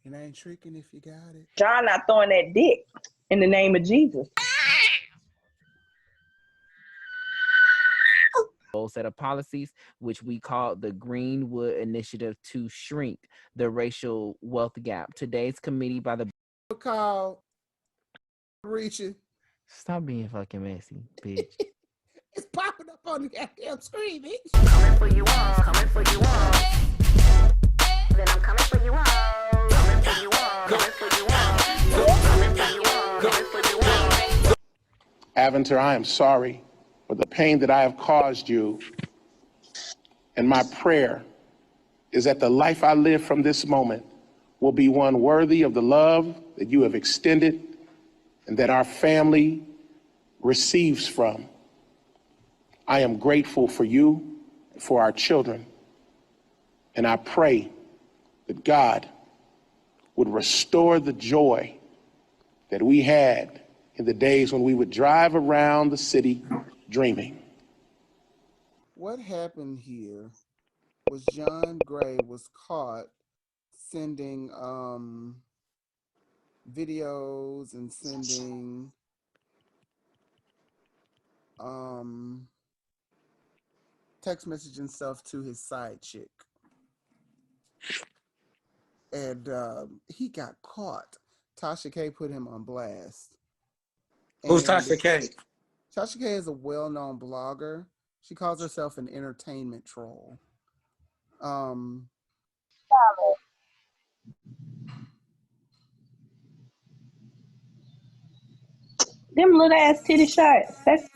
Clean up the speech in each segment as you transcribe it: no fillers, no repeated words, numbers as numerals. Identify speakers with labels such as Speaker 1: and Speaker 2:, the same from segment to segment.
Speaker 1: And I ain't tricking if you got it.
Speaker 2: John not throwing that dick in the name of Jesus.
Speaker 3: Set of policies, which we call the Greenwood Initiative to shrink the racial wealth gap. Today's committee by the
Speaker 1: Call reaching.
Speaker 3: Stop being fucking messy, bitch.
Speaker 1: It's popping up on the goddamn screen, bitch.
Speaker 4: Coming for you all, coming for you all. Then I'm coming for you all. Coming for you all, coming for you all. Coming for you all, coming for you all.
Speaker 5: Aventer, I am sorry for the pain that I have caused you. And my prayer is that the life I live from this moment will be one worthy of the love that you have extended and that our family receives from. I am grateful for you and for our children. And I pray that God would restore the joy that we had in the days when we would drive around the city dreaming.
Speaker 1: What happened here was John Gray was caught sending videos and sending text message and stuff to his side chick. And he got caught. Tasha K put him on blast.
Speaker 6: Who's Tasha K?
Speaker 1: Tasha K is a well-known blogger. She calls herself an entertainment troll. Them
Speaker 2: little ass titty shots. That's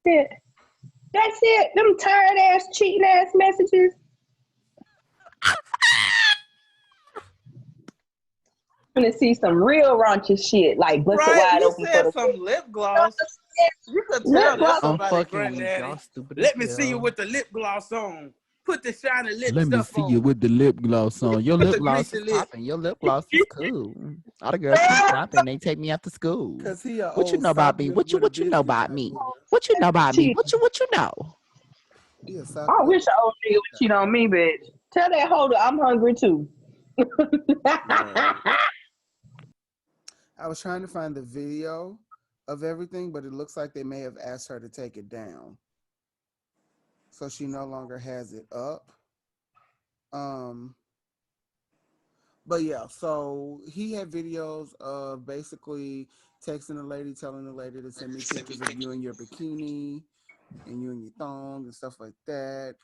Speaker 2: it. That's it. Them tired ass, cheating ass messages. I'm gonna see some real raunchy shit, like busted wide
Speaker 6: You
Speaker 2: open for
Speaker 6: said
Speaker 2: the
Speaker 6: some lip gloss. You could
Speaker 2: Lip
Speaker 6: tell
Speaker 2: gloss.
Speaker 6: that's
Speaker 3: I'm
Speaker 6: somebody
Speaker 3: fucking with y'all,
Speaker 6: granddaddy.
Speaker 3: stupid.
Speaker 6: Let me see you with the lip gloss on. Put the shiny lip
Speaker 3: Let me
Speaker 6: stuff
Speaker 3: see
Speaker 6: on.
Speaker 3: you with the lip gloss on. Your
Speaker 6: Put
Speaker 3: lip
Speaker 6: the
Speaker 3: gloss
Speaker 6: greasy
Speaker 3: is
Speaker 6: lip.
Speaker 3: popping. Your lip gloss is cool. All the girls keep shopping. They take me out to school.
Speaker 1: Cause he a
Speaker 3: What you
Speaker 1: old
Speaker 3: know about me?
Speaker 1: sock
Speaker 3: What you
Speaker 1: with a
Speaker 3: know
Speaker 1: biscuit
Speaker 3: about
Speaker 1: type
Speaker 3: me?
Speaker 1: nigga.
Speaker 3: What you know about me?
Speaker 2: Cheating.
Speaker 3: What you know?
Speaker 1: He a sock
Speaker 2: I
Speaker 1: with
Speaker 2: wish I old nigga would cheat on me, bitch. Tell that holder I'm hungry too.
Speaker 1: Right. I was trying to find the video of everything, but it looks like they may have asked her to take it down. So she no longer has it up. But yeah, so he had videos of basically texting the lady, telling the lady to send me pictures of you in your bikini and you in your thong and stuff like that.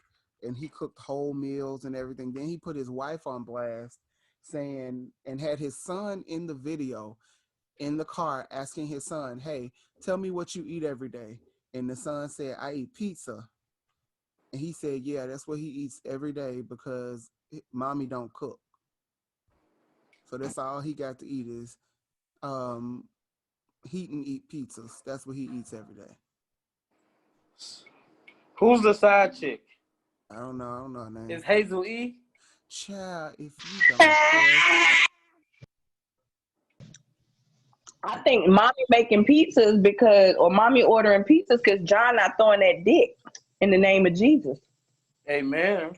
Speaker 1: And he cooked whole meals and everything. Then he put his wife on blast saying, and had his son in the video in the car asking his son, hey, tell me what you eat every day. And the son said, I eat pizza. And he said, yeah, that's what he eats every day because mommy don't cook. So that's all he got to eat is eat pizzas. That's what he eats every day.
Speaker 6: Who's the side chick?
Speaker 1: I don't know her name.
Speaker 6: Is Hazel E?
Speaker 1: Child, if you don't care.
Speaker 2: I think mommy making pizzas or mommy ordering pizzas because John not throwing that dick in the name of Jesus.
Speaker 6: Amen.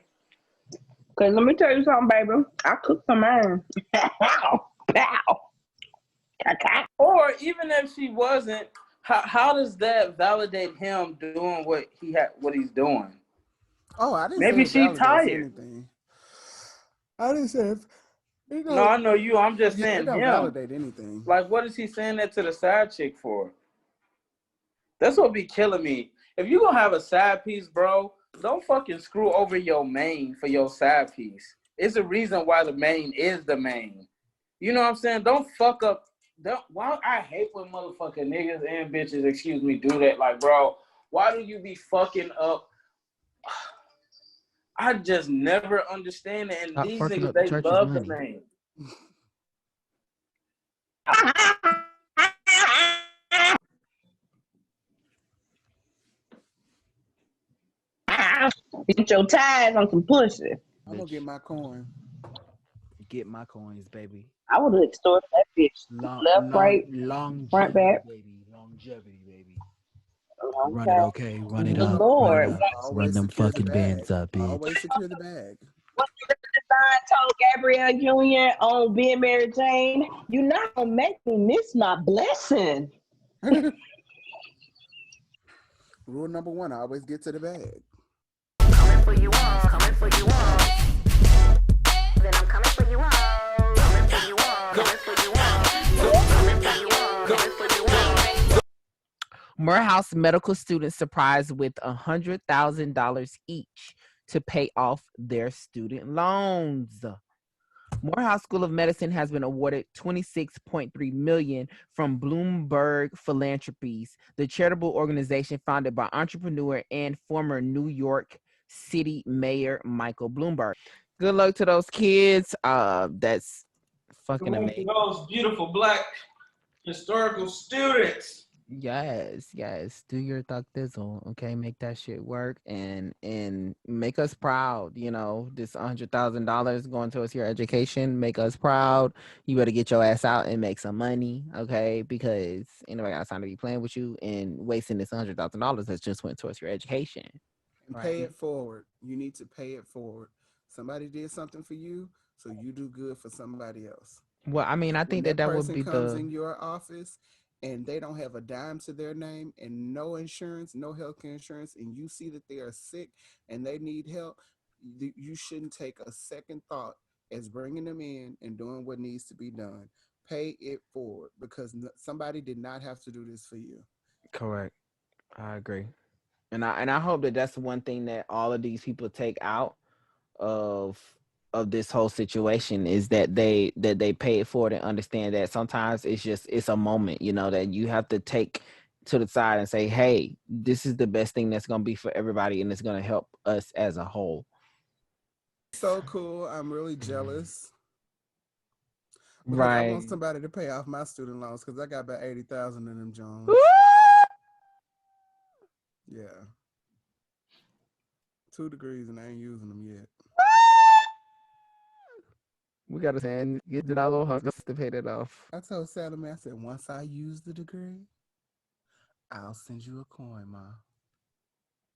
Speaker 2: Because let me tell you something, baby. I cooked some iron. Pow.
Speaker 6: Or even if she wasn't, how does that validate him doing what he's doing?
Speaker 1: Oh, I didn't
Speaker 6: Maybe
Speaker 1: say it
Speaker 6: she
Speaker 1: validates
Speaker 6: tired.
Speaker 1: anything. I didn't say it.
Speaker 6: No, I know you. I'm just saying
Speaker 1: it don't
Speaker 6: him.
Speaker 1: validate anything.
Speaker 6: Like, what is he saying that to the side chick for? That's what be killing me. If you gonna have a side piece, bro, don't fucking screw over your main for your side piece. It's a reason why the main is the main. You know what I'm saying? Don't fuck up. Why I hate when motherfucking niggas and bitches, excuse me, do that. Like, bro, why do you be fucking up? I just never understand it. And
Speaker 3: Stop
Speaker 6: these
Speaker 3: fucking
Speaker 6: niggas,
Speaker 3: up the
Speaker 6: they
Speaker 3: church's
Speaker 6: love the
Speaker 3: money.
Speaker 6: name.
Speaker 2: Get your ties on some pussy.
Speaker 1: I'm gonna get my coin.
Speaker 3: Get my coins, baby.
Speaker 2: I would have extorted that bitch.
Speaker 3: Long,
Speaker 2: Left, right,
Speaker 3: long
Speaker 2: front, back.
Speaker 3: baby. Long longevity, baby.
Speaker 2: Okay.
Speaker 3: Run it, okay. Run it
Speaker 2: The
Speaker 3: up. Run it
Speaker 2: Lord.
Speaker 3: up. Run
Speaker 1: Always
Speaker 3: them
Speaker 1: secure the
Speaker 3: fucking
Speaker 1: bag.
Speaker 3: bands up, bitch.
Speaker 1: Always secure the bag.
Speaker 2: What the design told Gabrielle Union on being Mary Jane, you're not gonna make me miss my blessing.
Speaker 1: Rule number one: always get to the bag.
Speaker 4: Coming for you all, coming for you all. Then I'm coming for you all. Coming for you all, coming for you all. Coming for you all, coming for you all.
Speaker 3: Morehouse medical students surprised with $100,000 each to pay off their student loans. Morehouse School of Medicine has been awarded $26.3 million from Bloomberg Philanthropies, the charitable organization founded by entrepreneur and former New York City Mayor Michael Bloomberg. Good luck to those kids. That's fucking amazing.
Speaker 6: Those beautiful Black historical students.
Speaker 3: Yes. Do your thug thizzle, okay? Make that shit work and make us proud. You know, this $100,000 going towards your education, make us proud. You better get your ass out and make some money, okay? Because anybody got time to be playing with you and wasting this $100,000 that just went towards your education.
Speaker 1: And pay it forward. You need to pay it forward. Somebody did something for you, so you do good for somebody else.
Speaker 3: Well, I mean, I
Speaker 1: When
Speaker 3: think
Speaker 1: that
Speaker 3: that would
Speaker 1: person
Speaker 3: be
Speaker 1: comes
Speaker 3: the
Speaker 1: in your office and they don't have a dime to their name and no insurance, no healthcare insurance, and you see that they are sick and they need help, you shouldn't take a second thought as bringing them in and doing what needs to be done. Pay it forward because somebody did not have to do this for you.
Speaker 3: correct. I agree. And I hope that that's one thing that all of these people take out of this whole situation is that they pay it forward and understand that sometimes it's a moment, you know, that you have to take to the side and say, hey, this is the best thing that's going to be for everybody and it's going to help us as a whole.
Speaker 1: So cool. I'm really jealous because I want
Speaker 3: Right.
Speaker 1: somebody to pay off my student loans because I got about 80,000 in them Jones. Yeah. 2 degrees and I ain't using them yet.
Speaker 3: We got to send get to that little hustle to pay that off.
Speaker 1: I told Salome, I said, once I use the degree, I'll send you a coin, Ma.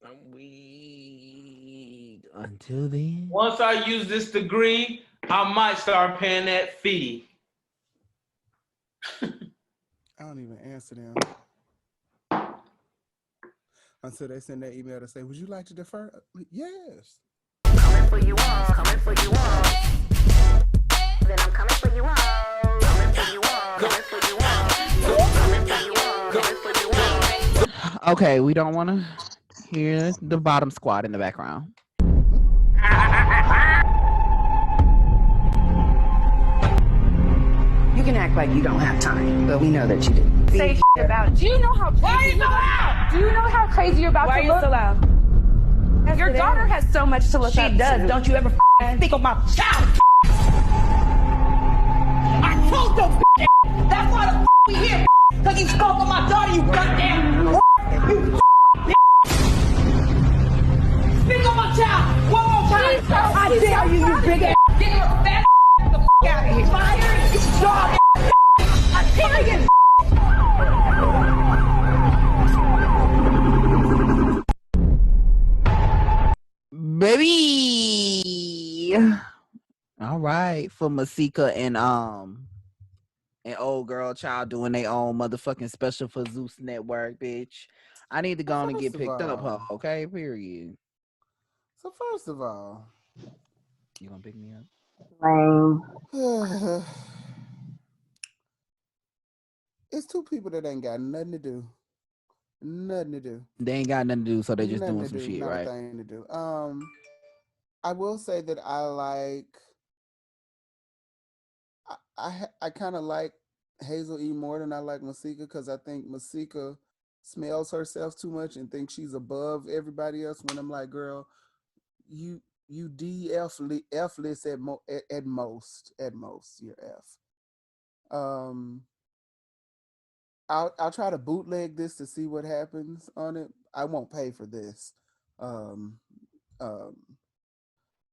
Speaker 3: I'm weak. Until then.
Speaker 6: Once I use this degree, I might start paying that fee.
Speaker 1: I don't even answer them until they send that email to say, would you like to defer? Yes.
Speaker 4: Coming for you all, coming for you all. Then I'm coming for you all. Coming for you all, coming for you all. Coming for you all, coming for you all.
Speaker 3: Okay, we don't want to hear the bottom squad in the background.
Speaker 7: You can act like you don't have time, but we know that you do.
Speaker 8: Say shit about it. Do you know how crazy? Why are you so loud? Do you know how crazy you're about
Speaker 7: Why
Speaker 8: to
Speaker 7: are you
Speaker 8: look?
Speaker 7: so loud?
Speaker 8: Your daughter has so much to look
Speaker 7: She
Speaker 8: up
Speaker 7: does.
Speaker 8: to.
Speaker 7: Don't you ever think of my child? I told them that's why the we here. Cause you spoke on my daughter, you goddamn you speak on my child one more time. I dare you, you big ass get your fat the out of here. Fire this dog I dare you.
Speaker 3: Baby. All right. For Masika and old girl child doing their own motherfucking special for Zeus Network, bitch. I need to go on and get
Speaker 1: First of
Speaker 3: picked up,
Speaker 1: all-
Speaker 3: huh? Okay, period.
Speaker 1: So first of all,
Speaker 3: You gonna pick me up?
Speaker 1: it's 2 people that ain't got nothing to do. Nothing to do.
Speaker 3: They ain't got nothing to do, so they just
Speaker 1: Nothing
Speaker 3: doing
Speaker 1: to
Speaker 3: some
Speaker 1: do.
Speaker 3: shit,
Speaker 1: Not
Speaker 3: right?
Speaker 1: a thing to do. I will say that I kind of like Hazel E more than I like Masika because I think Masika smells herself too much and thinks she's above everybody else. When I'm like, girl, you F list at most you're F. I'll try to bootleg this to see what happens on it. I won't pay for this. Um, um,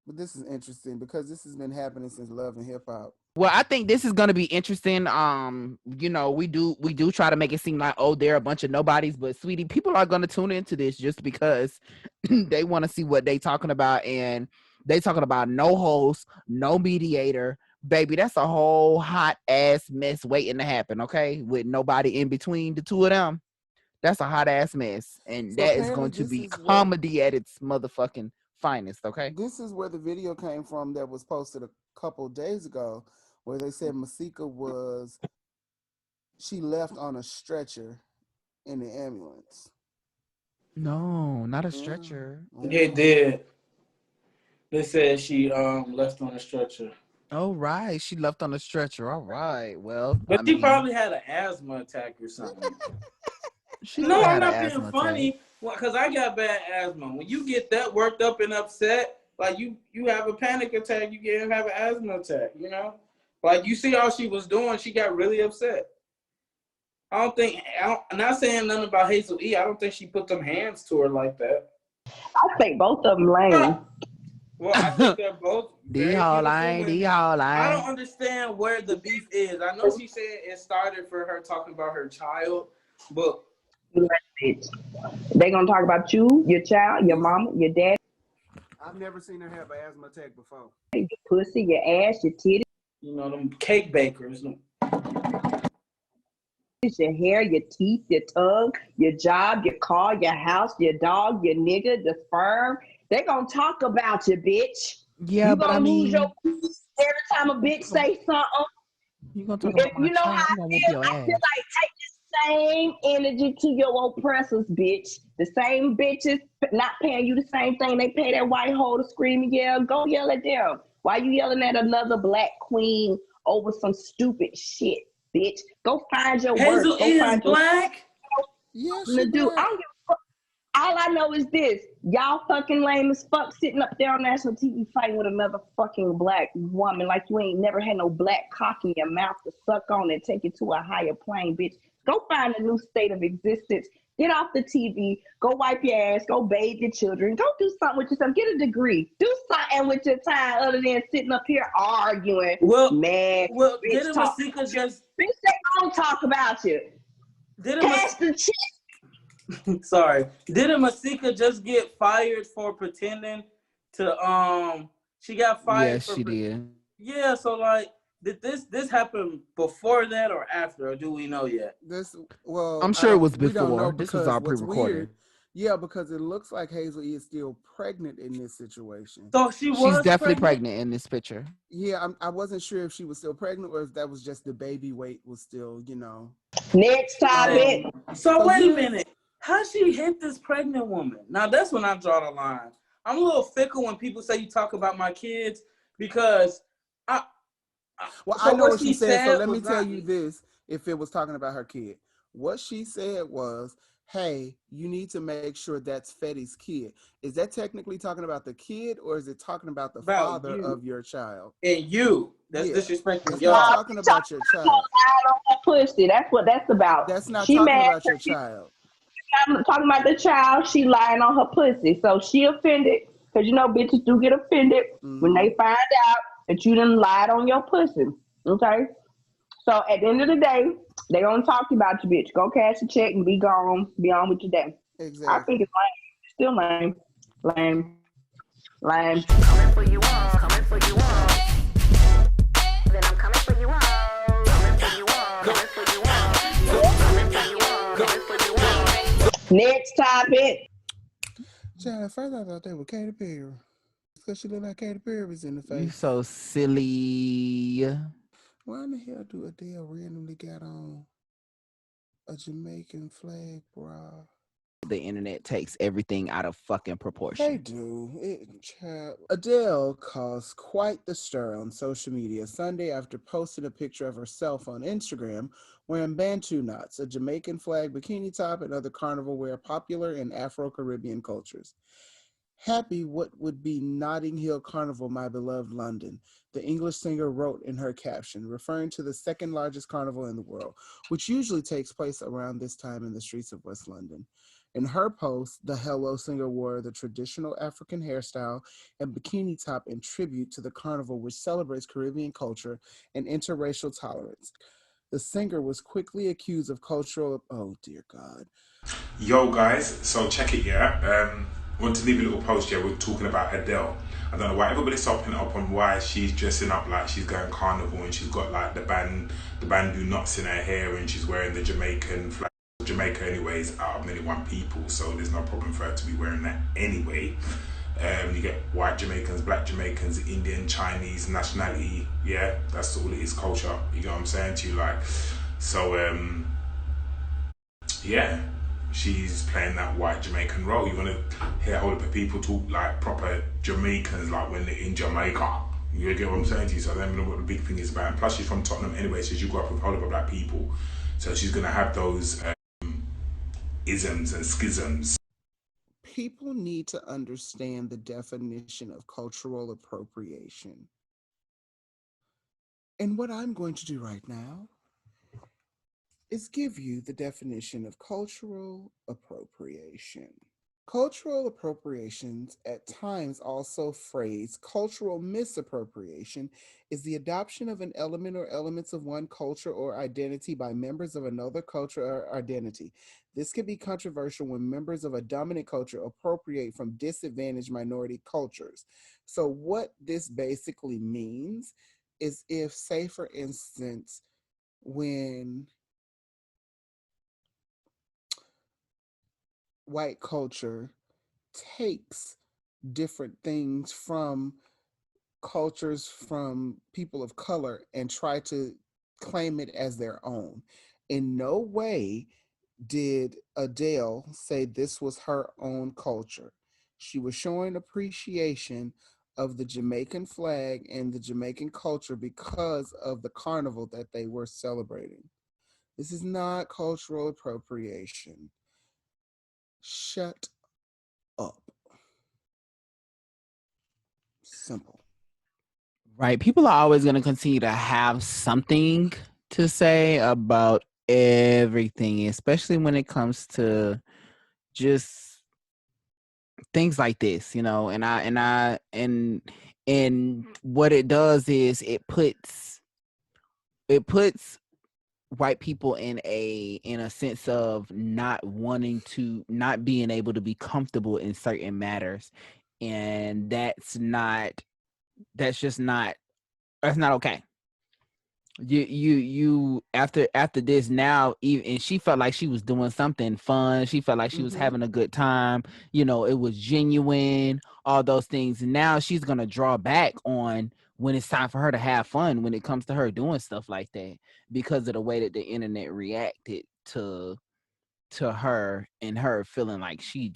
Speaker 1: but this is interesting because this has been happening since Love and Hip Hop.
Speaker 3: Well, I think this is gonna be interesting. You know, we do try to make it seem like, oh, they're a bunch of nobodies, but sweetie, people are gonna tune into this just because they want to see what they talking about, and they talking about no host, no mediator, baby. That's a whole hot ass mess waiting to happen. Okay, with nobody in between the two of them, that's a hot ass mess, and
Speaker 1: So
Speaker 3: that is
Speaker 1: apparently
Speaker 3: going to
Speaker 1: this
Speaker 3: be
Speaker 1: is what
Speaker 3: comedy at its motherfucking finest. Okay.
Speaker 1: this is where the video came from that was posted a couple days ago, where they said Masika was she left on a stretcher in the ambulance.
Speaker 3: No, not a
Speaker 1: Yeah.
Speaker 3: stretcher.
Speaker 6: They
Speaker 1: Mhm.
Speaker 6: did. They said she left on a stretcher.
Speaker 3: Oh, right. She left on a stretcher. All right. Well,
Speaker 6: But
Speaker 3: I
Speaker 6: she
Speaker 3: mean,
Speaker 6: probably had an asthma attack or something.
Speaker 3: she
Speaker 6: No,
Speaker 3: could have
Speaker 6: I'm
Speaker 3: had an
Speaker 6: not being
Speaker 3: asthma attack.
Speaker 6: funny. Because I got bad asthma. When you get that worked up and upset, like you have a panic attack, you get have an asthma attack, you know? Like you see how she was doing, she got really upset. I'm not saying nothing about Hazel E. I don't think she put them hands to her like that.
Speaker 2: I think both of them lame.
Speaker 6: Well, I think they're both
Speaker 3: D
Speaker 6: very
Speaker 3: hall
Speaker 6: beautiful
Speaker 3: line, D
Speaker 6: women.
Speaker 3: hall
Speaker 6: I don't
Speaker 3: line.
Speaker 6: understand where the beef is. I know she said it started for her talking about her child, but
Speaker 2: They gonna talk about you, your child, your mama, your dad,
Speaker 1: I've never seen her have an asthma attack before.
Speaker 2: your pussy, your ass, your titties,
Speaker 6: you know them cake bakers.
Speaker 2: your hair, your teeth, your tongue, your job, your car, your house, your dog, your nigga, the sperm. They gonna talk about you, bitch.
Speaker 3: Yeah,
Speaker 2: You
Speaker 3: but I
Speaker 2: gonna lose your
Speaker 3: mean,
Speaker 2: peace every time a bitch say something.
Speaker 3: you gonna talk
Speaker 2: If
Speaker 3: about my
Speaker 2: you know how
Speaker 3: child? I'm gonna whoop your
Speaker 2: I feel
Speaker 3: ass.
Speaker 2: like take the same energy to your oppressors, bitch. The same bitches not paying you the same thing they pay that white hoe to scream and yell. Go yell at them. Why you yelling at another black queen over some stupid shit, bitch? Go find your worth.
Speaker 6: Hazel
Speaker 2: Go
Speaker 6: is
Speaker 2: find your
Speaker 6: black.
Speaker 1: Yeah,
Speaker 2: something
Speaker 1: she
Speaker 2: to do. I
Speaker 1: black.
Speaker 2: don't give a fuck. All I know is this. Y'all fucking lame as fuck sitting up there on national TV fighting with another fucking black woman like you ain't never had no black cock in your mouth to suck on and take it to a higher plane, bitch. Go find a new state of existence. Get off the TV. Go wipe your ass. Go bathe your children. Go do something with yourself. Get a degree. Do something with your time other than sitting up here arguing.
Speaker 6: Well,
Speaker 2: Man,
Speaker 6: well,
Speaker 2: bitch,
Speaker 6: didn't
Speaker 2: talk
Speaker 6: Masika
Speaker 2: about you.
Speaker 6: just
Speaker 2: Bitch, they don't talk about you.
Speaker 6: didn't
Speaker 2: Cash the check.
Speaker 6: sorry, didn't Masika just get fired for pretending to she got fired
Speaker 3: Yes,
Speaker 6: for
Speaker 3: she did.
Speaker 6: yeah, so like did this happen before that or after or do we know yet?
Speaker 1: This well,
Speaker 3: I'm
Speaker 1: I
Speaker 3: sure it
Speaker 1: don't.
Speaker 3: was
Speaker 1: We don't know
Speaker 3: before. This was
Speaker 1: because
Speaker 3: all
Speaker 1: what's
Speaker 3: pre-recorded.
Speaker 1: weird, yeah, because it looks like Hazel E is still pregnant in this situation.
Speaker 6: So she
Speaker 3: She's
Speaker 6: was
Speaker 3: definitely
Speaker 6: pregnant?
Speaker 3: pregnant in this picture.
Speaker 1: Yeah, I wasn't sure if she was still pregnant or if that was just the baby weight was still, you know.
Speaker 2: Next topic.
Speaker 6: So
Speaker 1: So
Speaker 6: wait a
Speaker 1: here's
Speaker 6: minute. How she hit this pregnant woman? Now that's when I draw the line. I'm a little fickle when people say you talk about my kids because I,
Speaker 1: well, I
Speaker 6: so
Speaker 1: know
Speaker 6: what
Speaker 1: what
Speaker 6: she
Speaker 1: she said. So
Speaker 6: said
Speaker 1: let me
Speaker 6: was
Speaker 1: tell
Speaker 6: not
Speaker 1: you this: if it was talking about her kid, what she said was, "Hey, you need to make sure that's Fetty's kid." Is that technically talking about the kid, or is it talking about the
Speaker 6: about
Speaker 1: father
Speaker 6: you
Speaker 1: of your child?
Speaker 6: and you. That's
Speaker 1: Yeah,
Speaker 6: disrespecting
Speaker 1: it's not
Speaker 6: y'all.
Speaker 1: talking about your child.
Speaker 2: On her pussy. That's what that's about.
Speaker 1: That's not
Speaker 2: She
Speaker 1: talking
Speaker 2: mad
Speaker 1: about your
Speaker 2: because she's
Speaker 1: child.
Speaker 2: talking about the child. She lying on her pussy. So she offended because you know bitches do get offended when
Speaker 1: Mm-hmm.
Speaker 2: they find out that you done lied on your pussy. Okay. So at the end of the day, they gonna talk about you, bitch. Go cash the check and be gone. Be on with your day. I think
Speaker 1: Exactly.
Speaker 2: it's lame. Still lame. Lame. Lame.
Speaker 4: Coming for you all, coming for you all. Then I'm coming for you all, coming for you all, coming for you all, coming for you all, coming for you all.
Speaker 2: Next topic.
Speaker 1: Child, at first I thought they were Katy Perry. Because she looked like Katy Perry was in the
Speaker 3: You
Speaker 1: face.
Speaker 3: so silly.
Speaker 1: Why in the hell do Adele randomly got on a Jamaican flag bra?
Speaker 3: The internet takes everything out of fucking
Speaker 1: They
Speaker 3: proportion.
Speaker 1: do. Child. Adele caused quite the stir on social media Sunday after posting a picture of herself on Instagram wearing Bantu knots, a Jamaican flag bikini top, and other carnival wear popular in Afro-Caribbean cultures. Happy what would be Notting Hill Carnival, my beloved London, the English singer wrote in her caption, referring to the second largest carnival in the world, which usually takes place around this time in the streets of West London. In her post, the Hello singer wore the traditional African hairstyle and bikini top in tribute to the carnival, which celebrates Caribbean culture and interracial tolerance. The singer was quickly accused of cultural, oh dear God.
Speaker 9: Yo guys, so check it, yeah. Want to leave a little post here. We're talking about Adele. I don't know why everybody's sopping up on why she's dressing up like she's going carnival and she's got like the bamboo knots in her hair and she's wearing the Jamaican flag. Jamaica anyways out of 1,000,001 people, so there's no problem for her to be wearing that anyway. You get white Jamaicans, black Jamaicans, Indian, Chinese nationality. Yeah, that's all it is, culture. You get what I'm saying to you, like. So yeah, she's playing that white Jamaican role. You want to hear a whole lot of people talk like proper Jamaicans, like when they're in Jamaica. You get what I'm saying to you? So I don't know what the big thing is about. And plus, she's from Tottenham anyway, so she grew up with a whole lot of black people. So she's going to have those isms and schisms.
Speaker 1: People need to understand the definition of cultural appropriation. And what I'm going to do right now is give you the definition of cultural appropriation. Cultural appropriations, at times also phrased cultural misappropriation, is the adoption of an element or elements of one culture or identity by members of another culture or identity. This can be controversial when members of a dominant culture appropriate from disadvantaged minority cultures. So, what this basically means is if, say, for instance, when white culture takes different things from cultures from people of color and try to claim it as their own. In no way did Adele say this was her own culture. She was showing appreciation of the Jamaican flag and the Jamaican culture because of the carnival that they were celebrating. This is not cultural appropriation. Shut up. Simple.
Speaker 3: Right. People are always going to continue to have something to say about everything, especially when it comes to just things like this, you know. And what it does is it puts white people in a sense of not being able to be comfortable in certain matters, and that's not okay. You after this now, even, and she felt like she was doing something fun, she felt like she was
Speaker 1: Mm-hmm.
Speaker 3: having a good time, it was genuine, all those things. And now she's gonna draw back on when it's time for her to have fun when it comes to her doing stuff like that, because of the way that the internet reacted to her, and her feeling like she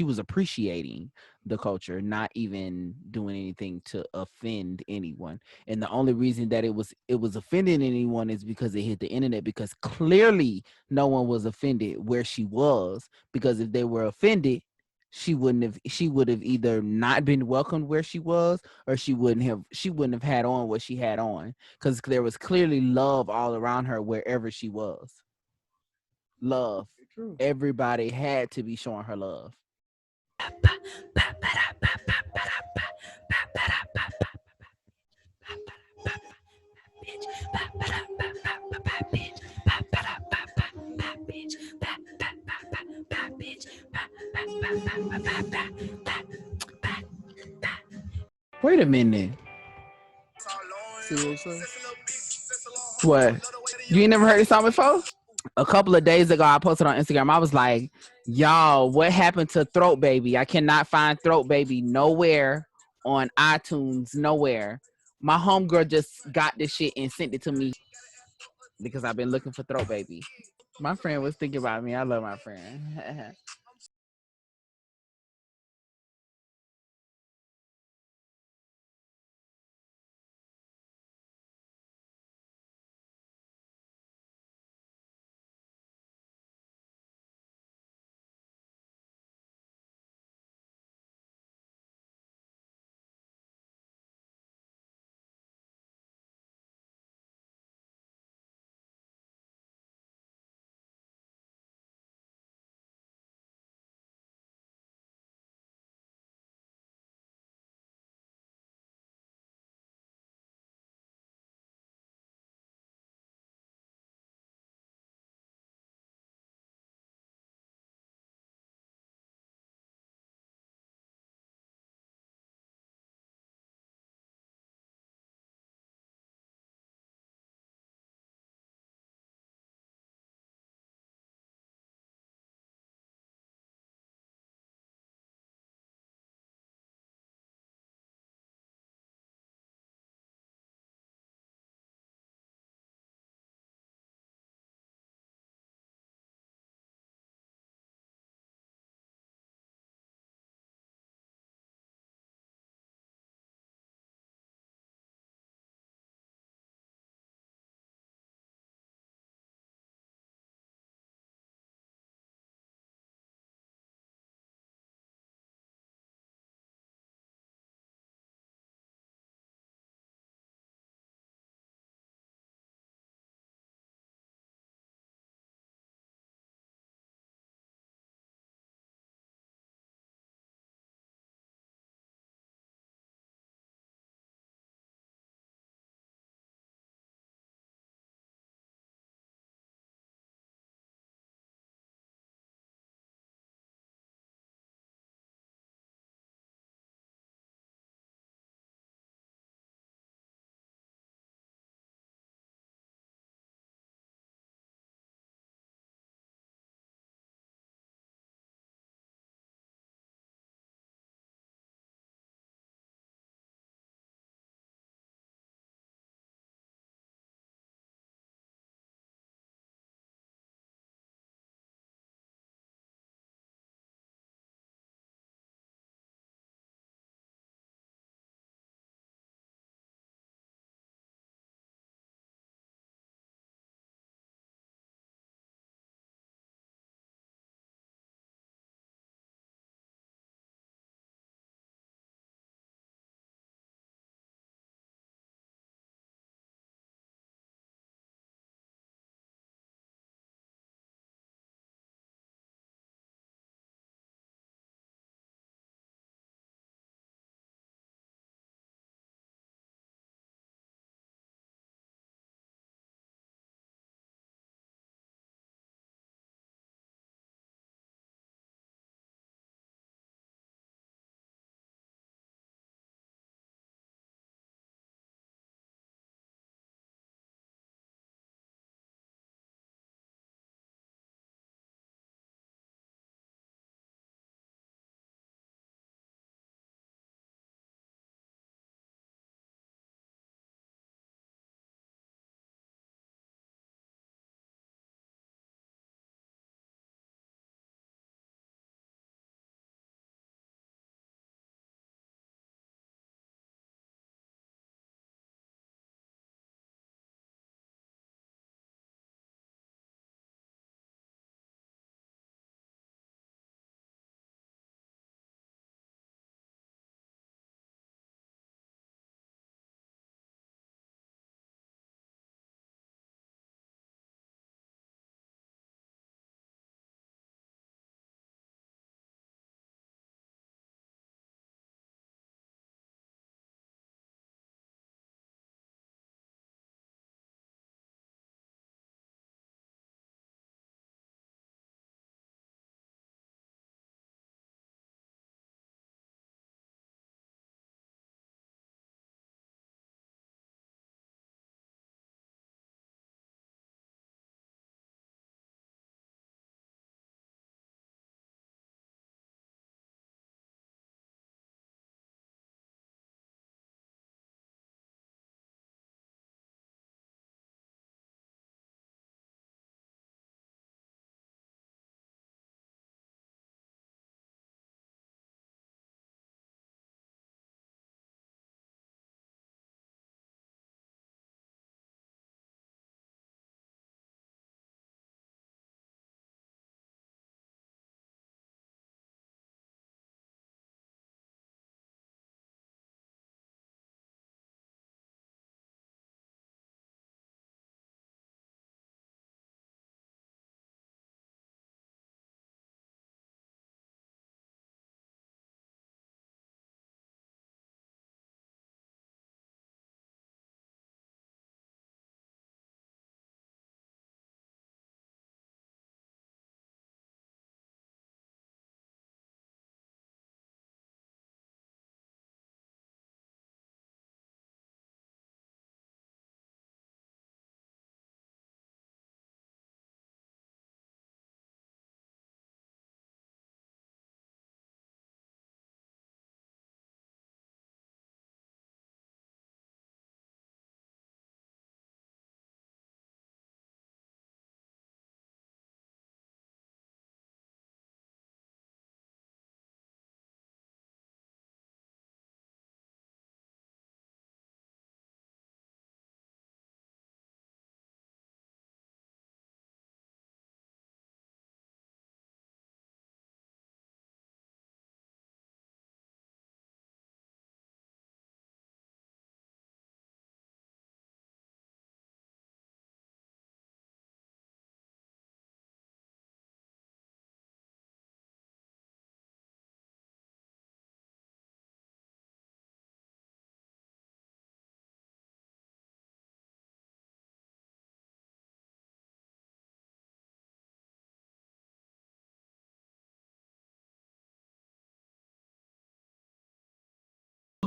Speaker 3: was appreciating the culture, not even doing anything to offend anyone. And the only reason that it was offending anyone is because it hit the internet, because clearly no one was offended where she was, because if they were offended, she would have either not been welcomed where she was, or she wouldn't have had on what she had on, because there was clearly love all around her wherever she was. Love.
Speaker 1: True.
Speaker 3: Everybody had to be showing her love. Wait a minute.
Speaker 1: Seriously?
Speaker 3: What? You ain't never heard this song before? A couple of days ago, I posted on Instagram. I was like, y'all, what happened to Throat Baby? I cannot find Throat Baby nowhere on iTunes, nowhere. My homegirl just got this shit and sent it to me because I've been looking for Throat Baby. My friend was thinking about me. I love my friend.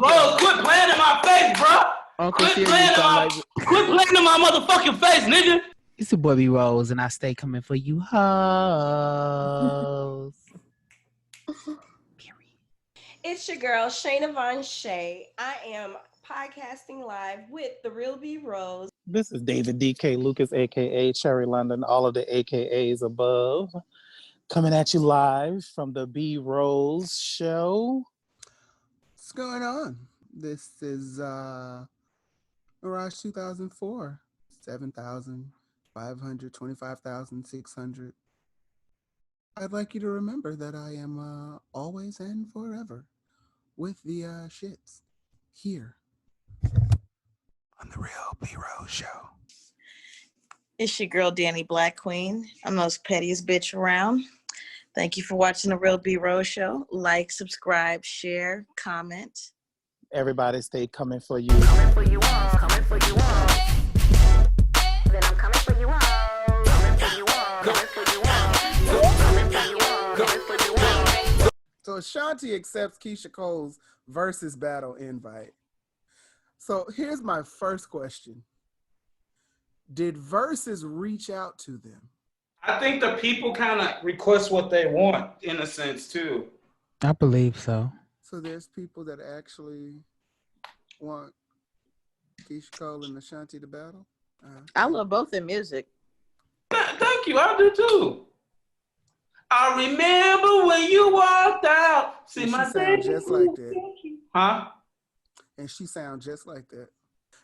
Speaker 6: Bro, quit playing in my face, bro.
Speaker 3: Uncle
Speaker 6: Quit
Speaker 3: Serious
Speaker 6: playing,
Speaker 3: sound like
Speaker 6: quit playing in my motherfucking face, nigga.
Speaker 3: it's your boy B.ROSE, and I stay coming for you hoes.
Speaker 10: It's your girl, Shayna Von Shay. I am podcasting live with the real B.ROSE.
Speaker 11: This is David D.K. Lucas, a.k.a. Cherry London, all of the a.k.a.s above, coming at you live from the B.ROSE show.
Speaker 1: What's going on? This is Mirage 2004. 7,000, 500, 25,600. I'd like you to remember that I am always and forever with the shits here on the real B.ROSE show.
Speaker 12: It's your girl, Danny Black Queen. I'm the most pettiest bitch around. Thank you for watching the real B.ROSE show. Like, subscribe, share, comment.
Speaker 11: Everybody stay coming for you.
Speaker 4: Coming for you all, coming for you all. Then I'm coming for you all. Coming for you all, coming for you all. Coming for you all, coming for you all.
Speaker 1: So Ashanti accepts Keisha Cole's versus battle invite. So here's my first question. Did Versus reach out to them?
Speaker 6: I think the people kind of request what they want, in a sense, too.
Speaker 3: I believe so.
Speaker 1: So there's people that actually want Keisha Cole and Ashanti to battle?
Speaker 12: I love both their music.
Speaker 6: Thank you, I do too. I remember when you walked out. See,
Speaker 1: and
Speaker 6: my
Speaker 1: she sound just like that.
Speaker 6: Huh?
Speaker 1: And she sound just like that.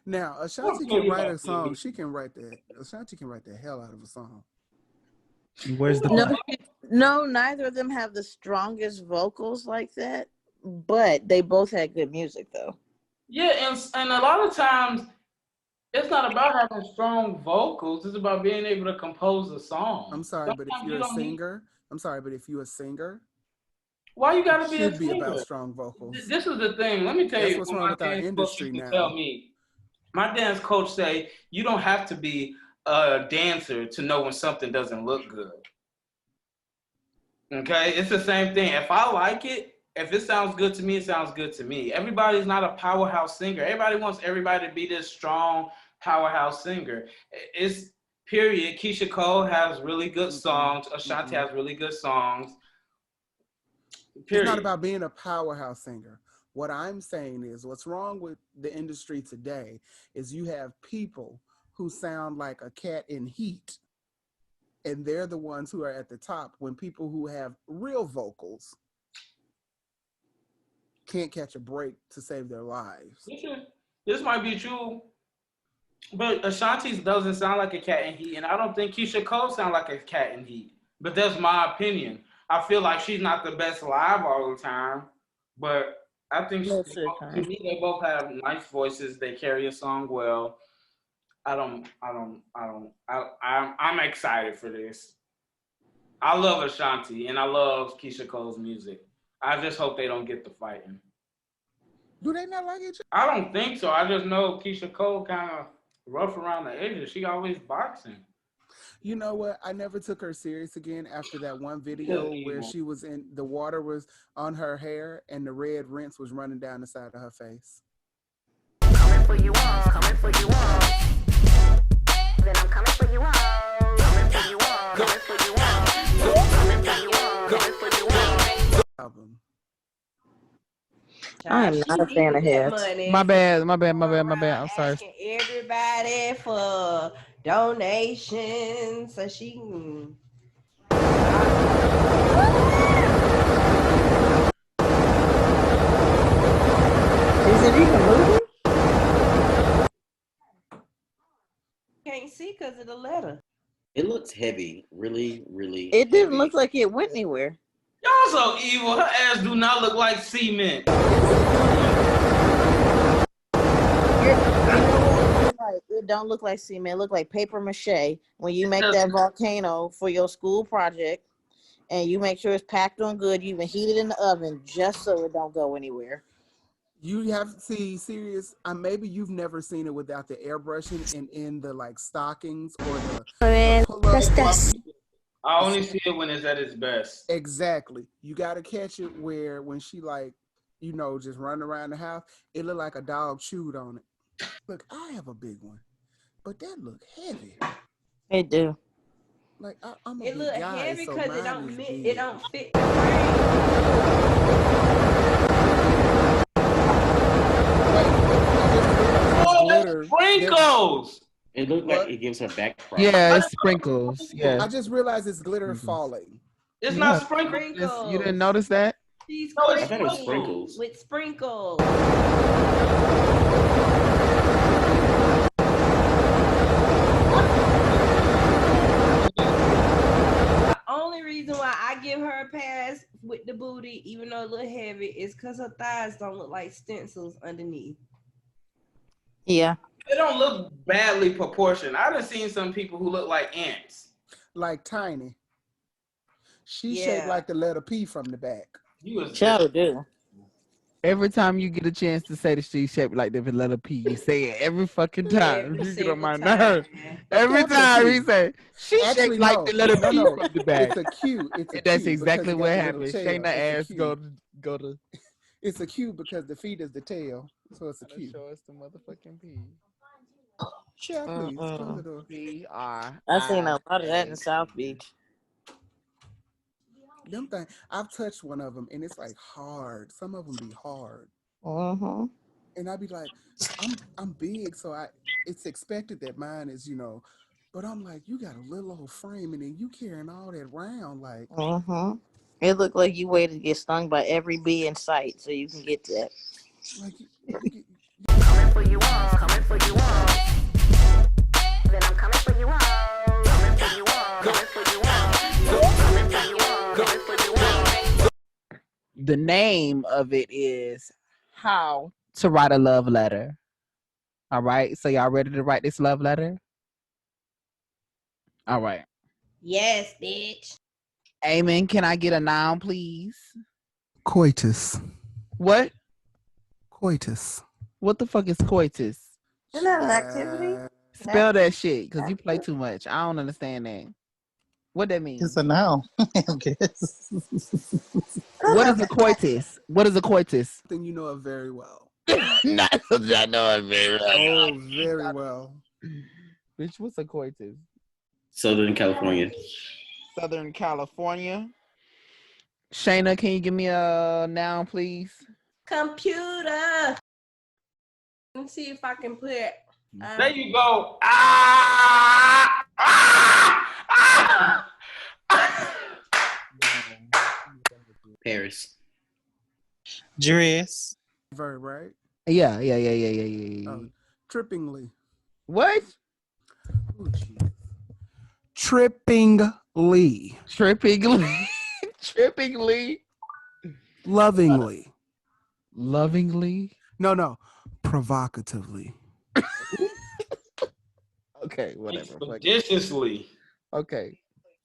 Speaker 1: Now, Ashanti can write a song. She can write that. Ashanti can write the hell out of a song.
Speaker 3: Where's the
Speaker 12: No, neither of them have the strongest vocals like that, but they both had good music, though.
Speaker 6: Yeah, and a lot of times, it's not about having strong vocals. It's about being able to compose a song.
Speaker 1: I'm sorry, but if you're a singer,
Speaker 6: why you gotta be a
Speaker 1: should
Speaker 6: singer?
Speaker 1: Be about strong vocals.
Speaker 6: This is the thing. Let me tell
Speaker 1: That's
Speaker 6: you
Speaker 1: what's
Speaker 6: what
Speaker 1: wrong
Speaker 6: my
Speaker 1: with our
Speaker 6: dance
Speaker 1: industry
Speaker 6: coach used to
Speaker 1: now.
Speaker 6: tell me. My dance coach say you don't have to be a dancer to know when something doesn't look good. Okay, it's the same thing. If I like it, if it sounds good to me, it sounds good to me. Everybody's not a powerhouse singer. Everybody wants everybody to be this strong powerhouse singer. It's period. Keisha Cole has really good songs. Ashanti has really good songs.
Speaker 1: Period. It's not about being a powerhouse singer. What I'm saying is what's wrong with the industry today is you have people who sound like a cat in heat, and they're the ones who are at the top when people who have real vocals can't catch a break to save their lives.
Speaker 6: This might be true, but Ashanti's doesn't sound like a cat in heat, and I don't think Keisha Cole sound like a cat in heat. But that's my opinion. I feel like she's not the best live all the time, but I think to me they both have nice voices. They carry a song well. I'm excited for this. I love Ashanti and I love Keisha Cole's music. I just hope they don't get to fighting.
Speaker 1: Do they not like each other?
Speaker 6: I don't think so. I just know Keisha Cole kind of rough around the edges. She always boxing.
Speaker 1: You know what? I never took her serious again after that one video where she was in, the water was on her hair and the red rinse was running down the side of her face.
Speaker 4: Coming for you all, coming for you all. Then I'm coming for you all. Coming for you all, coming for you all. Coming for you all, coming for you all.
Speaker 1: Album.
Speaker 12: I am not a fan of his.
Speaker 3: My bad. I'm sorry.
Speaker 10: Asking everybody for donations so she can.
Speaker 12: Is it even moving?
Speaker 10: Can't see because of the letter.
Speaker 13: It looks heavy, really.
Speaker 12: It didn't look like it went anywhere.
Speaker 6: Y'all so evil. Her ass do not look like cement.
Speaker 12: It don't look like cement. It look like paper mache. When you make that volcano for your school project, and you make sure it's packed on good, you even heat it in the oven just so it don't go anywhere.
Speaker 1: You have to see serious. Maybe you've never seen it without the airbrushing and in the like stockings or the.
Speaker 6: I only see it when it's at its best.
Speaker 1: Exactly. You got to catch it where when she like you know, just running around the house. It looked like a dog chewed on it. Look, I have a big one, but that look heavy.
Speaker 12: It do.
Speaker 1: Like I'm a
Speaker 10: It
Speaker 1: big
Speaker 10: look
Speaker 1: guy,
Speaker 10: heavy
Speaker 1: so
Speaker 10: because
Speaker 1: mine is
Speaker 10: it
Speaker 1: big.
Speaker 10: don't fit the frame.
Speaker 6: Sprinkles.
Speaker 13: It looked
Speaker 1: What?
Speaker 13: like it gives her back
Speaker 3: Yeah,
Speaker 13: problems.
Speaker 3: it's sprinkles. Yeah.
Speaker 1: I just realized it's glitter
Speaker 3: Sprinkles.
Speaker 1: falling.
Speaker 6: It's
Speaker 3: Yeah.
Speaker 6: not sprinkles.
Speaker 3: You didn't
Speaker 10: Sprinkles.
Speaker 3: notice that?
Speaker 10: She's
Speaker 6: No, it's
Speaker 13: I thought it was
Speaker 10: crispy
Speaker 13: sprinkles.
Speaker 10: with sprinkles. The only reason why I give her a pass with the booty, even though it look heavy, is because her thighs don't look like stencils underneath.
Speaker 12: Yeah.
Speaker 6: It don't look badly proportioned. I done seen some people who look like ants.
Speaker 1: Like tiny. She's shaped
Speaker 10: Yeah.
Speaker 1: like the letter P from the back.
Speaker 6: You was
Speaker 12: Sure do.
Speaker 3: Every time you get a chance to say the she's shaped like the letter P, you say it every fucking time.
Speaker 10: Every
Speaker 3: You get on
Speaker 10: single
Speaker 3: my
Speaker 10: time.
Speaker 3: nerves. Every
Speaker 1: Capital
Speaker 3: time he
Speaker 1: P.
Speaker 3: say she
Speaker 1: Actually,
Speaker 3: shaped like
Speaker 1: no,
Speaker 3: the letter
Speaker 1: no,
Speaker 3: P
Speaker 1: no.
Speaker 3: from the back.
Speaker 1: It's a Q. It's a
Speaker 3: And that's
Speaker 1: Q because
Speaker 3: exactly
Speaker 1: it
Speaker 3: what
Speaker 1: got the little
Speaker 3: happened.
Speaker 1: tail.
Speaker 3: Shayna
Speaker 1: It's a
Speaker 3: ass
Speaker 1: Q.
Speaker 3: go to
Speaker 1: It's a Q because the feet is the tail, so it's a Q.
Speaker 3: show us the motherfucking P.
Speaker 1: Yeah, please close the door.
Speaker 3: P-R.
Speaker 12: I seen a lot of that in South Beach.
Speaker 1: Them things. I've touched one of them and it's like hard. Some of them be hard.
Speaker 12: Mm-hmm.
Speaker 1: And I be like, I'm big, so it's expected that mine is, you know, but I'm like, you got a little old frame and then you carrying all that round, like.
Speaker 12: Mm-hmm. It looked like you waited to get stung by every bee in sight so you can get that.
Speaker 1: Like
Speaker 4: Coming for you all, coming for you all. Then I'm coming for you all. Coming for you all, coming for you all. Coming for you all, coming for you all.
Speaker 3: The name of it is How to Write a Love Letter. All right. So y'all ready to write this love letter? All right.
Speaker 10: Yes, bitch.
Speaker 3: Amen. Can I get a noun, please?
Speaker 1: coitus.
Speaker 3: What?
Speaker 1: Coitus.
Speaker 3: What the fuck is coitus?
Speaker 12: Isn't that an activity?
Speaker 3: Spell that shit, because you play too much. I don't understand that. What that means?
Speaker 11: It's a noun. I guess.
Speaker 3: What is a coitus? What is a coitus?
Speaker 1: Then you know it very well.
Speaker 3: Not I know it very well.
Speaker 1: Oh, very well.
Speaker 3: Bitch, what's a coitus?
Speaker 13: Southern California.
Speaker 3: Southern California. Shayna, can you give me a noun, please?
Speaker 10: Computer. Let me see if I can put.
Speaker 6: There you go. Ah! Ah! Ah!
Speaker 13: Paris.
Speaker 11: Dress.
Speaker 1: Verb, right?
Speaker 3: Yeah.
Speaker 1: Trippingly.
Speaker 3: What?
Speaker 1: Ooh, geez. Trippingly.
Speaker 3: Trippingly. Trippingly.
Speaker 1: Lovingly.
Speaker 3: Lovingly.
Speaker 1: No. Provocatively.
Speaker 3: Okay, whatever.
Speaker 6: Expeditiously.
Speaker 3: Okay.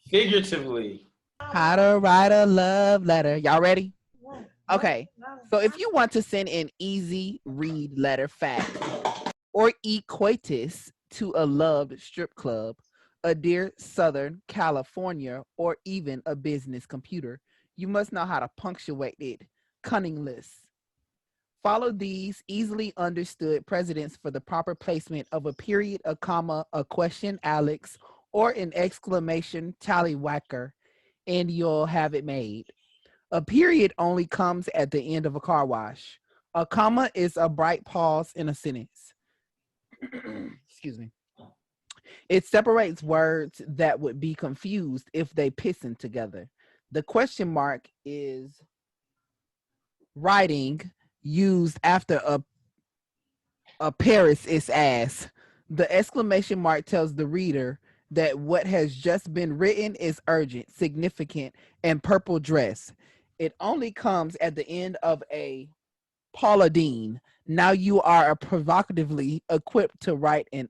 Speaker 6: Figuratively.
Speaker 3: How to write a love letter. Y'all ready? Okay. So if you want to send an easy read letter fact or coitus to a loved strip club, a dear Southern California, or even a business computer, you must know how to punctuate it cunningly. Follow these easily understood precedents for the proper placement of a period, a comma, a question, Alex, or an exclamation tallywhacker, and you'll have it made. A period only comes at the end of a car wash. A comma is a bright pause in a sentence. Excuse me. It separates words that would be confused if they pissing together. The question mark is writing used after a Paris is ass. The exclamation mark tells the reader that what has just been written is urgent, significant, and purple dress. It only comes at the end of a Paula Deen. Now you are provocatively equipped to write an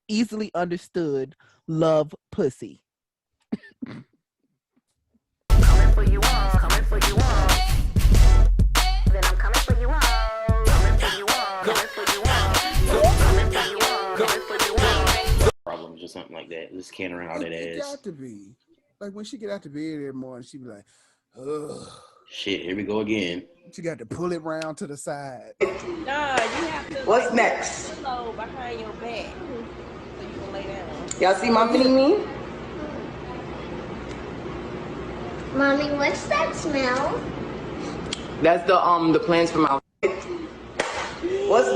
Speaker 3: easily understood love pussy.
Speaker 4: Coming for you all, coming for you all. Then I'm coming for you all. Coming for you all, coming for you all. Coming for you all, coming for you all.
Speaker 13: Problems or something like that. Just can't around that
Speaker 1: It
Speaker 13: ass.
Speaker 1: got to be. Like when she get out to bed every morning, she be like, ugh.
Speaker 13: Shit, here we go again.
Speaker 1: You got to pull it round to the side.
Speaker 10: Nah, you have to.
Speaker 14: What's
Speaker 10: like,
Speaker 14: next?
Speaker 10: put the pillow behind your back so you can lay down.
Speaker 14: Y'all see my mini me?
Speaker 15: Mommy, what's that smell?
Speaker 14: That's the plants from outside. What's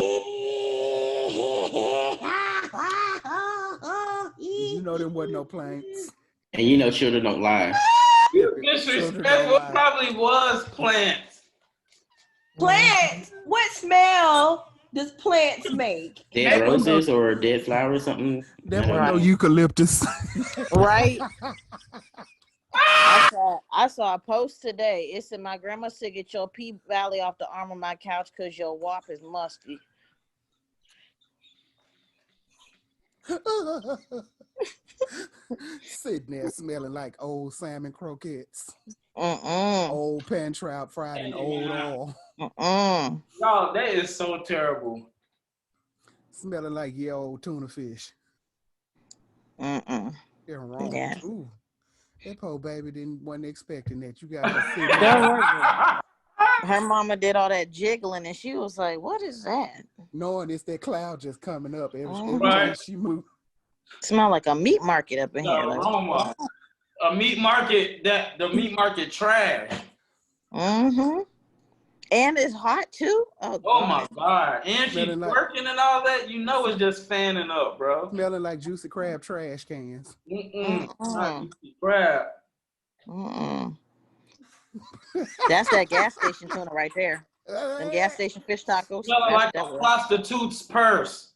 Speaker 1: You know there wasn't no plants.
Speaker 13: And you know children don't lie.
Speaker 6: Disrespectful probably was plants.
Speaker 10: Plants? What smell does plants make?
Speaker 13: Dead roses or dead flowers, something.
Speaker 1: There wasn't no eucalyptus.
Speaker 12: Right. I saw a post today. It said, my grandma said, get your pee valley off the arm of my couch because your wop is musty.
Speaker 1: Sitting there smelling like old salmon croquettes.
Speaker 12: Mm-mm.
Speaker 1: Old pan trout fried in old oil.
Speaker 12: Mm-mm.
Speaker 6: Y'all, that is so terrible.
Speaker 1: Smelling like old tuna fish.
Speaker 12: Mm-mm.
Speaker 1: They're wrong.
Speaker 12: Yeah.
Speaker 1: Ooh. That poor baby wasn't expecting that. You got to sit there.
Speaker 12: Her mama did all that jiggling and she was like, what is that?
Speaker 1: Knowing it's that cloud just coming up every
Speaker 6: Right.
Speaker 1: time she moves.
Speaker 12: Smell like a meat market up in here.
Speaker 6: Aroma. A meat market, the meat market trash.
Speaker 12: Mm-hmm. And it's hot too.
Speaker 6: Oh my God. And she's
Speaker 1: Smelling like-
Speaker 6: working and all that. You know it's just fanning up, bro.
Speaker 1: Smelling like juicy crab trash cans.
Speaker 6: Not juicy crab.
Speaker 12: That's that gas station tuna right there. Them gas station fish tacos.
Speaker 6: Smelling like a prostitute's purse.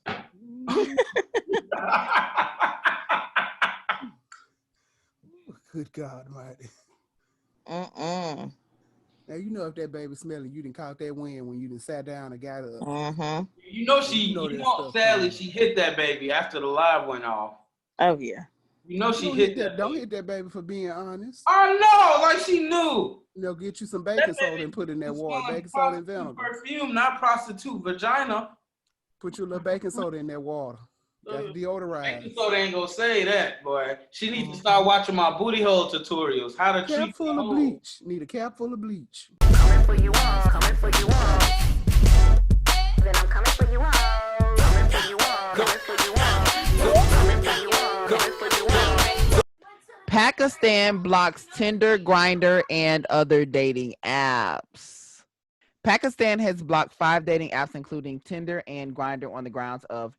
Speaker 1: Good God Almighty. Now you know if that baby smelling, you done caught that wind when you done sat down and got up.
Speaker 6: You know Sally, she hit that baby after the live went off.
Speaker 12: Oh yeah.
Speaker 6: You know she hit that.
Speaker 1: Don't hit that baby for being honest.
Speaker 6: I know, like she knew.
Speaker 1: You know, get you some baking soda and put in that water. Baking soda and vinegar.
Speaker 6: Perfume, not prostitute vagina.
Speaker 1: Put your little baking soda in that water. That's deodorize.
Speaker 6: Baking soda ain't gonna say that, boy. She needs to start watching my booty hole tutorials. How to treat
Speaker 1: cap full of bleach. Need a cap full of bleach.
Speaker 4: Coming for you all, coming for you all. Then I'm coming for you all. Coming for you all, coming for you all. Coming for you all, coming for you all.
Speaker 3: Pakistan blocks Tinder, Grindr, and other dating apps. Pakistan has blocked 5 dating apps, including Tinder and Grindr, on the grounds of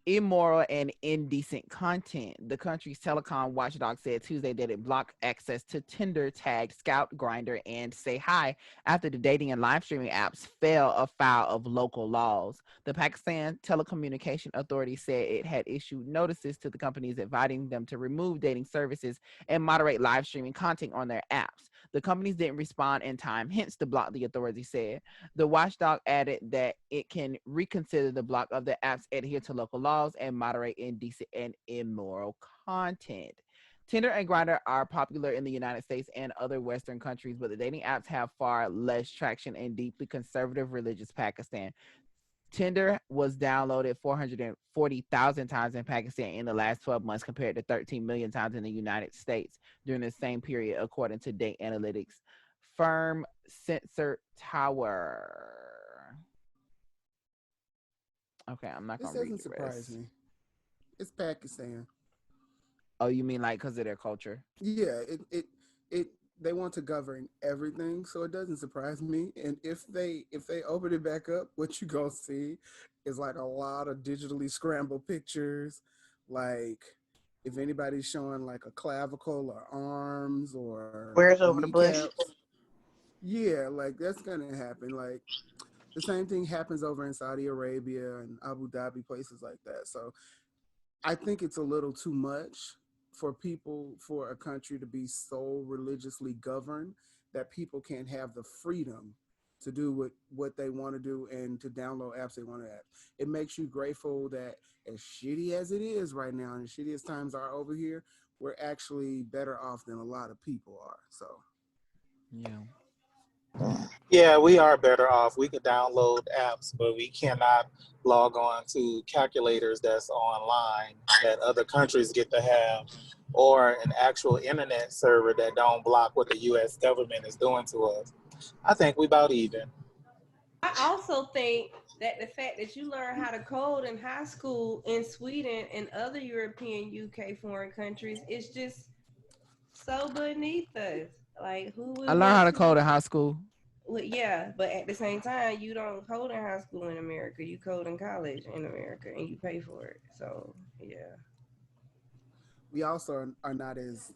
Speaker 3: immoral and indecent content. The country's telecom watchdog said Tuesday that it blocked access to Tinder, tagged Scout, Grindr, and Say Hi after the dating and live streaming apps fell afoul of local laws. The Pakistan Telecommunication Authority said it had issued notices to the companies advising them to remove dating services and moderate live streaming content on their apps. The companies didn't respond in time, hence the block, the authority said. The watchdog added that it can reconsider the block of the apps adhere to local laws and moderate indecent and immoral content. Tinder and Grindr are popular in the United States and other Western countries, but the dating apps have far less traction in deeply conservative religious Pakistan. Tinder was downloaded 440,000 times in Pakistan in the last 12 months compared to 13 million times in the United States during the same period, according to data analytics firm Sensor Tower. Okay, I'm not going to read
Speaker 1: This doesn't
Speaker 3: the
Speaker 1: surprise
Speaker 3: rest.
Speaker 1: me. It's Pakistan.
Speaker 3: Oh, you mean like because of their culture?
Speaker 1: Yeah, they want to govern everything, so it doesn't surprise me. And if they open it back up, what you gonna see is like a lot of digitally scrambled pictures. Like if anybody's showing like a clavicle or arms or
Speaker 12: where's over the bush?
Speaker 1: Yeah, like that's gonna happen. Like the same thing happens over in Saudi Arabia and Abu Dhabi, places like that. So I think it's a little too much for a country to be so religiously governed that people can't have the freedom to do what they want to do and to download apps they want to have. It makes you grateful that as shitty as it is right now and as shitty as times are over here, we're actually better off than a lot of people are. So
Speaker 11: Yeah, we are better off. We can download apps, but we cannot log on to calculators that's online that other countries get to have, or an actual internet server that don't block what the U.S. government is doing to us. I think we about even.
Speaker 10: I also think that the fact that you learn how to code in high school in Sweden and other European, UK, foreign countries is just so beneath us. Like, who
Speaker 3: I
Speaker 10: would
Speaker 3: learned how
Speaker 10: want
Speaker 3: to
Speaker 10: to?
Speaker 3: code in high school.
Speaker 10: Well, yeah, but at the same time, you don't code in high school in America. You code in college in America, and you pay for it. So, yeah.
Speaker 1: We also are not as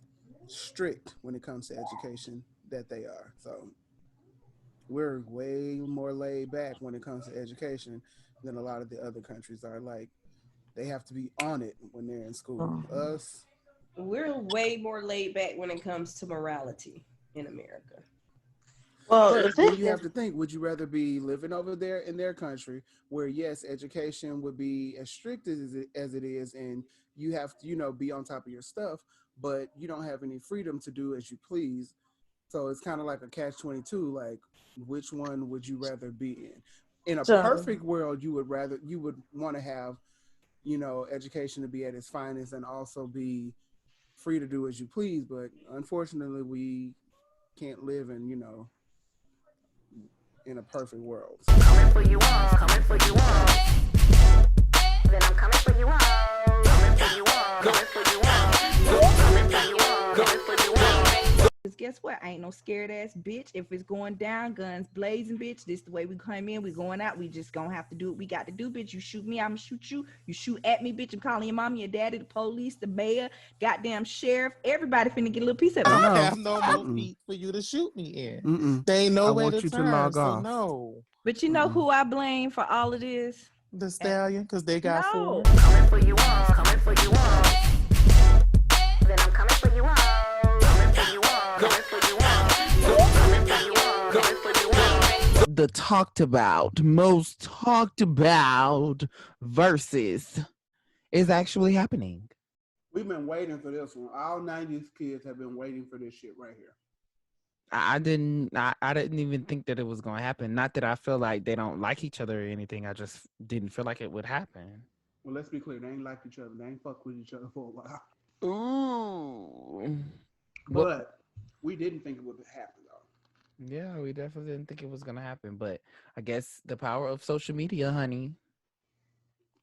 Speaker 1: strict when it comes to education that they are. So we're way more laid back when it comes to education than a lot of the other countries are. Like they have to be on it when they're in school. Us,
Speaker 10: We're way more laid back when it comes to morality in America.
Speaker 12: Well, the
Speaker 1: but then
Speaker 12: thing
Speaker 1: you
Speaker 12: is,
Speaker 1: have to think, would you rather be living over there in their country where yes, education would be as strict as it is and you have to, be on top of your stuff, but you don't have any freedom to do as you please. So it's kind of like a catch-22, like which one would you rather be in? In a
Speaker 12: so
Speaker 1: perfect world, you would want to have, education to be at its finest and also be free to do as you please, but unfortunately we can't live in a perfect world. So.
Speaker 4: Coming for you all, coming for you all. Then I'm coming for you all. Coming for you all, coming for you all. Coming for you all, coming for you all.
Speaker 8: Cause guess what? I ain't no scared ass bitch. If it's going down, guns blazing, bitch. This the way we come in. We going out. We just gonna have to do what we got to do, bitch. You shoot me, I'ma shoot you. You shoot at me, bitch. I'm calling your mommy, your daddy, the police, the mayor, goddamn sheriff. Everybody finna get a little piece of it.
Speaker 11: I don't
Speaker 1: No.
Speaker 11: have no more feet for you to shoot me in.
Speaker 1: Mm-mm.
Speaker 11: There ain't
Speaker 1: I
Speaker 11: no way
Speaker 1: want
Speaker 11: to
Speaker 1: you to
Speaker 11: turn,
Speaker 1: log
Speaker 11: so
Speaker 1: off.
Speaker 11: no.
Speaker 8: But you know who I blame for all of this?
Speaker 11: The stallion, because they got
Speaker 8: No.
Speaker 11: four.
Speaker 4: Coming for you all, coming for you all. Then I'm coming for you all. Coming for you all, coming for you all. Coming for you all, coming for you all.
Speaker 3: The talked about, most talked about versus is actually happening.
Speaker 1: We've been waiting for this one. All 90s kids have been waiting for this shit right here.
Speaker 3: I didn't even think that it was gonna happen. Not that I feel like they don't like each other or anything. I just didn't feel like it would happen.
Speaker 1: Well, let's be clear. They ain't like each other. They ain't fuck with each other for a while.
Speaker 3: Ooh.
Speaker 1: But we didn't think it would happen, though.
Speaker 3: Yeah, we definitely didn't think it was gonna happen. But I guess the power of social media, honey.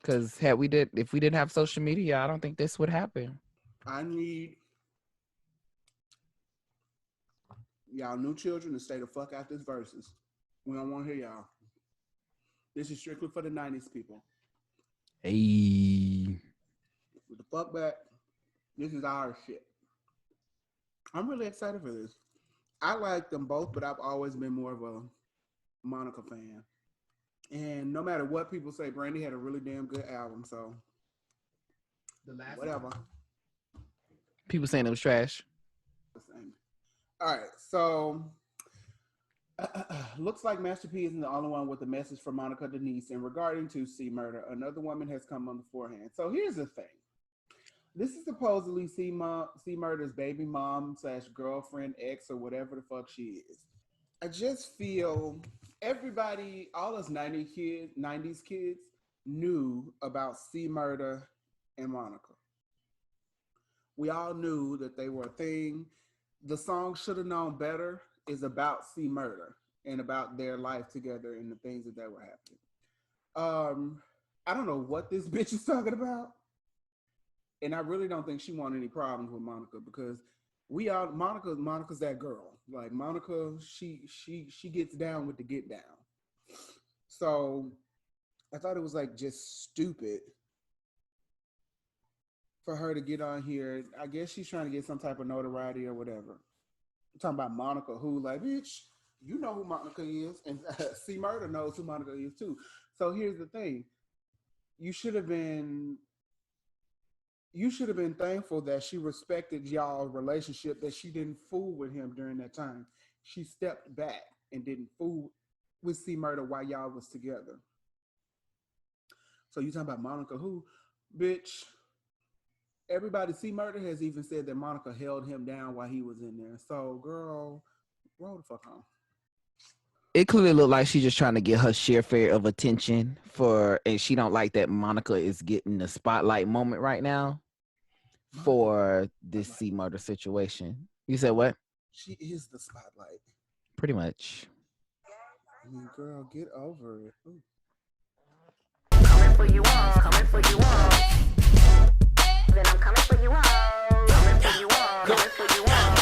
Speaker 3: Because if we didn't have social media, I don't think this would happen.
Speaker 1: I need y'all new children to stay the fuck out this verses. We don't want to hear y'all. This is strictly for the 90s people.
Speaker 3: Hey.
Speaker 1: With the fuck back, this is our shit. I'm really excited for this. I like them both, but I've always been more of a Monica fan. And no matter what people say, Brandy had a really damn good album, so whatever.
Speaker 3: People saying it was trash.
Speaker 1: All right, so looks like Master P isn't the only one with a message for Monica Denise in regarding to C Murder. Another woman has come on the forehand. So here's the thing. This is supposedly C Murder's baby mom / girlfriend, ex, or whatever the fuck she is. I just feel everybody, all us 90s kids knew about C Murder and Monica. We all knew that they were a thing. The song Should Have Known Better is about C Murder and about their life together and the things that were happening. I don't know what this bitch is talking about. And I really don't think she wanted any problems with Monica because Monica's that girl. Like Monica, she gets down with the get down. So I thought it was like just stupid for her to get on here. I guess she's trying to get some type of notoriety or whatever. I'm talking about Monica, who like, bitch, you know who Monica is, and C Murder knows who Monica is too. So here's the thing: you should have been thankful that she respected y'all's relationship, that she didn't fool with him during that time. She stepped back and didn't fool with C Murder while y'all was together. So you talking about Monica, who, bitch? Everybody, C Murder has even said that Monica held him down while he was in there. So, girl, roll the fuck on.
Speaker 3: It clearly looked like she's just trying to get her share fair of attention and she don't like that Monica is getting the spotlight moment right now for this C Murder situation. You said what?
Speaker 1: She is the spotlight.
Speaker 3: Pretty much.
Speaker 1: I mean, girl, get over it. Ooh.
Speaker 4: Coming for you all, coming for you all. Then I'm coming for you all. Coming for you all, coming for you all.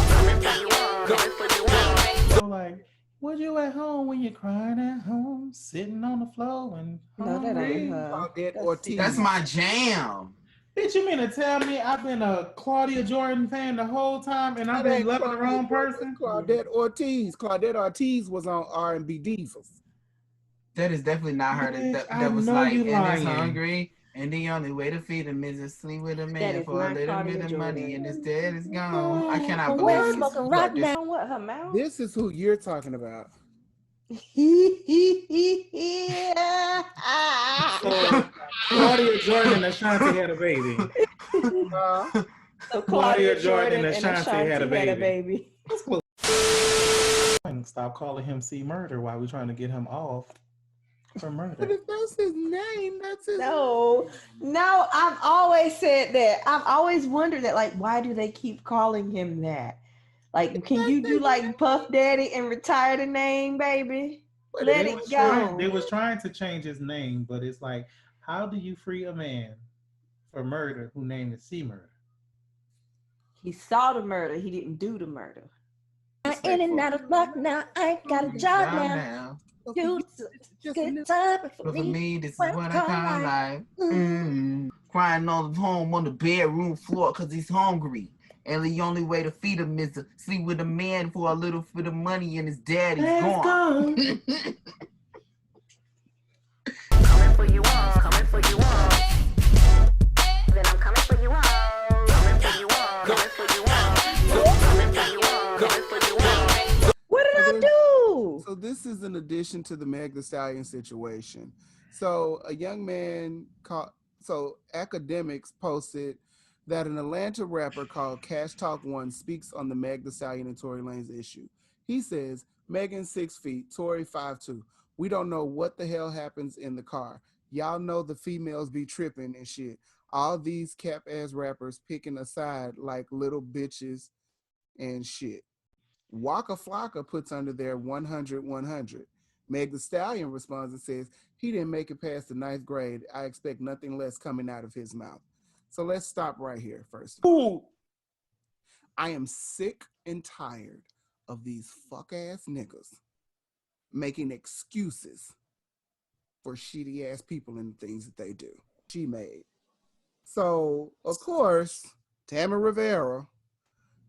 Speaker 4: Coming for you all, coming for you all.
Speaker 11: So like, was you at home when you crying at home, sitting on the floor and
Speaker 8: No, that ain't
Speaker 11: hungry?
Speaker 8: her.
Speaker 1: Claudette
Speaker 8: That's
Speaker 1: Ortiz.
Speaker 6: That's my jam.
Speaker 11: Bitch, you mean to tell me I've been a Claudia Jordan fan the whole time and I've been loving the wrong person?
Speaker 1: Claudette Ortiz. Claudette Ortiz was on R&B Divas.
Speaker 6: That is definitely not her.
Speaker 11: Bitch,
Speaker 6: That
Speaker 11: I
Speaker 6: was
Speaker 11: know
Speaker 6: like,
Speaker 11: you
Speaker 6: and
Speaker 11: lying.
Speaker 6: is hungry, and the only way to feed him is to sleep with a
Speaker 8: That
Speaker 6: man
Speaker 8: is
Speaker 6: for a
Speaker 8: not
Speaker 6: little
Speaker 8: Claudia
Speaker 6: bit of money,
Speaker 8: Jordan.
Speaker 6: and his dad is gone. I cannot
Speaker 12: Oh,
Speaker 6: believe
Speaker 12: we're
Speaker 6: you.
Speaker 12: smoking rock now.
Speaker 8: What, her mouth?
Speaker 1: This is who you're talking about.
Speaker 11: So Claudia Jordan and Ashanti had a baby.
Speaker 8: So
Speaker 11: Claudia Jordan and Ashanti had a baby. Stop calling him C Murder while we're trying to get him off for murder.
Speaker 1: But if that's his name, that's his
Speaker 8: No, I've always said that. I've always wondered that, like, why do they keep calling him that? Like, can you do like Puff Daddy and retire the name, baby? Let it go.
Speaker 11: They was trying to change his name, but it's like, how do you free a man for murder who named it C Murder?
Speaker 8: He saw the murder. He didn't do the murder.
Speaker 12: I'm in and out of luck now. I ain't got a job now. Good time
Speaker 6: for me, this is what I call life. Crying on the home on the bedroom floor because he's hungry. And the only way to feed him is to sleep with a man for a little bit of money and his daddy's gone.
Speaker 4: Coming for you all, coming for you all. Then I'm coming for you all. Coming for you all, coming for you all. Coming for you all, coming for you all.
Speaker 8: What did I do?
Speaker 1: So this is in addition to the Meg Thee Stallion situation. So a young man called, so Academics posted that an Atlanta rapper called Cash Talk One speaks on the Meg Thee Stallion and Tory Lanez issue. He says, Megan 6 feet, Tory 5'2". We don't know what the hell happens in the car. Y'all know the females be tripping and shit. All these cap ass rappers picking a side like little bitches and shit. Waka Flocka puts under there 100-100. Meg Thee Stallion responds and says, he didn't make it past the 9th grade. I expect nothing less coming out of his mouth. So let's stop right here first. Ooh. I am sick and tired of these fuck ass niggas making excuses for shitty ass people and the things that they do. She made. So, of course, Tammy Rivera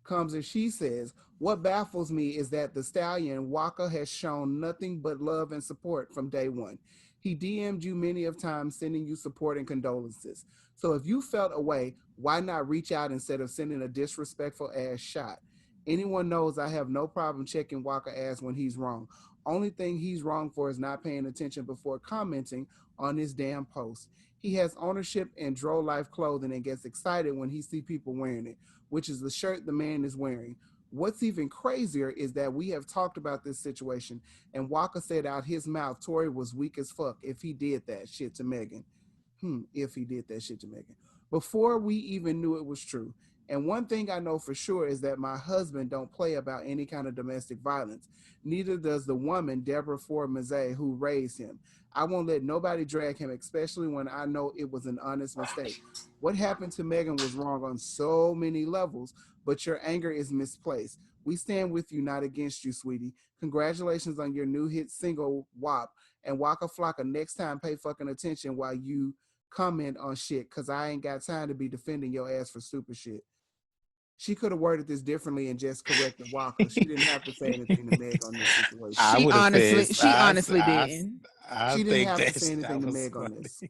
Speaker 1: comes and she says, what baffles me is that the Stallion Waka has shown nothing but love and support from day one. He DM'd you many of times sending you support and condolences. So if you felt away, why not reach out instead of sending a disrespectful ass shot? Anyone knows I have no problem checking Waka ass when he's wrong. Only thing he's wrong for is not paying attention before commenting on his damn post. He has ownership in Dro Life clothing and gets excited when he see people wearing it, which is the shirt the man is wearing. What's even crazier is that we have talked about this situation and Waka said out his mouth Tory was weak as fuck if he did that shit to Megan. If he did that shit to Megan. Before we even knew it was true. And one thing I know for sure is that my husband don't play about any kind of domestic violence. Neither does the woman, Deborah Ford Mazzei, who raised him. I won't let nobody drag him, especially when I know it was an honest mistake. What happened to Megan was wrong on so many levels, but your anger is misplaced. We stand with you, not against you, sweetie. Congratulations on your new hit single, WAP. And Waka Flocka, next time pay fucking attention while you comment on shit, because I ain't got time to be defending your ass for stupid shit. She could have worded this differently and just corrected Waka. She didn't have to say anything to Meg on this situation.
Speaker 3: She honestly didn't.
Speaker 1: She didn't have to say anything to Meg on this.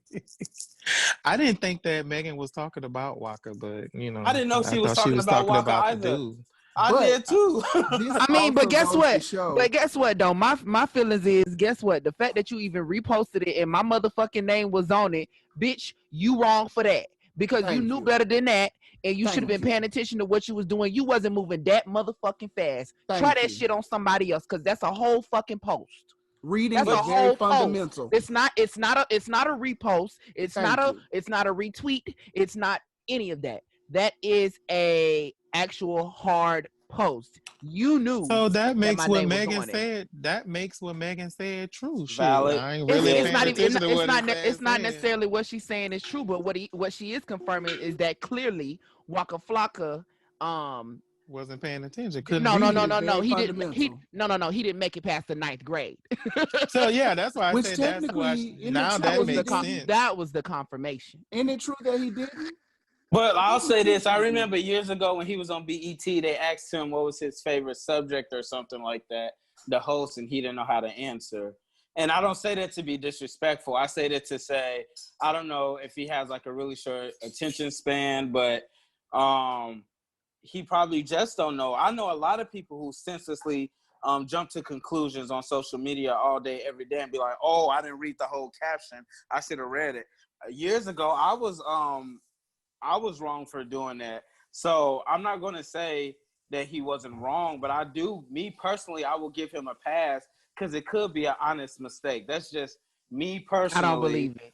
Speaker 11: I didn't think that Megan was talking about Waka, but you know,
Speaker 6: I didn't know she was talking about Waka either. I did too.
Speaker 3: I mean, but guess what? But guess what though? My feelings is, guess what? The fact that you even reposted it and my motherfucking name was on it, bitch, you wrong for that. Because you knew better than that. And you should have been paying attention to what you was doing. You wasn't moving that motherfucking fast. Try that shit on somebody else, because that's a whole fucking post.
Speaker 1: Reading is very fundamental.
Speaker 3: It's not a repost. It's not a retweet. It's not any of that. That is a actual hard post, you knew
Speaker 11: So that
Speaker 3: that
Speaker 11: makes
Speaker 3: my
Speaker 11: what
Speaker 3: name was
Speaker 11: Megan
Speaker 3: on there.
Speaker 11: said. That makes what Megan said true. Shit,
Speaker 6: Valid.
Speaker 11: I ain't
Speaker 3: It's
Speaker 11: really
Speaker 3: it's
Speaker 11: paying
Speaker 3: not even
Speaker 11: attention to what his ass
Speaker 3: it's not
Speaker 11: saying.
Speaker 3: necessarily what she's saying is true, but what she is confirming is that clearly Waka Flocka
Speaker 11: Wasn't paying attention. Couldn't
Speaker 3: no no
Speaker 11: read
Speaker 3: no
Speaker 11: it.
Speaker 3: no no
Speaker 1: Very
Speaker 3: he didn't
Speaker 1: fundamental.
Speaker 3: he didn't make it past the ninth grade.
Speaker 11: So yeah, that's why I
Speaker 1: Which
Speaker 11: said that's why.
Speaker 1: technically, isn't it
Speaker 11: Now
Speaker 1: true
Speaker 11: that
Speaker 1: that he
Speaker 11: makes
Speaker 1: didn't?
Speaker 11: sense.
Speaker 3: That was the confirmation.
Speaker 1: Isn't it true that he didn't?
Speaker 6: But
Speaker 1: I
Speaker 6: I'll
Speaker 1: think it's
Speaker 6: say
Speaker 1: true
Speaker 6: this.
Speaker 1: that
Speaker 6: I
Speaker 1: he didn't.
Speaker 6: remember years ago when he was on BET, they asked him what was his favorite subject or something like that, the host, and he didn't know how to answer. And I don't say that to be disrespectful. I say that to say, I don't know if he has like a really short attention span, but he probably just don't know. I know a lot of people who senselessly jump to conclusions on social media all day, every day, and be like, "Oh, I didn't read the whole caption. I should have read it." Years ago, I was wrong for doing that. So I'm not going to say that he wasn't wrong, but me personally, I will give him a pass because it could be an honest mistake. That's just me
Speaker 3: I don't
Speaker 6: personally.
Speaker 3: believe it.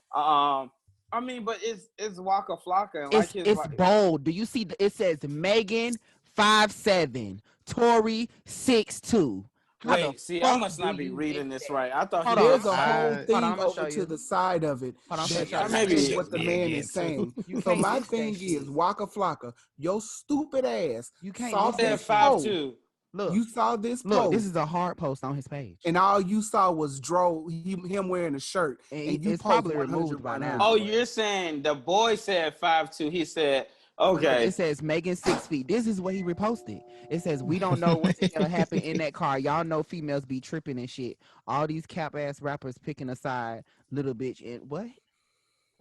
Speaker 6: I mean, but it's Waka Flocka and like
Speaker 3: It's bold. Do you see? It says Megan 5'7", Tori 6'2". How the
Speaker 6: Wait, see, I
Speaker 3: fuck
Speaker 6: must
Speaker 3: do
Speaker 6: not be
Speaker 3: you get
Speaker 6: reading this
Speaker 3: that?
Speaker 6: right. I thought he
Speaker 3: Hold on,
Speaker 1: There's
Speaker 6: was
Speaker 1: a whole
Speaker 3: hold on.
Speaker 1: thing
Speaker 3: I'm gonna
Speaker 1: over
Speaker 3: show
Speaker 1: to
Speaker 3: you.
Speaker 1: the side of it
Speaker 3: Hold on, I'm
Speaker 1: that
Speaker 3: finna show you.
Speaker 1: explains
Speaker 6: maybe
Speaker 1: what the man is saying.
Speaker 3: You
Speaker 1: So
Speaker 3: can't
Speaker 1: my
Speaker 3: miss that
Speaker 1: thing
Speaker 3: shit.
Speaker 1: is, Waka Flocka, your stupid ass
Speaker 3: You can't
Speaker 1: saw
Speaker 3: miss
Speaker 6: said
Speaker 3: that
Speaker 1: this
Speaker 3: shit.
Speaker 1: post.
Speaker 6: 5'2".
Speaker 3: Look,
Speaker 1: You saw this
Speaker 3: look. This
Speaker 1: post,
Speaker 3: is a hard post on his page,
Speaker 1: and all you saw was him wearing a shirt, and you
Speaker 3: it's
Speaker 1: post
Speaker 3: probably
Speaker 1: 100
Speaker 3: removed by now.
Speaker 6: Oh,
Speaker 1: 100.
Speaker 6: you're saying the boy said 5'2". He said,
Speaker 3: But look,
Speaker 6: okay.
Speaker 3: it says Megan 6 feet. This is what he reposted. It says, we don't know what the hell happened in that car. Y'all know females be tripping and shit. All these cap ass rappers picking a side, little bitch. And what?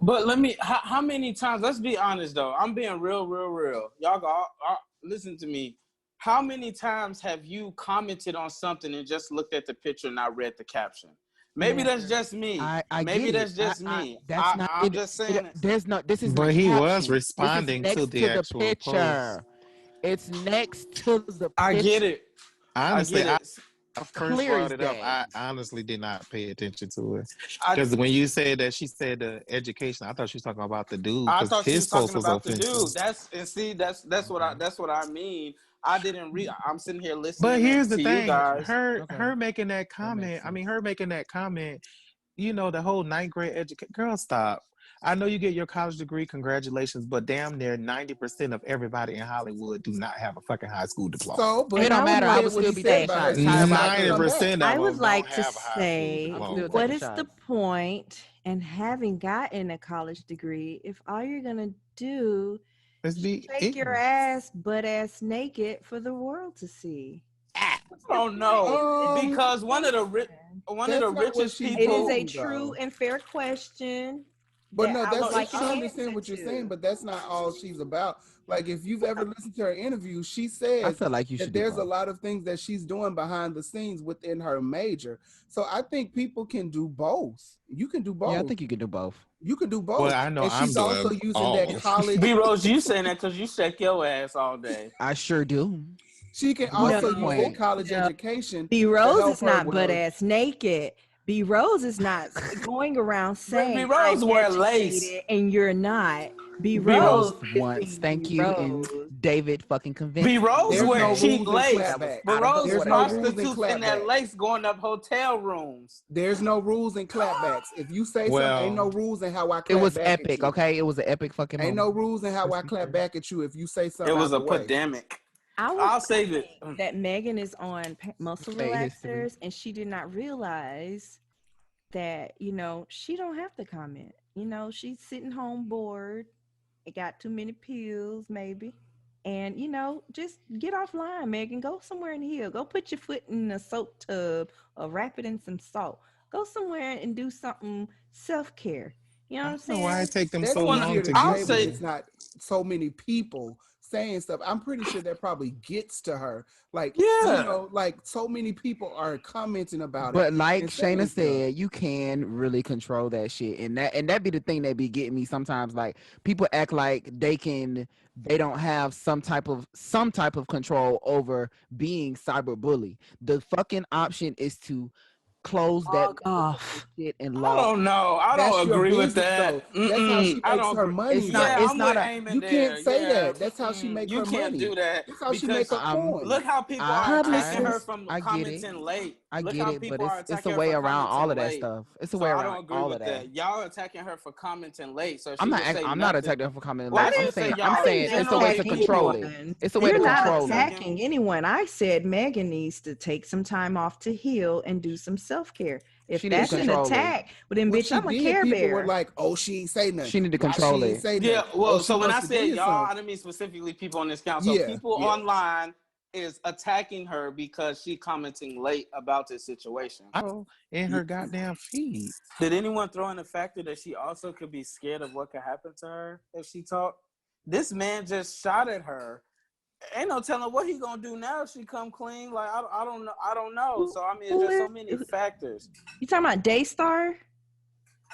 Speaker 6: But how many times, let's be honest though. I'm being real. Y'all go, listen to me. How many times have you commented on something and just looked at the picture and not read the caption? Maybe that's just me.
Speaker 3: I
Speaker 6: Maybe
Speaker 3: get it.
Speaker 6: that's just me.
Speaker 3: That's not
Speaker 6: I'm
Speaker 3: it,
Speaker 6: just saying it.
Speaker 3: there's no, this isn't
Speaker 11: But
Speaker 3: a
Speaker 11: he was
Speaker 3: caption. This is
Speaker 11: responding to
Speaker 3: next
Speaker 11: the
Speaker 3: to the
Speaker 11: actual post.
Speaker 3: picture. It's next to the
Speaker 6: I get
Speaker 3: picture.
Speaker 6: it. I
Speaker 11: Honestly,
Speaker 6: get it.
Speaker 11: I first
Speaker 3: Clear
Speaker 11: brought
Speaker 3: as
Speaker 11: it up,
Speaker 3: day.
Speaker 11: I honestly did not pay attention to it.
Speaker 6: I
Speaker 11: Because when you said that she said the education, I thought she was talking about the dude
Speaker 6: I
Speaker 11: because
Speaker 6: thought she
Speaker 11: his
Speaker 6: was
Speaker 11: post
Speaker 6: talking
Speaker 11: was
Speaker 6: about the
Speaker 11: offensive.
Speaker 6: dude. That's what I mean. I didn't read. I'm sitting here
Speaker 11: But
Speaker 6: listening
Speaker 11: here's the
Speaker 6: to you
Speaker 11: thing,
Speaker 6: guys.
Speaker 11: her making that comment, her making that comment, the whole ninth grade education, girl, stop. I know you get your college degree, congratulations, but damn near 90% of everybody in Hollywood do not have a fucking high school diploma.
Speaker 1: So,
Speaker 3: It
Speaker 1: but
Speaker 3: don't
Speaker 1: he
Speaker 3: matter. I
Speaker 1: said
Speaker 3: would
Speaker 1: what
Speaker 3: still
Speaker 1: he
Speaker 3: be
Speaker 1: said
Speaker 3: taking
Speaker 1: about her.
Speaker 3: shots.
Speaker 1: She
Speaker 3: How
Speaker 1: just
Speaker 3: about
Speaker 1: got to
Speaker 3: you?
Speaker 1: come back.
Speaker 11: 90%
Speaker 12: I
Speaker 11: of
Speaker 12: would
Speaker 11: them
Speaker 12: like
Speaker 11: don't
Speaker 12: to
Speaker 11: have a high school
Speaker 12: say,
Speaker 3: I'm
Speaker 11: diploma.
Speaker 3: still
Speaker 12: what
Speaker 3: taking
Speaker 12: is the
Speaker 3: shots.
Speaker 12: point in having gotten a college degree if all you're gonna do
Speaker 11: Let's
Speaker 12: is
Speaker 11: be
Speaker 12: shake your
Speaker 11: ignorant.
Speaker 12: ass butt ass naked for the world to see? What's
Speaker 6: I
Speaker 12: your
Speaker 6: don't know
Speaker 12: point in
Speaker 6: because
Speaker 12: education?
Speaker 6: one of the
Speaker 1: That's not what
Speaker 6: richest
Speaker 1: she's
Speaker 12: It is
Speaker 6: people.
Speaker 12: a
Speaker 1: doing,
Speaker 12: true
Speaker 1: though.
Speaker 12: and fair question
Speaker 1: But
Speaker 12: that
Speaker 1: no,
Speaker 12: I would
Speaker 1: that's
Speaker 6: No,
Speaker 12: like an
Speaker 1: I
Speaker 12: answer
Speaker 1: understand what you're saying,
Speaker 12: to.
Speaker 1: but that's not all she's about. Like if you've ever listened to her interview, she
Speaker 3: I
Speaker 1: says
Speaker 3: feel like you
Speaker 1: that
Speaker 3: should do
Speaker 1: there's a
Speaker 3: both.
Speaker 1: lot of things that she's doing behind the scenes within her major. So I think people can do both. You can do
Speaker 3: Yeah, I
Speaker 1: both.
Speaker 3: think you can do both.
Speaker 1: You can do
Speaker 11: Well,
Speaker 1: both.
Speaker 11: I know
Speaker 1: And
Speaker 11: I'm
Speaker 1: she's also
Speaker 11: doing
Speaker 1: using that
Speaker 11: all.
Speaker 1: college.
Speaker 6: B.ROSE, you saying that because you shake your ass all day.
Speaker 3: I sure do.
Speaker 1: She can
Speaker 3: What's
Speaker 12: No,
Speaker 1: also
Speaker 3: the
Speaker 1: use that
Speaker 3: point?
Speaker 1: college
Speaker 12: no.
Speaker 1: education to
Speaker 12: B.ROSE
Speaker 1: help
Speaker 12: is
Speaker 1: her
Speaker 12: not butt
Speaker 1: with.
Speaker 12: ass naked. B.ROSE is not going around
Speaker 6: But
Speaker 12: saying I'm
Speaker 6: B.ROSE wear lace.
Speaker 12: educated and you're not.
Speaker 6: B.ROSE
Speaker 3: Post
Speaker 12: B.ROSE is
Speaker 3: once. Thank you. And
Speaker 12: B.ROSE.
Speaker 3: David fucking convinced me.
Speaker 6: B.ROSE
Speaker 1: There's
Speaker 6: wear
Speaker 1: no
Speaker 3: Okay.
Speaker 6: cheap
Speaker 1: rules in
Speaker 6: lace.
Speaker 3: That was
Speaker 1: clapback.
Speaker 6: But
Speaker 3: out of
Speaker 6: Rose
Speaker 3: order.
Speaker 1: There's no rules in
Speaker 6: prostitutes in that
Speaker 1: clapback.
Speaker 6: lace going up hotel rooms.
Speaker 1: There's no rules in clapbacks. If you say something, ain't
Speaker 11: Well,
Speaker 1: no rules in how I
Speaker 3: It
Speaker 1: clap
Speaker 3: was
Speaker 1: back at
Speaker 3: epic,
Speaker 1: you.
Speaker 3: okay? It was an epic fucking
Speaker 1: Ain't
Speaker 3: moment.
Speaker 1: no rules in how
Speaker 3: Let's
Speaker 1: I
Speaker 3: be
Speaker 1: clap
Speaker 3: clear.
Speaker 1: back at you if you say
Speaker 6: It
Speaker 1: something
Speaker 6: was
Speaker 1: out
Speaker 6: a
Speaker 1: the way.
Speaker 6: pandemic.
Speaker 12: I would
Speaker 6: I'll say that.
Speaker 12: think that Megan is on muscle
Speaker 3: Made history.
Speaker 12: relaxers and she did not realize that, she don't have to comment. She's sitting home bored. It got too many pills, maybe. And, just get offline, Megan. Go somewhere in the hill. Go put your foot in a soap tub or wrap it in some salt. Go somewhere and do something self-care. You know
Speaker 11: I
Speaker 12: what I'm
Speaker 11: don't know why
Speaker 12: saying?
Speaker 11: it take them
Speaker 1: That's
Speaker 11: so
Speaker 1: easier
Speaker 11: long
Speaker 1: to
Speaker 11: to
Speaker 6: I'll
Speaker 11: get
Speaker 1: say when
Speaker 6: say
Speaker 11: here.
Speaker 1: it's not so many people saying stuff. I'm pretty sure that probably gets to her. Like,
Speaker 6: yeah.
Speaker 1: like so many people are commenting about it
Speaker 3: But like
Speaker 1: and
Speaker 3: Shayna
Speaker 1: saying stuff.
Speaker 3: said, you can really control that shit. And that be the thing that be getting me sometimes. Like people act like they don't have some type of control over being cyberbully. The fucking option is to close that
Speaker 8: Fuck off.
Speaker 3: shit and
Speaker 6: I
Speaker 3: log.
Speaker 6: don't know. I
Speaker 1: That's
Speaker 6: don't
Speaker 1: your
Speaker 6: agree with
Speaker 1: business,
Speaker 6: that.
Speaker 1: though. That's how she
Speaker 6: I
Speaker 1: makes
Speaker 6: don't
Speaker 1: her
Speaker 6: agree.
Speaker 1: money,
Speaker 3: It's not.
Speaker 1: though.
Speaker 6: Yeah,
Speaker 3: It's
Speaker 6: I'm
Speaker 3: not
Speaker 6: with
Speaker 3: a.
Speaker 1: You
Speaker 6: Eamon
Speaker 1: can't
Speaker 6: there.
Speaker 1: say
Speaker 6: Yeah,
Speaker 1: that. That's how she make
Speaker 6: you
Speaker 1: her
Speaker 6: can't
Speaker 1: money.
Speaker 6: do that
Speaker 1: That's how she make
Speaker 6: because
Speaker 1: her coin.
Speaker 6: look how people are attacking her
Speaker 8: Publicist.
Speaker 6: from
Speaker 3: I get it.
Speaker 6: commenting late.
Speaker 3: I
Speaker 6: Look
Speaker 3: get
Speaker 6: how
Speaker 3: it, but
Speaker 6: people are
Speaker 3: it's a
Speaker 6: attacking her
Speaker 3: way
Speaker 6: for
Speaker 3: around all
Speaker 6: commenting
Speaker 3: of that
Speaker 6: late.
Speaker 3: stuff. It's a
Speaker 6: So
Speaker 3: way
Speaker 6: I
Speaker 3: around
Speaker 6: don't agree
Speaker 3: all of
Speaker 6: with
Speaker 3: that.
Speaker 6: that. Y'all attacking her for commenting late, so
Speaker 3: I'm
Speaker 6: she
Speaker 3: not.
Speaker 6: would say
Speaker 3: I'm not
Speaker 6: nothing.
Speaker 3: attacking her for commenting
Speaker 6: Well,
Speaker 3: late.
Speaker 8: I
Speaker 3: I'm
Speaker 6: she
Speaker 8: didn't.
Speaker 6: say
Speaker 3: saying. I'm
Speaker 8: I
Speaker 6: y'all
Speaker 3: saying
Speaker 8: didn't
Speaker 3: it's a way to
Speaker 8: attack
Speaker 6: generate
Speaker 3: control
Speaker 6: people.
Speaker 3: it.
Speaker 8: anyone.
Speaker 3: It's a way
Speaker 6: People
Speaker 3: to
Speaker 8: You're not
Speaker 6: are
Speaker 3: control it.
Speaker 6: attacking.
Speaker 8: attacking anyone. I said Megan needs to take some time off to heal and do some self-care. If
Speaker 3: She need to
Speaker 8: that's an
Speaker 3: control it.
Speaker 8: attack, well then
Speaker 1: When
Speaker 8: bitch,
Speaker 1: she
Speaker 8: I'm a
Speaker 1: did,
Speaker 8: Care
Speaker 1: people were
Speaker 8: Bear.
Speaker 1: like, "Oh, she ain't say nothing.
Speaker 3: She need to
Speaker 1: Why
Speaker 3: control
Speaker 1: she ain't
Speaker 3: it.
Speaker 1: say
Speaker 6: Yeah,
Speaker 1: nothing? Oh,
Speaker 6: well,
Speaker 1: she
Speaker 6: so when I
Speaker 1: must have
Speaker 6: said
Speaker 1: did
Speaker 6: y'all, I
Speaker 1: something."
Speaker 6: didn't mean specifically people on this count. So
Speaker 1: Yeah,
Speaker 6: people
Speaker 1: yeah.
Speaker 6: online is attacking her because she commenting late about this situation.
Speaker 11: Oh, in her goddamn feed.
Speaker 6: Did anyone throw in the factor that she also could be scared of what could happen to her if she talked? This man just shot at her. Ain't no telling what he gonna do now if she come clean. Like I don't know. I don't know. So I mean, it's
Speaker 8: Who
Speaker 6: just so
Speaker 8: is
Speaker 6: many factors.
Speaker 8: you talking about Daystar?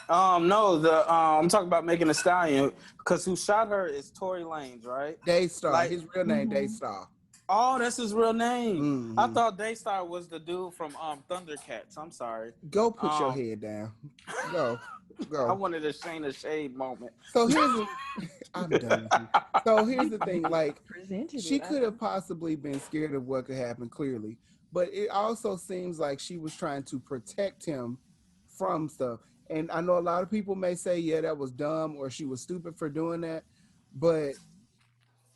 Speaker 6: No, the I'm talking about Megan Thee Stallion because who shot her is Tory Lanez, right?
Speaker 1: Daystar.
Speaker 6: Like,
Speaker 1: His real name Daystar.
Speaker 6: oh, that's his real name. I
Speaker 1: Mm-hmm.
Speaker 6: thought Daystar was the dude from Thundercats. I'm sorry.
Speaker 1: Go put your
Speaker 6: Um,
Speaker 1: head down. Go,
Speaker 6: I
Speaker 1: go.
Speaker 6: wanted a Shayna Shade moment.
Speaker 1: So here's the. I'm done with you. So here's the thing. Like,
Speaker 8: Presented
Speaker 1: she
Speaker 8: it. I
Speaker 1: could have
Speaker 8: don't.
Speaker 1: possibly been scared of what could happen, clearly, but it also seems like she was trying to protect him from stuff. And I know a lot of people may say, "Yeah, that was dumb," or "She was stupid for doing that," but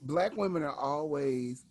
Speaker 1: Black women are always,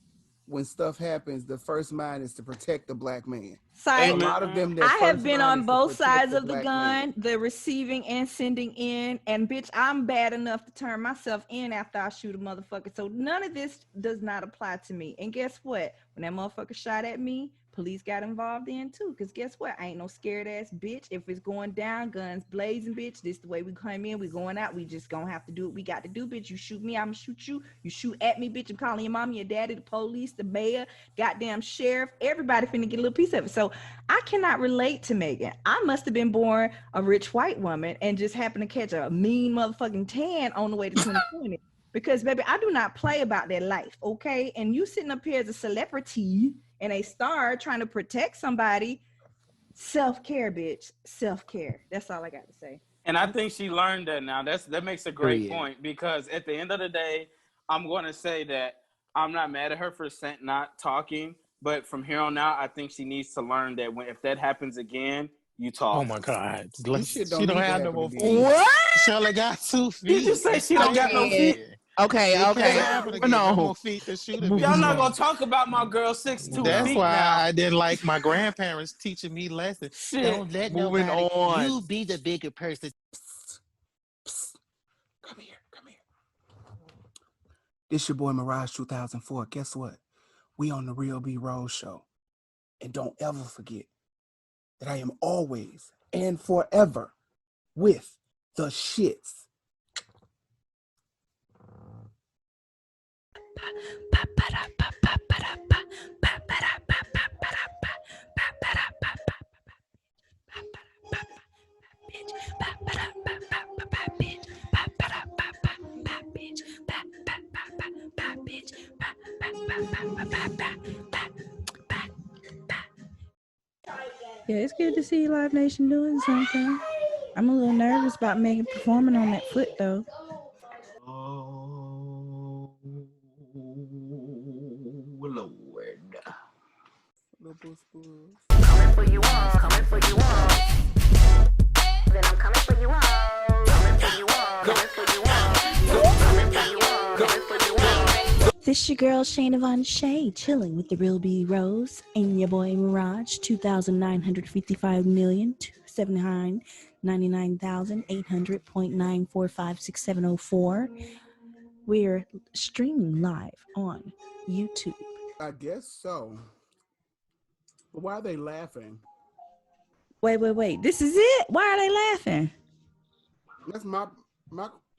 Speaker 1: when stuff happens, the first mind is to protect the Black man. A
Speaker 8: Psych.
Speaker 1: lot of
Speaker 6: Amen.
Speaker 1: them, their
Speaker 8: I have
Speaker 1: first
Speaker 8: been
Speaker 1: mind
Speaker 8: on
Speaker 1: is to
Speaker 8: both
Speaker 1: protect
Speaker 8: sides
Speaker 1: the
Speaker 8: of the
Speaker 1: Black man.
Speaker 8: gun, the receiving and sending in. And bitch, I'm bad enough to turn myself in after I shoot a motherfucker. So none of this does not apply to me. And guess what? When that motherfucker shot at me, police got involved in too. Cause guess what? I ain't no scared ass bitch. If it's going down, guns blazing, bitch. This the way we come in. We going out. We just gonna have to do what we got to do, bitch. You shoot me, I'ma shoot you. You shoot at me, bitch. I'm calling your mommy, your daddy, the police, the mayor, goddamn sheriff. Everybody finna get a little piece of it. So I cannot relate to Megan. I must have been born a rich white woman and just happened to catch a mean motherfucking tan on the way to 2020. Because baby, I do not play about that life, okay? And you sitting up here as a celebrity and a star trying to protect somebody, self-care, bitch. Self-care. That's all I got to say.
Speaker 6: And I think she learned that now. That makes a great
Speaker 3: Period.
Speaker 6: point because at the end of the day, I'm going to say that I'm not mad at her for not talking, but from here on out, I think she needs to learn that if that happens again, you
Speaker 11: Oh
Speaker 6: talk.
Speaker 11: my God.
Speaker 1: This shit
Speaker 11: She
Speaker 1: don't
Speaker 11: don't
Speaker 1: need to
Speaker 11: have no
Speaker 1: happen
Speaker 11: more
Speaker 1: again.
Speaker 11: feet.
Speaker 3: What?
Speaker 11: She only got 2 feet.
Speaker 6: Did you say she don't got no feet?
Speaker 3: Okay.
Speaker 11: It
Speaker 3: Okay.
Speaker 11: can't happen again. No more feet to shoot a
Speaker 6: Y'all
Speaker 11: bitch
Speaker 6: not
Speaker 11: on.
Speaker 6: gonna talk about my girl 6'2"
Speaker 11: That's
Speaker 6: feet
Speaker 11: why
Speaker 6: now.
Speaker 11: I didn't like my grandparents teaching me lessons.
Speaker 6: Shit.
Speaker 11: Don't let
Speaker 3: Moving
Speaker 11: nobody.
Speaker 3: on.
Speaker 11: You be the bigger person.
Speaker 1: Come here, come here. This your boy Mirage 2004. Guess what? We on the Real B.ROSE show. And don't ever forget that I am always and forever with the shits.
Speaker 8: Yeah, it's good to see Live Nation doing something. I'm a little nervous about Megan performing on that foot though.
Speaker 13: Oh, Lord.
Speaker 1: Little boost boost.
Speaker 4: Coming for you all, coming for you all. Then I'm coming for you all. Coming for you all, coming for you all. Coming for you all, coming for you all.
Speaker 16: This your girl Shayna Von Shay, chilling with the real B.ROSE and your boy Mirage, 2,955,279,800.9456704. We're streaming live on YouTube.
Speaker 1: I guess so. But why are they laughing?
Speaker 8: Wait. This is it? Why are they laughing?
Speaker 1: That's my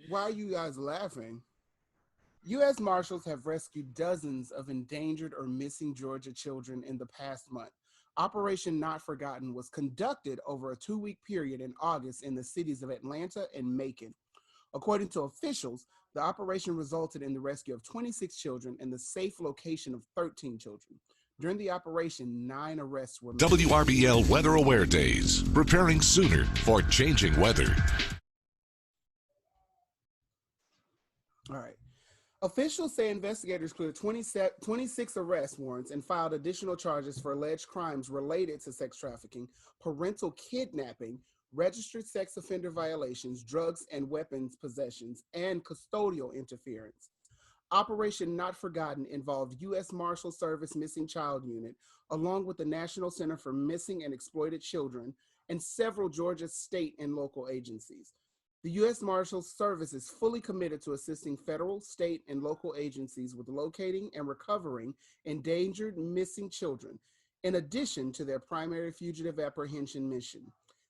Speaker 1: why are you guys laughing? U.S. Marshals have rescued dozens of endangered or missing Georgia children in the past month. Operation Not Forgotten was conducted over a 2-week period in August in the cities of Atlanta and Macon. According to officials, the operation resulted in the rescue of 26 children and the safe location of 13 children. During the operation, 9 arrests were made.
Speaker 17: WRBL Weather Aware Days, preparing sooner for changing weather.
Speaker 1: All right. Officials say investigators cleared 26 arrest warrants and filed additional charges for alleged crimes related to sex trafficking, parental kidnapping, registered sex offender violations, drugs and weapons possessions, and custodial interference. Operation Not Forgotten involved U.S. Marshal Service Missing Child Unit, along with the National Center for Missing and Exploited Children, and several Georgia state and local agencies. The U.S. Marshals Service is fully committed to assisting federal, state, and local agencies with locating and recovering endangered missing children, in addition to their primary fugitive apprehension mission,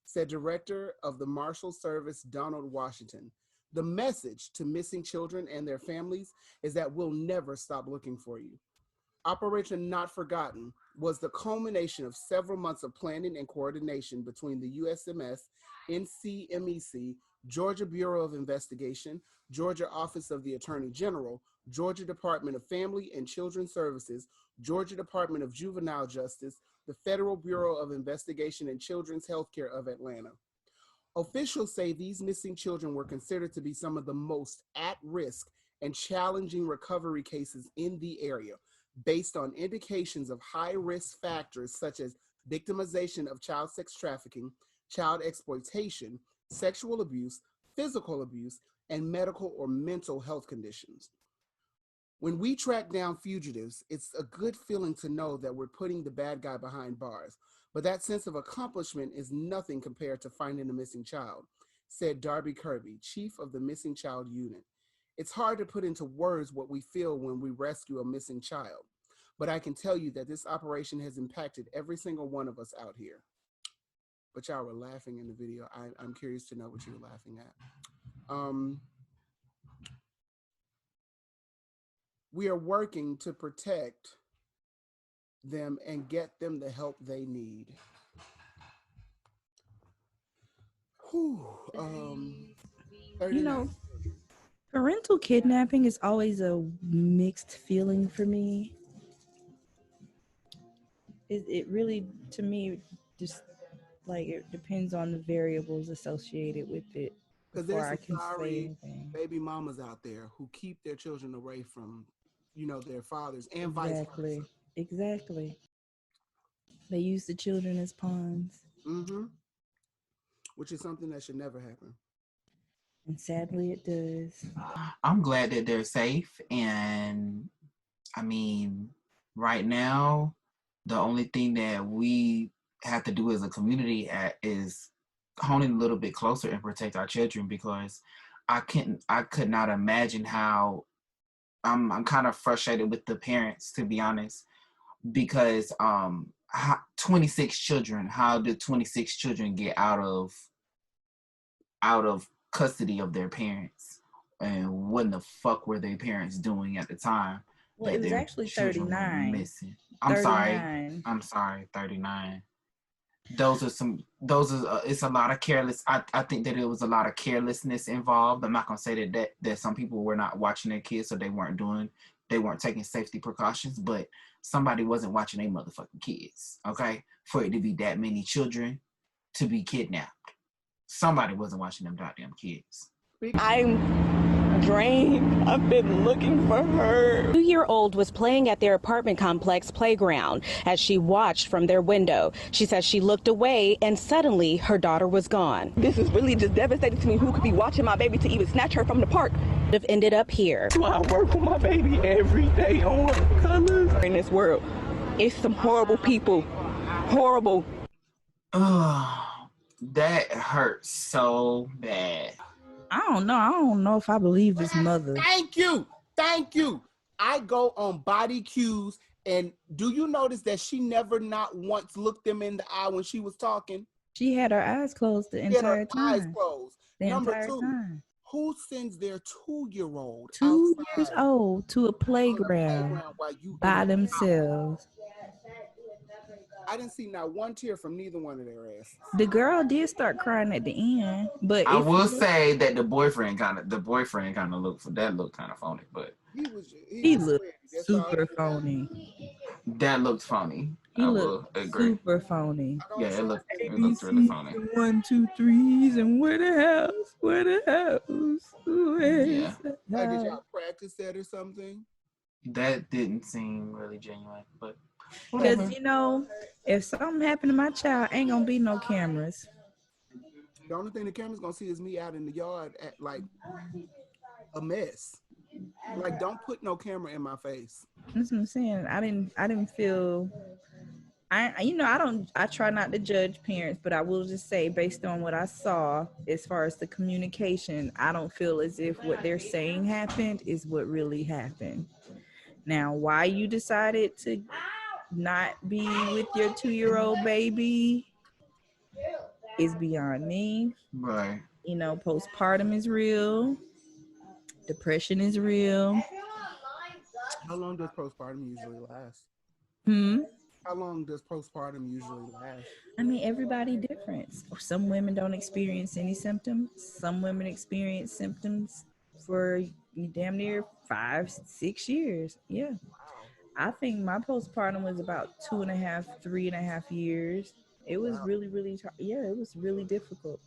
Speaker 1: said Director of the Marshals Service, Donald Washington. The message to missing children and their families is that we'll never stop looking for you. Operation Not Forgotten was the culmination of several months of planning and coordination between the USMS, NCMEC, Georgia Bureau of Investigation, Georgia Office of the Attorney General, Georgia Department of Family and Children Services, Georgia Department of Juvenile Justice, the Federal Bureau of Investigation and Children's Healthcare of Atlanta. Officials say these missing children were considered to be some of the most at-risk and challenging recovery cases in the area, based on indications of high-risk factors such as victimization of child sex trafficking, child exploitation, sexual abuse, physical abuse, and medical or mental health conditions. When we track down fugitives, it's a good feeling to know that we're putting the bad guy behind bars, but that sense of accomplishment is nothing compared to finding a missing child, said Darby Kirby, chief of the Missing Child Unit. It's hard to put into words what we feel when we rescue a missing child, but I can tell you that this operation has impacted every single one of us out here. But y'all were laughing in the video. I'm curious to know what you were laughing at. We are working to protect them and get them the help they need. Whew, 39.
Speaker 8: Parental kidnapping is always a mixed feeling for me. It really, to me, just like it depends on the variables associated with it.
Speaker 1: Because
Speaker 8: Before
Speaker 1: there's
Speaker 8: I
Speaker 1: some
Speaker 8: can say
Speaker 1: sorry
Speaker 8: anything.
Speaker 1: baby mamas out there who keep their children away from, their fathers and vice versa.
Speaker 8: Exactly. They use the children as pawns.
Speaker 1: Mm-hmm. Which is something that should never happen.
Speaker 8: And sadly, it does.
Speaker 3: I'm glad that they're safe. And I mean, right now, the only thing that we have to do as a community is hone in a little bit closer and protect our children, because I could not imagine how I'm kind of frustrated with the parents, to be honest, because 26 children, how did 26 children get out of custody of their parents, and what in the fuck were their parents doing at the time?
Speaker 8: Well, it was actually 39.
Speaker 3: Missing.
Speaker 8: 39.
Speaker 3: I'm sorry, 39. It's a lot of careless. I think that it was a lot of carelessness involved. I'm not gonna say that some people were not watching their kids, so they weren't taking safety precautions, but somebody wasn't watching their motherfucking kids, okay? For it to be that many children to be kidnapped. Somebody wasn't watching them goddamn kids.
Speaker 18: I'm drained. I've been looking for her.
Speaker 19: 2-year-old was playing at their apartment complex playground as she watched from their window. She says she looked away and suddenly her daughter was gone.
Speaker 18: This is really just devastating to me. Who could be watching my baby to even snatch her from the park?
Speaker 19: Have ended up here.
Speaker 18: That's why I work with my baby every day on colors. In this world, it's some horrible people. Horrible.
Speaker 3: Oh, that hurts so bad.
Speaker 8: I don't know if I believe his mother.
Speaker 1: Thank you. I go on body cues, and do you notice that she never not once looked them in the eye when she was talking?
Speaker 8: She had her eyes closed the entire time.
Speaker 1: Eyes closed. Number 2, who sends their 2-year-old
Speaker 8: 2 years old to a playground by themselves?
Speaker 1: I didn't see not one tear from neither one of their asses.
Speaker 8: The girl did start crying at the end, but
Speaker 3: I will say that the boyfriend kind of looked kind of phony, but
Speaker 8: he looked super phony.
Speaker 11: That looked funny.
Speaker 8: He
Speaker 11: I will
Speaker 8: looked
Speaker 11: agree.
Speaker 8: super phony.
Speaker 1: I don't
Speaker 11: Yeah, it
Speaker 1: trust
Speaker 11: looked really
Speaker 8: ABCs
Speaker 11: funny.
Speaker 8: and 1, 2, 3s and where the house? Where the house? Where's
Speaker 11: Yeah.
Speaker 8: the
Speaker 1: Like, did
Speaker 8: house?
Speaker 1: y'all practice that or something?
Speaker 11: That didn't seem really genuine, but
Speaker 8: Because,
Speaker 11: whatever.
Speaker 8: you know, if something happened to my child, ain't gonna be no cameras.
Speaker 1: The only thing the camera's gonna see is me out in the yard at like a mess. Like, don't put no camera in my face.
Speaker 8: That's what I'm saying. I didn't feel I try not to judge parents, but I will just say based on what I saw as far as the communication, I don't feel as if what they're saying happened is what really happened. Now, why you decided to not be with your 2-year-old baby is beyond me.
Speaker 11: Right.
Speaker 8: You know, postpartum is real, depression is real.
Speaker 1: How long does postpartum usually last?
Speaker 8: Hmm.
Speaker 1: How long does postpartum usually last?
Speaker 8: I mean, everybody different. Some women don't experience any symptoms. Some women experience symptoms for damn near 5, 6 years. Yeah.
Speaker 1: Wow.
Speaker 8: I think my postpartum was about 2.5, 3.5 years. It was
Speaker 1: Wow.
Speaker 8: really, really, yeah, it was really difficult.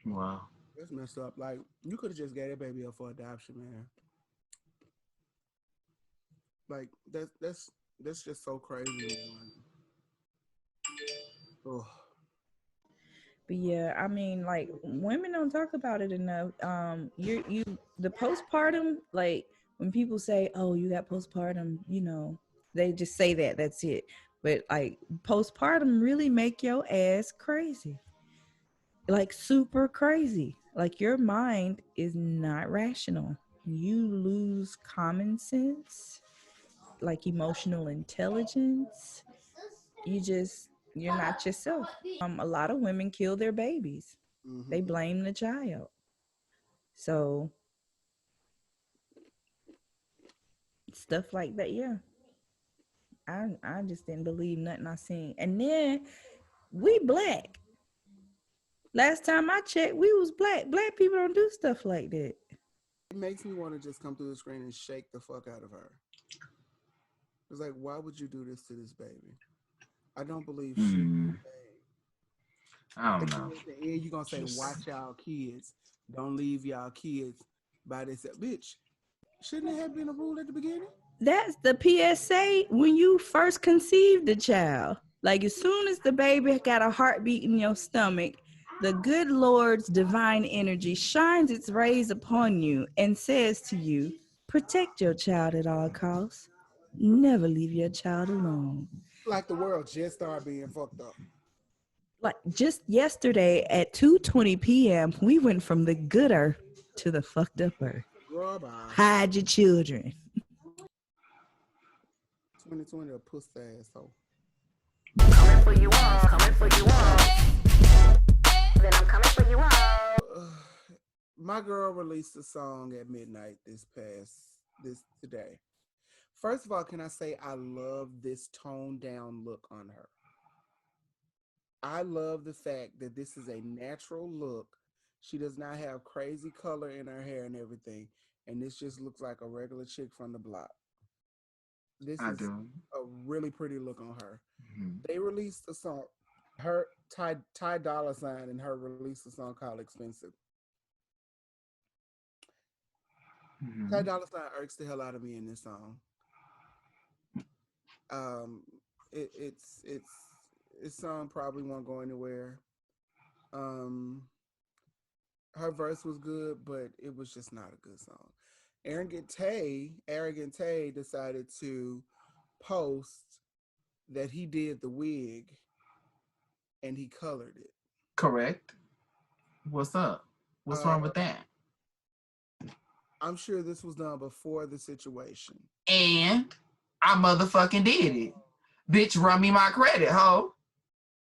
Speaker 11: Wow.
Speaker 1: That's messed up. Like, you could have just gave that baby up for adoption, man. Like, that's just so crazy, man. Oh,
Speaker 8: But yeah, I mean, like women don't talk about it enough. The postpartum, like when people say, "Oh, you got postpartum," you know, they just say that. That's it. But like postpartum really make your ass crazy, like super crazy. Like your mind is not rational. You lose common sense, like emotional intelligence. You're not yourself. A lot of women kill their babies. They blame the child. So stuff like that, yeah. I just didn't believe nothing I seen. And then we black. Last time I checked, we was black. Black people don't do stuff like that.
Speaker 1: it makes me want to just come through the screen and shake the fuck out of her. It's like, why would you do this to this baby? I don't believe she.
Speaker 11: I
Speaker 1: And
Speaker 11: don't
Speaker 1: then
Speaker 11: know.
Speaker 1: at the end, you're gonna say, "Watch y'all kids. Don't leave y'all kids by this." Bitch, shouldn't it have been a rule at the beginning?
Speaker 8: That's the PSA when you first conceived the child. Like as soon as the baby got a heartbeat in your stomach, the good Lord's divine energy shines its rays upon you and says to you, protect your child at all costs. Never leave your child alone.
Speaker 1: Like the world just started being fucked up.
Speaker 8: Like just yesterday at 2:20 p.m., we went from the gooder to the fucked upper.
Speaker 1: Girl, bye.
Speaker 8: Hide your children.
Speaker 1: 2020 a puss asshole.
Speaker 4: Coming for you all, coming for you all. Then I'm coming for you all.
Speaker 1: My girl released a song at midnight today. First of all, can I say I love this toned down look on her. I love the fact that this is a natural look. She does not have crazy color in her hair and everything. And this just looks like a regular chick from the block. This is a really pretty look on her.
Speaker 11: Mm-hmm.
Speaker 1: They released a song, her Ty Dolla $ign and her released a song called Expensive.
Speaker 11: Mm-hmm.
Speaker 1: Ty Dolla $ign irks the hell out of me in this song. It's song probably won't go anywhere. Her verse was good, but it was just not a good song. Arrogant Tay decided to post that he did the wig and he colored it.
Speaker 11: Correct. What's up? What's wrong with that?
Speaker 1: I'm sure this was done before the situation.
Speaker 11: And I motherfucking did it. Bitch, run me my credit, ho.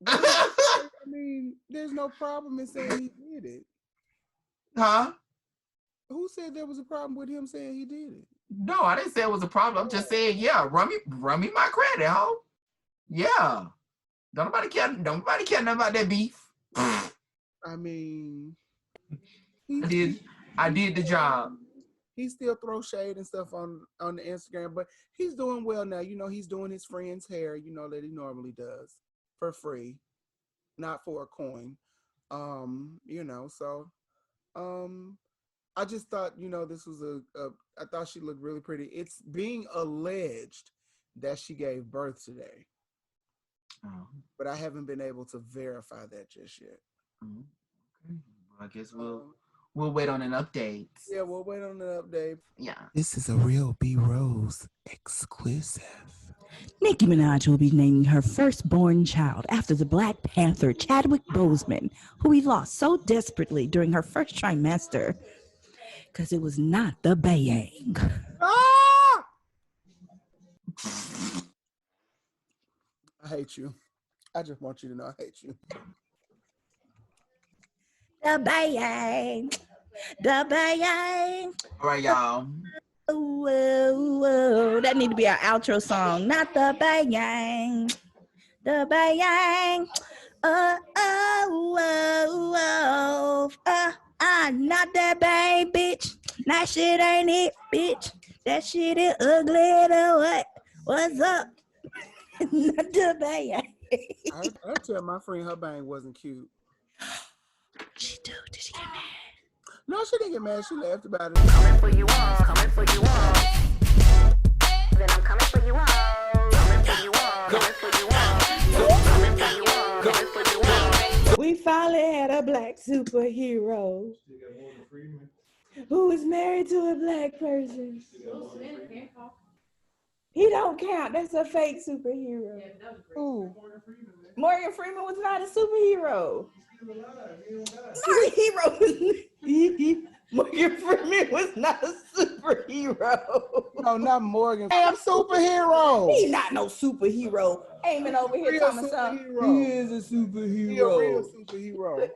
Speaker 1: I mean, there's no problem in saying he did it.
Speaker 11: Huh?
Speaker 1: Who said there was a problem with him saying he did it?
Speaker 11: No, I didn't say it was a problem. I'm just saying, yeah, run me my credit, ho. Yeah. Nobody care nothing about that beef.
Speaker 1: I mean,
Speaker 11: I did the job.
Speaker 1: he still throws shade and stuff on the Instagram, but he's doing well now. You know, he's doing his friend's hair, you know, that he normally does for free, not for a coin. You know, so I just thought, you know, this was I thought she looked really pretty. It's being alleged that she gave birth today, but I haven't been able to verify that just yet.
Speaker 20: Okay. Well, I guess we'll wait on an update.
Speaker 1: Yeah, we'll wait on an update.
Speaker 20: Yeah.
Speaker 1: This is a real B.ROSE exclusive.
Speaker 16: Nicki Minaj will be naming her firstborn child after the Black Panther Chadwick Boseman, who we lost so desperately during her first trimester, because it was not the bayang.
Speaker 1: Ah! I hate you. I just want you to know I hate you.
Speaker 16: The bayang. The bayang.
Speaker 20: All right, y'all.
Speaker 16: Whoa, whoa. That need to be our outro song. Not the bayang. The bayang. Oh, oh, oh, oh. Not that bang, bitch. That shit ain't it, bitch. That shit is ugly to what? What's up? Not the bayang.
Speaker 1: I tell my friend her bang wasn't cute.
Speaker 16: She do. Did she get mad?
Speaker 1: No, she didn't get mad. She laughed about it.
Speaker 4: Coming for you all, coming for you all. Then I'm coming for you all. Coming for you all, coming for you all. Coming for you all, coming for you all.
Speaker 8: We finally had a black superhero who was married to a black person. He don't count. That's a fake superhero.
Speaker 1: Ooh.
Speaker 8: Morgan Freeman was not a superhero. Morgan Freeman was not a superhero.
Speaker 1: No, not Morgan. Damn superhero.
Speaker 8: He not no superhero. Aiming over here talking something. He is a superhero.
Speaker 1: He a real superhero.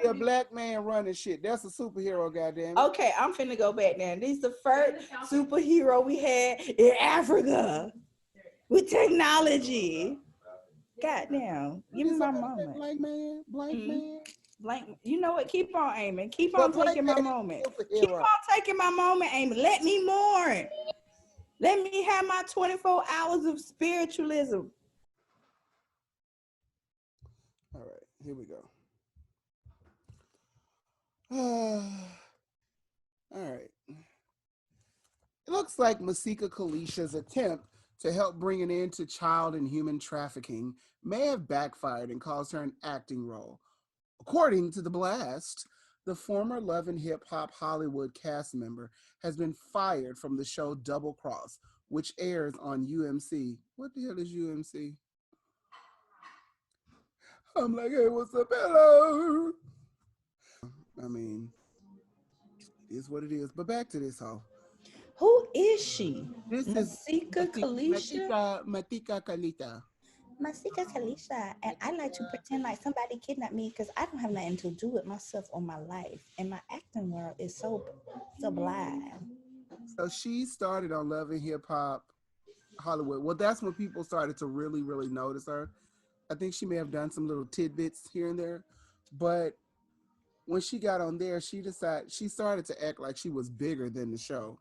Speaker 1: He a black man running shit. That's a superhero, goddamn.
Speaker 8: Okay, I'm finna go back now. This is the first superhero we had in Africa with technology. Goddamn. Give me my moment.
Speaker 1: Blank man. Blank man.
Speaker 8: Blank. You know what? Keep on aiming. Keep on taking my moment. Keep on taking my moment, aiming. Let me mourn. Let me have my 24 hours of spiritualism.
Speaker 1: All right, here we go. All right. It looks like Masika Kalisha's attempt to help bring an end to child and human trafficking may have backfired and caused her an acting role. According to The Blast, the former Love and Hip Hop Hollywood cast member has been fired from the show Double Cross, which airs on UMC. What the hell is UMC? I'm like, hey, what's up, hello? I mean, it is what it is. But back to this hoe.
Speaker 8: Who is she?
Speaker 1: This
Speaker 8: Masika Kalisha?
Speaker 1: Masika Kalita.
Speaker 16: Masika Kalisha, and I like to pretend like somebody kidnapped me because I don't have nothing to do with myself or my life, and my acting world is so sublime.
Speaker 1: So she started on Love and Hip Hop Hollywood. Well, that's when people started to really, really notice her. I think she may have done some little tidbits here and there, but when she got on there, she started to act like she was bigger than the show.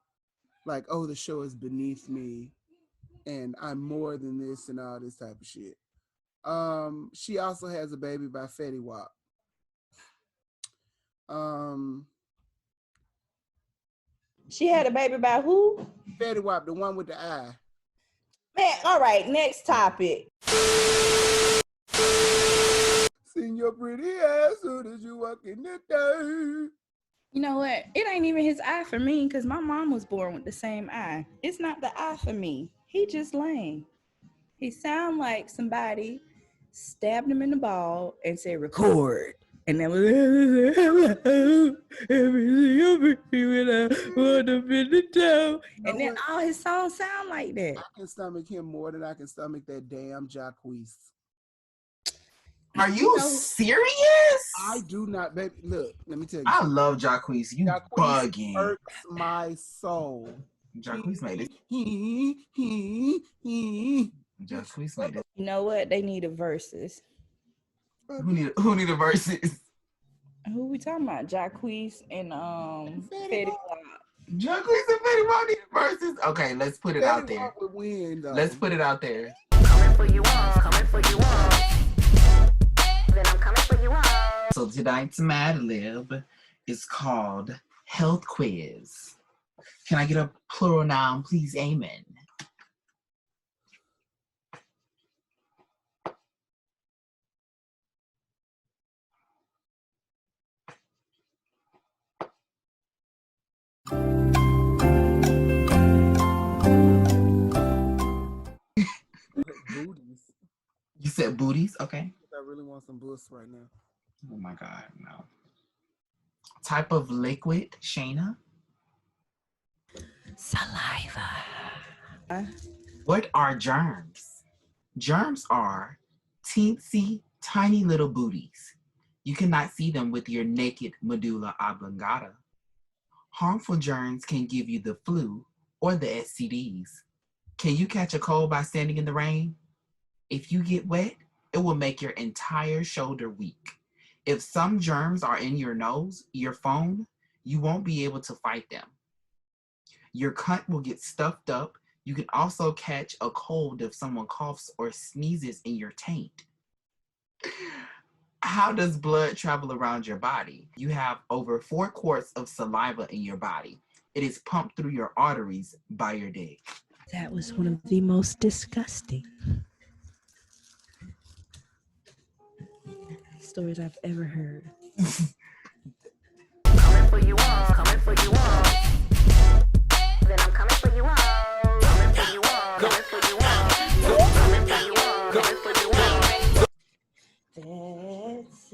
Speaker 1: Like, oh, the show is beneath me and I'm more than this and all this type of shit. She also has a baby by Fetty Wap.
Speaker 8: She had a baby by who?
Speaker 1: Fetty Wap, the one with the eye.
Speaker 8: Man, all right, next topic.
Speaker 1: Seen your pretty ass soon as you walk in the door.
Speaker 8: You know what? It ain't even his eye for me because my mom was born with the same eye. It's not the eye for me. He just lame. He sound like somebody stabbed him in the ball and said, record. And then and then all his songs sound like that.
Speaker 1: I can stomach him more than I can stomach that damn Jacquees.
Speaker 20: Are you serious?
Speaker 1: I do not, baby. Look, let me tell you.
Speaker 20: I love Jacquees. You bugging.
Speaker 1: Hurts my soul.
Speaker 20: Jacquees made it. Jacquees made it.
Speaker 8: You know what? They need a verses.
Speaker 20: Who need a verses?
Speaker 8: Who we talking about? Jacquees and Fetty Wap.
Speaker 20: Jacquees and Fetty Wap need verses. Okay, let's put it out
Speaker 1: Fetty
Speaker 20: there.
Speaker 1: Wap would win, though.
Speaker 20: Let's put it out there.
Speaker 4: Coming for you all, coming for you all. Then I'm coming for you all.
Speaker 20: So tonight's Mad Lib is called Health Quiz. Can I get a plural noun, please? Amen.
Speaker 1: Booties.
Speaker 20: You said booties? Okay.
Speaker 1: I really want some boosts right now.
Speaker 20: Oh my God, no. Type of liquid, Shayna?
Speaker 16: Saliva.
Speaker 20: What are germs? Germs are teensy, tiny little booties. You cannot see them with your naked medulla oblongata. Harmful germs can give you the flu or the STDs. Can you catch a cold by standing in the rain? If you get wet, it will make your entire shoulder weak. If some germs are in your nose, your phone, you won't be able to fight them. Your cunt will get stuffed up. You can also catch a cold if someone coughs or sneezes in your taint. How does blood travel around your body? You have over 4 quarts of saliva in your body. It is pumped through your arteries by your dick.
Speaker 16: That was one of the most disgusting stories I've ever heard.
Speaker 4: Coming for you all, coming for you all. Then I'm coming for you all. Coming for you all, coming for you all. Coming for you all, coming for you all.
Speaker 16: That's a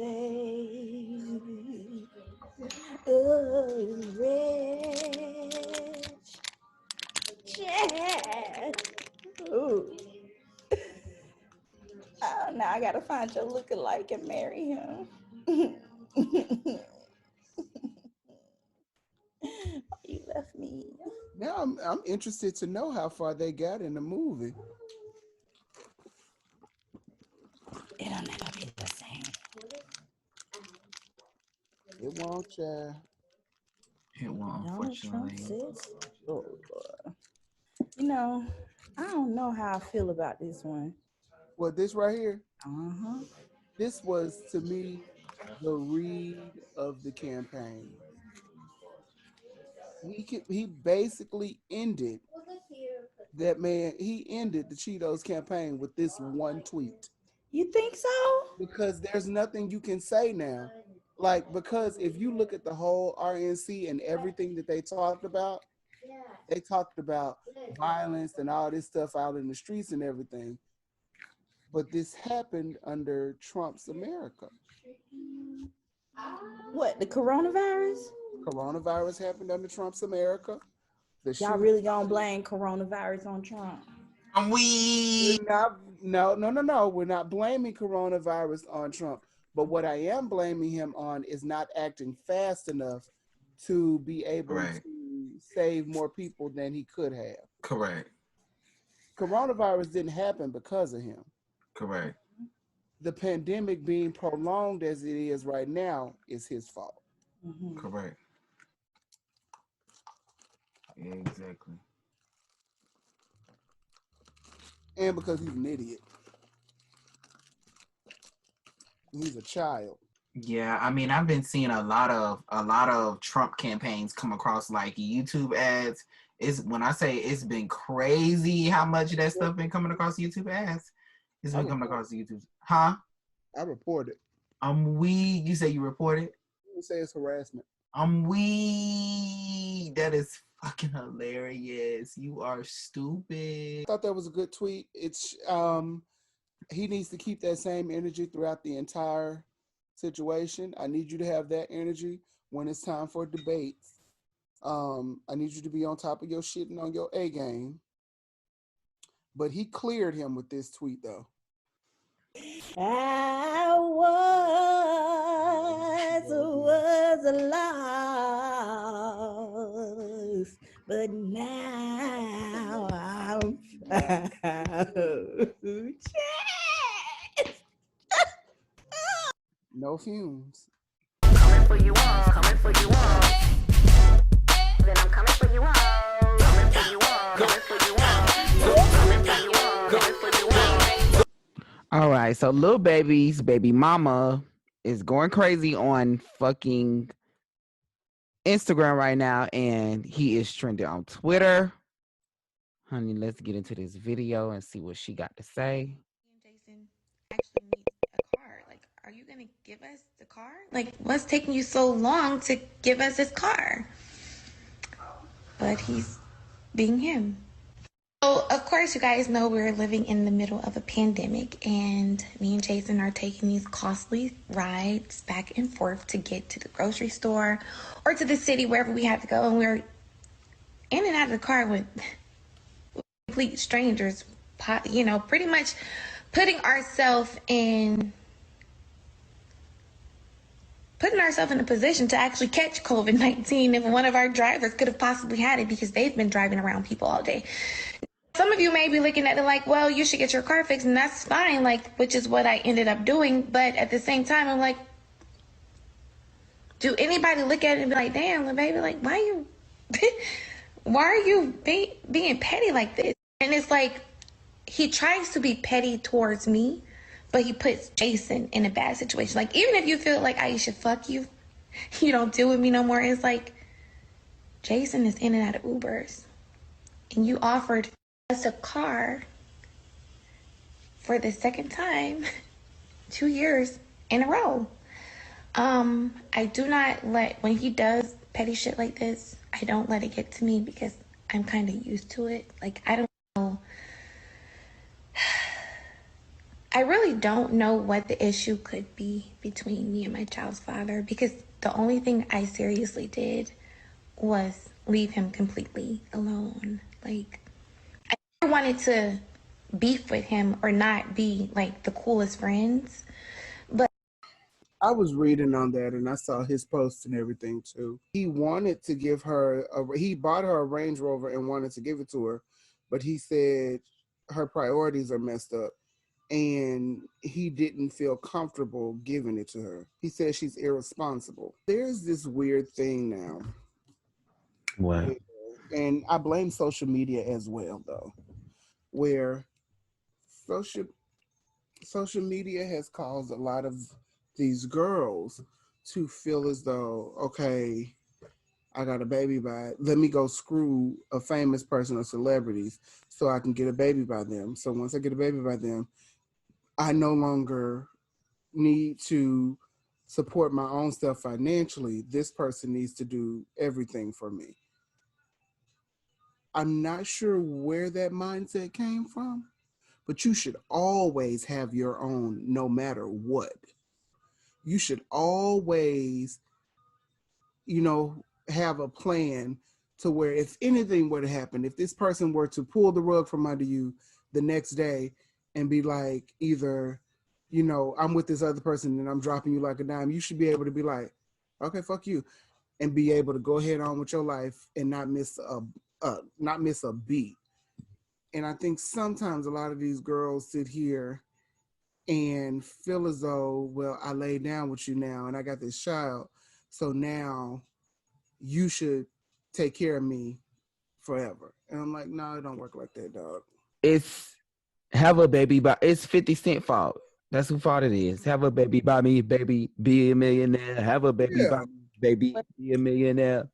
Speaker 16: rich Chad. Ooh. Oh, now I gotta find your lookalike and marry him. You left me.
Speaker 1: Now I'm interested to know how far they got in the movie.
Speaker 16: It'll never be the same.
Speaker 1: It won't, child.
Speaker 20: It won't,
Speaker 16: Donald Trump
Speaker 20: unfortunately.
Speaker 16: says, oh, Lord. You know, I don't know how I feel about this one.
Speaker 1: Well, this right here,
Speaker 16: Uh-huh.
Speaker 1: this was, to me, the read of the campaign. He basically ended that man. He ended the Cheetos campaign with this one tweet.
Speaker 16: You think so?
Speaker 1: Because there's nothing you can say now. Like, because if you look at the whole RNC and everything that they talked about violence and all this stuff out in the streets and everything. But this happened under Trump's America.
Speaker 16: What, the coronavirus?
Speaker 1: Coronavirus happened under Trump's America.
Speaker 16: Y'all really gonna blame coronavirus on Trump?
Speaker 1: We're not, no. We're not blaming coronavirus on Trump. But what I am blaming him on is not acting fast enough to be able to save more people than he could have.
Speaker 20: Correct.
Speaker 1: Coronavirus didn't happen because of him.
Speaker 20: Correct.
Speaker 1: The pandemic being prolonged as it is right now is his fault.
Speaker 16: Mm-hmm.
Speaker 20: Correct. Exactly.
Speaker 1: And because he's an idiot. He's a child.
Speaker 20: Yeah, I mean, I've been seeing a lot of Trump campaigns come across like YouTube ads. It's when I say it's been crazy how much of that stuff been coming across YouTube ads. It's been coming across YouTube. Huh?
Speaker 1: I report it.
Speaker 20: You say you report it?
Speaker 1: You say it's harassment.
Speaker 20: That is fucking hilarious. You are stupid.
Speaker 1: I thought that was a good tweet. It's he needs to keep that same energy throughout the entire situation. I need you to have that energy when it's time for debates. I need you to be on top of your shit and on your A game. But he cleared him with this tweet though.
Speaker 16: I was lost, but now I'm found.
Speaker 1: No fumes.
Speaker 4: Coming for you all, coming for you all. then I'm coming for you all. Coming for you all. Coming for you all. Coming for you all. Coming for you all.
Speaker 3: All right, so Lil Baby's baby mama is going crazy on fucking Instagram right now, and he is trending on Twitter. Honey, let's get into this video and see what she got to say.
Speaker 21: Jason actually needs a car. Like, are you gonna give us the car? Like, what's taking you so long to give us his car? But he's being him. So, of course, you guys know we're living in the middle of a pandemic, and me and Jason are taking these costly rides back and forth to get to the grocery store or to the city, wherever we have to go. And we're in and out of the car with complete strangers, you know, pretty much putting ourselves in a position to actually catch COVID-19 if one of our drivers could have possibly had it, because they've been driving around people all day. Some of you may be looking at it like, well, you should get your car fixed, and that's fine, like, which is what I ended up doing. But at the same time, I'm like, do anybody look at it and be like, damn, little baby, like, why are you being petty like this? And it's like, he tries to be petty towards me, but he puts Jason in a bad situation. Like, even if you feel like Aisha, fuck you, you don't deal with me no more. It's like, Jason is in and out of Ubers, and you offered us a car for the second time 2 years in a row. I do not let, when he does petty shit like this, I don't let it get to me because I'm kind of used to it. Like, I don't know. I really don't know what the issue could be between me and my child's father, because the only thing I seriously did was leave him completely alone. Like, I never wanted to beef with him or not be like the coolest friends, but
Speaker 1: I was reading on that and I saw his post and everything too. He wanted to give her he bought her a Range Rover and wanted to give it to her, but he said her priorities are messed up and he didn't feel comfortable giving it to her. He said she's irresponsible. There's this weird thing now.
Speaker 3: What?
Speaker 1: And I blame social media as well though, where social media has caused a lot of these girls to feel as though, okay, I got a baby by, let me go screw a famous person or celebrities so I can get a baby by them. So once I get a baby by them, I no longer need to support my own stuff financially. This person needs to do everything for me. I'm not sure where that mindset came from, but you should always have your own no matter what. You should always, have a plan to where if anything were to happen, if this person were to pull the rug from under you the next day and be like, either, I'm with this other person and I'm dropping you like a dime, you should be able to be like, okay, fuck you, and be able to go ahead on with your life and not miss a beat. And I think sometimes a lot of these girls sit here and feel as though, well, I laid down with you now and I got this child, so now you should take care of me forever. And I'm like, no, it don't work like that, dog.
Speaker 3: It's have a baby by, it's 50 Cent fault. That's who fault it is. Have a baby by me, baby, be a millionaire. Have a baby by me, baby, be a millionaire.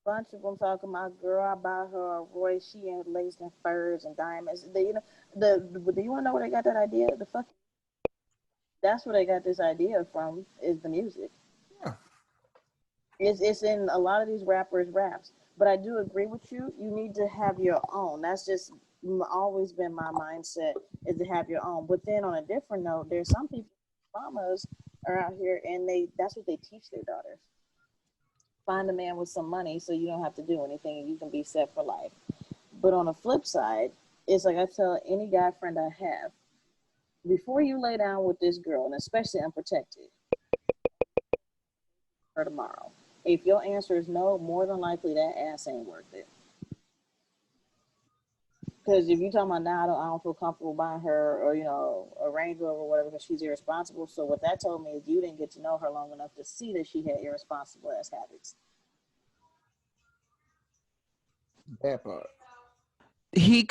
Speaker 12: Bunch of them talking about, girl, I buy her a Royce, she ain't laced in furs and diamonds. Do you want to know where they got that idea? That's where they got this idea from, is the music.
Speaker 1: Yeah.
Speaker 12: It's in a lot of these rappers' raps. But I do agree with you. You need to have your own. That's just always been my mindset, is to have your own. But then on a different note, there's some people, mamas are out here and that's what they teach their daughters. Find a man with some money so you don't have to do anything and you can be set for life. But on the flip side, it's like I tell any guy friend I have, before you lay down with this girl, and especially unprotected, her tomorrow. If your answer is no, more than likely that ass ain't worth it. Because if you're talking about now, I don't feel comfortable buying her, or a Range Rover or whatever, because she's irresponsible. So what that told me is you didn't get to know her long enough to see that she had irresponsible ass habits.
Speaker 1: That part.
Speaker 3: He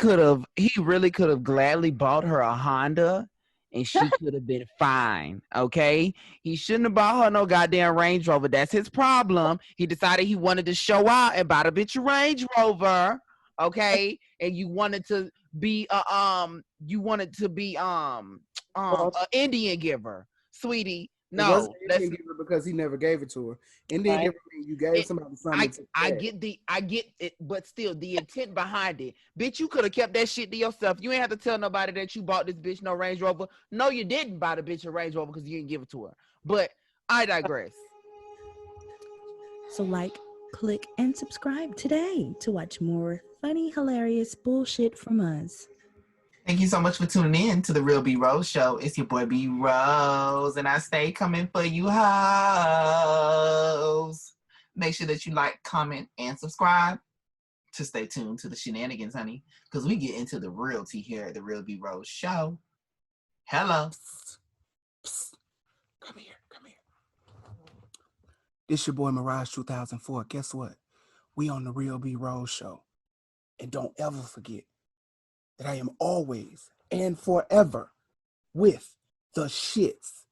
Speaker 3: really could have gladly bought her a Honda and she could have been fine. Okay. He shouldn't have bought her no goddamn Range Rover. That's his problem. He decided he wanted to show out and buy a bitch a Range Rover. Okay. And you wanted to be an Indian giver, sweetie.
Speaker 1: It wasn't
Speaker 3: No,
Speaker 1: Indian giver because he never gave it to her. Indian
Speaker 12: Right.
Speaker 1: giver means you gave somebody something.
Speaker 3: I get it, but still the intent behind it. Bitch, you could have kept that shit to yourself. You ain't have to tell nobody that you bought this bitch no Range Rover. No, you didn't buy the bitch a Range Rover because you didn't give it to her. But I digress.
Speaker 16: So like, click, and subscribe today to watch more funny, hilarious bullshit from us.
Speaker 20: Thank you so much for tuning in to the Real B.ROSE Show. It's your boy B.ROSE, and I stay coming for you hoes. Make sure that you like, comment, and subscribe to stay tuned to the shenanigans, honey, because we get into the real tea here at the Real B.ROSE Show. Hello.
Speaker 1: Psst. Come here. This your boy Mirage 2004. Guess what? We on the Real B.ROSE Show. And don't ever forget that I am always and forever with the shits.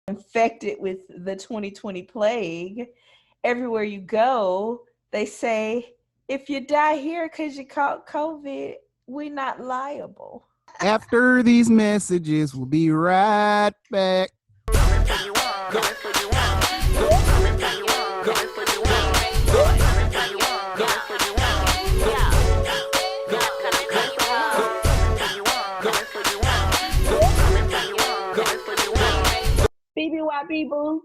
Speaker 8: Infected with the 2020 plague. Everywhere you go, they say, if you die here because you caught COVID, we're not liable.
Speaker 1: After these messages, we'll be right back.
Speaker 2: BBYB boo.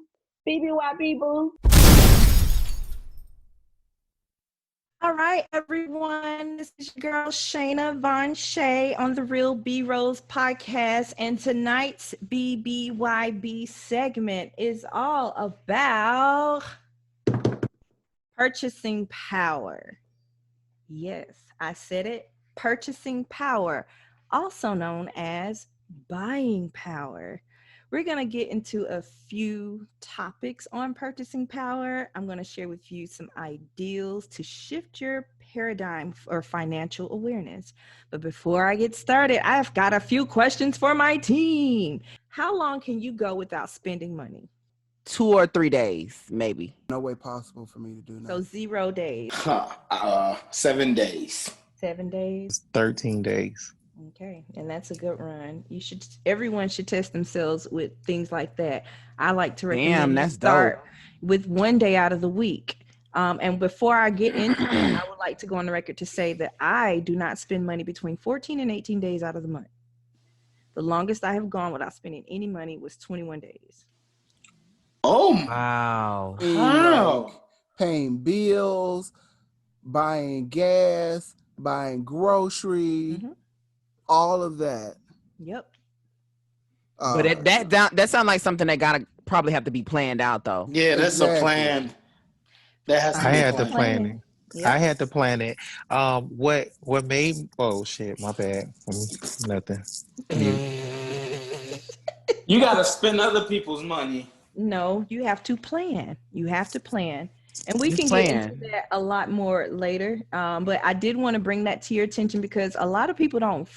Speaker 2: BBYB boo.
Speaker 8: All right, everyone. This is your girl Shayna Von Shay on the Real B.ROSE podcast, and tonight's BBYB segment is all about purchasing power. Yes, I said it. Purchasing power, also known as buying power. We're going to get into a few topics on purchasing power. I'm going to share with you some ideals to shift your paradigm for financial awareness. But before I get started, I've got a few questions for my team. How long can you go without spending money?
Speaker 3: 2 or 3 days, maybe.
Speaker 1: No way possible for me to do that.
Speaker 8: So 0 days.
Speaker 5: 7 days.
Speaker 8: 7 days.
Speaker 11: 13 days.
Speaker 8: Okay, and that's a good run. Everyone should test themselves with things like that. I like to recommend you start with 1 day out of the week. And before I get into it, I would like to go on the record to say that I do not spend money between 14 and 18 days out of the month. The longest I have gone without spending any money was 21 days.
Speaker 5: Oh,
Speaker 3: wow.
Speaker 1: Like paying bills, buying gas, buying groceries, all of that.
Speaker 8: Yep.
Speaker 3: But that sounds like something that gotta probably have to be planned out, though.
Speaker 5: Yeah, that's a plan. That has to be
Speaker 11: I had to plan it.
Speaker 8: Yep.
Speaker 11: I had to plan it. What made? Oh shit, my bad. Nothing.
Speaker 6: You gotta spend other people's money.
Speaker 8: No, you have to plan. You have to plan. And we
Speaker 3: Just
Speaker 8: can
Speaker 3: plan.
Speaker 8: get into that a lot more later. But I did want to bring that to your attention because a lot of people don't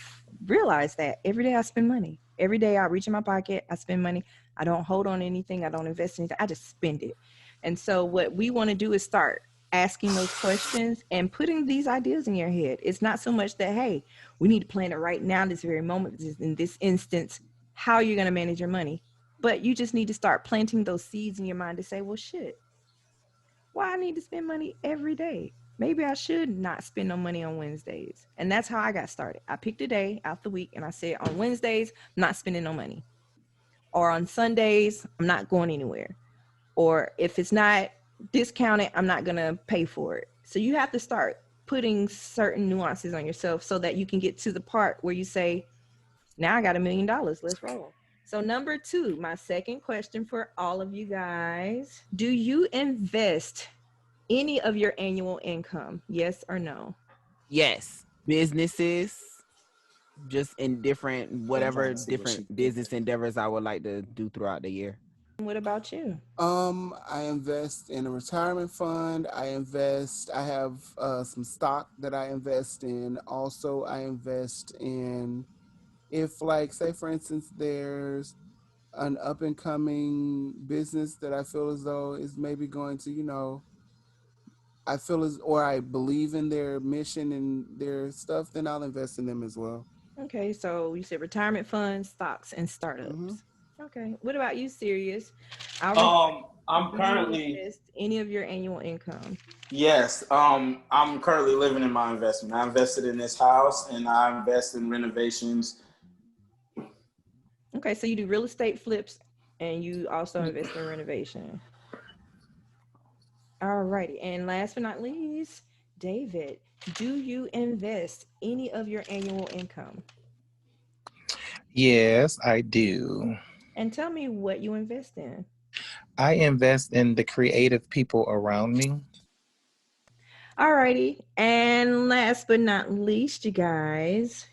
Speaker 8: realize that every day I spend money. Every day I reach in my pocket, I spend money. I don't hold on anything. I don't invest in anything. I just spend it. And so what we want to do is start asking those questions and putting these ideas in your head. It's not so much that, hey, we need to plan it right now, this very moment, in this instance, how you're going to manage your money. But you just need to start planting those seeds in your mind to say, well, shit, why I need to spend money every day? Maybe I should not spend no money on Wednesdays. And that's how I got started. I picked a day out the week and I said, on Wednesdays, I'm not spending no money. Or on Sundays, I'm not going anywhere. Or if it's not discounted, I'm not going to pay for it. So you have to start putting certain nuances on yourself so that you can get to the part where you say, now I got $1 million, let's roll. So number 2, my second question for all of you guys. Do you invest any of your annual income? Yes or no?
Speaker 3: Yes. Businesses, just in different
Speaker 5: I'm trying
Speaker 3: whatever
Speaker 5: to see what she
Speaker 3: different business endeavors I would like to do throughout the year.
Speaker 8: What about you?
Speaker 1: I invest in a retirement fund. I have some stock that I invest in. Also, I invest in, if like, say for instance, there's an up and coming business that I feel as though is maybe going to, I feel as, or I believe in their mission and their stuff, then I'll invest in them as well.
Speaker 8: Okay, so you said retirement funds, stocks, and
Speaker 1: Mm-hmm.
Speaker 8: startups. Okay, what about you, Sirius? I'll repeat.
Speaker 5: I'm
Speaker 8: Do you
Speaker 5: currently
Speaker 8: invest any of your annual income?
Speaker 5: yes. I'm currently living in my investment. I invested in this house and I invest in renovations.
Speaker 8: Okay, so you do real estate flips and you also invest in renovation. All righty, and last but not least, David, do you invest any of your annual income?
Speaker 11: Yes, I do.
Speaker 8: And tell me what you invest in.
Speaker 11: I invest in the creative people around me.
Speaker 8: Alrighty, and last but not least, you guys,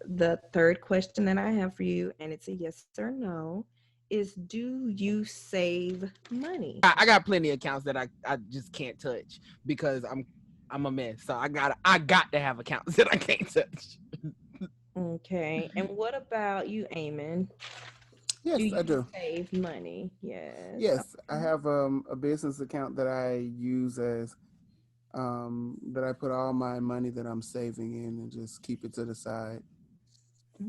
Speaker 8: the third question that I have for you, and it's a yes or no, is do you save money?
Speaker 3: I got plenty of accounts that I just can't touch because I'm a mess. So I got to have accounts that I can't touch.
Speaker 8: Okay, and what about you, Eamon? Do
Speaker 1: Yes, I
Speaker 8: you
Speaker 1: do.
Speaker 8: save money? Yes.
Speaker 1: Yes, I have a business account that I use as that I put all my money that I'm saving in and just keep it to the side.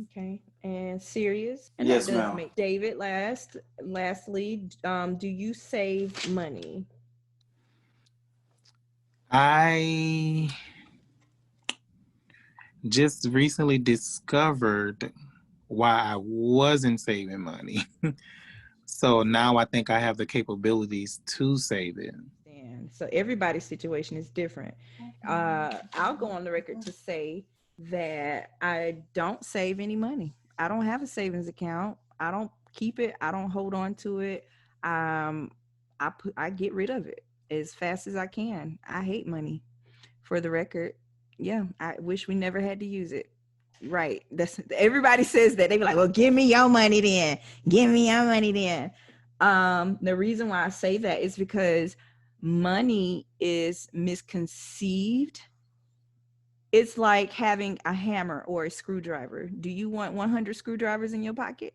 Speaker 8: Okay, and serious, and that
Speaker 5: Yes,
Speaker 8: does
Speaker 5: ma'am.
Speaker 8: make David last. Lastly, do you save money?
Speaker 11: I just recently discovered why I wasn't saving money. So now I think I have the capabilities to save it.
Speaker 8: And so everybody's situation is different. I'll go on the record to say that I don't save any money. I don't have a savings account. I don't keep it. I don't hold on to it. Um, I get rid of it as fast as I can. I hate money. For the record, yeah, I wish we never had to use it. Right. That's everybody says that. They be like, well, give me your money then. Give me your money then. The reason why I say that is because money is misconceived. It's like having a hammer or a screwdriver. Do you want 100 screwdrivers in your pocket?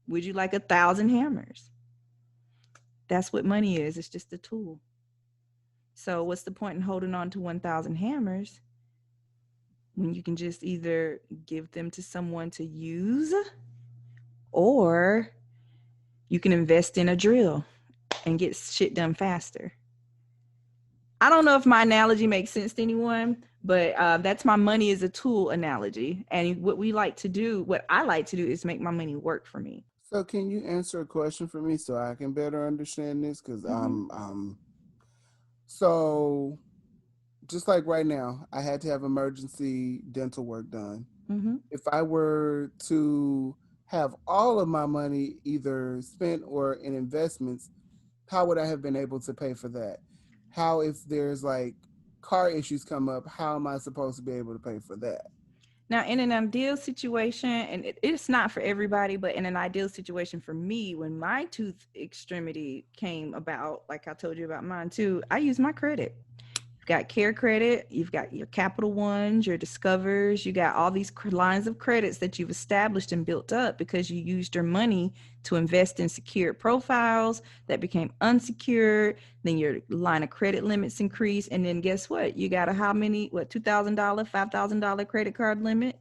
Speaker 8: Would you like 1,000 hammers? That's what money is. It's just a tool. So what's the point in holding on to 1,000 hammers when you can just either give them to someone to use, or you can invest in a drill and get shit done faster? I don't know if my analogy makes sense to anyone, but that's my money is a tool analogy. And what I like to do is make my money work for me.
Speaker 1: So, can you answer a question for me so I can better understand this? Because so just like right now, I had to have emergency dental work done.
Speaker 8: Mm-hmm.
Speaker 1: If I were to have all of my money either spent or in investments, how would I have been able to pay for that? How, if there's like car issues come up, how am I supposed to be able to pay for that?
Speaker 8: Now, in an ideal situation, and it's not for everybody, but in an ideal situation for me, when my tooth extremity came about, like I told you about mine too, I used my credit. You've got Care Credit, you've got your Capital Ones, your Discovers, you got all these lines of credits that you've established and built up because you used your money to invest in secured profiles that became unsecured. Then your line of credit limits increase, and then guess what? You got a $2,000, $5,000 credit card limit.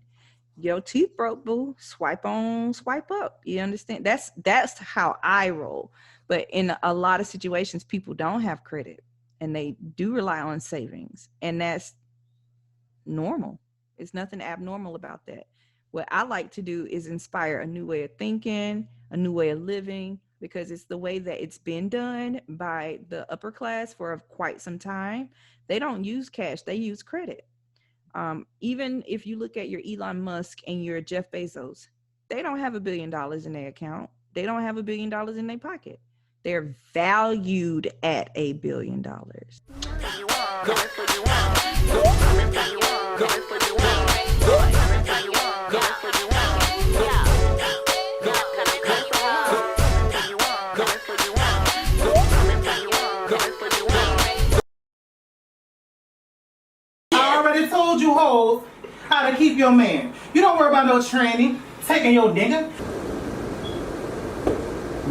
Speaker 8: Your teeth broke, boo. Swipe on, swipe up. You understand? That's how I roll. But in a lot of situations, people don't have credit and they do rely on savings, and that's normal. It's nothing abnormal about that. What I like to do is inspire a new way of thinking, a new way of living, because it's the way that it's been done by the upper class for quite some time. They don't use cash, they use credit. Even if you look at your Elon Musk and your Jeff Bezos, They don't have $1 billion in their account. They don't have $1 billion in their pocket. They're valued at $1 billion.
Speaker 7: I already told you hoes how to keep your man. You don't worry about no training, taking your nigga.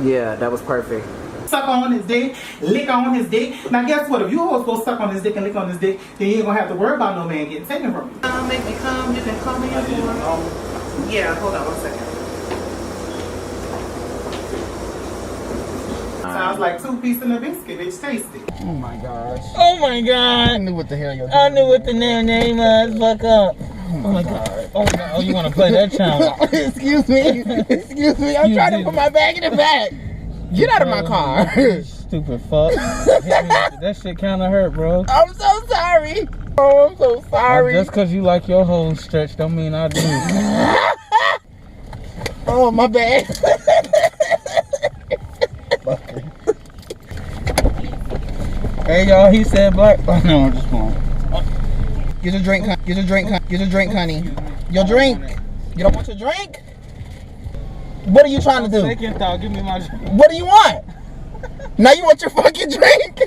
Speaker 14: Yeah, that was perfect.
Speaker 7: Suck on his dick, lick on his dick. Now guess what? If you hoes go suck on his dick and lick on his dick, then you ain't gonna have to worry about no man getting taken from you. Make me come, you can call me up for. Yeah, hold on 1 second. Sounds like 2 pieces in a biscuit. It's tasty.
Speaker 22: Oh my gosh.
Speaker 7: Oh my god.
Speaker 22: I knew what the hell you're doing.
Speaker 7: I knew what the name was. Fuck up. Oh my god. Oh, god. Oh, you want to play that channel?
Speaker 22: Excuse me. Excuse me. I'm trying to put my bag in the back. Get out of my car.
Speaker 7: Stupid fuck. That shit kind of hurt, bro.
Speaker 22: I'm so sorry. Oh, I'm so sorry.
Speaker 7: Just because you like your hoes stretched don't mean I do.
Speaker 22: Oh, my bad.
Speaker 7: Hey, y'all, he said black. Oh, no, I'm just playing.
Speaker 22: Get a drink, get a drink, get a drink, honey. Your drink. You don't want your drink? What are you trying to do?
Speaker 7: Second thought, give me my drink.
Speaker 22: What do you want? Now you want your fucking drink?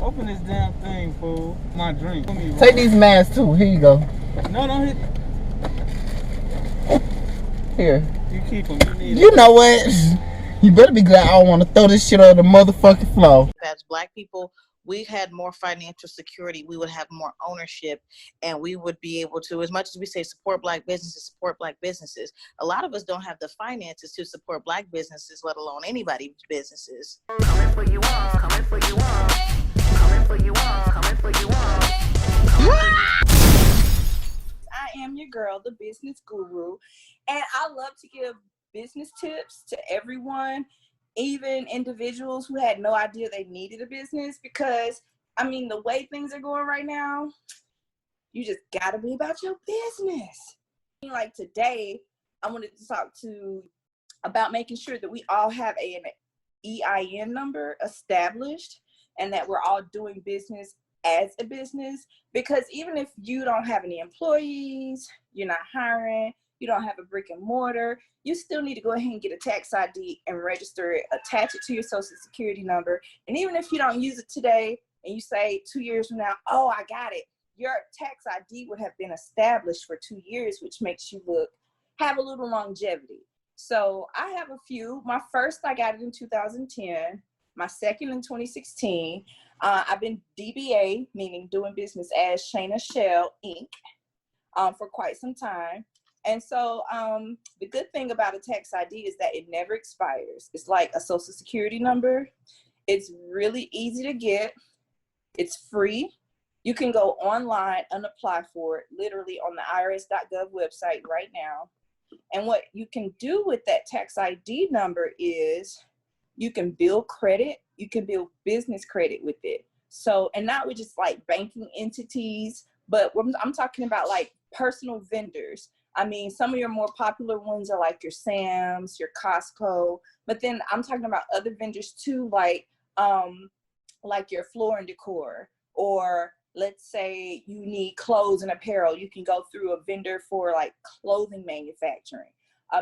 Speaker 7: Open this damn thing, fool. My drink.
Speaker 22: Take these masks too. Here you go.
Speaker 7: No, don't hit.
Speaker 22: Here.
Speaker 7: You keep them. You need
Speaker 22: You know what? You better be glad I don't want to throw this shit on the motherfucking floor.
Speaker 12: As Black people, we had more financial security, we would have more ownership, and we would be able to, as much as we say support Black businesses, a lot of us don't have the finances to support Black businesses, let alone anybody's businesses.
Speaker 4: Coming for you all, coming for you all, coming for you all, coming for you all.
Speaker 8: I am your girl, the business guru, and I love to give business tips to everyone, even individuals who had no idea they needed a business, because I mean, the way things are going right now, you just gotta be about your business. Like today, I wanted to talk about making sure that we all have an EIN number established and that we're all doing business as a business, because even if you don't have any employees, you're not hiring, you don't have a brick and mortar, you still need to go ahead and get a tax ID and register it, attach it to your social security number. And even if you don't use it today and you say 2 years from now, oh, I got it, your tax ID would have been established for 2 years, which makes you have a little longevity. So I have a few. My first, I got it in 2010. My second in 2016. I've been DBA, meaning doing business as Shayna Shell Inc., for quite some time. And so the good thing about a tax ID is that it never expires. It's like a social security number. It's really easy to get. It's free. You can go online and apply for it, literally on the irs.gov website right now. And what you can do with that tax ID number is you can build credit, you can build business credit with it. So, and not with just like banking entities, but I'm talking about like personal vendors. I mean, some of your more popular ones are like your Sam's, your Costco, but then I'm talking about other vendors too, like your Floor and Decor, or let's say you need clothes and apparel, you can go through a vendor for like clothing manufacturing.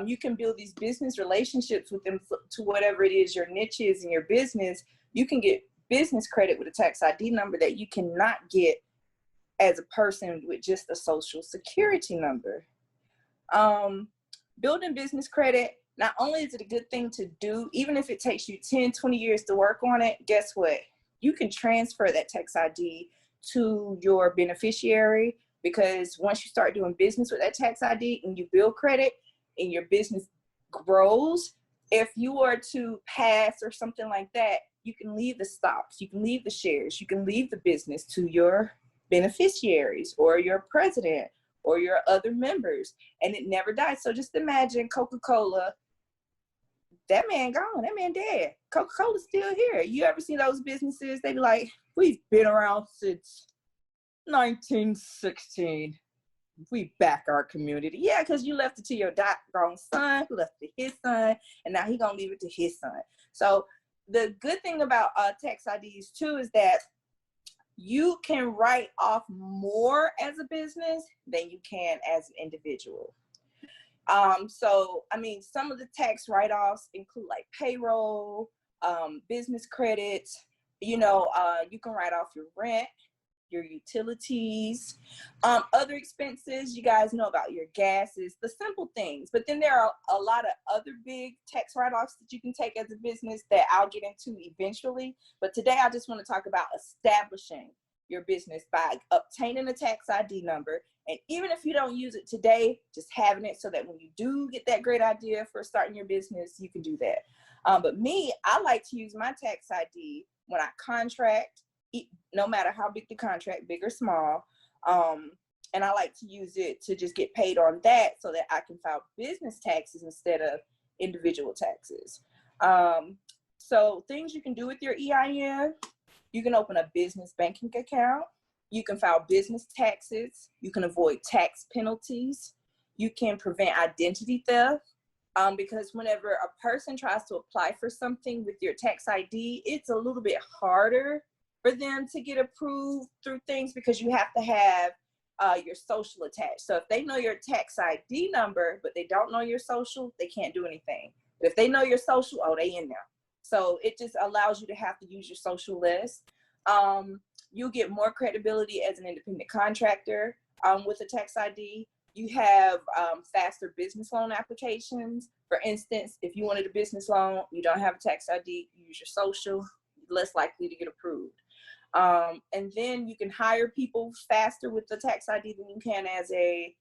Speaker 8: You can build these business relationships with them to whatever it is your niche is in your business. You can get business credit with a tax ID number that you cannot get as a person with just a social security number. Building business credit, not only is it a good thing to do, even if it takes you 10, 20 years to work on it, guess what? You can transfer that tax ID to your beneficiary, because once you start doing business with that tax ID and you build credit and your business grows, if you were to pass or something like that, you can leave the stocks, you can leave the shares, you can leave the business to your beneficiaries or your president or your other members, and it never dies. So just imagine Coca-Cola, that man gone, that man dead. Coca-Cola's still here. You ever see those businesses? They be like, we've been around since 1916. we back our community. Yeah, because you left it to your doggone son, who left it to his son, and now he gonna leave it to his son. So the good thing about tax IDs too is that you can write off more as a business than you can as an individual. So I mean, some of the tax write-offs include like payroll, business credits. You know, you can write off your rent, your utilities, other expenses. You guys know about your gases, the simple things. But then there are a lot of other big tax write-offs that you can take as a business that I'll get into eventually. But today I just want to talk about establishing your business by obtaining a tax ID number. And even if you don't use it today, just having it so that when you do get that great idea for starting your business, you can do that. But me, I like to use my tax ID when I contract, no matter how big the contract, big or small. And I like to use it to just get paid on that so that I can file business taxes instead of individual taxes. So things you can do with your EIN, you can open a business banking account. You can file business taxes. You can avoid tax penalties. You can prevent identity theft. Because whenever a person tries to apply for something with your tax ID, it's a little bit harder for them to get approved through things because you have to have your social attached. So if they know your tax ID number, but they don't know your social, they can't do anything. But if they know your social, oh, they in there. So it just allows you to have to use your social list. You'll get more credibility as an independent contractor with a tax ID. You have faster business loan applications. For instance, if you wanted a business loan, you don't have a tax ID, you use your social, less likely to get approved. And then you can hire people faster with the tax ID than you can as a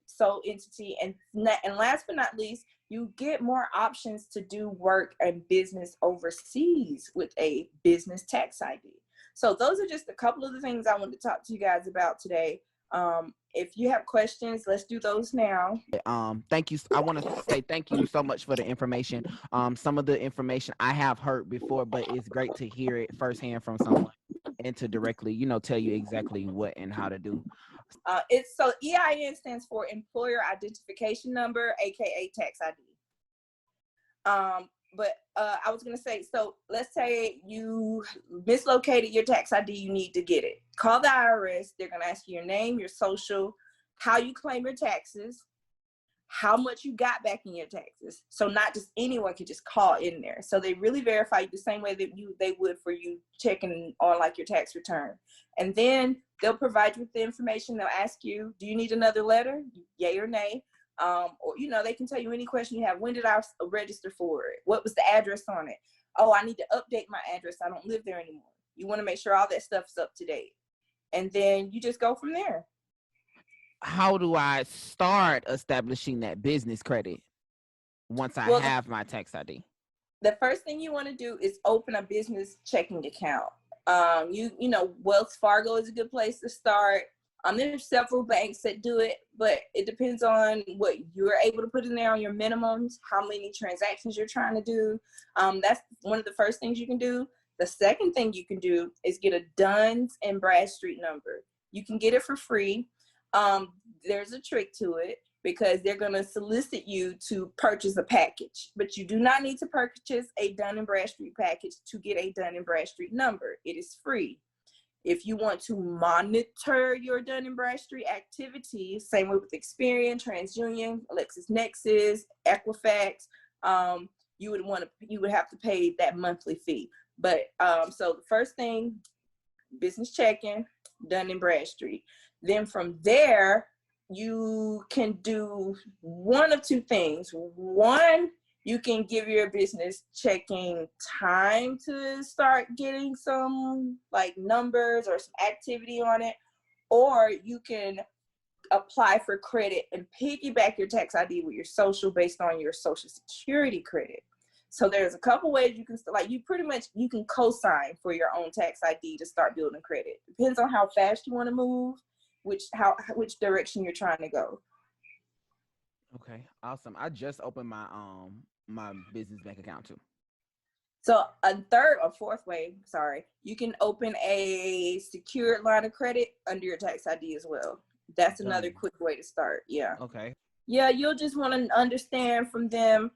Speaker 8: sole entity. And last but not least, you get more options to do work and business overseas with a business tax ID. So those are just a couple of the things I wanted to talk to you guys about today. If you have questions, let's do those now.
Speaker 3: Thank you. I want to say thank you so much for the information. Some of the information I have heard before, but it's great to hear it firsthand from someone and to directly, you know, tell you exactly what and how to do.
Speaker 8: It's so EIN stands for Employer Identification Number, aka Tax ID. But I was gonna say, so let's say you mislocated your tax ID, you need to get it. Call the IRS. They're gonna ask you your name, your social, how you claim your taxes, how much you got back in your taxes. So not just anyone can just call in there. So they really verify you the same way that they would for you checking on like your tax return. And then they'll provide you with the information. They'll ask you, do you need another letter? Yay or nay? Or, you know, they can tell you any question you have. When did I register for it? What was the address on it? Oh, I need to update my address. I don't live there anymore. You want to make sure all that stuff's up to date. And then you just go from there.
Speaker 3: How do I start establishing that business credit once I have my tax ID?
Speaker 8: The first thing you want to do is open a business checking account. You know, Wells Fargo is a good place to start. There's several banks that do it, but it depends on what you're able to put in there on your minimums, how many transactions you're trying to do. That's one of the first things you can do. The second thing you can do is get a Duns and Bradstreet number. You can get it for free. There's a trick to it because they're going to solicit you to purchase a package, but you do not need to purchase a Dun & Bradstreet package to get a Dun & Bradstreet number. It is free. If you want to monitor your Dun & Bradstreet activity, same way with Experian, TransUnion, LexisNexis, Equifax, you would have to pay that monthly fee. But so the first thing, business checking, Dun & Bradstreet. Then from there, you can do one of two things. One, you can give your business checking time to start getting some like numbers or some activity on it, or you can apply for credit and piggyback your tax ID with your social based on your social security credit. So there's a couple ways you can, like, you can co-sign for your own tax ID to start building credit. Depends on how fast you want to move, which direction you're trying to go.
Speaker 3: Okay, awesome. I just opened my my business bank account too.
Speaker 8: So a third or fourth way, you can open a secured line of credit under your tax ID as well.
Speaker 9: That's another quick way to start. Yeah.
Speaker 3: Okay.
Speaker 9: Yeah, you'll just want to understand from them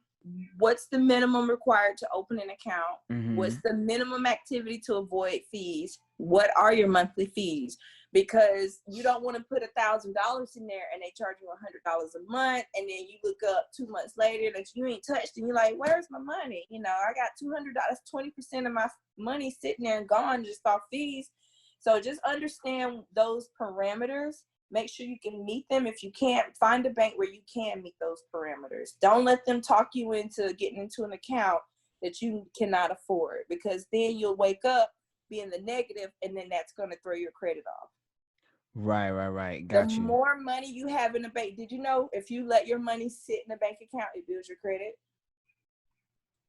Speaker 9: what's the minimum required to open an account, what's the minimum activity to avoid fees, what are your monthly fees, because you don't want to put $1,000 in there and they charge you $100 a month, and then you look up 2 months later that you ain't touched and you're like, where's my money? You know, I got $200, 20% of my money sitting there and gone just off fees. So just understand those parameters. Make sure you can meet them. If you can't, find a bank where you can meet those parameters. Don't let them talk you into getting into an account that you cannot afford, because then you'll wake up being the negative, and then that's going to throw your credit off.
Speaker 3: Right.
Speaker 9: The
Speaker 3: Got you.
Speaker 9: more money you have in a bank, did you know if you let your money sit in a bank account, it builds your credit?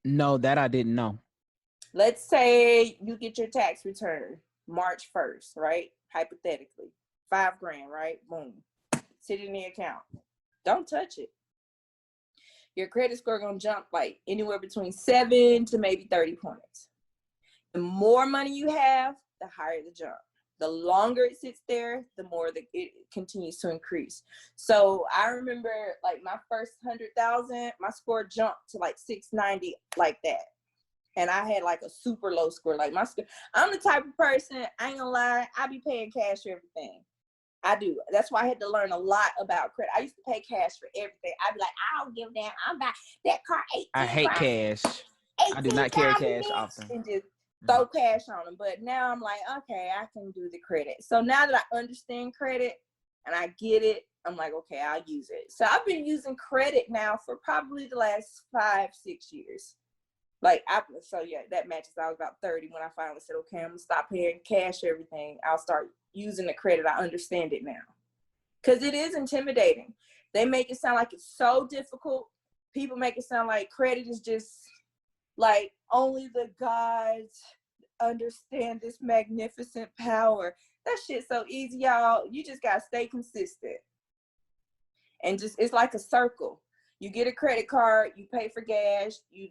Speaker 3: No, that I didn't know.
Speaker 9: Let's say you get your tax return March 1st, right? Hypothetically. $5,000, right? Boom. Sit in the account. Don't touch it. Your credit score gonna jump like anywhere between 7 to maybe 30 points. The more money you have, the higher the jump. The longer it sits there, the more it continues to increase. So I remember like my first 100,000, my score jumped to like 690 like that. And I had like a super low score. Like my score, I'm the type of person, I ain't gonna lie, I be paying cash for everything. I do. That's why I had to learn a lot about credit. I used to pay cash for everything. I'd be like, I don't give a damn. I'm buying that car 18
Speaker 3: I hate cash. I do not carry cash often.
Speaker 9: And just throw cash on them. But now I'm like, okay, I can do the credit. So now that I understand credit and I get it, I'm like, okay, I'll use it. So I've been using credit now for probably the last 5-6 years. So yeah, that matches. I was about 30 when I finally said, okay, I'm gonna stop paying cash for everything. I'll start using the credit. I understand it now. Because it is intimidating. They make it sound like it's so difficult. People make it sound like credit is just like only the gods understand this magnificent power. That shit's so easy, y'all. You just gotta stay consistent. And just, it's like a circle. You get a credit card, you pay for gas, you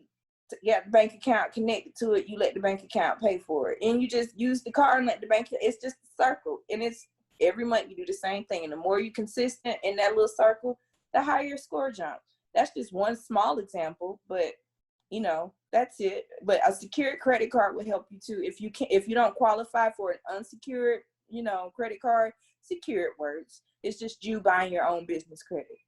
Speaker 9: get the bank account connected to it, you let the bank account pay for it, and you just use the card and let the bank. It's just a circle, and it's every month you do the same thing, and the more you're consistent in that little circle, the higher your score jump. That's just one small example, but you know, that's it. But a secured credit card will help you too. If you don't qualify for an unsecured, credit card, secured works. It's just you buying your own business credit.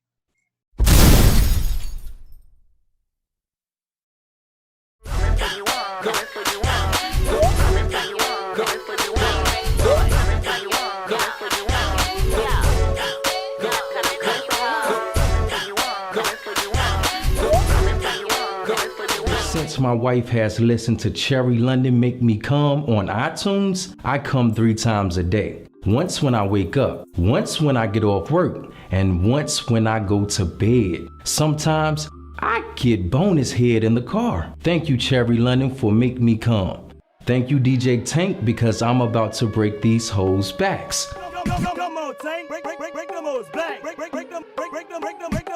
Speaker 15: Since my wife has listened to Cherry London Make Me Come on iTunes, I come 3 times a day. Once when I wake up, once when I get off work, and once when I go to bed. Sometimes I get bonus head in the car. Thank you, Cherry London, for Make Me Come. Thank you, DJ Tank, because I'm about to break these hoes' backs.
Speaker 23: Come on, Tank. Break them hoes back. Break them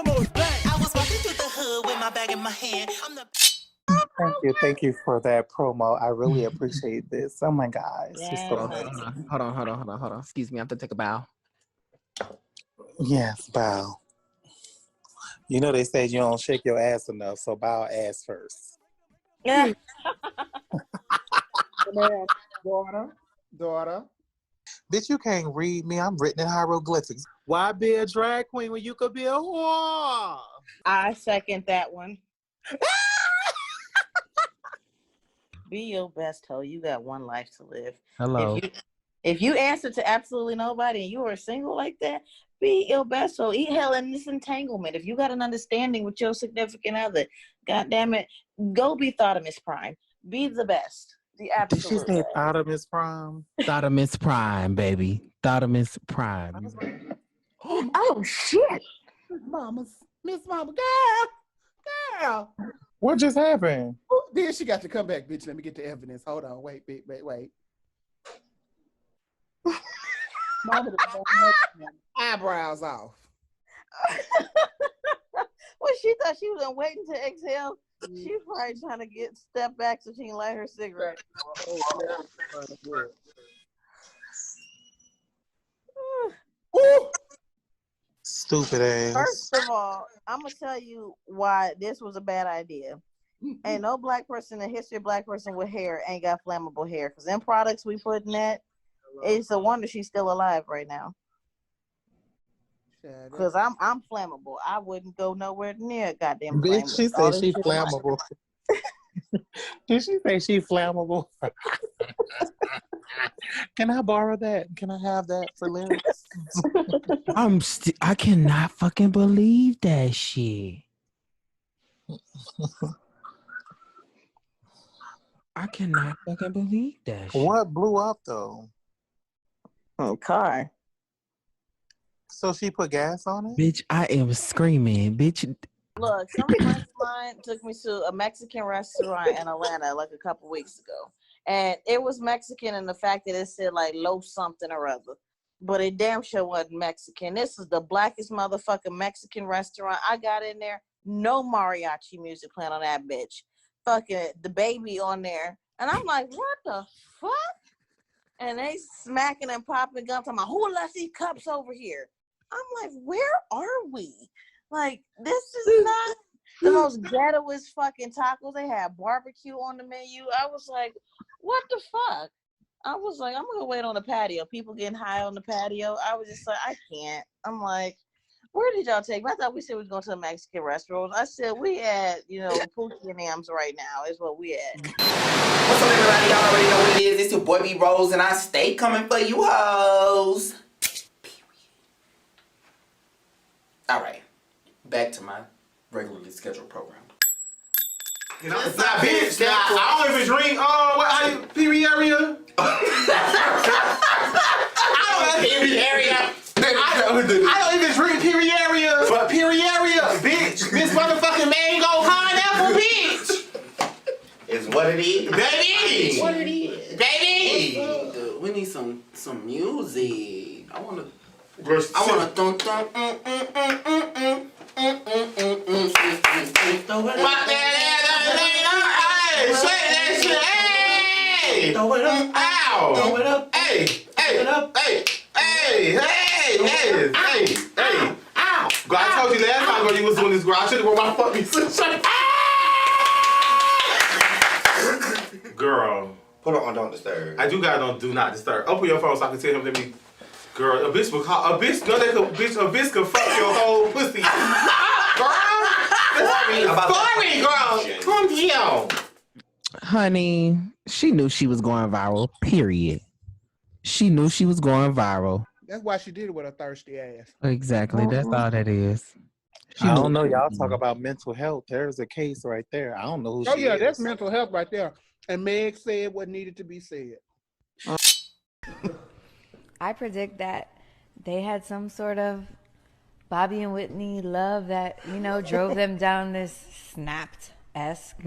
Speaker 23: hoes back. I was walking through the hood with my bag in my hand.
Speaker 11: Thank you for that promo. I really appreciate this. Oh my God. It's just so
Speaker 3: Hold on. Excuse me, I have to take a bow.
Speaker 11: Yes, bow. You know they say you don't shake your ass enough, so bow ass first.
Speaker 12: Yeah.
Speaker 1: Daughter.
Speaker 11: Bitch, you can't read me. I'm written in hieroglyphics. Why be a drag queen when you could be a whore?
Speaker 12: I second that one. Be your best hoe. You got one life to live.
Speaker 15: Hello.
Speaker 12: If you answer to absolutely nobody and you are single like that, be your best hoe. Eat hell in this entanglement. If you got an understanding with your significant other, God damn it, go be Thotimus Prime. Be the best. The absolute
Speaker 11: Did she say
Speaker 12: best.
Speaker 11: Thotimus Prime?
Speaker 3: Thotimus Prime, baby. Thotimus Prime.
Speaker 12: Oh shit.
Speaker 1: Miss Mama, girl.
Speaker 11: What just happened?
Speaker 1: Then she got to come back, bitch. Let me get the evidence. Hold on, wait. Mama, eyebrows off.
Speaker 12: Well, she thought she was waiting to exhale. She was probably trying to step back so she can light her cigarette.
Speaker 1: Ooh.
Speaker 11: Stupid ass.
Speaker 12: First of all, I'm gonna tell you why this was a bad idea. Ain't no black person in the history of black person with hair ain't got flammable hair. Cause them products we put in that, it's a wonder she's still alive right now. Cause I'm flammable. I wouldn't go nowhere near goddamn flame.
Speaker 11: Bitch, she say she flammable. Did she say she flammable? Can I borrow that? Can I have that for lyrics?
Speaker 3: I cannot fucking believe that shit. I cannot fucking believe that shit.
Speaker 11: What blew up though?
Speaker 12: Car.
Speaker 11: So she put gas on it?
Speaker 3: Bitch, I am screaming. Bitch.
Speaker 12: Look, some friends of mine took me to a Mexican restaurant in Atlanta like a couple weeks ago. And it was Mexican in the fact that it said like low something or other. But it damn sure wasn't Mexican. This is the blackest motherfucking Mexican restaurant. I got in there, no mariachi music playing on that bitch. Fucking the baby on there. And I'm like, what the fuck? And they smacking and popping guns. I'm like, who left these cups over here? I'm like, where are we? Like, this is not the most ghettoest fucking tacos. They had barbecue on the menu. I was like, what the fuck? I was like, I'm gonna wait on the patio. People getting high on the patio. I was just like, I can't. I'm like, where did y'all take me? I thought we said we was going to a Mexican restaurant. I said we at, Pookie and Yams right now is what we at.
Speaker 14: What's up, everybody? Y'all already know what it is. It's your boy B.ROSE, and I stay coming for you hoes. All right, back to my regularly scheduled program.
Speaker 10: Now, bitch, now, I don't know if it's ring, period area. I don't know period area. I don't know if it's ring period area, but period area, bitch. This motherfucking mango pineapple, bitch.
Speaker 14: It's what it is.
Speaker 10: Baby.
Speaker 14: What it is.
Speaker 10: Baby.
Speaker 14: We need some music. I wanna
Speaker 10: Throw it up. Ow. Throw it up. Hey. Ow. Girl, I told you last time girl, you was doing this, girl. I should have worn my fucking suit. Girl.
Speaker 13: Put it on Don't Disturb.
Speaker 10: I do got on Do Not Disturb. Open your phone so I can tell him let me. Girl, a bitch could fuck your whole pussy. Girl. Come here.
Speaker 3: Honey, she knew she was going viral, period. She knew she was going viral.
Speaker 1: That's why she did it with a thirsty ass.
Speaker 3: Exactly. That's all that is.
Speaker 11: I don't know. Y'all talk about mental health. There's a case right there. I don't know who she is.
Speaker 1: That's mental health right there. And Meg said what needed to be said.
Speaker 17: I predict that they had some sort of Bobby and Whitney love that, drove them down this Snapped-esque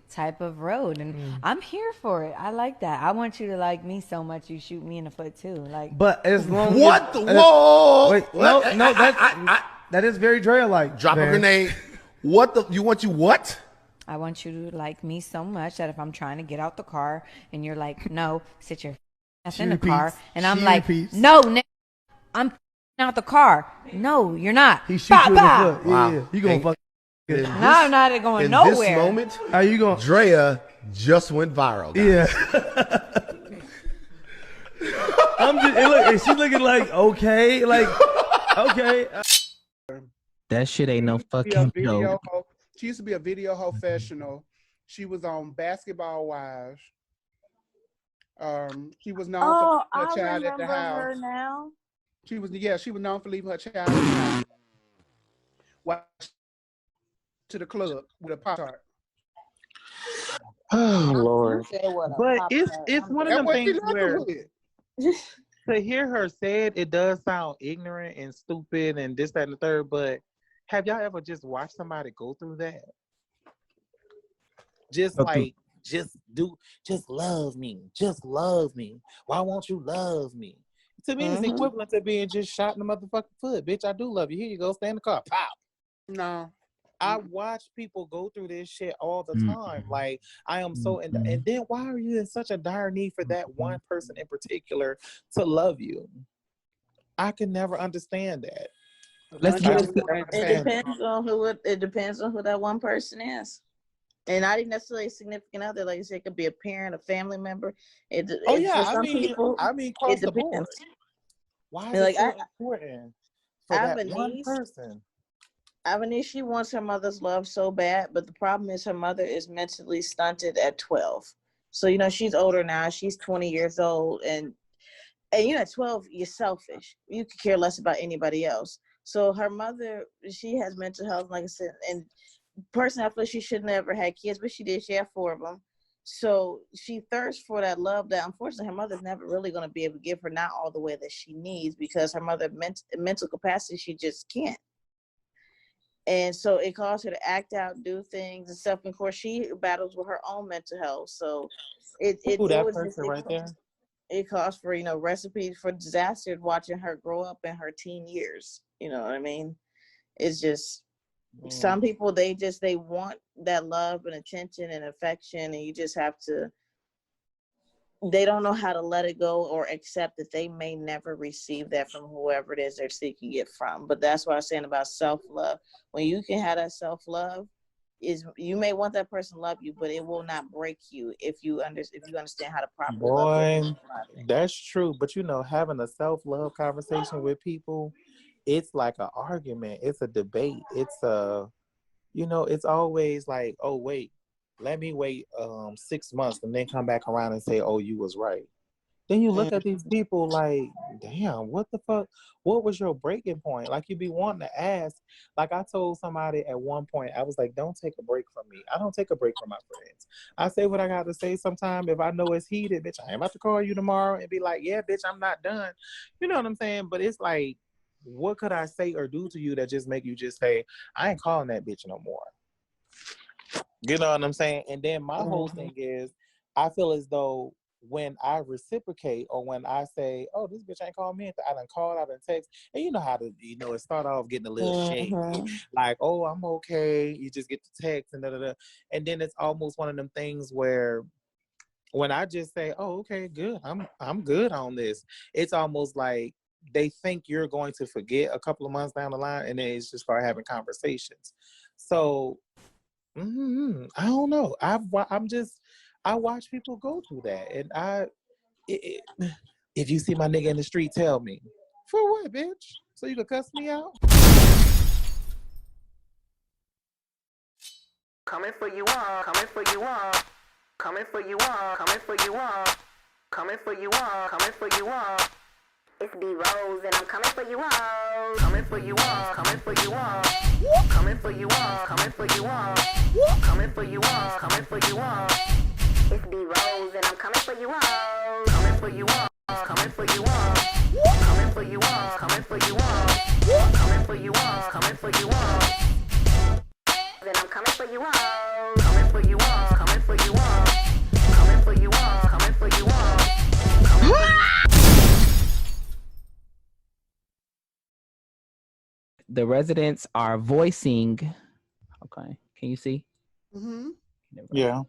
Speaker 17: type of road. And I'm here for it. I like that. I want you to like me so much you shoot me in the foot too. Like,
Speaker 24: but as long
Speaker 10: what
Speaker 24: as,
Speaker 10: the whoa?
Speaker 24: Wait, no, that is very Dre-like.
Speaker 10: Drop a grenade. What?
Speaker 17: I want you to like me so much that if I'm trying to get out the car and you're like, no, sit your ass in the car, and I'm like, no, I'm out the car. No, you're not.
Speaker 24: He shoots you in the foot.
Speaker 10: Wow.
Speaker 24: Yeah. You gonna fuck.
Speaker 17: No, I'm not going nowhere.
Speaker 10: In this moment,
Speaker 24: how you going?
Speaker 10: Drea just went viral. Guys.
Speaker 24: Yeah. I'm just and she's looking like okay,
Speaker 3: That shit ain't no fucking joke.
Speaker 1: She used to be a video professional. She was on Basketball Wives. She was known for her child at the house.
Speaker 12: Her now.
Speaker 1: She was known for leaving her child at the house. To the club with a Pop-Tart.
Speaker 11: Oh Lord! But it's one of them things where to hear her say it does sound ignorant and stupid and this, that, and the third. But have y'all ever just watched somebody go through that? Just love me. Just love me. Why won't you love me? To me, it's equivalent to being just shot in the motherfucking foot. Bitch, I do love you. Here you go. Stay in the car. Pop.
Speaker 1: No.
Speaker 11: I watch people go through this shit all the time. Like, I am so... And then why are you in such a dire need for that one person in particular to love you? I can never understand that.
Speaker 3: Let's get
Speaker 11: Like
Speaker 3: it.
Speaker 11: you said, that
Speaker 12: It
Speaker 11: depends.
Speaker 12: depends on who it depends on who that one person is. And not even necessarily a significant other. Like you said, it could be a parent, a family member.
Speaker 11: Oh
Speaker 12: It
Speaker 11: yeah,
Speaker 12: for some people,
Speaker 11: I mean
Speaker 12: it
Speaker 11: across the board.
Speaker 12: depends.
Speaker 11: Why is
Speaker 12: And
Speaker 11: it
Speaker 12: like
Speaker 11: so important
Speaker 12: I
Speaker 11: for
Speaker 12: have
Speaker 11: that
Speaker 12: a
Speaker 11: one
Speaker 12: niece.
Speaker 11: person?
Speaker 12: I have a niece. She wants her mother's love so bad, but the problem is her mother is mentally stunted at 12. So she's older now. She's 20 years old, and at 12 you're selfish. You could care less about anybody else. So her mother, she has mental health, like I said, and personally, I feel she shouldn't have ever had kids, but she did. She had 4 of them. So she thirsts for that love that unfortunately her mother's never really going to be able to give her, not all the way that she needs, because her mother mental capacity, she just can't. And so it caused her to act out, do things and stuff. And of course, she battles with her own mental health. So
Speaker 11: Ooh,
Speaker 12: it
Speaker 11: that
Speaker 12: was just
Speaker 11: person right there.
Speaker 12: it caused for recipes for disaster watching her grow up in her teen years. You know what I mean? It's just some people, they want that love and attention and affection, and you just have to. They don't know how to let it go or accept that they may never receive that from whoever it is they're seeking it from. But that's what I was saying about self-love. When you can have that self-love, is you may want that person to love you, but it will not break you if you understand how to properly love your
Speaker 11: Boy,
Speaker 12: body.
Speaker 11: that's true. But having a self-love conversation with people, it's like an argument. It's a debate. It's always like, oh wait, let me wait 6 months and then come back around and say, oh, you was right. Then you look at these people like, damn, what the fuck? What was your breaking point? Like, you be wanting to ask. Like, I told somebody at one point, I was like, don't take a break from me. I don't take a break from my friends. I say what I got to say sometime. If I know it's heated, bitch, I ain't about to call you tomorrow and be like, yeah, bitch, I'm not done. You know what I'm saying? But it's like, what could I say or do to you that just make you just say, I ain't calling that bitch no more? You know what I'm saying? And then my whole thing is, I feel as though when I reciprocate or when I say, oh, this bitch ain't called me, I done called, I done text, and you know how to, it start off getting a little shady. Like, oh, I'm okay. You just get the text and da-da-da. And then it's almost one of them things where when I just say, oh, okay, good. I'm good on this. It's almost like they think you're going to forget a couple of months down the line, and then it's just start having conversations. So I don't know. I watch people go through that, and if you see my nigga in the street, tell me. For what, bitch? So you can cuss me out?
Speaker 4: Coming for you all, coming for you all, coming for you all, coming for you all, coming for you all, coming for you all. It's B.ROSE and I'm coming for you all. Coming for you all, coming for you all. Coming for you all, coming for you all. Coming for you all, coming for you all. It's B.ROSE and I'm coming for you all. Coming for you all, coming for you all. Coming for you all, coming for you all. Coming for you all, coming for you all. Then I'm coming for you all. Coming for you all, coming for you all. Coming for you all, coming for you all.
Speaker 3: The residents are voicing. Okay, can you see?
Speaker 11: Yeah.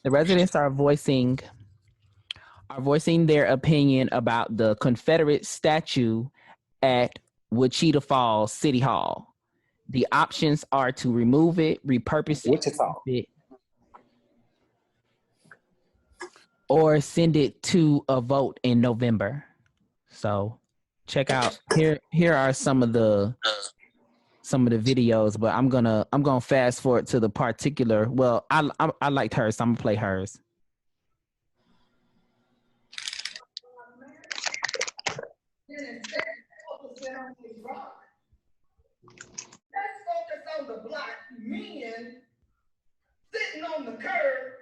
Speaker 3: The residents are voicing their opinion about the Confederate statue at Wichita Falls City Hall. The options are to remove it, repurpose it, or send it to a vote in November. So check out here are some of the videos, but I'm gonna fast forward to the particular. Well, I liked hers, so I'm gonna play hers.
Speaker 13: Let's focus on the black men sitting on the curb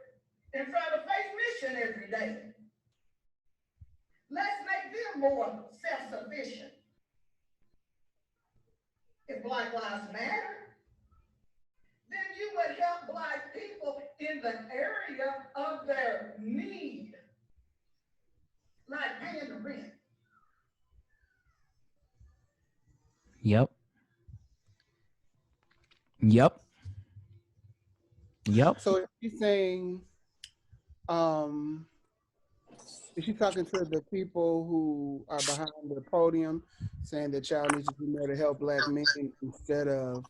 Speaker 13: and trying to face mission every day. Let's make them more self-sufficient. If Black Lives Matter, then you would help Black people in the area of their need, like paying the rent.
Speaker 3: Yep.
Speaker 1: So if you're saying, Is she talking to the people who are behind the podium, saying that y'all need to do more to help Black men instead of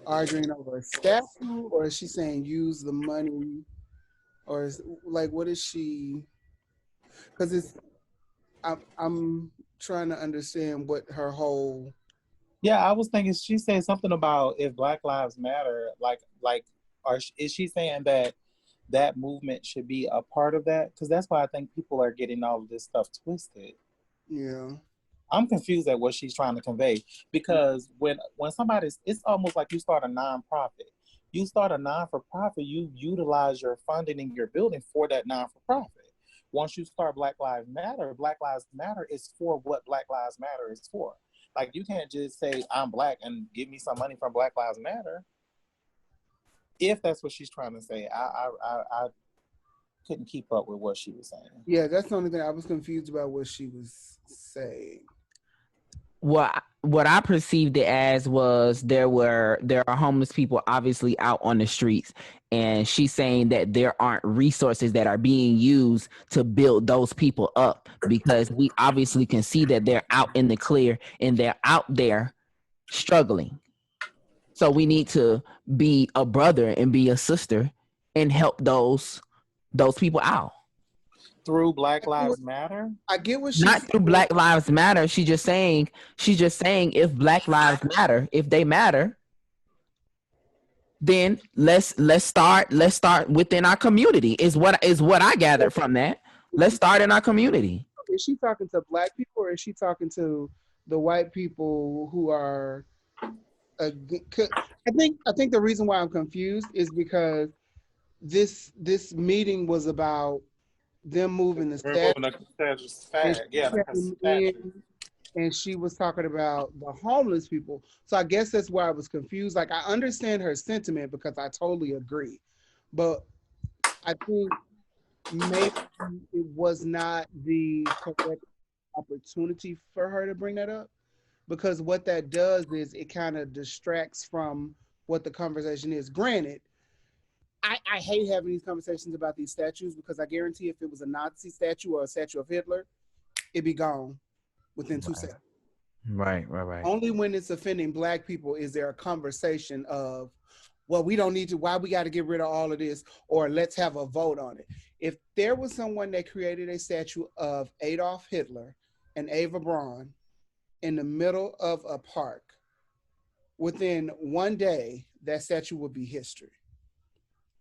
Speaker 1: arguing over a statue, or is she saying use the money, or is like what is she? Because I'm trying to understand what her whole.
Speaker 11: Yeah, I was thinking she said something about if Black Lives Matter, is she saying that that movement should be a part of that? Because that's why I think people are getting all of this stuff twisted.
Speaker 1: Yeah.
Speaker 11: I'm confused at what she's trying to convey, because when somebody's, it's almost like you start a nonprofit. You start a non-for-profit, you utilize your funding in your building for that non-for-profit. Once you start Black Lives Matter is for what Black Lives Matter is for. Like, you can't just say I'm Black and give me some money from Black Lives Matter. If that's what she's trying to say, I couldn't keep up with what she was saying.
Speaker 1: Yeah, that's the only thing I was confused about what she was saying.
Speaker 3: What I perceived it as was there are homeless people obviously out on the streets, and she's saying that there aren't resources that are being used to build those people up, because we obviously can see that they're out in the clear and they're out there struggling. So we need to be a brother and be a sister and help those people out.
Speaker 11: Through Black Lives Matter?
Speaker 1: I get what she's
Speaker 3: Not through Black Lives Matter. She's just saying if Black Lives matter, if they matter, then let's start within our community is what I gathered from that. Let's start in our community.
Speaker 1: Is she talking to Black people, or is she talking to the white people who are I think the reason why I'm confused is because this meeting was about them moving the statue. And she was talking about the homeless people. So I guess that's why I was confused. Like, I understand her sentiment because I totally agree. But I think maybe it was not the correct opportunity for her to bring that up. Because what that does is it kind of distracts from what the conversation is. Granted, I hate having these conversations about these statues because I guarantee if it was a Nazi statue or a statue of Hitler, it'd be gone within 2 seconds.
Speaker 3: Right.
Speaker 1: Only when it's offending Black people is there a conversation of, well, we don't need to, why we got to get rid of all of this, or let's have a vote on it. If there was someone that created a statue of Adolf Hitler and Eva Braun in the middle of a park, within one day, that statue would be history.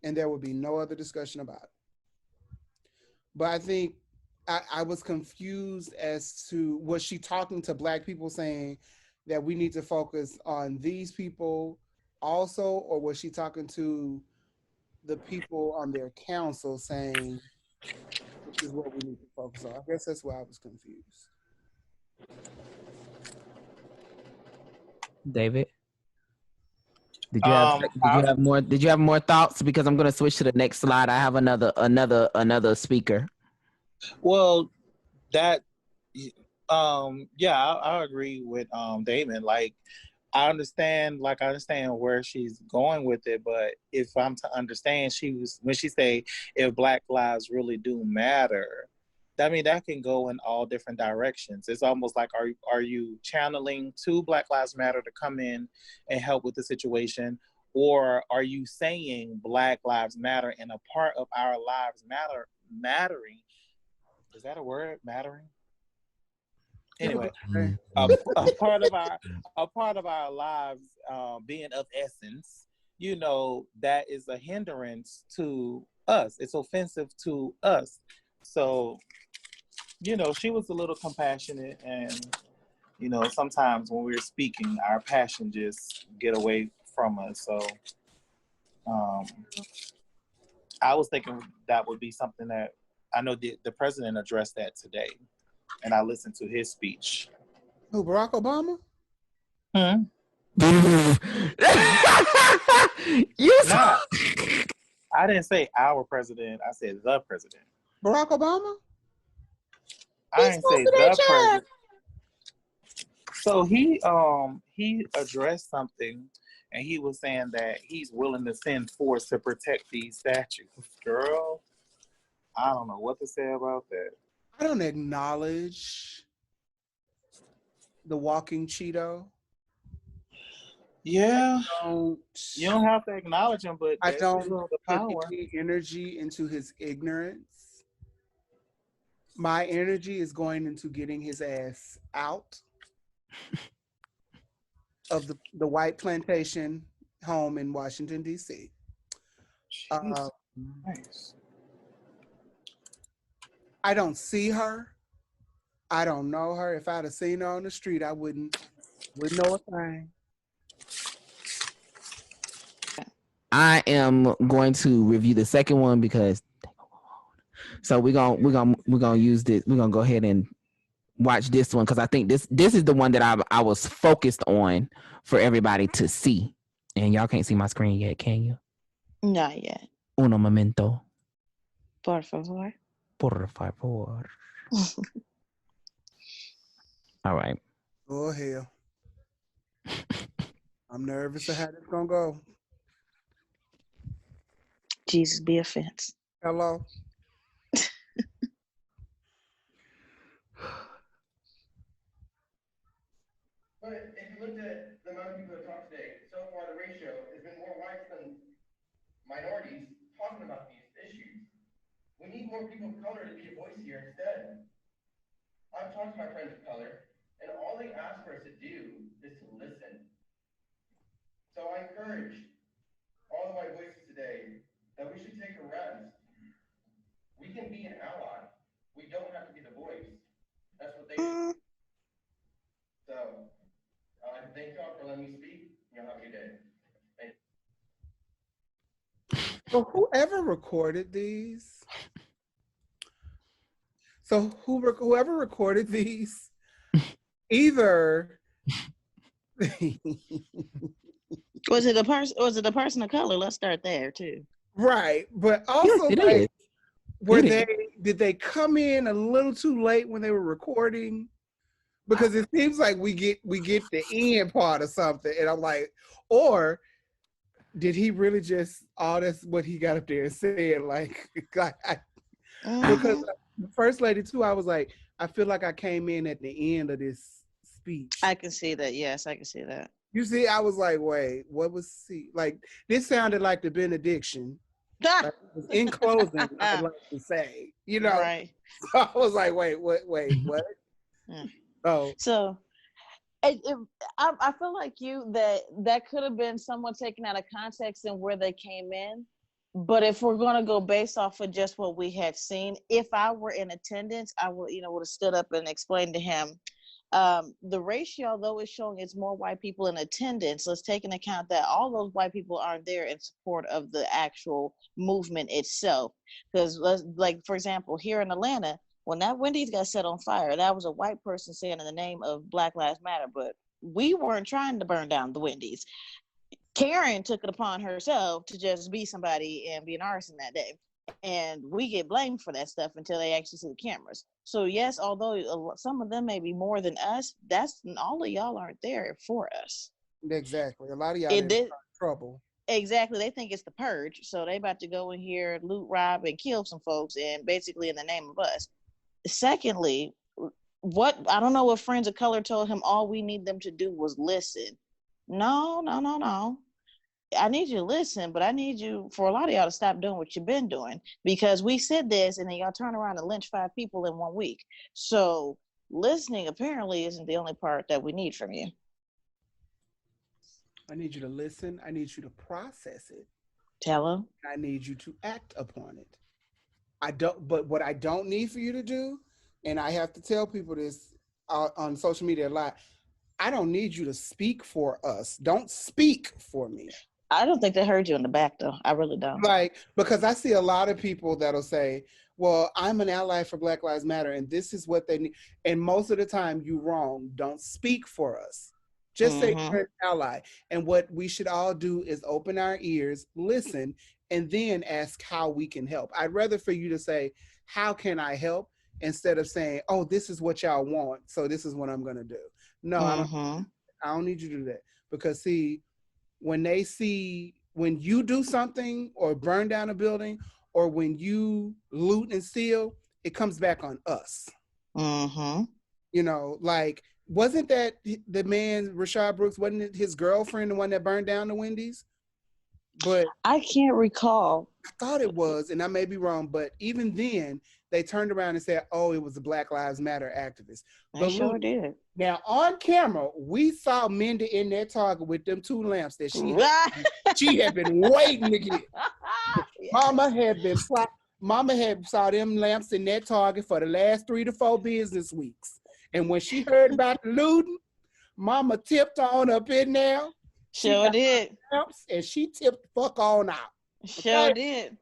Speaker 1: And there would be no other discussion about it. But I think I was confused as to, was she talking to Black people saying that we need to focus on these people also, or was she talking to the people on their council saying this is what we need to focus on? I guess that's why I was confused.
Speaker 3: David, did you have more thoughts? Because I'm going to switch to the next slide. I have another speaker.
Speaker 11: Well, that, I agree with Damon. Like, I understand where she's going with it, but if I'm to understand, when she say if Black lives really do matter, I mean, that can go in all different directions. It's almost like, are you channeling to Black Lives Matter to come in and help with the situation? Or are you saying Black Lives Matter and a part of our lives mattering? Is that a word, mattering? Anyway, a part of our lives being of essence, that is a hindrance to us. It's offensive to us. So, she was a little compassionate, and sometimes when we're speaking, our passion just get away from us. So, I was thinking that would be something that I know the president addressed that today, and I listened to his speech.
Speaker 1: Who, Barack Obama?
Speaker 11: I didn't say our president. I said the president.
Speaker 1: Barack Obama?
Speaker 11: I didn't say the president. So he addressed something, and he was saying that he's willing to send force to protect these statues. Girl, I don't know what to say about that.
Speaker 1: I don't acknowledge the walking Cheeto.
Speaker 11: Yeah.
Speaker 1: Don't,
Speaker 11: You don't have to acknowledge him, but
Speaker 1: I
Speaker 11: that's his
Speaker 1: don't
Speaker 11: little the
Speaker 1: put
Speaker 11: power.
Speaker 1: any energy into his ignorance. My energy is going into getting his ass out of the white plantation home in Washington, D.C.
Speaker 11: Nice.
Speaker 1: I don't see her. I don't know her. If I'd have seen her on the street, I wouldn't know a thing.
Speaker 3: I am going to review the second one because so we're gonna use this. We're gonna go ahead and watch this one because I think this is the one that I was focused on for everybody to see. And y'all can't see my screen yet, can you?
Speaker 12: Not yet.
Speaker 3: Uno momento.
Speaker 12: Por favor.
Speaker 3: Por favor. All right.
Speaker 1: Oh hell. I'm nervous of how this gonna go.
Speaker 12: Jesus be a fence.
Speaker 1: Hello.
Speaker 16: But if you looked at the amount of people that talk today, so far the ratio has been more whites than minorities talking about these issues. We need more people of color to be a voice here instead. I've talked to my friends of color, and all they ask for us to do is to listen. So I encourage all the white voices today that we should take a rest. We can be an ally. We don't have to be the voice. That's what they do. So I'd like to thank y'all for letting me speak. Y'all have a good day. Thank you.
Speaker 1: So whoever recorded these, whoever recorded these, either
Speaker 12: Was it a person? Was it a person of color? Let's start there too.
Speaker 1: right, but also
Speaker 3: Yes, it
Speaker 1: like,
Speaker 3: is.
Speaker 1: did they come in a little too late when they were recording? Because it seems like we get the end part of something, and I'm like, or did he really just that's what he got up there and said? Like, because the first lady too, I was like, I feel like I came in at the end of this speech.
Speaker 12: I can see that. Yes, I can see that.
Speaker 1: You see, I was like, wait, what was he like? This sounded like the benediction. Like, in closing, I would like to say,
Speaker 12: Right.
Speaker 1: So I was like, wait, what?
Speaker 12: Yeah.
Speaker 1: Oh,
Speaker 12: so I feel like that could have been someone taken out of context and where they came in. But if we're going to go based off of just what we had seen, if I were in attendance, I would have stood up and explained to him. The ratio, though, is showing it's more white people in attendance. Let's take into account that all those white people aren't there in support of the actual movement itself. Because, like, for example, here in Atlanta, when that Wendy's got set on fire, that was a white person saying in the name of Black Lives Matter, but we weren't trying to burn down the Wendy's. Karen took it upon herself to just be somebody and be an arson that day. And we get blamed for that stuff until they actually see the cameras. So yes, although some of them may be more than us, that's all of y'all aren't there for us.
Speaker 1: Exactly. A lot of y'all in trouble.
Speaker 12: Exactly. They think it's the purge. So they about to go in here, loot, rob, and kill some folks, and basically in the name of us. Secondly, I don't know what friends of color told him all we need them to do was listen. No. I need you to listen, but I need you, for a lot of y'all, to stop doing what you've been doing, because we said this and then y'all turn around and lynch 5 people in 1 week. So listening apparently isn't the only part that we need from you.
Speaker 1: I need you to listen. I need you to process it.
Speaker 12: Tell them.
Speaker 1: I need you to act upon it. But what I don't need for you to do, and I have to tell people this on social media a lot, I don't need you to speak for us. Don't speak for me.
Speaker 12: I don't think they heard you in the back, though. I really don't.
Speaker 1: Like, because I see a lot of people that'll say, well, I'm an ally for Black Lives Matter, and this is what they need. And most of the time, you're wrong. Don't speak for us. Just say you're an ally. And what we should all do is open our ears, listen, and then ask how we can help. I'd rather for you to say, how can I help? Instead of saying, oh, this is what y'all want, so this is what I'm going to do. No, I don't need you to do that. Because see, when you do something or burn down a building or when you loot and steal, it comes back on us.
Speaker 12: Mm-hmm.
Speaker 1: You know, like, wasn't that the man, Rashad Brooks, wasn't it his girlfriend, the one that burned down the Wendy's? But
Speaker 12: I can't recall.
Speaker 1: I thought it was, and I may be wrong, but even then, they turned around and said, oh, it was a Black Lives Matter activist.
Speaker 12: They sure did.
Speaker 1: Now, on camera, we saw Mindy in that Target with them 2 lamps that she had been waiting to get. Mama had saw them lamps in that Target for the last 3 to 4 business weeks. And when she heard about the looting, Mama tipped on up in there.
Speaker 12: Sure did.
Speaker 1: Lamps, and she tipped fuck on out.
Speaker 12: Sure did.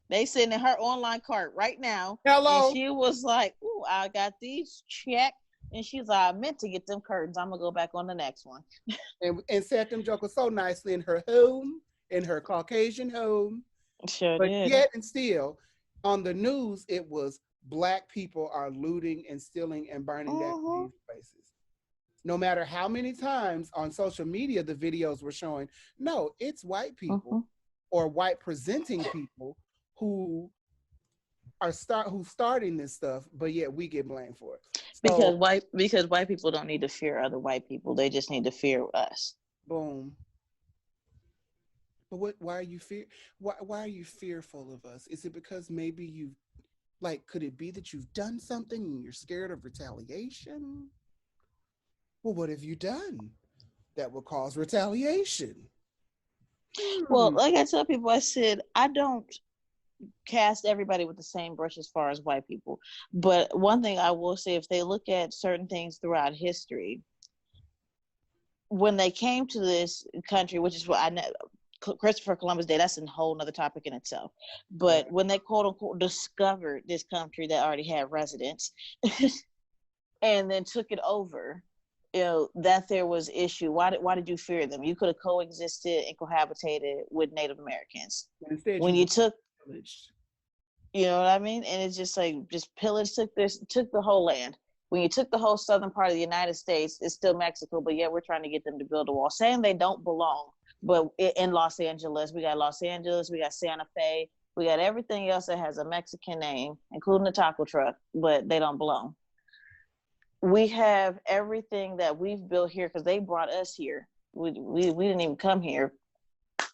Speaker 12: They sitting in her online cart right now.
Speaker 1: Hello.
Speaker 12: And she was like, ooh, I got these checked. And she's like, I meant to get them curtains. I'm going to go back on the next one.
Speaker 1: and set them jokers so nicely in her home, in her Caucasian home.
Speaker 12: Sure
Speaker 1: but
Speaker 12: did.
Speaker 1: Yet and still, on the news, it was Black people are looting and stealing and burning down these places. No matter how many times on social media the videos were showing, no, it's white people or white presenting people who are starting this stuff, but yet we get blamed for it.
Speaker 12: So, because white people don't need to fear other white people. They just need to fear us.
Speaker 1: Boom. But why are you why are you fearful of us? Is it because maybe you, like, could it be that you've done something and you're scared of retaliation? Well, what have you done that will cause retaliation?
Speaker 12: Well, like I tell people, I said, I don't cast everybody with the same brush as far as white people. But one thing I will say, if they look at certain things throughout history, when they came to this country, which is what I know, Christopher Columbus Day, that's a whole nother topic in itself. But when they quote unquote discovered this country that already had residents and then took it over, you know, that there was issue. Why did you fear them? You could have coexisted and cohabitated with Native Americans.
Speaker 1: Instead,
Speaker 12: when you took,
Speaker 1: pillaged.
Speaker 12: You know what I mean? And it's just like, just pillage, took the whole land. When you took the whole southern part of the United States, it's still Mexico, but yet we're trying to get them to build a wall, saying they don't belong. But in Los Angeles, we got Santa Fe, we got everything else that has a Mexican name, including the taco truck, but they don't belong. We have everything that we've built here because they brought us here. We didn't even come here,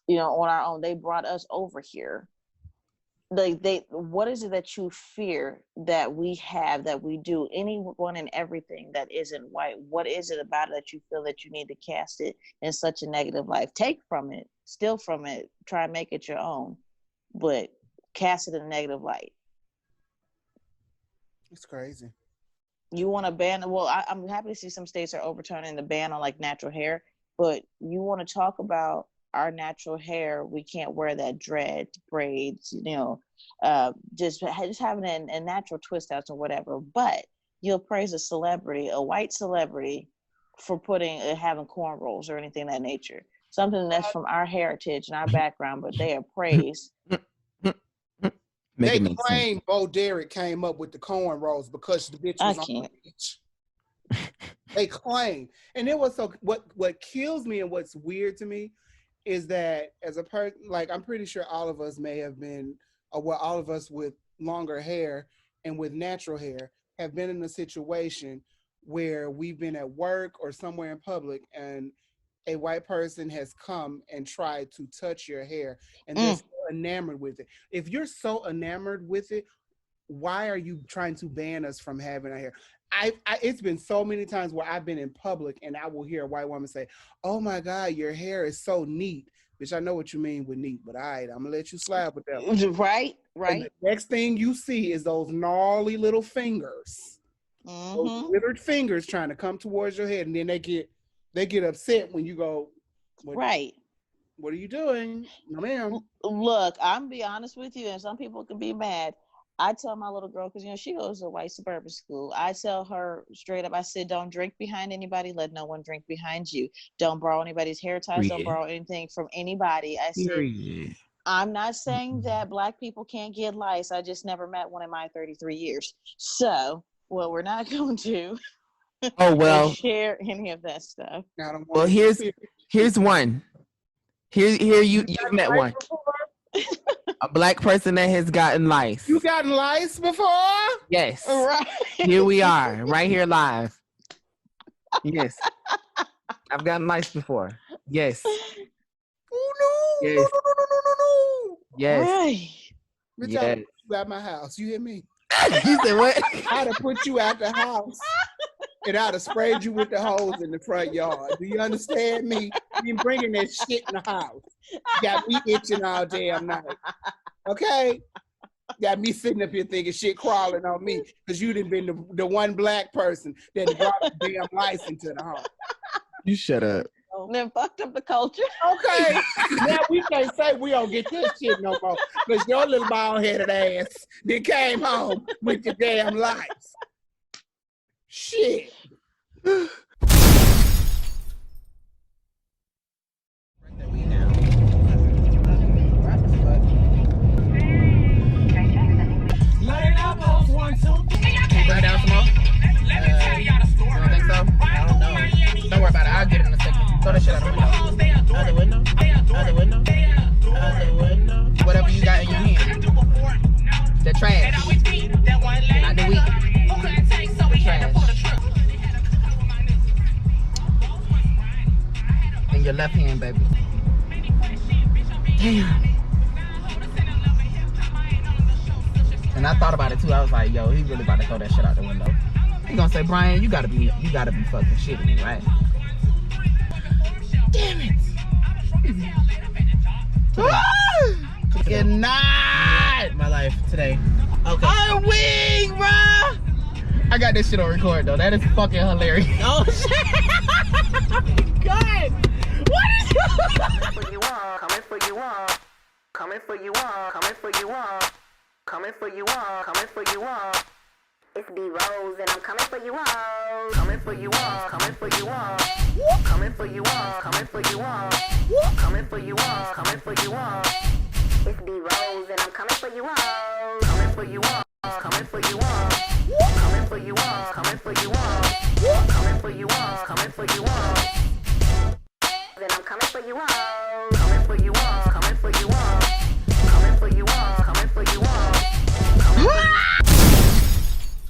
Speaker 12: you know, on our own. They brought us over here. What is it that you fear that we have, that we do, anyone and everything that isn't white? What is it about it that you feel that you need to cast it in such a negative light? Take from it, steal from it, try and make it your own, but cast it in a negative light.
Speaker 1: It's crazy.
Speaker 12: You want to ban, well, I'm happy to see some states are overturning the ban on like natural hair, but you want to talk about our natural hair, we can't wear that dread braids, you know, just having a natural twist outs or whatever. But you'll praise a celebrity, a white celebrity, for having cornrows or anything of that nature. Something that's from our heritage and our background, but they are praised.
Speaker 1: They claim Bo Derek came up with the cornrows because the bitch was on the beach. They claim, and it was so. What kills me and what's weird to me is that as a person, like, I'm pretty sure all of us may have been, or all of us with longer hair and with natural hair have been in a situation where we've been at work or somewhere in public and a white person has come and tried to touch your hair and they're so enamored with it. If you're so enamored with it, why are you trying to ban us from having our hair? It's been so many times where I've been in public and I will hear a white woman say, oh my God, your hair is so neat. Bitch, I know what you mean with neat, but all right, I'm gonna let you slide with that one.
Speaker 12: Right.
Speaker 1: And the next thing you see is those gnarly little fingers, those withered fingers trying to come towards your head, and then they get upset when you go,
Speaker 12: right.
Speaker 1: What are you doing? No, ma'am.
Speaker 12: Look, I'm be honest with you, and some people can be mad. I tell my little girl, because, you know, she goes to a white suburban school. I tell her straight up, I said, don't drink behind anybody. Let no one drink behind you. Don't borrow anybody's hair ties. Don't borrow anything from anybody. I said, I'm not saying that Black people can't get lice. I just never met one in my 33 years. So, well, we're not going to share any of that stuff.
Speaker 3: Well, here's one. Here you met one. A black person that has gotten lice.
Speaker 1: You gotten lice before?
Speaker 3: Yes.
Speaker 12: Right.
Speaker 3: Here we are, right here live. Yes. I've gotten lice before. Yes.
Speaker 1: Oh no!
Speaker 3: Yes.
Speaker 1: No!
Speaker 3: Yes.
Speaker 12: Right.
Speaker 1: Bitch,
Speaker 3: Yes.
Speaker 1: I'd put you out my house. You hear me?
Speaker 3: You said what?
Speaker 1: I'd have put you out the house and I'd have sprayed you with the hose in the front yard. Do you understand me? You bringing that shit in the house. Got me itching all damn night. Okay? Got me sitting up here thinking shit crawling on me because you done been the one black person that brought the damn lice into the home.
Speaker 3: You shut up.
Speaker 12: Then fucked up the culture.
Speaker 1: Okay. Now we can't say we don't get this shit no more because your little bald-headed ass that came home with your damn lice. Shit.
Speaker 3: Right down some more? You don't think so? I don't know. Don't worry about it. I'll get it in a second. Throw that shit out the window. Out the window? Out the window? Out the window? Whatever you got in your hand. The trash. Not the weed. The trash. In your left hand, baby. Damn. And I thought about it too. I was like, yo, he really about to throw that shit out the window. He gonna say, Brian, you gotta be fucking shitting me, right? Damn it. Good night. My life today. Okay. I'm weak, bro. I got this shit on record though. That is fucking hilarious. Oh shit. God. What is
Speaker 4: Coming for you all, coming for you all, coming for you all, coming for you all, coming for you all, coming for you all. It's B.ROSE and I'm coming for you all, coming for you all, coming for you all, coming for you all, coming for you all, coming for you all, coming for you all. It's B.ROSE and I'm coming for you all, coming for you all, coming for you all, coming for you all, coming for you all, coming for you all, coming for you all. Then I'm coming for you all, coming for you all, coming for you all, coming for you all, coming for you all.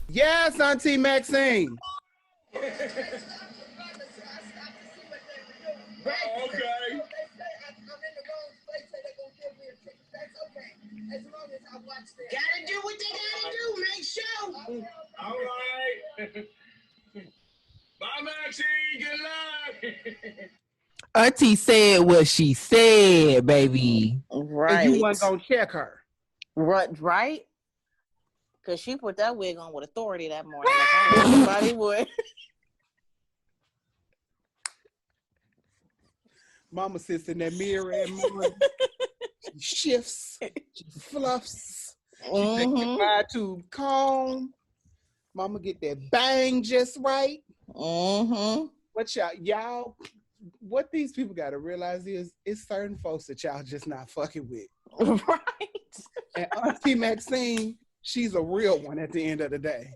Speaker 1: Yes, Auntie Maxine.
Speaker 13: Okay. Gotta do what they gotta do, make sure. All right. Bye, Maxine. Good luck.
Speaker 3: Auntie said what she said, baby.
Speaker 12: Right.
Speaker 1: And you weren't gonna check her.
Speaker 12: Right? Because she put that wig on with authority that morning. Like I knew somebody would.
Speaker 1: Mama sits in that mirror and morning. She shifts, she fluffs, she takes the fire tube comb. Mama get that bang just right. What y'all, what these people gotta realize is it's certain folks that y'all just not fucking with.
Speaker 12: Right.
Speaker 1: And Auntie Maxine, she's a real one at the end of the day.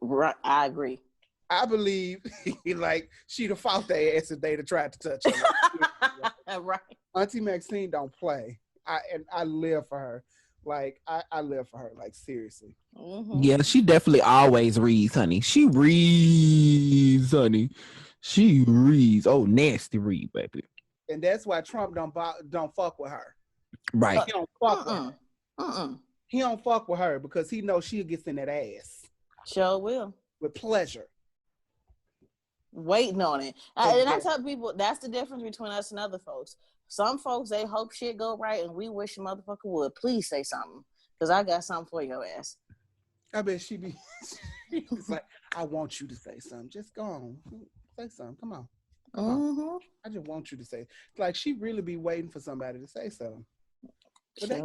Speaker 12: Right, I agree.
Speaker 1: I believe like she'd have fought their ass if they'd have tried to touch her.
Speaker 12: Right.
Speaker 1: Auntie Maxine don't play. I live for her. Like I live for her. Like seriously.
Speaker 3: Yeah, she definitely always reads, honey. She reads, honey. She reads. Oh, nasty read, baby.
Speaker 1: And that's why Trump don't fuck with her.
Speaker 3: Right.
Speaker 1: He don't fuck with her. He don't fuck with her because he knows she gets in that ass.
Speaker 12: Sure will.
Speaker 1: With pleasure.
Speaker 12: Waiting on it. And I tell people that's the difference between us and other folks. Some folks, they hope shit go right, and we wish a motherfucker would. Please say something, because I got something for your ass.
Speaker 1: I bet she be she's like, I want you to say something. Just go on. Say something. Come on. Come on. I just want you to say. Like, she really be waiting for somebody to say something. But they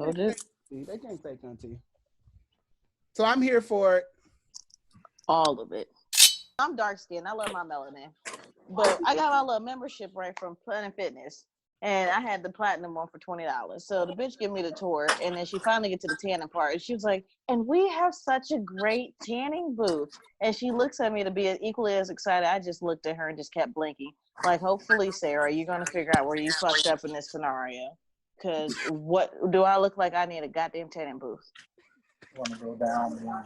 Speaker 1: can't say something to you. So I'm here for it.
Speaker 12: All of it. I'm dark skinned. I love my melanin. But I got my little membership right from Planet Fitness. And I had the platinum one for $20. So the bitch gave me the tour, and then she finally get to the tanning part, and she was like, "And we have such a great tanning booth." And she looks at me to be equally as excited. I just looked at her and just kept blinking. Like, hopefully, Sarah, you're gonna figure out where you fucked up in this scenario. Cause what do I look like? I need a goddamn tanning booth.
Speaker 6: Want to go down one?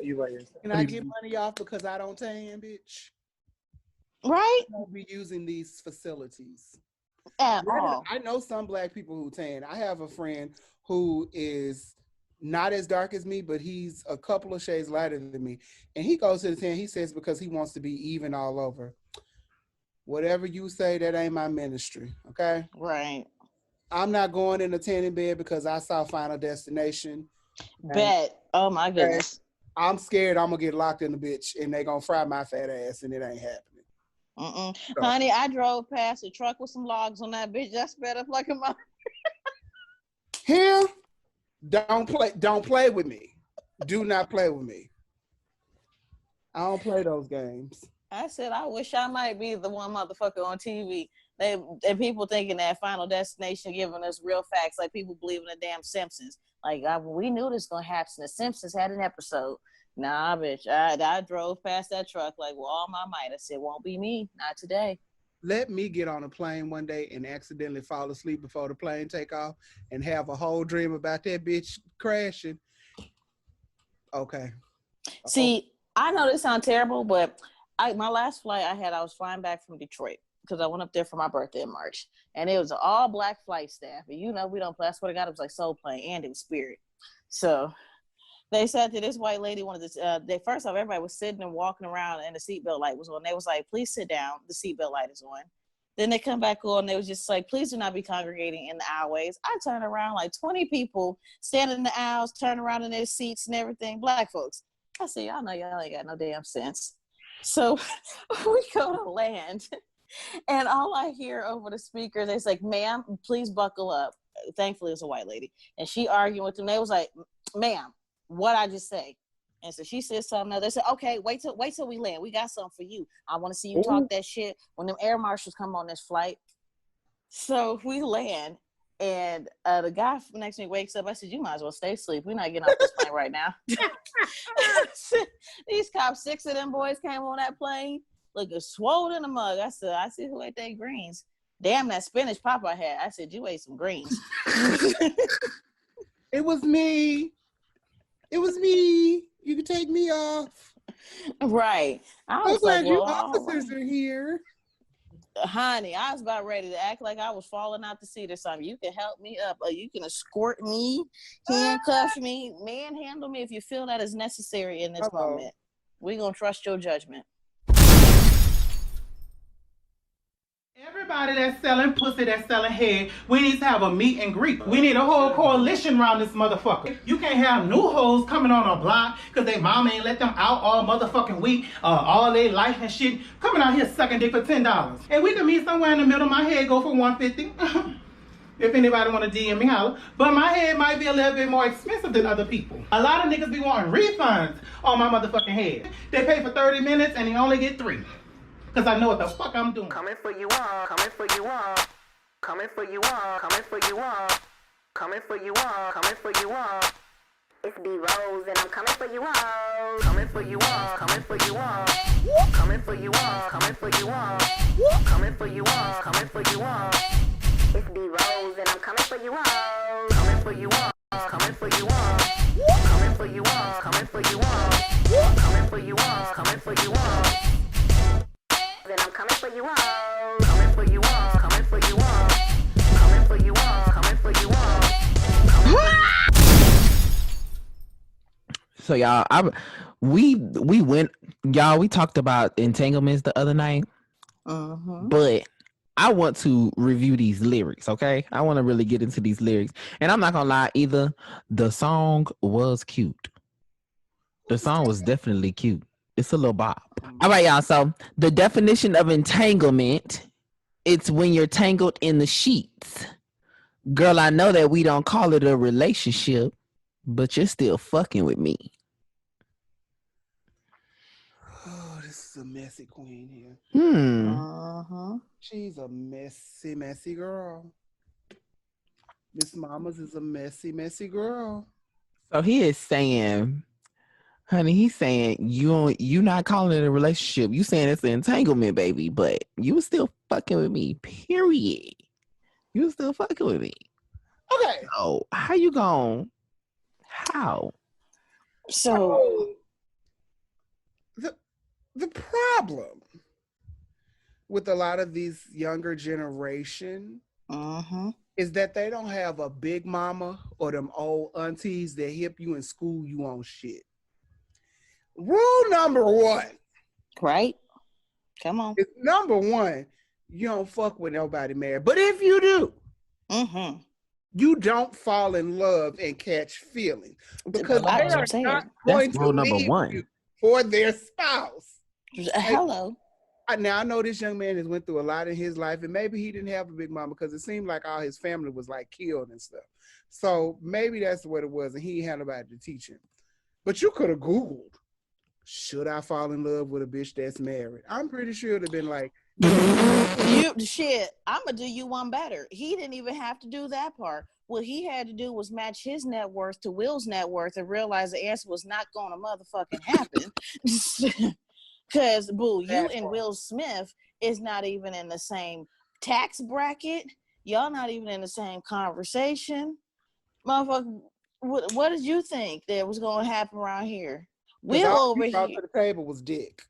Speaker 6: You right here.
Speaker 1: Can I get money off because I don't tan, bitch?
Speaker 12: Right?
Speaker 1: I won't be using these facilities.
Speaker 12: At all.
Speaker 1: I know some black people who tan. I have a friend who is not as dark as me, but he's a couple of shades lighter than me. And he goes to the tan, he says, because he wants to be even all over. Whatever you say, that ain't my ministry, okay?
Speaker 12: Right.
Speaker 1: I'm not going in a tanning bed because I saw Final Destination.
Speaker 12: Bet. Oh my goodness.
Speaker 1: I'm scared I'm gonna get locked in the bitch and they gonna fry my fat ass and it ain't happening. So,
Speaker 12: honey, I drove past a truck with some logs on that bitch. I sped up like a mother.
Speaker 1: Here, don't play with me. Do not play with me. I don't play those games.
Speaker 12: I said, I wish I might be the one motherfucker on TV. And people thinking that Final Destination giving us real facts, like people believe in the damn Simpsons. Like, we knew this was going to happen. The Simpsons had an episode. Nah, bitch. I drove past that truck like, with all my might. I said, won't be me. Not today.
Speaker 1: Let me get on a plane one day and accidentally fall asleep before the plane take off and have a whole dream about that bitch crashing. Okay.
Speaker 12: See, I know this sounds terrible, but my last flight I was flying back from Detroit because I went up there for my birthday in March. And it was an all black flight staff. And you know, we don't play. I swear to God, it was like Soul Plane and it was Spirit. So they said to this white lady, one of the, first off, everybody was sitting and walking around and the seatbelt light was on. They was like, please sit down. The seatbelt light is on. Then they come back on. They was just like, please do not be congregating in the aisleways. I turned around, like 20 people standing in the aisles, turning around in their seats and everything. Black folks. I said, y'all know y'all ain't got no damn sense. So we go to land. And all I hear over the speakers, it's like, ma'am, please buckle up. Thankfully, it's a white lady. And she arguing with them. They was like, ma'am, what I just say? And so she said something else. They said, okay, wait till we land. We got something for you. I want to see you talk that shit when them air marshals come on this flight. So we land. And the guy next to me wakes up. I said, you might as well stay asleep. We're not getting off this plane right now. These cops, 6 of them boys came on that plane. Looking swole in the mug. I said, I see who ate that greens. Damn, that spinach Papa had. I said, you ate some greens.
Speaker 1: It was me. It was me. You can take me off.
Speaker 12: Right. I was
Speaker 1: glad
Speaker 12: like,
Speaker 1: you
Speaker 12: well,
Speaker 1: officers are here.
Speaker 12: Honey, I was about ready to act like I was falling out the seat or something. You can help me up, or you can escort me, handcuff me, manhandle me if you feel that is necessary in this moment. We're going to trust your judgment.
Speaker 7: Everybody that's selling pussy, that's selling head, we need to have a meet and greet. We need a whole coalition around this motherfucker. You can't have new hoes coming on a block because they mama ain't let them out all motherfucking week, all their life and shit, coming out here sucking dick for $10. And we can meet somewhere in the middle. My head go for $150. If anybody want to DM me, holler. But my head might be a little bit more expensive than other people. A lot of niggas be wanting refunds on my motherfucking head. They pay for 30 minutes and they only get 3. Because I know what the fuck I'm doing.
Speaker 4: Coming for you all, coming for you all, coming for you all, coming for you all, coming for you all, coming for you all. It's B.ROSE and I'm coming for you all, coming for you all, coming for you all, coming for you all, coming for you all, coming for you all, coming for you all. It's B.ROSE and I'm coming for you all, coming for you all, coming for you all, coming for you all, coming for you all, coming for you all, coming for you all. Then I'm coming for you all, coming for you all, coming for you all, coming for you all, coming for you all.
Speaker 3: So y'all, we talked about entanglements the other night, but I want to review these lyrics. Okay, I want to really get into these lyrics, and I'm not gonna lie either. The song was cute. The song was definitely cute. It's a little bop. All right, y'all. So the definition of entanglement, it's when you're tangled in the sheets. Girl, I know that we don't call it a relationship, but you're still fucking with me.
Speaker 1: Oh, this is a messy queen here. She's a messy, messy girl. Miss Mamas is a messy, messy girl.
Speaker 3: So he is saying, honey, he's saying you not calling it a relationship. You saying it's an entanglement, baby, but you still fucking with me, period. You still fucking with me.
Speaker 1: Okay.
Speaker 3: Oh, how you going? How?
Speaker 1: So the problem with a lot of these younger generation is that they don't have a big mama or them old aunties that hip you and school you on shit. Rule number one.
Speaker 12: Right? Come on.
Speaker 1: Number one, you don't fuck with nobody married. But if you do, you don't fall in love and catch feelings because they are not going to leave you for their spouse.
Speaker 12: Hello.
Speaker 1: Now I know this young man has went through a lot in his life, and maybe he didn't have a big mama because it seemed like all his family was like killed and stuff. So maybe that's what it was, and he had nobody to teach him. But you could have Googled, should I fall in love with a bitch that's married? I'm pretty sure it'd have been like,
Speaker 12: shit, I'm gonna do you one better. He didn't even have to do that part. What he had to do was match his net worth to Will's net worth and realize the answer was not gonna motherfucking happen. Because boo, you and Will Smith is not even in the same tax bracket. Y'all not even in the same conversation. Motherfucker, what did you think that was gonna happen around here? Will
Speaker 1: all
Speaker 12: over
Speaker 1: he brought
Speaker 12: here,
Speaker 1: to the table was dick.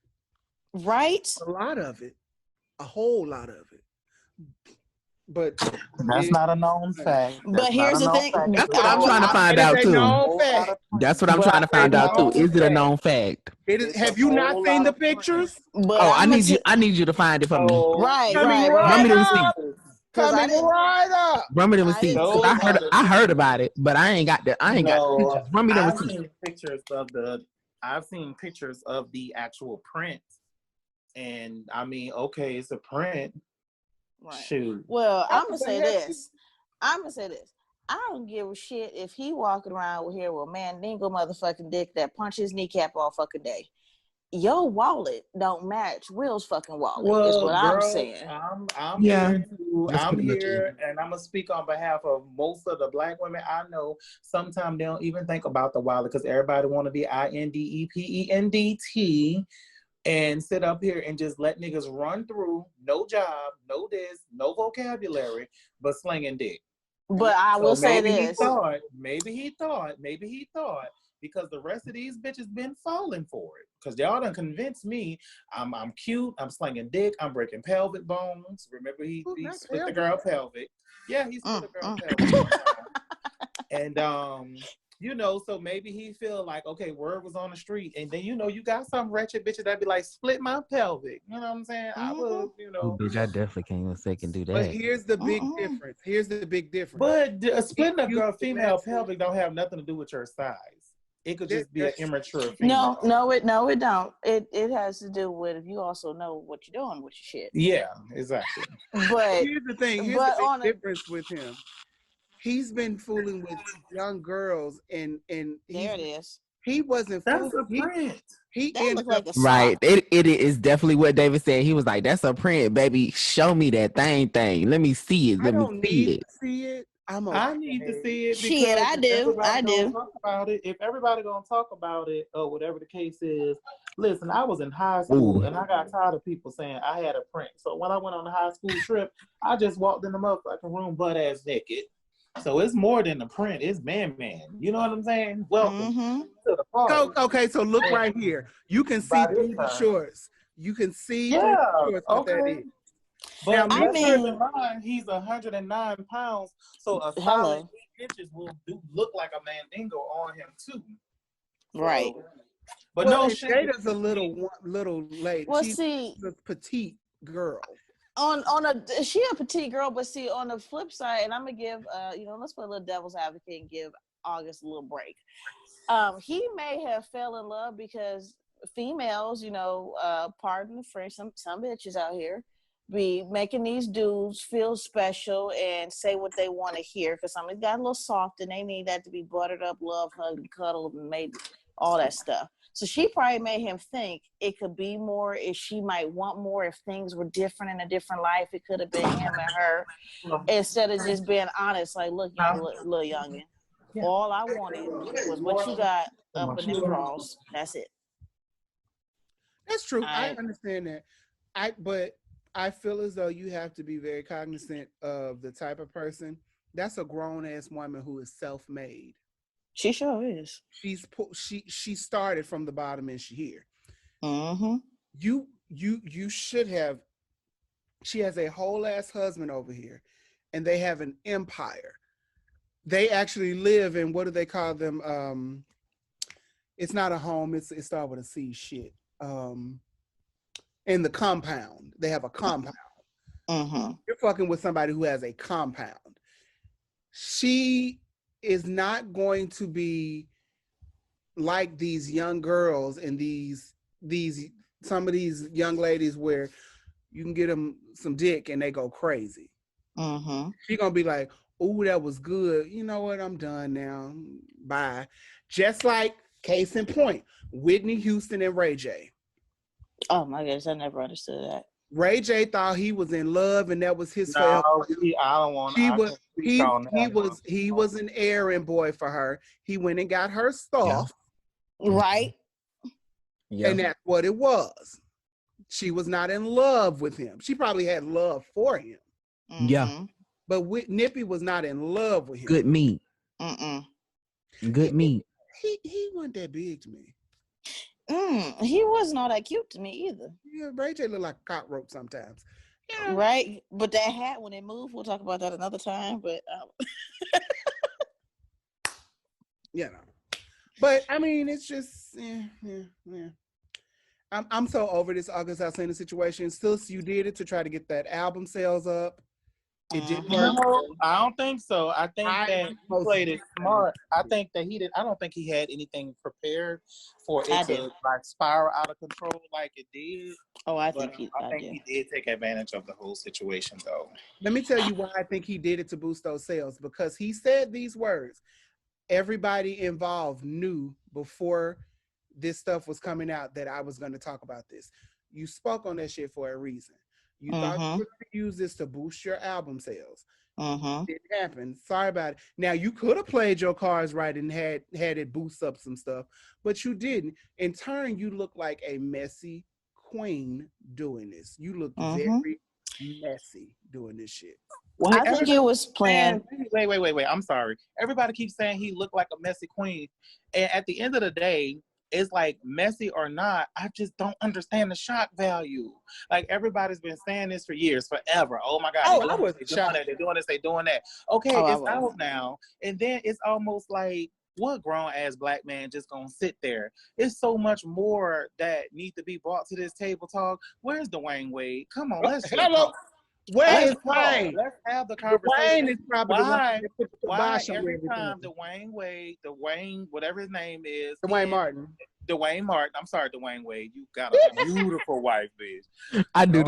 Speaker 12: Right?
Speaker 1: A lot of it. A whole lot of it. But
Speaker 11: that's not a known fact.
Speaker 12: But here's the thing.
Speaker 3: That's what I'm trying to find out too. That's what I'm trying to find out too. Is it a known fact?
Speaker 1: It is. Have you not seen the pictures?
Speaker 3: Oh, I need you to find it for me.
Speaker 12: Right.
Speaker 3: Run me the receipt.
Speaker 1: Coming right up.
Speaker 3: Run me the receipt. I heard about it, but I ain't got the. I ain't got the pictures. Run me the receipt.
Speaker 11: I've seen pictures of the actual print, and I mean, okay, it's a print.
Speaker 12: Right.
Speaker 11: Shoot.
Speaker 12: Well, I'm gonna say this. I don't give a shit if he walking around with here with a mandingo motherfucking dick that punch his kneecap all fucking day. Your wallet don't match Will's fucking wallet. Is what I'm saying.
Speaker 11: I'm here too. I'm here, and I'm gonna speak on behalf of most of the black women I know. Sometimes they don't even think about the wallet because everybody want to be INDEPENDT and sit up here and just let niggas run through, no job, no this, no vocabulary, but slinging dick.
Speaker 12: But I will say this.
Speaker 11: Maybe he thought, because the rest of these bitches been falling for it. Because y'all done convinced me I'm cute, I'm slinging dick, I'm breaking pelvic bones. Remember he split the girl pelvic. Yeah, he split the girl pelvic. And you know, so maybe he feel like, okay, word was on the street, and then you know you got some wretched bitches that be like, split my pelvic. You know what I'm saying? I would, you know.
Speaker 3: Oh, bitch, I definitely can't even second do that.
Speaker 1: But here's the big difference.
Speaker 11: But splitting a girl female pelvic don't have nothing to do with your size. It could just be an immature female.
Speaker 12: No, it don't. It has to do with if you also know what you're doing with your shit.
Speaker 11: Yeah, exactly.
Speaker 12: But
Speaker 1: here's the thing. Here's the big difference with him. He's been fooling with young girls, and
Speaker 12: there it is.
Speaker 1: He wasn't.
Speaker 11: That's a print.
Speaker 1: He
Speaker 12: ended like a
Speaker 3: right. It is definitely what David said. He was like, "That's a print, baby. Show me that thing. Let me see it. Let me see it.
Speaker 1: See it.
Speaker 11: I need to see it.
Speaker 12: Shit, I do.
Speaker 11: Talk about it. If everybody gonna talk about it or whatever the case is, listen. I was in high school and I got tired of people saying I had a print. So when I went on the high school trip, I just walked in the motherfucking room butt ass naked. So it's more than a print. It's man. You know what I'm saying? Welcome to the party.
Speaker 1: Okay, so look right here. You can see through the shorts. You can see through the shorts what that is.
Speaker 11: But I mean, he's 109 pounds, so a solid 8 inches will look like a mandingo on him too.
Speaker 12: Right.
Speaker 11: But
Speaker 1: well,
Speaker 11: no,
Speaker 1: Jada's a little lady.
Speaker 12: Well,
Speaker 1: she's a petite girl.
Speaker 12: She a petite girl, but see on the flip side, and I'm gonna give let's put a little devil's advocate and give August a little break. He may have fell in love because females, pardon the French, some bitches out here be making these dudes feel special and say what they want to hear because somebody's got a little soft and they need that to be buttered up, love, hugged, and cuddled, and made all that stuff. So she probably made him think it could be more if she might want more if things were different in a different life. It could have been him and her instead of just being honest, like, look, little youngin', all I wanted was what you got up in the drawers. That's it.
Speaker 1: That's true. I understand that. But I feel as though you have to be very cognizant of the type of person. That's a grown ass woman who is self made.
Speaker 12: She sure is.
Speaker 1: She started from the bottom and she here.
Speaker 12: Mm-hmm.
Speaker 1: You should have. She has a whole ass husband over here, and they have an empire. They actually live in, what do they call them? It's not a home. It starts with a C. Shit. In the compound, they have a compound.
Speaker 12: Mm-hmm.
Speaker 1: You're fucking with somebody who has a compound. She is not going to be like these young girls and these some of these young ladies where you can get them some dick and they go crazy.
Speaker 12: Mm-hmm.
Speaker 1: She's gonna be like, "Oh, that was good. You know what? I'm done now. Bye." Just like case in point, Whitney Houston and Ray J.
Speaker 12: Oh my goodness, I never understood that.
Speaker 1: Ray J thought he was in love and that was his forever.
Speaker 11: No, I don't want. I can speak on that.
Speaker 1: He was an errand boy for her. He went and got her stuff.
Speaker 12: Right.
Speaker 3: Yeah.
Speaker 1: And that's what it was. She was not in love with him. She probably had love for him.
Speaker 3: Yeah.
Speaker 1: But Nippy was not in love with him.
Speaker 3: Good meat.
Speaker 12: Mm-mm.
Speaker 3: Good meat.
Speaker 1: He wasn't that big to me.
Speaker 12: He wasn't all that cute to me either.
Speaker 1: Yeah, Ray J looked like a cockroach sometimes. Yeah.
Speaker 12: Right? But that hat, when it moved, we'll talk about that another time. But
Speaker 1: you know. But I mean, it's just yeah. I'm so over this August Alsina situation. Still, you did it to try to get that album sales up. It didn't work.
Speaker 11: No, I don't think so. I think that he played it smart. I think that he did. I don't think he had anything prepared for it to like spiral out of control like it did.
Speaker 12: Oh, I
Speaker 11: think he did take advantage of the whole situation, though.
Speaker 1: Let me tell you why I think he did it to boost those sales. Because he said these words. Everybody involved knew before this stuff was coming out that I was going to talk about this. You spoke on that shit for a reason. You thought you were going to use this to boost your album sales. It didn't happen. Sorry about it. Now, you could have played your cards right and had it boost up some stuff, but you didn't. In turn, you look like a messy queen doing this. You look very messy doing this shit.
Speaker 11: Well,
Speaker 12: I think it was planned.
Speaker 11: Wait. I'm sorry. Everybody keeps saying he looked like a messy queen. And at the end of the day, it's like messy or not, I just don't understand the shock value. Like everybody's been saying this for years, forever. Oh my God.
Speaker 1: I was
Speaker 11: shocked. They're doing this, they're doing that. Okay, it's out now. And then it's almost like, what grown ass black man just gonna sit there? It's so much more that needs to be brought to this table talk. Where's Dwayne Wade? Come on, let's
Speaker 1: hello. Where is Wayne?
Speaker 11: Let's have the conversation.
Speaker 1: Dwayne is probably
Speaker 11: why every time Dwayne Wade, whatever his name is,
Speaker 1: Dwayne Martin. I'm sorry, Dwayne Wade. You got a beautiful wife, bitch.
Speaker 3: I knew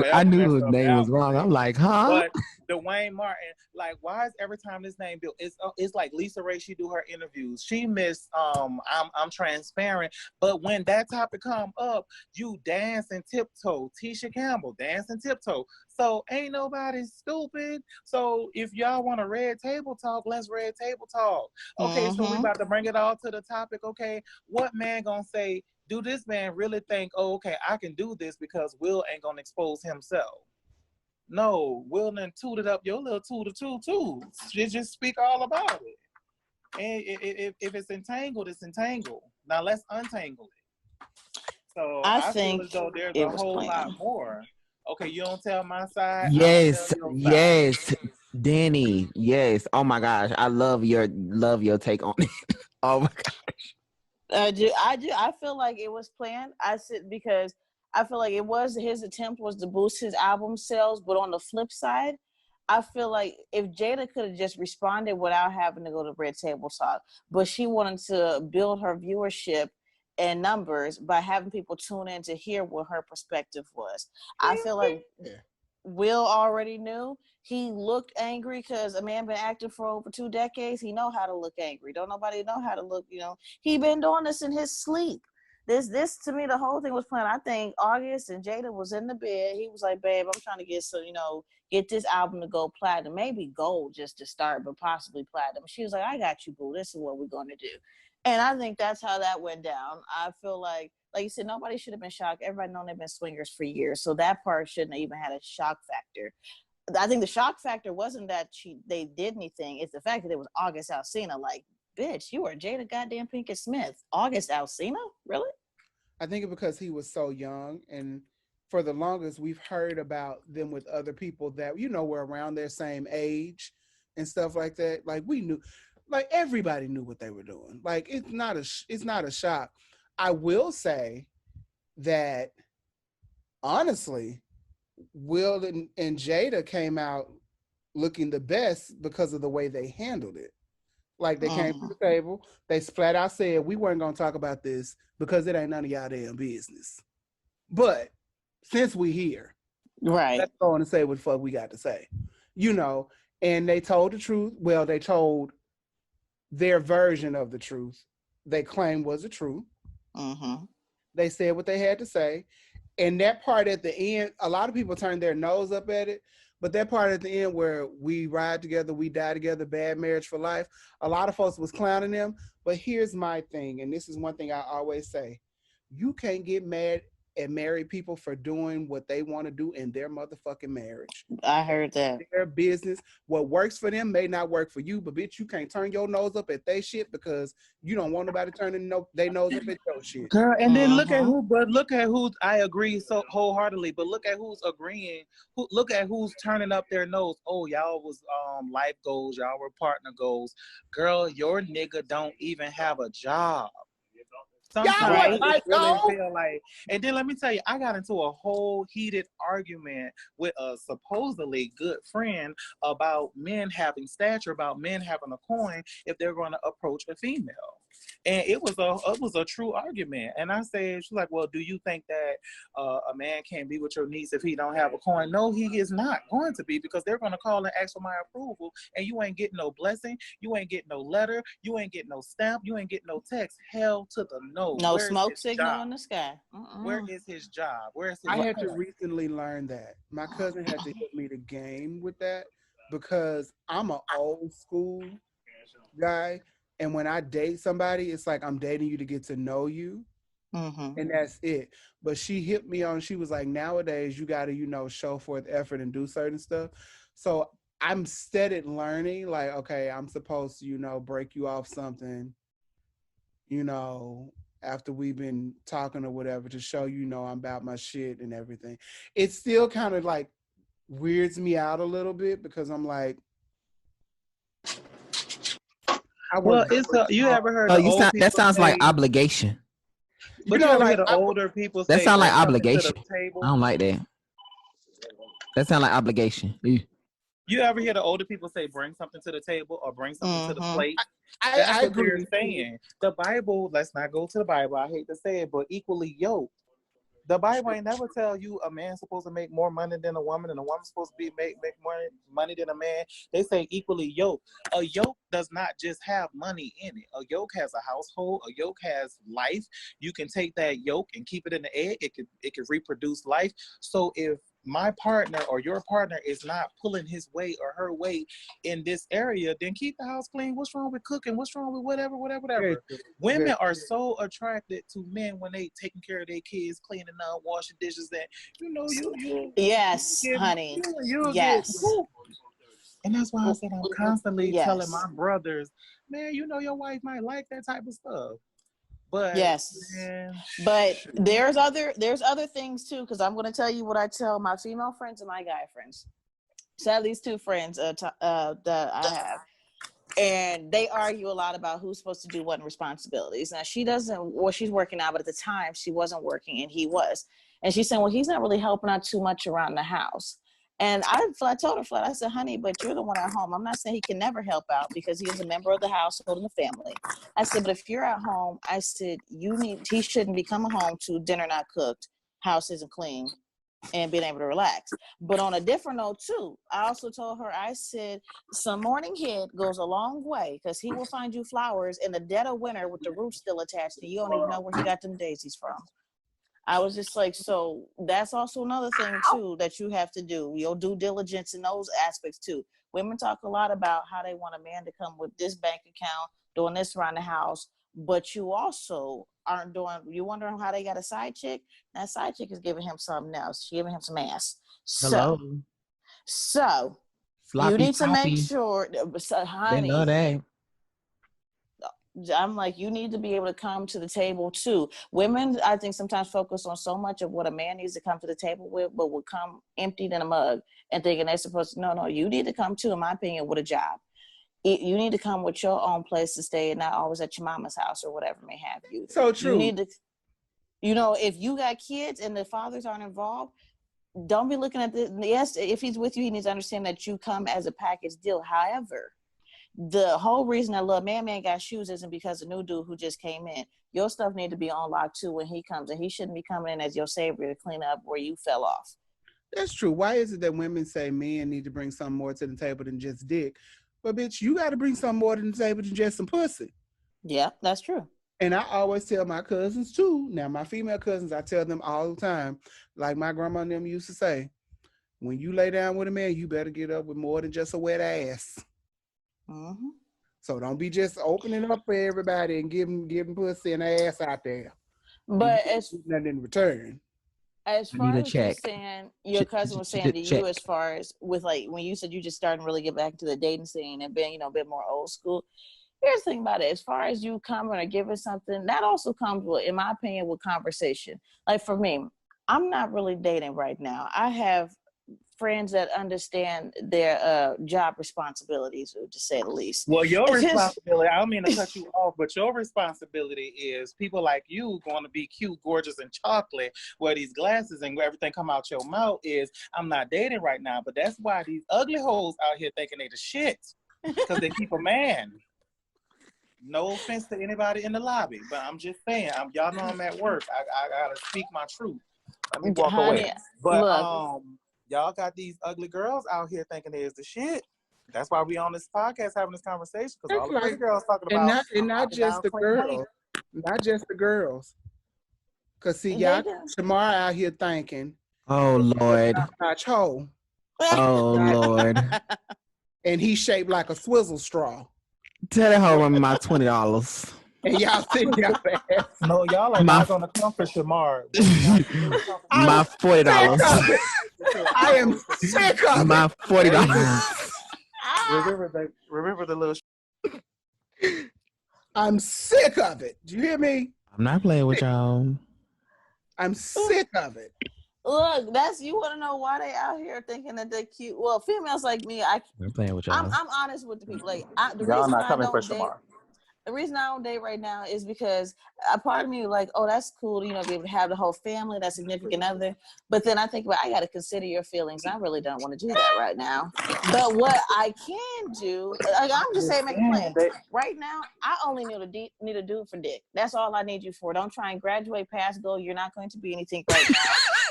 Speaker 3: his name was wrong. I'm like, huh?
Speaker 11: But Dwayne Martin, like, why is every time this name built? It's like Lisa Ray. She do her interviews. She missed. I'm transparent. But when that topic come up, you dance and tiptoe. Tisha Campbell dance and tiptoe. So ain't nobody stupid. So if y'all want a red table talk, let's red table talk. Okay, so we about to bring it all to the topic. Okay, what man gonna say? Do this man really think, oh, okay, I can do this because Will ain't gonna expose himself? No, Will done tooted up your little too. Just speak all about it. And if it's entangled, it's entangled. Now let's untangle it. So I feel as though there's a whole lot more. Okay, you don't tell my side.
Speaker 3: Yes, Danny. Yes. Oh my gosh, I love your take on it. Oh my gosh.
Speaker 12: I do. I feel like it was planned. Because I feel like his attempt was to boost his album sales, but on the flip side, I feel like if Jada could have just responded without having to go to Red Table Talk, but she wanted to build her viewership and numbers by having people tune in to hear what her perspective was. I feel like Will already knew. He looked angry because a man been acting for over 2 decades. He know how to look angry. Don't nobody know how to look, He been doing this in his sleep. This to me, the whole thing was planned. I think August and Jada was in the bed. He was like, babe, I'm trying to get this album to go platinum. Maybe gold just to start, but possibly platinum. She was like, I got you, boo. This is what we're going to do. And I think that's how that went down. I feel like you said, nobody should have been shocked. Everybody known they've been swingers for years, so that part shouldn't have even had a shock factor. I think the shock factor wasn't that they did anything. It's the fact that it was August Alsina. Like, bitch, you are Jada goddamn Pinkett Smith. August Alsina? Really?
Speaker 1: I think it's because he was so young, and for the longest we've heard about them with other people that were around their same age and stuff like that. Like we knew, like everybody knew what they were doing. Like it's not a shock. I will say that honestly, Will and Jada came out looking the best because of the way they handled it. Like they came to the table, they flat out said we weren't gonna talk about this because it ain't none of y'all damn business. But since we here,
Speaker 12: right,
Speaker 1: let's go on and say what the fuck we got to say. And they told the truth. Well, they told their version of the truth. They claimed was the truth. They said what they had to say. And that part at the end, a lot of people turned their nose up at it. But that part at the end where we ride together, we die together, bad marriage for life, a lot of folks was clowning them. But here's my thing, and this is one thing I always say. You can't get mad at married people for doing what they want to do in their motherfucking marriage.
Speaker 12: I heard that.
Speaker 1: Their business. What works for them may not work for you, but bitch, you can't turn your nose up at their shit because you don't want nobody turning their nose up at your shit.
Speaker 11: Girl, and then look at who I agree so wholeheartedly, but look at who's agreeing. Look at who's turning up their nose. Oh, y'all was life goals, y'all were partner goals. Girl, your nigga don't even have a job. Sometimes I really feel like, and then let me tell you, I got into a whole heated argument with a supposedly good friend about men having stature, about men having a coin if they're going to approach a female. And it was a true argument. And I said, she's like, well, do you think that a man can't be with your niece if he don't have a coin? No, he is not going to be, because they're going to call and ask for my approval, and you ain't getting no blessing, you ain't getting no letter, you ain't getting no stamp, you ain't getting no text. Hell to the no.
Speaker 12: No smoke signal in the sky.
Speaker 11: Where is his job? Where is his
Speaker 1: I had to recently learn that. My cousin had to hit me the game with that because I'm an old school guy. And when I date somebody, it's like I'm dating you to get to know you. And that's it. But she hit me on, she was like, nowadays you got to, show forth effort and do certain stuff. So I'm steady learning, like, okay, I'm supposed to, break you off something, after we've been talking or whatever, to show I'm about my shit and everything. It still kind of like weirds me out a little bit because I'm like,
Speaker 11: well, you ever heard of old people
Speaker 3: that sounds
Speaker 11: say,
Speaker 3: like obligation.
Speaker 11: But you ever hear the older people say,
Speaker 3: that sounds like
Speaker 11: bring something to
Speaker 3: obligation.
Speaker 11: the table?
Speaker 3: I don't like that. That sounds like obligation.
Speaker 11: You ever hear the older people say, bring something to the table or bring something to the plate?
Speaker 1: I
Speaker 11: That's what
Speaker 1: agree.
Speaker 11: they're saying. The Bible, let's not go to the Bible, I hate to say it, but equally yoked. The Bible ain't never tell you a man's supposed to make more money than a woman and a woman's supposed to make more money than a man. They say equally yoked. A yoke does not just have money in it. A yoke has a household. A yoke has life. You can take that yoke and keep it in the egg. It can reproduce life. So if my partner or your partner is not pulling his weight or her weight in this area, then keep the house clean. What's wrong with cooking? What's wrong with whatever? Women are so attracted to men when they taking care of their kids, cleaning up, washing dishes, and you
Speaker 12: yes, honey. Yes.
Speaker 11: And that's why I said I'm constantly telling my brothers, man, your wife might like that type of stuff. But
Speaker 12: yes,
Speaker 11: man,
Speaker 12: but there's other things too, because I'm going to tell you what I tell my female friends and my guy friends. So I have these two friends that I have, and they argue a lot about who's supposed to do what responsibilities. Now she's working now, but at the time she wasn't working and he was, and she's saying, well, he's not really helping out too much around the house. And I told her flat, I said, honey, but you're the one at home. I'm not saying he can never help out because he is a member of the household and the family. I said, but if you're at home, I said, he shouldn't be coming home to dinner not cooked, house isn't clean, and being able to relax. But on a different note too, I also told her, I said, some morning head goes a long way because he will find you flowers in the dead of winter with the roof still attached and you don't even know where he got them daisies from. I was just like, so that's also another thing too that you have to do, your due diligence in those aspects too. Women talk a lot about how they want a man to come with this bank account, doing this around the house, but you also aren't doing. You wondering how they got a side chick? That side chick is giving him something else. She giving him some ass.
Speaker 3: Hello.
Speaker 12: So you
Speaker 3: Sloppy
Speaker 12: need to make
Speaker 3: toppy.
Speaker 12: sure,
Speaker 3: They
Speaker 12: honey.
Speaker 3: love that.
Speaker 12: I'm like, you need to be able to come to the table too. Women, I think, sometimes focus on so much of what a man needs to come to the table with, but will come emptied in a mug and thinking they're supposed to. No, you need to come too, in my opinion, with a job. You need to come with your own place to stay and not always at your mama's house or whatever may have you.
Speaker 1: So true.
Speaker 12: You need to, if you got kids and the fathers aren't involved, don't be looking at the, yes, if he's with you, he needs to understand that you come as a package deal. However, the whole reason that little man got shoes isn't because the new dude who just came in. Your stuff need to be on lock too when he comes, and he shouldn't be coming in as your savior to clean up where you fell off.
Speaker 1: That's true. Why is it that women say men need to bring something more to the table than just dick? But bitch, you got to bring something more to the table than just some pussy.
Speaker 12: Yeah, that's true.
Speaker 1: And I always tell my cousins too. Now, my female cousins, I tell them all the time, like my grandma and them used to say, when you lay down with a man, you better get up with more than just a wet ass.
Speaker 12: Mm-hmm.
Speaker 1: So don't be just opening up for everybody and giving pussy and ass out there.
Speaker 12: But as
Speaker 1: nothing in return.
Speaker 12: As far as you saying, your cousin was saying to you, as far as with like when you said you just starting to really get back to the dating scene and being, a bit more old school. Here's the thing about it. As far as you coming or giving something, that also comes with, in my opinion, with conversation. Like for me, I'm not really dating right now. I have friends that understand their job responsibilities, to say the least.
Speaker 11: Well, your responsibility, I don't mean to cut you off, but your responsibility is people like you going to be cute, gorgeous, and chocolate, wear these glasses and everything come out your mouth is, I'm not dating right now. But that's why these ugly hoes out here thinking they the shit, because they keep a man. No offense to anybody in the lobby, but I'm just saying, y'all know I'm at work. I got to speak my truth. Let me walk away. But
Speaker 12: look,
Speaker 11: y'all got these ugly girls out here thinking there's the shit. That's why we on this podcast having this conversation, because all the pretty girls talking about
Speaker 1: and not just the girls, not just the girls. Cause see, y'all Shamar out here thinking,
Speaker 3: oh Lord,
Speaker 1: hoe.
Speaker 3: Oh Lord,
Speaker 1: and he's shaped like a swizzle straw.
Speaker 3: Tell that hoe run me my $20.
Speaker 1: And y'all think y'all ass.
Speaker 11: No, y'all are not gonna come for Shamar.
Speaker 3: My $40.
Speaker 1: I am sick of
Speaker 3: my $40.
Speaker 11: Remember the little.
Speaker 1: I'm sick of it. Do you hear me?
Speaker 3: I'm not playing with y'all.
Speaker 1: I'm sick of it.
Speaker 12: Look, you want to know why they out here thinking that they're cute. Well, females like me,
Speaker 3: I'm playing with y'all.
Speaker 12: I'm honest with the people. Like
Speaker 11: y'all not coming for Shamar.
Speaker 12: The reason I don't date right now is because a part of me like, oh, that's cool, be able to have the whole family, that significant other. But then I think about, I got to consider your feelings. I really don't want to do that right now. But what I can do, like, I'm just saying, make a plan. Right now, I only need a dude for dick. That's all I need you for. Don't try and graduate past go. You're not going to be anything right now.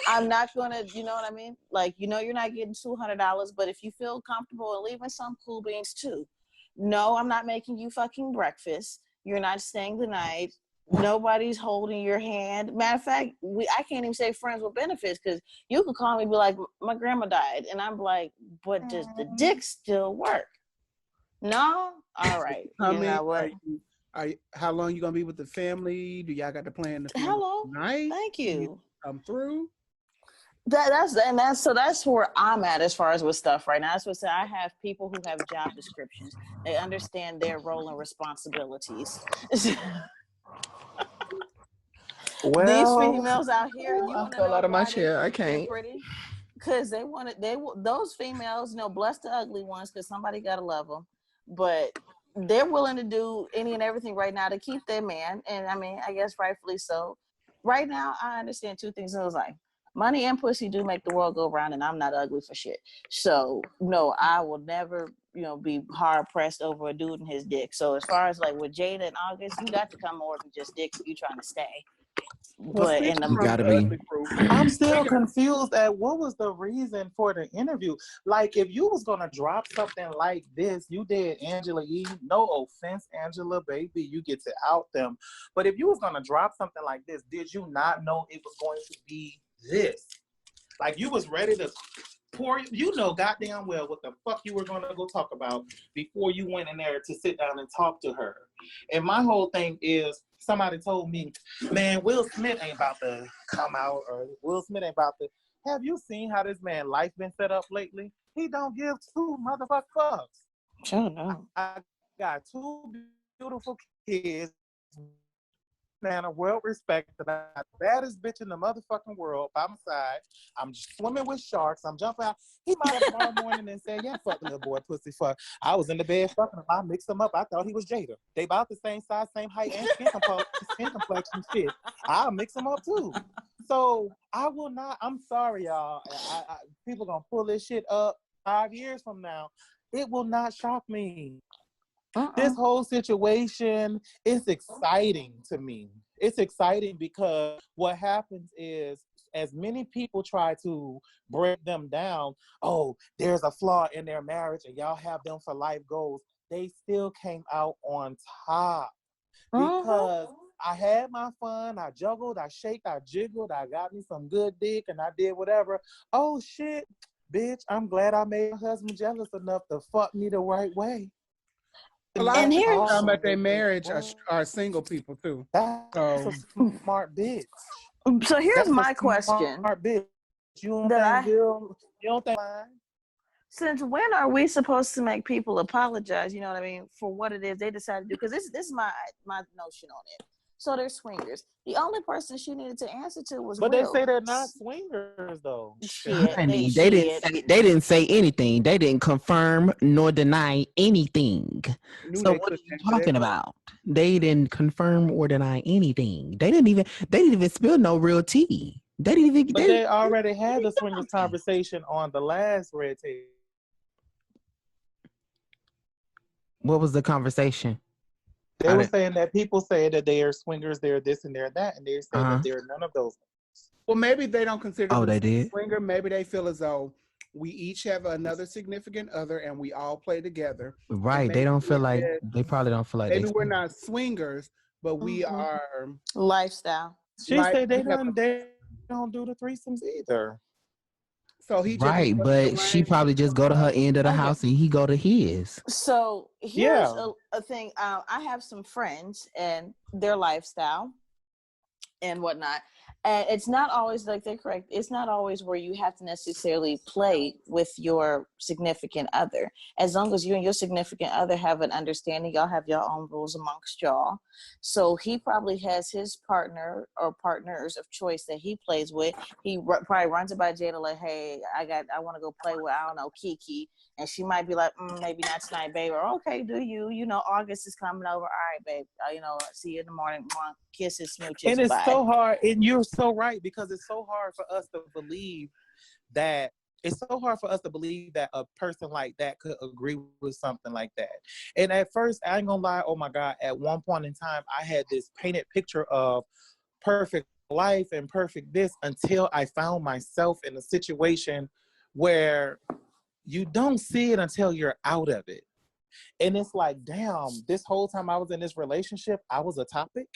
Speaker 12: I'm not going to, you know what I mean? Like, you're not getting $200, but if you feel comfortable and leaving some cool beans too. No, I'm not making you fucking breakfast. You're not staying the night. Nobody's holding your hand. Matter of fact, I can't even say friends with benefits, because you can call me and be like, my grandma died. And I'm like, but does the dick still work? No? All right.
Speaker 1: How long you going to be with the family? Do y'all got to plan the
Speaker 12: Hello.
Speaker 1: Night?
Speaker 12: Thank you.
Speaker 1: Come through?
Speaker 12: That's where I'm at as far as with stuff right now. That's what I have people who have job descriptions. They understand their role and responsibilities.
Speaker 3: Well,
Speaker 12: these females out here, you
Speaker 3: I fell out of my chair. I can't.
Speaker 12: Because those females, bless the ugly ones, because somebody gotta love them. But they're willing to do any and everything right now to keep their man, and I mean, I guess rightfully so. Right now, I understand two things. I was like, money and pussy do make the world go round, and I'm not ugly for shit. So no, I will never, be hard pressed over a dude and his dick. So as far as like with Jada and August, you got to come more than just dick if you trying to stay. But
Speaker 3: you gotta be.
Speaker 11: I'm still confused at what was the reason for the interview. Like, if you was gonna drop something like this, you did Angela Yee. No offense, Angela, baby, you get to out them. But if you was gonna drop something like this, did you not know it was going to be this? Like, you was ready to pour, you know goddamn well what the fuck you were going to go talk about before you went in there to sit down and talk to her. And my whole thing is, somebody told me, man, Will Smith ain't about to come out, or Will Smith ain't about to. Have you seen how this man's life been set up lately? He don't give two motherfucking fucks.
Speaker 12: Sure, no.
Speaker 11: I got two beautiful kids. Man, a well respected, the baddest bitch in the motherfucking world by my side. I'm swimming with sharks. I'm jumping out. He might have tomorrow morning and say, yeah, fuck the little boy, pussy fuck. I was in the bed fucking him. I mixed them up. I thought he was Jada. They about the same size, same height, and skin complexion shit. I'll mix them up too. So I will not, I'm sorry, y'all. People gonna pull this shit up 5 years from now. It will not shock me. This whole situation is exciting to me. It's exciting because what happens is, as many people try to break them down, oh, there's a flaw in their marriage and y'all have them for life goals, they still came out on top. Because I had my fun, I juggled, I shaked, I jiggled, I got me some good dick, and I did whatever. Oh shit, bitch, I'm glad I made my husband jealous enough to fuck me the right way.
Speaker 1: A lot of people talking about their marriage are single people too.
Speaker 11: That's a smart bitch.
Speaker 12: So here's
Speaker 11: That's
Speaker 12: my
Speaker 11: a
Speaker 12: question.
Speaker 11: Smart bitch. You don't
Speaker 12: that
Speaker 11: think Bill? You don't think?
Speaker 12: Since when are we supposed to make people apologize? You know what I mean, for what it is they decided to do? Because this is my notion on it. So they're swingers. The only person she needed to answer to was
Speaker 11: But
Speaker 12: Will.
Speaker 11: they say they're not swingers though.
Speaker 12: Shit,
Speaker 3: Honey, they didn't say anything. They didn't confirm nor deny anything. So what are you talking about? They didn't confirm or deny anything. They didn't even spill no real tea. They didn't even.
Speaker 11: But they already had the swingers conversation on the last Red Table.
Speaker 3: What was the conversation?
Speaker 11: They were saying that people say that they are swingers, they're this and they're that, and they're saying that they're none of those.
Speaker 1: Well, maybe they don't consider
Speaker 3: Oh,
Speaker 1: them
Speaker 3: they did?
Speaker 1: swinger. Maybe they feel as though we each have another significant other and we all play together.
Speaker 3: Right. They don't feel like they probably don't feel like
Speaker 1: maybe
Speaker 3: they
Speaker 1: we're not swingers, but we are
Speaker 12: lifestyle.
Speaker 11: She said they don't do the threesomes either.
Speaker 1: So he just
Speaker 3: right, but she probably just go to her end of the house and he go to his.
Speaker 12: So here's a thing. I have some friends and their lifestyle and whatnot. And it's not always, like they're correct, it's not always where you have to necessarily play with your significant other. As long as you and your significant other have an understanding, y'all have your own rules amongst y'all. So he probably has his partner or partners of choice that he plays with. He probably runs it by Jada like, hey, I want to go play with, I don't know, Kiki. And she might be like, maybe not tonight, babe. Or, okay, do you? You know, August is coming over. All right, babe. See you in the morning. Kisses, smooches,
Speaker 11: And it's
Speaker 12: bye.
Speaker 11: so hard. And you're so right, because it's so hard for us to believe that a person like that could agree with something like that. And at first, I ain't gonna lie, oh my God, at one point in time, I had this painted picture of perfect life and perfect this, until I found myself in a situation where you don't see it until you're out of it. And it's like, damn, this whole time I was in this relationship, I was a topic.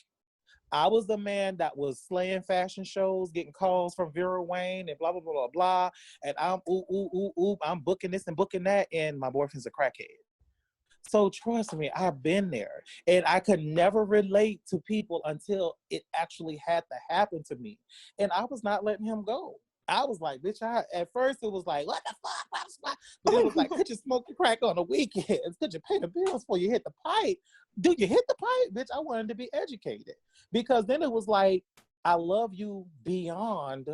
Speaker 11: I was the man that was slaying fashion shows, getting calls from Vera Wayne and blah, blah, blah, blah, blah. And I'm, I'm booking this and booking that. And my boyfriend's a crackhead. So trust me, I've been there. And I could never relate to people until it actually had to happen to me. And I was not letting him go. I was like, bitch, at first it was like, what the fuck? But it was like, could you smoke the crack on the weekends? Could you pay the bills before you hit the pipe? Do you hit the pipe? Bitch, I wanted to be educated. Because then it was like, I love you beyond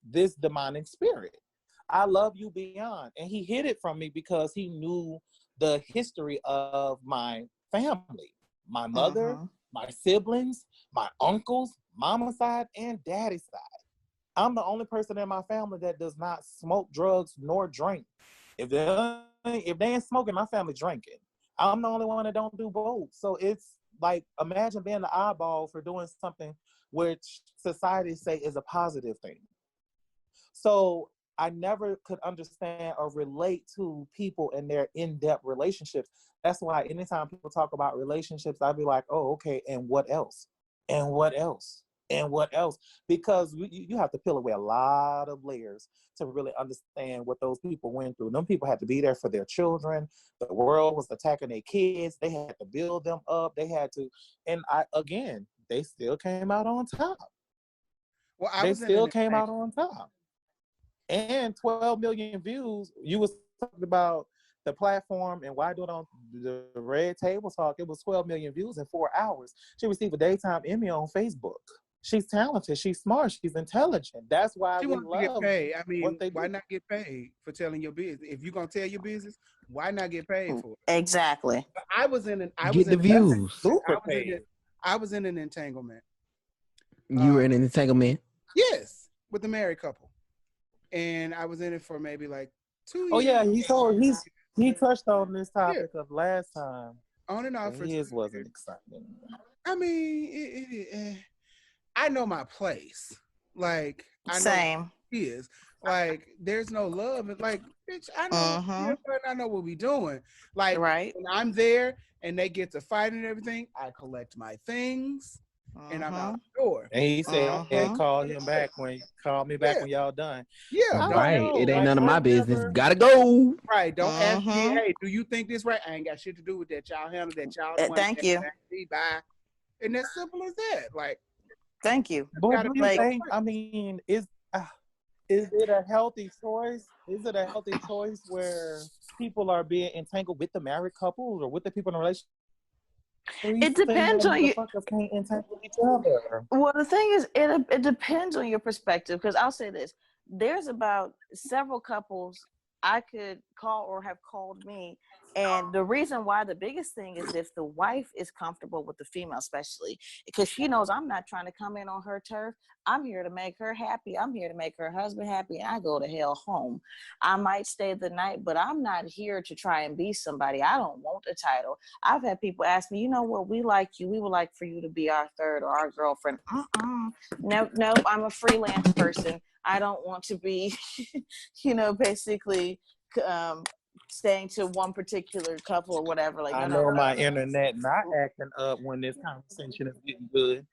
Speaker 11: this demonic spirit. I love you beyond. And he hid it from me because he knew the history of my family. My mother, my siblings, my uncles, mama's side, and daddy's side. I'm the only person in my family that does not smoke drugs nor drink. If they ain't smoking, my family drinking. I'm the only one that don't do both. So it's like, imagine being the eyeball for doing something which society say is a positive thing. So I never could understand or relate to people in their in-depth relationships. That's why anytime people talk about relationships, I'd be like, oh, okay, and what else? And what else? And what else? Because you have to peel away a lot of layers to really understand what those people went through. Them people had to be there for their children. The world was attacking their kids. They had to build them up. They had to, and they still came out on top.
Speaker 1: Well,
Speaker 11: They still came out on top. And 12 million views. You was talking about the platform and why do it on the Red Table Talk. It was 12 million views in 4 hours. She received a daytime Emmy on Facebook. She's talented. She's smart. She's intelligent. That's why
Speaker 1: She
Speaker 11: we
Speaker 1: wants to get
Speaker 11: love
Speaker 1: paid. I mean,
Speaker 11: what they
Speaker 1: why
Speaker 11: do.
Speaker 1: not get paid for telling your business? If you're gonna tell your business, why not get paid for it?
Speaker 12: Exactly.
Speaker 1: I was in
Speaker 3: Get the views.
Speaker 1: I was in an entanglement.
Speaker 3: You were in an entanglement.
Speaker 1: Yes, with a married couple, and I was in it for maybe like 2 years.
Speaker 11: Oh yeah, he touched on this topic of last time.
Speaker 1: On and off for
Speaker 11: his wasn't exciting.
Speaker 1: I mean, I know my place. Like I know
Speaker 12: Same.
Speaker 1: it is. Like there's no love. It's like, bitch, I know I know what we doing. Like
Speaker 12: right.
Speaker 1: when I'm there and they get to fight and everything, I collect my things and I'm out the door.
Speaker 11: And he said, call me back when y'all done.
Speaker 1: Yeah,
Speaker 3: right. It ain't none of my business. Gotta go.
Speaker 1: Right. Don't ask me, hey, do you think this right? I ain't got shit to do with that. Y'all handle that. Y'all
Speaker 12: thank you.
Speaker 1: Bye. And that's simple as that. Like,
Speaker 12: thank you.
Speaker 11: But do you think, I mean, is it a healthy choice? Is it a healthy choice where people are being entangled with the married couples or with the people in a relationship?
Speaker 12: It depends on you.
Speaker 11: Can't entangle each other.
Speaker 12: Well, the thing is, it depends on your perspective. Because I'll say this: there's about several couples I could call or have called me, and the reason why, the biggest thing is if the wife is comfortable with the female, especially because she knows I'm not trying to come in on her turf. I'm here to make her happy. I'm here to make her husband happy, and I go to hell home. I might stay the night, but I'm not here to try and be somebody. I don't want a title. I've had people ask me, you know what, we like you. We would like for you to be our third or our girlfriend. No, I'm a freelance person. I don't want to be, basically staying to one particular couple or whatever. Like,
Speaker 11: I know my internet not acting up when this conversation is getting good.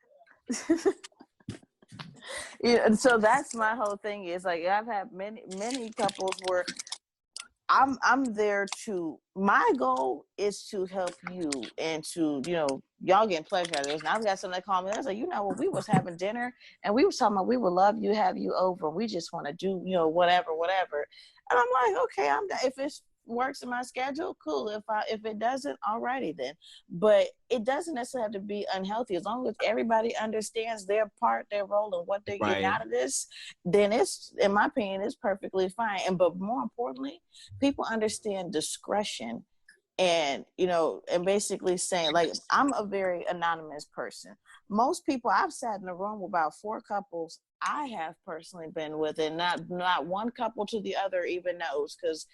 Speaker 12: And so that's my whole thing is like I've had many couples where I'm there to, my goal is to help you and to, y'all getting pleasure out of this. Now I've got something that called me. I was like, we was having dinner and we was talking about we would love you, have you over. We just want to do, whatever. And I'm like, okay, if it works in my schedule, cool. If it doesn't, alrighty then. But it doesn't necessarily have to be unhealthy. As long as everybody understands their part, their role, and what they're getting out of this, then it's, in my opinion, it's perfectly fine. But more importantly, people understand discretion. And, and basically saying, like, I'm a very anonymous person. Most people, I've sat in a room with about 4 couples I have personally been with, and not one couple to the other even knows, because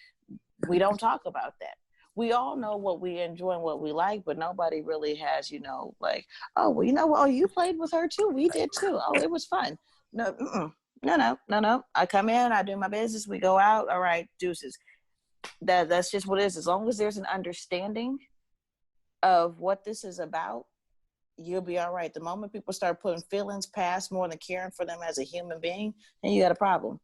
Speaker 12: we don't talk about that. We all know what we enjoy and what we like, but nobody really has, like, oh, well, oh, you played with her too. We did too. Oh, it was fun. No. I come in, I do my business, we go out. All right, deuces. That's just what it is. As long as there's an understanding of what this is about, you'll be all right. The moment people start putting feelings past more than caring for them as a human being, then you got a problem.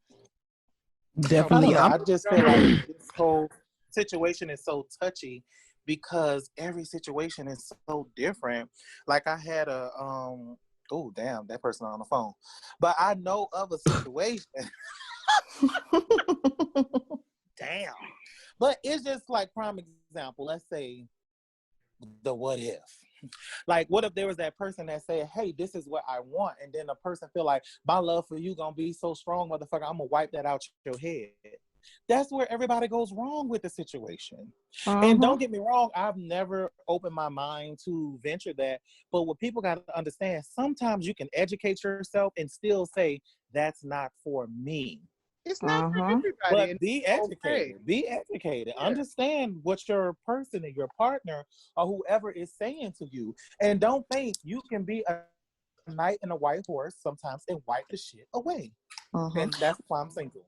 Speaker 3: Definitely.
Speaker 11: I just feel like this whole situation is so touchy because every situation is so different. Like I had oh damn, that person on the phone. But I know of a situation. Damn. But it's just like prime example. Let's say the what if. Like, what if there was that person that said, hey, this is what I want, and then the person feel like, my love for you gonna be so strong, motherfucker, I'm gonna wipe that out your head. That's where everybody goes wrong with the situation. And don't get me wrong, I've never opened my mind to venture that, but what people got to understand, sometimes you can educate yourself and still say, that's not for me.
Speaker 1: It's not for everybody.
Speaker 11: But be educated. Okay. Be educated. Yeah. Understand what your person and your partner or whoever is saying to you. And don't think you can be a knight in a white horse sometimes and wipe the shit away. And that's why I'm single.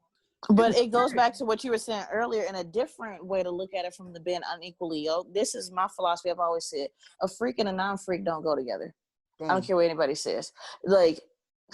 Speaker 12: But it goes back to what you were saying earlier in a different way to look at it from the being unequally yoked. This is my philosophy. I've always said a freak and a non-freak don't go together. I don't care what anybody says. Like,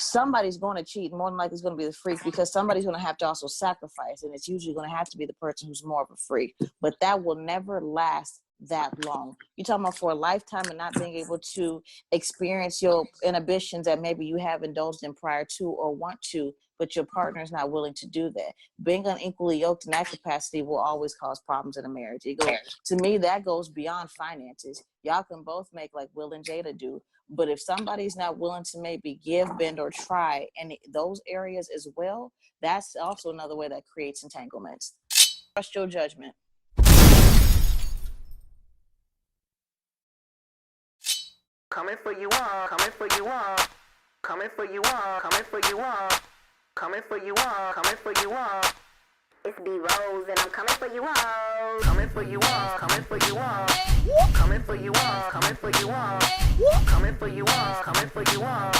Speaker 12: somebody's going to cheat. More than likely it's going to be the freak, because somebody's going to have to also sacrifice, and it's usually going to have to be the person who's more of a freak. But that will never last that long. You're talking about for a lifetime and not being able to experience your inhibitions that maybe you have indulged in prior to or want to, but your partner is not willing to do that. Being unequally yoked in that capacity will always cause problems in a marriage. To me, that goes beyond finances. Y'all can both make like Will and Jada do, but if somebody's not willing to maybe give, bend, or try in those areas as well, that's also another way that creates entanglements. Trust your judgment.
Speaker 4: Coming for you all, coming for you all, coming for you all, coming for you all, coming for you all, coming for you all. It's B.ROSE and I'm coming for you all, coming for you all, coming for you all, coming for you all, coming for you all, coming for you all, coming for you all.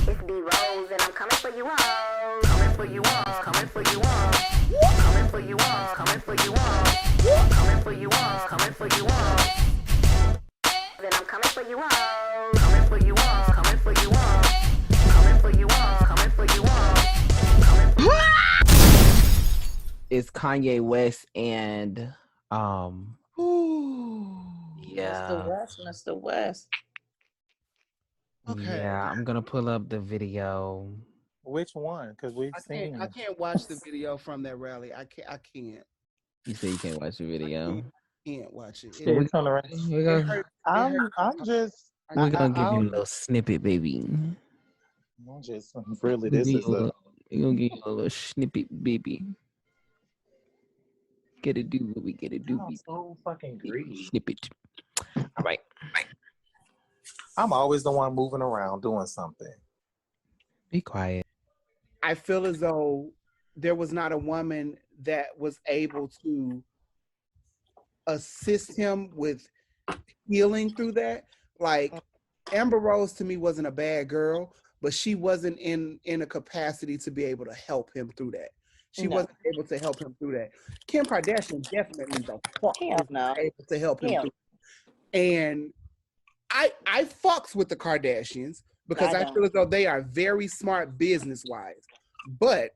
Speaker 4: It's B.ROSE and I'm coming for you all, coming for you all, coming for you all, coming for you all, coming for you all, coming for you all, coming for you all. Then I'm coming for you all, coming for you all, coming for you all, coming for you all, coming for you all.
Speaker 3: It's Kanye West and
Speaker 12: Mr. West.
Speaker 1: Okay.
Speaker 3: Yeah, I'm gonna pull up the video.
Speaker 11: Which one? Because we've seen.
Speaker 1: I can't watch the video from that rally. I can't.
Speaker 3: You say you can't watch the video.
Speaker 1: Can't watch it.
Speaker 11: Can we turn around?
Speaker 3: We're gonna
Speaker 11: I'm just.
Speaker 3: give you a little snippet, baby.
Speaker 11: I'm just really. This is
Speaker 3: we're gonna give you a little snippet, baby. Gotta do what we gotta do.
Speaker 11: I'm so fucking greedy.
Speaker 3: Snippet. All right.
Speaker 11: I'm always the one moving around doing something.
Speaker 3: Be quiet.
Speaker 1: I feel as though there was not a woman that was able to assist him with healing through that. Like Amber Rose to me wasn't a bad girl, but she wasn't in a capacity to be able to help him through that. She wasn't able to help him through that. Kim Kardashian definitely the fuck was not able to help him through. And I fucks with the Kardashians because I feel as though they are very smart business-wise. But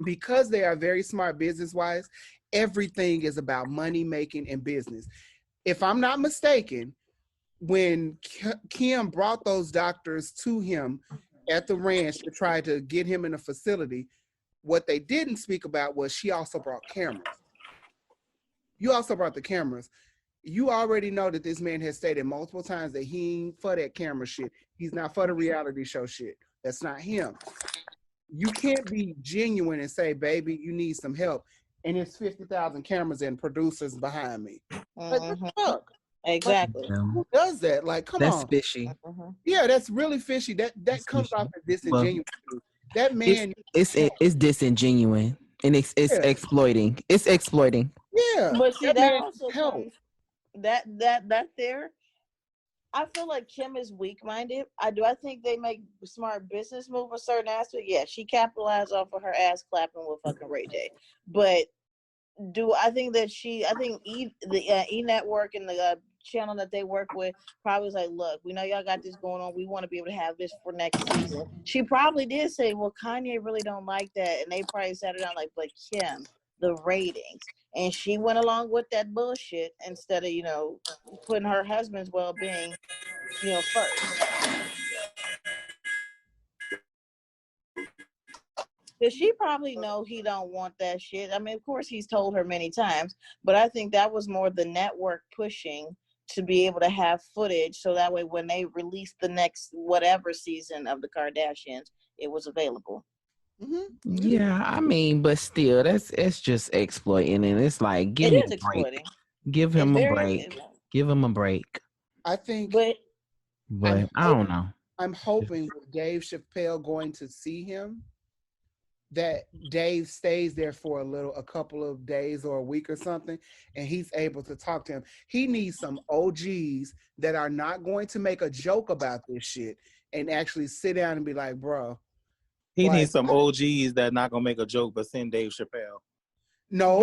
Speaker 1: because they are very smart business-wise, everything is about money making and business. If I'm not mistaken, when Kim brought those doctors to him at the ranch to try to get him in a facility, what they didn't speak about was she also brought cameras. You also brought the cameras. You already know that this man has stated multiple times that he ain't for that camera shit. He's not for the reality show shit. That's not him. You can't be genuine and say, baby, you need some help. And it's 50,000 cameras and producers behind me. Like, what the fuck?
Speaker 12: Exactly.
Speaker 1: Like, who does that? Like, come on.
Speaker 3: That's fishy.
Speaker 1: Yeah, that's really fishy. That comes
Speaker 3: fishy.
Speaker 1: off as disingenuous. That man,
Speaker 3: it's disingenuous and it's exploiting. It's exploiting.
Speaker 1: Yeah,
Speaker 12: but see that also
Speaker 1: help.
Speaker 12: comes that there. I feel like Kim is weak-minded. I think they make smart business move a certain aspect. Yeah, she capitalized off of her ass clapping with fucking Ray J. But I think that the E Network and the channel that they work with probably was like, look, we know y'all got this going on. We want to be able to have this for next season. She probably did say, well, Kanye really don't like that. And they probably sat her down like, but Kim, the ratings. And she went along with that bullshit instead of, putting her husband's well-being, first. Because she probably know he don't want that shit. I mean, of course, he's told her many times, but I think that was more the network pushing to be able to have footage so that way when they release the next whatever season of the Kardashians, it was available.
Speaker 3: Yeah, I mean, but still, it's just exploiting, and it's like, give me a break. Give him a break. Give him a break.
Speaker 1: I think,
Speaker 3: but I don't know.
Speaker 1: I'm hoping with Dave Chappelle going to see him, that Dave stays there for a couple of days or a week or something, and he's able to talk to him. He needs some OGs that are not going to make a joke about this shit and actually sit down and be like, bro.
Speaker 11: He needs some OGs that not gonna make a joke, but send Dave Chappelle.
Speaker 1: No,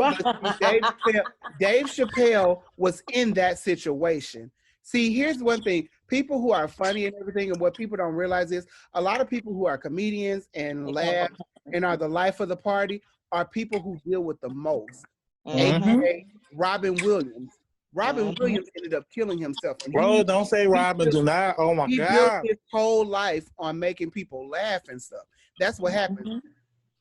Speaker 1: Dave Chappelle was in that situation. See, here's one thing. People who are funny and everything, and what people don't realize is a lot of people who are comedians and laugh and are the life of the party are people who deal with the most. AKA Robin Williams. Robin Williams ended up killing himself. And
Speaker 11: Bro, don't say Robin. Do not. Oh my
Speaker 1: he built
Speaker 11: God.
Speaker 1: his whole life on making people laugh and stuff. That's what happened.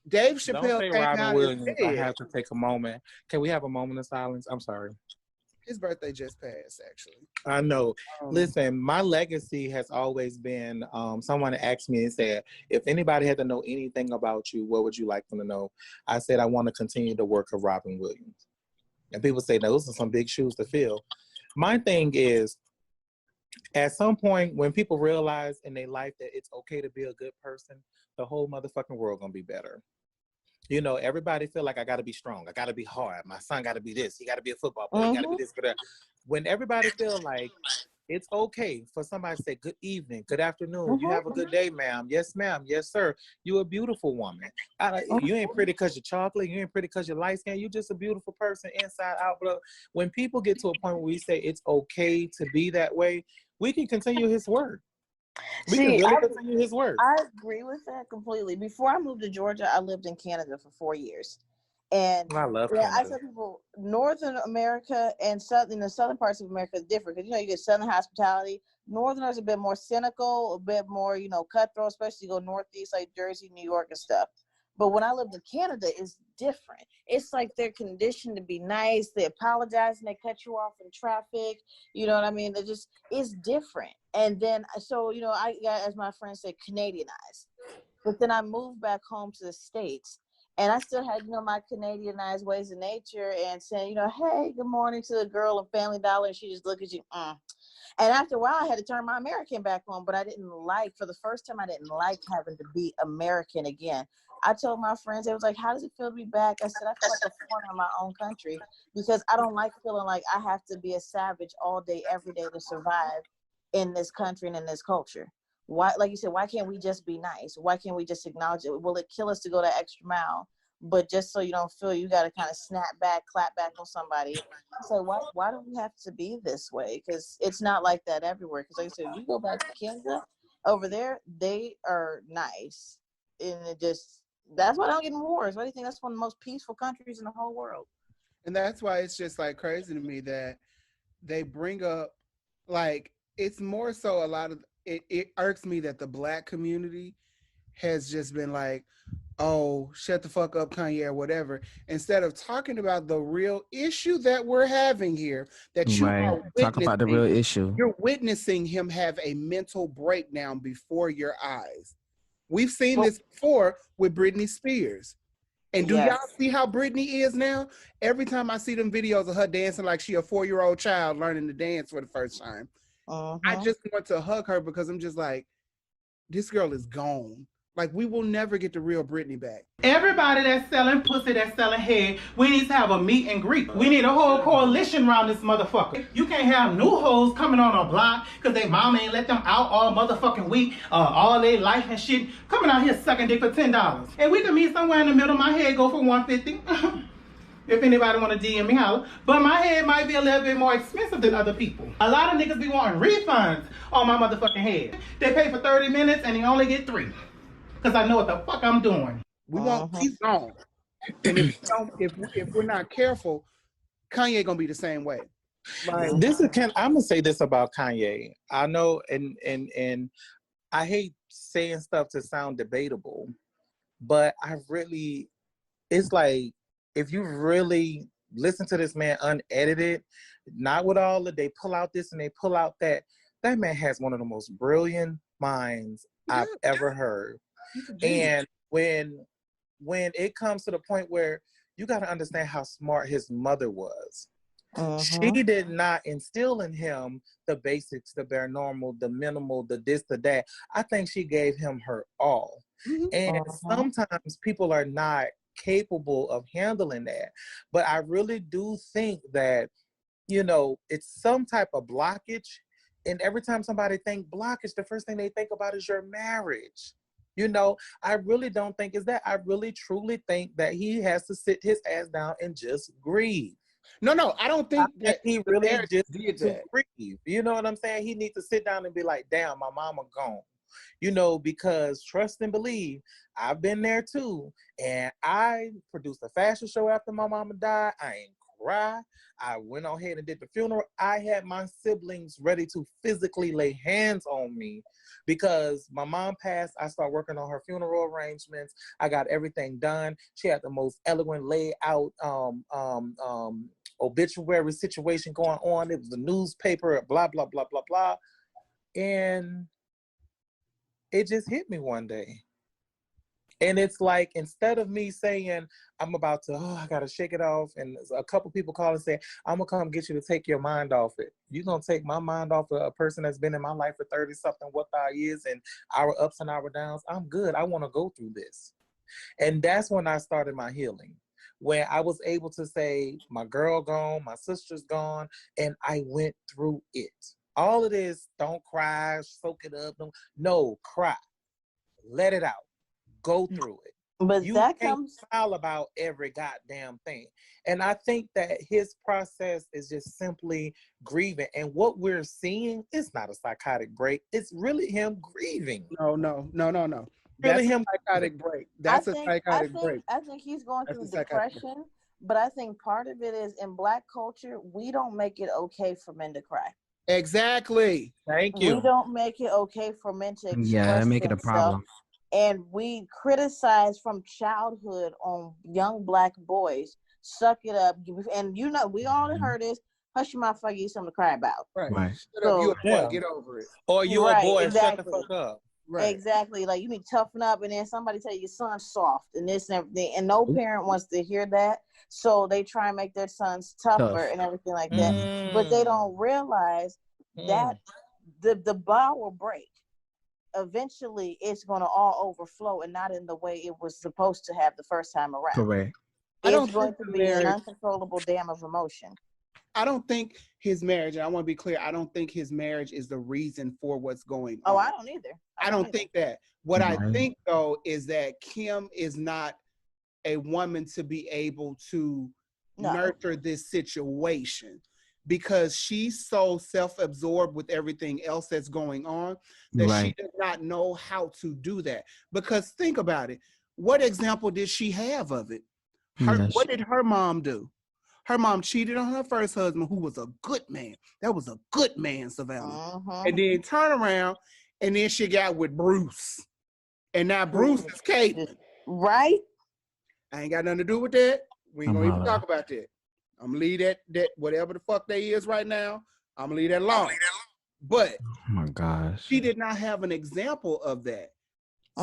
Speaker 1: Dave
Speaker 11: Don't
Speaker 1: Chappelle
Speaker 11: say
Speaker 1: came
Speaker 11: Robin
Speaker 1: out
Speaker 11: Williams.
Speaker 1: and
Speaker 11: I
Speaker 1: said
Speaker 11: have to take a moment. Can we have a moment of silence? I'm sorry.
Speaker 1: his birthday just passed, actually.
Speaker 11: I know. Listen, my legacy has always been someone asked me and said, if anybody had to know anything about you, what would you like them to know? I said, I want to continue the work of Robin Williams. And people say, those are some big shoes to fill. My thing is, at some point, when people realize in their life that it's okay to be a good person, the whole motherfucking world gonna be better. You know, everybody feel like I gotta be strong. I gotta be hard. My son gotta be this. He gotta be a football player. He gotta be this, but when everybody feel like it's okay for somebody to say good evening, good afternoon, you have a good day, ma'am. Yes, ma'am. Yes, sir. You a beautiful woman. You ain't pretty because you're chocolate. You ain't pretty because you're light skinned. You just a beautiful person inside out. But when people get to a point where we say it's okay to be that way, we can continue his work. We can really continue his work.
Speaker 12: I agree with that completely. Before I moved to Georgia, I lived in Canada for 4 years. And
Speaker 11: I love
Speaker 12: I
Speaker 11: Canada.
Speaker 12: tell people, Northern America and southern, the southern parts of America is different because, you know, you get Southern hospitality. Northerners are a bit more cynical, a bit more, you know, cutthroat, especially you go northeast like Jersey, New York and stuff. But when I lived in Canada, it's different. It's like they're conditioned to be nice. They apologize and they cut you off in traffic. You know what I mean? It's different. And then, so, you know, I got, as my friends say, Canadianized. But then I moved back home to the States. And I still had, you know, my Canadianized ways of nature and saying, you know, hey, good morning to the girl of Family Dollar. And she just look at you. And after a while, I had to turn my American back on. But I didn't like, for the first time, I didn't like having to be American again. I told my friends, they was like, how does it feel to be back? I said, I feel like a foreigner in my own country because I don't like feeling like I have to be a savage all day, every day to survive in this country and in this culture. Why, like you said, why can't we just be nice? Why can't we just acknowledge it? Will it kill us to go that extra mile? But just so you don't feel you got to kind of snap back, clap back on somebody. So why do we have to be this way? Because it's not like that everywhere. Because like I said, if you go back to Canada, over there, they are nice. And that's why I don't get in wars. Why do you think that's one of the most peaceful countries in the whole world?
Speaker 1: And that's why it's just like crazy to me that they bring up, like, it's more so a lot of it irks me that the Black community has just been like, oh, shut the fuck up, Kanye, or whatever, instead of talking about the real issue that we're having here, that you are witnessing.
Speaker 3: Talk about the real issue.
Speaker 1: You're witnessing him have a mental breakdown before your eyes. We've seen this before with Britney Spears. And do y'all see how Britney is now? Every time I see them videos of her dancing like she a 4-year-old child learning to dance for the first time, I just want to hug her because I'm just like, this girl is gone. Like, we will never get the real Britney back.
Speaker 7: Everybody that's selling pussy, that's selling head, we need to have a meet and greet. We need a whole coalition around this motherfucker. You can't have new hoes coming on a block because they mama ain't let them out all motherfucking week, all their life and shit, coming out here sucking dick for $10. And we can meet somewhere in the middle. My head go for $150. If anybody want to DM me, holler. But my head might be a little bit more expensive than other people. A lot of niggas be wanting refunds on my motherfucking head. They pay for 30 minutes and they only get 3. Because I know what the fuck I'm doing.
Speaker 1: We won't keep going. And if we're not careful, Kanye gonna be the same way.
Speaker 11: Like, I'm gonna say this about Kanye. I know, and I hate saying stuff to sound debatable, but it's like, if you really listen to this man unedited, not with all the, they pull out this and they pull out that, that man has one of the most brilliant minds I've ever heard. And when it comes to the point where you got to understand how smart his mother was. She did not instill in him the basics, the bare normal, the minimal, the this, the that. I think she gave him her all. And sometimes people are not capable of handling that. But I really do think that, you know, it's some type of blockage. And every time somebody think blockage, the first thing they think about is your marriage. You know, I really don't think it's that. I really truly think that he has to sit his ass down and just grieve.
Speaker 1: No, I don't think
Speaker 11: I think
Speaker 1: that
Speaker 11: he
Speaker 1: the
Speaker 11: really
Speaker 1: marriage
Speaker 11: just
Speaker 1: did
Speaker 11: needs to
Speaker 1: that.
Speaker 11: grieve. You know what I'm saying? He needs to sit down and be like, damn, my mama gone. You know, because trust and believe, I've been there too. And I produced a fashion show after my mama died. I ain't cry. I went on ahead and did the funeral. I had my siblings ready to physically lay hands on me because my mom passed. I started working on her funeral arrangements. I got everything done. She had the most eloquent laid out obituary situation going on. It was the newspaper, blah, blah, blah, blah, blah. And it just hit me one day. And it's like, instead of me saying, I'm about to, I got to shake it off. And a couple people call and say, I'm going to come get you to take your mind off it. You're going to take my mind off of a person that's been in my life for 30 something, what 5 years, and our ups and our downs. I'm good. I want to go through this. And that's when I started my healing, when I was able to say, my girl gone, my sister's gone, and I went through it. All of this, don't cry, soak it up. No, cry. Let it out. Go through it.
Speaker 12: But
Speaker 11: You
Speaker 12: that
Speaker 11: can't
Speaker 12: comes.
Speaker 11: smile about every goddamn thing. And I think that his process is just simply grieving. And what we're seeing is not a psychotic break. It's really him grieving.
Speaker 1: No.
Speaker 11: Really
Speaker 1: That's
Speaker 11: him
Speaker 1: a psychotic break.
Speaker 12: I
Speaker 1: That's a
Speaker 12: think. I
Speaker 1: psychotic
Speaker 12: think.
Speaker 1: break.
Speaker 12: I think he's going
Speaker 1: That's a
Speaker 12: through
Speaker 1: psychotic break.
Speaker 12: depression. But I think part of it is in Black culture, we don't make it okay for men to cry.
Speaker 1: Exactly.
Speaker 11: Thank
Speaker 12: We
Speaker 11: you.
Speaker 12: don't make it okay for men to
Speaker 3: Yeah, that
Speaker 12: express
Speaker 3: make it a
Speaker 12: themselves.
Speaker 3: problem.
Speaker 12: And we criticize from childhood on young Black boys. Suck it up. And you know, we all heard this. Hush your mouth, I give you something to cry about.
Speaker 1: Right.
Speaker 3: Right.
Speaker 1: Shut up, you a boy.
Speaker 11: Yeah.
Speaker 1: Get over it.
Speaker 11: Or you a
Speaker 12: Right,
Speaker 11: boy, shut the
Speaker 12: exactly.
Speaker 11: fuck up.
Speaker 1: Right.
Speaker 12: Exactly. Like you need to toughen up, and then somebody tell you your son's soft and this and everything. And no parent wants to hear that. So they try and make their sons tougher
Speaker 3: Tough.
Speaker 12: and everything like that. But they don't realize that the ball will break. Eventually it's going to all overflow and not in the way it was supposed to have the first time around.
Speaker 3: Correct.
Speaker 1: I don't
Speaker 12: It's going
Speaker 1: think
Speaker 12: to
Speaker 1: the
Speaker 12: be an
Speaker 1: marriage-
Speaker 12: uncontrollable dam of emotion.
Speaker 1: I don't think his marriage, and I want to be clear, I don't think his marriage is the reason for what's going on.
Speaker 12: Oh, I don't either.
Speaker 1: I don't think that. What I
Speaker 3: Right.
Speaker 1: think, though, is that Kim is not a woman to be able to
Speaker 12: No.
Speaker 1: nurture this situation because she's so self-absorbed with everything else that's going on that she
Speaker 3: Right.
Speaker 1: does not know how to do that. Because think about it. What example did she have of it? What did her mom do? Her mom cheated on her first husband, who was a good man. That was a good man, Savannah. And then turn around, and then she got with Bruce. And now Bruce is Caitlyn.
Speaker 12: Right?
Speaker 1: I ain't got nothing to do with that. We ain't
Speaker 3: I'm
Speaker 1: gonna even
Speaker 3: hollering.
Speaker 1: talk about that. I'm gonna leave that whatever the fuck they is right now. I'm gonna leave that alone. But
Speaker 3: Oh my gosh.
Speaker 1: she did not have an example of that.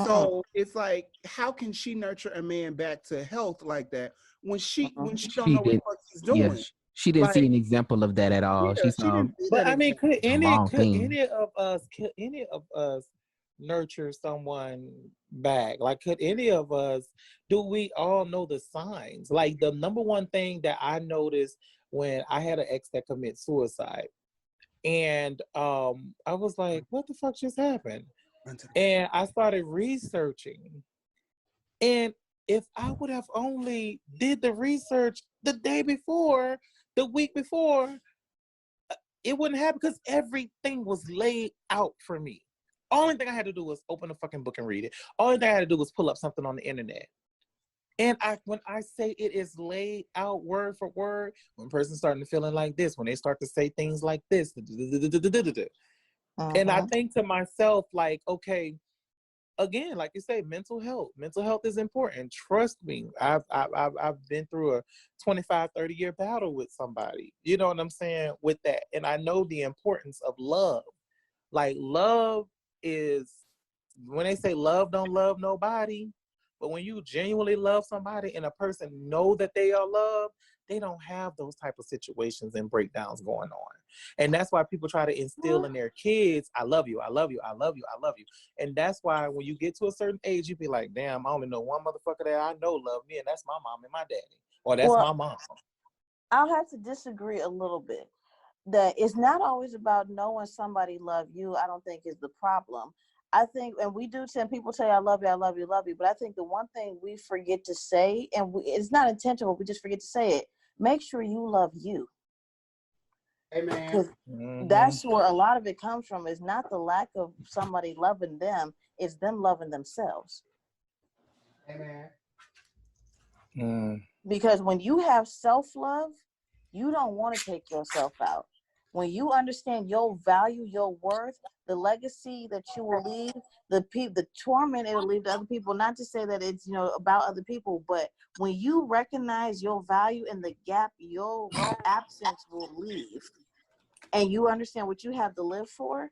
Speaker 1: So it's like, how can she nurture a man back to health like that when she don't know what the fuck she's doing?
Speaker 3: Yeah, she didn't see an example of that at all.
Speaker 1: Yeah,
Speaker 3: She
Speaker 1: she
Speaker 3: saw
Speaker 1: didn't see
Speaker 11: But
Speaker 1: that
Speaker 11: I mean,
Speaker 1: example.
Speaker 11: could
Speaker 3: wrong thing.
Speaker 11: any of us nurture someone back? Like, could any of us, do we all know the signs? Like, the number one thing that I noticed when I had an ex that committed suicide, and I was like, what the fuck just happened? And I started researching, and if I would have only did the research the day before, the week before, it wouldn't happen because everything was laid out for me. Only thing I had to do was open a fucking book and read it. Only thing I had to do was pull up something on the internet. And when I say it is laid out word for word, when a person's starting to feeling like this, when they start to say things like this, and I think to myself, like, okay, again, like you say, mental health is important. Trust me, I've been through a 25, 30-year battle with somebody, you know what I'm saying, with that. And I know the importance of love. Like, love is, when they say love don't love nobody, but when you genuinely love somebody and a person know that they are loved, they don't have those type of situations and breakdowns going on. And that's why people try to instill in their kids, I love you, I love you, I love you, I love you. And that's why when you get to a certain age, you be like, damn, I only know one motherfucker that I know love me, and that's my mom and my daddy. Or that's my mom.
Speaker 12: I'll have to disagree a little bit. That it's not always about knowing somebody love you, I don't think is the problem. I think, and we do tend, people say, I love you, I love you, love you. But I think the one thing we forget to say, and it's not intentional, we just forget to say it. make sure you love you.
Speaker 1: Amen.
Speaker 12: Because that's where a lot of it comes from, is not the lack of somebody loving them, it's them loving themselves.
Speaker 1: Amen.
Speaker 12: Because when you have self-love, you don't want to take yourself out. When you understand your value, your worth, the legacy that you will leave, the torment it'll leave to other people, not to say that it's, you know, about other people, but when you recognize your value and the gap your absence will leave, and you understand what you have to live for,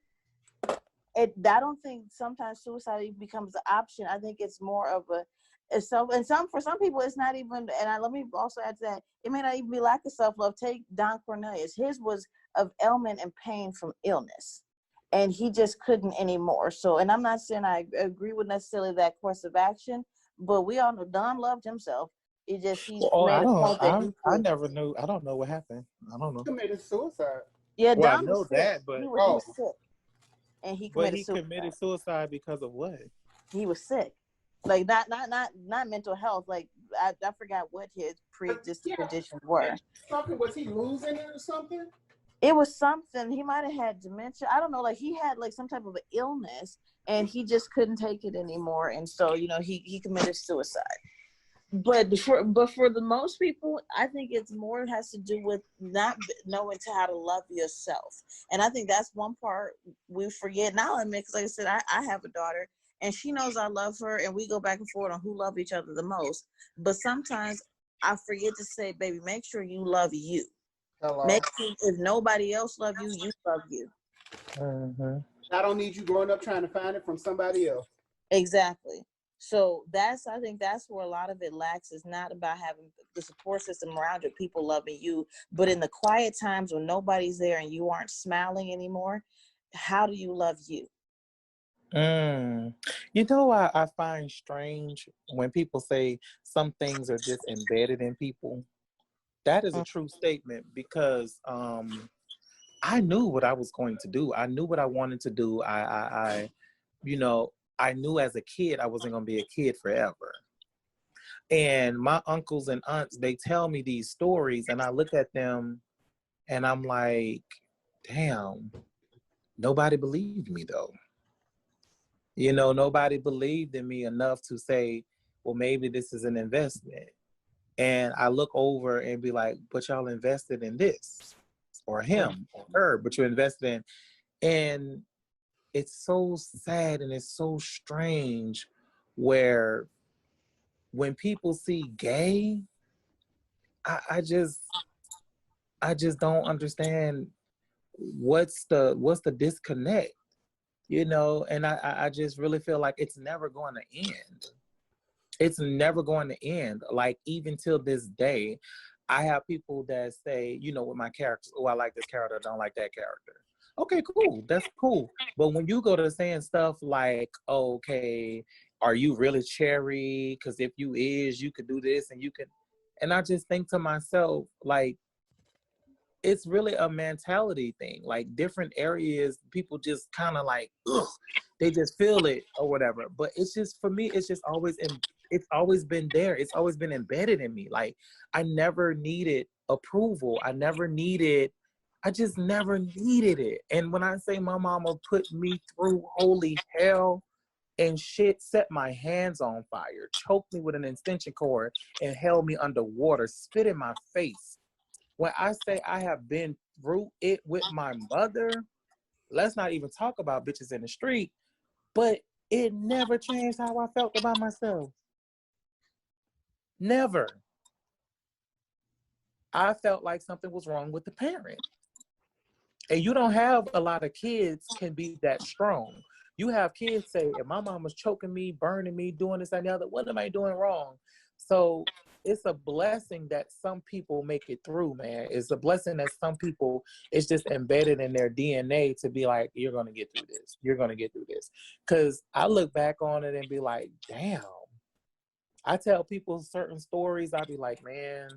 Speaker 12: I don't think sometimes suicide even becomes an option. I think it's more of a, for some people it's not even, and let me also add to that, it may not even be lack of self-love. Take Don Cornelius. His was of ailment and pain from illness, and he just couldn't anymore. So, and I'm not saying I agree with necessarily that course of action, but we all know Don loved himself. It just, he made a point that he
Speaker 11: I
Speaker 12: could.
Speaker 11: never knew. I don't know what happened. I don't know.
Speaker 1: Committed suicide.
Speaker 12: Yeah,
Speaker 11: Well, I
Speaker 12: Don
Speaker 11: know
Speaker 12: was sick.
Speaker 11: that, but
Speaker 12: He was sick, and he
Speaker 11: but
Speaker 12: committed
Speaker 11: he
Speaker 12: suicide.
Speaker 11: committed suicide because of what?
Speaker 12: He was sick, like not mental health. Like I forgot what his pre-existing conditions were.
Speaker 1: Something, was he losing it or something?
Speaker 12: It was something. He might have had dementia. I don't know. Like he had like some type of an illness, and he just couldn't take it anymore. And so, you know, he committed suicide. But for the most people, I think it's more has to do with not knowing how to love yourself. And I think that's one part we forget. Now, because like I said, I have a daughter, and she knows I love her, and we go back and forth on who love each other the most. But sometimes I forget to say, baby, make sure you love you.
Speaker 1: Hello.
Speaker 12: Make sure if nobody else love you, you love you.
Speaker 1: I don't need you growing up trying to find it from somebody else.
Speaker 12: Exactly. So I think that's where a lot of it lacks. Is not about having the support system around you, people loving you, but in the quiet times when nobody's there and you aren't smiling anymore, how do you love you?
Speaker 11: You know, I find strange when people say some things are just embedded in people. That is a true statement, because I knew what I was going to do. I knew what I wanted to do. I you know, I knew as a kid I wasn't going to be a kid forever. And my uncles and aunts, they tell me these stories, and I look at them and I'm like, damn, nobody believed me though. You know, nobody believed in me enough to say, well, maybe this is an investment. And I look over and be like, but y'all invested in this, or him, or her, but you invested in. And it's so sad and it's so strange where when people see gay, I just don't understand what's the disconnect, you know. And I just really feel like it's never going to end. It's never going to end. Like, even till this day, I have people that say, you know, with my characters, oh, I like this character, I don't like that character. Okay, cool. That's cool. But when you go to saying stuff like, okay, are you really Cherry? Because if you is, you could do this and you can. And I just think to myself, like, it's really a mentality thing. Like, different areas, people just kind of like, ugh, they just feel it or whatever. But it's just, for me, it's just always it's always been there. It's always been embedded in me. Like, I never needed approval. I just never needed it. And when I say my mama put me through holy hell and shit, set my hands on fire, choked me with an extension cord and held me underwater, spit in my face. When I say I have been through it with my mother, let's not even talk about bitches in the street, but it never changed how I felt about myself. Never. I felt like something was wrong with the parent. And you don't have a lot of kids can be that strong. You have kids say, if my mom was choking me, burning me, doing this and the other, what am I doing wrong? So it's a blessing that some people make it through, man. It's a blessing that some people, it's just embedded in their DNA to be like, you're going to get through this. You're going to get through this. Because I look back on it and be like, damn. I tell people certain stories. I be like, man,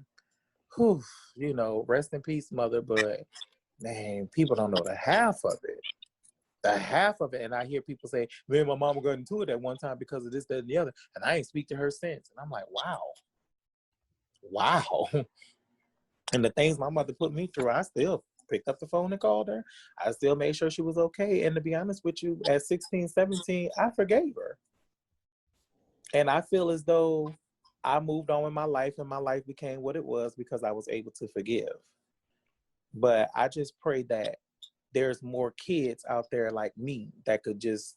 Speaker 11: whew, you know, rest in peace, mother. But man, people don't know the half of it. The half of it. And I hear people say, me and my mama got into it at one time because of this, that, and the other. And I ain't speak to her since. And I'm like, wow. Wow. And the things my mother put me through, I still picked up the phone and called her. I still made sure she was okay. And to be honest with you, at 16, 17, I forgave her. And I feel as though I moved on in my life and my life became what it was because I was able to forgive. But I just pray that there's more kids out there like me that could just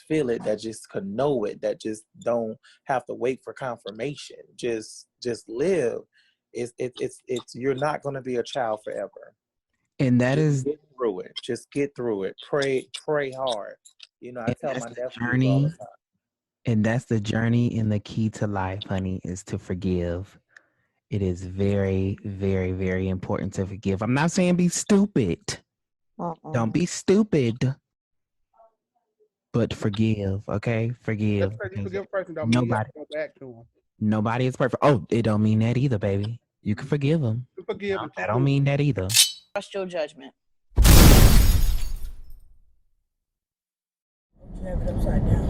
Speaker 11: feel it, that just could know it, that just don't have to wait for confirmation. Just live. It's you're not going to be a child forever.
Speaker 3: And that is
Speaker 11: get through it. Just get through it. Pray hard. You know, I tell my nephews all the time.
Speaker 3: And that's the journey and the key to life, honey, is to forgive. It is very, very, very important to forgive. I'm not saying be stupid. Don't be stupid. But forgive, okay? Forgive.
Speaker 1: That's you forgive a person don't mean you have to go back to them.
Speaker 3: Nobody is perfect. Oh, it don't mean that either, baby. You can forgive them.
Speaker 1: Forgive them.
Speaker 3: That don't mean that either.
Speaker 12: Trust your judgment.
Speaker 18: You have it upside down.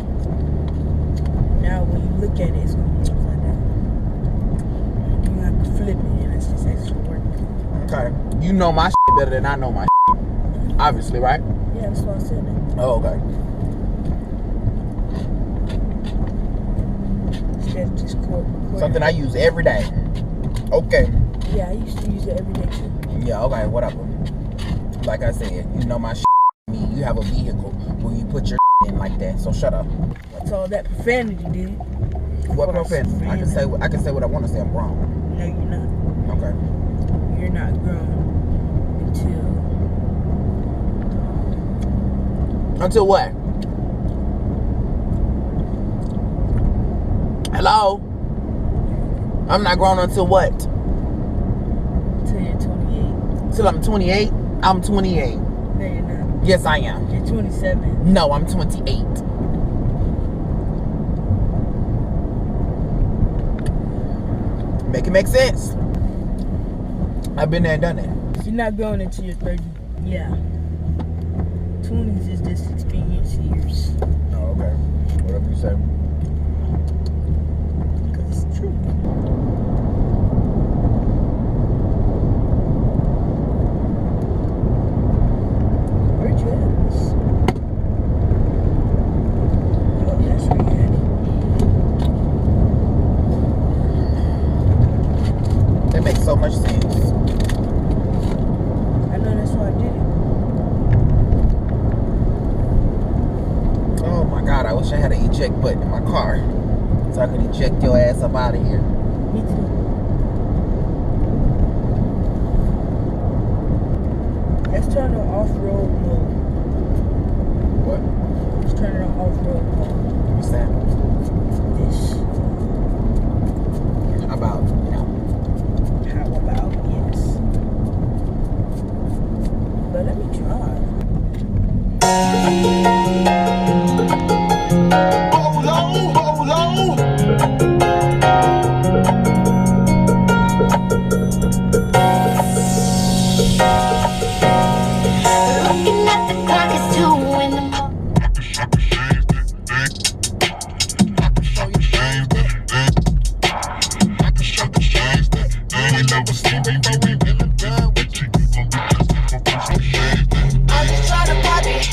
Speaker 18: Now when you look at it, it's going to be upside down. You have to flip it, and it's just extra work.
Speaker 22: Okay. You know my shit better than I know my shit. Obviously, right?
Speaker 18: Yeah, that's what I said.
Speaker 22: Oh, okay.
Speaker 18: Instead of just
Speaker 22: something I use every day. Okay.
Speaker 18: Yeah, I used to use it every day too.
Speaker 22: Yeah, okay, whatever. Like I said, you know my shit. You have a vehicle where you put your in like that, so shut up.
Speaker 18: That's all that profanity, dude.
Speaker 22: What profanity? I can say what I want to say. I'm grown.
Speaker 18: No, you're not.
Speaker 22: Okay.
Speaker 18: You're not grown
Speaker 22: until what? Hello? I'm not grown until what?
Speaker 18: Until you're 28.
Speaker 22: Till I'm 28? I'm 28.
Speaker 18: No, you're not.
Speaker 22: Yes, I am.
Speaker 18: You're 27.
Speaker 22: No, I'm 28. Make it make sense. I've been there and done that.
Speaker 18: You're not grown until you're 30. Yeah. 20s is just experience years.
Speaker 22: Oh, okay. Whatever you say.
Speaker 18: Because it's true. Where'd you have this? Oh, that's where you had it.
Speaker 22: That makes so much sense.
Speaker 18: I know, that's why I did it.
Speaker 22: Oh my God, I wish I had an eject button in my car so I could eject your ass up out of here.
Speaker 18: Me too. Let's turn on off-road mode.
Speaker 22: What?
Speaker 18: Let's turn it on off-road mode.
Speaker 22: What's that?
Speaker 18: This.
Speaker 22: How about,
Speaker 18: How about, yes. But let me drive.
Speaker 13: Hold on.
Speaker 4: Looking at the clock, it's 2 in the morning. I'm just trying to pop it.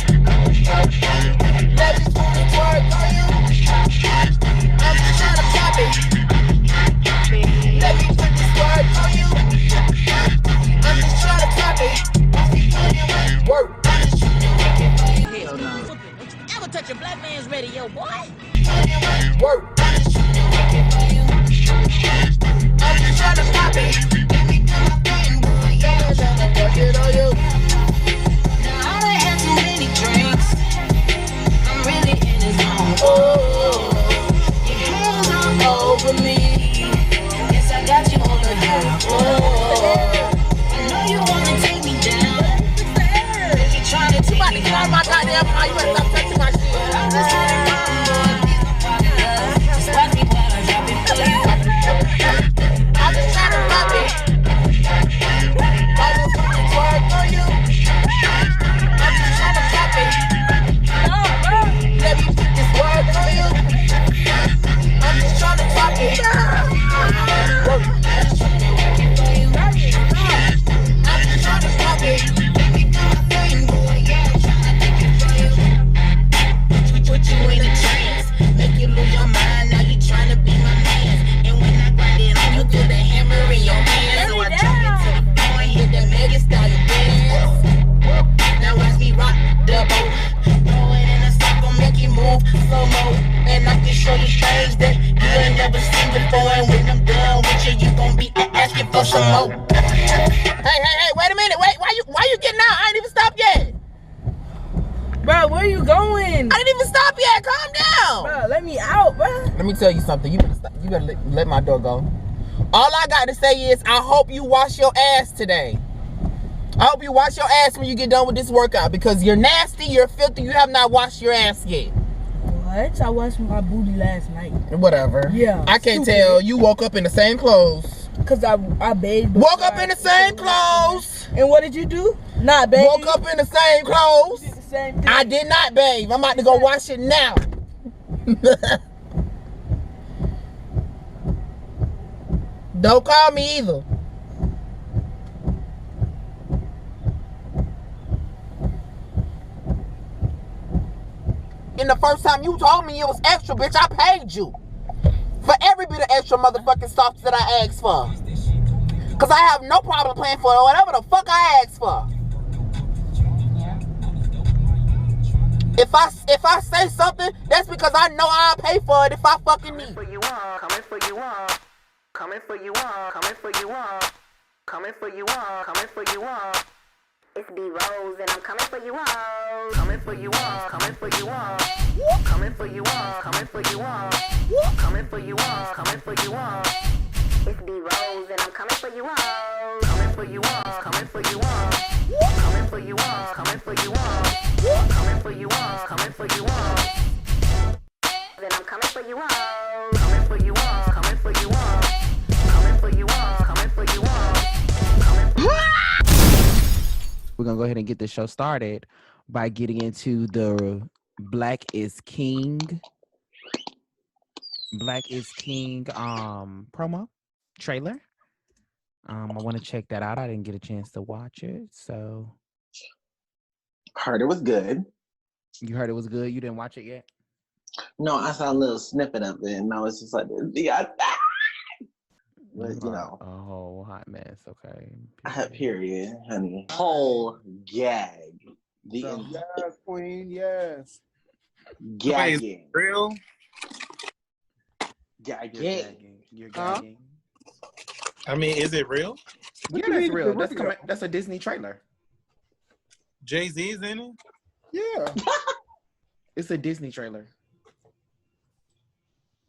Speaker 4: Let me put the work on you. I'm just trying to pop it. Let me put this work on you. I'm just trying to pop it. Work.
Speaker 12: Hell no. Don't you ever touch a black man's radio, boy.
Speaker 22: Work.
Speaker 4: I'm just trying to pop it.
Speaker 22: some more. Hey, wait a minute. Wait, why you getting out? I ain't even stopped yet.
Speaker 18: Bro, where you going?
Speaker 22: I didn't even stop yet. Calm down.
Speaker 18: Bro, let me out, bro.
Speaker 22: Let me tell you something. You better let my door go. All I got to say is I hope you wash your ass today. I hope you wash your ass when you get done with this workout because you're nasty, you're filthy, you have not washed your ass yet.
Speaker 18: What? I washed my booty last night.
Speaker 22: Whatever.
Speaker 18: Yeah.
Speaker 22: I can't tell. You woke up in the same clothes.
Speaker 18: Cause I bathed.
Speaker 22: Woke up in the same clothes.
Speaker 18: And what did you do? Not bathe.
Speaker 22: Woke up in the same clothes.
Speaker 18: You did the same thing.
Speaker 22: I did not bathe. I'm about to go wash it now. Don't call me either. And the first time you told me it was extra, bitch, I paid you for every bit of extra motherfucking sauce that I asked for. Cause I have no problem paying for whatever the fuck I asked for. If I say something, that's because I know I'll pay for it if I fucking need.
Speaker 4: Coming for you all. Coming for you all. Coming for you all. Coming for you all. Coming for you all. It's B.ROSE and I'm coming for you all. Coming for you all. Coming for you all. Coming for you all. Coming for you all. Coming for you all. Coming for you all. It's B.ROSE and I'm coming for you all. Coming for you all. Coming for you all. Coming for you all. Coming for you all. Coming for you all. Coming for you all. Then I'm coming for you all. Coming for you all. Coming for you all. Coming for you all. Coming for you all.
Speaker 3: We're going to go ahead and get the show started by getting into the Black is King promo trailer. I want to check that out. I didn't get a chance to watch it, so.
Speaker 10: Heard it was good.
Speaker 3: You heard it was good? You didn't watch it yet?
Speaker 10: No, I saw a little snippet of it, and I was just like, yeah. But, you know.
Speaker 3: A whole hot mess, okay.
Speaker 10: Period, honey. Whole gag.
Speaker 1: Yes, queen, yes.
Speaker 10: Gagging.
Speaker 11: Real?
Speaker 10: Gagging.
Speaker 3: You're gagging.
Speaker 11: I mean, is it real?
Speaker 3: Yeah, that's real. That's a Disney trailer.
Speaker 11: Jay-Z's in it?
Speaker 1: Yeah.
Speaker 3: It's a Disney trailer.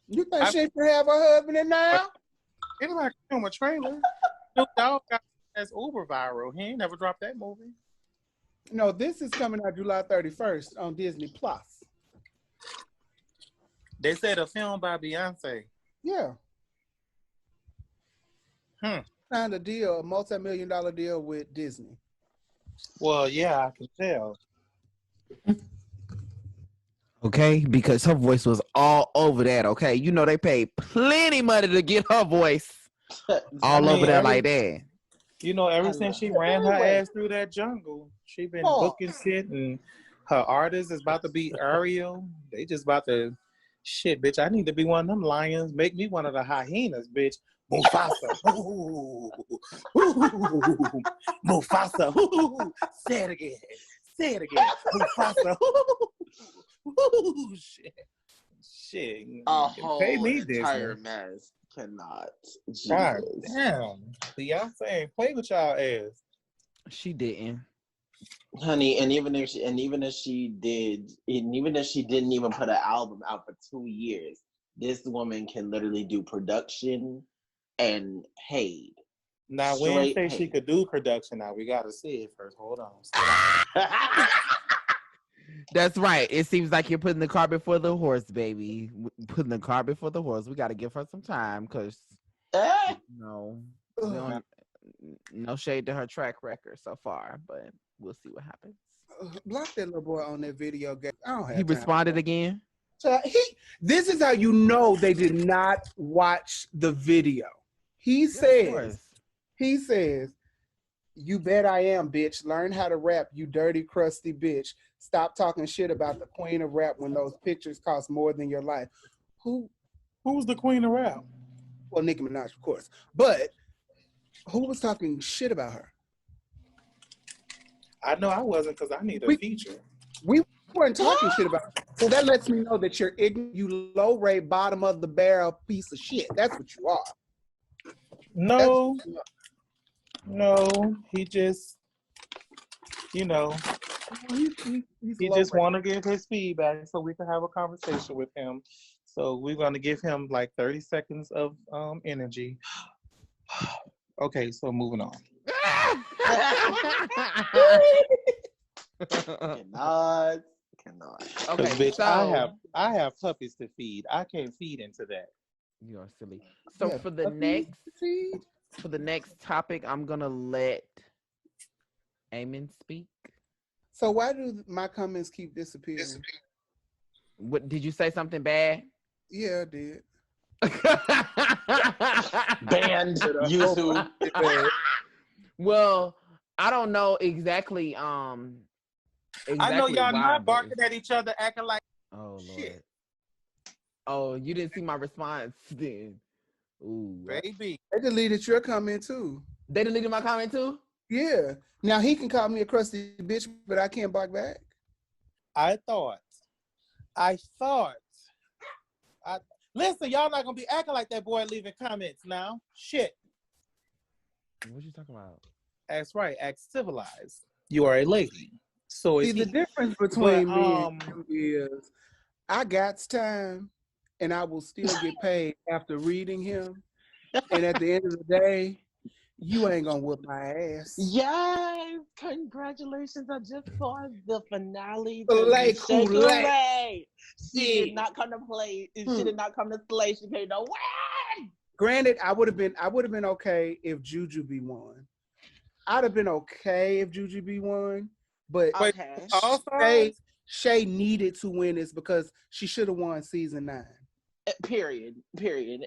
Speaker 1: You think she should have her husband in now?
Speaker 11: It's like film a trailer. Snoop Dogg got as uber viral. He ain't never dropped that movie.
Speaker 1: No, this is coming out July 31st on Disney Plus.
Speaker 11: They said a film by Beyonce.
Speaker 1: Yeah. Signed a deal, a multi-million-dollar deal with Disney.
Speaker 11: Well, yeah, I can tell.
Speaker 3: Okay, because her voice was all over that, okay? You know they paid plenty money to get her voice all over that like that.
Speaker 11: You know, ever since she ran her ass through that jungle, she been booking shit, and her artist is about to be Ariel. They just about to, shit, bitch, I need to be one of them lions. Make me one of the hyenas, bitch. Mufasa. Ooh. Ooh. Mufasa. Ooh. Say it again. Say it again. Mufasa. Ooh. Shit.
Speaker 10: A whole
Speaker 11: pay me
Speaker 10: entire
Speaker 11: Disney.
Speaker 10: mess cannot. Jesus.
Speaker 11: God damn. Beyonce ain't play with y'all ass.
Speaker 3: She didn't.
Speaker 10: Honey, and even if she didn't even put an album out for 2 years, this woman can literally do production and paid.
Speaker 11: Now, we didn't say she could do production. Now, we got to see it first. Hold on.
Speaker 3: That's right. It seems like you're putting the cart before the horse, baby. Putting the cart before the horse. We got to give her some time because, no shade to her track record so far, but we'll see what happens.
Speaker 1: Block that little boy on that video game. I don't have
Speaker 3: He
Speaker 1: time.
Speaker 3: responded again?
Speaker 1: So this is how you know they did not watch the video. He says, you bet I am, bitch. Learn how to rap, you dirty, crusty bitch. Stop talking shit about the queen of rap when those pictures cost more than your life.
Speaker 11: Who's the queen of rap?
Speaker 1: Well, Nicki Minaj, of course. But who was talking shit about her?
Speaker 11: I know I wasn't because I need a feature.
Speaker 1: We weren't talking shit about her. So that lets me know that you're ignorant, you low-rate, bottom of the barrel piece of shit. That's what you are.
Speaker 11: No. No, he just, you know,
Speaker 1: He's
Speaker 11: he
Speaker 1: low
Speaker 11: just want to give his feedback so we can have a conversation with him. So we're gonna give him like 30 seconds of energy. Okay, so moving on.
Speaker 10: Cannot.
Speaker 3: Okay,
Speaker 11: Bitch,
Speaker 3: so
Speaker 11: I have puppies to feed. I can't feed into that.
Speaker 3: you are silly. So
Speaker 1: Yeah,
Speaker 3: for the next topic, I'm gonna let Eamon speak.
Speaker 1: So why do my comments keep disappearing?
Speaker 3: What did you say? Something bad?
Speaker 1: Yeah, I did.
Speaker 10: Banned YouTube.
Speaker 3: Well, I don't know exactly.
Speaker 11: I know
Speaker 3: Exactly
Speaker 11: y'all
Speaker 3: why,
Speaker 11: not
Speaker 3: but
Speaker 11: barking at each other, acting like
Speaker 3: oh
Speaker 11: shit.
Speaker 3: Lord. Oh, you didn't see my response then. Ooh,
Speaker 11: Baby.
Speaker 1: They deleted your comment too.
Speaker 3: They deleted my comment too?
Speaker 1: Yeah. Now he can call me a crusty bitch, but I can't bark back.
Speaker 11: I thought. Listen, y'all not gonna be acting like that boy leaving comments now. Shit.
Speaker 3: What you talking about?
Speaker 11: That's right. Act civilized. You are a lady. So
Speaker 1: See,
Speaker 11: is
Speaker 1: the
Speaker 11: he.
Speaker 1: difference between
Speaker 11: But,
Speaker 1: me and him is I got time and I will still get paid after reading him. And at the end of the day, you ain't gonna whip my ass.
Speaker 10: Yes, congratulations! I just saw the finale.
Speaker 1: Kool-Aid.
Speaker 10: She did not come to play. She did not come to play. She came to win.
Speaker 1: Granted, I would have been okay if Jujubee won. I'd have been okay if Jujubee won, but Shay needed to win this because she should have won season 9.
Speaker 10: Period.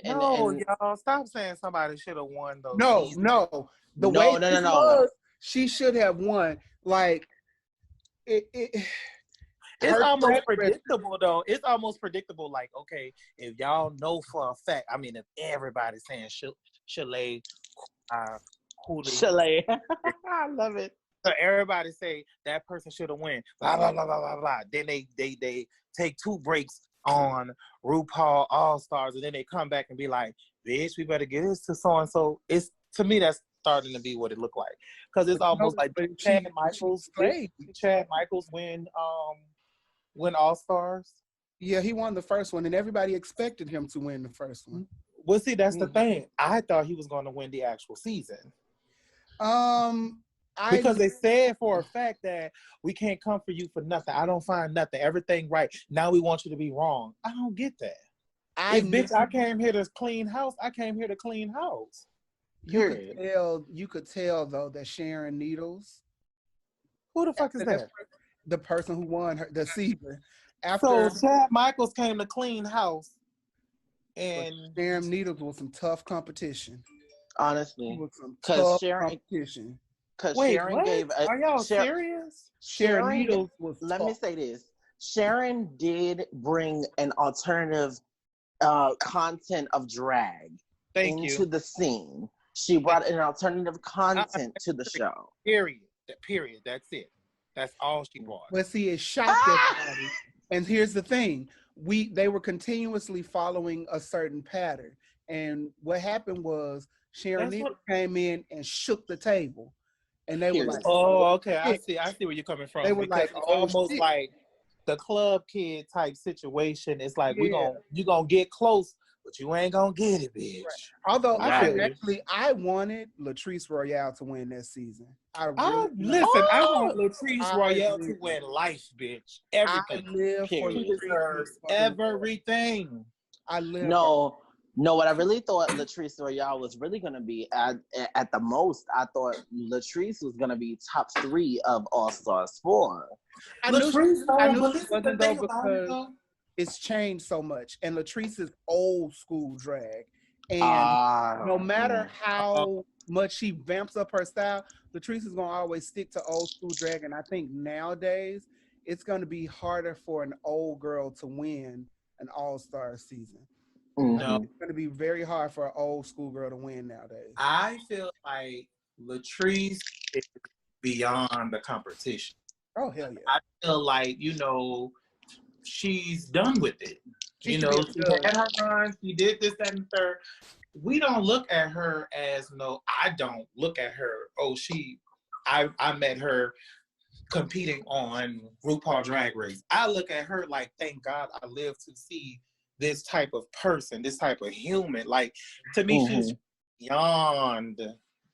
Speaker 11: No, y'all stop saying somebody should have won those.
Speaker 1: No. The way this was, she should have won. Like
Speaker 11: it's almost predictable though. It's almost predictable. Like, okay, if y'all know for a fact, I mean, if everybody's saying Chalet,
Speaker 10: Chalet, I love it.
Speaker 11: So everybody say that person should have won. Blah blah blah blah blah blah. Then they take 2 breaks on RuPaul All Stars, and then they come back and be like, "Bitch, we better get this to so and so." It's to me that's starting to be what it looked like because it's almost like Chad Michaels. Chad Michaels win All Stars.
Speaker 1: Yeah, he won the first one, and everybody expected him to win the first one.
Speaker 11: Well, see, that's the thing. I thought he was going to win the actual season. Because they said for a fact that we can't come for you for nothing. I don't find nothing. Everything right. Now we want you to be wrong. I don't get that. I came here to clean house. I came here to clean house.
Speaker 1: You could tell though that Sharon Needles.
Speaker 11: Who the fuck is that?
Speaker 1: The person who won the season.
Speaker 11: So Chad Michaels came to clean house, and
Speaker 1: Sharon Needles was some tough competition.
Speaker 10: Honestly,
Speaker 1: because competition.
Speaker 10: Because
Speaker 11: Sharon gave. Are y'all serious?
Speaker 10: Sharon
Speaker 1: Needles was.
Speaker 10: Let me say this: Sharon did bring an alternative content of drag into the scene. She brought an alternative content to the show.
Speaker 11: Period. That's it. That's all she brought.
Speaker 1: But see, it shocked everybody. And here's the thing: they were continuously following a certain pattern, and what happened was Sharon Needles came in and shook the table. And they were like,
Speaker 11: "Oh, okay, I see where you're coming from."
Speaker 1: They were like,
Speaker 11: it's almost like the club kid type situation. It's like you gonna get close, but you ain't gonna get it, bitch.
Speaker 1: Right. Although I wanted Latrice Royale to win that season. I want
Speaker 11: Latrice Royale to win life, bitch. Everything.
Speaker 1: I live for
Speaker 11: she deserves everything.
Speaker 1: I live.
Speaker 10: No, what I really thought Latrice Royale was really going to be at the most, I thought Latrice was going to be top 3 of All Stars 4.
Speaker 1: I knew she wasn't though because it's changed so much, and Latrice is old school drag, and no matter how much she vamps up her style, Latrice is going to always stick to old school drag. And I think nowadays it's going to be harder for an old girl to win an All Star season.
Speaker 11: No.
Speaker 1: It's going to be very hard for an old school girl to win nowadays.
Speaker 11: I feel like Latrice is beyond the competition.
Speaker 1: Oh, hell yeah.
Speaker 11: I feel like, she's done with it. She had her run, she did this, that, and the third. we don't look at her as I don't look at her. Oh, I met her competing on RuPaul Drag Race. I look at her like, thank God I live to see this type of person, this type of human. Like, to me, she's beyond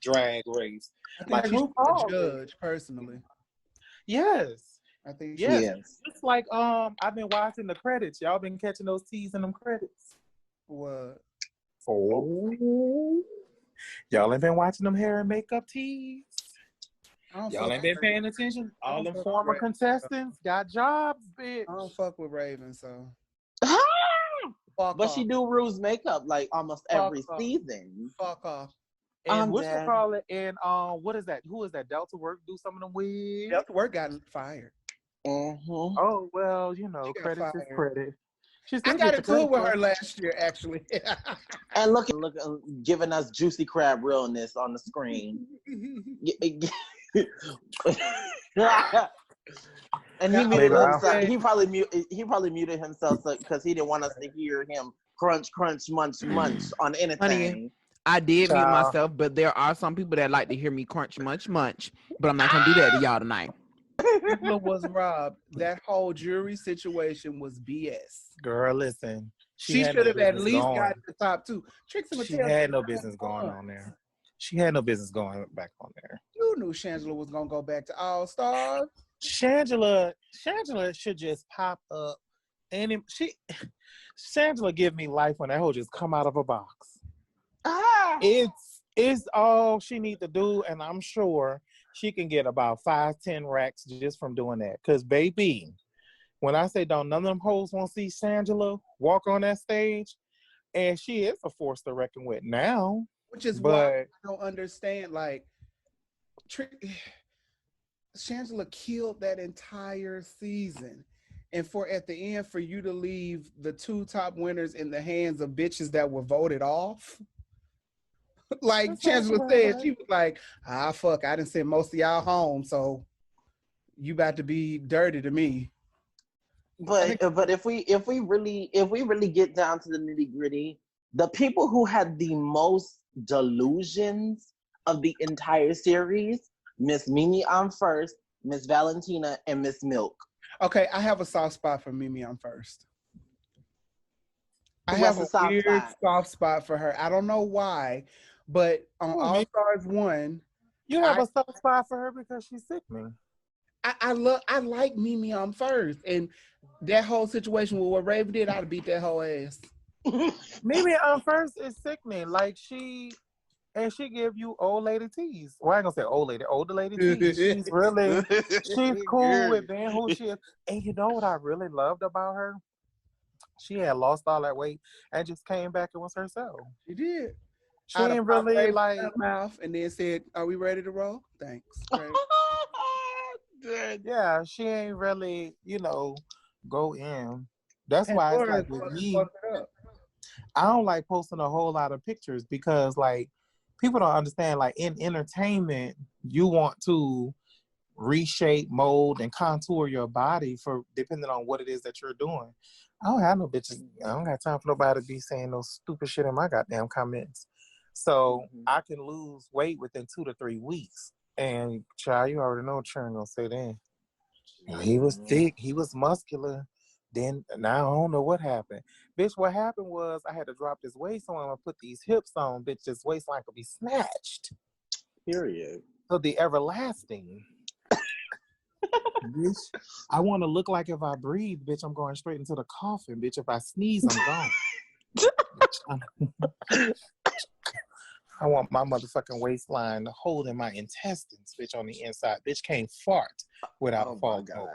Speaker 11: Drag Race.
Speaker 1: I think
Speaker 11: Like
Speaker 1: she's a
Speaker 11: RuPaul.
Speaker 1: judge, personally.
Speaker 11: Yes.
Speaker 1: I think
Speaker 11: Yes. Just like I've been watching the credits. Y'all been catching those T's in them credits.
Speaker 1: What?
Speaker 11: Oh. Y'all ain't been watching them hair and makeup T's. Y'all ain't been paying attention. All them former contestants got jobs, bitch.
Speaker 1: I don't fuck with Raven, so.
Speaker 10: But she do Rue's makeup like almost every season.
Speaker 1: Fuck off.
Speaker 11: And whatchamacallit, and what is that? Who is that? Delta Work do some of them wigs.
Speaker 1: Delta Work got fired.
Speaker 11: Oh well, credit is credit.
Speaker 1: I got into it with her last year, actually.
Speaker 10: And look, giving us juicy crab realness on the screen. And he muted himself. He probably muted himself because he didn't want us to hear him crunch, munch on anything.
Speaker 3: Honey, I did mute myself, but there are some people that like to hear me crunch, munch. But I'm not gonna do that to y'all tonight.
Speaker 1: Angela was robbed. That whole jury situation was BS.
Speaker 11: Girl, listen.
Speaker 1: She should have at least got the top two.
Speaker 11: She had no business going on there. She had no business going back on there.
Speaker 1: You knew Shangela was gonna go back to All Stars.
Speaker 11: Shangela should just pop up, and Shangela give me life when that hoe just come out of a box. It's all she need to do, and I'm sure she can get about 5-10 racks just from doing that. Cause baby, when I say don't none of them hoes want to see Shangela walk on that stage, and she is a force to reckon with now.
Speaker 1: Which is why I don't understand. Like, Shangela killed that entire season. And at the end, for you to leave the two top winners in the hands of bitches that were voted off. Like Shangela said, she was like, fuck, I done sent most of y'all home, so you about to be dirty to me.
Speaker 10: But if we really get down to the nitty-gritty, the people who had the most delusions of the entire series, Miss Mimi on first, Miss Valentina, and Miss Milk.
Speaker 1: Okay, I have a soft spot for Mimi on first. I have a weird soft spot for her. I don't know why, but on All Stars 1,
Speaker 11: you have a soft spot for her because she's sickening.
Speaker 1: I like Mimi on first, and that whole situation with what Raven did, I'd have beat that whole ass.
Speaker 11: Mimi on first is sickening. Like she give you old lady teas. Well, I ain't gonna say old lady, older lady teas. She's cool with being who she is. And you know what I really loved about her? She had lost all that weight and just came back and was herself.
Speaker 1: She did.
Speaker 11: She ain't really like
Speaker 1: mouth and then said, "Are we ready to roll?" Thanks.
Speaker 11: Yeah, she ain't really, go in. That's why it's like with me, I don't like posting a whole lot of pictures because like people don't understand, like in entertainment, you want to reshape, mold, and contour your body for depending on what it is that you're doing. I don't have no bitches. I don't got time for nobody to be saying no stupid shit in my goddamn comments. So I can lose weight within 2 to 3 weeks. And child, you already know what Sharon gonna say then. He was thick, he was muscular. Then now I don't know what happened. Bitch, what happened was I had to drop this waist on and put these hips on. Bitch, this waistline could be snatched.
Speaker 10: Period.
Speaker 11: So the everlasting. Bitch, I want to look like if I breathe, bitch, I'm going straight into the coffin. Bitch, if I sneeze, I'm gone. I want my motherfucking waistline holding my intestines, bitch, on the inside. Bitch can't fart without a fall out.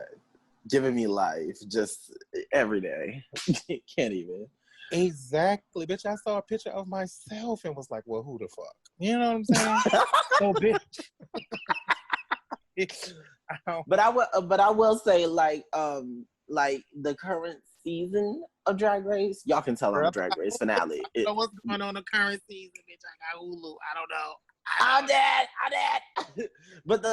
Speaker 10: Giving me life just every day. Can't even.
Speaker 11: Exactly. Bitch, I saw a picture of myself and was like, well, who the fuck? You know what I'm saying? So, bitch.
Speaker 10: But I will say, like the current season of Drag Race, y'all can tell I'm a Drag Race finale.
Speaker 11: So what's going on the current season, bitch? I got Hulu. I don't know.
Speaker 10: I'm dead. But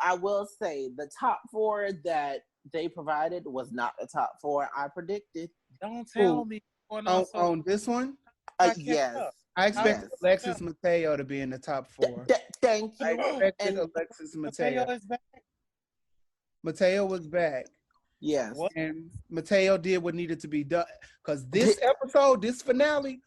Speaker 10: I will say the top 4 that they provided was not the top 4 I predicted.
Speaker 11: Don't tell me.
Speaker 1: On this one?
Speaker 10: Yes.
Speaker 1: I expected
Speaker 10: Yes.
Speaker 1: Alexis Mateo to be in the top 4.
Speaker 10: Thank
Speaker 1: I
Speaker 10: you.
Speaker 1: expected
Speaker 10: And
Speaker 1: Alexis
Speaker 11: Mateo
Speaker 1: Mateo.
Speaker 11: is back.
Speaker 1: Mateo was back.
Speaker 10: yes.
Speaker 1: And Mateo did what needed to be done. Because this episode, this finale,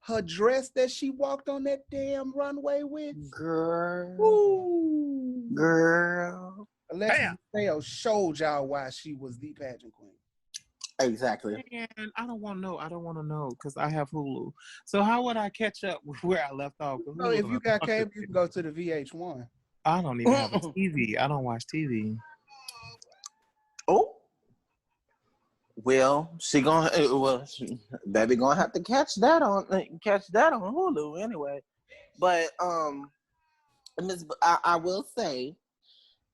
Speaker 1: her dress that she walked on that damn runway with.
Speaker 10: Girl.
Speaker 1: Woo.
Speaker 10: Girl.
Speaker 1: Alexis Mateo showed y'all why she was the pageant queen.
Speaker 10: Exactly.
Speaker 11: And I don't want to know. I don't want to know because I have Hulu. So how would I catch up with where I left off?
Speaker 1: So if you got cable, you can go to the VH1.
Speaker 11: I don't even have a TV. I don't watch TV.
Speaker 10: Oh. Well, baby gonna have to catch that on Hulu anyway. But I will say,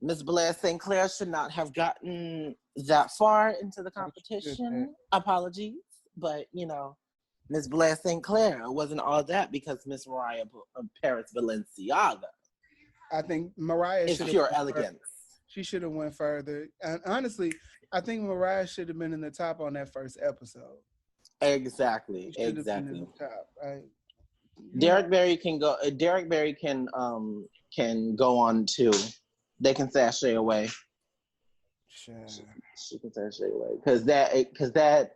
Speaker 10: Miss Blair St. Clair should not have gotten that far into the competition. Apologies, but Miss Blair St. Clair wasn't all that because Miss Mariah Paris Balenciaga.
Speaker 1: I think Mariah
Speaker 10: is
Speaker 1: should
Speaker 10: pure elegance.
Speaker 1: She should have went further. And honestly, I think Mariah should have been in the top on that first episode.
Speaker 10: Exactly.
Speaker 1: Been in the top.
Speaker 10: Derek Barry can go. Derek Barry can go on too. They can sashay away.
Speaker 1: Sure.
Speaker 10: She can sashay away because that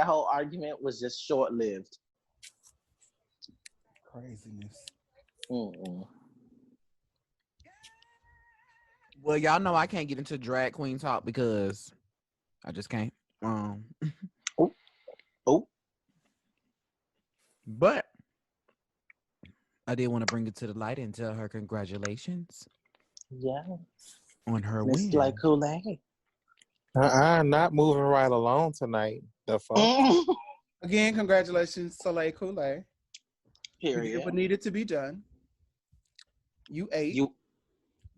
Speaker 10: whole argument was just short lived.
Speaker 1: Craziness.
Speaker 10: Mm-mm.
Speaker 3: Well, y'all know I can't get into drag queen talk because I just can't.
Speaker 10: Oh.
Speaker 3: But I did want to bring it to the light and tell her congratulations.
Speaker 10: Yes.
Speaker 3: On her
Speaker 10: Miss
Speaker 3: win.
Speaker 10: Like Kool-Aid.
Speaker 11: Not moving right along tonight. The fuck.
Speaker 1: Again, congratulations, Soleil Kool-Aid.
Speaker 10: Period.
Speaker 1: You did what needed to be done. You ate.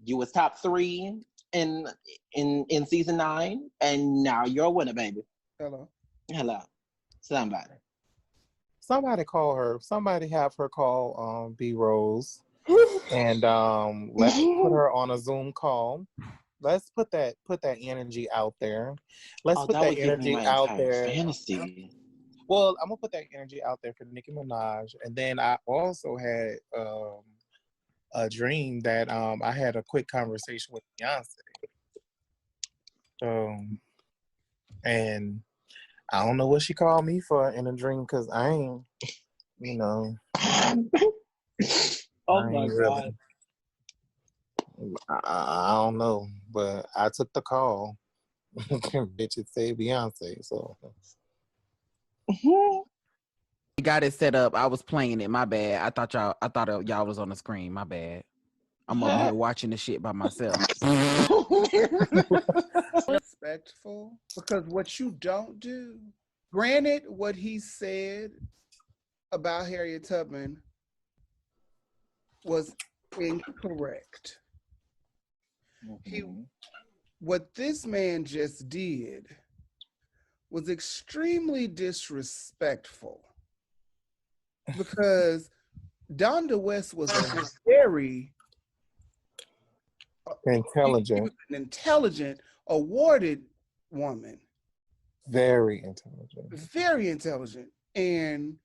Speaker 10: You was top 3 in season 9, and now you're a winner, baby.
Speaker 1: Hello.
Speaker 11: Somebody call her. Somebody have her call B.ROSE. And let's put her on a Zoom call. Let's put that energy out there. Let's put that energy out there.
Speaker 10: Fantasy.
Speaker 11: Well, I'm gonna put that energy out there for Nicki Minaj. And then I also had a dream that I had a quick conversation with Beyonce. And I don't know what she called me for in a dream because I ain't,
Speaker 10: Oh my God.
Speaker 11: I don't know, but I took the call. Bitch, it said Beyonce, so.
Speaker 3: You got it set up. I was playing it. My bad. I thought y'all was on the screen. My bad. I'm over here watching the shit by myself.
Speaker 1: Respectful, because what you don't do. Granted, what he said about Harriet Tubman was incorrect. What this man just did was extremely disrespectful because Donda West was a very
Speaker 11: intelligent,
Speaker 1: an intelligent, awarded woman.
Speaker 11: Very intelligent.
Speaker 1: Very intelligent. And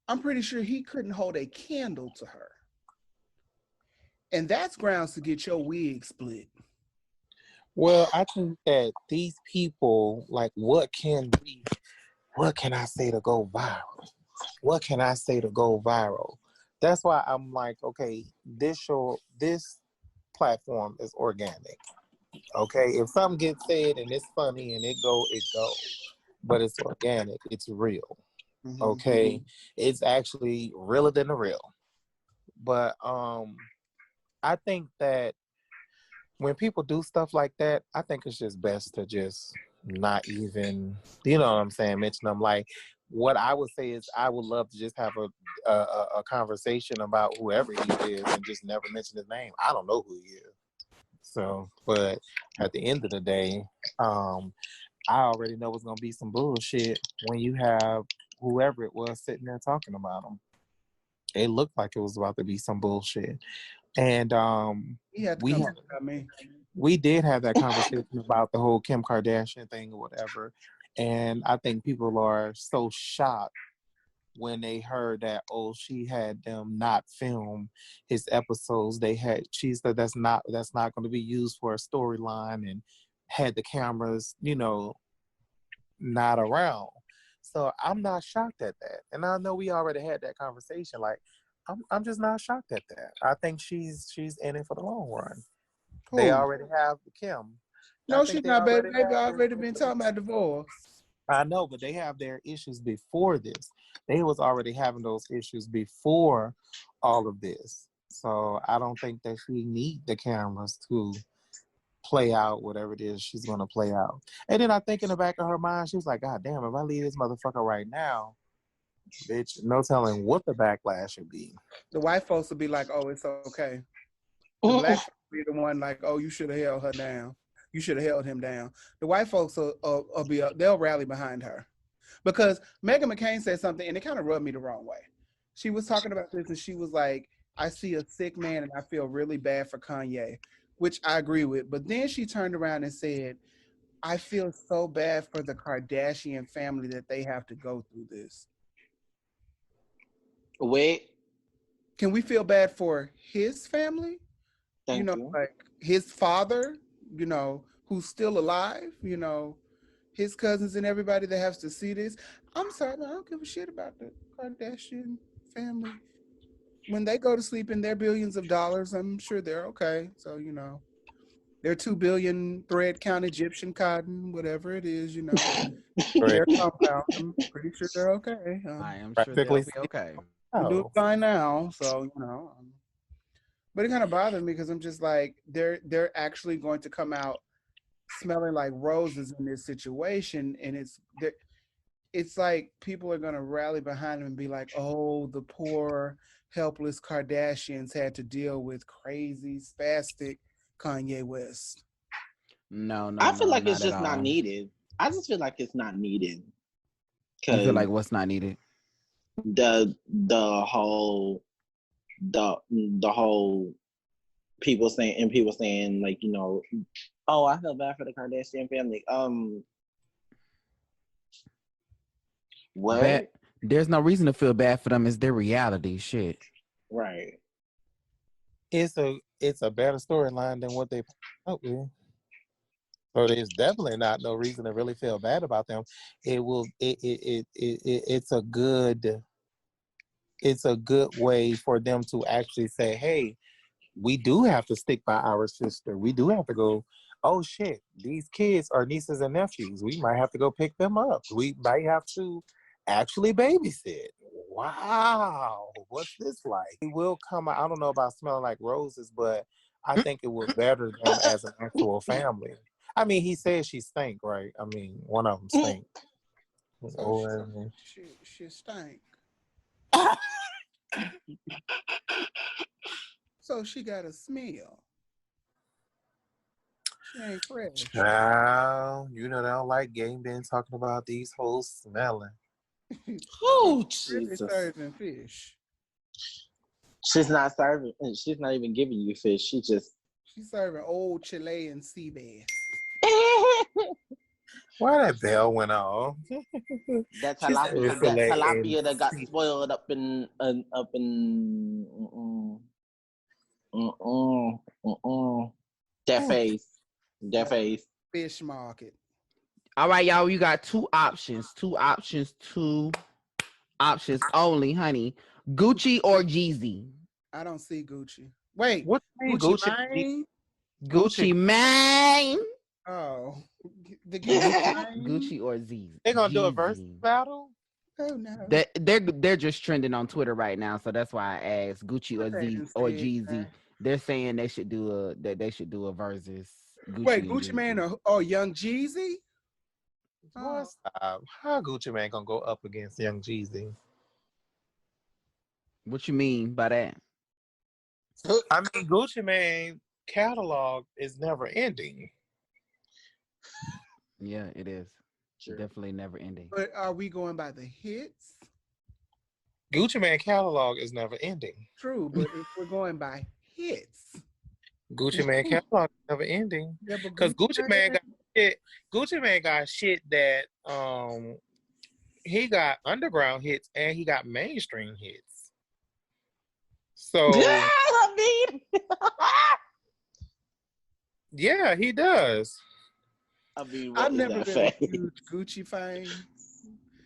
Speaker 1: I'm pretty sure he couldn't hold a candle to her. And that's grounds to get your wig split.
Speaker 11: Well, I think that these people, like, what can I say to go viral? What can I say to go viral? That's why I'm like, okay, this platform is organic. Okay, if something gets said and it's funny and it go, but it's organic, it's real. Okay, it's actually realer than the real. But I think that when people do stuff like that, I think it's just best to just not even, you know what I'm saying, mention them. Like, what I would say is I would love to just have a conversation about whoever he is and just never mention his name. I don't know who he is. So, but at the end of the day, I already know it's going to be some bullshit when you have whoever it was sitting there talking about him. It looked like it was about to be some bullshit. And we did have that conversation about the whole Kim Kardashian thing or whatever. And I think people are so shocked when they heard that she had them not film his episodes. She said that's not going to be used for a storyline, and had the cameras, not around. So I'm not shocked at that. And I know we already had that conversation. Like, I'm just not shocked at that. I think she's in it for the long run. They
Speaker 1: Who?
Speaker 11: already have Kim.
Speaker 1: No, she's not, baby. They've already been talking about divorce.
Speaker 11: I know, but they have their issues before this. They was already having those issues before all of this. So I don't think that she need the cameras to play out whatever it is she's going to play out. And then I think in the back of her mind, she was like, God damn, if I leave this motherfucker right now, bitch, no telling what the backlash would be.
Speaker 1: The white folks will be like, oh, it's okay. The black folks will be the one like, oh, you should have held her down. You should have held him down. The white folks they'll rally behind her. Because Meghan McCain said something, and it kind of rubbed me the wrong way. She was talking about this, and she was like, I see a sick man, and I feel really bad for Kanye, which I agree with. But then she turned around and said, I feel so bad for the Kardashian family that they have to go through this.
Speaker 10: Wait.
Speaker 1: Can we feel bad for his family?
Speaker 10: Thank you.
Speaker 1: Like his father, who's still alive, his cousins and everybody that has to see this. I'm sorry, I don't give a shit about the Kardashian family. When they go to sleep in their billions of dollars, I'm sure they're okay. So, they're 2 billion thread count Egyptian cotton, whatever it is, their compound. I'm pretty sure they're okay.
Speaker 3: I am sure they'll be okay.
Speaker 1: I'm doing fine now, so but it kind of bothered me because I'm just like, they're actually going to come out smelling like roses in this situation, and it's like people are going to rally behind them and be like, oh, the poor helpless Kardashians had to deal with crazy spastic Kanye West.
Speaker 10: No, I feel like it's just not needed. I just feel like it's not needed.
Speaker 3: You feel like what's not needed?
Speaker 10: The whole people saying like, oh, I feel bad for the Kardashian family. What?
Speaker 3: There's no reason to feel bad for them. It's their reality. Shit.
Speaker 10: Right.
Speaker 11: It's a better storyline than what they put up with. So there's definitely not no reason to really feel bad about them. It's a good way for them to actually say, hey, we do have to stick by our sister. We do have to go, oh shit, these kids are nieces and nephews. We might have to go pick them up. We might have to actually babysit. Wow, what's this like? It will come out. I don't know about smelling like roses, but I think it will better them as an actual family. I mean, he said she stank, right? I mean, one of them stink.
Speaker 1: So she stank. So she got a smell. She ain't fresh.
Speaker 11: Wow, they don't like game been talking about these hoes smelling.
Speaker 10: Oh,
Speaker 1: Really
Speaker 10: Jesus.
Speaker 1: serving fish.
Speaker 10: She's not serving. She's not even giving you fish. She's
Speaker 1: serving old Chilean sea bass.
Speaker 11: Why that bell went off?
Speaker 10: That tilapia that got spoiled up in that face.
Speaker 1: Fish market.
Speaker 3: All right, y'all. You got two options only, honey. Gucci or Jeezy?
Speaker 1: I don't see Gucci. Wait,
Speaker 11: what?
Speaker 1: Gucci Mane?
Speaker 3: Gucci Mane.
Speaker 1: Oh, the
Speaker 3: Gucci or Jeezy?
Speaker 11: They gonna do a verse battle?
Speaker 1: Oh no.
Speaker 3: They're just trending on Twitter right now, so that's why I asked Gucci or Jeezy. They're saying they should do a versus.
Speaker 1: Wait, Gucci Mane or Young Jeezy?
Speaker 11: How Gucci Mane gonna go up against Young Jeezy?
Speaker 3: What you mean by that?
Speaker 11: I mean, Gucci Mane catalog is never ending.
Speaker 3: Yeah, it is. Sure. Definitely never ending.
Speaker 1: But are we going by the hits?
Speaker 11: Gucci Mane catalog is never ending.
Speaker 1: True, but if we're going by hits,
Speaker 11: Gucci Mane catalog is never ending. Because Gucci Mane got shit. Gucci Mane got shit that he got underground hits and he got mainstream hits. So
Speaker 10: I mean,
Speaker 11: yeah, he does.
Speaker 10: I mean,
Speaker 1: I've
Speaker 10: what is
Speaker 1: never
Speaker 10: that
Speaker 1: been
Speaker 10: face?
Speaker 1: a huge Gucci fan.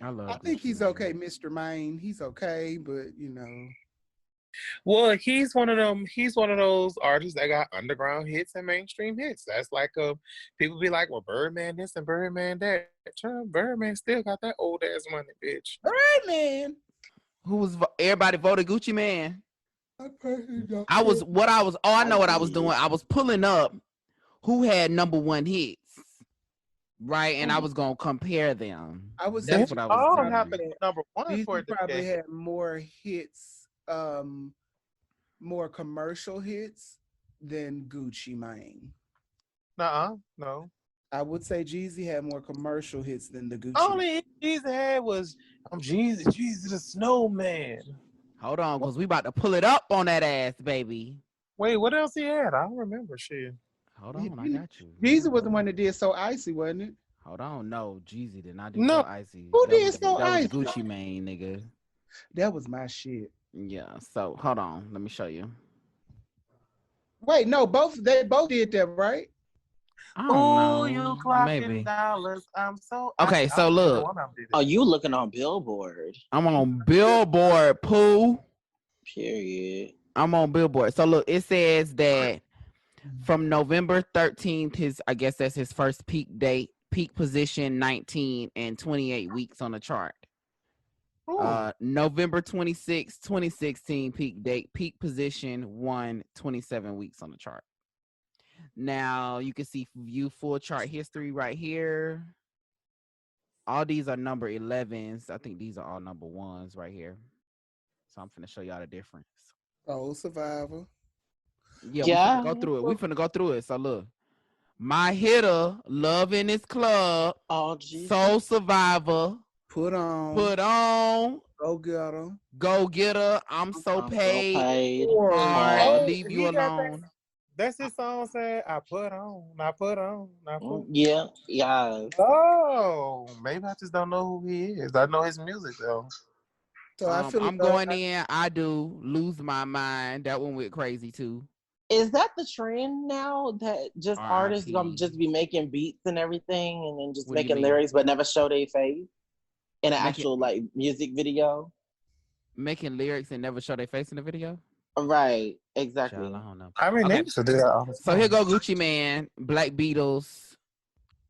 Speaker 3: I love.
Speaker 1: I think he's okay, Mr. Maine. He's okay, but you know.
Speaker 11: Well, he's one of them. He's one of those artists that got underground hits and mainstream hits. That's like people be like, "Well, Birdman this and Birdman that." Birdman still got that old ass money, bitch.
Speaker 1: Birdman.
Speaker 3: Who was everybody voted Gucci Man?
Speaker 1: I personally don't
Speaker 3: I was
Speaker 1: care.
Speaker 3: what I was. Oh, I know what I was
Speaker 10: did.
Speaker 3: doing. I was pulling up who had #1 hits, right? And I was gonna compare them.
Speaker 1: I would say
Speaker 3: That's what I was
Speaker 11: all
Speaker 3: doing.
Speaker 11: happened number one
Speaker 1: Jeezy
Speaker 11: for the
Speaker 1: probably
Speaker 11: decade.
Speaker 1: had more hits, more commercial hits than Gucci Mane.
Speaker 11: No.
Speaker 1: I would say Jeezy had more commercial hits than the Gucci.
Speaker 11: Only Jeezy had was Jeezy the Snowman.
Speaker 3: Hold on, cause we about to pull it up on that ass, baby.
Speaker 11: Wait, what else he had? I don't remember shit.
Speaker 3: Hold on, I got you.
Speaker 1: Jeezy was the one that did So Icy, wasn't it?
Speaker 3: Hold on, no, Jeezy did not do
Speaker 11: No.
Speaker 3: So Icy.
Speaker 1: Who
Speaker 3: That
Speaker 1: did
Speaker 3: was-
Speaker 1: So
Speaker 3: That was
Speaker 1: Icy?
Speaker 3: Gucci Mane, nigga.
Speaker 1: That was my shit.
Speaker 3: Yeah. So hold on, let me show you.
Speaker 1: Wait, no, they both did that, right?
Speaker 3: I don't know.
Speaker 11: You clocking
Speaker 3: Maybe.
Speaker 11: dollars. I'm so
Speaker 3: Okay, so look.
Speaker 10: Oh, you looking on Billboard?
Speaker 3: I'm on Billboard, Pooh.
Speaker 10: Period.
Speaker 3: I'm on Billboard. So look, it says that from November 13th, I guess that's his first peak date, peak position 19 and 28 weeks on the chart. November 26, 2016 peak date, peak position 27 weeks on the chart. Now you can see view full chart history right here. All these are number 11s. I think these are all number 1s right here. So I'm finna show y'all the difference.
Speaker 1: Oh, Survivor.
Speaker 3: Yeah. We finna go through it. We finna go through it. So look, My Hitter, Love in This Club, Soul Survivor,
Speaker 1: Put On, Go Get 'Em,
Speaker 3: Go Getter, I'm So Paid,
Speaker 11: Oh,
Speaker 3: Leave You
Speaker 11: he got
Speaker 3: Alone.
Speaker 11: That's his song saying, I put on.
Speaker 10: Yeah.
Speaker 11: Oh, maybe I just don't know who he is. I know his music though.
Speaker 1: So I feel
Speaker 3: I'm going in. I do Lose My Mind. That one went crazy too.
Speaker 10: Is that the trend now that just artists
Speaker 3: R.I.P.
Speaker 10: gonna just be making beats and everything and then just
Speaker 3: What do you
Speaker 10: making
Speaker 3: mean?
Speaker 10: lyrics but never show their face in an
Speaker 3: Making-
Speaker 10: actual like music video?
Speaker 3: Making lyrics and never show their face in the video?
Speaker 10: Right, exactly.
Speaker 3: Child, I don't know.
Speaker 11: I mean, they used to do that all the
Speaker 3: So
Speaker 11: time.
Speaker 3: here go Gucci Man, Black Beatles,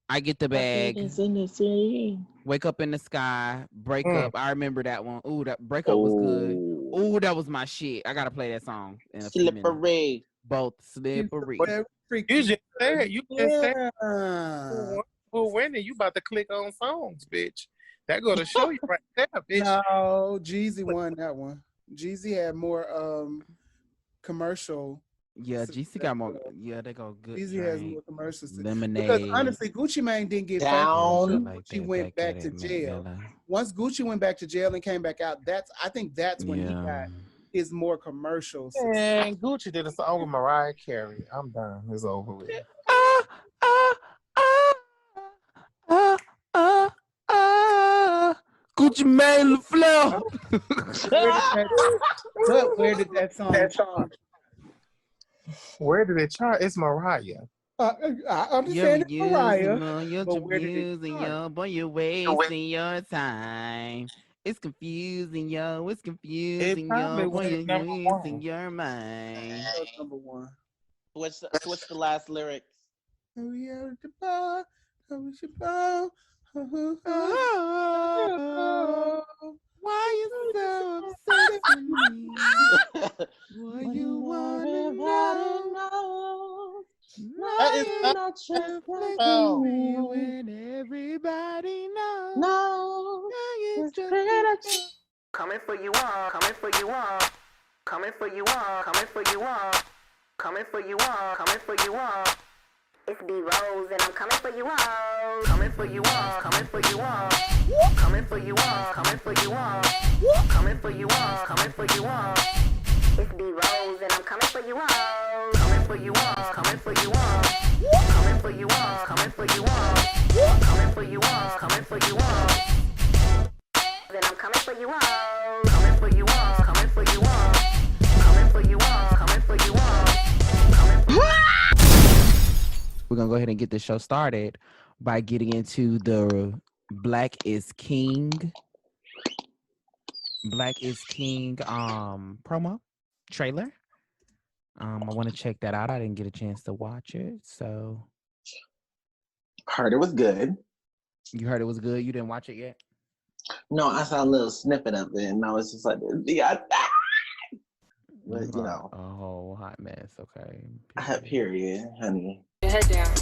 Speaker 3: I Get the Bag,
Speaker 10: In the city.
Speaker 3: Wake Up in the Sky, Break Up. I remember that one. Ooh, that Break Up was good. Ooh, that was my shit. I gotta play that song in a few minutes.
Speaker 10: Slippery.
Speaker 3: Both slippery.
Speaker 11: You just said who winning? You about to click on songs, bitch. That go to show you right there, bitch.
Speaker 1: No, Jeezy won that one. Jeezy had more commercial.
Speaker 3: Yeah, GC got more. Yeah, they go good.
Speaker 1: Jeezy has more commercials.
Speaker 3: Lemonade.
Speaker 1: Because honestly, Gucci Mane didn't get
Speaker 10: Down.
Speaker 1: famous until
Speaker 3: Like
Speaker 1: Gucci
Speaker 3: that,
Speaker 1: went back
Speaker 3: at
Speaker 1: to
Speaker 3: it,
Speaker 1: jail.
Speaker 3: Mandela.
Speaker 1: Once Gucci went back to jail and came back out, I think that's when he
Speaker 3: Yeah.
Speaker 1: got his more commercials.
Speaker 11: And Gucci did a song with Mariah Carey. I'm done. It's over with.
Speaker 3: Gucci Mane LaFleur.
Speaker 1: Where did that song chart?
Speaker 11: Where did it chart? It's Mariah.
Speaker 1: I understand it's Mariah,
Speaker 3: You're
Speaker 1: but where did it
Speaker 3: confusing,
Speaker 1: chart?
Speaker 3: yo, boy, you're wasting your time. It's confusing, yo. It's confusing,
Speaker 11: probably
Speaker 3: yo. Boy,
Speaker 11: went
Speaker 3: you're
Speaker 11: number
Speaker 3: wasting
Speaker 11: one.
Speaker 3: your mind.
Speaker 1: That was number one.
Speaker 10: Switch the last lyrics.
Speaker 1: Oh, yeah, the bar. Oh, it's your bar.
Speaker 3: Why you so obsessed with me? Why you wanna know?
Speaker 11: That is
Speaker 3: Not just like me when everybody knows.
Speaker 10: No,
Speaker 3: it's just
Speaker 4: Coming for you all, coming for you all, coming for you all, coming for you all, coming for you all, coming for you all. It's B.ROSE and I'm coming for you all, coming for you all, coming for you all, coming for you all, coming for you all, coming for you all, coming for you all. It's B.ROSE and I'm coming for you all, coming for you all, coming for you all, coming for you all, coming for you all, coming for you all, coming for you all. then I'm coming for you all. Coming for you all. Coming for you all. Coming for you all. Coming for you all.
Speaker 3: We're gonna go ahead and get the show started by getting into the Black is King promo trailer. I want to check that out. I didn't get a chance to watch it, so
Speaker 10: Heard it was good.
Speaker 3: you heard it was good. You didn't watch it yet?
Speaker 10: No, I saw a little snippet of it, and I was just like, yeah, but you know,
Speaker 3: a whole hot mess. Okay.
Speaker 10: Period, honey.
Speaker 4: Your head down.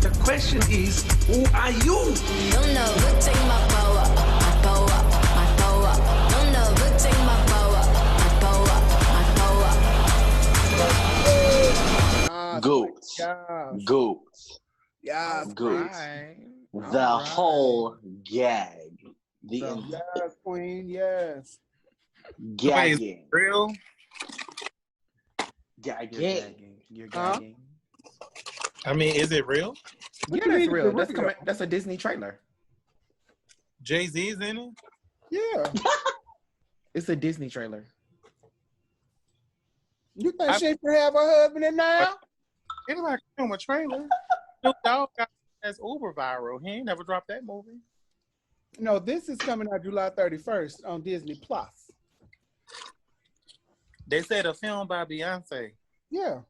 Speaker 23: The question is, who are you?
Speaker 4: Don't know who take my power, my power, my power. Don't know who take my power, my power, my power.
Speaker 10: Goat. Goat.
Speaker 1: Yes,
Speaker 10: Goat.
Speaker 1: queen.
Speaker 10: The whole gag.
Speaker 1: Yes, queen. Yes.
Speaker 10: Gagging.
Speaker 11: Real?
Speaker 10: Gagging.
Speaker 3: You're gagging.
Speaker 11: I mean, is it real?
Speaker 3: Yeah, that's real. That's a Disney trailer.
Speaker 11: Jay-Z's in it?
Speaker 1: Yeah.
Speaker 3: It's a Disney trailer.
Speaker 1: You think she should have her husband in now?
Speaker 11: Anybody can film a trailer. Snoop Dogg got as uber viral. He ain't never dropped that movie.
Speaker 1: No, this is coming out July 31st on Disney Plus.
Speaker 11: They said a film by Beyonce.
Speaker 1: Yeah.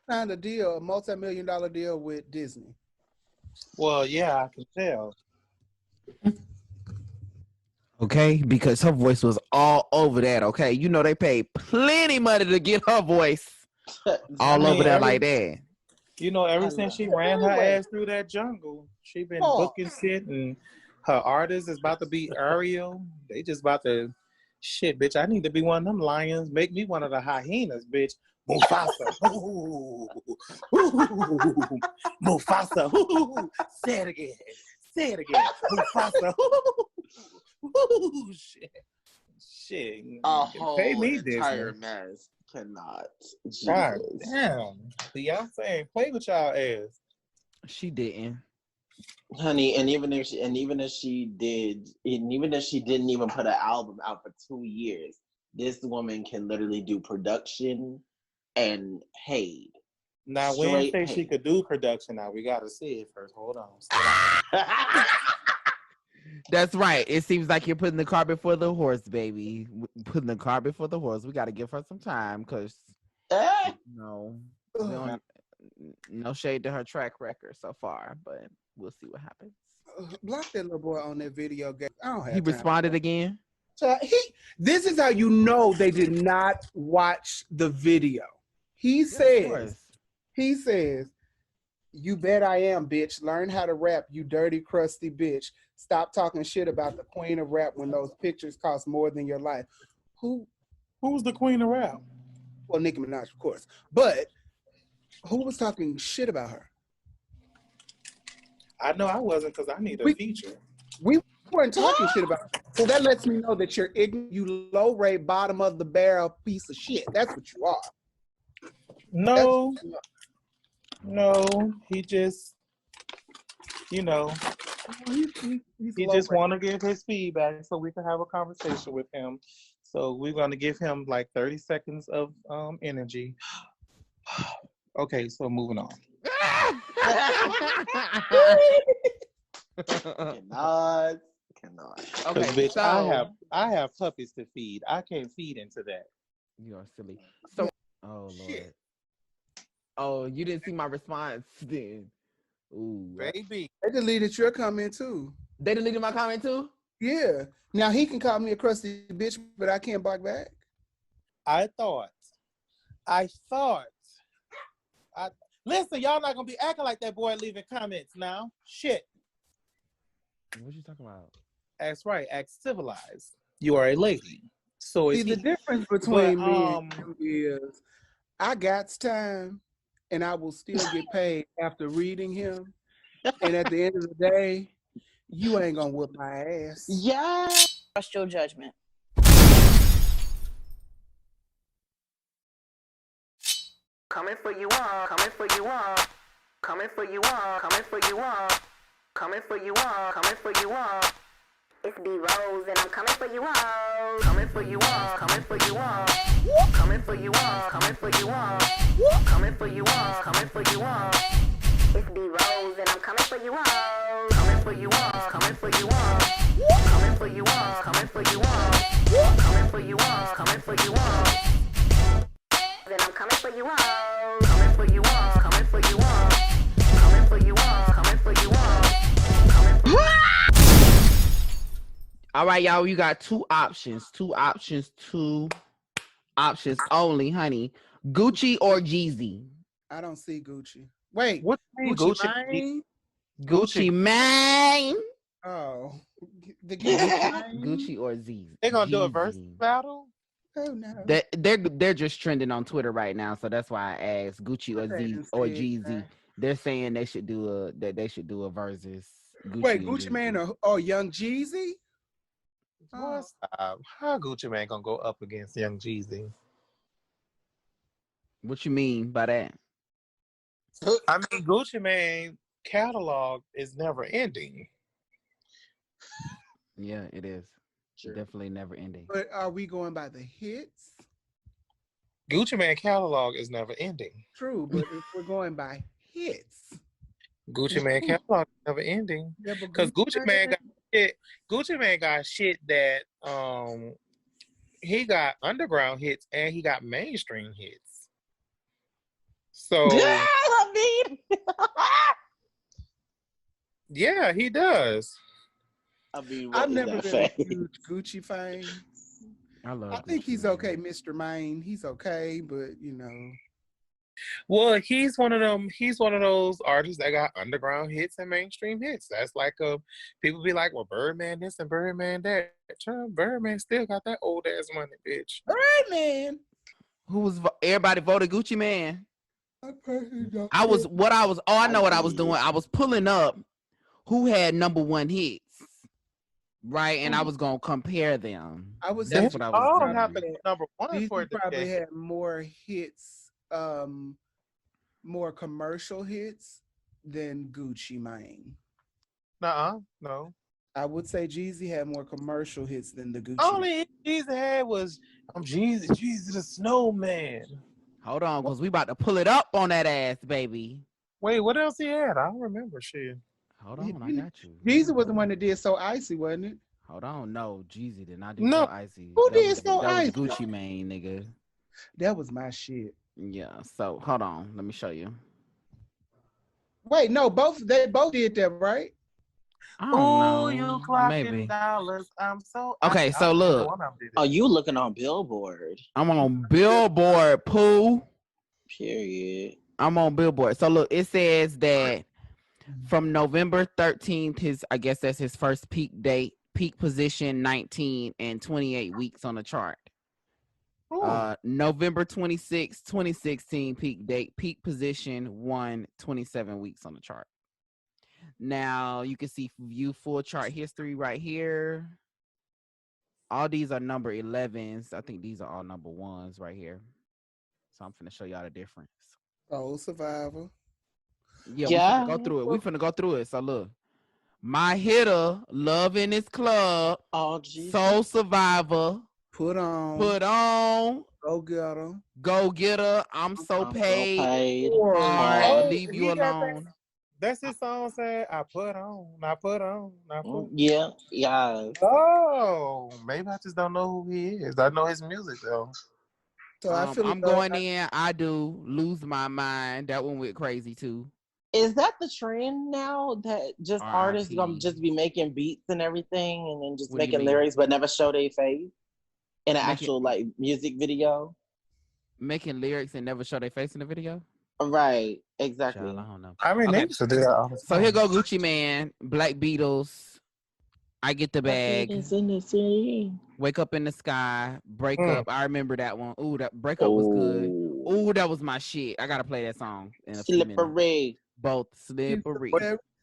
Speaker 1: Signed a deal, a multi-million-dollar deal with Disney.
Speaker 11: Well, yeah, I can tell.
Speaker 3: Okay, because her voice was all over that. Okay, you know they paid plenty money to get her voice all over there like that.
Speaker 11: You know, ever since she ran her ass through that jungle, she been booking shit, and her artist is about to be Ariel. They just about to shit, bitch. I need to be one of them lions. Make me one of the hyenas, bitch. Mufasa. Ooh. Ooh. Mufasa. Ooh. Say it again. Say it again. Mufasa. Ooh. Shit. Shit.
Speaker 10: A whole
Speaker 11: Pay me
Speaker 10: entire
Speaker 11: Disney.
Speaker 10: mess. Cannot. Jesus.
Speaker 11: God damn. Beyonce ain't play with y'all ass.
Speaker 3: She didn't.
Speaker 10: Honey, and even if she didn't even put an album out for 2 years, this woman can literally do production and paid.
Speaker 11: Now, we didn't say she could do production. Now we gotta see it first. Hold on.
Speaker 3: That's right. It seems like you're putting the cart before the horse, baby. Putting the cart before the horse. We got to give her some time because no shade to her track record so far, but we'll see what happens.
Speaker 1: Block that little boy on that video game. I don't have
Speaker 3: He
Speaker 1: time.
Speaker 3: responded again.
Speaker 1: So this is how you know they did not watch the video. He says, "You bet I am, bitch. Learn how to rap, you dirty, crusty bitch. Stop talking shit about the queen of rap when those pictures cost more than your life."
Speaker 11: Who's the queen of rap?
Speaker 1: Well, Nicki Minaj, of course. But who was talking shit about her?
Speaker 11: I know I wasn't because I need a feature.
Speaker 1: We weren't talking shit about her. So that lets me know that you're ignorant, you low rate, bottom of the barrel piece of shit. That's what you are.
Speaker 11: No, he just, you know, he just want to give his feedback so we can have a conversation with him. So we're going to give him like 30 seconds of energy. Okay, so moving on.
Speaker 10: Cannot.
Speaker 11: Okay, bitch, so I have puppies to feed. I can't feed into that.
Speaker 3: You are silly. So, oh Lord. Oh, you didn't see my response then. Ooh,
Speaker 11: baby.
Speaker 1: They deleted your comment too.
Speaker 3: They deleted my comment too?
Speaker 1: Yeah. Now he can call me a crusty bitch, but I can't block back.
Speaker 11: Listen, y'all not gonna be acting like that boy leaving comments now. Shit.
Speaker 3: What you talking about?
Speaker 11: That's right. Act civilized. You are a lady. So
Speaker 1: see, the difference between me and him is I got time and I will still get paid after reading him. And at the end of the day, you ain't gonna whoop my ass.
Speaker 12: Yeah. Trust your judgment.
Speaker 4: Coming for you all, coming for you all, coming for you all, coming for you all, Coming for you all, coming for you all. It's B.ROSE and I'm coming for you all. Coming for you all, coming for you all. Coming for you all, coming for you all. Coming for you all, coming for you all. It's B.ROSE and I'm coming for you all. Coming for you all, coming for you all. Coming for you all, coming for you all. Coming for you all, coming for you all. Then I'm coming for you all. Coming for you all, coming for you all. Coming for you all, coming for you all.
Speaker 3: All right, y'all. You got two options only, honey. Gucci or Jeezy?
Speaker 1: I don't see Gucci. Wait,
Speaker 11: What you mean,
Speaker 1: Gucci
Speaker 11: Gucci?
Speaker 1: Mane?
Speaker 3: Gucci Mane.
Speaker 1: Oh, the
Speaker 3: Gucci or Z?
Speaker 11: They gonna do a
Speaker 3: Jeezy.
Speaker 11: verse battle?
Speaker 1: Oh no.
Speaker 3: They're just trending on Twitter right now, so that's why I asked Gucci or Z or Jeezy. They're saying they should do a versus. Gucci
Speaker 1: Wait,
Speaker 3: and
Speaker 1: Gucci
Speaker 3: Jeezy.
Speaker 1: Mane or Young Jeezy?
Speaker 11: What's up? How Gucci Mane gonna go up against Young Jeezy?
Speaker 3: What you mean by that?
Speaker 11: I mean, Gucci Mane catalog is never ending.
Speaker 3: Yeah, it is. Definitely never ending.
Speaker 1: But are we going by the hits?
Speaker 11: Gucci Mane catalog is never ending.
Speaker 1: True, but if we're going by hits,
Speaker 11: Gucci Mane catalog is never ending. Because Gucci Mane got shit. Gucci Mane got shit that he got underground hits and he got mainstream hits. So yeah, he does.
Speaker 10: I mean,
Speaker 1: I've never been a huge Gucci fan.
Speaker 3: I
Speaker 1: think he's okay, Mr. Mane. He's okay, but you know.
Speaker 11: Well, he's one of them. He's one of those artists that got underground hits and mainstream hits. That's like people be like, "Well, Birdman this and Birdman that." Birdman still got that old ass money, bitch.
Speaker 1: Birdman.
Speaker 3: Everybody voted Gucci Mane. I know what I was doing. I was pulling up who had #1 hits, right? And I was gonna compare them. That's what I was doing.
Speaker 11: Have the #1
Speaker 1: These
Speaker 11: for it.
Speaker 1: probably had more hits, more commercial hits than Gucci Mane.
Speaker 11: No.
Speaker 1: I would say Jeezy had more commercial hits than the Gucci.
Speaker 11: Only hit Jeezy had was Jeezy the Snowman.
Speaker 3: Hold on, because we about to pull it up on that ass, baby.
Speaker 11: Wait, what else he had? I don't remember shit.
Speaker 3: Hold on, I got you.
Speaker 1: Jeezy was the one that did So Icy, wasn't it?
Speaker 3: Hold on, no, Jeezy did not do
Speaker 1: No.
Speaker 3: So Icy.
Speaker 1: Who did
Speaker 3: was,
Speaker 1: So Icy?
Speaker 3: That was Gucci Mane, nigga.
Speaker 1: That was my shit.
Speaker 3: Yeah, so hold on, let me show you.
Speaker 1: Wait, no, they both did that, right?
Speaker 3: I don't know.
Speaker 11: You clocking
Speaker 3: Maybe.
Speaker 11: dollars. I'm so
Speaker 3: Okay, so look.
Speaker 10: Oh, you looking on Billboard?
Speaker 3: I'm on Billboard, Pooh.
Speaker 10: Period.
Speaker 3: I'm on Billboard. So look, it says that from November 13th, I guess that's his first peak date, peak position 19 and 28 weeks on the chart. November 26, 2016 peak date, peak position 1, 27 weeks on the chart. Now you can see view full chart history right here. All these are number 11s. I think these are all #1s right here. So I'm finna show y'all the difference.
Speaker 1: Oh, Survivor.
Speaker 3: Yeah. We finna go through it. We finna go through it. So look, My Hitter, Love in This Club, Soul Survivor,
Speaker 1: Put On, Go Get Her,
Speaker 3: I'm So Paid,
Speaker 11: Oh,
Speaker 3: Leave You Alone.
Speaker 11: That's his song saying, I put on.
Speaker 10: Yeah.
Speaker 11: Oh, maybe I just don't know who he is. I know his music though.
Speaker 1: So
Speaker 3: I'm going in. I do Lose My Mind. That one went crazy too.
Speaker 10: Is that the trend now that just artists gonna just be making beats and everything and then just making lyrics but never show their face in an actual like music video?
Speaker 3: Making lyrics and never show their face in the video?
Speaker 10: Right, exactly.
Speaker 3: Child, I don't know.
Speaker 11: I mean, they used to do that all the time.
Speaker 3: So here go Gucci Mane, Black Beatles, I Get the Bag, Wake Up in the Sky, Break Up. I remember that one. Ooh, that Break Up was good. Ooh, that was my shit. I gotta play that song in a few minutes.
Speaker 10: Slippery.
Speaker 3: Both slippery.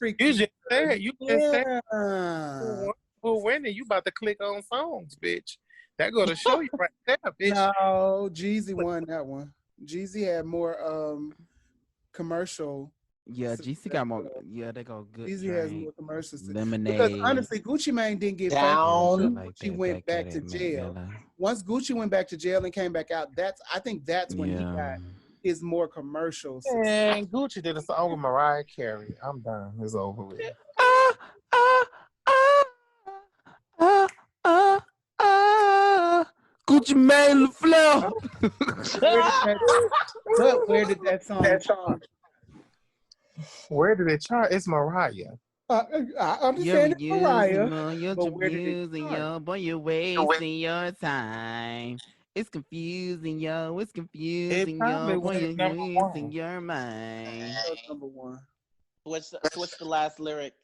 Speaker 11: You just said who winning? You about to click on songs, bitch. That go to show you right there, bitch.
Speaker 1: No, Jeezy won that one. Jeezy had more commercial.
Speaker 3: Yeah, GC got more. Yeah, they go good
Speaker 1: Easy has
Speaker 3: drink,
Speaker 1: more commercials because
Speaker 3: lemonade.
Speaker 1: honestly, Gucci Mane didn't get famous
Speaker 3: Yeah,
Speaker 1: until
Speaker 3: shit
Speaker 10: Down.
Speaker 3: like
Speaker 1: Gucci
Speaker 3: that
Speaker 1: went
Speaker 3: back
Speaker 1: back
Speaker 3: at
Speaker 1: to
Speaker 3: it, Mac
Speaker 1: jail.
Speaker 3: Miller.
Speaker 1: Once Gucci went back to jail and came back out, that's when he
Speaker 3: Yeah.
Speaker 1: got his more commercial success.
Speaker 11: And Gucci did a song with Mariah Carey. I'm done. It's over with.
Speaker 3: Ah, ah, ah, ah, ah, ah. Gucci Mane LaFleur.
Speaker 1: Where did that? But where did that song chart?
Speaker 11: Where did it chart? It's Mariah.
Speaker 1: I
Speaker 3: You're
Speaker 1: understand it's
Speaker 3: using
Speaker 1: Mariah,
Speaker 3: more, you're
Speaker 1: but where did it
Speaker 3: abusing
Speaker 1: chart?
Speaker 3: yo, boy, you're wasting your time. It's confusing yo, it's
Speaker 11: It
Speaker 3: confusing yo,
Speaker 11: probably
Speaker 3: boy,
Speaker 11: went
Speaker 3: you're
Speaker 11: number
Speaker 3: wasting
Speaker 11: one.
Speaker 3: your mind.
Speaker 1: That was number one.
Speaker 10: Switch the last lyrics.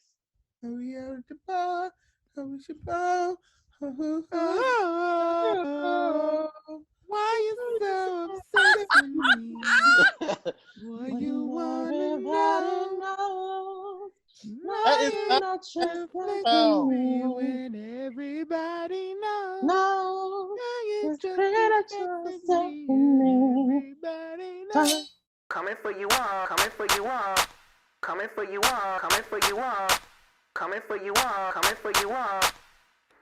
Speaker 1: Oh, we are at the bar. Oh, we should bow.
Speaker 3: Oh, why you so obsessed with me? What you wanna
Speaker 10: Everybody
Speaker 3: know?
Speaker 10: knows.
Speaker 11: That is
Speaker 3: Lying
Speaker 11: not
Speaker 10: Not just
Speaker 3: reflecting
Speaker 11: oh.
Speaker 3: me
Speaker 10: you.
Speaker 3: when everybody knows.
Speaker 10: No,
Speaker 3: Now you
Speaker 10: it's
Speaker 3: just
Speaker 10: better
Speaker 3: obsessed
Speaker 10: just
Speaker 3: with
Speaker 10: say
Speaker 3: me and
Speaker 10: me.
Speaker 3: everybody knows.
Speaker 4: Coming for you all, coming for you all, coming for you all, coming for you all, coming for you all, coming for you all.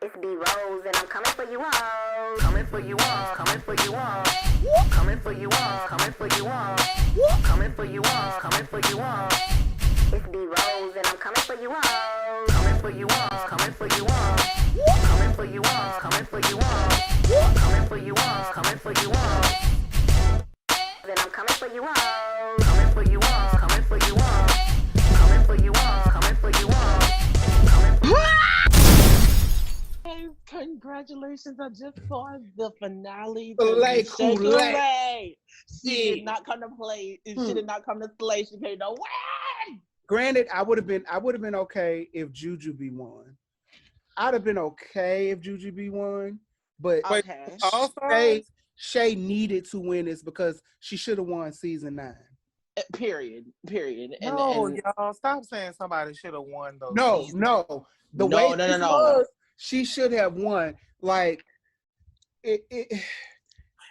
Speaker 4: It's B.ROSE and I'm coming for you all, coming for you all, coming for you all, coming for you all, coming for you all, coming for you all, coming for you all. It's B.ROSE and I'm coming for you all, coming for you all, coming for you all, coming for you all, coming for you all, coming for you all, coming for you all. Then I'm coming for you all, coming for you all, coming for you all, coming for you all, coming for you all.
Speaker 10: Hey, congratulations! I just saw the finale to
Speaker 1: Kool-Aid,
Speaker 10: the Shea
Speaker 1: Kool-Aid.
Speaker 10: Kool-Aid. She
Speaker 1: Yeah.
Speaker 10: did not come to play. She did not come to slay. She came to win.
Speaker 1: Granted, I would have been okay if Jujubee won. I'd have been okay if Jujubee won, but
Speaker 10: Okay.
Speaker 11: All Stars?
Speaker 1: Shay needed to win this because she should have won season 9.
Speaker 10: Period.
Speaker 11: No,
Speaker 10: And
Speaker 11: y'all, stop saying somebody should have won those
Speaker 1: No,
Speaker 11: seasons.
Speaker 1: no. The
Speaker 10: No,
Speaker 1: way
Speaker 10: no,
Speaker 1: this
Speaker 10: no, no.
Speaker 1: was, she should have won. Like it
Speaker 11: It's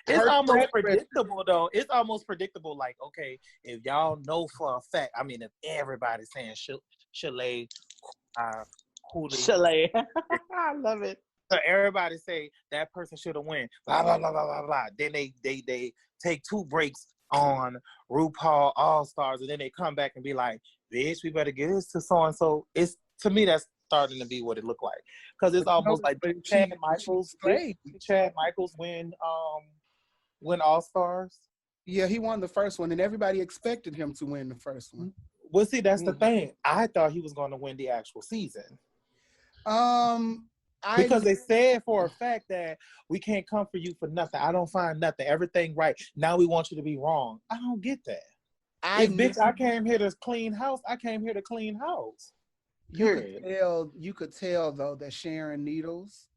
Speaker 1: her
Speaker 11: almost
Speaker 1: track record.
Speaker 11: predictable though. It's almost predictable. Like, okay, if y'all know for a fact, I mean, if everybody's saying Chalet, Hooley,
Speaker 10: Chalet. I love it.
Speaker 11: so everybody say that person should have won. Blah blah blah blah blah blah. Then they take 2 breaks on RuPaul All Stars, and then they come back and be like, "Bitch, we better get this to so and so." It's to me that's starting to be what it looked like because it's almost like Chad Michaels. Did Chad Michaels win All Stars?
Speaker 1: Yeah, he won the first one, and everybody expected him to win the first one.
Speaker 11: Well, see, that's the thing. I thought he was going to win the actual season. Because they said for a fact that we can't come for you for nothing. I don't find nothing. Everything right. Now we want you to be wrong. I don't get that. Bitch, I came here to clean house. I came here to clean house.
Speaker 1: You could tell though that Sharon Needles.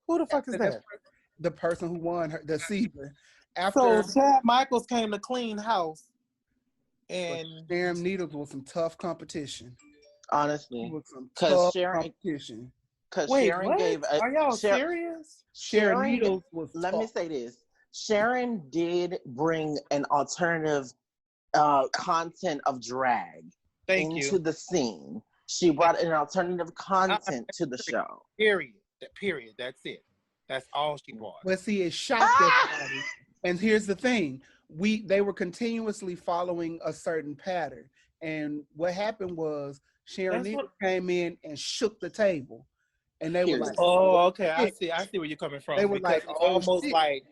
Speaker 11: Who the fuck is that?
Speaker 1: The person who won the season.
Speaker 11: So Chad Michaels came to clean house, and
Speaker 1: Sharon Needles was some tough competition.
Speaker 10: Honestly,
Speaker 1: because competition.
Speaker 10: Because
Speaker 11: Wait,
Speaker 10: Sharon
Speaker 11: what?
Speaker 10: gave.
Speaker 11: Are y'all serious?
Speaker 10: Sharon
Speaker 1: Needles was.
Speaker 10: Let me say this: Sharon did bring an alternative content of drag into the scene. She brought an alternative content to the show.
Speaker 11: Period. That's it. That's all she brought.
Speaker 1: But see, it shocked everybody. And here's the thing: they were continuously following a certain pattern, and what happened was Sharon Needles came in and shook the table, and they were like,
Speaker 11: "Oh, okay, I see where you're coming from."
Speaker 1: They were
Speaker 11: because
Speaker 1: like,
Speaker 11: it's
Speaker 1: "Oh,
Speaker 11: almost
Speaker 1: shit."
Speaker 11: like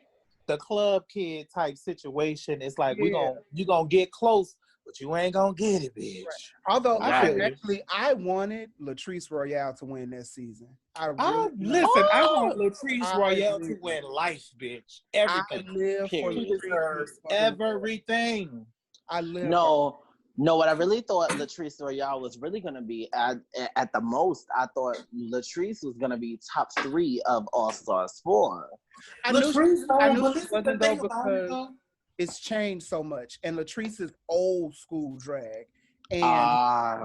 Speaker 11: the club kid type situation. It's like you gonna get close, but you ain't gonna get it, bitch.
Speaker 1: Right. Although
Speaker 11: Right.
Speaker 1: I wanted Latrice Royale to win that season.
Speaker 11: I want Latrice Royale to win life, bitch. Everything.
Speaker 1: I live for
Speaker 11: She
Speaker 1: Latrice
Speaker 11: deserves everything.
Speaker 1: I live.
Speaker 10: No, what I really thought Latrice Royale was really gonna be at the most. I thought Latrice was gonna be top 3 of All Stars 4.
Speaker 1: I knew she wasn't though because it's changed so much, and Latrice is old school drag, and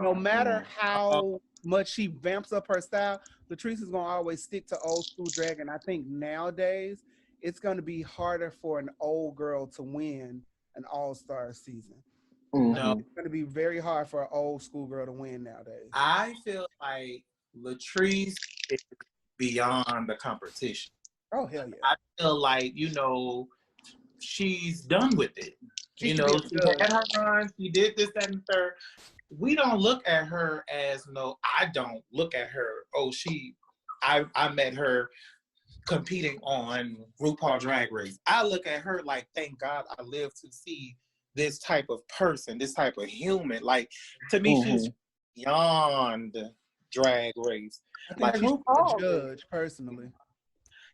Speaker 1: no matter how much she vamps up her style, Latrice is gonna always stick to old school drag. And I think nowadays it's gonna be harder for an old girl to win an All Star season. No, it's going to be very hard for an old school girl to win nowadays.
Speaker 11: I feel like Latrice is beyond the competition.
Speaker 1: Oh, hell yeah.
Speaker 11: I feel like, she's done with it.
Speaker 1: She
Speaker 11: She had her run, she did this, that, and the third. We don't look at her as I don't look at her, I met her competing on RuPaul Drag Race. I look at her like, thank God I live to see this type of person, this type of human. Like, to me, she's beyond Drag Race.
Speaker 1: I think
Speaker 11: Like
Speaker 1: she's
Speaker 11: RuPaul,
Speaker 1: a judge, personally.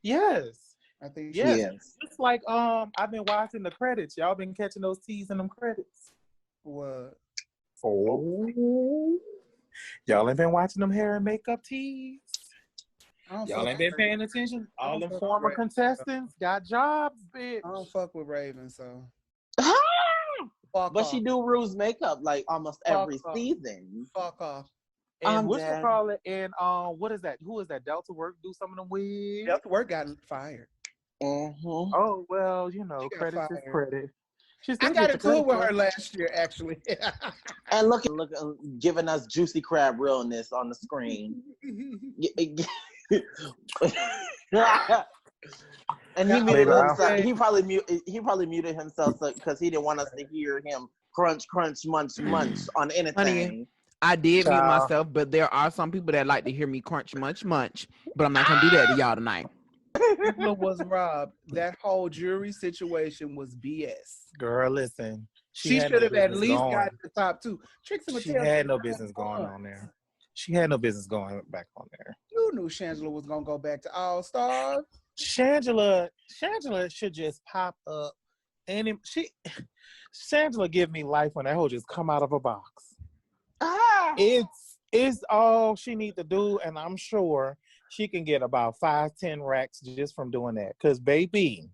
Speaker 11: yes.
Speaker 1: I think
Speaker 11: Yes. Just like I've been watching the credits. Y'all been catching those T's in them credits.
Speaker 1: What?
Speaker 11: Oh. Y'all ain't been watching them hair and makeup teas. Y'all ain't been paying attention. All them former contestants got jobs, bitch.
Speaker 1: I don't fuck with Raven, so.
Speaker 10: But she do Rue's makeup like almost every season.
Speaker 1: Fuck off.
Speaker 11: And whatchamacallit, and what is that? Who is that? Delta Work do some of them wigs?
Speaker 1: Delta Work got fired.
Speaker 11: Oh well, credit is credit.
Speaker 1: I got into it with her last year, actually.
Speaker 10: And look, giving us juicy crab realness on the screen. And he muted himself. He probably muted himself because he didn't want us to hear him crunch, munch on anything.
Speaker 3: Honey, I did mute myself, but there are some people that like to hear me crunch, munch. But I'm not gonna do that to y'all tonight.
Speaker 1: People was robbed. That whole jury situation was BS.
Speaker 11: Girl, listen.
Speaker 1: She should have at least got the top two.
Speaker 11: She had no business going on there. She had no business going back on there.
Speaker 1: You knew Shangela was gonna go back to All Stars.
Speaker 11: Shangela should just pop up, and Shangela give me life when that hoe just come out of a box. It's all she need to do, and I'm sure she can get about 5-10 racks just from doing that. Cause baby,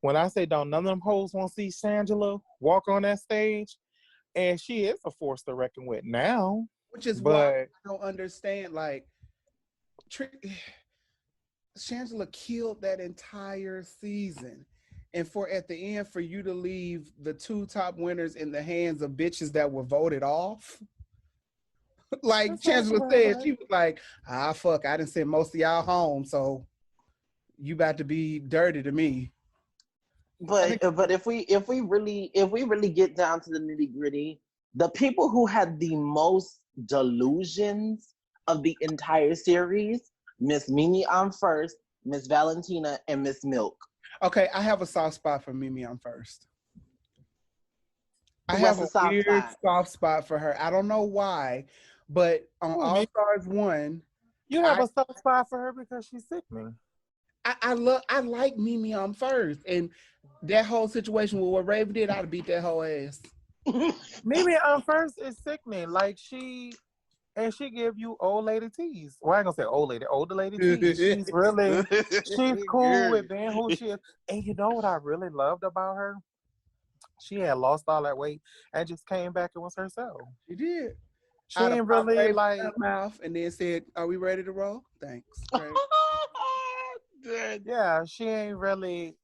Speaker 11: when I say don't none of them hoes want to see Shangela walk on that stage, and she is a force to reckon with now.
Speaker 1: Which is why I don't understand. Like, Shangela killed that entire season. And at the end, for you to leave the two top winners in the hands of bitches that were voted off. Like Shangela said, she was like, fuck, I done sent most of y'all home, so you about to be dirty to me.
Speaker 10: But if we really get down to the nitty-gritty, the people who had the most delusions of the entire series, Miss Mimi on first, Miss Valentina, and Miss Milk.
Speaker 1: Okay, I have a soft spot for Mimi on first. I have a weird soft spot for her. I don't know why, but on All Stars 1,
Speaker 11: you have a soft spot for her because she's sickening.
Speaker 1: I like Mimi on first, and that whole situation with what Raven did, I'd have beat that whole ass.
Speaker 11: Mimi on first is sickening. Like she give you old lady teas. Well, I ain't gonna say old lady, older lady teas. She's cool with being who she is. And you know what I really loved about her? She had lost all that weight and just came back and was herself.
Speaker 1: She did.
Speaker 11: She ain't really like
Speaker 1: mouth and then said, "Are we ready to roll?" Thanks.
Speaker 11: Yeah, she ain't really,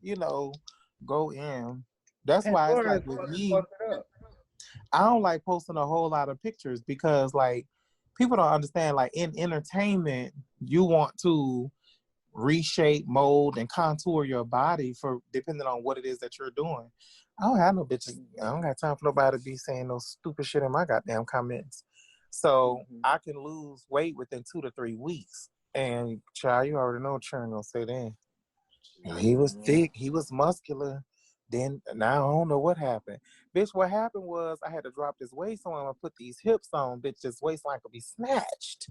Speaker 11: go in. That's why it's like with me, I don't like posting a whole lot of pictures because like people don't understand, like in entertainment, you want to reshape, mold, and contour your body for depending on what it is that you're doing. I don't have no bitches. I don't got time for nobody to be saying no stupid shit in my goddamn comments. So I can lose weight within 2 to 3 weeks. And child, you already know what Sharon gonna say then. He was thick, he was muscular. Then now I don't know what happened. Bitch, what happened was I had to drop this waist on and put these hips on. Bitch, this waistline could be snatched.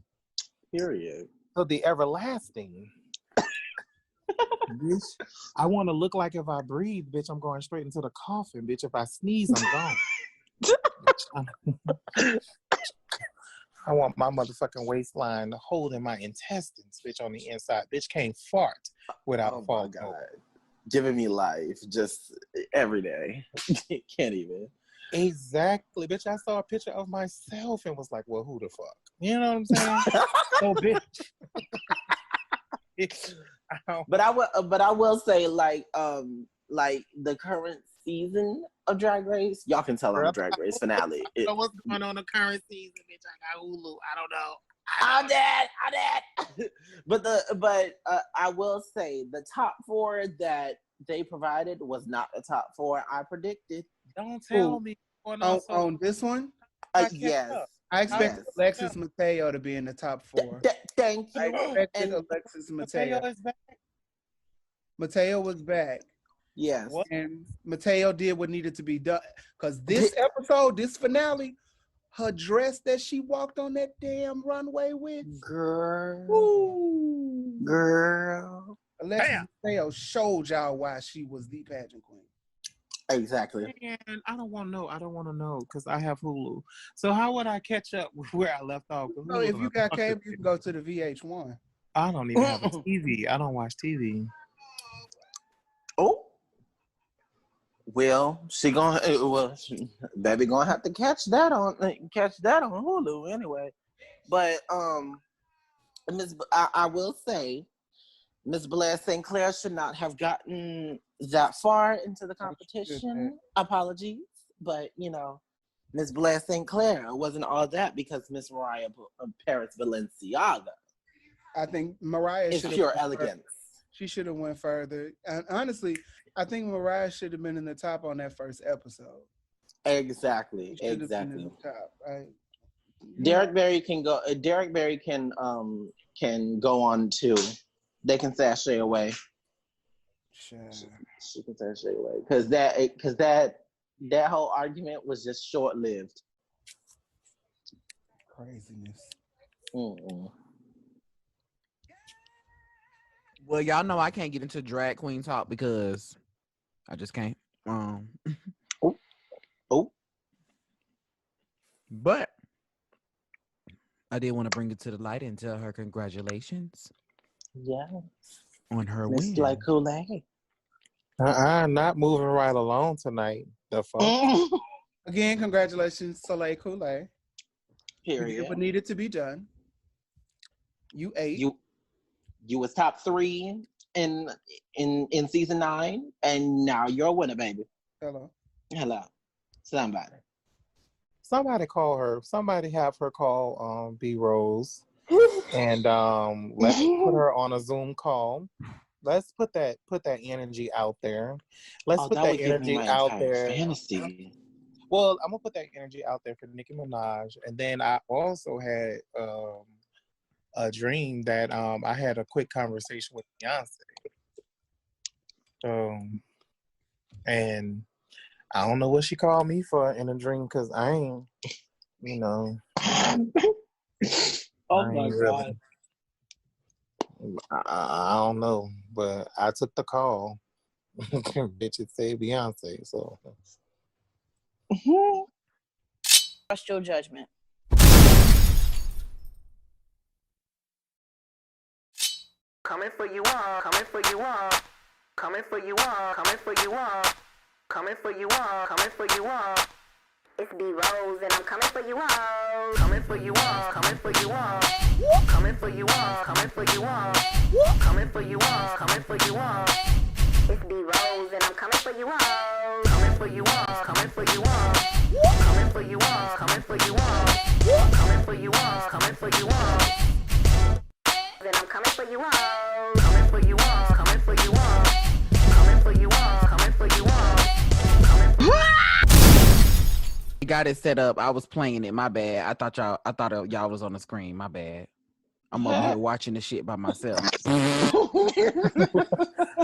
Speaker 10: Period.
Speaker 11: So the everlasting. Bitch, I want to look like if I breathe, bitch, I'm going straight into the coffin. Bitch, if I sneeze, I'm gone. I want my motherfucking waistline holding my intestines, bitch, on the inside. Bitch can't fart without a fall out.
Speaker 10: Giving me life just every day. Can't even.
Speaker 11: Exactly. Bitch, I saw a picture of myself and was like, well, who the fuck? You know what I'm saying? So, bitch.
Speaker 10: But I will say, like the current season of Drag Race. Y'all can tell I'm a Drag Race finale.
Speaker 11: So what's going on the current season, bitch? I got Hulu. I don't know.
Speaker 10: I'm dead. but I will say the top 4 that they provided was not the top 4 I predicted.
Speaker 11: Don't tell me.
Speaker 1: On this one?
Speaker 10: Yes.
Speaker 1: I expected Alexis Mateo to be in the top 4.
Speaker 10: Thank you.
Speaker 1: I expected Alexis Mateo. Mateo was back.
Speaker 10: Yes.
Speaker 1: And Mateo did what needed to be done. Because this episode, this finale, her dress that she walked on that damn runway with.
Speaker 10: Girl.
Speaker 1: Woo.
Speaker 10: Girl.
Speaker 1: Alexis Mateo showed y'all why she was the pageant queen.
Speaker 10: Exactly.
Speaker 11: And I don't want to know because I have Hulu. So how would I catch up with where I left off?
Speaker 1: So if you got cable, you can go to the VH1.
Speaker 11: I don't even have a TV. I don't watch TV.
Speaker 10: Oh. Well, baby gonna have to catch that on Hulu anyway. But I will say, Miss Blair St. Clair should not have gotten that far into the competition. Apologies, but Miss Blair St. Clair wasn't all that because Miss Mariah Paris Balenciaga.
Speaker 1: I think Mariah
Speaker 10: is pure elegance.
Speaker 1: She should have went further. And honestly, I think Mariah should have been in the top on that first episode.
Speaker 10: Exactly.
Speaker 1: Been in the top, right?
Speaker 10: Derek Barry can go. Derek Barry can go on too. They can sashay away.
Speaker 1: Sure.
Speaker 10: She can sashay away because that whole argument was just short lived.
Speaker 1: Craziness.
Speaker 10: Mm-mm.
Speaker 3: Well, y'all know I can't get into drag queen talk because I just can't. But I did want to bring it to the light and tell her congratulations.
Speaker 10: Yes.
Speaker 3: On her
Speaker 10: Miss
Speaker 3: win.
Speaker 10: Like Kool-Aid.
Speaker 11: Not moving right along tonight. The fuck.
Speaker 1: Again, congratulations, Soleil Kool-Aid.
Speaker 10: Period.
Speaker 1: You did what needed to be done. You ate.
Speaker 10: You was top 3 in season 9, and now you're a winner, baby.
Speaker 1: Hello.
Speaker 11: Somebody call her. Somebody have her call B.ROSE. And let's put her on a Zoom call. Let's put that energy out there. Let's put that energy out there.
Speaker 10: Fantasy.
Speaker 11: Well, I'm gonna put that energy out there for Nicki Minaj. And then I also had a dream that I had a quick conversation with Beyonce. And I don't know what she called me for in a dream because I ain't,
Speaker 10: Oh my God.
Speaker 11: I don't know, but I took the call. Bitch, it said Beyonce, so.
Speaker 12: Trust your judgment.
Speaker 4: Coming for you all, coming for you all, coming for you all, coming for you all, coming for you all, coming for you all. It's B.ROSE and I'm coming for you all, coming for you all, coming for you all, coming for you all, coming for you all, coming for you all, coming for you all. It's B.ROSE and I'm coming for you all, coming for you all, coming for you all, coming for you all, coming for you all, coming for you all, coming for you all. Then I'm coming for you all, coming for you all, coming for you all, coming for you all, coming for you all.
Speaker 3: You got it set up. I was playing it. My bad. I thought y'all was on the screen. My bad. I'm over here watching the shit by myself.
Speaker 2: I don't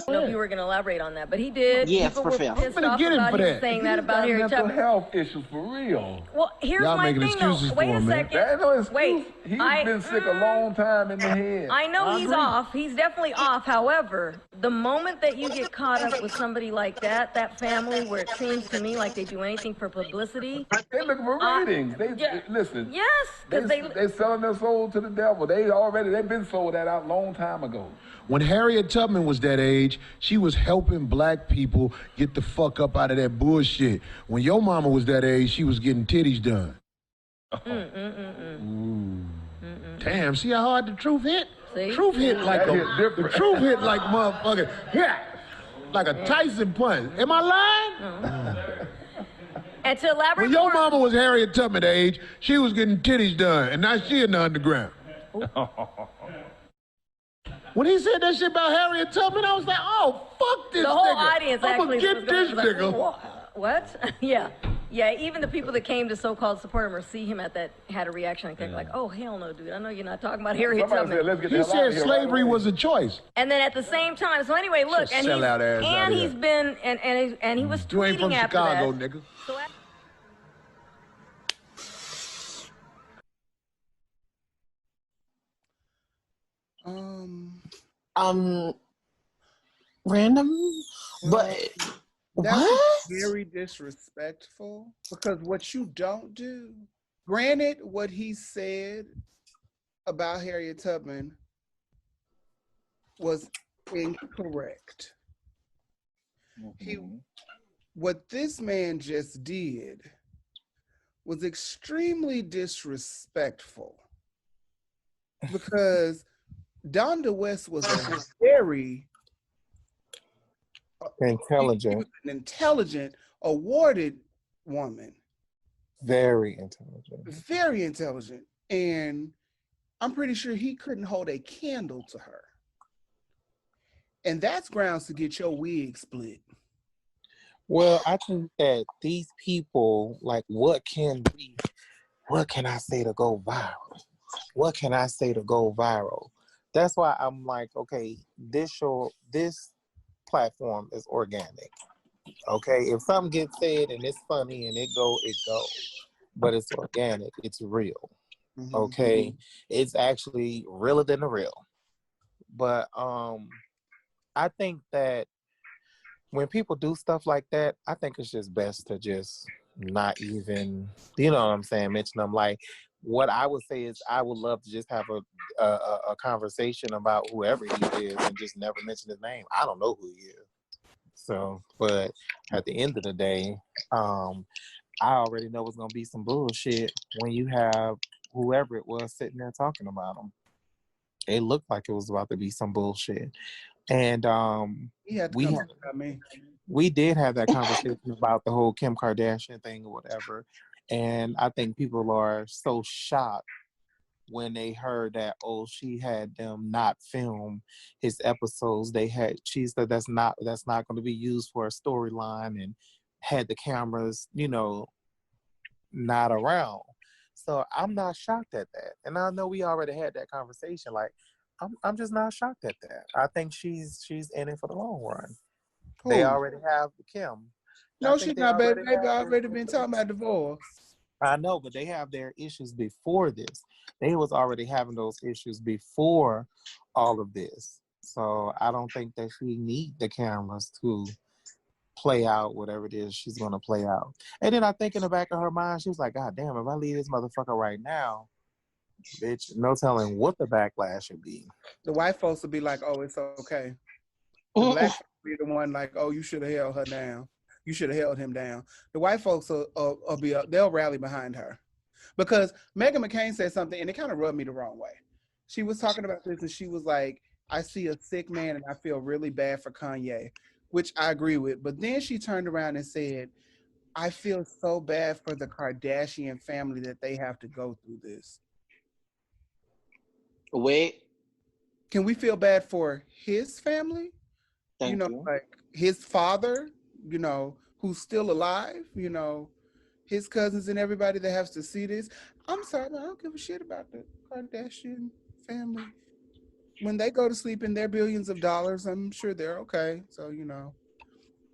Speaker 2: know if you were going to elaborate on that, but he did.
Speaker 10: Yes,
Speaker 2: People were
Speaker 10: for
Speaker 2: pissed
Speaker 10: fair.
Speaker 2: off about him saying that about Harry Tubman.
Speaker 19: Health issues for real.
Speaker 2: Well, here's
Speaker 19: Y'all
Speaker 2: my
Speaker 19: making
Speaker 2: thing, though.
Speaker 19: excuses
Speaker 2: Wait
Speaker 19: for
Speaker 2: a
Speaker 19: him, man.
Speaker 2: second.
Speaker 19: There ain't no excuse.
Speaker 2: Wait.
Speaker 19: He's been sick a long time in the head.
Speaker 2: I know
Speaker 19: I
Speaker 2: he's
Speaker 19: agree.
Speaker 2: off. He's definitely off. However, the moment that you get caught up with somebody like that family, where it seems to me like they do anything for publicity.
Speaker 19: They looking for ratings. Listen.
Speaker 2: Yes, because
Speaker 19: they selling their soul to the devil. They've been sold that out a long time ago.
Speaker 20: When Harriet Tubman was that age, she was helping black people get the fuck up out of that bullshit. When your mama was that age, she was getting titties done. Damn, see how hard the truth hit?
Speaker 2: See?
Speaker 20: Truth hit like the truth hit like motherfucker. Yeah. Like a Tyson punch. Am I lying?
Speaker 2: And to elaborate
Speaker 20: When your
Speaker 2: more,
Speaker 20: mama was Harriet Tubman age, she was getting titties done, and now she in the underground. When he said that shit about Harriet Tubman, I was like, oh, fuck this
Speaker 2: the whole
Speaker 20: nigga.
Speaker 2: audience
Speaker 20: I'ma
Speaker 2: actually
Speaker 20: get
Speaker 2: was
Speaker 20: this
Speaker 2: like,
Speaker 20: nigga.
Speaker 2: what? Yeah. Yeah, even the people that came to so-called support him or see him at that had a reaction like that, like, oh, hell no, dude. I know you're not talking about Harriet Tubman.
Speaker 20: He said slavery was a choice.
Speaker 2: And then at the same time, so anyway, look, and he's,
Speaker 20: sellout ass out
Speaker 2: and
Speaker 20: here.
Speaker 2: he's been, and he was
Speaker 20: You ain't from
Speaker 2: tweeting after
Speaker 20: Chicago,
Speaker 2: that.
Speaker 20: nigga.
Speaker 2: So
Speaker 10: Random, but
Speaker 1: That
Speaker 10: what?
Speaker 1: was very disrespectful because what you don't do, granted, what he said about Harriet Tubman was incorrect. What this man just did was extremely disrespectful because Donda West was a very
Speaker 11: Intelligent.
Speaker 1: an intelligent, awarded woman.
Speaker 11: Very intelligent.
Speaker 1: Very intelligent. And I'm pretty sure he couldn't hold a candle to her. And that's grounds to get your wig split.
Speaker 11: Well, I think that these people, like, what can I say to go viral? What can I say to go viral? That's why I'm like, okay, this platform is organic. Okay, if something gets said and it's funny and it go. But it's organic, it's real. Okay, it's actually realer than the real. But I think that when people do stuff like that, I think it's just best to just not even, you know what I'm saying, mention them. Like, what I would say is I would love to just have a conversation about whoever he is and just never mention his name. I don't know who he is. So, but at the end of the day, I already know it's going to be some bullshit when you have whoever it was sitting there talking about him. It looked like it was about to be some bullshit. And we did have that conversation about the whole Kim Kardashian thing or whatever. And I think people are so shocked when they heard that, oh, she had them not film his episodes. She said that's not going to be used for a storyline, and had the cameras, not around. So I'm not shocked at that. And I know we already had that conversation. Like, I'm just not shocked at that. I think she's in it for the long run.
Speaker 1: Who?
Speaker 11: They already have Kim.
Speaker 1: No, she's not, baby. They've already been talking about divorce.
Speaker 11: I know, but they have their issues before this. They was already having those issues before all of this. So I don't think that she need the cameras to play out whatever it is she's going to play out. And then I think in the back of her mind, she was like, God damn, if I leave this motherfucker right now, bitch, no telling what the backlash should be.
Speaker 1: The white folks will be like, oh, it's okay. The black folks will be the one like, oh, you should have held her down. You should have held him down. The white folks they'll rally behind her. Because Meghan McCain said something, and it kind of rubbed me the wrong way. She was talking about this, and she was like, I see a sick man, and I feel really bad for Kanye, which I agree with. But then she turned around and said, I feel so bad for the Kardashian family that they have to go through this.
Speaker 10: Wait.
Speaker 1: Can we feel bad for his family?
Speaker 10: Thank you.
Speaker 1: Like his father, who's still alive, his cousins and everybody that has to see this. I'm sorry, I don't give a shit about the Kardashian family. When they go to sleep in their billions of dollars, I'm sure they're okay. So,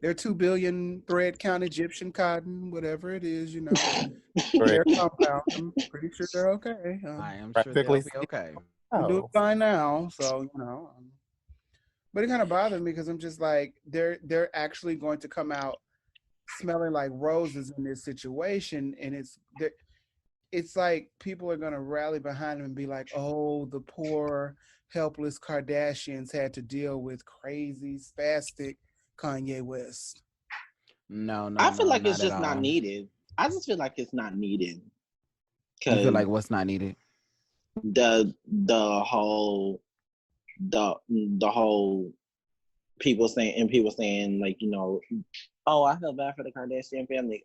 Speaker 1: they're 2 billion thread count Egyptian cotton, whatever it is, their compound. I'm pretty sure they're okay.
Speaker 5: I am sure they'll be okay.
Speaker 1: I'm doing fine now, so but it kind of bothers me because I'm just like, they're actually going to come out smelling like roses in this situation, and it's like people are going to rally behind them and be like, oh, the poor helpless Kardashians had to deal with crazy spastic Kanye West.
Speaker 5: No,
Speaker 10: I feel like it's just not needed. I just feel like it's not needed.
Speaker 5: You feel like what's not needed?
Speaker 10: The whole people saying like, you know, oh, I feel bad for the Kardashian family.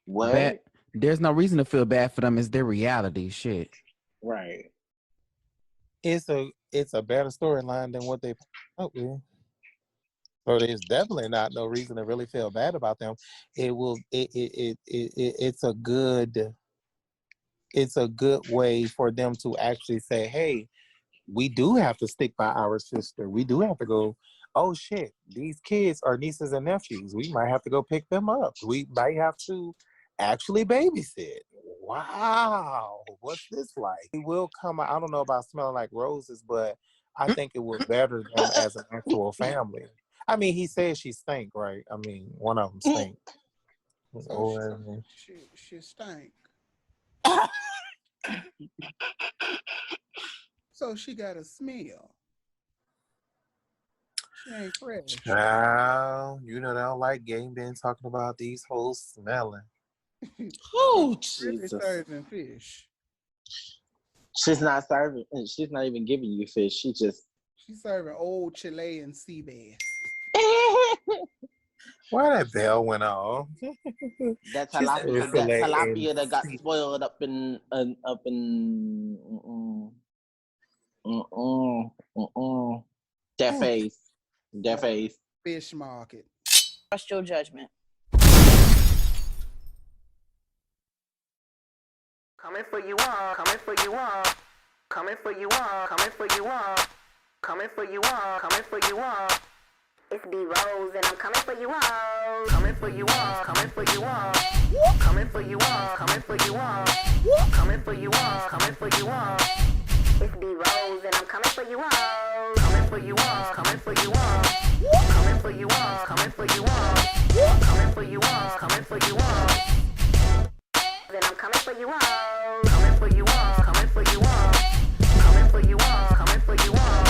Speaker 10: What?
Speaker 5: There's no reason to feel bad for them. It's their reality. Shit.
Speaker 10: Right.
Speaker 11: It's a better storyline than what they put up with. So there's definitely not no reason to really feel bad about them. It's a good way for them to actually say, hey, we do have to stick by our sister. We do have to go, oh shit, these kids are nieces and nephews. We might have to go pick them up. We might have to actually babysit. Wow, what's this like? It will come out. I don't know about smelling like roses, but I think it will better them as an actual family. I mean, he says she stink, right? I mean, one of them stink.
Speaker 1: She stank. So she got a smell. She ain't fresh.
Speaker 11: Child, you know they don't like game being talking about these hoes smelling.
Speaker 10: Oh,
Speaker 1: Really
Speaker 10: Jesus.
Speaker 1: serving fish.
Speaker 10: She's not serving. She's not even giving you fish. She's
Speaker 1: serving old Chilean sea bass.
Speaker 11: Why that bell went off?
Speaker 10: That tilapia that got spoiled up in that face. That face.
Speaker 1: Fish market.
Speaker 12: Trust your judgment.
Speaker 14: Coming for you all, coming for you all, coming for you all, coming for you all, coming for you all, coming for you all. It's B.ROSE and I'm coming for you all, coming for you all, coming for you all, coming for you all, coming for you all, coming for you all, coming for you all. It's B.ROSE and I'm coming for you all, coming for you all, coming for you all, coming for you all, coming for you all, coming for you all, coming for you all. Then I'm coming for you all, coming for you all, coming for you all, coming for you all, coming for you all.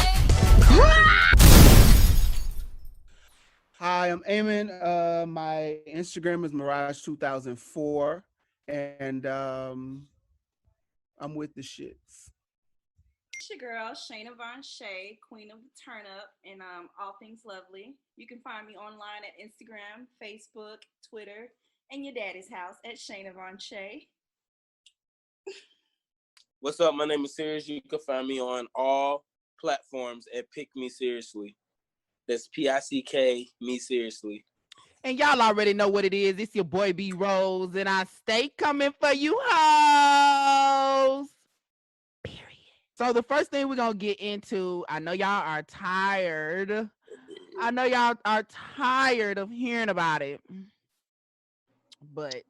Speaker 1: Hi, I'm Eamon. My Instagram is Mirage2004, and I'm with the shits.
Speaker 8: It's your girl, Shayna Von Shay, Queen of the Turn Up, and all things lovely. You can find me online at Instagram, Facebook, Twitter, and your daddy's house at Shayna Von Shay.
Speaker 9: What's up? My name is Serious. You can find me on all platforms at Pick Me Seriously. That's PICK Me Seriously.
Speaker 3: And y'all already know what it is. It's your boy B.ROSE, and I stay coming for you hoes. Period. So the first thing we're going to get into, I know y'all are tired. I know y'all are tired of hearing about it. But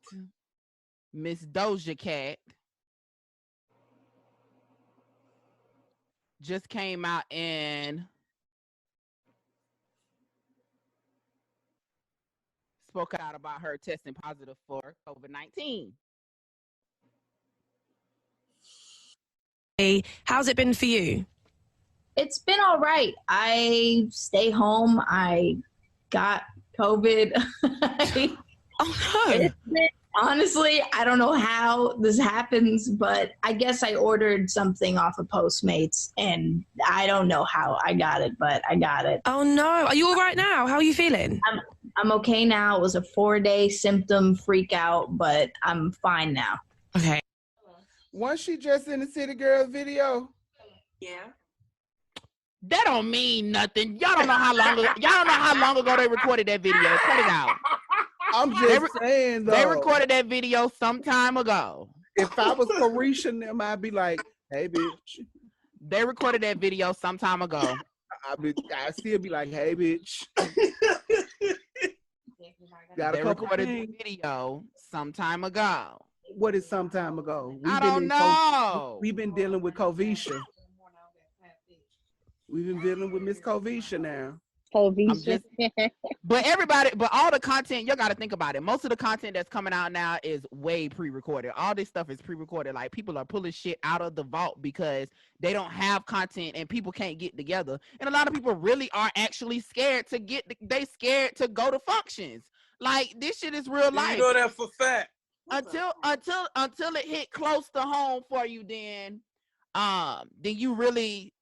Speaker 3: Miss Doja Cat just came out and spoke out about her testing positive for COVID-19.
Speaker 15: Hey, how's it been for you?
Speaker 21: It's been all right. I stay home. I got COVID.
Speaker 15: Oh no.
Speaker 21: Honestly, I don't know how this happens, but I guess I ordered something off of Postmates, and I don't know how I got it, but I got it.
Speaker 15: Oh no. Are you all right now? How are you feeling?
Speaker 21: I'm okay now. It was a 4-day symptom freak out, but I'm fine now.
Speaker 15: Okay.
Speaker 1: Wasn't she just in the City Girls video?
Speaker 8: Yeah.
Speaker 3: That don't mean nothing. Y'all don't know how long ago they recorded that video. Cut it out.
Speaker 1: I'm just saying though.
Speaker 3: They recorded that video some time ago.
Speaker 1: If I was Carisha and them, I'd be like, hey bitch.
Speaker 3: They recorded that video some time ago.
Speaker 1: I still be like, hey bitch.
Speaker 3: They recorded the video some time ago.
Speaker 1: What is some time ago?
Speaker 3: I don't know.
Speaker 1: We've been dealing with Covisha. We've been dealing with Miss Covisha now.
Speaker 3: But all the content, you got to think about it. Most of the content that's coming out now is way pre-recorded. All this stuff is pre-recorded. Like, people are pulling shit out of the vault because they don't have content and people can't get together. And a lot of people really are actually scared to scared to go to functions. Like, this shit is real life.
Speaker 9: You know that for fact.
Speaker 3: Until it hit close to home for you, then you really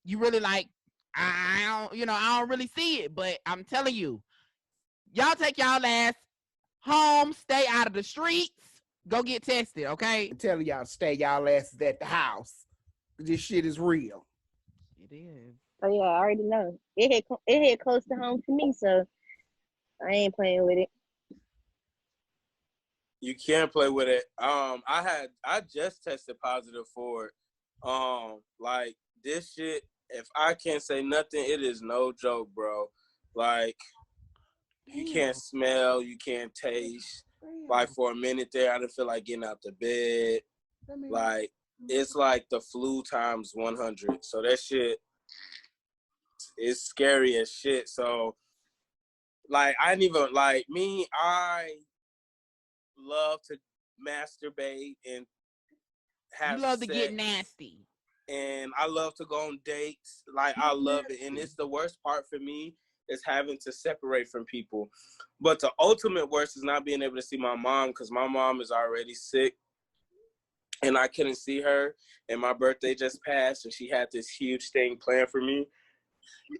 Speaker 3: you really like, I don't, I don't really see it, but I'm telling you, y'all take y'all ass home, stay out of the streets, go get tested, okay?
Speaker 1: I'm telling y'all, stay y'all asses at the house. This shit is real.
Speaker 3: It is.
Speaker 6: Oh yeah, I already know. It hit close to home to me, so I ain't playing with it.
Speaker 9: You can't play with it. I just tested positive for it. Like this shit, if I can't say nothing, it is no joke, bro. Like you can't smell, you can't taste. Like for a minute there, I didn't feel like getting out the bed. Like it's like the flu times 100. So that shit is scary as shit. So like I didn't even I love to masturbate and have
Speaker 3: You love
Speaker 9: sex.
Speaker 3: to get nasty.
Speaker 9: And I love to go on dates. Like I love it. And it's the worst part for me is having to separate from people. But the ultimate worst is not being able to see my mom because my mom is already sick and I couldn't see her. And my birthday just passed and she had this huge thing planned for me.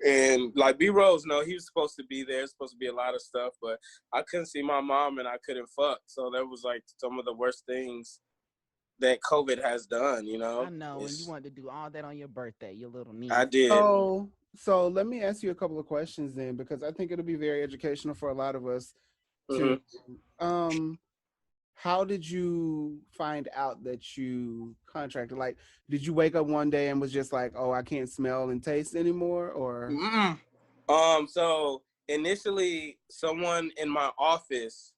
Speaker 9: And like B.ROSE, no, he was supposed to be there. It's supposed to be a lot of stuff, but I couldn't see my mom and I couldn't fuck. So that was like some of the worst things that COVID has done, you know?
Speaker 3: I know, and you wanted to do all that on your birthday, your little niece.
Speaker 9: I did.
Speaker 1: So let me ask you a couple of questions then, because I think it'll be very educational for a lot of us. How did you find out that you contracted? Like, did you wake up one day and was just like, oh, I can't smell and taste anymore, or?
Speaker 9: So initially, someone in my office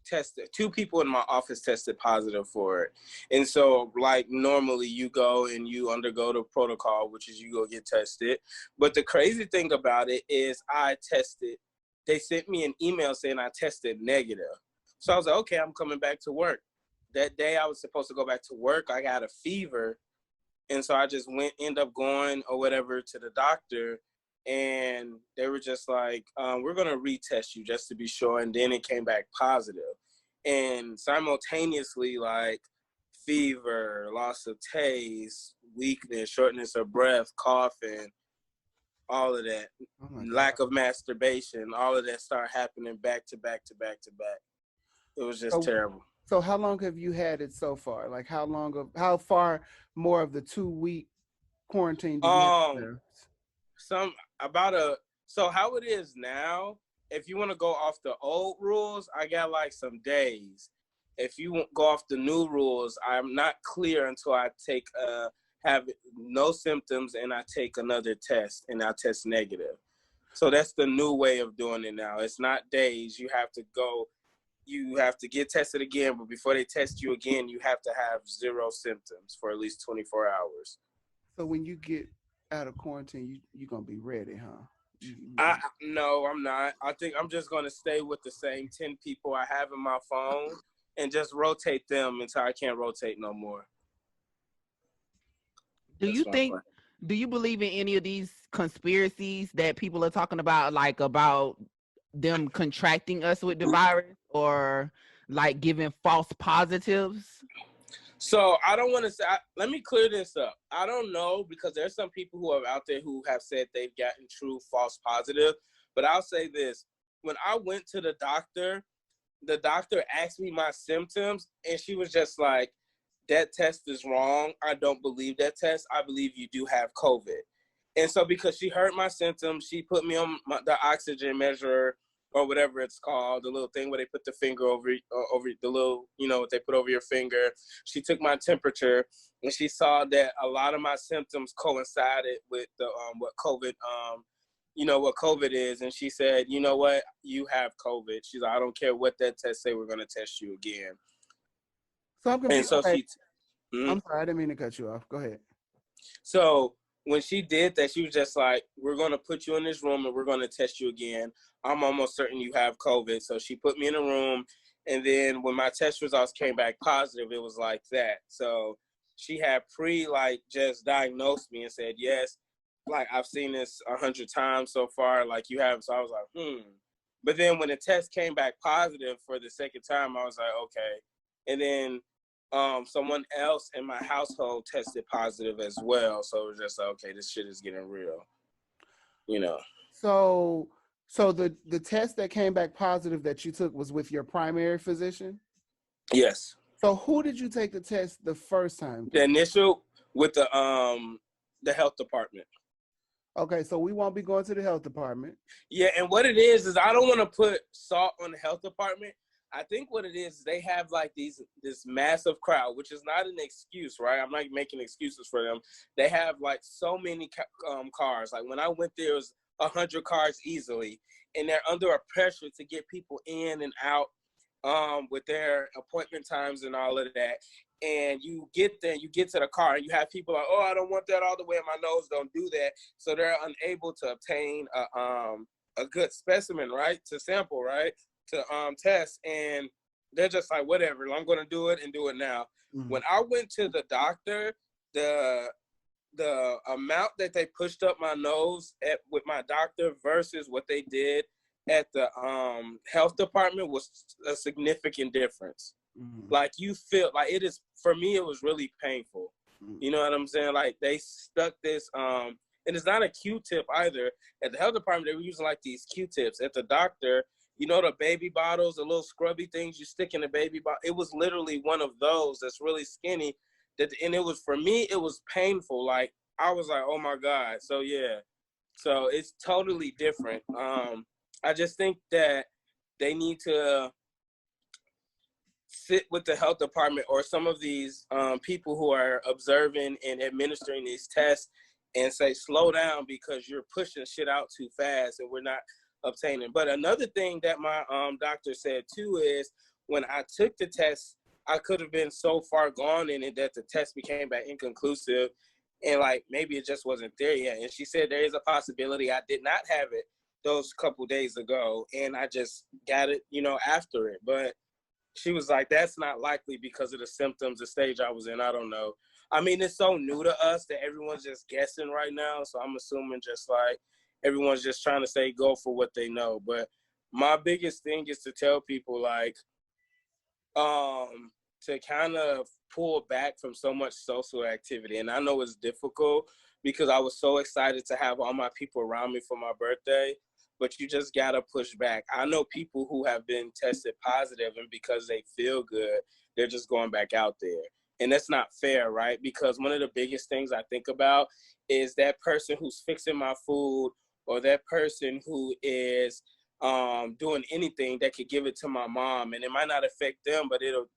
Speaker 9: tested. 2 people in my office tested positive for it, and so like normally you go and you undergo the protocol, which is you go get tested. But the crazy thing about it is, I tested. They sent me an email saying I tested negative. So I was like, okay, I'm coming back to work. That day I was supposed to go back to work. I got a fever. And so I just end up going or whatever to the doctor. And they were just like, we're going to retest you just to be sure. And then it came back positive. And simultaneously, like fever, loss of taste, weakness, shortness of breath, coughing, all of that, lack of masturbation, all of that started happening back to back to back to back. It was just terrible.
Speaker 1: So how long have you had it so far? Like how far more of the 2-week quarantine do you have?
Speaker 9: So how it is now, if you want to go off the old rules, I got like some days. If you go off the new rules, I'm not clear until I take have no symptoms and I take another test and I test negative. So that's the new way of doing it now. It's not days. You have to get tested again, but before they test you again, you have to have 0 symptoms for at least 24 hours.
Speaker 1: So when you get out of quarantine, you're going to be ready, huh?
Speaker 9: No, I'm not. I think I'm just going to stay with the same 10 people I have in my phone and just rotate them until I can't rotate no more.
Speaker 3: Do you believe in any of these conspiracies that people are talking about, like about them contracting us with the virus or like giving false positives?
Speaker 9: So I don't want to say, let me clear this up. I don't know, because there's some people who are out there who have said they've gotten true false positive, but I'll say this. When I went to the doctor asked me my symptoms and she was just like, that test is wrong. I don't believe that test. I believe you do have COVID. And so because she heard my symptoms, she put me on the oxygen measure or whatever it's called, the little thing where they put the finger over the little, what they put over your finger. She took my temperature and she saw that a lot of my symptoms coincided with the what COVID is. And she said, you know what, you have COVID. She's like, I don't care what that test say, we're going to test you again.
Speaker 1: So I'm confused.
Speaker 9: And so
Speaker 1: I'm sorry, I didn't mean to cut you off. Go ahead.
Speaker 9: So when she did that, she was just like, we're going to put you in this room and we're going to test you again. I'm almost certain you have COVID. So she put me in a room. And then when my test results came back positive, it was like that. So she had just diagnosed me and said, yes, like I've seen this 100 times so far, like you have. So I was like, But then when the test came back positive for the second time, I was like, okay. And then someone else in my household tested positive as well. So it was just like, okay, this shit is getting real, you know.
Speaker 1: So the test that came back positive that you took was with your primary physician?
Speaker 9: Yes.
Speaker 1: So who did you take the test the first time to?
Speaker 9: The initial with the health department.
Speaker 1: Okay, so we won't be going to the health department.
Speaker 9: Yeah, and what it is I don't want to put salt on the health department. I think what it is they have like this massive crowd, which is not an excuse, right? I'm not making excuses for them. They have like so many cars. Like when I went there, it was 100 cars easily, and they're under a pressure to get people in and out with their appointment times and all of that. And you get there, you get to the car, and you have people like, oh, I don't want that all the way in my nose. Don't do that. So they're unable to obtain a good specimen, right, to sample, right, to test. And they're just like, whatever, I'm going to do it and do it now. Mm-hmm. When I went to the doctor, the amount that they pushed up my nose with my doctor versus what they did at the health department was a significant difference. Mm-hmm. Like you feel like it is, for me, it was really painful. Mm-hmm. You know what I'm saying? Like they stuck this, and it's not a Q-tip either. At the health department, they were using like these Q-tips. At the doctor, you know, the baby bottles, the little scrubby things you stick in the baby bottle. It was literally one of those that's really skinny. And it was, for me, it was painful. Like I was like, oh my God. So yeah, so it's totally different. I just think that they need to sit with the health department or some of these people who are observing and administering these tests and say, slow down because you're pushing shit out too fast and we're not obtaining. But another thing that my doctor said too is when I took the test, I could have been so far gone in it that the test became back inconclusive and like maybe it just wasn't there yet. And she said there is a possibility I did not have it those couple days ago and I just got it, you know, after it. But she was like, that's not likely because of the symptoms, the stage I was in. I don't know. I mean, it's so new to us that everyone's just guessing right now. So I'm assuming just like everyone's just trying to say go for what they know. But my biggest thing is to tell people like to kind of pull back from so much social activity. And I know it's difficult because I was so excited to have all my people around me for my birthday. But you just gotta push back. I know people who have been tested positive and because they feel good, they're just going back out there. And that's not fair, right? Because one of the biggest things I think about is that person who's fixing my food or that person who is doing anything that could give it to my mom. And it might not affect them, but it'll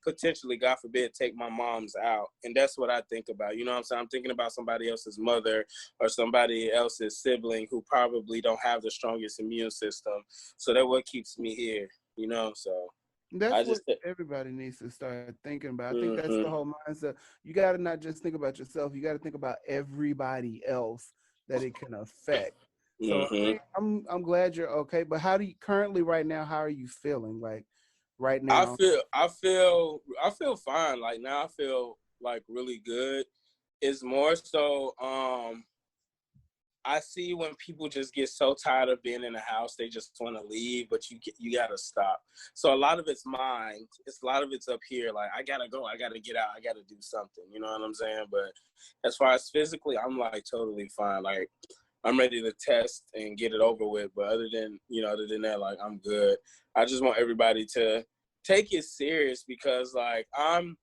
Speaker 9: potentially, God forbid, take my mom's out. And that's what I think about. You know what I'm saying? I'm thinking about somebody else's mother or somebody else's sibling who probably don't have the strongest immune system. So that's what keeps me here, you know? So
Speaker 1: that's what everybody needs to start thinking about. I think that's the whole mindset. You got to not just think about yourself. You got to think about everybody else that it can affect. So I mean, I'm glad you're okay. But how do you currently right now, how are you feeling? Like, right now?
Speaker 9: I feel fine. Like now I feel like really good. It's more so I see when people just get so tired of being in the house, they just want to leave, but you gotta stop. So a lot of it's mind. A lot of it's up here. Like I gotta go, I gotta get out, I gotta do something. You know what I'm saying? But as far as physically, I'm like totally fine. Like I'm ready to test and get it over with. But other than that, like I'm good. I just want everybody to take it serious because like I'm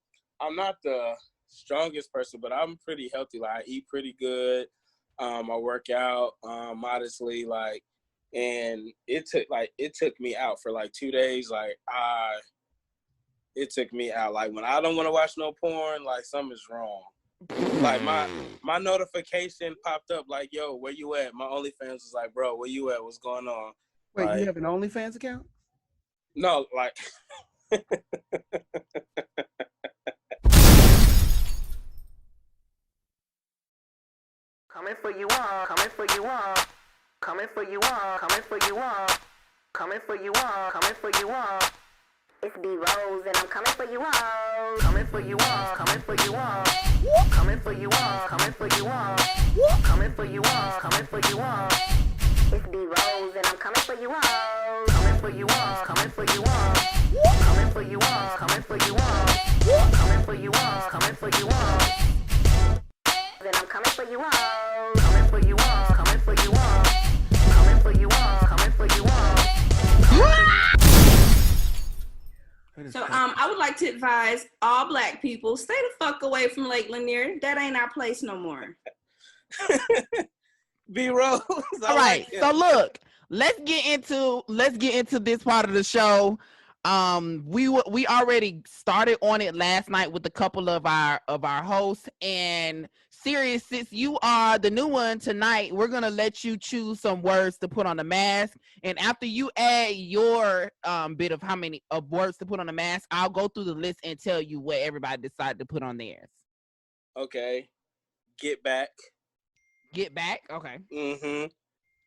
Speaker 9: not the strongest person, but I'm pretty healthy. Like I eat pretty good. I work out modestly, like, and it took me out for like 2 days. Like it took me out. Like when I don't want to watch no porn, like something's wrong. Like my notification popped up like, yo, where you at? My OnlyFans was like, bro, where you at? What's going on?
Speaker 1: Wait,
Speaker 9: like,
Speaker 1: you have an OnlyFans account?
Speaker 9: No, like
Speaker 14: coming for you all, coming for you all, coming for you all, coming for you all, coming for you all, coming for you all. It's B.ROSE and I'm coming for you all, coming for you all, coming for you all, coming for you all, coming for you all, coming for you all, coming for you all. It's B.ROSE and I'm coming for you all, coming for you all, coming for you all, coming coming for you all, coming for you all, coming for you all, coming for you all. Then I'm coming for you all, coming for you all, coming for you all, coming for you all, coming for you all.
Speaker 8: So I would like to advise all Black people, stay the fuck away from Lake Lanier. That ain't our place no more.
Speaker 9: B.ROSE.
Speaker 3: All right. So look, let's get into this part of the show. We already started on it last night with a couple of our hosts, and Sirius, since you are the new one tonight, we're gonna let you choose some words to put on the mask, and after you add your bit of how many of words to put on the mask, I'll go through the list and tell you what everybody decided to put on theirs.
Speaker 9: Okay. Get back.
Speaker 3: Get back. Okay.
Speaker 9: Mm-hmm.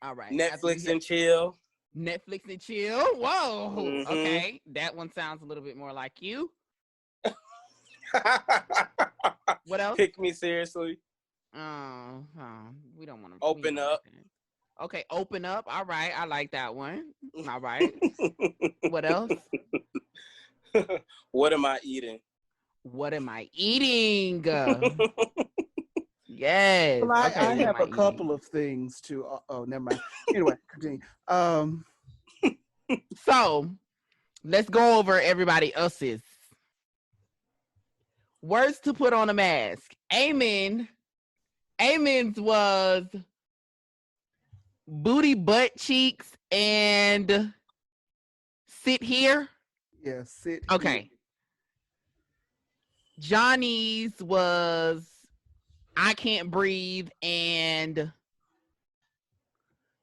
Speaker 3: All right.
Speaker 9: Netflix and chill.
Speaker 3: Netflix and chill. Whoa.
Speaker 9: Mm-hmm.
Speaker 3: Okay. That one sounds a little bit more like you. What else?
Speaker 9: Pick me seriously.
Speaker 3: We don't want to
Speaker 9: open up.
Speaker 3: Okay, open up. All right, I like that one. All right. What else?
Speaker 9: What am I eating?
Speaker 3: What am I eating? Yes.
Speaker 1: Well,
Speaker 3: okay,
Speaker 1: I have a couple of things to. Oh, never mind. Anyway, continue.
Speaker 3: So let's go over everybody else's words to put on a mask. Amen's was booty, butt cheeks, and sit here.
Speaker 1: Yeah, sit.
Speaker 3: Okay.
Speaker 1: Here.
Speaker 3: Johnny's was I can't breathe and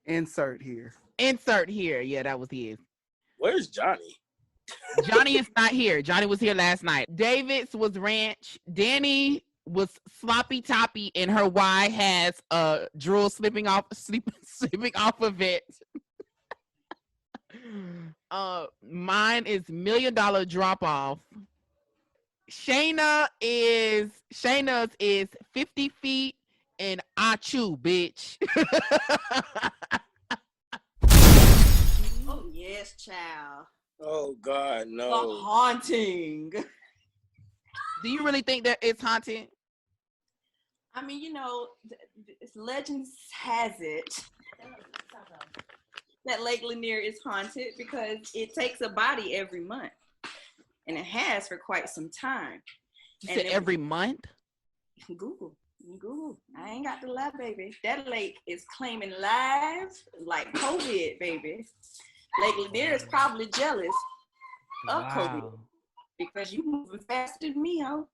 Speaker 1: insert here.
Speaker 3: Insert here. Yeah, that was his.
Speaker 9: Where's Johnny?
Speaker 3: Johnny is not here. Johnny was here last night. David's was ranch. Danny was sloppy toppy, and her Y has drool slipping off of it. Mine is $1 million drop off. Shayna's is 50 feet and I chew, bitch.
Speaker 8: Oh yes, child.
Speaker 9: Oh God, no.
Speaker 8: The haunting.
Speaker 3: Do you really think that it's haunted?
Speaker 8: I mean, you know, legends has it that Lake Lanier is haunted because it takes a body every month, and it has for quite some time.
Speaker 3: You said every month?
Speaker 8: Google. I ain't got the lie, baby. That lake is claiming lives like COVID, baby. Lake Lanier is probably jealous of COVID because you moving faster than me, ho.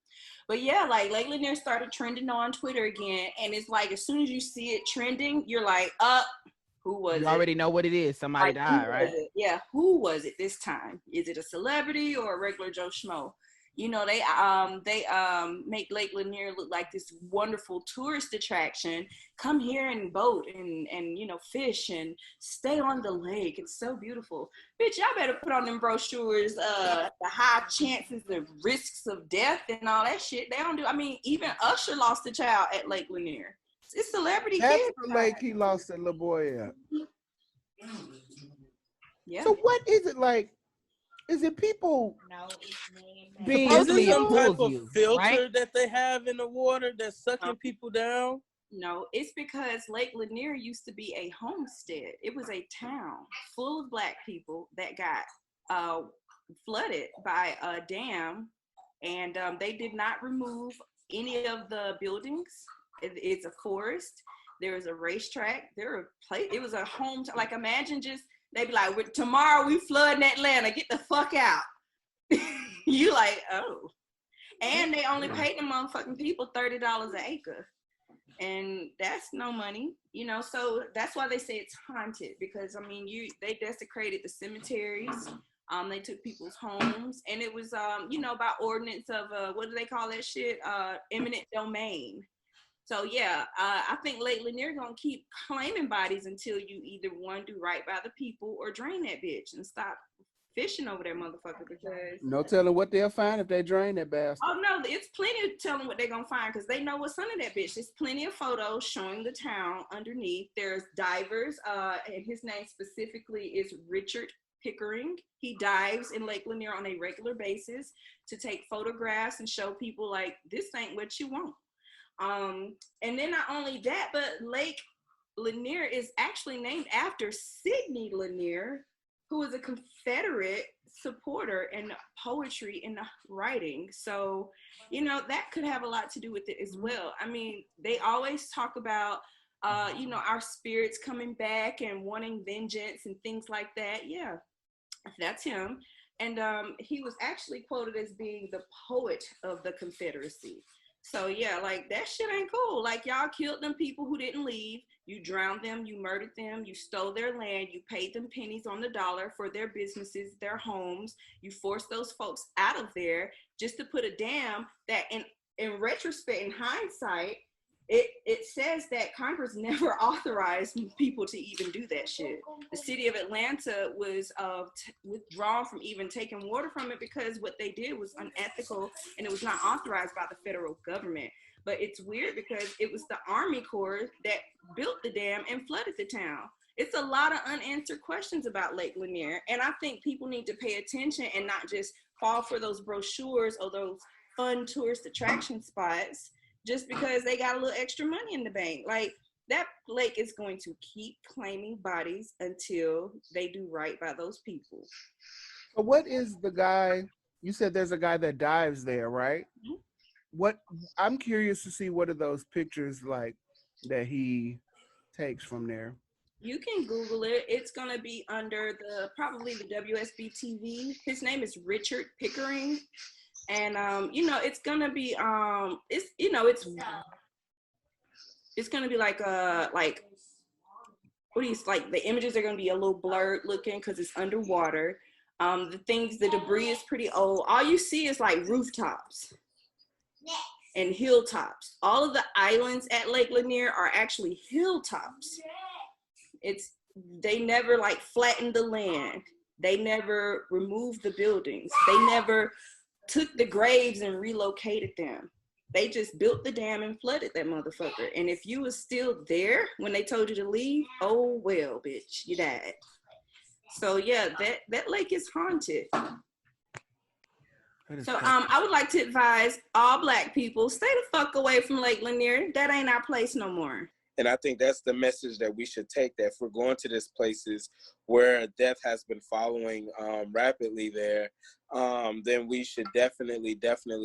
Speaker 8: But yeah, like Lake Lanier started trending on Twitter again, and it's like as soon as you see it trending, you're like, who was it?
Speaker 3: You already know what it is. Somebody died, right?
Speaker 8: Yeah, who was it this time? Is it a celebrity or a regular Joe Schmo? You know, they make Lake Lanier look like this wonderful tourist attraction. Come here and boat and you know, fish and stay on the lake. It's so beautiful. Bitch, y'all better put on them brochures the high chances of risks of death and all that shit. They don't do. I mean, even Usher lost a child at Lake Lanier. It's celebrity
Speaker 1: That's
Speaker 8: kids.
Speaker 1: the lake he lost that little boy at.
Speaker 8: Yeah.
Speaker 1: So what is it like? Is it people being
Speaker 9: Supposedly some type of filter
Speaker 3: right?
Speaker 9: that they have in the water that's sucking people down?
Speaker 8: No, it's because Lake Lanier used to be a homestead. It was a town full of Black people that got flooded by a dam, and they did not remove any of the buildings. It's a forest. There is a racetrack. It was a home. Like imagine just. They be like, tomorrow we flooding Atlanta. Get the fuck out. You like, oh. And they only paid them motherfucking people $30 an acre. And that's no money, you know. So that's why they say it's haunted. Because, I mean, they desecrated the cemeteries. They took people's homes. And it was, you know, by ordinance of, what do they call that shit? Eminent domain. So yeah, I think Lake Lanier gonna keep claiming bodies until you either one do right by the people or drain that bitch and stop fishing over that motherfucker because
Speaker 1: no telling what they'll find if they drain that bastard.
Speaker 8: Oh no, it's plenty of telling what they're gonna find because they know what's under that bitch. There's plenty of photos showing the town underneath. There's divers, and his name specifically is Richard Pickering. He dives in Lake Lanier on a regular basis to take photographs and show people like this ain't what you want. And then not only that, but Lake Lanier is actually named after Sidney Lanier, who was a Confederate supporter in poetry and writing. So, you know, that could have a lot to do with it as well. I mean, they always talk about, you know, our spirits coming back and wanting vengeance and things like that. Yeah, that's him. And he was actually quoted as being the poet of the Confederacy. So yeah, like that shit ain't cool. Like y'all killed them people who didn't leave. You drowned them, you murdered them, you stole their land, you paid them pennies on the dollar for their businesses, their homes. You forced those folks out of there just to put a dam that in retrospect, in hindsight, it says that Congress never authorized people to even do that shit. The city of Atlanta was withdrawn from even taking water from it because what they did was unethical and it was not authorized by the federal government. But it's weird because it was the Army Corps that built the dam and flooded the town. It's a lot of unanswered questions about Lake Lanier. And I think people need to pay attention and not just fall for those brochures or those fun tourist attraction spots just because they got a little extra money in the bank. Like, that lake is going to keep claiming bodies until they do right by those people.
Speaker 1: So what is the guy, you said there's a guy that dives there, right?
Speaker 8: Mm-hmm.
Speaker 1: What, I'm curious to see what are those pictures like that he takes from there.
Speaker 8: You can Google it. It's gonna be under probably the WSB TV. His name is Richard Pickering. And you know, it's gonna be it's gonna be like what do you like? The images are gonna be a little blurred looking because it's underwater. The debris is pretty old. All you see is like rooftops and hilltops. All of the islands at Lake Lanier are actually hilltops. They never like flattened the land. They never removed the buildings. They never took the graves and relocated them. They just built the dam and flooded that motherfucker. And if you was still there when they told you to leave, oh well, bitch, you died. So yeah, that lake is haunted. So I would like to advise all Black people, stay the fuck away from Lake Lanier. That ain't our place no more.
Speaker 9: And I think that's the message that we should take, that if we're going to these places where death has been following rapidly there, then we should definitely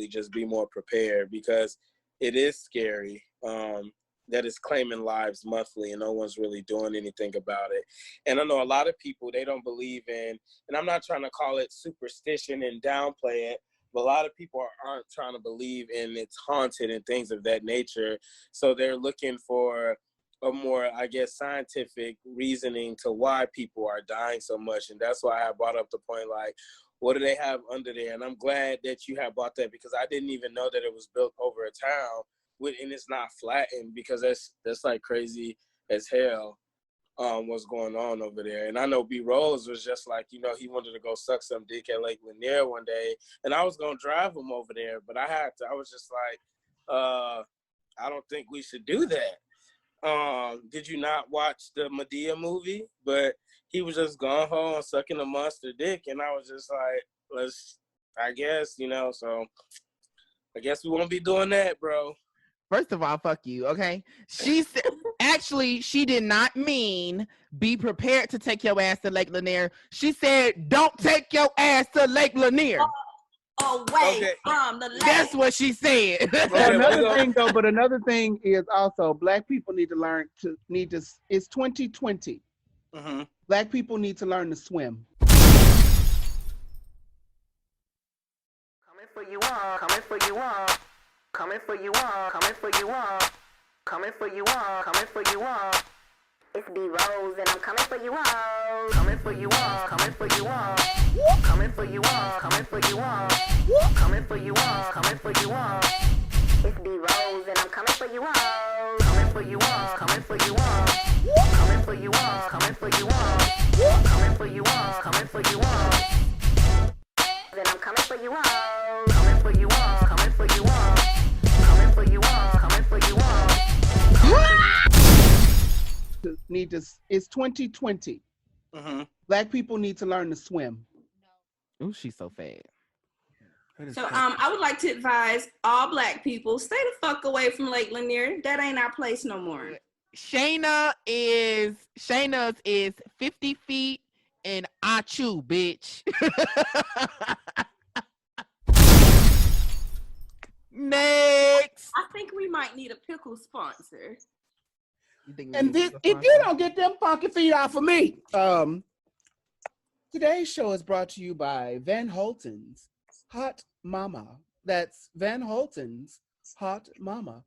Speaker 9: just be more prepared, because it is scary that it's claiming lives monthly and no one's really doing anything about it. And I know a lot of people, they don't believe in, and I'm not trying to call it superstition and downplay it, but a lot of people aren't trying to believe in it's haunted and things of that nature. So they're looking for a more, I guess, scientific reasoning to why people are dying so much. And that's why I brought up the point, like, what do they have under there? And I'm glad that you have brought that, because I didn't even know that it was built over a town and it's not flattened, because that's like crazy as hell. What's going on over there. And I know B.ROSE was just like, you know, he wanted to go suck some dick at Lake Lanier one day, and I was gonna drive him over there, but I was just like, I don't think we should do that. Did you not watch the Madea movie? But he was just gone home sucking a monster dick, and I was just like, I guess, you know, so I guess we won't be doing that, bro.
Speaker 3: First of all, fuck you, okay? She said, actually, she did not mean be prepared to take your ass to Lake Lanier. She said, don't take your ass to Lake Lanier.
Speaker 8: Away from the lake.
Speaker 3: That's what she said.
Speaker 1: Another thing is also, Black people need to it's 2020.
Speaker 9: Mm-hmm.
Speaker 1: Black people need to learn to swim.
Speaker 14: Coming for you all, coming for you all. Coming for you all, coming for you all. Coming for you all, coming for you all. It's B.ROSE and I'm coming for you all. Coming for you all, coming for you all. Coming for you all, coming for you all. Coming for you all, coming for you all. It's B.ROSE and I'm coming for you all. Coming for you all, coming for you all. Coming for you all, coming for you all. Coming for you all, coming for you all. Then I'm coming for you all. Coming for you all, coming for you all. Coming for you all, coming for you all.
Speaker 1: It's 2020. Black people need to learn to swim.
Speaker 3: Oh, she's so fat.
Speaker 8: So I would like to advise all Black people, stay the fuck away from Lake Lanier. That ain't our place no more.
Speaker 3: Shayna's is 50 feet and I chew, bitch. Next.
Speaker 8: I think we might need a pickle sponsor.
Speaker 1: And this, if you don't get them funky feet off of me, today's show is brought to you by Van Holten's Hot Mama. That's Van Holten's Hot Mama.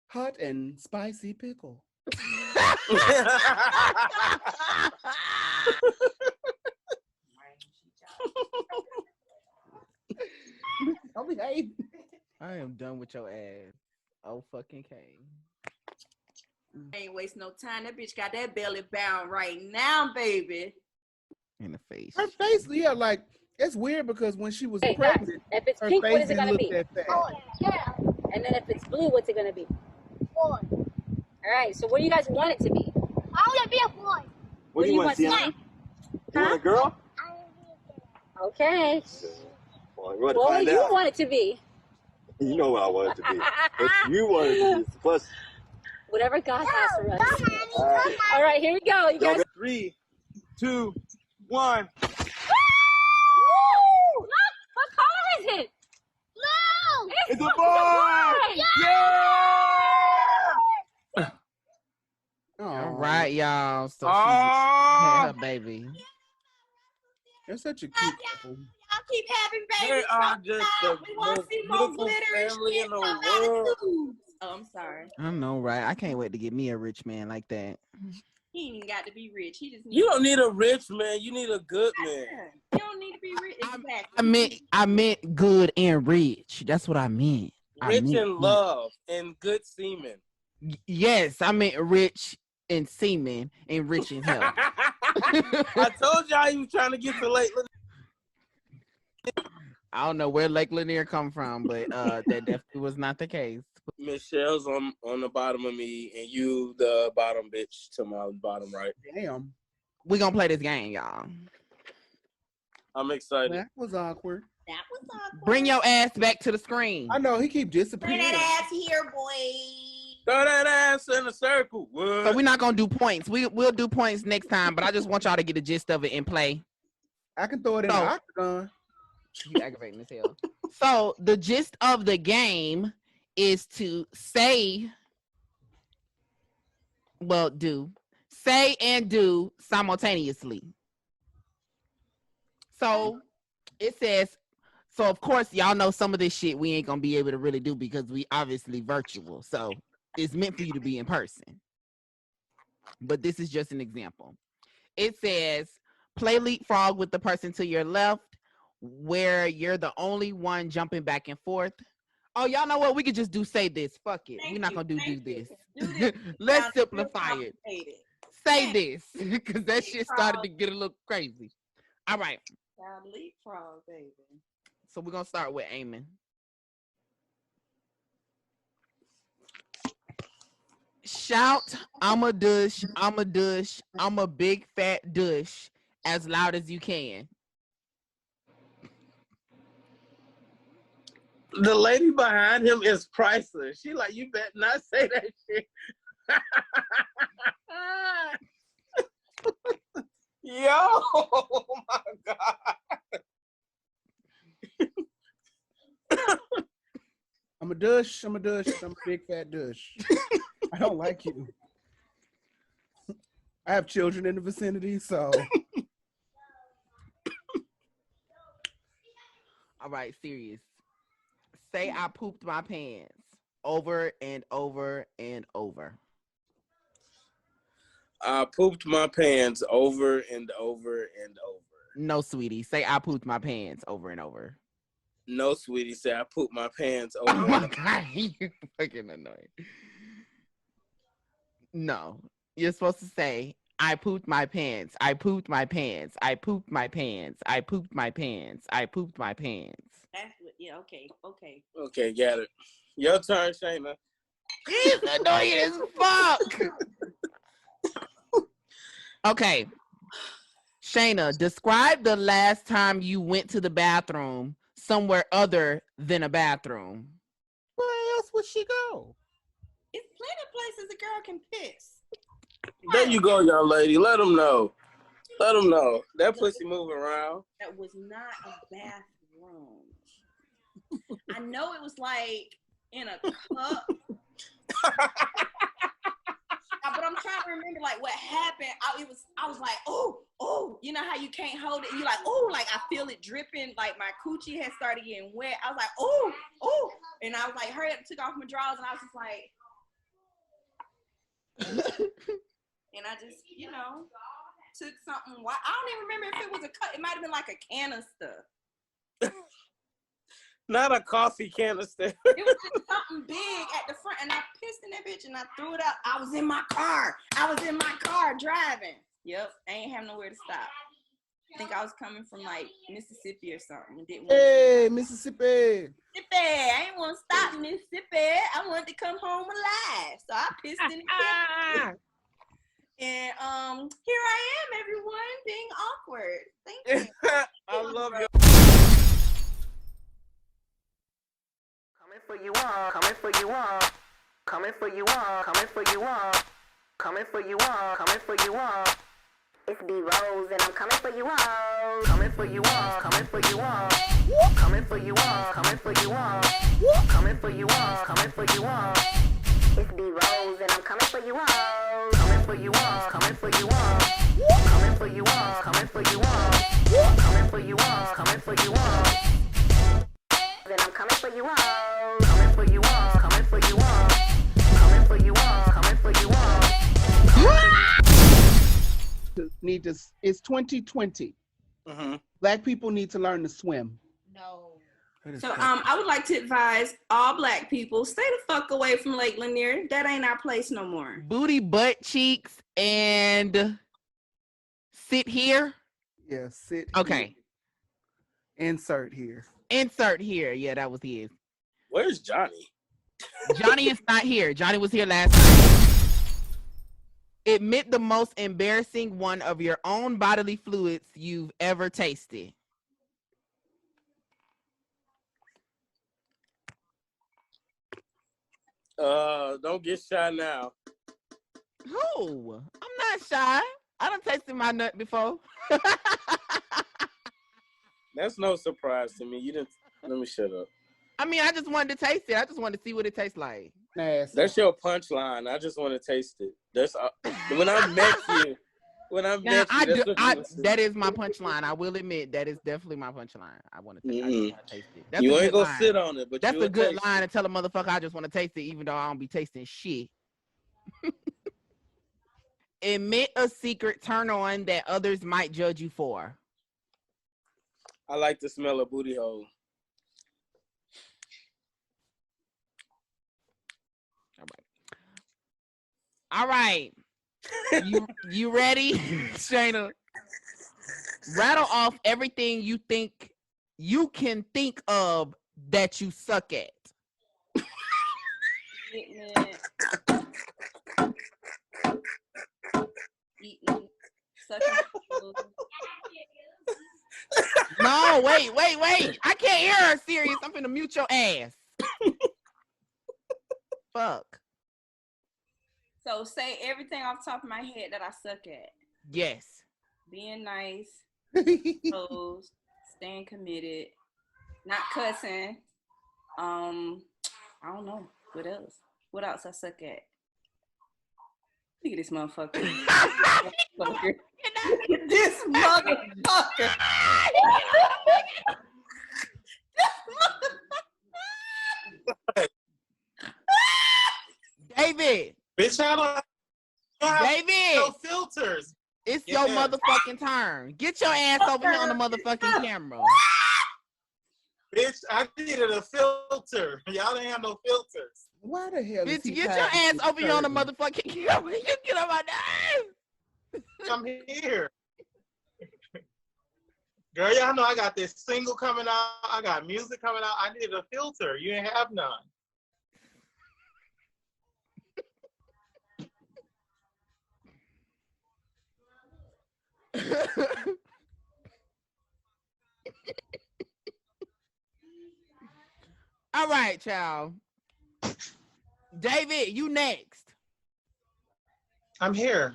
Speaker 1: Hot and spicy pickle.
Speaker 3: I am done with your ass. Oh, fucking K.
Speaker 8: Ain't waste no time. That bitch got that belly bound right now, baby.
Speaker 3: In the face.
Speaker 1: Her face, yeah, like, it's weird because when she was
Speaker 7: Hey,
Speaker 1: pregnant,
Speaker 7: if it's
Speaker 1: her
Speaker 7: pink,
Speaker 1: face
Speaker 7: what is it
Speaker 1: didn't
Speaker 7: gonna
Speaker 1: look
Speaker 7: be?
Speaker 1: that fat.
Speaker 7: And then if it's blue, what's it gonna be? Boy. All right. So what do you guys want it to be? I want to be a boy.
Speaker 16: What do you want, Sienna? You want a girl?
Speaker 7: Okay.
Speaker 16: Well, you want to
Speaker 7: What
Speaker 16: find
Speaker 7: do you
Speaker 16: out.
Speaker 7: want it to be?
Speaker 16: You know what I want it to be. What you want it to be. Plus,
Speaker 7: Whatever God has for us. All right, here we go. You guys.
Speaker 16: 3, 2, 1.
Speaker 7: Woo! Look, what color is it? Blue.
Speaker 16: It's a boy!
Speaker 7: Yeah!
Speaker 3: All right, y'all. So she had her baby.
Speaker 1: They're such a cute couple.
Speaker 8: Y'all keep having babies.
Speaker 9: They are just the
Speaker 8: We want to
Speaker 9: most
Speaker 8: see more
Speaker 9: beautiful
Speaker 8: glitter and
Speaker 9: family
Speaker 8: shit
Speaker 9: in the
Speaker 8: come out of
Speaker 9: world.
Speaker 8: tubes. Oh, I'm sorry.
Speaker 3: I know, right? I can't wait to get me a rich man like that.
Speaker 8: He ain't even got to be rich. He just
Speaker 9: You don't need a rich man. You need a good man.
Speaker 8: You don't need to be rich. Exactly.
Speaker 3: I meant good and rich. That's what I meant.
Speaker 9: Rich in love and good semen.
Speaker 3: Yes, I meant rich in semen and rich in health.
Speaker 9: I told y'all you was trying to get to Lake Lanier.
Speaker 3: I don't know where Lake Lanier come from, but that definitely was not the case.
Speaker 9: Michelle's on the bottom of me, and you the bottom bitch to my bottom right.
Speaker 1: Damn.
Speaker 3: We gonna play this game, y'all.
Speaker 9: I'm excited.
Speaker 1: That was awkward.
Speaker 8: That was awkward.
Speaker 3: Bring your ass back to the screen.
Speaker 1: I know, he keep disappearing.
Speaker 8: Bring that ass here, boy.
Speaker 9: Throw that ass in a circle.
Speaker 3: So we're not gonna do points. We'll do points next time, but I just want y'all to get the gist of it and play.
Speaker 1: I can throw it in the octagon.
Speaker 3: You aggravating as hell. So the gist of the game is to say and do simultaneously. So it says, so of course y'all know some of this shit we ain't gonna be able to really do because we obviously virtual. So it's meant for you to be in person. But this is just an example. It says play leapfrog with the person to your left, where you're the only one jumping back and forth. Oh, y'all know what? We could just say this. Fuck it. We're not gonna do this. Let's simplify it. Say this, because that shit started to get a little crazy. All right.
Speaker 8: Leapfrog, baby.
Speaker 3: So we're gonna start with Eamon. Shout, I'm a douche, I'm a douche, I'm a big fat douche as loud as you can.
Speaker 9: The lady behind him is priceless. She like, you better not say that shit. Yo, oh my God.
Speaker 1: I'm a douche, I'm a big fat douche. I don't like you. I have children in the vicinity, so.
Speaker 3: All right, serious. Say I pooped my pants over and over and over.
Speaker 9: I pooped my pants over and over and over.
Speaker 3: No, sweetie. Say I pooped my pants over and over.
Speaker 9: No, sweetie. Say I pooped my pants over.
Speaker 3: Oh my God, you fucking annoying. No, you're supposed to say I pooped my pants. I pooped my pants. I pooped my pants. I pooped my pants. I pooped my pants.
Speaker 8: That's what, yeah, okay.
Speaker 9: Okay, got it. Your turn, Shayna.
Speaker 3: He's annoying as fuck. Okay. Shayna, describe the last time you went to the bathroom somewhere other than a bathroom.
Speaker 1: Where else would she go?
Speaker 8: It's plenty of places a girl can piss.
Speaker 9: There you go, young lady. Let them know. Let them know. That pussy moving around.
Speaker 8: That was not a bathroom. I know it was like in a cup. But I'm trying to remember like what happened. I was like, oh, you know how you can't hold it? And you're like, oh, like I feel it dripping. Like my coochie had started getting wet. I was like, oh. And I was like, hurry up, took off my drawers, and I was just like, and I just, took something. I don't even remember if it was a cup. It might have been like a canister.
Speaker 9: Not a coffee canister.
Speaker 8: It was just something big at the front, and I pissed in that bitch, and I threw it out. I was in my car driving. Yep, I ain't have nowhere to stop. I think I was coming from like Mississippi or something.
Speaker 1: Hey, Mississippi.
Speaker 8: I ain't want to stop in Mississippi. I wanted to come home alive, so I pissed in the kitchen. And here I am, everyone, being awkward. Thank you.
Speaker 9: I love you.
Speaker 14: Coming for you all, coming for you all, coming for you all, coming for you all, coming for you all, coming for you all. It's B.ROSE and I'm coming for you all, coming for you all, coming for you all, coming for you all, coming for you all, coming for you all, coming for you all. It's B.ROSE and I'm coming for you all, coming for you all, coming for you all, coming for you all, coming for you all, coming for you all, coming for you all. Then I'm coming for you all, coming for you all, coming for you all, coming for you all, coming for you all.
Speaker 1: It's 2020.
Speaker 9: Mm-hmm.
Speaker 1: Black people need to learn to swim.
Speaker 12: No.
Speaker 8: So I would like to advise all black people, stay the fuck away from Lake Lanier. That ain't our place no more.
Speaker 3: Booty, butt cheeks, and sit here.
Speaker 1: Yeah, sit.
Speaker 3: Okay.
Speaker 1: Here. Insert here.
Speaker 3: Insert here. Yeah, that was his.
Speaker 9: Where's Johnny?
Speaker 3: Johnny is not here. Johnny was here last night. Admit the most embarrassing one of your own bodily fluids you've ever tasted.
Speaker 9: Don't get shy now.
Speaker 3: Who? I'm not shy. I done tasted my nut before.
Speaker 9: That's no surprise to me. You didn't. Let me shut up.
Speaker 3: I mean, I just wanted to taste it. I just wanted to see what it tastes like.
Speaker 9: That's your punchline. I just want to taste it. That's when I met you. When I met you,
Speaker 3: that is my punchline. I will admit that is definitely my punchline. I want to taste it. That's
Speaker 9: you ain't gonna sit on it, but
Speaker 3: that's a good line
Speaker 9: it.
Speaker 3: to tell a motherfucker I just want to taste it, even though I don't be tasting shit. Admit a secret turn on that others might judge you for.
Speaker 9: I like the smell of booty hole.
Speaker 3: All right. You ready, Shayna? Rattle off everything you think you can think of that you suck at.
Speaker 8: Eating, sucking.
Speaker 3: No, wait. I can't hear her serious. I'm finna mute your ass. Fuck.
Speaker 8: So say everything off the top of my head that I suck at.
Speaker 3: Yes.
Speaker 8: Being nice, close, staying committed, not cussing. I don't know. What else? What else I suck at? Look at this motherfucker. Look at this motherfucker.
Speaker 3: David.
Speaker 11: Bitch, I don't have
Speaker 3: David.
Speaker 11: no filters.
Speaker 3: It's your motherfucking turn. Get your ass over here on the motherfucking camera.
Speaker 11: Bitch, I needed a filter. Y'all didn't have no filters.
Speaker 1: Why the hell?
Speaker 3: Bitch, get your ass over here on the motherfucking camera. You get on my nerves.
Speaker 11: I'm here. Girl, y'all know I got this single coming out. I got music coming out. I needed a filter. You ain't have none.
Speaker 3: All right, child. David, you next.
Speaker 11: I'm here.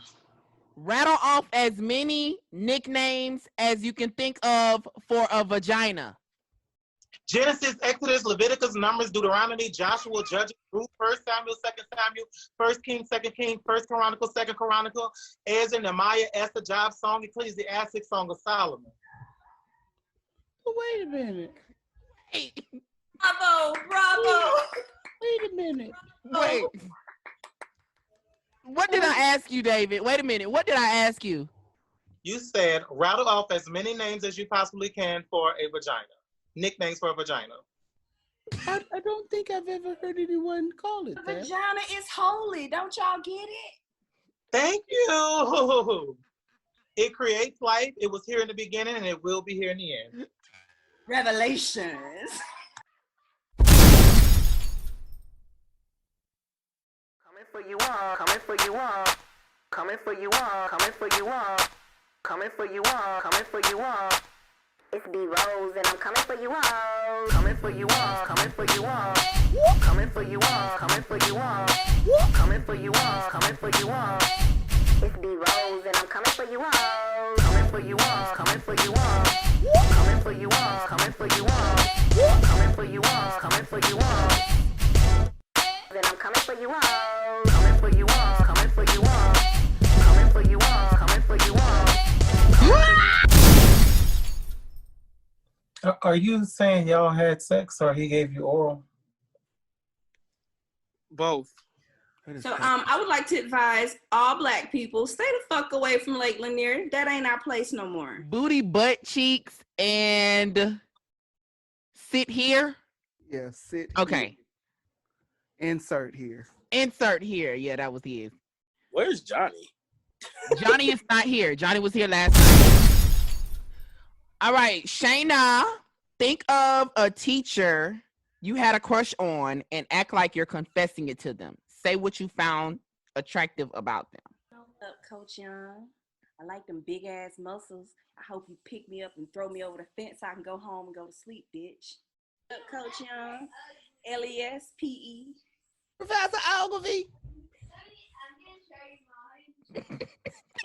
Speaker 3: Rattle off as many nicknames as you can think of for a vagina.
Speaker 11: Genesis, Exodus, Leviticus, Numbers, Deuteronomy, Joshua, Judges, Ruth, 1 Samuel, 2 Samuel, 1 King, 2 King, 1 Chronicle, 2 Chronicle, Ezra, Nehemiah, Esther, Job, Song, Ecclesiastic, Song of Solomon.
Speaker 1: Wait a minute.
Speaker 8: Bravo.
Speaker 1: Wait a minute.
Speaker 3: Wait. What did I ask you, David? Wait a minute. What did I ask you?
Speaker 11: You said rattle off as many names as you possibly can for a vagina. Nicknames for a vagina.
Speaker 1: I don't think I've ever heard anyone call it that.
Speaker 8: Vagina is holy. Don't y'all get it?
Speaker 11: Thank you. It creates life. It was here in the beginning and it will be here in the end.
Speaker 8: Revelations.
Speaker 14: Coming for you all, coming for you all, coming for you all, coming for you all, coming for you all, coming for you all. It's B.ROSE and I'm coming for you all, coming for you all, coming for you all, coming for you all, coming for you all, coming for you all, coming for you all. It's B.ROSE and I'm coming for you all, coming for you all, coming for you all, coming for you all, coming for you all, coming for you all, coming for you all. Then I'm coming for you all, coming for you all, coming for you all, coming for you all, coming for you all.
Speaker 11: Are you saying y'all had sex or he gave you oral?
Speaker 9: Both.
Speaker 8: So I would like to advise all Black people, stay the fuck away from Lake Lanier. That ain't our place no more.
Speaker 3: Booty, butt cheeks, and sit here.
Speaker 1: Yeah, sit.
Speaker 3: Okay.
Speaker 1: Here. Insert here.
Speaker 3: Insert here. Yeah, that was his.
Speaker 9: Where's Johnny?
Speaker 3: Johnny is not here. Johnny was here last night. All right, Shayna, think of a teacher you had a crush on and act like you're confessing it to them. Say what you found attractive about them.
Speaker 8: What's up, Coach Young? I like them big ass muscles. I hope you pick me up and throw me over the fence so I can go home and go to sleep, bitch. What's up, Coach Young? LESPE.
Speaker 1: Professor Ogilvy.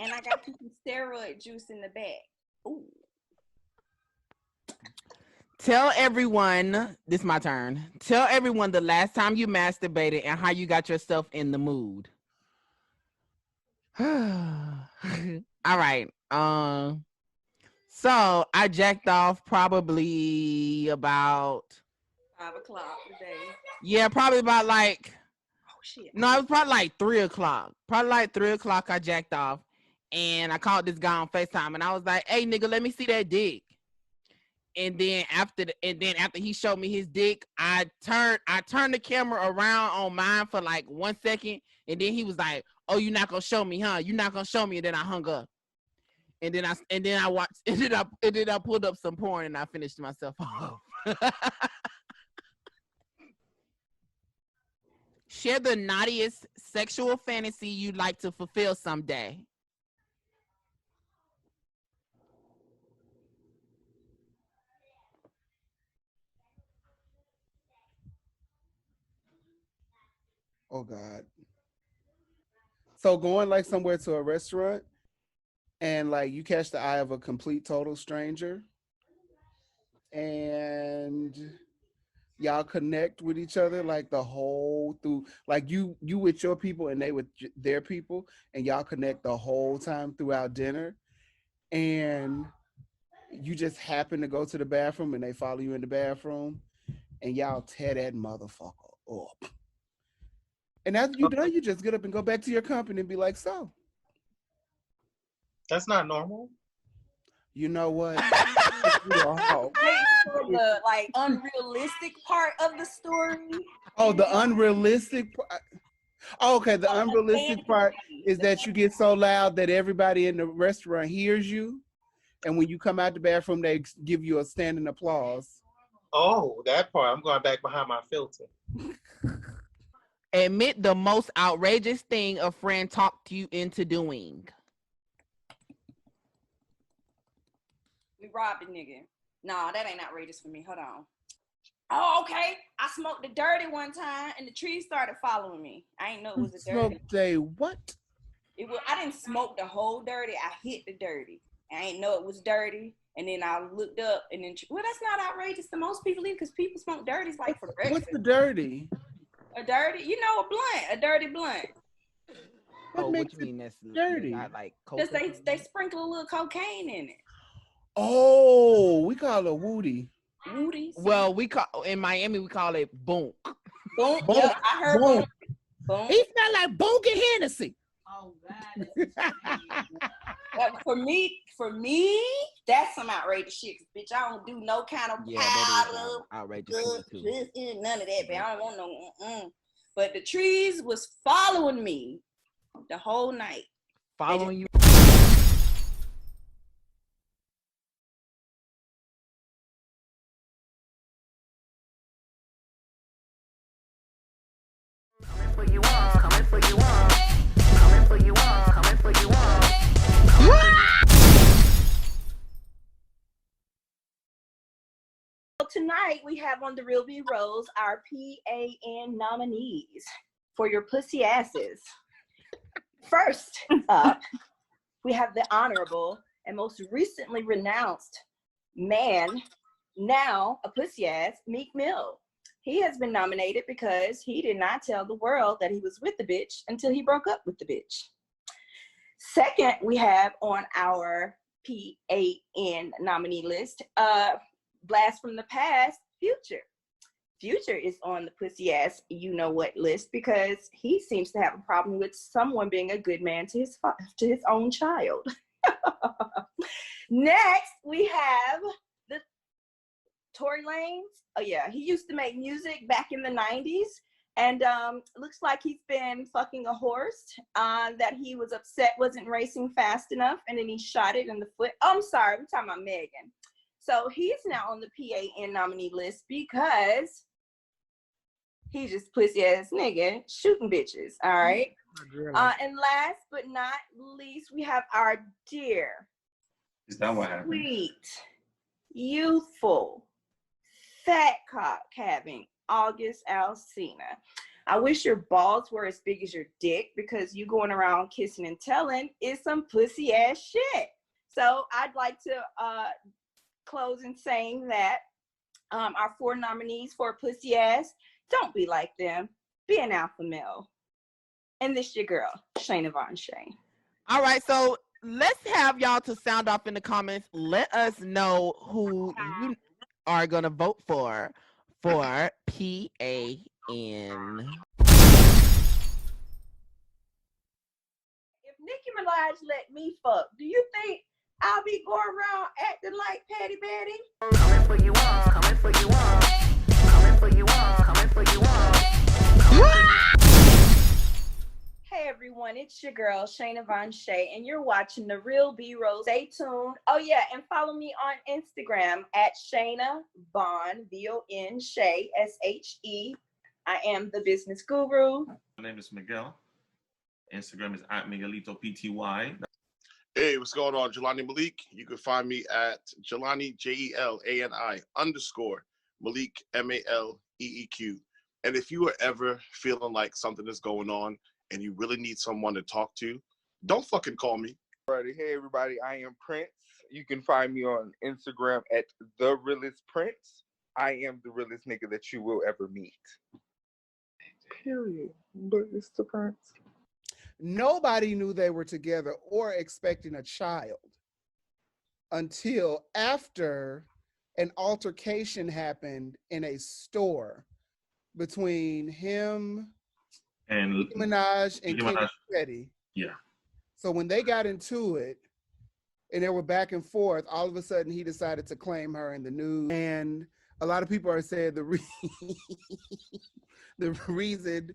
Speaker 8: And I got you some steroid juice in the back. Ooh.
Speaker 3: Tell everyone, this is my turn. Tell everyone the last time you masturbated and how you got yourself in the mood. All right. So I jacked off probably about
Speaker 8: 5 o'clock today.
Speaker 3: Yeah, probably about like
Speaker 8: shit.
Speaker 3: No, it was probably like 3 o'clock. Probably like 3 o'clock I jacked off. And I called this guy on FaceTime and I was like, hey nigga, let me see that dick. And then after he showed me his dick, I turned the camera around on mine for like 1 second, and then he was like, "Oh, you're not gonna show me, huh? You're not gonna show me." And then I hung up. And then I watched. And then I pulled up some porn and I finished myself off. Share the naughtiest sexual fantasy you'd like to fulfill someday.
Speaker 1: Oh God. So going like somewhere to a restaurant and like you catch the eye of a complete total stranger and y'all connect with each other like the whole through, like you with your people and they with their people, and y'all connect the whole time throughout dinner, and you just happen to go to the bathroom and they follow you in the bathroom and y'all tear that motherfucker up. And after you're done, you just get up and go back to your company and be like, so.
Speaker 11: That's not normal.
Speaker 1: You know what?
Speaker 8: The like unrealistic part of the story.
Speaker 1: Oh, the unrealistic part. Oh, okay, the unrealistic part is that you get so loud that everybody in the restaurant hears you. And when you come out the bathroom, they give you a standing applause.
Speaker 11: Oh, that part. I'm going back behind my filter.
Speaker 3: Admit the most outrageous thing a friend talked you into doing.
Speaker 8: We robbed a nigga. Nah, that ain't outrageous for me. Hold on. Oh, okay. I smoked the dirty one time, and the trees started following me. I ain't know it was a dirty.
Speaker 1: Smoked a what?
Speaker 8: It was. I didn't smoke the whole dirty. I hit the dirty. I ain't know it was dirty. And then I looked up, and then well, that's not outrageous to most people either, because people smoke dirties like for breakfast.
Speaker 1: What's the dirty?
Speaker 8: A dirty, you know, a blunt, a dirty blunt.
Speaker 3: What you mean that's
Speaker 1: dirty?
Speaker 3: Not like
Speaker 8: Because
Speaker 3: cocaine?
Speaker 8: they sprinkle a little cocaine in it.
Speaker 1: Oh, we call it woody.
Speaker 8: Woody.
Speaker 3: Well, we call in Miami we call it bonk.
Speaker 8: Bonk. Yeah, I heard bonk. Bonk.
Speaker 1: He smell like bonk and Hennessy.
Speaker 8: Oh God. For me, that's some outrageous shit. Bitch, I don't do no kind of
Speaker 3: Yeah,
Speaker 8: powder,
Speaker 3: that is outrageous to me too.
Speaker 8: none of that. But I don't want no. But the trees was following me the whole night.
Speaker 3: Following you.
Speaker 14: Coming for you all, coming for you all, coming for you all, coming for you all.
Speaker 8: So tonight we have on the Real B.ROSE our PAN nominees for your pussy asses. First up, we have the honorable and most recently renounced man, now a pussy ass, Meek Mill. He has been nominated because he did not tell the world that he was with the bitch until he broke up with the bitch. Second, we have on our PAN nominee list, blast from the past, Future. Future is on the pussy ass you know what list because he seems to have a problem with someone being a good man to his own child. Next, we have the Tory Lanez. Oh yeah, he used to make music back in the 90s, and looks like he's been fucking a horse that he was upset wasn't racing fast enough, and then he shot it in the foot. Oh, I'm sorry, we're talking about Megan. So he's now on the PAN nominee list because he's just pussy ass nigga shooting bitches. All right. And last but not least, we have our dear,
Speaker 13: Is that what happened?
Speaker 8: sweet, youthful, fat cock having August Alsina. I wish your balls were as big as your dick because you going around kissing and telling is some pussy ass shit. So I'd like to close in saying that our 4 nominees for pussy ass, don't be like them. Be an alpha male. And this your girl, Shayna Von Shay.
Speaker 3: All right, so let's have y'all to sound off in the comments. Let us know who you are gonna vote for PAN.
Speaker 8: If Nicki Minaj let me fuck, do you think I'll be going around acting like Patty Betty?
Speaker 14: Coming for you all, coming for you all, coming for you all, coming for you all.
Speaker 8: Hey everyone, it's your girl Shayna Von Shay, and you're watching The Real B.ROSE. Stay tuned. Oh yeah, and follow me on Instagram at Shayna Von, VON Shay, SHE. I am the business guru.
Speaker 13: My name is Miguel. Instagram is at Miguelito PTY.
Speaker 17: Hey, what's going on? Jelani Malik. You can find me at Jelani, JELANI _ Malik, MALEEQ. And if you are ever feeling like something is going on and you really need someone to talk to, don't fucking call me.
Speaker 18: Alrighty, hey everybody, I am Prince. You can find me on Instagram at The Realest Prince. I am the realest nigga that you will ever meet. Period. But it's the Prince.
Speaker 1: Nobody knew they were together or expecting a child until after an altercation happened in a store between him
Speaker 13: and
Speaker 1: Nicki Minaj and
Speaker 13: Nicki Minaj.
Speaker 1: Petty.
Speaker 13: Yeah.
Speaker 1: So when they got into it and they were back and forth, all of a sudden he decided to claim her in the news. And a lot of people are saying the reason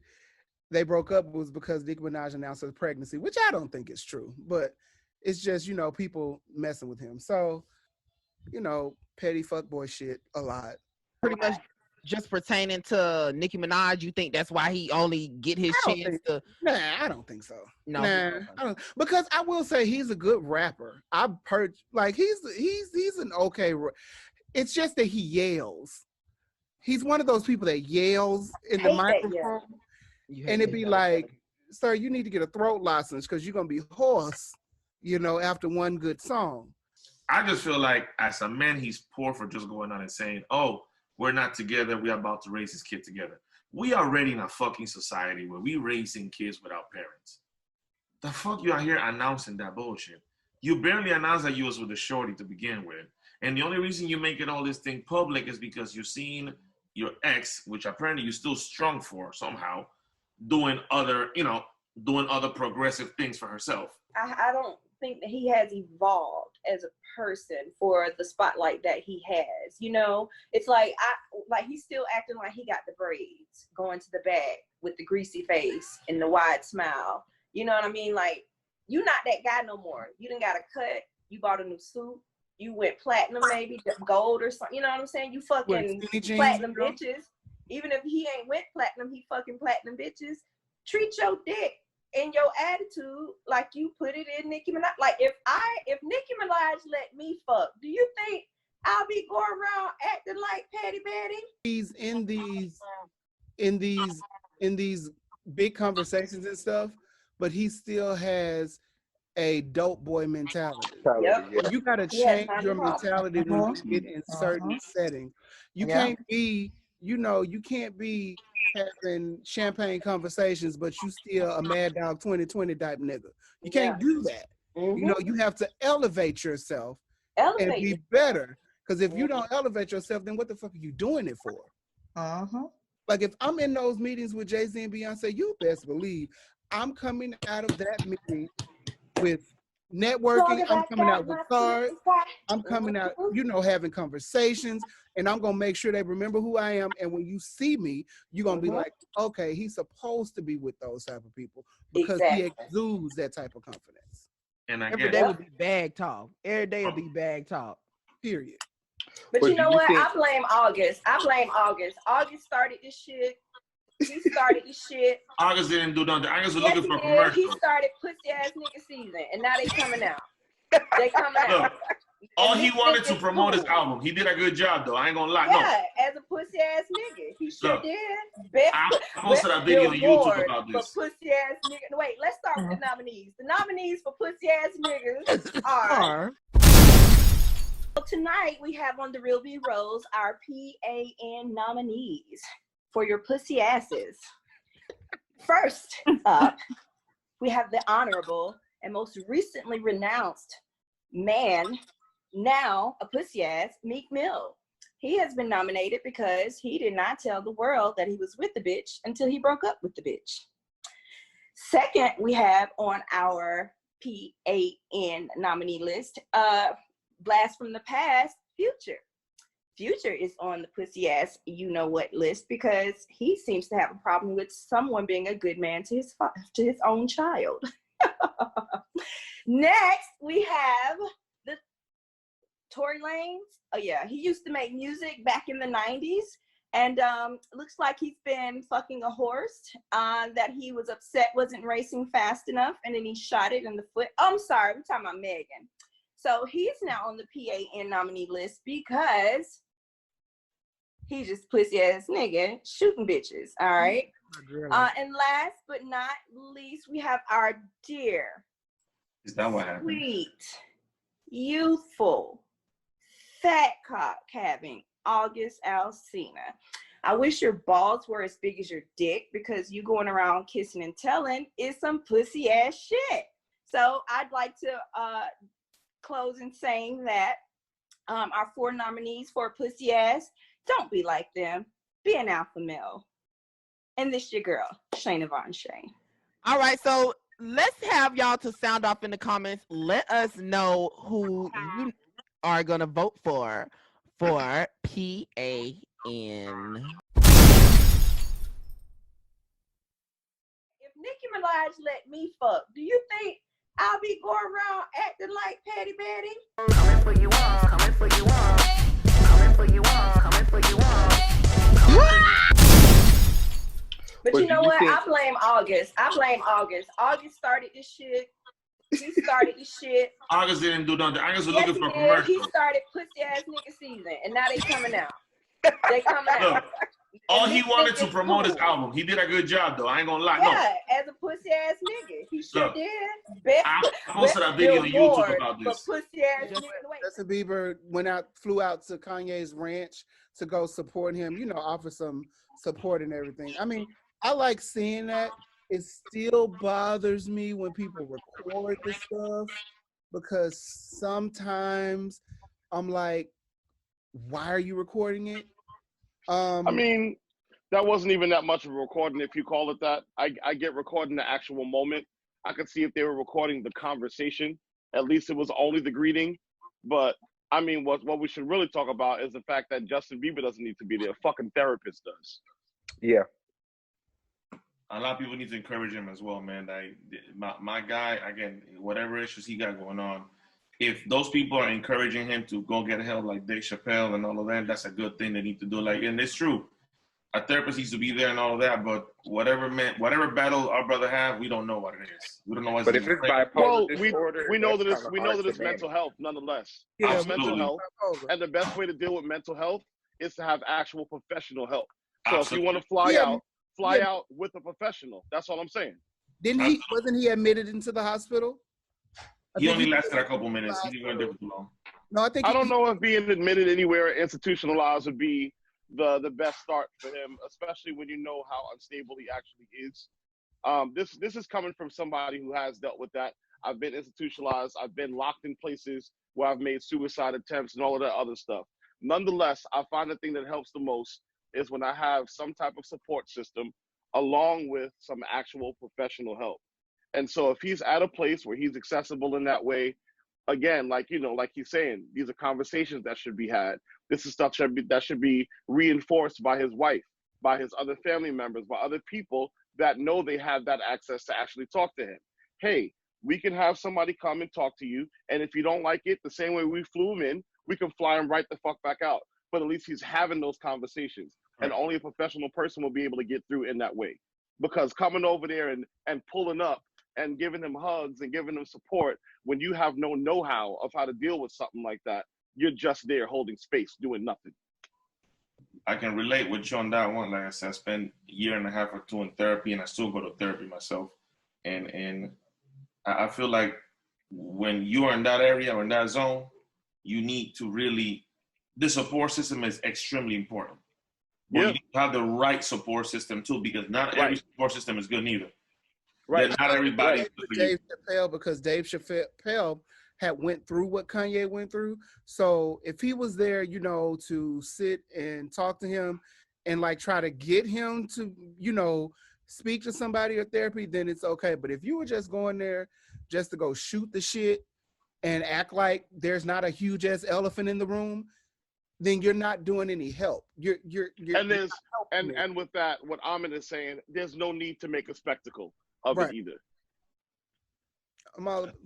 Speaker 1: they broke up was because Nicki Minaj announced her pregnancy, which I don't think is true, but it's just, you know, people messing with him. So, you know, petty fuckboy shit a lot.
Speaker 3: Pretty much just pertaining to Nicki Minaj, you think that's why he only get his chance to?
Speaker 1: Nah, I don't think so.
Speaker 3: No,
Speaker 1: nah, I don't, because I will say he's a good rapper. I've heard like he's an okay. It's just that he yells. He's one of those people that yells in the
Speaker 8: Hate that, yeah.
Speaker 1: microphone, and it'd be like, "Sir, you need to get a throat license because you're gonna be hoarse, after one good song."
Speaker 13: I just feel like as a man, he's poor for just going on and saying, "Oh, we're not together. We're about to raise this kid together." We are already in a fucking society where we raising kids without parents. The fuck you out here announcing that bullshit? You barely announced that you was with a shorty to begin with. And the only reason you make it all this thing public is because you're seeing your ex, which apparently you're still strong for somehow, doing other progressive things for herself.
Speaker 8: I don't think that he has evolved as a person for the spotlight that he has. It's like he's still acting like he got the braids, going to the back with the greasy face and the wide smile. You know what I mean? Like, you're not that guy no more. You done got a cut. You bought a new suit. You went platinum, maybe gold or something. You know what I'm saying? You fucking platinum bitches. Even if he ain't went platinum, he fucking platinum bitches. Treat your dick and your attitude like you put it in Nicki Minaj. Like, if Nicki Minaj let me fuck, do you think I'll be going around acting like Patty Betty?
Speaker 1: He's in these big conversations and stuff, but he still has a dope boy mentality.
Speaker 8: Yep.
Speaker 1: You gotta change your mentality when you get in certain settings. You can't be, you can't be having champagne conversations, but you still a Mad Dog 2020 type nigga. You can't do that. You have to elevate yourself and be better. Because if you don't elevate yourself, then what the fuck are you doing it for? Like, if I'm in those meetings with Jay-Z and Beyonce, you best believe I'm coming out of that meeting with networking. I'm coming out with cards. I'm coming out, having conversations, and I'm going to make sure they remember who I am. And when you see me, you're going to be like, okay, he's supposed to be with those type of people because he exudes that type of confidence.
Speaker 13: And
Speaker 3: every day will be bag talk. Every day will be bag talk.
Speaker 1: Period.
Speaker 8: But you know what? I blame August. August started this shit. He started this shit.
Speaker 13: August didn't do nothing. August was looking for a
Speaker 8: He
Speaker 13: commercial.
Speaker 8: He started pussy ass nigga season, and now they coming out. They coming out.
Speaker 13: All he wanted to promote his album. He did a good job, though. I ain't gonna lie.
Speaker 8: Yeah, as a pussy ass nigga, he sure did.
Speaker 13: I posted a video on YouTube about this.
Speaker 8: For pussy ass nigga. Wait, let's start with the nominees. The nominees for pussy ass niggas are. So tonight we have on the Real B.ROSE our PAN nominees for your pussy asses. First up, we have the honorable and most recently renounced man, now a pussy ass, Meek Mill. He has been nominated because he did not tell the world that he was with the bitch until he broke up with the bitch. Second, we have on our PAN nominee list, Blast from the Past, Future. Future is on the pussy ass you-know-what list because he seems to have a problem with someone being a good man to his own child. Next, we have the Tory Lanez. Oh yeah, he used to make music back in the 90s, and looks like he's been fucking a horse that he was upset wasn't racing fast enough, and then he shot it in the foot. Oh, I'm sorry, we're talking about Megan. So he's now on the PAN nominee list because he's just pussy ass nigga shooting bitches. All right. And last but not least, we have our dear,
Speaker 13: is that what happened?
Speaker 8: Sweet, youthful, fat cock having August Alsina. I wish your balls were as big as your dick because you going around kissing and telling is some pussy ass shit. So I'd like to close in saying that our 4 nominees for pussy ass, don't be like them. Be an alpha male. And this your girl, Shayna Von Shay.
Speaker 3: All right, so let's have y'all to sound off in the comments. Let us know who you are gonna vote for PAN.
Speaker 8: If Nicki Minaj let me fuck, do you think I'll be going around acting like Patty Betty?
Speaker 14: Coming for you all, coming for you all, coming for you all, coming for you all.
Speaker 8: But you know what? I blame August. August started this shit.
Speaker 4: He started the shit.
Speaker 13: August didn't do nothing. August was
Speaker 4: Yes,
Speaker 13: looking
Speaker 4: he
Speaker 13: for a
Speaker 4: did. He
Speaker 13: commercial.
Speaker 4: started pussy ass nigga season, and now they coming out. They coming out.
Speaker 13: Look, all
Speaker 4: And
Speaker 13: he
Speaker 4: this
Speaker 13: wanted to
Speaker 4: nigga's
Speaker 13: promote his
Speaker 4: cool.
Speaker 13: album. He did a good job, though. I ain't gonna lie.
Speaker 4: Yeah, as a pussy ass nigga, he sure
Speaker 13: Look,
Speaker 4: did. Best,
Speaker 13: I posted
Speaker 4: best
Speaker 13: a video on YouTube
Speaker 4: billboard
Speaker 13: about
Speaker 4: for
Speaker 13: this.
Speaker 4: pussy ass
Speaker 1: Just-
Speaker 4: nigga. Wait,
Speaker 1: Justin Bieber flew out to Kanye's ranch to go support him, offer some support and everything. I mean, I like seeing that. It still bothers me when people record this stuff because sometimes I'm like, why are you recording it?
Speaker 17: I mean, that wasn't even that much of a recording, if you call it that. I get recording the actual moment. I could see if they were recording the conversation. At least it was only the greeting. But I mean, what we should really talk about is the fact that Justin Bieber doesn't need to be there. A fucking therapist does.
Speaker 18: Yeah.
Speaker 13: A lot of people need to encourage him as well, man. My guy, again, whatever issues he got going on, if those people are encouraging him to go get help, like Dave Chappelle and all of that, that's a good thing they need to do. Like, and it's true, a therapist needs to be there and all of that. But whatever battle our brother have, we don't know what it is. We don't know what's.
Speaker 18: But if it's bipolar disorder,
Speaker 17: we know that
Speaker 18: that's
Speaker 17: it's
Speaker 18: kinda hard to
Speaker 17: mental health, nonetheless.
Speaker 1: Yeah,
Speaker 17: It's mental
Speaker 13: absolutely.
Speaker 17: health, and the best way to deal with mental health is to have actual professional help. So if you
Speaker 13: Absolutely.
Speaker 17: want to fly
Speaker 1: Yeah,
Speaker 17: out, fly out with a professional. That's all I'm saying.
Speaker 1: Wasn't he admitted into the hospital?
Speaker 13: He only lasted a couple minutes. He didn't go there for too long.
Speaker 1: No, I think
Speaker 17: I don't know if being admitted anywhere institutionalized would be the best start for him, especially when you know how unstable he actually is. This is coming from somebody who has dealt with that. I've been institutionalized. I've been locked in places where I've made suicide attempts and all of that other stuff. Nonetheless, I find the thing that helps the most is when I have some type of support system along with some actual professional help. And so if he's at a place where he's accessible in that way, again, like he's saying, these are conversations that should be had. This is stuff that should be reinforced by his wife, by his other family members, by other people that know they have that access to actually talk to him. Hey, we can have somebody come and talk to you, and if you don't like it, the same way we flew him in, we can fly him right the fuck back out. But at least he's having those conversations, and only a professional person will be able to get through in that way. Because coming over there and pulling up and giving him hugs and giving him support when you have no know-how of how to deal with something like that, you're just there holding space, doing nothing.
Speaker 13: I can relate with you on that one. Like I said, I spent a year and a half or two in therapy, and I still go to therapy myself. And I feel like when you are in that area or in that zone, you need to really, the support system is extremely important. But you need to have the right support system too, because not every support system is good neither.
Speaker 1: Right.
Speaker 13: Not everybody.
Speaker 1: Dave Chappelle, because Dave Chappelle had went through what Kanye went through. So if he was there, to sit and talk to him and like try to get him to, speak to somebody or therapy, then it's okay. But if you were just going there just to go shoot the shit and act like there's not a huge ass elephant in the room, then you're not doing any help.
Speaker 17: And with that, what Ahmed is saying, there's no need to make a spectacle of it either.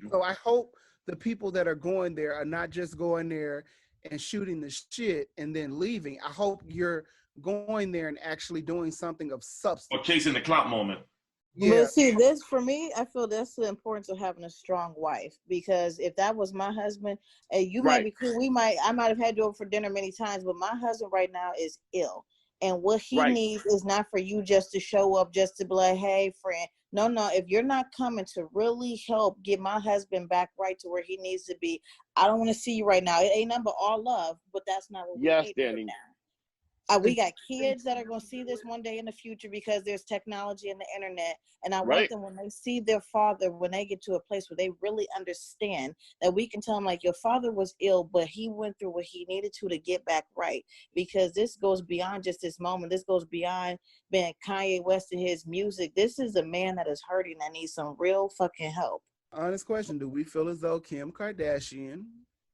Speaker 1: So I hope the people that are going there are not just going there and shooting the shit and then leaving. I hope you're going there and actually doing something of substance.
Speaker 13: Or chasing the clout moment.
Speaker 1: Yeah.
Speaker 12: But see, this for me, I feel that's the importance of having a strong wife. Because if that was my husband, and you might be cool, I might have had you over for dinner many times, but my husband right now is ill. And what he needs is not for you just to show up, just to be like, hey, friend. No, if you're not coming to really help get my husband back right to where he needs to be, I don't want to see you right now. It ain't nothing but all love, but that's not what we need
Speaker 17: Danny.
Speaker 12: right now. We got kids that are going to see this one day in the future because there's technology and the internet. And I want them, when they see their father, when they get to a place where they really understand that we can tell them, like, your father was ill, but he went through what he needed to get back right. Because this goes beyond just this moment. This goes beyond being Kanye West and his music. This is a man that is hurting that needs some real fucking help.
Speaker 1: Honest question. Do we feel as though Kim Kardashian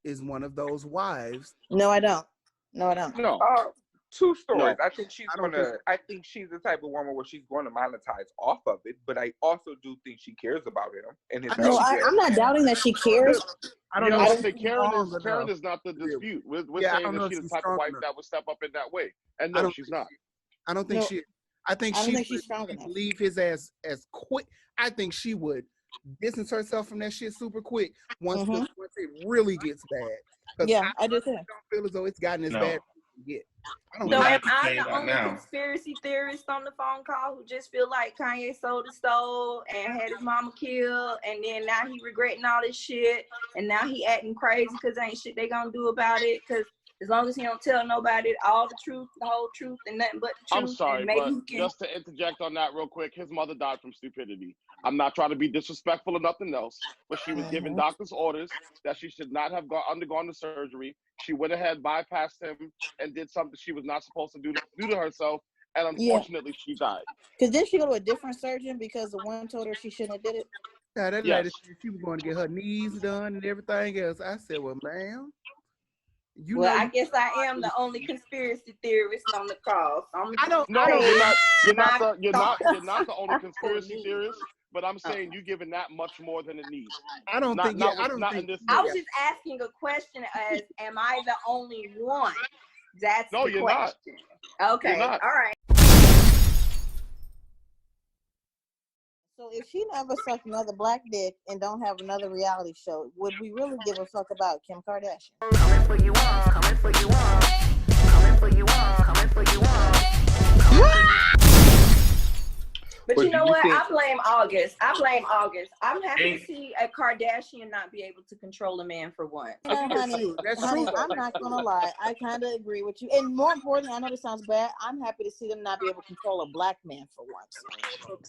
Speaker 1: is one of those wives?
Speaker 12: No, I don't. No.
Speaker 18: Two stories. No. I think she's the type of woman where she's going to monetize off of it, but I also do think she cares about him. And
Speaker 12: I'm not doubting that she cares.
Speaker 17: I don't know. I think Karen is not the dispute. We're saying that she's the type of wife that would step up in that way, and no, she's not.
Speaker 1: I don't think she. I think she
Speaker 12: she's strong enough.
Speaker 1: Leave his ass as quick. I think she would distance herself from that shit super quick once
Speaker 12: Mhm.
Speaker 1: once it really gets bad. Because
Speaker 12: Yeah, I do too.
Speaker 1: don't feel as though it's gotten as
Speaker 13: No.
Speaker 1: bad as it can get. I don't
Speaker 8: So
Speaker 1: think
Speaker 8: am
Speaker 1: so.
Speaker 8: I
Speaker 13: saying
Speaker 8: the
Speaker 13: that
Speaker 8: only
Speaker 13: now.
Speaker 8: conspiracy theorist on the phone call who just feel like Kanye sold his soul and had his mama killed, and then now he regretting all this shit, and now he acting crazy because ain't shit they gonna do about it? Because as long as he don't tell nobody all the truth, the whole truth, and nothing but the
Speaker 17: I'm
Speaker 8: truth,
Speaker 17: sorry,
Speaker 8: and maybe
Speaker 17: but
Speaker 8: he can.
Speaker 17: just to interject on that real quick, his mother died from stupidity. I'm not trying to be disrespectful or nothing else, but she was giving doctor's orders that she should not have undergone the surgery. She went ahead, bypassed him, and did something she was not supposed to do to herself, and unfortunately, she died.
Speaker 12: Because then she go to a different surgeon because the one told her she shouldn't have did it.
Speaker 1: Yeah, that
Speaker 17: Yes.
Speaker 1: lady said she was going to get her knees done and everything else. I said, well, ma'am, you
Speaker 8: Well,
Speaker 1: know
Speaker 8: I
Speaker 1: you
Speaker 8: guess I am the only conspiracy theorist on the call. So I'm
Speaker 1: I don't
Speaker 17: No,
Speaker 8: say
Speaker 17: you're
Speaker 8: my
Speaker 17: not
Speaker 8: thoughts
Speaker 17: the only
Speaker 8: for
Speaker 17: conspiracy
Speaker 8: me.
Speaker 17: theorist, but I'm saying you giving that much more than it needs.
Speaker 1: I don't think
Speaker 17: Not in this
Speaker 8: I
Speaker 17: case.
Speaker 8: was just asking a question as, am I the only one? That's
Speaker 17: No,
Speaker 8: the
Speaker 17: you're
Speaker 8: question.
Speaker 17: not.
Speaker 8: Okay,
Speaker 17: You're not.
Speaker 8: all right.
Speaker 12: So if she never sucked another black dick and don't have another reality show, would we really give a fuck about Kim Kardashian?
Speaker 14: Coming for you all, coming for you all, coming for you all, coming for you all.
Speaker 8: But
Speaker 18: But
Speaker 8: you
Speaker 18: do
Speaker 8: know
Speaker 18: you
Speaker 8: what?
Speaker 18: think
Speaker 8: I blame August. I'm happy to see a Kardashian not be able to control a man for once.
Speaker 12: Honey,
Speaker 1: That's
Speaker 12: honey,
Speaker 1: true.
Speaker 12: I'm not gonna lie. I kind of agree with you. And more importantly, I know this sounds bad. I'm happy to see them not be able to control a black man for once.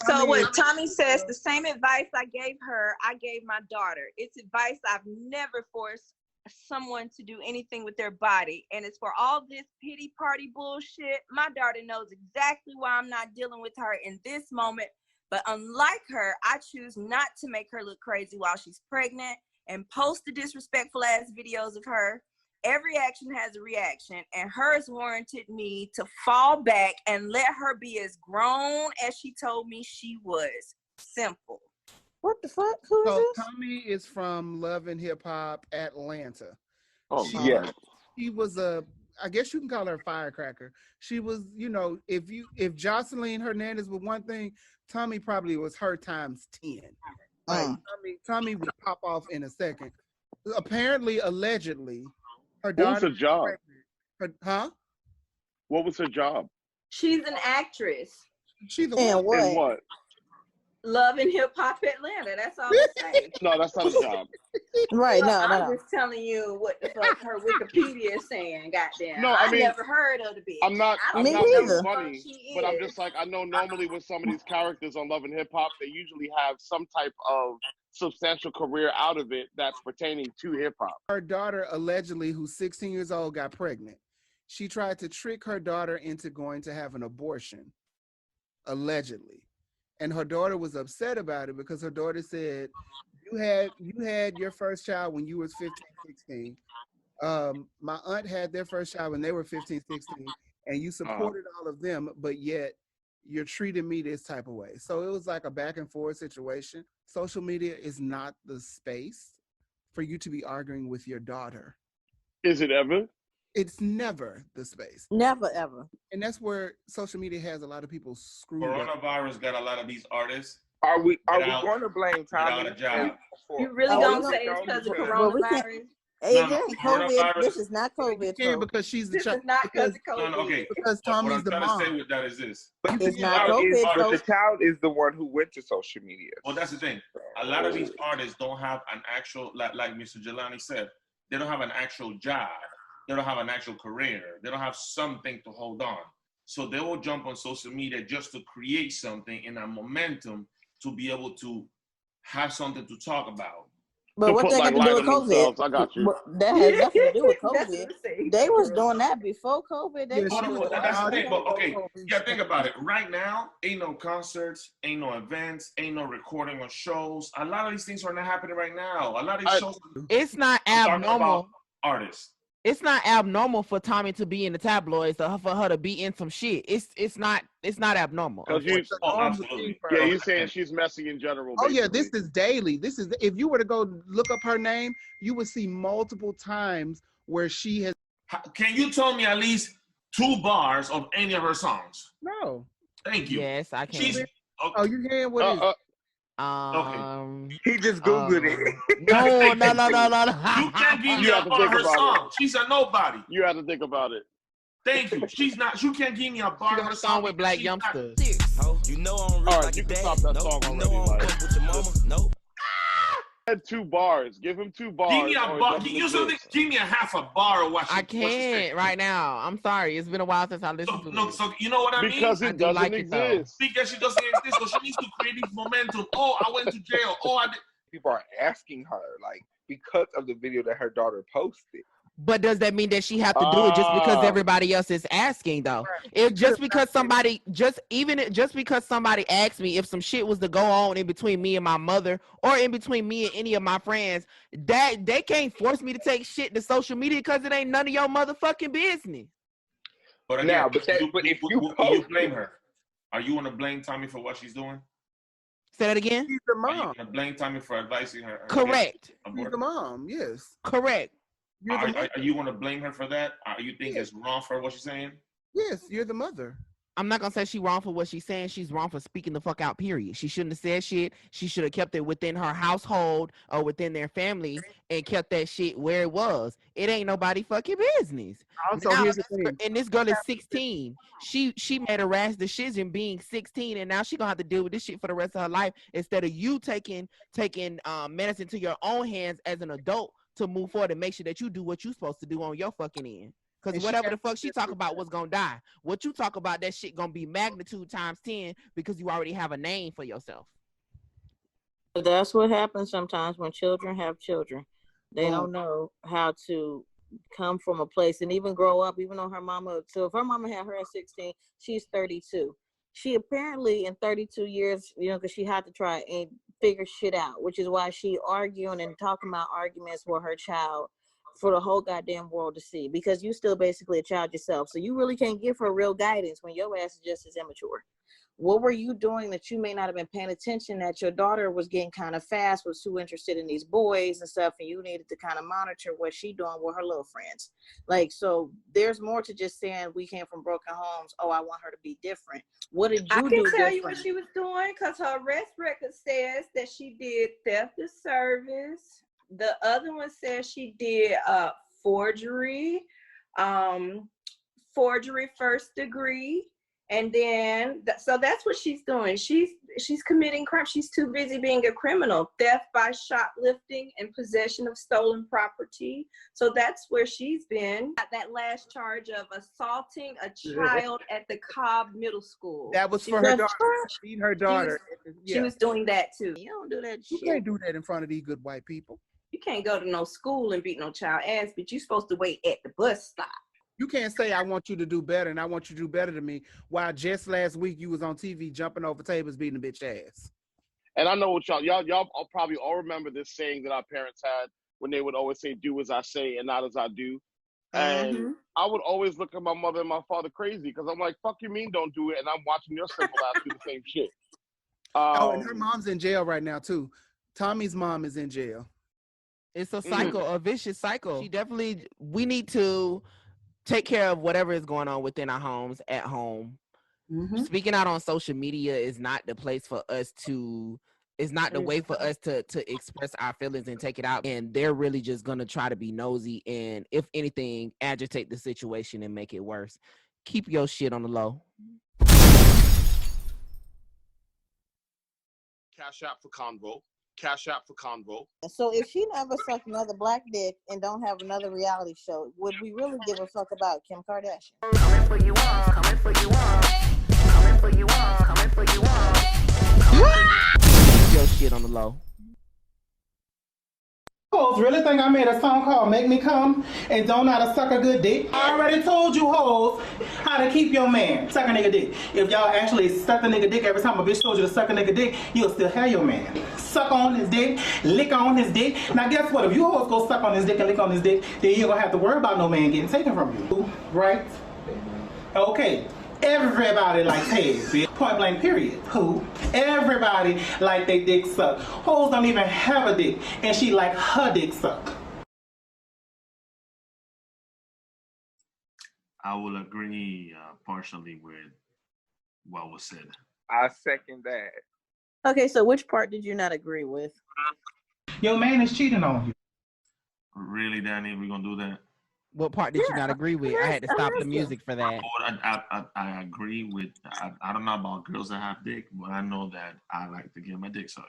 Speaker 8: So what Tommy says, the same advice I gave her, I gave my daughter. It's advice I've never forced someone to do anything with their body. And it's for all this pity party bullshit. My daughter knows exactly why I'm not dealing with her in this moment. But unlike her, I choose not to make her look crazy while she's pregnant and post the disrespectful ass videos of her. Every action has a reaction, and hers warranted me to fall back and let her be as grown as she told me she was. Simple.
Speaker 12: What the fuck? Who is
Speaker 1: So
Speaker 12: this?
Speaker 1: Tommy is from Love and Hip Hop Atlanta.
Speaker 17: Oh,
Speaker 18: yes.
Speaker 1: She was I guess you can call her a firecracker. She was, if Jocelyn Hernandez was one thing, Tommy probably was her times 10. Like Tommy would pop off in a second. Apparently, allegedly, her
Speaker 17: What was
Speaker 1: daughter
Speaker 17: her job? What was her job?
Speaker 8: She's an actress.
Speaker 1: She's
Speaker 12: And what?
Speaker 17: In what?
Speaker 8: Love and Hip Hop Atlanta. That's all I say.
Speaker 17: No, that's not a job.
Speaker 12: Right,
Speaker 8: Well,
Speaker 12: no.
Speaker 8: I'm just telling you what the fuck her Wikipedia is saying. Goddamn.
Speaker 17: No, I mean,
Speaker 8: never heard of the bitch.
Speaker 17: I'm not
Speaker 8: I don't
Speaker 17: being
Speaker 8: know who the fuck
Speaker 17: funny,
Speaker 8: she
Speaker 17: but I'm
Speaker 8: is.
Speaker 17: just like, I know normally with some of these characters on Love and Hip Hop, they usually have some type of substantial career out of it that's pertaining to hip hop.
Speaker 1: Her daughter, allegedly, who's 16 years old, got pregnant. She tried to trick her daughter into going to have an abortion, allegedly. And her daughter was upset about it because her daughter said, you had your first child when you was 15, 16. My aunt had their first child when they were 15, 16, and you supported all of them, but yet you're treating me this type of way. So it was like a back and forth situation. Social media is not the space for you to be arguing with your daughter.
Speaker 17: Is it ever?
Speaker 1: It's never the space.
Speaker 12: Never, ever.
Speaker 1: And that's where social media has a lot of people screwed up.
Speaker 13: Coronavirus got a lot of these artists.
Speaker 18: Are we
Speaker 13: without-
Speaker 18: going to blame Tommy?
Speaker 13: without a job.
Speaker 8: You really
Speaker 12: Oh,
Speaker 8: gonna say it's because of
Speaker 12: Well, we can't.
Speaker 8: coronavirus?
Speaker 12: Hey,
Speaker 13: No,
Speaker 12: it
Speaker 13: no,
Speaker 12: ain't COVID.
Speaker 13: coronavirus-
Speaker 12: This is not COVID.
Speaker 1: Yeah,
Speaker 12: folks.
Speaker 1: because she's the
Speaker 8: This
Speaker 1: child.
Speaker 8: is not because of COVID.
Speaker 13: No, okay.
Speaker 1: Because
Speaker 13: What
Speaker 1: Tommy's
Speaker 13: I'm
Speaker 1: the
Speaker 13: trying
Speaker 1: mom.
Speaker 13: to say with that is this.
Speaker 18: But
Speaker 12: It's
Speaker 18: the
Speaker 12: not
Speaker 18: child
Speaker 12: COVID,
Speaker 18: is, but the
Speaker 12: folks.
Speaker 18: child is the one who went to social media.
Speaker 13: Well, that's the thing. A lot of these artists don't have an actual, like Mr. Jelani said, they don't have an actual job. They don't have an actual career. They don't have something to hold on. So they will jump on social media just to create something in a momentum to be able to have something to talk about.
Speaker 12: But what that got to do with COVID?
Speaker 17: I got you.
Speaker 12: But that has nothing to do with
Speaker 8: That's
Speaker 12: COVID.
Speaker 8: what I'm saying.
Speaker 12: They was doing that before COVID. They
Speaker 1: Yeah,
Speaker 12: was
Speaker 1: she was
Speaker 12: doing
Speaker 13: That's the
Speaker 12: that.
Speaker 13: thing, but okay, yeah, think about it. Right now, ain't no concerts, ain't no events, ain't no recording of shows. A lot of these things are not happening right now. A lot of these shows.
Speaker 3: It's not
Speaker 13: I'm talking
Speaker 3: abnormal.
Speaker 13: about artists.
Speaker 3: It's not abnormal for Tommy to be in the tabloids or for her to be in some shit. It's not abnormal.
Speaker 17: Because you,
Speaker 13: absolutely.
Speaker 17: Yeah, you're saying she's messy in general.
Speaker 1: Oh yeah,
Speaker 17: basically.
Speaker 1: this is daily. This is if you were to go look up her name, you would see multiple times where she has.
Speaker 13: Can you tell me at least 2 bars of any of her songs?
Speaker 1: No.
Speaker 13: Thank you.
Speaker 3: Yes, I can.
Speaker 13: She's,
Speaker 1: Oh, you hearing what is?
Speaker 18: He just Googled it.
Speaker 3: No.
Speaker 13: You can't give me
Speaker 17: You
Speaker 13: a
Speaker 17: have to
Speaker 13: bar
Speaker 17: think
Speaker 13: her
Speaker 17: about
Speaker 13: song.
Speaker 17: it.
Speaker 13: She's a nobody.
Speaker 17: You have to think about it.
Speaker 13: Thank you. She's not. You can't give me a bar
Speaker 3: She got
Speaker 13: her
Speaker 3: a song
Speaker 13: song
Speaker 3: with Black Youngsters.
Speaker 19: You know I'm
Speaker 17: All right, you can stop that song already. Like,
Speaker 19: with your mama. Nope.
Speaker 17: had 2 bars. Give him 2 bars.
Speaker 13: Give me a
Speaker 17: or it
Speaker 13: bar.
Speaker 17: doesn't
Speaker 13: You something.
Speaker 17: exist.
Speaker 13: Give me a half a bar of what she.
Speaker 3: I can't right now. I'm sorry. It's been a while since I listened to
Speaker 13: No,
Speaker 3: it.
Speaker 13: so you know what I mean?
Speaker 17: Because
Speaker 3: I
Speaker 17: it
Speaker 3: do
Speaker 17: doesn't
Speaker 3: like it, though.
Speaker 17: exist.
Speaker 13: Because she doesn't exist, so she needs to create this momentum. Oh, I went to jail. Oh, I did.
Speaker 18: People are asking her, like, because of the video that her daughter posted.
Speaker 3: But does that mean that she have to do it just because
Speaker 17: Ah.
Speaker 3: everybody else is asking though? If just because somebody just because somebody asked me if some shit was to go on in between me and my mother or in between me and any of my friends, that they can't force me to take shit to social media because it ain't none of your motherfucking business.
Speaker 13: But again,
Speaker 18: Now, but if you
Speaker 13: blame her, are you gonna blame Tommy for what she's doing?
Speaker 3: Say that again.
Speaker 1: She's the
Speaker 13: Are you
Speaker 1: mom.
Speaker 13: gonna blame Tommy for advising her?
Speaker 3: Correct.
Speaker 1: She's the mom. Yes.
Speaker 3: Correct.
Speaker 13: Are you gonna blame her for that? You think it's wrong for what she's saying?
Speaker 1: Yes, you're the mother.
Speaker 3: I'm not gonna say she's wrong for what she's saying. She's wrong for speaking the fuck out, period. She shouldn't have said shit. She should have kept it within her household or within their family and kept that shit where it was. It ain't nobody fucking business.
Speaker 1: Also,
Speaker 3: Now,
Speaker 1: here's the thing.
Speaker 3: and this girl is 16. She made a rash decision being 16, and now she gonna have to deal with this shit for the rest of her life instead of you taking medicine to your own hands as an adult to move forward and make sure that you do what you're supposed to do on your fucking end. Because whatever the fuck she talk about was gonna die. What you talk about, that shit gonna be magnitude times 10 because you already have a name for yourself.
Speaker 12: That's what happens sometimes when children have children. They don't know how to come from a place and even grow up, even though her mama, so if her mama had her at 16, she's 32. She apparently in 32 years, because she had to try and figure shit out, which is why she arguing and talking about arguments with her child for the whole goddamn world to see, because you still basically a child yourself. So you really can't give her real guidance when your ass is just as immature. What were you doing that you may not have been paying attention, that your daughter was getting kind of fast, was too interested in these boys and stuff, and you needed to kind of monitor what she doing with her little friends? Like, so there's more to just saying we came from broken homes. Oh, I want her to be different. What did you do
Speaker 4: I can tell you what
Speaker 12: different?
Speaker 4: she was doing because her arrest record says that she did theft of service. The other one says she did forgery, first degree. And then, so that's what she's doing. She's committing crime. She's too busy being a criminal. Theft by shoplifting and possession of stolen property. So that's where she's been. That last charge of assaulting a child at the Cobb Middle School.
Speaker 1: That was for her daughter. Beat her daughter.
Speaker 4: She was doing that too.
Speaker 12: You don't do that
Speaker 1: You
Speaker 12: shit.
Speaker 1: can't do that in front of these good white people.
Speaker 4: You can't go to no school and beat no child ass, but you're supposed to wait at the bus stop.
Speaker 1: You can't say I want you to do better and I want you to do better than me while just last week you was on TV jumping over tables beating a bitch ass.
Speaker 17: And I know what y'all probably all remember this saying that our parents had when they would always say, "Do as I say and not as I do." And I would always look at my mother and my father crazy because I'm like, "Fuck you mean don't do it?" And I'm watching your simple ass do the same shit.
Speaker 1: And her mom's in jail right now too. Tommy's mom is in jail.
Speaker 3: It's a cycle, a vicious cycle. We need to take care of whatever is going on within our homes at home. Speaking out on social media is not the place for us to, it's not the way for us to express our feelings and take it out. And they're really just going to try to be nosy and, if anything, agitate the situation and make it worse. Keep your shit on the low.
Speaker 17: Cash App for Convo. Cash App for Convo.
Speaker 12: So if she never sucked another black dick and don't have another reality show, would we really give a fuck about Kim Kardashian?
Speaker 14: Coming for you all, coming for you all. Coming for you all, coming for you all.
Speaker 3: Keep your shit on the low.
Speaker 22: Hoes really think I made a song called Make Me Come and don't know how to suck a good dick? I already told you hoes how to keep your man. Suck a nigga dick. If y'all actually suck a nigga dick every time a bitch told you to suck a nigga dick, you'll still have your man. Suck on his dick, lick on his dick. Now guess what? If you hoes go suck on his dick and lick on his dick, then you ain't gonna have to worry about no man getting taken from you. Right? Okay. Everybody likes head, bitch. Point blank period. Who? Everybody like they dick suck. Hoes don't even have a dick, and she like her dick suck.
Speaker 13: I will agree partially with what was said.
Speaker 18: I second that.
Speaker 12: Okay, so which part did you not agree with?
Speaker 22: Your man is cheating on you.
Speaker 13: Really, Danny, we're gonna do that?
Speaker 3: What part did you not agree with? I had to stop the
Speaker 12: I'm
Speaker 3: music for that.
Speaker 13: I agree with. I don't know about girls that have dick, but I know that I like to get my dick sucked.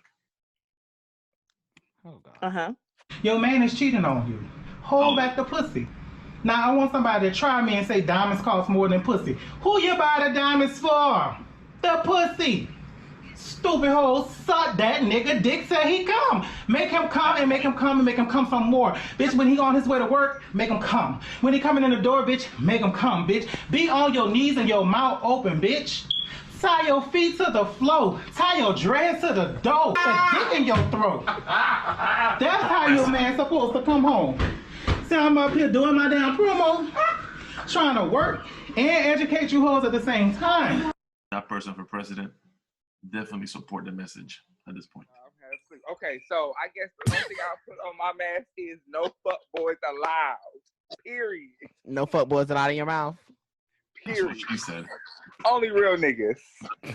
Speaker 3: Oh God.
Speaker 12: Uh-huh.
Speaker 22: Your man is cheating on you. Hold back the pussy. Now I want somebody to try me and say diamonds cost more than pussy. Who you buy the diamonds for? The pussy. Stupid hoe, suck that nigga dick till he come. Make him come and make him come and make him come some more. Bitch, when he on his way to work, make him come. When he coming in the door, bitch, make him come, bitch. Be on your knees and your mouth open, bitch. Tie your feet to the floor. Tie your dress to the door. A dick in your throat. That's how your man supposed to come home. See, I'm up here doing my damn promo, trying to work and educate you hoes at the same time.
Speaker 13: That person for president, definitely support the message at this point.
Speaker 18: Okay, so I guess the only thing I'll put on my mask is no fuck boys allowed. Period.
Speaker 3: No fuck boys out of your mouth.
Speaker 13: That's what she said.
Speaker 18: Only real niggas.
Speaker 13: You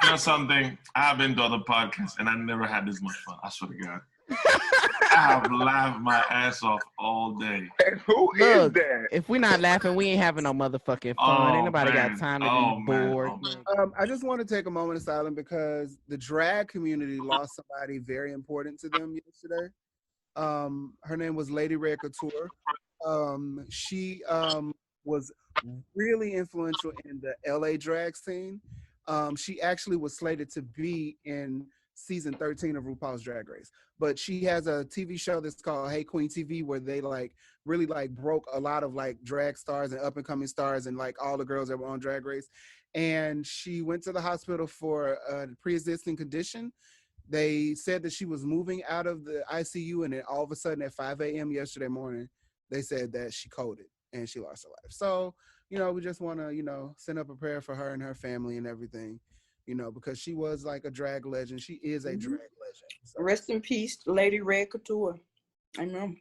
Speaker 13: know something? I've been to other podcasts and I never had this much fun. I swear to God. I have laughed my ass off all day.
Speaker 18: Who
Speaker 3: Look,
Speaker 18: is that?
Speaker 3: if we're not laughing, we ain't having no motherfucking fun. Ain't nobody got time to be bored.
Speaker 1: I just want to take a moment of silence because the drag community lost somebody very important to them yesterday. Her name was Lady Red Couture. She was really influential in the LA drag scene. She actually was slated to be in season 13 of RuPaul's Drag Race, but she has a TV show that's called Hey Queen TV where they like really like broke a lot of like drag stars and up and coming stars and like all the girls that were on Drag Race. And she went to the hospital for a pre-existing condition. They said that she was moving out of the ICU, and then all of a sudden at 5 a.m. yesterday morning, they said that she coded and she lost her life. So, you know, we just want to, you know, send up a prayer for her and her family and everything, you know, because she was like a drag legend. She is a drag legend. So.
Speaker 4: Rest in peace, Lady Red Couture. I know.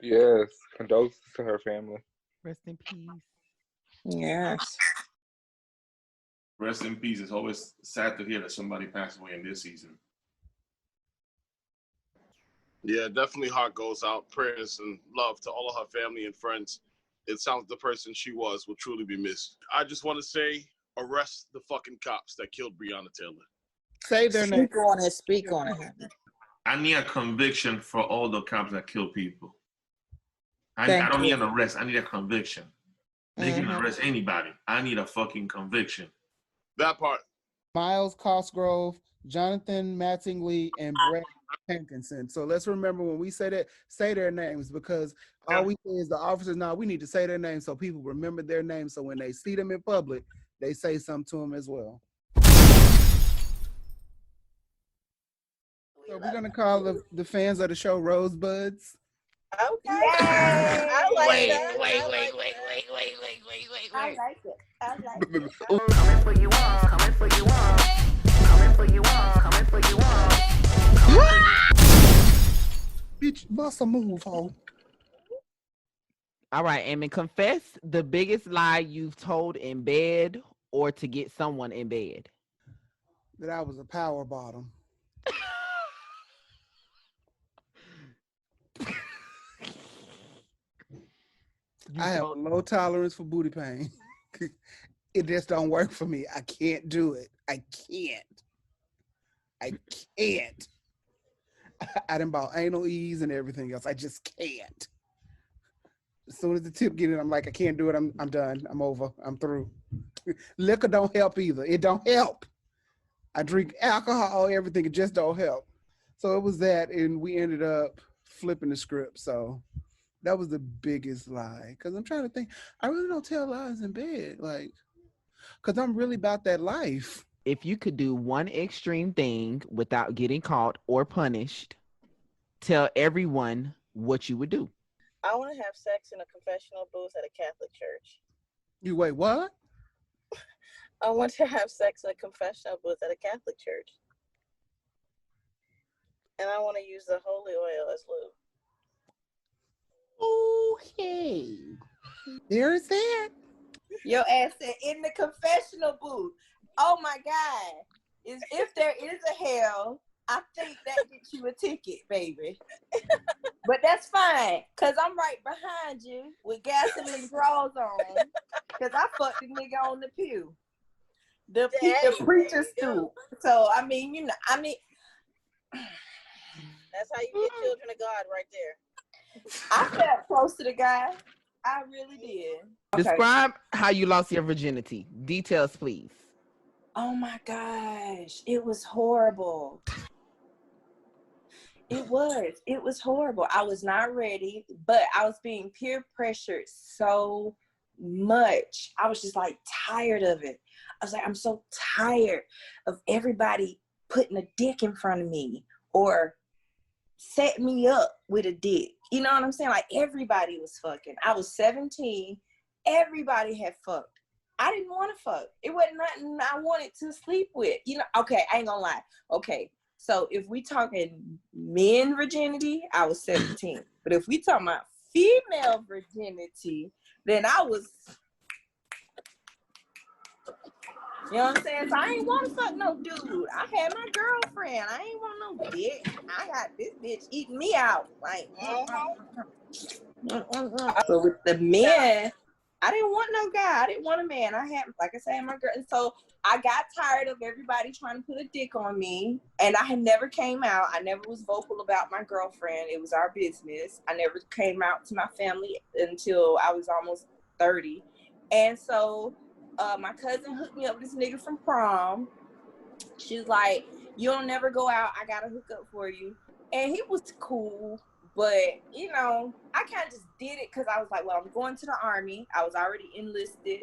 Speaker 18: Yes, condolences to her family.
Speaker 3: Rest in peace.
Speaker 4: Yes.
Speaker 13: Rest in peace. It's always sad to hear that somebody passed away in this season.
Speaker 17: Yeah, definitely heart goes out. Prayers and love to all of her family and friends. It sounds the person she was will truly be missed. I just want to say, arrest the fucking cops that killed Breonna Taylor.
Speaker 1: Say their name.
Speaker 12: Speak on it. Speak on it.
Speaker 13: I need a conviction for all the cops that kill people. I don't need an arrest. I need a conviction. They can arrest anybody. I need a fucking conviction.
Speaker 17: That part.
Speaker 1: Miles Cosgrove, Jonathan Mattingly, and Brett Hankinson. So let's remember when we say that, say their names, because all we say is the officers. Now we need to say their names so people remember their names. So when they see them in public, they say something to them as well. So we're gonna call the fans of the show Rosebuds.
Speaker 12: Okay. I like that.
Speaker 7: Wait.
Speaker 12: I like it. I like it.
Speaker 14: Coming for you all, coming for you all. Coming for you all, coming for you all.
Speaker 1: Bitch, bust a move, ho.
Speaker 3: All right, Amy, confess the biggest lie you've told in bed or to get someone in bed.
Speaker 1: That I was a power bottom. I have a low tolerance for booty pain. It just don't work for me. I can't do it. I can't. I done bought anal ease and everything else. I just can't. As soon as the tip get in, I'm like, I can't do it. I'm done. I'm over. I'm through. Liquor don't help either. It don't help. I drink alcohol, everything. It just don't help. So it was that, and we ended up flipping the script. So that was the biggest lie. Because I'm trying to think. I really don't tell lies in bed. Like, because I'm really about that life.
Speaker 3: If you could do one extreme thing without getting caught or punished, tell everyone what you would do.
Speaker 12: I want to have sex in a confessional booth at a Catholic church.
Speaker 1: You wait, what?
Speaker 12: I want to have sex in a confessional booth at a Catholic church. And I want to use the holy oil as lube.
Speaker 1: Okay. There's that.
Speaker 4: Your ass said in the confessional booth. Oh my God.
Speaker 2: is if there is a hell, I think that gets you a ticket, baby. But that's fine, cause I'm right behind you with gasoline drawers on, cause I fucked the nigga on the pew, the preacher stool. So I mean, you know,
Speaker 12: That's how you get children of God right there.
Speaker 2: I felt close to the guy. I really did. Okay.
Speaker 3: Describe how you lost your virginity. Details, please.
Speaker 2: Oh my gosh, it was horrible. It was horrible. I was not ready, but I was being peer pressured so much. I was just like tired of it. I was like, I'm so tired of everybody putting a dick in front of me or set me up with a dick. You know what I'm saying? Like everybody was fucking. I was 17. Everybody had fucked. I didn't want to fuck. It wasn't nothing I wanted to sleep with. You know, okay, I ain't gonna lie. Okay, so if we talking men virginity, I was 17. But if we talking about female virginity, then I was, you know what I'm saying? So I ain't want to fuck no dude. I had my girlfriend. I ain't want no dick. I got this bitch eating me out. Like, but with the men, I didn't want no guy. I didn't want a man. I had, like I said, my girl. And so I got tired of everybody trying to put a dick on me. And I had never came out. I never was vocal about my girlfriend. It was our business. I never came out to my family until I was almost 30. And so my cousin hooked me up with this nigga from prom. She was like, you don't never go out. I got to hook up for you. And he was cool. But, you know, I kind of just did it because I was like, well, I'm going to the Army. I was already enlisted.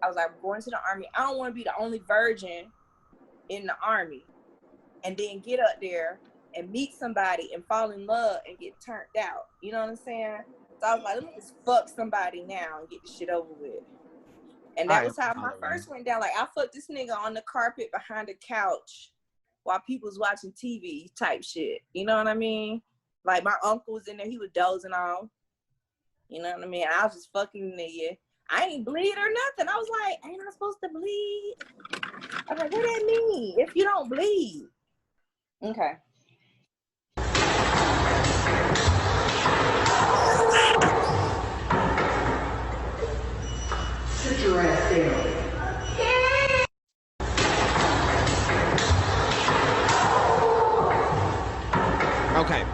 Speaker 2: I was like, I'm going to the Army. I don't want to be the only virgin in the Army and then get up there and meet somebody and fall in love and get turned out. You know what I'm saying? So I was like, let me just fuck somebody now and get this shit over with. And that was how my first went down. Like, I fucked this nigga on the carpet behind the couch while people was watching TV type shit. You know what I mean? Like, my uncle was in there. He was dozing off. You know what I mean? I was just fucking nigga. I ain't bleed or nothing. I was like, ain't I supposed to bleed? I was like, what that mean? If you don't bleed. Okay.
Speaker 22: Sit your ass down.
Speaker 3: Okay.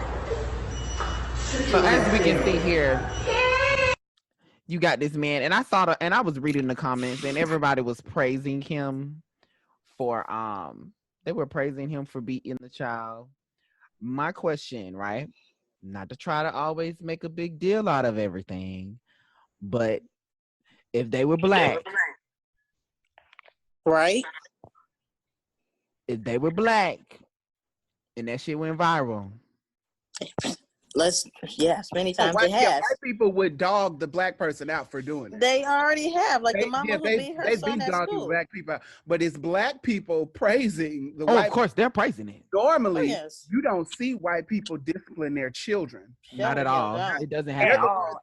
Speaker 3: So as we can see here, you got this man, and I was reading the comments, and everybody was praising him for they were praising him for beating the child. My question, right? Not to try to always make a big deal out of everything, but if they were black,
Speaker 12: right?
Speaker 3: If they were black, and that shit went viral.
Speaker 12: Yes, many times it has.
Speaker 1: White people would dog the black person out for doing it.
Speaker 12: They already have. Like the mama who beat her son at school.
Speaker 1: Black people out. But it's black people praising the
Speaker 3: white.
Speaker 1: Of
Speaker 3: course, they're praising it.
Speaker 1: Normally, you don't see white people discipline their children.
Speaker 3: Not at all. It doesn't happen at all.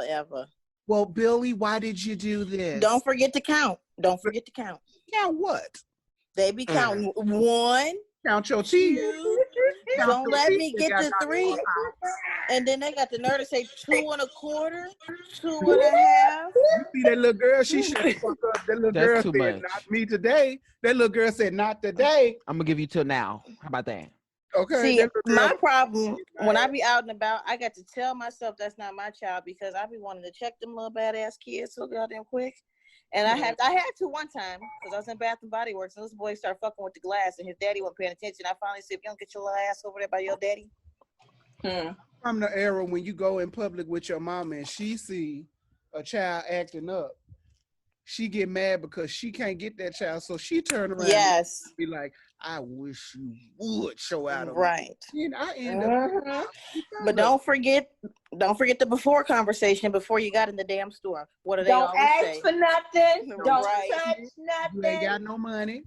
Speaker 12: Ever.
Speaker 1: Well, Billy, why did you do this?
Speaker 12: Don't forget to count. Don't forget to count.
Speaker 1: Count what?
Speaker 12: They be counting 1.
Speaker 1: Count your teeth.
Speaker 12: Don't let me get to 3. And then they got the nerve to say 2 1/4, 2 1/2.
Speaker 1: You see that little girl? She shut the fuck up. That little girl said, "Not me today." That little girl said, "Not today."
Speaker 3: I'm gonna give you till now. How about that?
Speaker 1: Okay.
Speaker 12: See, my problem when I be out and about, I got to tell myself that's not my child because I be wanting to check them little badass kids so goddamn quick. And I had to one time because I was in Bath and Body Works and this boy started fucking with the glass and his daddy wasn't paying attention. I finally said, "If you don't get your little ass over there by your daddy."
Speaker 1: From the era when you go in public with your mama and she see a child acting up, she get mad because she can't get that child, so she turn around and be like, "I wish you would show out."
Speaker 12: Right.
Speaker 1: And I end up.
Speaker 12: But don't forget the before conversation before you got in the damn store. What do they
Speaker 2: Don't
Speaker 12: always
Speaker 2: ask
Speaker 12: say?
Speaker 2: for nothing. Don't
Speaker 12: Right.
Speaker 2: touch nothing.
Speaker 1: You ain't got no money.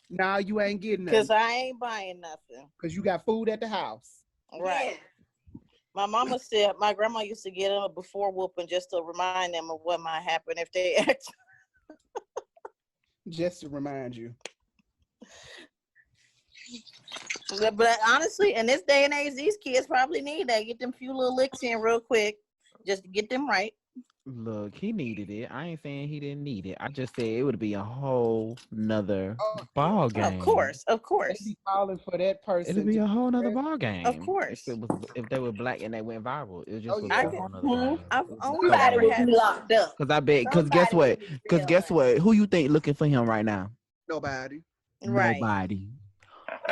Speaker 1: Now you ain't getting nothing.
Speaker 12: Because I ain't buying nothing.
Speaker 1: Because you got food at the house.
Speaker 12: Right. My mama said my grandma used to get them a before whooping just to remind them of what might happen if they act.
Speaker 1: Just to remind you.
Speaker 12: But honestly, in this day and age, these kids probably need that. Get them few little licks in real quick, just to get them right.
Speaker 3: Look, he needed it. I ain't saying he didn't need it. I just said it would be a whole nother ball
Speaker 12: Of
Speaker 3: game.
Speaker 12: course, of
Speaker 1: They
Speaker 12: course,
Speaker 1: be calling for that
Speaker 3: It'd
Speaker 1: person
Speaker 3: be
Speaker 1: to
Speaker 3: a whole nother
Speaker 1: be
Speaker 3: ball
Speaker 12: of
Speaker 3: game.
Speaker 12: course.
Speaker 3: If they were black and they went viral, it
Speaker 1: oh
Speaker 3: just would be
Speaker 12: I
Speaker 3: a
Speaker 1: yeah.
Speaker 12: could.
Speaker 3: whole nother game.
Speaker 12: I've
Speaker 3: It would be
Speaker 12: only
Speaker 3: so
Speaker 2: Somebody
Speaker 12: ever
Speaker 2: would
Speaker 3: bad.
Speaker 2: be
Speaker 12: had.
Speaker 2: locked up.
Speaker 3: Cause I bet. Cause guess
Speaker 2: Somebody would
Speaker 3: what?
Speaker 2: be
Speaker 3: Cause
Speaker 2: jailed.
Speaker 3: guess what? Who you think looking for him right now?
Speaker 1: Nobody.
Speaker 12: Right.
Speaker 3: Nobody.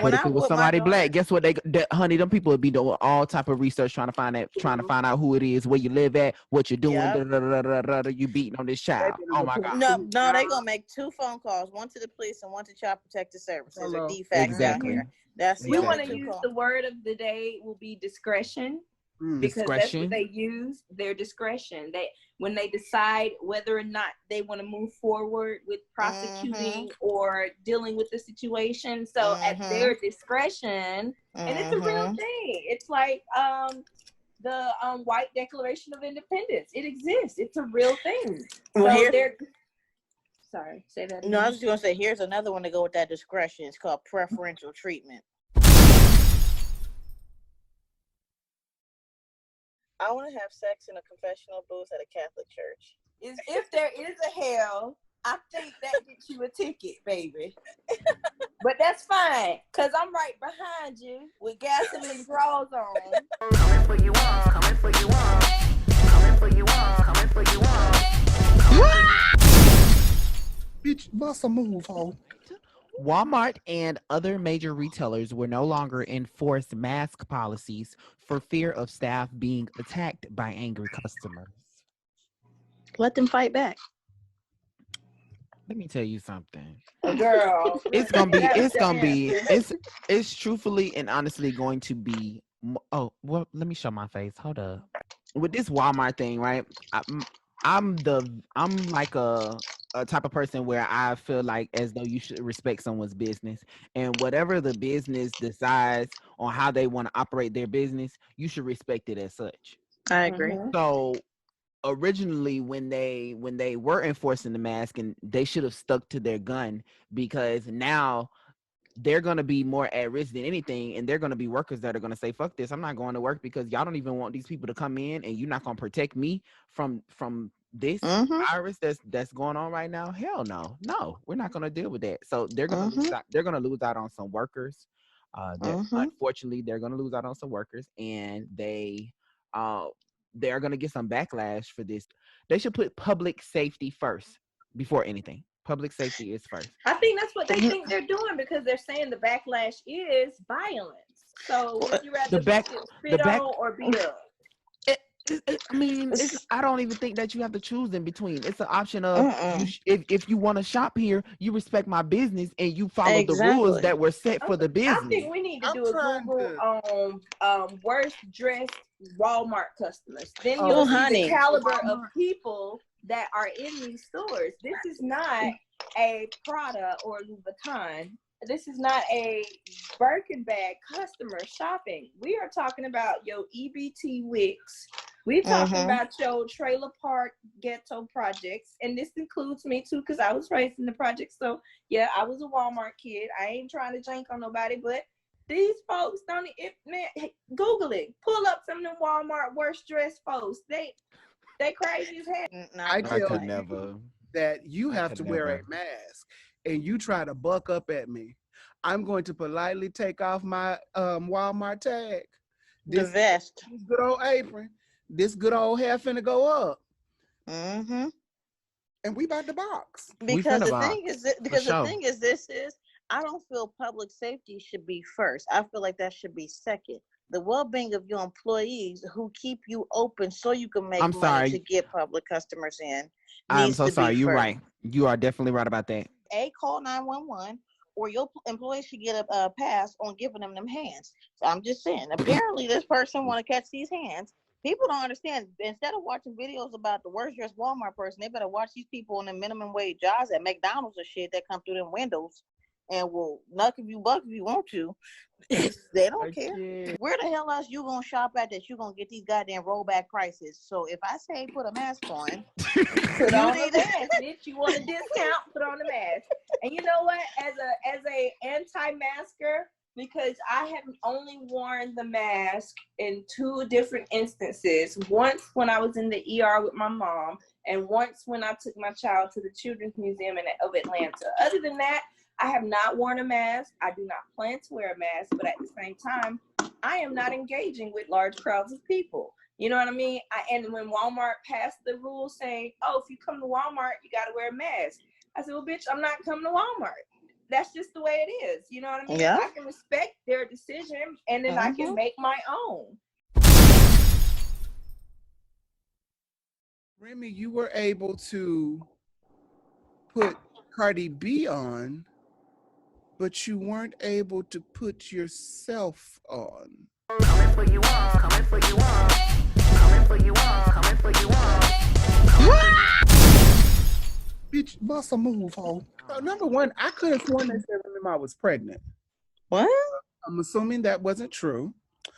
Speaker 12: When
Speaker 3: But if
Speaker 12: I
Speaker 3: it was
Speaker 12: with my
Speaker 3: somebody black,
Speaker 12: daughter,
Speaker 3: guess what? Honey, them people would be doing all type of research trying to find out who it is, where you live at, what you're doing.
Speaker 12: yep.
Speaker 3: You beating on this
Speaker 1: They
Speaker 3: child.
Speaker 1: better
Speaker 3: Oh my
Speaker 1: report
Speaker 3: God.
Speaker 1: to
Speaker 12: No,
Speaker 1: his
Speaker 12: no, they
Speaker 1: job.
Speaker 12: gonna make 2 phone calls, one to the police and one to Child Protective Services or
Speaker 1: Hello.
Speaker 12: DFACS down
Speaker 3: Exactly.
Speaker 12: here. That's
Speaker 2: We
Speaker 12: gonna
Speaker 2: want
Speaker 12: make
Speaker 2: to
Speaker 12: 2
Speaker 2: use
Speaker 12: calls.
Speaker 2: the word of the day will be discretion
Speaker 1: Mm.
Speaker 2: because that's what
Speaker 3: Discretion.
Speaker 2: they use. Their discretion. When they decide whether or not they want to move forward with prosecuting or dealing with the situation. So at their discretion, and it's a real thing. It's like the White Declaration of Independence. It exists. It's a real thing.
Speaker 12: Well,
Speaker 2: So
Speaker 12: here,
Speaker 2: they're sorry, say that again.
Speaker 12: no, I was just gonna say here's another one to go with that discretion. It's called preferential treatment. I want to have sex in a confessional booth at a Catholic church.
Speaker 2: If there is a hell, I think that gets you a ticket, baby. But that's fine, because I'm right behind you with gasoline drawers on.
Speaker 14: Coming for you all, coming for you all. Coming for you all, coming for you all.
Speaker 1: Bitch, bust a move, ho.
Speaker 3: Walmart and other major retailers will no longer enforce mask policies for fear of staff being attacked by angry customers.
Speaker 12: Let them fight back.
Speaker 3: Let me tell you something.
Speaker 2: Girl,
Speaker 3: It's truthfully and honestly going to be. Oh, well, let me show my face. Hold up. With this Walmart thing, right? I'm like a type of person where I feel like as though you should respect someone's business, and whatever the business decides on how they want to operate their business, you should respect it as such.
Speaker 12: I agree.
Speaker 3: So originally when they were enforcing the mask, and they should have stuck to their gun, because now they're going to be more at risk than anything, and they're going to be workers that are going to say, fuck this, I'm not going to work because y'all don't even want these people to come in, and you're not going to protect me from this virus that's going on right now. Hell no, we're not going to deal with that. So they're going to lose out on some workers. Unfortunately, they're going to lose out on some workers, and they're going to get some backlash for this. They should put public safety first before anything. Public safety is first.
Speaker 2: I think that's what they think they're doing, because they're saying the backlash is violence. So would you rather get spit on or beat up?
Speaker 3: I don't even think that you have to choose in between. It's an option of if you want to shop here, you respect my business and you follow the rules that were set for the business.
Speaker 2: I think we need to do a Google on worst dressed Walmart customers. Then you'll see the caliber of people that are in these stores. This is not a Prada or Louis Vuitton. This is not a Birkin bag customer shopping. We are talking about your EBT Wicks. We're talking about your trailer park ghetto projects. And this includes me too, because I was raised in the project. So yeah, I was a Walmart kid. I ain't trying to jank on nobody, but these folks don't, Google it. Pull up some of them Walmart worst dressed folks. They crazy as hell.
Speaker 1: I
Speaker 3: could never.
Speaker 1: That you have to wear a mask and you try to buck up at me. I'm going to politely take off my Walmart tag.
Speaker 12: The vest.
Speaker 1: This good old apron. This good old hair finna go up.
Speaker 12: And
Speaker 1: we about to box.
Speaker 12: Because the thing is, this is, I don't feel public safety should be first. I feel like that should be second. The well-being of your employees who keep you open so you can make money to get public customers in.
Speaker 3: I'm so sorry. You're right. You are definitely right about that.
Speaker 12: Call 911, or your employees should get a pass on giving them hands. So I'm just saying, apparently this person want to catch these hands. People don't understand. Instead of watching videos about the worst dressed Walmart person, they better watch these people on the minimum wage jobs at McDonald's or shit that come through them windows and will nuck if you buck if you want to. They don't care. Where the hell else you gonna shop at that you gonna get these goddamn rollback prices? So if I say put a mask on,
Speaker 2: put on a mask, bitch. You want a discount? Put on a mask. And you know what? As a anti-masker, because I have only worn the mask in 2 different instances. Once when I was in the ER with my mom, and once when I took my child to the Children's Museum of Atlanta. Other than that, I have not worn a mask. I do not plan to wear a mask, but at the same time, I am not engaging with large crowds of people. You know what I mean? And when Walmart passed the rule saying, oh, if you come to Walmart, you got to wear a mask. I said, well, bitch, I'm not coming to Walmart. That's just the way it is. You know what I mean?
Speaker 12: Yeah.
Speaker 2: I can respect their decision, and then I can make my own.
Speaker 1: Remy, you were able to put Cardi B on, but you weren't able to put yourself on.
Speaker 14: Coming for you all, coming for you all, coming for you all, coming for you all.
Speaker 1: Bitch, bust a move, ho. So, number one, I could have sworn they said Remy Ma was pregnant.
Speaker 12: What?
Speaker 1: I'm assuming that wasn't true.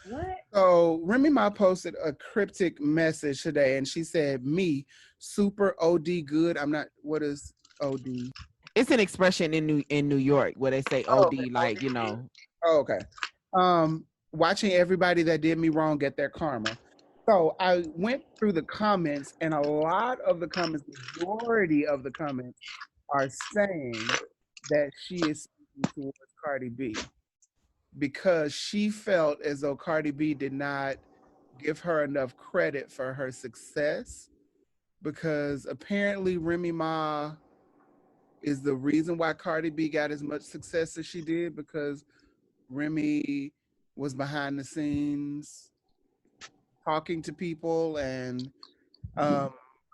Speaker 2: What?
Speaker 1: So Remy Ma posted a cryptic message today, and she said, "Me, super OD good. I'm not. What is OD?
Speaker 3: It's an expression in New York where they say
Speaker 1: Oh,
Speaker 3: OD,
Speaker 1: okay.
Speaker 3: like, you know.
Speaker 1: Oh, okay. Watching everybody that did me wrong get their karma. So I went through the comments, and a lot of the comments, majority of the comments, are saying that she is speaking towards Cardi B because she felt as though Cardi B did not give her enough credit for her success, because apparently Remy Ma is the reason why Cardi B got as much success as she did, because Remy was behind the scenes talking to people and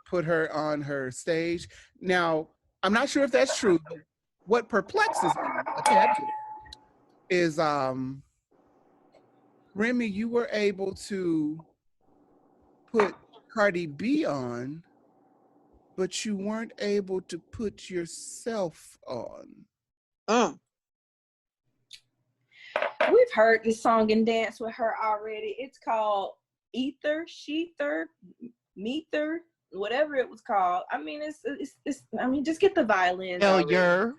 Speaker 1: put her on her stage. Now, I'm not sure if that's true, but what perplexes me a tad bit is Remy, you were able to put Cardi B on, but you weren't able to put yourself on.
Speaker 2: We've heard this song and dance with her already. It's called Ether, Sheether, Meether, whatever it was called. I mean, it's I mean, just get the violins.
Speaker 3: Failure.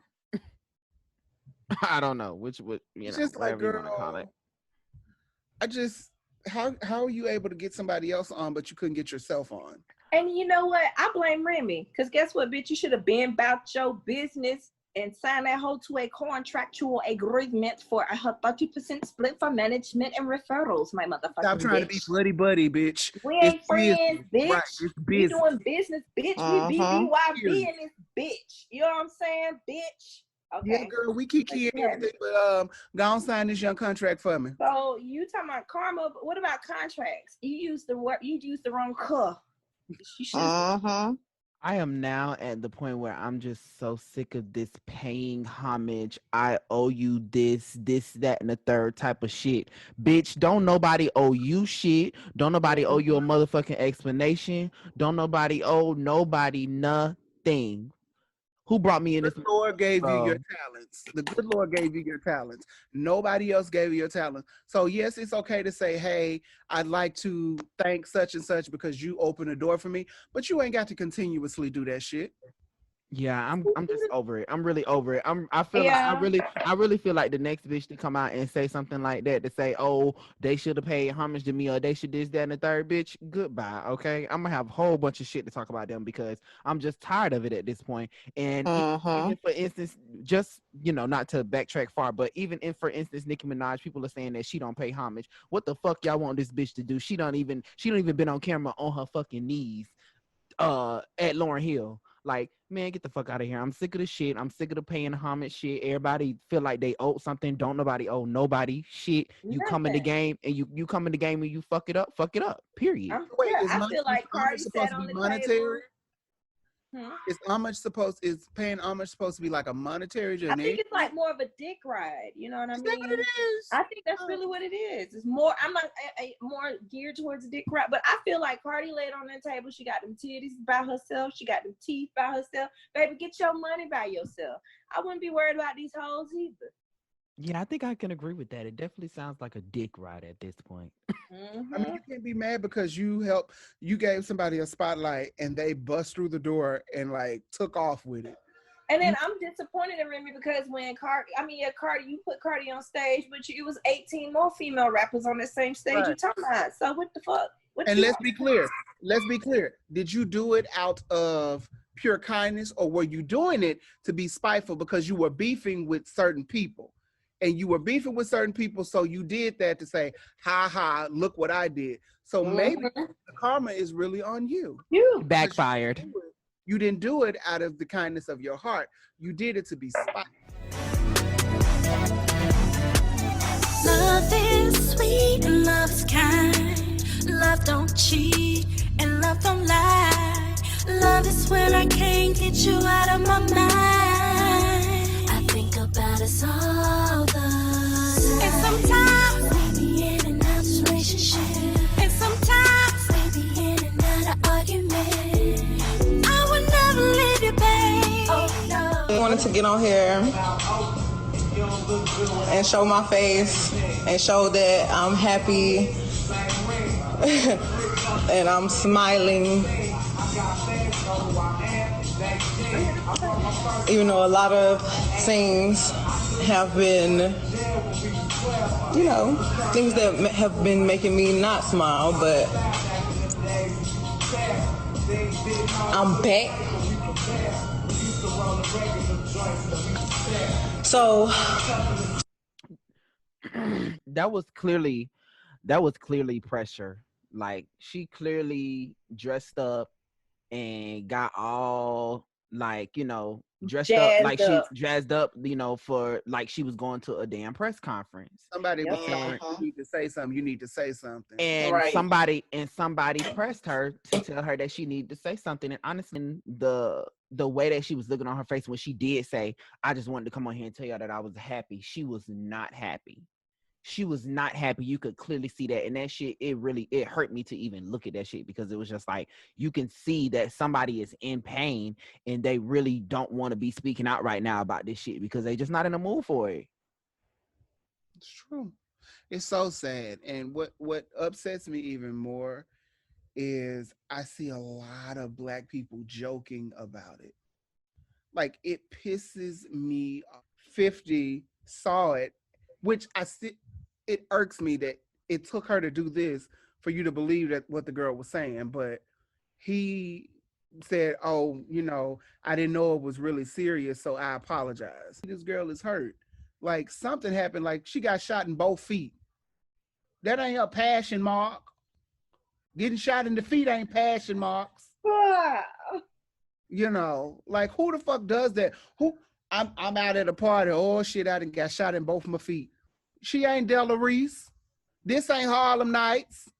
Speaker 3: I don't know which would, you
Speaker 1: It's
Speaker 3: know,
Speaker 1: just like,
Speaker 3: whatever you want to call it.
Speaker 1: I just, how are you able to get somebody else on, but you couldn't get yourself on?
Speaker 2: And you know what? I blame Remy, because guess what, bitch? You should have been about your business and signed that whole to a contractual agreement for a 30% split for management and referrals, my motherfucking
Speaker 1: Stop trying to be buddy, bitch.
Speaker 2: We ain't
Speaker 1: It's
Speaker 2: friends,
Speaker 1: business.
Speaker 2: bitch.
Speaker 1: Right, it's
Speaker 2: We
Speaker 1: business.
Speaker 2: doing business, bitch. We BBYB
Speaker 1: Period.
Speaker 2: in this bitch. You know what I'm saying, bitch? Okay.
Speaker 1: Yeah, girl, we kiki and everything, but go on, sign this young contract for me.
Speaker 2: So you talking about karma, but what about contracts? You used the word, you used the wrong cuh.
Speaker 3: I am now at the point where I'm just so sick of this paying homage. I owe you this, that, and the third type of shit. Bitch, don't nobody owe you shit. Don't nobody owe you a motherfucking explanation. Don't nobody owe nobody nothing. Who brought me in this?
Speaker 1: The good Lord gave you your talents. The good Lord gave you your talents. Nobody else gave you your talents. So yes, it's okay to say, hey, I'd like to thank such and such because you opened the door for me, but you ain't got to continuously do that shit.
Speaker 3: Yeah, I'm just over it. I'm really over it. I really feel like the next bitch to come out and say something like that, to say, oh, they should have paid homage to me, or they should this, that, and the third, bitch. Goodbye. Okay. I'm gonna have a whole bunch of shit to talk about them because I'm just tired of it at this point. And even for instance, just, you know, not to backtrack far, but even if, for instance, Nicki Minaj, people are saying that she don't pay homage. What the fuck y'all want this bitch to do? She don't even been on camera on her fucking knees at Lauryn Hill. Like, man, get the fuck out of here. I'm sick of the shit. I'm sick of the paying homage shit. Everybody feel like they owe something. Don't nobody owe nobody shit. You come in the game and you come in the game and you fuck it up, period.
Speaker 2: I feel like Cardi sat on the table.
Speaker 1: Is paying homage supposed to be like a monetary
Speaker 2: I think
Speaker 1: donation?
Speaker 2: it's like more of a dick ride. You know what I
Speaker 1: Is
Speaker 2: mean?
Speaker 1: that what it is?
Speaker 2: I think that's really what it is. It's more. I'm not more geared towards a dick ride, but I feel like Cardi laid on that table. She got them titties by herself. She got them teeth by herself. Baby, get your money by yourself. I wouldn't be worried about these hoes either.
Speaker 3: Yeah, I think I can agree with that. It definitely sounds like a dick ride at this point.
Speaker 1: I mean, you can't be mad because you gave somebody a spotlight and they bust through the door and like took off with it.
Speaker 2: And then I'm disappointed in Remy because when Cardi, you put Cardi on stage, but it was 18 more female rappers on the same stage
Speaker 1: Right.
Speaker 2: you talking about. So what the fuck?
Speaker 1: And let's be clear. Did you do it out of pure kindness, or were you doing it to be spiteful because you were beefing with certain people? And you were beefing with certain people, so you did that to say, ha ha, look what I did. So maybe the karma is really on you.
Speaker 3: Backfired.
Speaker 1: You didn't do it out of the kindness of your heart. You did it to be spiteful.
Speaker 5: Love is sweet and love is kind. Love don't cheat and love don't lie. Love is when I can't get you out of my mind. I think about us all the time. And sometimes we be in and out of relationship. And sometimes we be in and out of argument. I would never leave you, babe. Oh no.
Speaker 20: I wanted to get on here and show my face and show that I'm happy and I'm smiling. Even though a lot of things have been, things that have been making me not smile, but I'm back. So
Speaker 3: that was clearly pressure. Like, she clearly dressed up and got all like, dressed up like she jazzed up, for like she was going to a damn press conference.
Speaker 1: Somebody was saying, you need to say something. You need to say something.
Speaker 3: And somebody pressed her to tell her that she needed to say something. And honestly, the way that she was looking on her face when she did say, I just wanted to come on here and tell y'all that I was happy, she was not happy. She was not happy. You could clearly see that. And that shit, it hurt me to even look at that shit, because it was just like, you can see that somebody is in pain and they really don't want to be speaking out right now about this shit because they just not in the mood for it.
Speaker 1: It's true. It's so sad. And what upsets me even more is I see a lot of Black people joking about it. Like, it pisses me off. 50 saw it, which it irks me that it took her to do this for you to believe that what the girl was saying. But he said, oh, I didn't know it was really serious, so I apologize. This girl is hurt. Like, something happened, like she got shot in both feet. That ain't a passion mark. Getting shot in the feet ain't passion marks. Like, who the fuck does that? I'm out at a party. Oh shit, I done got shot in both my feet. She ain't Della Reese. This ain't Harlem Nights.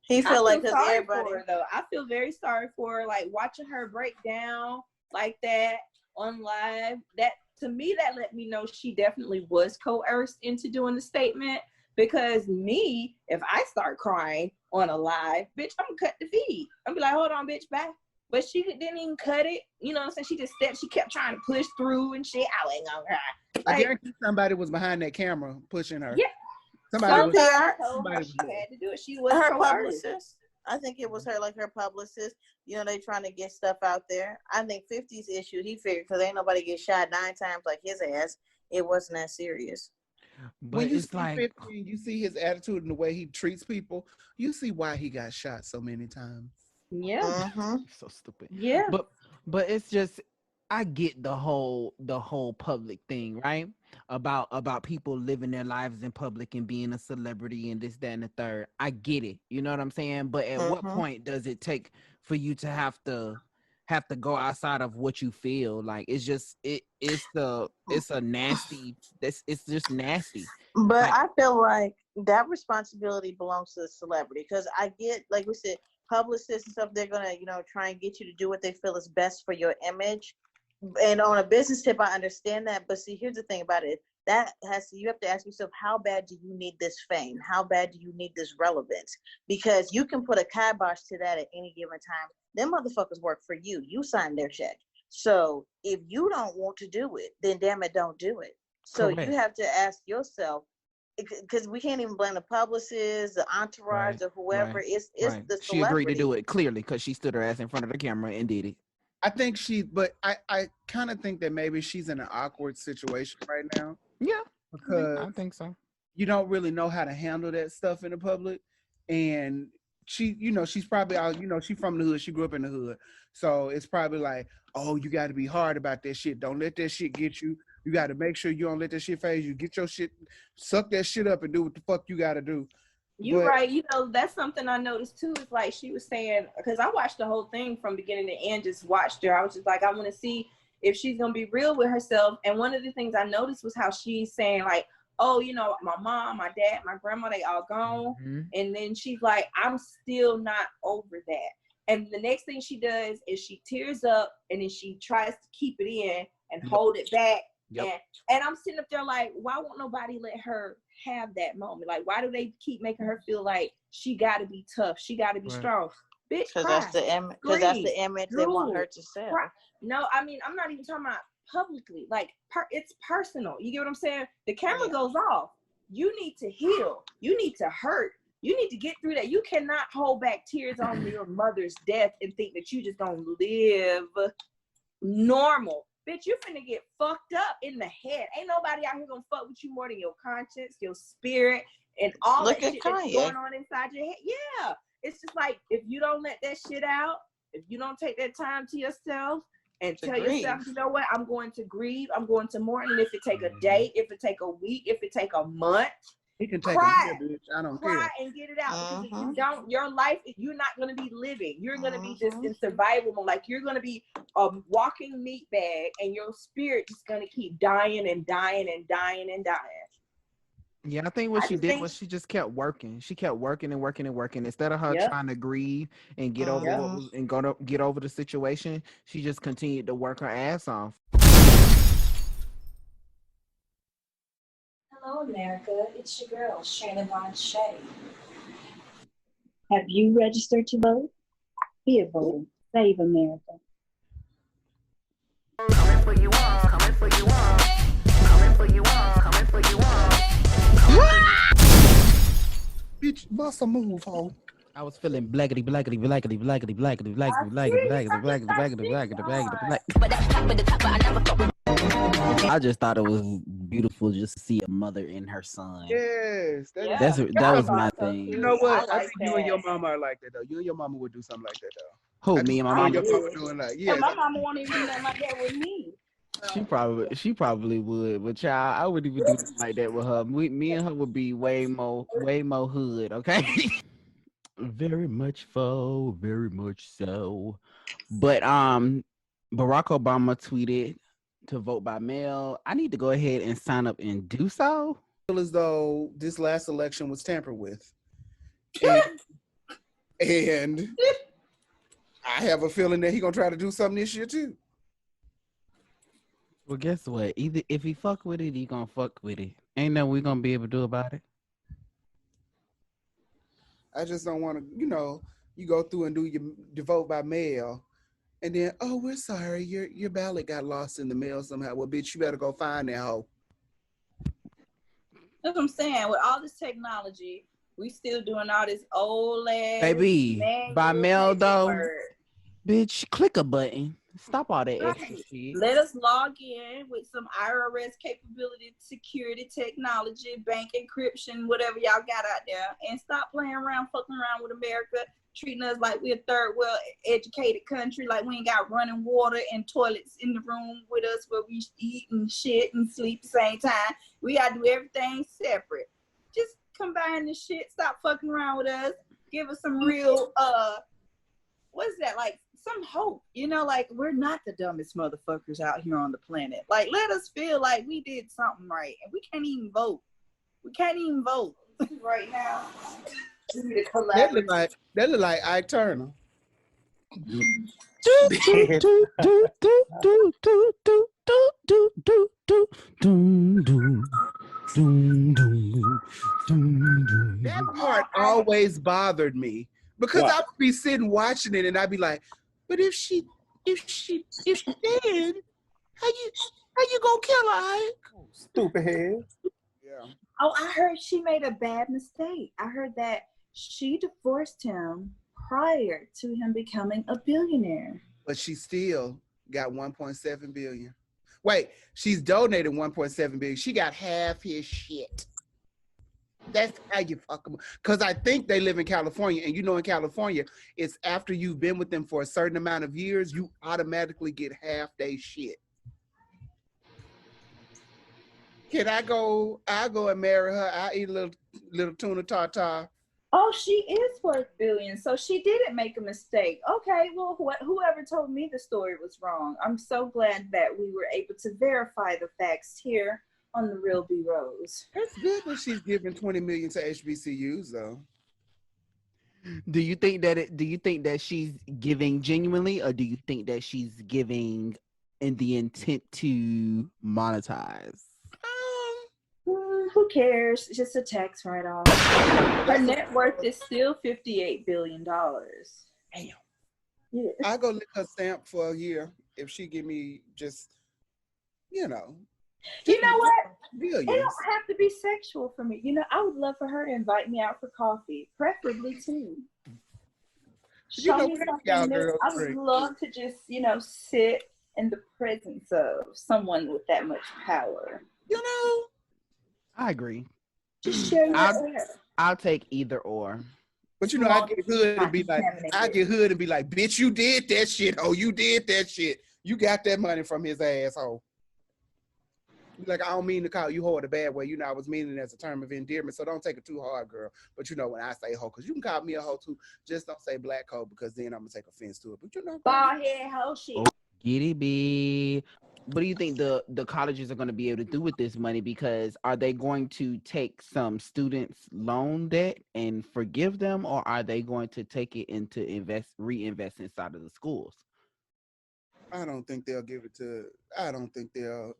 Speaker 2: He feel like everybody. For her, though. I feel very sorry for her. Like, watching her break down like that on live. That, to me, that let me know she definitely was coerced into doing the statement. Because me, if I start crying on a live, bitch, I'm gonna cut the feed. I'm be like, hold on, bitch, bye. But she didn't even cut it. You know what I'm saying? She just stepped. She kept trying to push through and shit. I ain't gonna cry.
Speaker 1: I guarantee somebody was behind that camera pushing her.
Speaker 2: Yeah.
Speaker 1: Somebody
Speaker 2: had to do it. She was
Speaker 12: her
Speaker 2: coerced.
Speaker 12: publicist. I think it was her publicist. They trying to get stuff out there. I think 50's issue, he figured, because ain't nobody get shot 9 times like his ass, it wasn't that serious.
Speaker 3: But
Speaker 1: when you
Speaker 3: it's
Speaker 1: see
Speaker 3: like
Speaker 1: 50 and you see his attitude and the way he treats people, you see why he got shot so many times.
Speaker 2: Yeah.
Speaker 3: So stupid.
Speaker 2: Yeah.
Speaker 3: But it's just, I get the whole public thing, right? About people living their lives in public and being a celebrity and this, that, and the third. I get it. You know what I'm saying? But at what point does it take for you to have to go outside of what you feel? Like, it's just it's a nasty, it's just nasty.
Speaker 12: But I feel like that responsibility belongs to the celebrity, because I get, like we said, publicists and stuff, they're gonna, try and get you to do what they feel is best for your image. And on a business tip, I understand that. But see, here's the thing about it. You have to ask yourself, how bad do you need this fame? How bad do you need this relevance? Because you can put a kibosh to that at any given time. Them motherfuckers work for you. You sign their check. So if you don't want to do it, then damn it, don't do it. So
Speaker 3: Correct.
Speaker 12: you have to ask yourself, because we can't even blame the publicist, the entourage, or whoever.
Speaker 3: Right.
Speaker 12: It's
Speaker 3: Right.
Speaker 12: the
Speaker 3: She agreed to
Speaker 12: celebrity.
Speaker 3: do it clearly because she stood her ass in front of the camera and did it.
Speaker 1: I think but I kind of think that maybe she's in an awkward situation right now.
Speaker 3: Yeah,
Speaker 1: because
Speaker 3: I think so.
Speaker 1: You don't really know how to handle that stuff in the public, and she's probably out. She's from the hood. She grew up in the hood, so it's probably like, oh, you got to be hard about that shit. Don't let that shit get you. You got to make sure you don't let that shit phase you. Get your shit, suck that shit up, and do what the fuck you got to do.
Speaker 2: You're right. That's something I noticed too. It's like she was saying, because I watched the whole thing from beginning to end, just watched her. I was just like, I want to see if she's going to be real with herself. And one of the things I noticed was how she's saying like, oh, my mom, my dad, my grandma, they all gone.
Speaker 3: Mm-hmm.
Speaker 2: And then she's like, I'm still not over that. And the next thing she does is she tears up and then she tries to keep it in and hold it back. Yep. And I'm sitting up there like, why won't nobody let her have that moment? Like, why do they keep making her feel like she got to be tough? She got to be strong. Bitch,
Speaker 12: because that's the image they want her to sell.
Speaker 2: No, I mean, I'm not even talking about publicly. Like, it's personal. You get what I'm saying? The camera goes off. You need to heal. You need to hurt. You need to get through that. You cannot hold back tears on your mother's death and think that you just gonna live normal. Bitch, you finna get fucked up in the head. Ain't nobody out here gonna fuck with you more than your conscience, your spirit, and all that shit that's going on inside your head. Yeah. It's just like, if you don't let that shit out, if you don't take that time to yourself and tell yourself, you know what, I'm going to grieve, I'm going to mourn, and if it take a day, if it take a week, if it take a month,
Speaker 1: it can take
Speaker 2: cry,
Speaker 1: a year, bitch. I don't
Speaker 2: cry
Speaker 1: care.
Speaker 2: and get it out. Because if you don't, your life, you're not going to be living. You're going to be just in survival mode. Like, you're going to be a walking meat bag, and your spirit is going to keep dying and dying and dying and dying.
Speaker 3: Yeah, I think what she did was she just kept working. She kept working and working and working. Instead of her trying to grieve and get over what was and get over the situation, she just continued to work her ass off.
Speaker 10: Hello, America. It's your girl, Shayna Von Shay. Have you registered to vote? Be a voter. Save America.
Speaker 14: Coming for you all, coming for you all, coming for you all, coming for you all.
Speaker 1: Bitch, bust a move, ho.
Speaker 3: I was feeling blackety, blackety, blackety, blackety, blackety, blackety, blackety, blackety, blackety, blackety, blackety, blackety. I just thought it was beautiful just to see a mother and her son.
Speaker 1: Yes,
Speaker 3: that was my thing.
Speaker 1: You know what? I think you and your mama are like that though. You and your mama would do something like that though.
Speaker 3: Who, me and my mama?
Speaker 1: Your mama doing like,
Speaker 2: And my mama won't even do nothing like that with me.
Speaker 3: She probably would, but child, I wouldn't even do nothing like that with her. Me and her would be way more hood, okay? Very much so. But Barack Obama tweeted to vote by mail. I need to go ahead and sign up and do so.
Speaker 1: I feel as though this last election was tampered with. And I have a feeling that he's gonna try to do something this year too.
Speaker 3: Well, guess what? Either if he fuck with it, he gonna fuck with it. Ain't nothing we gonna be able to do about it.
Speaker 1: I just don't want to, you go through and do your vote by mail, and then, oh, we're sorry, your ballot got lost in the mail somehow. Well, bitch, you better go find that hoe.
Speaker 2: That's what I'm saying. With all this technology, we still doing all this old ass
Speaker 3: Baby, by mail though, bitch, click a button. Stop all that extra shit.
Speaker 2: Let us log in with some IRS capability, security, technology, bank encryption, whatever y'all got out there, and stop playing around, fucking around with America, treating us like we're a third world educated country, like we ain't got running water and toilets in the room with us where we eat and shit and sleep at the same time. We gotta do everything separate. Just combine this shit, stop fucking around with us, give us some real what's that, like some hope, like we're not the dumbest motherfuckers out here on the planet. Like, let us feel like we did something right, and we can't even vote right now.
Speaker 1: That look like Ike Turner. That part always bothered me because I would be sitting watching it and I'd be like, but if she did, how you gonna kill her, Ike?
Speaker 11: Stupid head.
Speaker 1: Yeah.
Speaker 8: Oh, I heard she made a bad mistake. I heard that she divorced him prior to him becoming a billionaire.
Speaker 1: But she still got 1.7 billion. Wait, she's donated 1.7 billion. She got half his shit. That's how you fuck them. Because I think they live in California, and you know in California, it's after you've been with them for a certain amount of years, you automatically get half their shit. Can I go? I'll go and marry her. I'll eat a little tuna tartare.
Speaker 8: Oh, she is worth billions. So she didn't make a mistake. Okay, well, whoever told me the story was wrong. I'm so glad that we were able to verify the facts here on the Real B.ROSE.
Speaker 1: It's good that she's giving 20 million to HBCUs, though.
Speaker 3: Do you think that she's giving genuinely, or do you think that she's giving in the intent to monetize?
Speaker 8: Who cares? It's just a tax write-off. Her net worth is still $58 billion.
Speaker 1: Damn. Yeah. I go lick her stamp for a year if she give me just,
Speaker 8: You know what? Billions. It don't have to be sexual for me. I would love for her to invite me out for coffee, preferably too. Show me something new. I would love to just, sit in the presence of someone with that much power.
Speaker 3: I agree.
Speaker 8: Just share your air.
Speaker 3: I'll take either or.
Speaker 1: But I get hood and be like, bitch, you did that shit. Oh, you did that shit. You got that money from his asshole. Like, I don't mean to call you hoe in a bad way. I was meaning it as a term of endearment, so don't take it too hard, girl. But when I say hoe, because you can call me a hoe too, just don't say black hoe, because then I'm going to take offense to it. But
Speaker 8: bald head hoe shit.
Speaker 3: Oh, giddy bee. What do you think the colleges are going to be able to do with this money? Because are they going to take some students' loan debt and forgive them, or are they going to take it into reinvest inside of the schools?
Speaker 1: I don't think they'll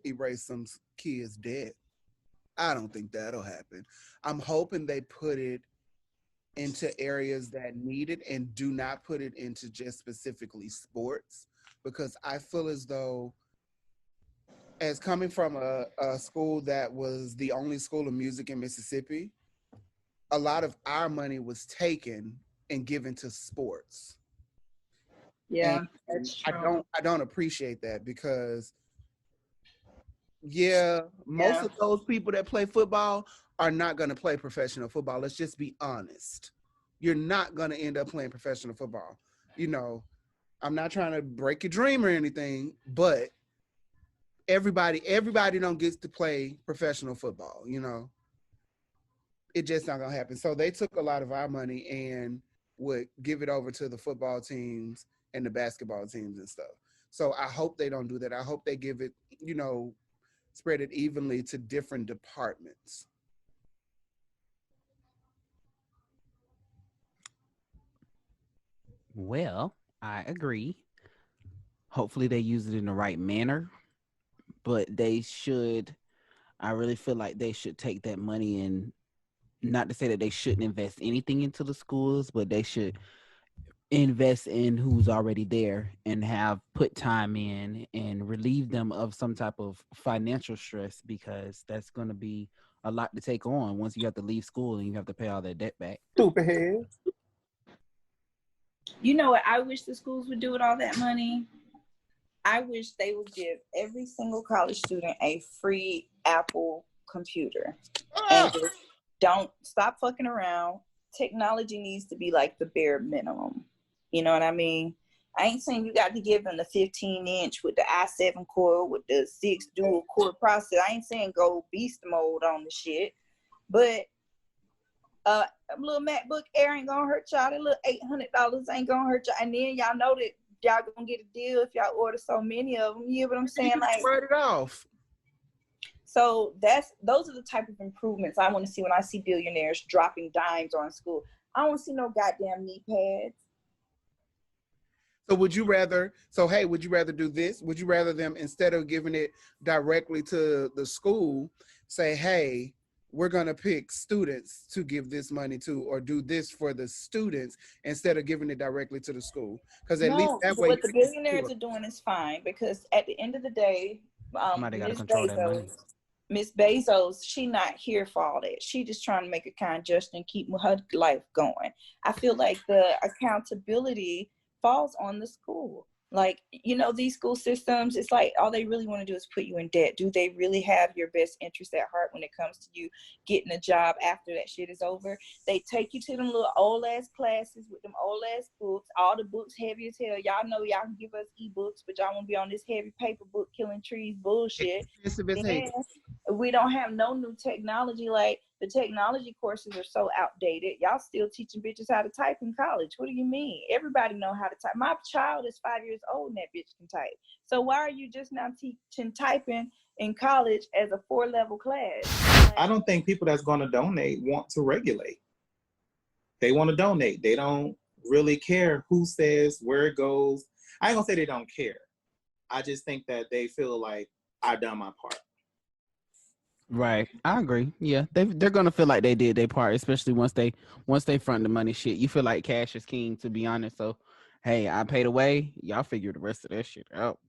Speaker 1: erase some kids' debt. I don't think that'll happen. I'm hoping they put it into areas that need it and do not put it into just specifically sports, because I feel as though, as coming from a school that was the only school of music in Mississippi, a lot of our money was taken and given to sports.
Speaker 8: Yeah, that's true.
Speaker 1: I don't appreciate that, because most of those people that play football are not going to play professional football. Let's just be honest. You're not going to end up playing professional football. I'm not trying to break your dream or anything, but everybody don't get to play professional football. It just not going to happen. So they took a lot of our money and would give it over to the football teams and the basketball teams and stuff. So I hope they don't do that. I hope they give it, spread it evenly to different departments.
Speaker 3: Well, I agree. Hopefully they use it in the right manner, but I really feel like they should take that money, and not to say that they shouldn't invest anything into the schools, but they should invest in who's already there and have put time in and relieve them of some type of financial stress, because that's going to be a lot to take on once you have to leave school and you have to pay all that debt back.
Speaker 11: Stupid head.
Speaker 8: You know what I wish the schools would do with all that money? I wish they would give every single college student a free Apple computer. And just don't stop fucking around. Technology needs to be like the bare minimum. You know what I mean? I ain't saying you got to give them the 15-inch with the i7 core with the 6 dual core processor. I ain't saying go beast mode on the shit. But a little MacBook Air ain't gonna hurt y'all. That little $800 ain't gonna hurt y'all. And then y'all know that y'all gonna get a deal if y'all order so many of them. You know what I'm saying? Like,
Speaker 1: write it off.
Speaker 8: So those are the type of improvements I want to see when I see billionaires dropping dimes on school.
Speaker 2: I don't see no goddamn knee pads.
Speaker 1: So would you rather, would you rather do this? Would you rather them, instead of giving it directly to the school, say, hey, we're going to pick students to give this money to, or do this for the students instead of giving it directly to the school? Because at least
Speaker 2: No,
Speaker 1: that way
Speaker 2: what the
Speaker 1: you can
Speaker 2: billionaires are doing is fine, because at the end of the day,
Speaker 15: Somebody got to
Speaker 2: Miss
Speaker 15: control that money.
Speaker 2: Miss Bezos, she not here for all that. She just trying to make a kind gesture and keep her life going. I feel like the accountability falls on the school. Like, you know, these school systems, it's like all they really want to do is put you in debt. Do they really have your best interest at heart when it comes to you getting a job after that shit is over? They take you to them little old ass classes with them old ass books, all the books heavy as hell. Y'all know y'all can give us ebooks, but y'all want to be on this heavy paper book killing trees bullshit. Then we don't have no new technology. Like, the technology courses are so outdated. Y'all still teaching bitches how to type in college. What do you mean? Everybody know how to type. My child is 5 years old and that bitch can type. So why are you just now teaching typing in college as a 4-level class?
Speaker 11: I don't think people that's going to donate want to regulate. They want to donate. They don't really care who says where it goes. I ain't gonna say they don't care. I just think that they feel like I've done my part.
Speaker 15: Right, I agree. Yeah, they're gonna feel like they did their part, especially once they front the money. Shit, you feel like cash is king, to be honest. So, hey, I paid away. Y'all figure the rest of that shit out.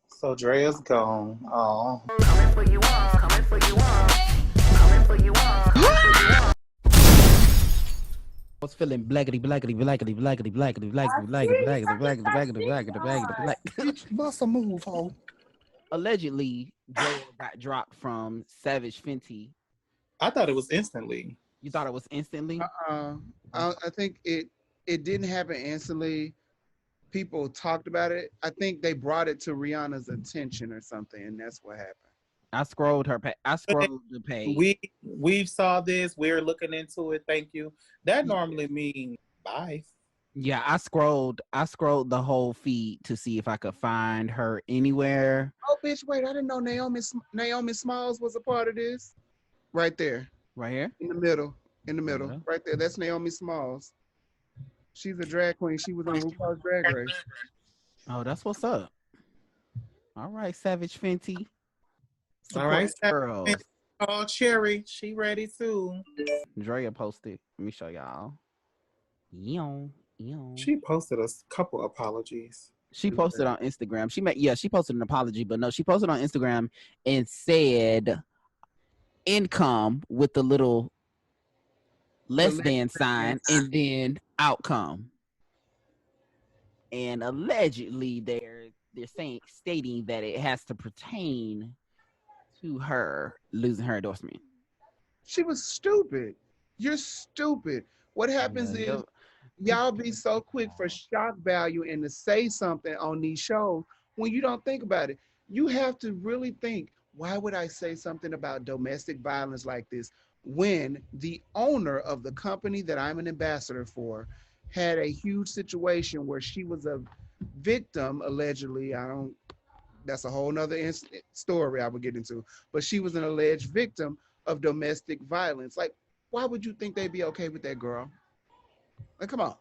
Speaker 11: So Drea's gone. Oh.
Speaker 14: Coming for you all. Coming for you all. Coming for you all. Coming for you all.
Speaker 15: I was feeling blackety blackety blackety blackety blackety blackety blackety blackety blackety blackety blackety blackety black.
Speaker 1: What's a move, ho?
Speaker 15: Allegedly, Joel got dropped from Savage Fenty.
Speaker 11: I thought it was instantly.
Speaker 15: You thought it was instantly?
Speaker 1: I think it didn't happen instantly. People talked about it. I think they brought it to Rihanna's attention or something, and that's what happened.
Speaker 15: I scrolled the page.
Speaker 11: We saw this. We're looking into it. Thank you. That normally means bye.
Speaker 15: Yeah, I scrolled the whole feed to see if I could find her anywhere.
Speaker 1: Oh, bitch, wait, I didn't know Naomi Smalls was a part of this. Right there.
Speaker 15: Right here?
Speaker 1: In the middle. Right there. That's Naomi Smalls. She's a drag queen. She was on RuPaul's Drag Race.
Speaker 15: Oh, that's what's up. All right, Savage Fenty.
Speaker 11: All right,
Speaker 15: girls.
Speaker 11: Oh, Cherry, she ready too.
Speaker 15: Drea posted. Let me show y'all.
Speaker 11: She posted a couple apologies.
Speaker 15: She posted on Instagram. She posted an apology, but no, she posted on Instagram and said income with the little less than sign and then outcome. And allegedly they're stating that it has to pertain to her losing her endorsement.
Speaker 1: She was stupid. You're stupid. What happens is y'all be so quick for shock value and to say something on these shows when you don't think about it. You have to really think, why would I say something about domestic violence like this when the owner of the company that I'm an ambassador for had a huge situation where she was a victim, allegedly. That's a whole nother story I would get into, but she was an alleged victim of domestic violence. Like, why would you think they'd be okay with that, girl? Like, come on.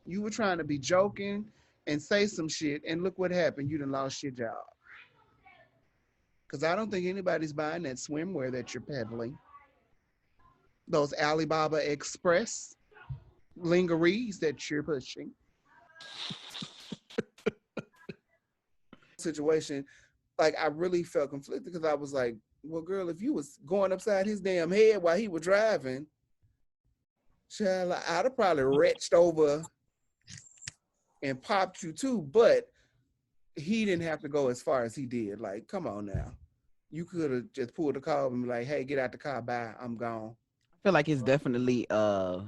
Speaker 1: You were trying to be joking and say some shit, and look what happened. You done lost your job. Because I don't think anybody's buying that swimwear that you're peddling. Those Alibaba Express lingeries that you're pushing. Situation, like, I really felt conflicted because I was like, well, girl, if you was going upside his damn head while he was driving, child, I'd have probably retched over and popped you too, but he didn't have to go as far as he did. Like, come on now. You could have just pulled the car and be like, hey, get out the car, bye, I'm gone.
Speaker 15: I feel like it's definitely a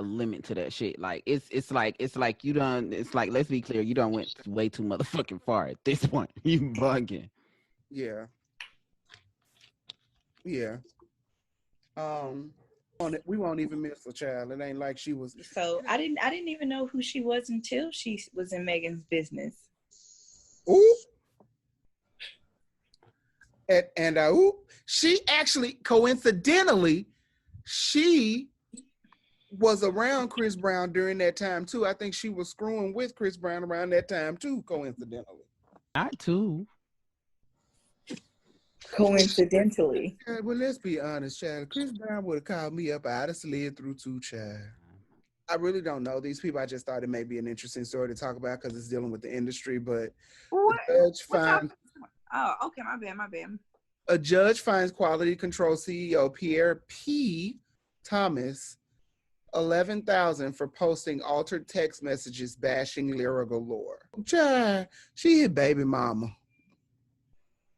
Speaker 15: limit to that shit. Like it's like you done, it's like, let's be clear, you done went way too motherfucking far at this point. You bugging.
Speaker 1: Yeah. We won't even miss a child. It ain't like she was.
Speaker 2: So I didn't even know who she was until she was in Megan's business.
Speaker 1: Ooh. And she actually, coincidentally, she was around Chris Brown during that time too. I think she was screwing with Chris Brown around that time too, coincidentally.
Speaker 3: Not too.
Speaker 2: Coincidentally.
Speaker 1: Well, let's be honest, child. Chris Brown would have called me up. I'd have slid through too, child. I really don't know these people. I just thought it may be an interesting story to talk about because it's dealing with the industry. But
Speaker 2: Okay, my bad.
Speaker 1: A judge finds quality control CEO Pierre P. Thomas $11,000 for posting altered text messages bashing Lyra Galore. Child, she hit baby mama.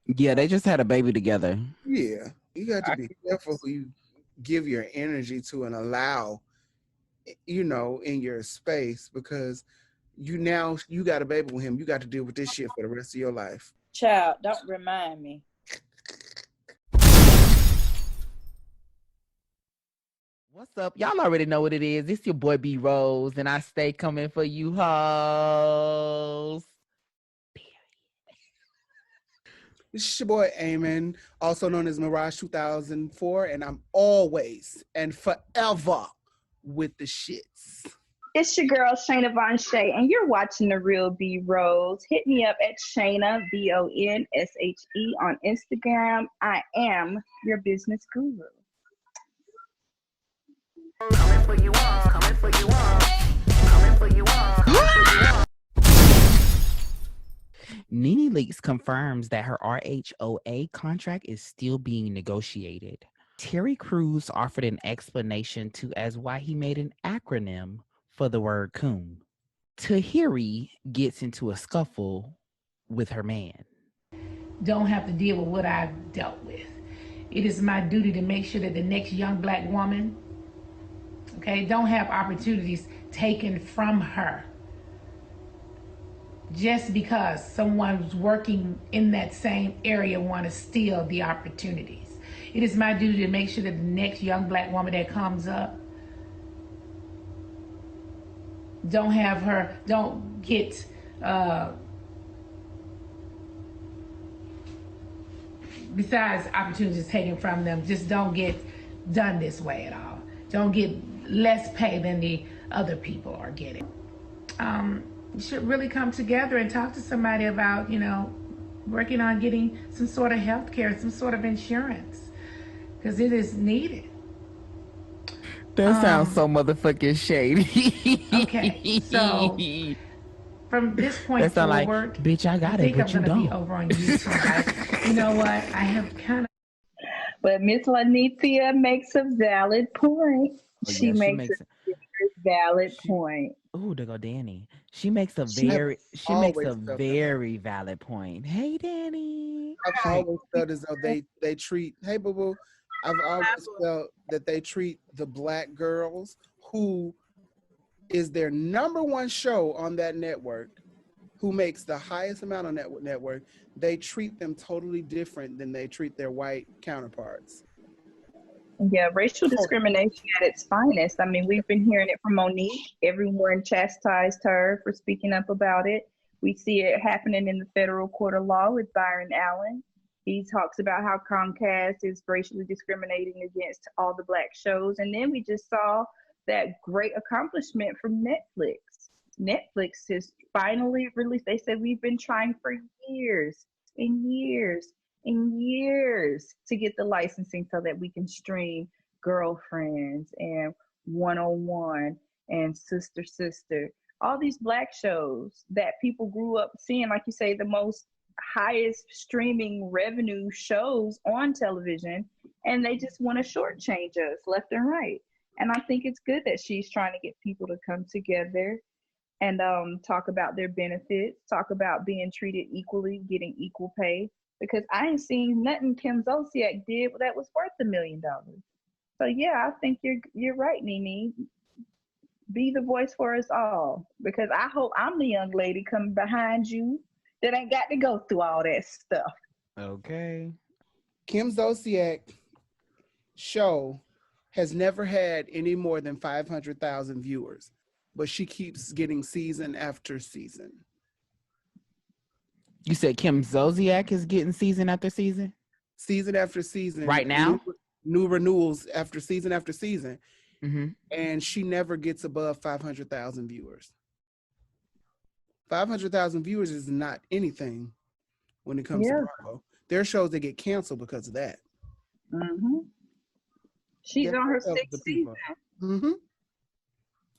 Speaker 15: Yeah, they just had a baby together.
Speaker 1: Yeah, you got to be careful who you give your energy to and allow, in your space, because you got a baby with him. You got to deal with this shit for the rest of your life.
Speaker 2: Child, don't remind me.
Speaker 3: What's up? Y'all already know what it is. It's your boy B.ROSE, and I stay coming for you hoes.
Speaker 1: This is your boy Eamon, also known as Mirage 2004, and I'm always and forever with the shits.
Speaker 4: It's your girl Shayna Von Shay, and you're watching The Real B.ROSE. Hit me up at Shayna, BONSHE, on Instagram. I am your business guru.
Speaker 14: Coming for you all, coming for you all, coming for you all, coming for you all.
Speaker 15: Nene Leakes confirms that her RHOA contract is still being negotiated. Terry Crews offered an explanation as why he made an acronym for the word coon. Tahiri gets into a scuffle with her man.
Speaker 6: Don't have to deal with what I've dealt with. It is my duty to make sure that the next young black woman, don't have opportunities taken from her just because someone's working in that same area want to steal the opportunities. It is my duty to make sure that the next young black woman that comes up don't get besides opportunities taken from them, just don't get done this way at all. Don't get less pay than the other people are getting. You should really come together and talk to somebody about, working on getting some sort of health care, some sort of insurance, because it is needed.
Speaker 3: That sounds so motherfucking shady.
Speaker 6: Okay, so from this point
Speaker 3: that sound
Speaker 6: forward,
Speaker 3: like, bitch, I got it, but you
Speaker 6: I'm
Speaker 3: don't.
Speaker 6: Be over on YouTube, guys. You know what? I have kind of.
Speaker 4: But Miss Lanitia makes a valid point. She makes a valid point.
Speaker 3: Oh, there go Danny. She makes a very valid point. Hey, Danny.
Speaker 1: I've always felt as though they treat, hey, boo boo. I've always felt that they treat the black girls who is their number one show on that network, who makes the highest amount on that network, they treat them totally different than they treat their white counterparts.
Speaker 4: Yeah, racial discrimination at its finest. I mean, we've been hearing it from Monique. Everyone chastised her for speaking up about it. We see it happening in the federal court of law with Byron Allen. He talks about how Comcast is racially discriminating against all the black shows. And then we just saw that great accomplishment from Netflix. Netflix has finally released, they said we've been trying for years and years and years to get the licensing so that we can stream Girlfriends and 101 and Sister Sister. All these black shows that people grew up seeing, like you say, the most highest streaming revenue shows on television, and they just want to shortchange us left and right. And I think it's good that she's trying to get people to come together and talk about their benefits, talk about being treated equally, getting equal pay. Because I ain't seen nothing Kim Zolciak did that was worth $1 million. So yeah, I think you're right, Nene. Be the voice for us all. Because I hope I'm the young lady coming behind you that ain't got to go through all that stuff.
Speaker 3: Okay.
Speaker 1: Kim Zolciak show has never had any more than 500,000 viewers, but she keeps getting season after season.
Speaker 3: You said Kim Zolciak is getting season after season?
Speaker 1: season after season,
Speaker 3: Right now?
Speaker 1: new renewals after season,
Speaker 3: Mm-hmm.
Speaker 1: and she never gets above 500,000 viewers. 500,000 viewers is not anything when it comes to Bravo. There are shows that get canceled because of that.
Speaker 16: Mm-hmm. She's on her
Speaker 1: help
Speaker 16: 6th
Speaker 1: the
Speaker 16: season.
Speaker 1: people. Mm-hmm.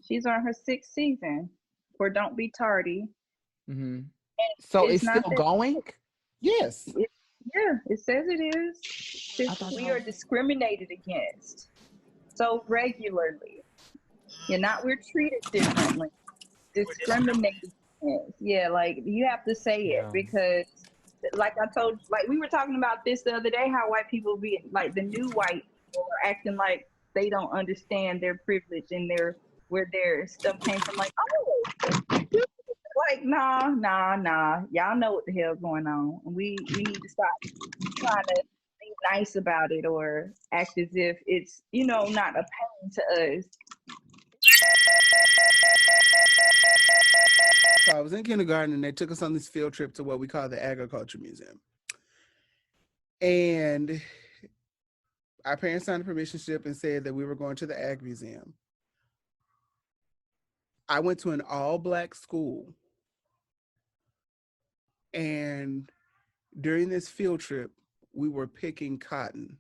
Speaker 16: She's on her 6th season for Don't Be Tardy.
Speaker 3: Mm-hmm. So it's
Speaker 16: not
Speaker 3: still
Speaker 16: that-
Speaker 3: going?
Speaker 1: Yes.
Speaker 16: Yeah, it says it is. We are discriminated against so regularly. We're treated differently. Discriminated against. Yeah, like you have to say it because, like I told, like we were talking about this the other day, how white people be like the new white people are acting like they don't understand their privilege and where their stuff came from. Like, like nah. Y'all know what the hell's going on. We need to stop trying to be nice about it or act as if it's not a pain to us.
Speaker 1: So I was in kindergarten and they took us on this field trip to what we call the Agriculture Museum. And our parents signed a permission slip and said that we were going to the Ag Museum. I went to an all-black school. And during this field trip, we were picking cotton.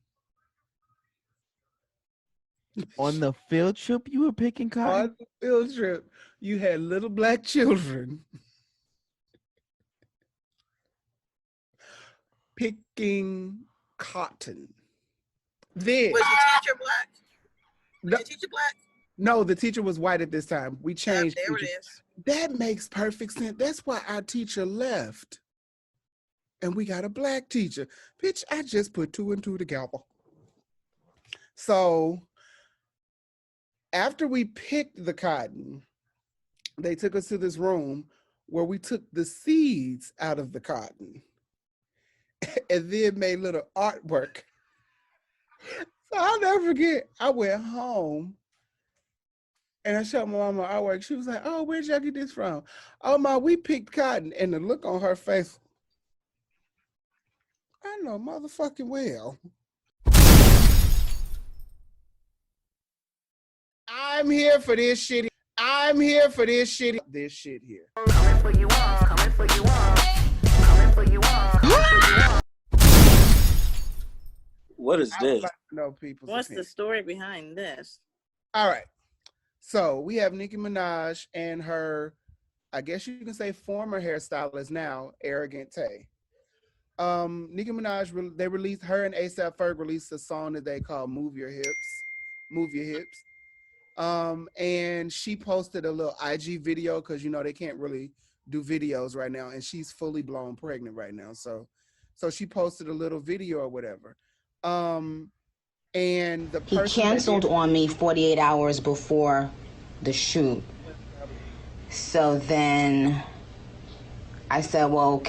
Speaker 3: On the field trip, you were picking cotton?
Speaker 1: On the field trip, you had little black children picking cotton. Then,
Speaker 12: Was your teacher black?
Speaker 1: No,
Speaker 12: Was your teacher black?
Speaker 1: No, the teacher was white at this time. We changed.
Speaker 12: There it
Speaker 1: teachers.
Speaker 12: is.
Speaker 1: That makes perfect sense. That's why our teacher left. And we got a black teacher. Bitch, I just put 2 and 2 together. So after we picked the cotton, they took us to this room where we took the seeds out of the cotton and then made little artwork. So I'll never forget, I went home and I showed my mama artwork. She was like, oh, where'd y'all get this from? Oh, Ma, we picked cotton. And the look on her face, I know motherfucking well. I'm here for this shit. I'm here for this shit. This shit here.
Speaker 14: Coming for you all, coming for you all, coming for you all, coming for you all.
Speaker 9: What is
Speaker 1: I would
Speaker 9: this?
Speaker 1: like to know people's
Speaker 12: What's
Speaker 1: opinion.
Speaker 12: the story behind this?
Speaker 1: All right. So we have Nicki Minaj and her, I guess you can say former hairstylist now, Arrogant Tay. Nicki Minaj, they released, her and A$AP Ferg released a song that they call Move Your Hips. And she posted a little IG video because they can't really do videos right now, and she's fully blown pregnant right now. So she posted a little video or whatever. And the
Speaker 21: He canceled on me 48 hours before the shoot. So then I said, well,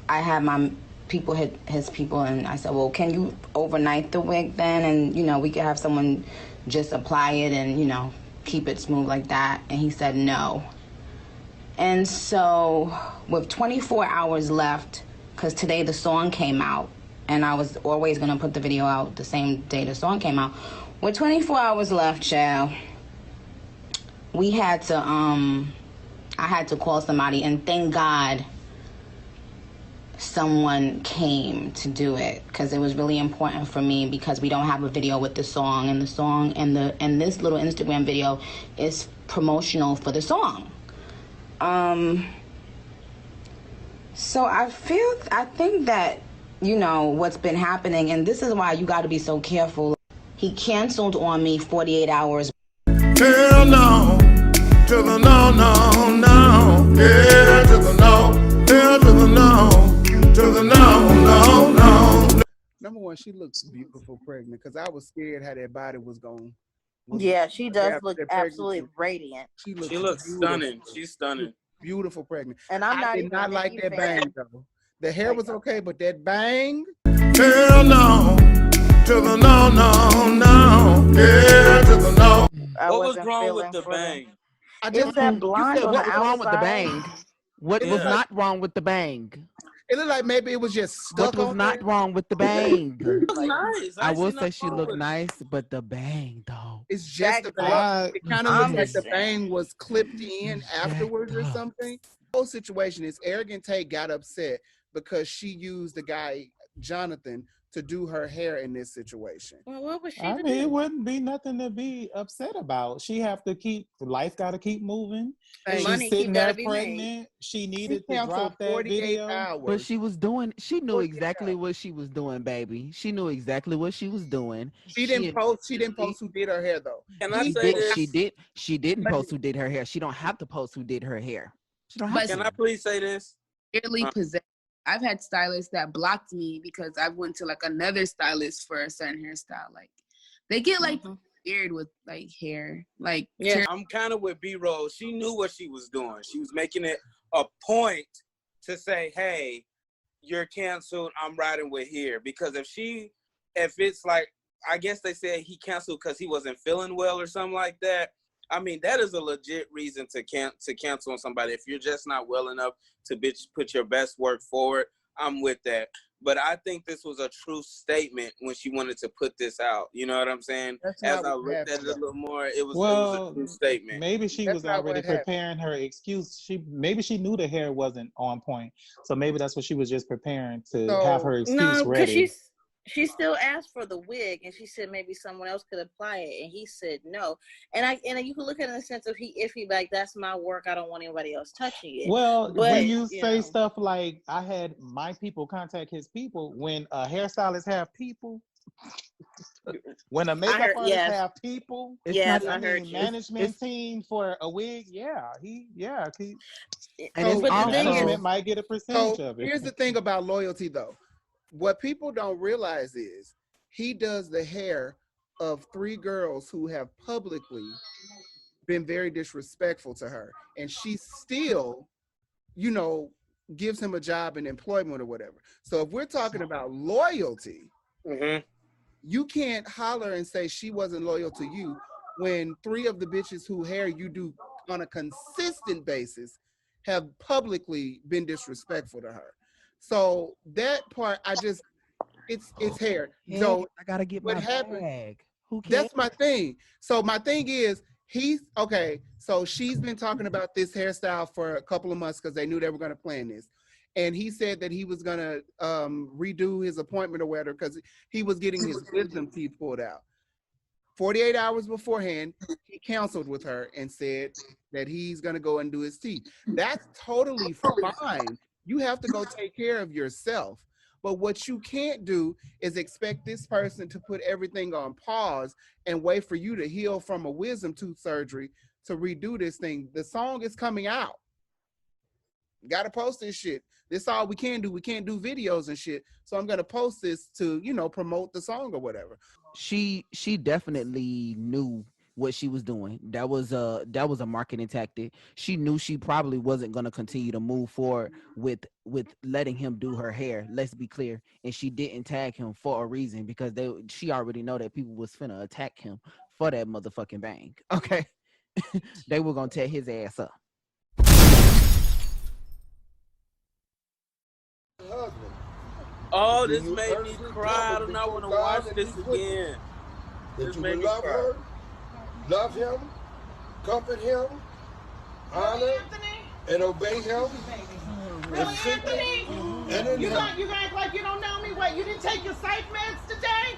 Speaker 21: I had my people, his people, and I said, well, can you overnight the wig then? And, we could have someone just apply it and, keep it smooth like that. And he said no. And so with 24 hours left, because today the song came out, and I was always going to put the video out the same day the song came out. With 24 hours left, child, we had to, I had to call somebody, and thank God someone came to do it, because it was really important for me, because we don't have a video with the song, and this little Instagram video is promotional for the song. So I think that, what's been happening, and this is why you got to be so careful. He canceled on me 48 hours.
Speaker 23: Hell no, to the no, no, no. Yeah, to the no, hell to the no, to the no, no, no.
Speaker 1: Number one, she looks beautiful pregnant, because I was scared how that body was going.
Speaker 12: Yeah, she does look absolutely radiant.
Speaker 1: She looks beautiful.
Speaker 9: Stunning. She's stunning.
Speaker 1: Beautiful pregnant.
Speaker 12: And I
Speaker 1: did not like that bang though. The hair was okay, but that bang.
Speaker 23: Hell no, to the no, no, no. Yeah, to the no.
Speaker 9: What was wrong with the bang?
Speaker 1: I just
Speaker 12: that blonde
Speaker 3: you said
Speaker 12: on
Speaker 3: what
Speaker 12: the
Speaker 3: was wrong with the
Speaker 12: outside.
Speaker 3: bang? What was not wrong with the bang?
Speaker 1: It looked like maybe it was just stuck
Speaker 15: What was
Speaker 1: on
Speaker 15: not
Speaker 1: there.
Speaker 15: wrong with the bang?
Speaker 9: Nice.
Speaker 15: I will
Speaker 9: see
Speaker 15: say
Speaker 9: nothing
Speaker 15: she
Speaker 9: wrong
Speaker 15: looked
Speaker 9: with it.
Speaker 15: nice, but the bang though.
Speaker 1: It's just the
Speaker 2: Exactly.
Speaker 1: bang. It kind of looks
Speaker 2: I'm
Speaker 1: like
Speaker 2: just
Speaker 1: the
Speaker 2: saying.
Speaker 1: bang was clipped in afterwards or
Speaker 15: Jacked up.
Speaker 1: something. The whole situation is Arrogant Tate got upset because she used the guy Jonathan to do her hair in this situation.
Speaker 12: Well, what was she
Speaker 11: I
Speaker 12: to
Speaker 11: mean, it
Speaker 12: do?
Speaker 11: wouldn't be nothing to be upset about. She have to keep life. Got to keep moving.
Speaker 1: Thank
Speaker 11: She's
Speaker 12: Money
Speaker 11: sitting
Speaker 12: keep
Speaker 11: there
Speaker 12: gotta be made.
Speaker 11: pregnant. She
Speaker 1: She
Speaker 11: needed to
Speaker 1: canceled
Speaker 11: drop that
Speaker 1: 48
Speaker 11: video.
Speaker 1: hours.
Speaker 15: But she was doing. She knew
Speaker 1: 48
Speaker 15: exactly
Speaker 1: hours.
Speaker 15: what she was doing, baby. She knew exactly what she was doing.
Speaker 1: She didn't post. She didn't post who did her hair though.
Speaker 9: Can I
Speaker 15: She
Speaker 9: say
Speaker 15: did.
Speaker 9: this?
Speaker 15: She did. She didn't
Speaker 13: But
Speaker 15: post who did her hair. She don't have to post who did her hair. She don't have
Speaker 13: but
Speaker 9: Can
Speaker 15: to.
Speaker 9: I please say this?
Speaker 13: really possessed. I've had stylists that blocked me because I went to like another stylist for a certain hairstyle. Like they get like weird with like hair. Like
Speaker 12: Yeah.
Speaker 9: I'm kind of with B.ROSE. She knew what she was doing. She was making it a point to say, hey, you're canceled. I'm riding with here. Because if it's like, I guess they said he canceled because he wasn't feeling well or something like that. I mean, that is a legit reason to cancel on somebody. If you're just not well enough to put your best work forward, I'm with that. But I think this was a true statement when she wanted to put this out. You know what I'm saying?
Speaker 1: That's
Speaker 9: As
Speaker 1: not
Speaker 9: I
Speaker 1: what
Speaker 9: looked at
Speaker 1: happened.
Speaker 9: it a little more, it was a true
Speaker 11: Well,
Speaker 9: statement.
Speaker 11: maybe she
Speaker 1: That's
Speaker 11: was
Speaker 1: not
Speaker 11: already
Speaker 1: what happened.
Speaker 11: preparing her excuse. Maybe she knew the hair wasn't on point, so maybe that's what she was just preparing to have her excuse
Speaker 12: No, because
Speaker 11: ready.
Speaker 12: she still asked for the wig, and she said maybe someone else could apply it, and he said no. And you can look at it in the sense of if he like that's my work, I don't want anybody else touching it.
Speaker 11: Well,
Speaker 12: But
Speaker 11: when you say
Speaker 12: know.
Speaker 11: stuff like I had my people contact his people, when a hairstylist have people, when a makeup artist have people,
Speaker 12: Yes,
Speaker 11: I
Speaker 12: I heard
Speaker 11: mean
Speaker 12: you.
Speaker 11: management team for a wig,
Speaker 15: And it's
Speaker 1: But the thing
Speaker 11: management
Speaker 1: is,
Speaker 11: might get a percentage
Speaker 1: so
Speaker 11: of it.
Speaker 1: here's the thing about loyalty though. What people don't realize is he does the hair of 3 girls who have publicly been very disrespectful to her. And she still, gives him a job and employment or whatever. So if we're talking about loyalty, you can't holler and say she wasn't loyal to you when 3 of the bitches who hair you do on a consistent basis have publicly been disrespectful to her. So that part, it's hair.
Speaker 15: Yeah,
Speaker 1: So
Speaker 15: I gotta get
Speaker 1: what
Speaker 15: my
Speaker 1: happened?
Speaker 15: bag. Who cares?
Speaker 1: That's my thing. So my thing is, so she's been talking about this hairstyle for a couple of months because they knew they were going to plan this. And he said that he was going to redo his appointment or whatever because he was getting his wisdom teeth pulled out. 48 hours beforehand, he counseled with her and said that he's going to go and do his teeth. That's totally fine. You have to go take care of yourself. But what you can't do is expect this person to put everything on pause and wait for you to heal from a wisdom tooth surgery to redo this thing. The song is coming out. Got to post this shit. This is all we can do. We can't do videos and shit. So I'm going to post this to, promote the song or whatever.
Speaker 15: She definitely knew what she was doing. That was a marketing tactic. She knew she probably wasn't going to continue to move forward with letting him do her hair. Let's be clear. And she didn't tag him for a reason because she already know that people was finna attack him for that motherfucking bang. Okay. They were going to tear his ass up.
Speaker 9: Oh, this made me cry. I do not want to watch this again.
Speaker 18: That you will love her, love him, comfort him, honor, and obey him.
Speaker 22: Really, Anthony? You gonna act like you don't know me? What, you didn't take your psych meds today?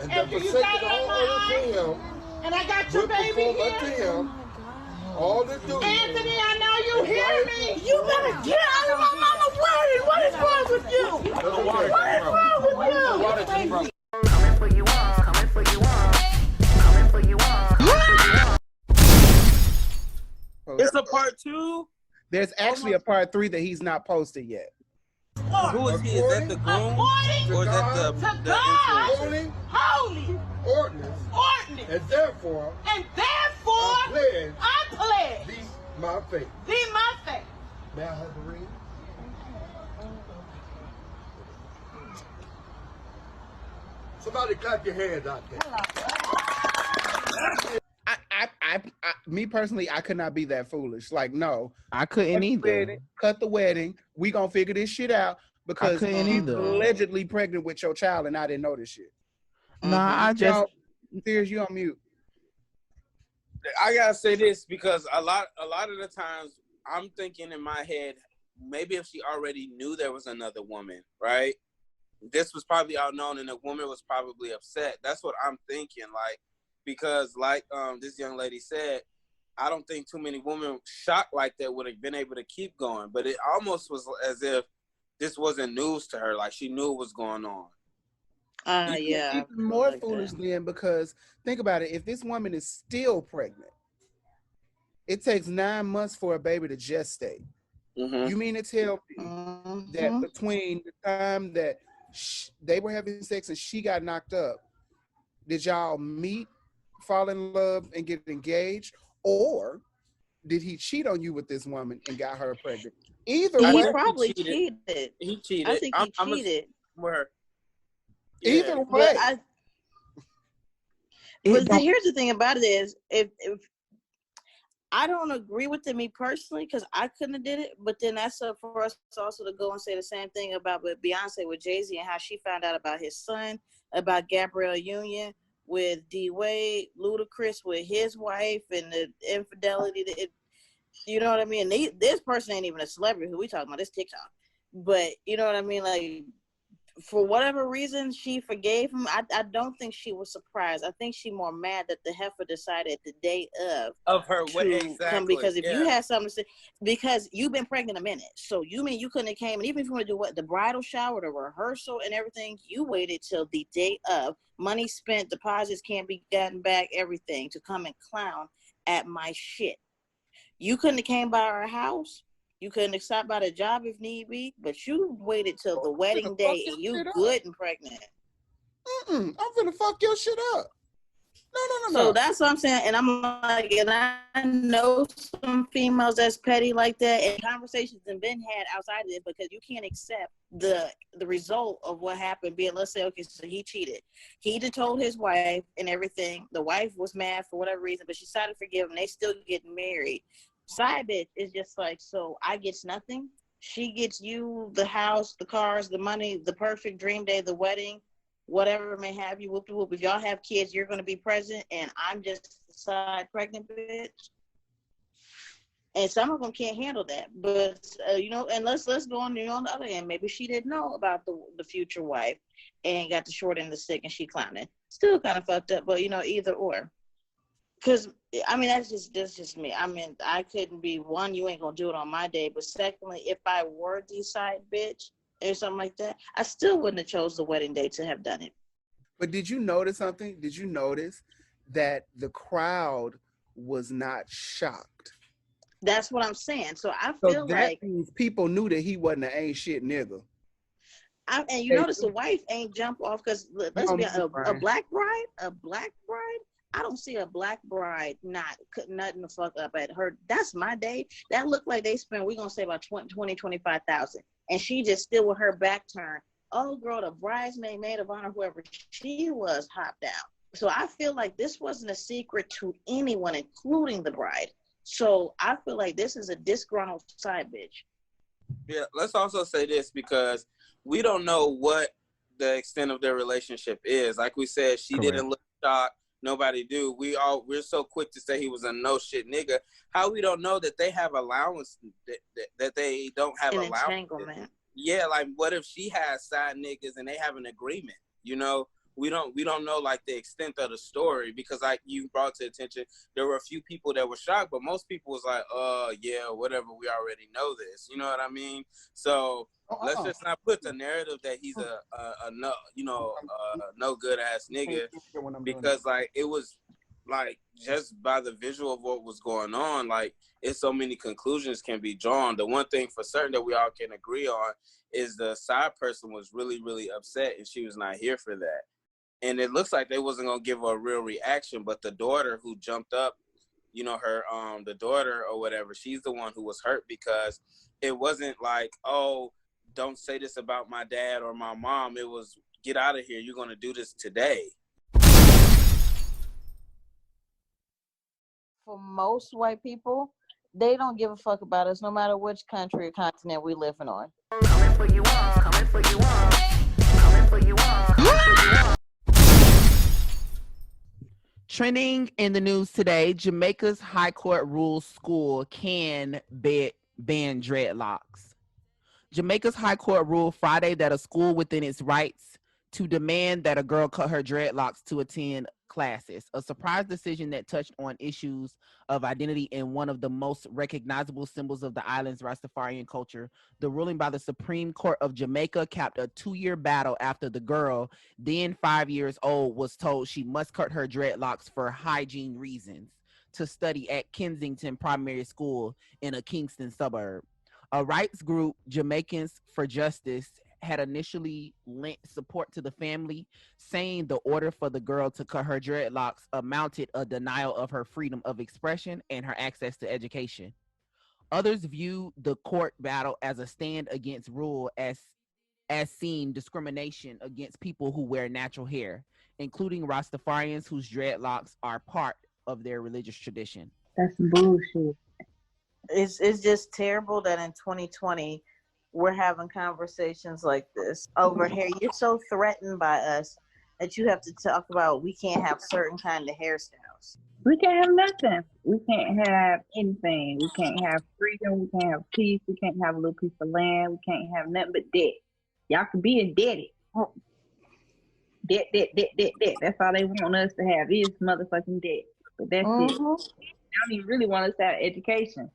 Speaker 18: And
Speaker 22: After you got it on my eye? And I got your baby here?
Speaker 18: All the duty.
Speaker 22: Anthony, I know you hear me. You better get out of my mama's wedding. What is wrong with you? What is wrong with you?
Speaker 14: Coming for you all, coming for you all, coming for you all, coming for you all.
Speaker 9: It's a part 2?
Speaker 1: There's actually a part 3 that he's not posted yet.
Speaker 9: Who is he? Is that the groom? Or is that the
Speaker 22: holy,
Speaker 18: ordinance, and therefore,
Speaker 22: I pledge
Speaker 18: thee my faith.
Speaker 22: Thee my faith.
Speaker 18: May I have the ring? Somebody clap your hands out there.
Speaker 1: Me personally, I could not be that foolish. Like, no.
Speaker 15: I couldn't either.
Speaker 1: Cut the wedding. We gonna figure this shit out. because
Speaker 3: couldn't
Speaker 1: she's
Speaker 3: either.
Speaker 1: allegedly pregnant with your child, and I didn't know this shit.
Speaker 3: Nah, I just
Speaker 1: Serious, you on mute.
Speaker 9: I gotta say this because a lot of the times I'm thinking in my head, maybe if she already knew there was another woman, right? This was probably unknown, and the woman was probably upset. That's what I'm thinking, like, because like this young lady said, I don't think too many women shocked like that would have been able to keep going. But it almost was as if this wasn't news to her, like she knew what was going on.
Speaker 1: Even more foolish then, because think about it, if this woman is still pregnant, it takes 9 months for a baby to gestate. You mean to tell me that between the time that they were having sex and she got knocked up, did y'all meet, fall in love, and get engaged, or did he cheat on you with this woman and got her pregnant? Either way,
Speaker 12: he probably cheated.
Speaker 9: He cheated.
Speaker 12: I think he cheated.
Speaker 1: Either way.
Speaker 12: But here's the thing about it is, if I don't agree with it, me personally, because I couldn't have did it, but then that's up for us also to go and say the same thing about with Beyonce with Jay-Z and how she found out about his son, about Gabrielle Union with D-Wade, Ludacris with his wife, and the infidelity that you know what I mean? This person ain't even a celebrity who we talking about, this TikTok. But you know what I mean? Like, for whatever reason, she forgave him. I don't think she was surprised. I think she more mad that the heifer decided the day
Speaker 9: of her
Speaker 12: to come, because if you had something to say, because you've been pregnant a minute, so you mean you couldn't have came, and even if you want to do what, the bridal shower, the rehearsal and everything, you waited till the day of, money spent, deposits can't be gotten back, everything, to come and clown at my shit. You couldn't have came by our house. You couldn't have stopped by the job if need be, but you waited till the wedding day and you good and pregnant.
Speaker 1: I'm gonna fuck your shit up. No.
Speaker 12: So that's what I'm saying. And I'm like, and I know some females that's petty like that, and conversations have been had outside of it, because you can't accept the result of what happened. Being, let's say, okay, so he cheated. He just told his wife and everything. The wife was mad for whatever reason, but she decided to forgive him. They still getting married. Side bitch is just like, so I gets nothing. She gets you the house, the cars, the money, the perfect dream day, the wedding, whatever may have you. Whoop whoop. If y'all have kids, you're going to be present, and I'm just a side pregnant bitch. And some of them can't handle that. But you know, and let's go on, you know, on the other end. Maybe she didn't know about the future wife and got the short end of the stick, and she clowning. Still kind of fucked up, but you know, either or. Because, I mean, that's just me. I mean, I couldn't be, one, you ain't going to do it on my day. But secondly, if I were the side bitch or something like that, I still wouldn't have chose the wedding day to have done it.
Speaker 1: But did you notice something? Did you notice that the crowd was not shocked?
Speaker 12: That's what I'm saying. So I feel
Speaker 1: that
Speaker 12: like
Speaker 1: means people knew that he wasn't an ain't shit nigga.
Speaker 12: And you notice the wife ain't jump off, because let's be a black bride, I don't see a black bride not nothing to fuck up at her. That's my day. That looked like they spent, we're going to say about 25,000. And she just still with her back turned. Oh, girl, the bridesmaid, maid of honor, whoever she was, hopped down. So I feel like this wasn't a secret to anyone, including the bride. So I feel like this is a disgruntled side bitch.
Speaker 9: Yeah, let's also say this, because we don't know what the extent of their relationship is. Like we said, she didn't look shocked. Nobody do. We're so quick to say he was a no shit nigga. How we don't know that they have allowance, that they don't have allowance?
Speaker 12: Entanglement.
Speaker 9: Yeah, like what if she has side niggas and they have an agreement? You know, we don't know like the extent of the story, because like you brought to attention, there were a few people that were shocked, but most people was like, yeah, whatever, we already know this. You know what I mean? So let's just not put the narrative that he's a no, you know, no good ass nigga, because like it was like just by the visual of what was going on, like it's so many conclusions can be drawn. The one thing for certain that we all can agree on is the side person was really, really upset, and she was not here for that. And it looks like they wasn't gonna give her a real reaction, but the daughter who jumped up, you know, her the daughter or whatever, she's the one who was hurt, because it wasn't like, oh, don't say this about my dad or my mom. It was, get out of here. You're gonna do this today.
Speaker 12: For most white people, they don't give a fuck about us, no matter which country or continent we living on.
Speaker 14: coming for you all, coming for you all, coming for you all, coming for you all.
Speaker 3: Trending in the news today, Jamaica's High Court rules school can ban dreadlocks. Jamaica's High Court ruled Friday that a school within its rights to demand that a girl cut her dreadlocks to attend classes, a surprise decision that touched on issues of identity and one of the most recognizable symbols of the island's Rastafarian culture. The ruling by the Supreme Court of Jamaica capped a 2-year battle after the girl, then 5 years old, was told she must cut her dreadlocks for hygiene reasons to study at Kensington Primary School in a Kingston suburb. A rights group, Jamaicans for Justice, had initially lent support to the family, saying the order for the girl to cut her dreadlocks amounted a denial of her freedom of expression and her access to education. Others viewed the court battle as a stand against rule as seen discrimination against people who wear natural hair, including Rastafarians whose dreadlocks are part of their religious tradition.
Speaker 16: That's bullshit.
Speaker 12: It's just terrible that in 2020 we're having conversations like this over hair. You're so threatened by us that you have to talk about we can't have certain kind of hairstyles.
Speaker 16: We can't have nothing. We can't have anything. We can't have freedom. We can't have peace. We can't have a little piece of land. We can't have nothing but debt. Y'all can be indebted. Debt. That's all they want us to have is motherfucking debt. But that's it. They don't even really want us to have education.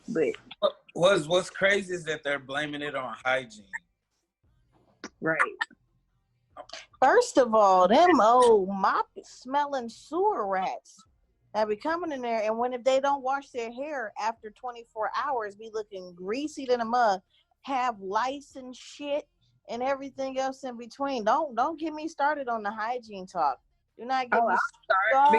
Speaker 16: But
Speaker 9: what's crazy is that they're blaming it on hygiene.
Speaker 16: Right.
Speaker 12: First of all, them old mop smelling sewer rats that be coming in there, and if they don't wash their hair after 24 hours, be looking greasy than a mug, have lice and shit and everything else in between. Don't get me started on the hygiene talk. Do not get me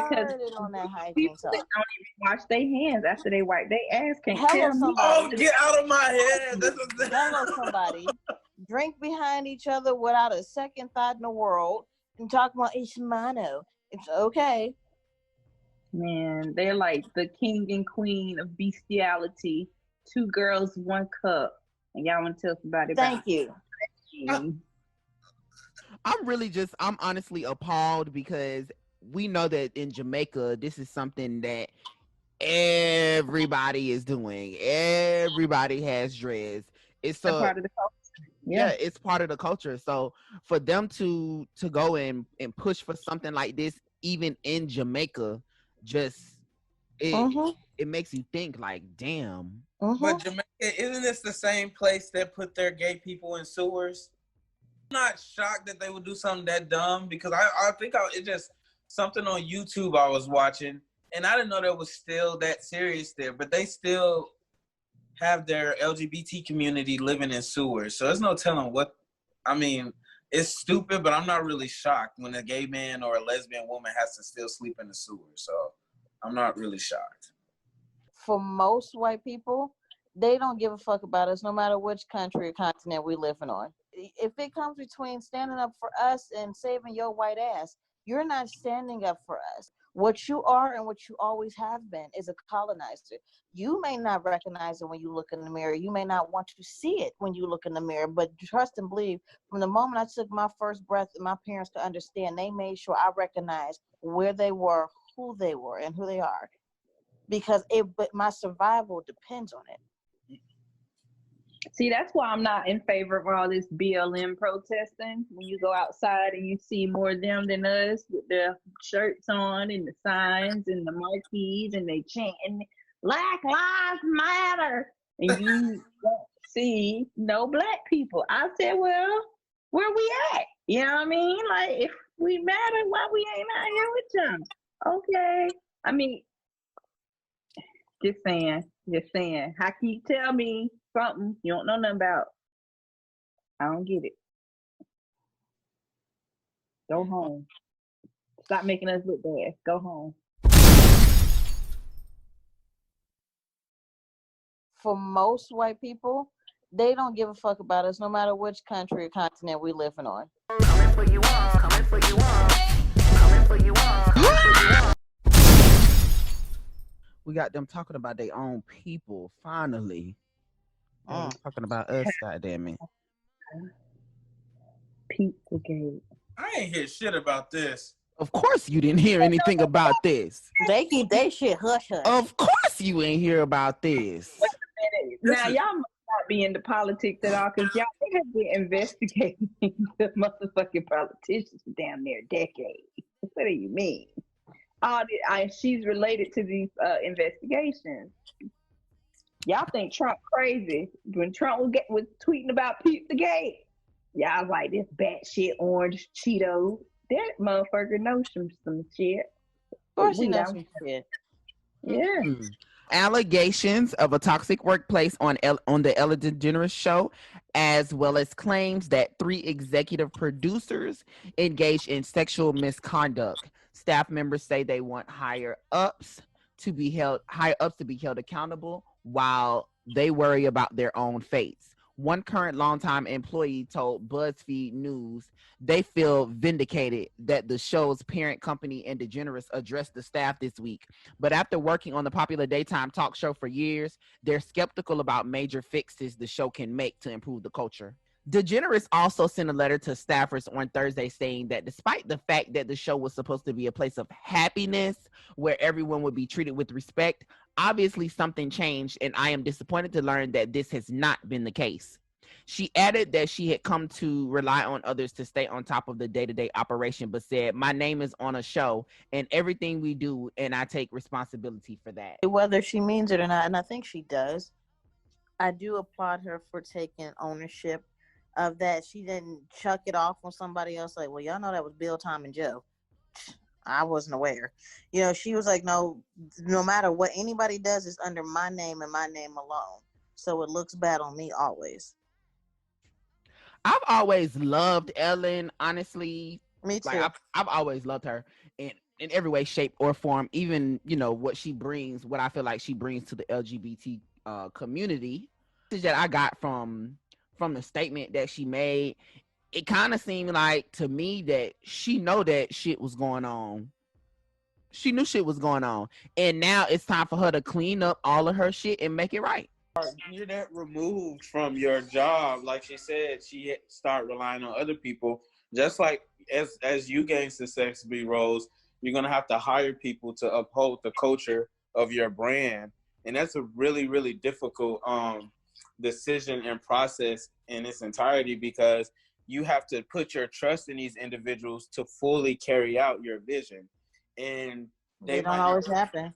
Speaker 12: started on that hygiene
Speaker 16: people
Speaker 12: talk.
Speaker 16: that don't even wash their hands after they wipe their ass can't
Speaker 12: Hello,
Speaker 16: tell me.
Speaker 12: somebody.
Speaker 9: Oh, get out of my head.
Speaker 12: Hello, somebody. Drink behind each other without a second thought in the world and talk about it's mono. It's okay.
Speaker 16: Man, they're like the king and queen of bestiality. 2 girls, 1 cup. And y'all want to tell somebody about
Speaker 12: Thank you.
Speaker 3: I'm honestly appalled because we know that in Jamaica, this is something that everybody is doing. Everybody has dreads. It's a part
Speaker 16: of the culture.
Speaker 3: Yeah, it's part of the culture. So for them to go and push for something like this, even in Jamaica, just it makes you think like, damn.
Speaker 9: But Jamaica, isn't this the same place that put their gay people in sewers? I'm not shocked that they would do something that dumb because I think it's just something on YouTube I was watching, and I didn't know that was still that serious there, but they still have their LGBT community living in sewers. So there's no telling what, I mean, it's stupid, but I'm not really shocked when a gay man or a lesbian woman has to still sleep in the sewer. So I'm not really shocked.
Speaker 12: For most white people, they don't give a fuck about us no matter which country or continent we living on. If it comes between standing up for us and saving your white ass, you're not standing up for us. What you are and what you always have been is a colonizer. You may not recognize it when you look in the mirror. You may not want to see it when you look in the mirror, but trust and believe, from the moment I took my first breath and my parents could understand, they made sure I recognized where they were, and who they are. Because my survival depends on it.
Speaker 16: See, that's why I'm not in favor of all this BLM protesting. When you go outside and you see more them than us with their shirts on and the signs and the marquees and they chanting Black Lives Matter, and you don't see no black people. I said, well, where we at? You know what I mean? Like, if we matter, why we ain't out here with them? Okay. I mean, just saying. How can you tell me something you don't know nothing about? I don't get it. Go home. Stop making us look bad. Go home.
Speaker 12: For most white people, they don't give a fuck about us no matter which country or continent we living on.
Speaker 14: Coming for you all, coming for you all, coming for you all, coming for you all.
Speaker 3: We got them talking about their own people, finally.
Speaker 15: Talking about us, goddamn it.
Speaker 16: Pizzagate.
Speaker 9: I ain't hear shit about this.
Speaker 15: Of course you didn't hear anything about this.
Speaker 12: They keep their shit hush hush.
Speaker 15: Of course you ain't hear about this.
Speaker 16: Wait a minute. Now y'all must not be into politics at all, because y'all have been investigating the motherfucking politicians for damn near a decade. What do you mean? She's related to these investigations. Y'all think Trump crazy. When Trump was tweeting about Pizzagate, y'all like this batshit orange Cheetos. That motherfucker knows some shit.
Speaker 12: Of course he knows some shit.
Speaker 16: Yeah.
Speaker 15: Allegations of a toxic workplace on the Ellen DeGeneres show, as well as claims that 3 executive producers engaged in sexual misconduct. Staff members say they want higher ups to be held accountable while they worry about their own fates. One current longtime employee told BuzzFeed News they feel vindicated that the show's parent company and DeGeneres addressed the staff this week. But after working on the popular daytime talk show for years, they're skeptical about major fixes the show can make to improve the culture. DeGeneres also sent a letter to staffers on Thursday saying that despite the fact that the show was supposed to be a place of happiness where everyone would be treated with respect, obviously something changed, and I am disappointed to learn that this has not been the case. She added that she had come to rely on others to stay on top of the day-to-day operation, but said, "My name is on a show and everything we do, and I take responsibility for that."
Speaker 12: Whether she means it or not, and I think she does, I do applaud her for taking ownership of that. She didn't chuck it off on somebody else like, well, y'all know that was Bill, Tom, and Joe. I wasn't aware. She was like, no matter what anybody does, is under my name and my name alone. So it looks bad on me always.
Speaker 15: I've always loved Ellen, honestly.
Speaker 12: Me too.
Speaker 15: Like, I've always loved her in every way, shape, or form. Even, what she brings, what I feel like she brings to the LGBT community. That I got from the statement that she made, it kind of seemed like to me that she know that shit was going on. She knew shit was going on, and now it's time for her to clean up all of her shit and make it right.
Speaker 9: You're that removed from your job. Like she said, she start relying on other people. Just like as you gain success, B.ROSE, you're gonna have to hire people to uphold the culture of your brand, and that's a really, really difficult decision and process in its entirety, because you have to put your trust in these individuals to fully carry out your vision, and
Speaker 12: they don't always happen.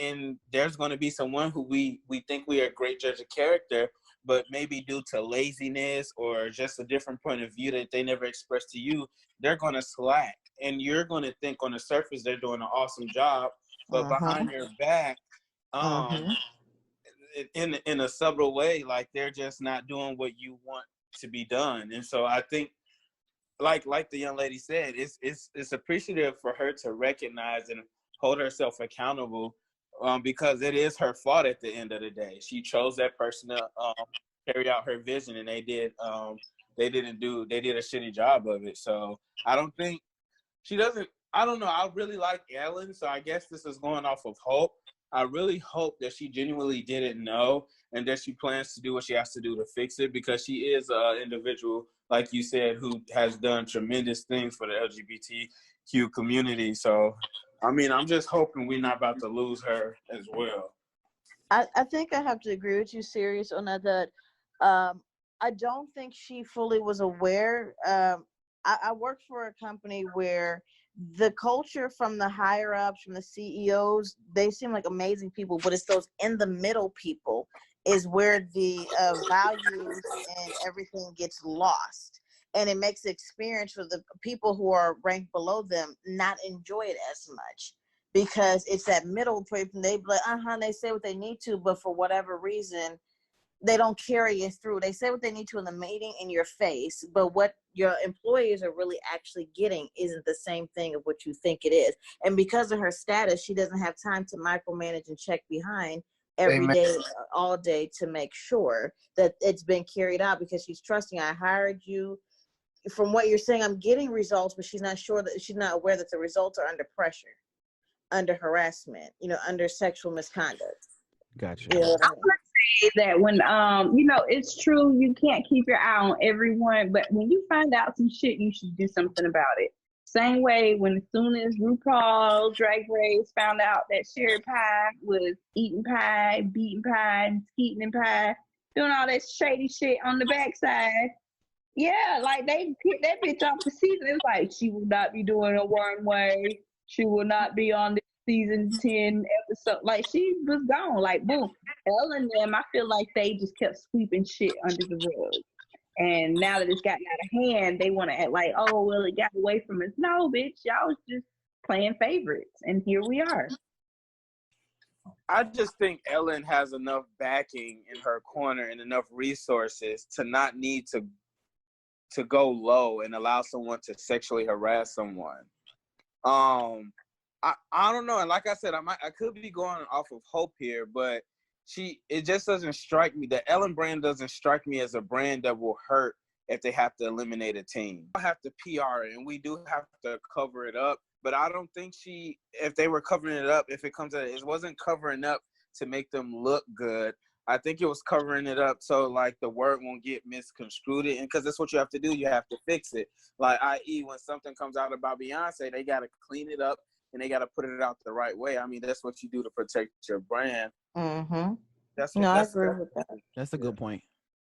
Speaker 9: And there's going to be someone who we think we are a great judge of character, but maybe due to laziness or just a different point of view that they never expressed to you, they're going to slack, and you're going to think on the surface they're doing an awesome job, but behind your back, in a subtle way, like they're just not doing what you want to be done. And so I think, like the young lady said, it's appreciative for her to recognize and hold herself accountable, because it is her fault at the end of the day. She chose that person to carry out her vision, and they did a shitty job of it. So I don't think she doesn't. I don't know. I really like Ellen, so I guess this is going off of hope. I really hope that she genuinely didn't know, and that she plans to do what she has to do to fix it, because she is an individual, like you said, who has done tremendous things for the LGBTQ community. So, I mean, I'm just hoping we're not about to lose her as well.
Speaker 12: I think I have to agree with you, Sirius, on that. I don't think she fully was aware. I worked for a company where the culture from the higher ups, from the CEOs, they seem like amazing people, but it's those in the middle people is where the values and everything gets lost. And it makes the experience for the people who are ranked below them not enjoy it as much, because it's that middle person. They be like, they say what they need to, but for whatever reason, they don't carry it through. They say what they need to in the meeting in your face, but what your employees are really actually getting isn't the same thing of what you think it is. And because of her status, she doesn't have time to micromanage and check behind every day, all day, to make sure that it's been carried out, because she's trusting. I hired you. From what you're saying, I'm getting results, but she's not sure that she's not aware that the results are under pressure, under harassment, under sexual misconduct.
Speaker 15: Gotcha.
Speaker 12: You know what I mean?
Speaker 16: say that when it's true you can't keep your eye on everyone, but when you find out some shit, you should do something about it. Same way when as soon as RuPaul Drag Race found out that Sherry Pie was eating pie, beating pie, and skeeting pie, doing all that shady shit on the backside. Yeah, like they picked that bitch off the season. It was like she will not be doing a one way. She will not be on the season 10 episode. Like she was gone. Like boom. Ellen and them, I feel like they just kept sweeping shit under the rug. And now that it's gotten out of hand, they want to act like, oh well, it got away from us. No, bitch, y'all was just playing favorites, and here we are.
Speaker 9: I just think Ellen has enough backing in her corner and enough resources to not need to go low and allow someone to sexually harass someone. I don't know, and like I said, I could be going off of hope here, but it just doesn't strike me. The Ellen brand doesn't strike me as a brand that will hurt if they have to eliminate a team. I have to PR it, and we do have to cover it up. But I don't think if they were covering it up, if it comes to it wasn't covering up to make them look good. I think it was covering it up so like the word won't get misconstrued, and because that's what you have to do. You have to fix it. Like, i.e., when something comes out about Beyonce, they got to clean it up and they got to put it out the right way. I mean, that's what you do to protect your brand.
Speaker 12: Mm-hmm.
Speaker 9: I
Speaker 12: agree with that.
Speaker 15: That's a good point.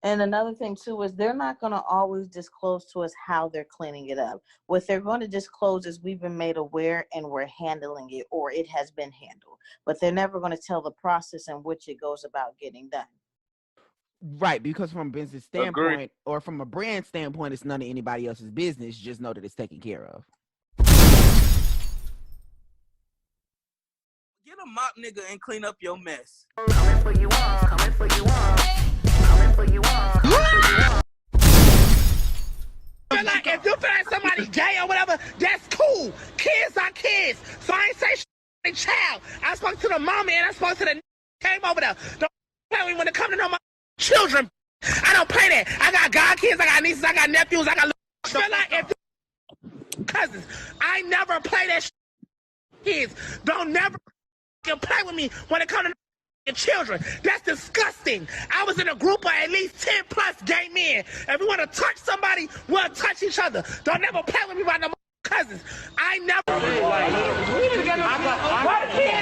Speaker 12: And another thing too is they're not going to always disclose to us how they're cleaning it up. What they're going to disclose is we've been made aware and we're handling it, or it has been handled. But they're never going to tell the process in which it goes about getting done.
Speaker 15: Right, because from a business standpoint or from a brand standpoint, it's none of anybody else's business. Just know that it's taken care of.
Speaker 9: Get a mop, nigga, and clean up your mess.
Speaker 14: Coming for you all, coming for you all, coming for you all, coming for you all.
Speaker 7: Feel like if you feel like somebody gay or whatever, that's cool. Kids are kids. So I ain't say shit child. I spoke to the mama and I spoke to the came over there. Don't play with me when it comes to no my children. I don't play that. I got godkids, I got nieces, I got nephews, I got feel like if cousins. I never play that shit. Kids don't never play with me when it comes to your children. That's disgusting. I was in a group of at least 10 plus gay men. If we want to touch somebody, we'll touch each other. Don't never play with me about no cousins. I never. What a kid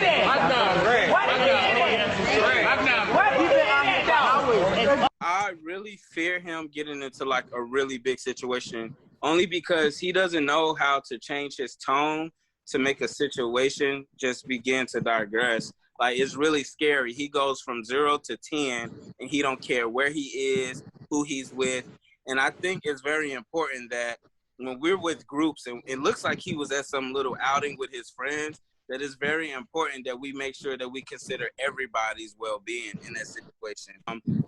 Speaker 9: I really fear him getting into like a really big situation, only because he doesn't know how to change his tone to make a situation just begin to digress. Like, it's really scary. He goes from 0 to 10 and he don't care where he is, who he's with. And I think it's very important that when we're with groups, and it looks like he was at some little outing with his friends, that it's very important that we make sure that we consider everybody's well-being in that situation.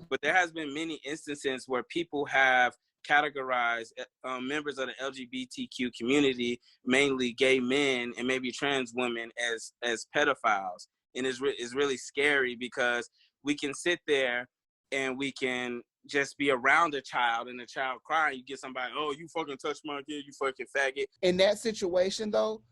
Speaker 9: But there has been many instances where people have categorized members of the LGBTQ community, mainly gay men and maybe trans women, as pedophiles. And it's really scary because we can sit there and we can just be around a child and the child crying. You get somebody, oh, you fucking touched my kid, you fucking faggot.
Speaker 1: In that situation, though,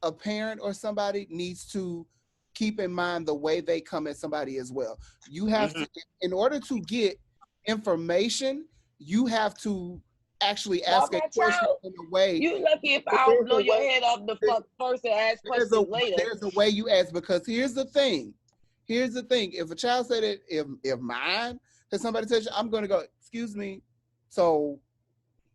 Speaker 1: a parent or somebody needs to keep in mind the way they come at somebody as well. You have to, in order to get information, you have to actually ask a question in a way.
Speaker 17: You lucky if I don't blow your head off the first and ask questions later.
Speaker 1: There's a way you ask, because here's the thing. If a child said it, if mine, if somebody says, I'm going to go, excuse me. So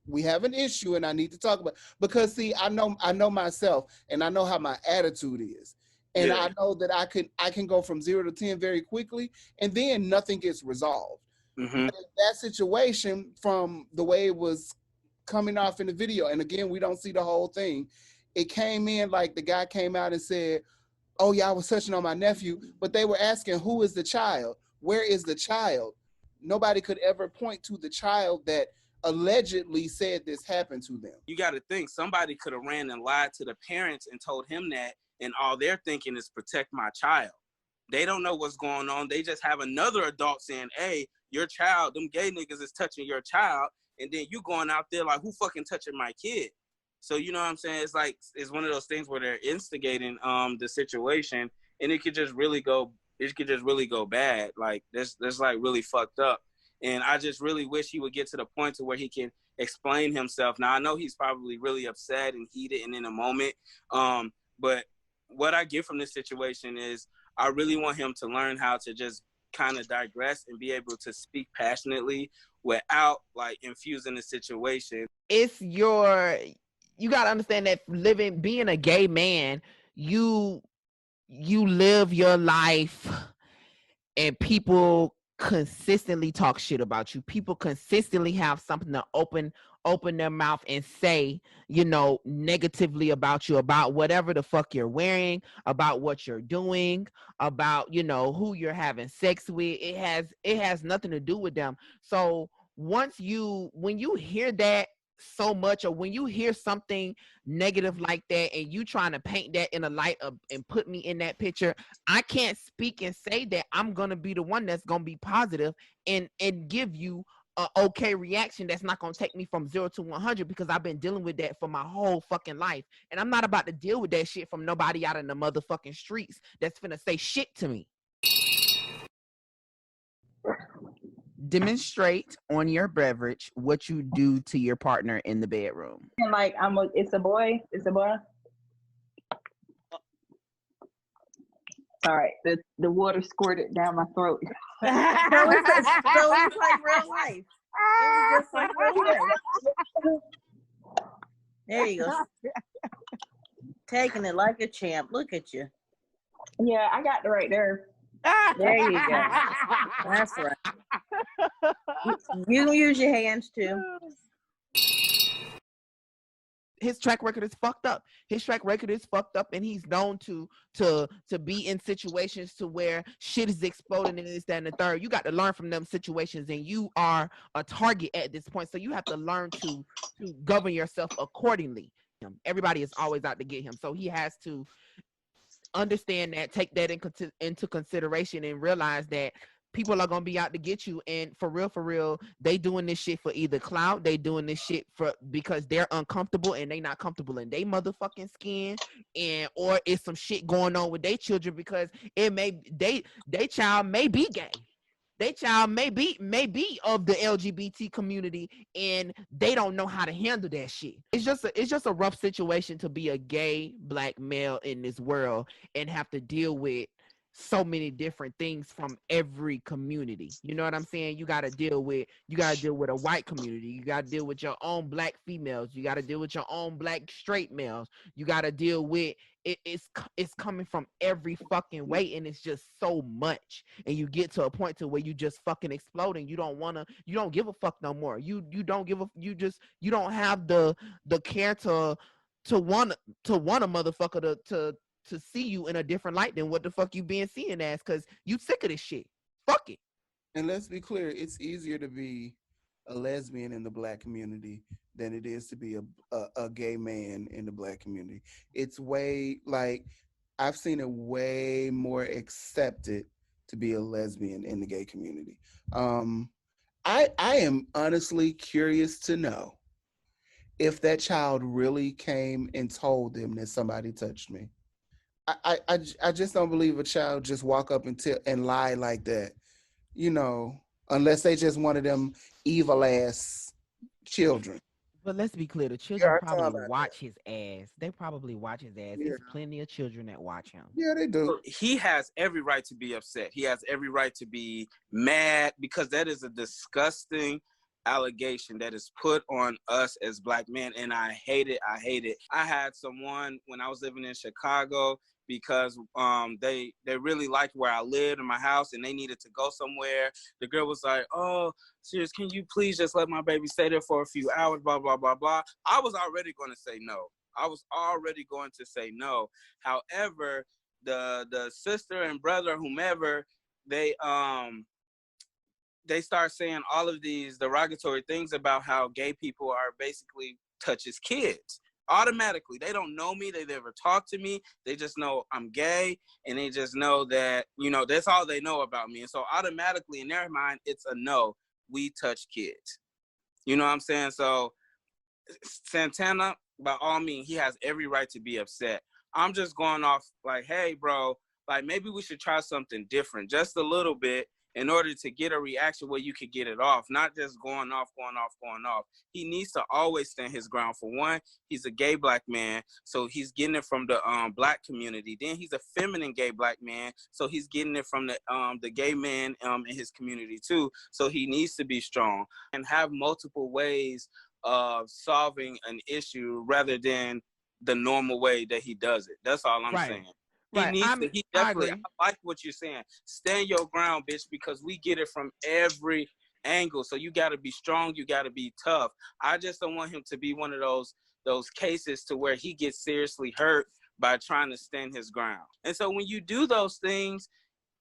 Speaker 1: we have an issue and I need to talk about, because see, I know myself and I know how my attitude is. And I know that I can go from 0 to 10 very quickly, and then nothing gets resolved. But in that situation, from the way it was coming off in the video, and again, we don't see the whole thing, it came in like the guy came out and said, oh yeah, I was touching on my nephew, but they were asking, who is the child? Where is the child? Nobody could ever point to the child that allegedly said this happened to them.
Speaker 9: You got to think, somebody could have ran and lied to the parents and told him that, and all they're thinking is protect my child. They don't know what's going on. They just have another adult saying, hey, your child, them gay niggas is touching your child, and then you going out there like, who fucking touching my kid? So, you know what I'm saying? It's like, it's one of those things where they're instigating the situation, and it could just really go it could just really go bad. Like this like really fucked up. And I just really wish he would get to the point to where he can explain himself. Now I know he's probably really upset and heated and in a moment. But what I get from this situation is I really want him to learn how to just kind of digress and be able to speak passionately without like infusing the situation.
Speaker 3: It's you gotta understand that being a gay man, you live your life and people consistently talk shit about you. People consistently have something to open their mouth and say, negatively about you, about whatever the fuck you're wearing, about what you're doing, about, who you're having sex with. It has nothing to do with them. So when you hear that so much, or when you hear something negative like that and you trying to paint that in a light of and put me in that picture, I can't speak and say that I'm gonna be the one that's gonna be positive and give you a okay reaction that's not gonna take me from 0 to 100, because I've been dealing with that for my whole fucking life, and I'm not about to deal with that shit from nobody out in the motherfucking streets that's finna say shit to me. Demonstrate on your beverage what you do to your partner in the bedroom.
Speaker 16: And like it's a boy. It's a boy. All right, the water squirted down my throat.
Speaker 12: So it's like real life. It was just like real life. There you go. Taking it like a champ. Look at you.
Speaker 16: Yeah, I got it right there.
Speaker 12: There you go. That's right. You can use your hands too.
Speaker 3: His track record is fucked up. And he's known to be in situations to where shit is exploding and this, that, and the third. You got to learn from them situations, and you are a target at this point. So you have to learn to govern yourself accordingly. Everybody is always out to get him. So he has to understand that, take that into consideration, and realize that people are gonna be out to get you. And for real, they doing this shit for either clout, they doing this shit because they're uncomfortable and they not comfortable in their motherfucking skin, or it's some shit going on with their children, because they child may be gay. They child may be of the LGBT community, and they don't know how to handle that shit. It's just a rough situation to be a gay black male in this world and have to deal with so many different things from every community. You know what I'm saying? You got to deal with a white community. You got to deal with your own black females. You got to deal with your own black straight males. You got to deal with it's coming from every fucking way, and it's just so much. And you get to a point to where you just fucking exploding. You don't give a fuck no more. You don't have the care to want a motherfucker to see you in a different light than what the fuck you being seen as, because you sick of this shit. Fuck it.
Speaker 1: And let's be clear, it's easier to be a lesbian in the black community than it is to be a gay man in the black community. It's way, like, I've seen it way more accepted to be a lesbian in the gay community. I am honestly curious to know if that child really came and told them that somebody touched me. I just don't believe a child just walk up and lie like that, unless they just one of them evil ass children.
Speaker 3: But let's be clear, the children probably watch his ass. They probably watch his ass. Yeah. There's plenty of children that watch him.
Speaker 1: Yeah, they do.
Speaker 9: He has every right to be upset. He has every right to be mad, because that is a disgusting allegation that is put on us as black men, and I hate it. I had someone when I was living in Chicago, because they really liked where I lived in my house, and they needed to go somewhere. The girl was like, "Oh, serious, can you please just let my baby stay there for a few hours, blah, blah, blah, blah." I was already going to say no. However, the sister and brother, whomever, they start saying all of these derogatory things about how gay people are basically touches kids. Automatically, they don't know me, they never talk to me, they just know I'm gay, and they just know that, that's all they know about me. And so automatically in their mind, it's a no, we touch kids. You know what I'm saying? So Santana, by all means, he has every right to be upset. I'm just going off like, hey, bro, like maybe we should try something different, just a little bit, in order to get a reaction where you could get it off, not just going off. He needs to always stand his ground. For one, he's a gay black man, so he's getting it from the black community. Then he's a feminine gay black man, so he's getting it from the gay man in his community too. So he needs to be strong and have multiple ways of solving an issue rather than the normal way that he does it. That's all I'm saying. He needs to. He definitely. I like what you're saying. Stand your ground, bitch, because we get it from every angle. So you got to be strong. You got to be tough. I just don't want him to be one of those cases to where he gets seriously hurt by trying to stand his ground. And so when you do those things,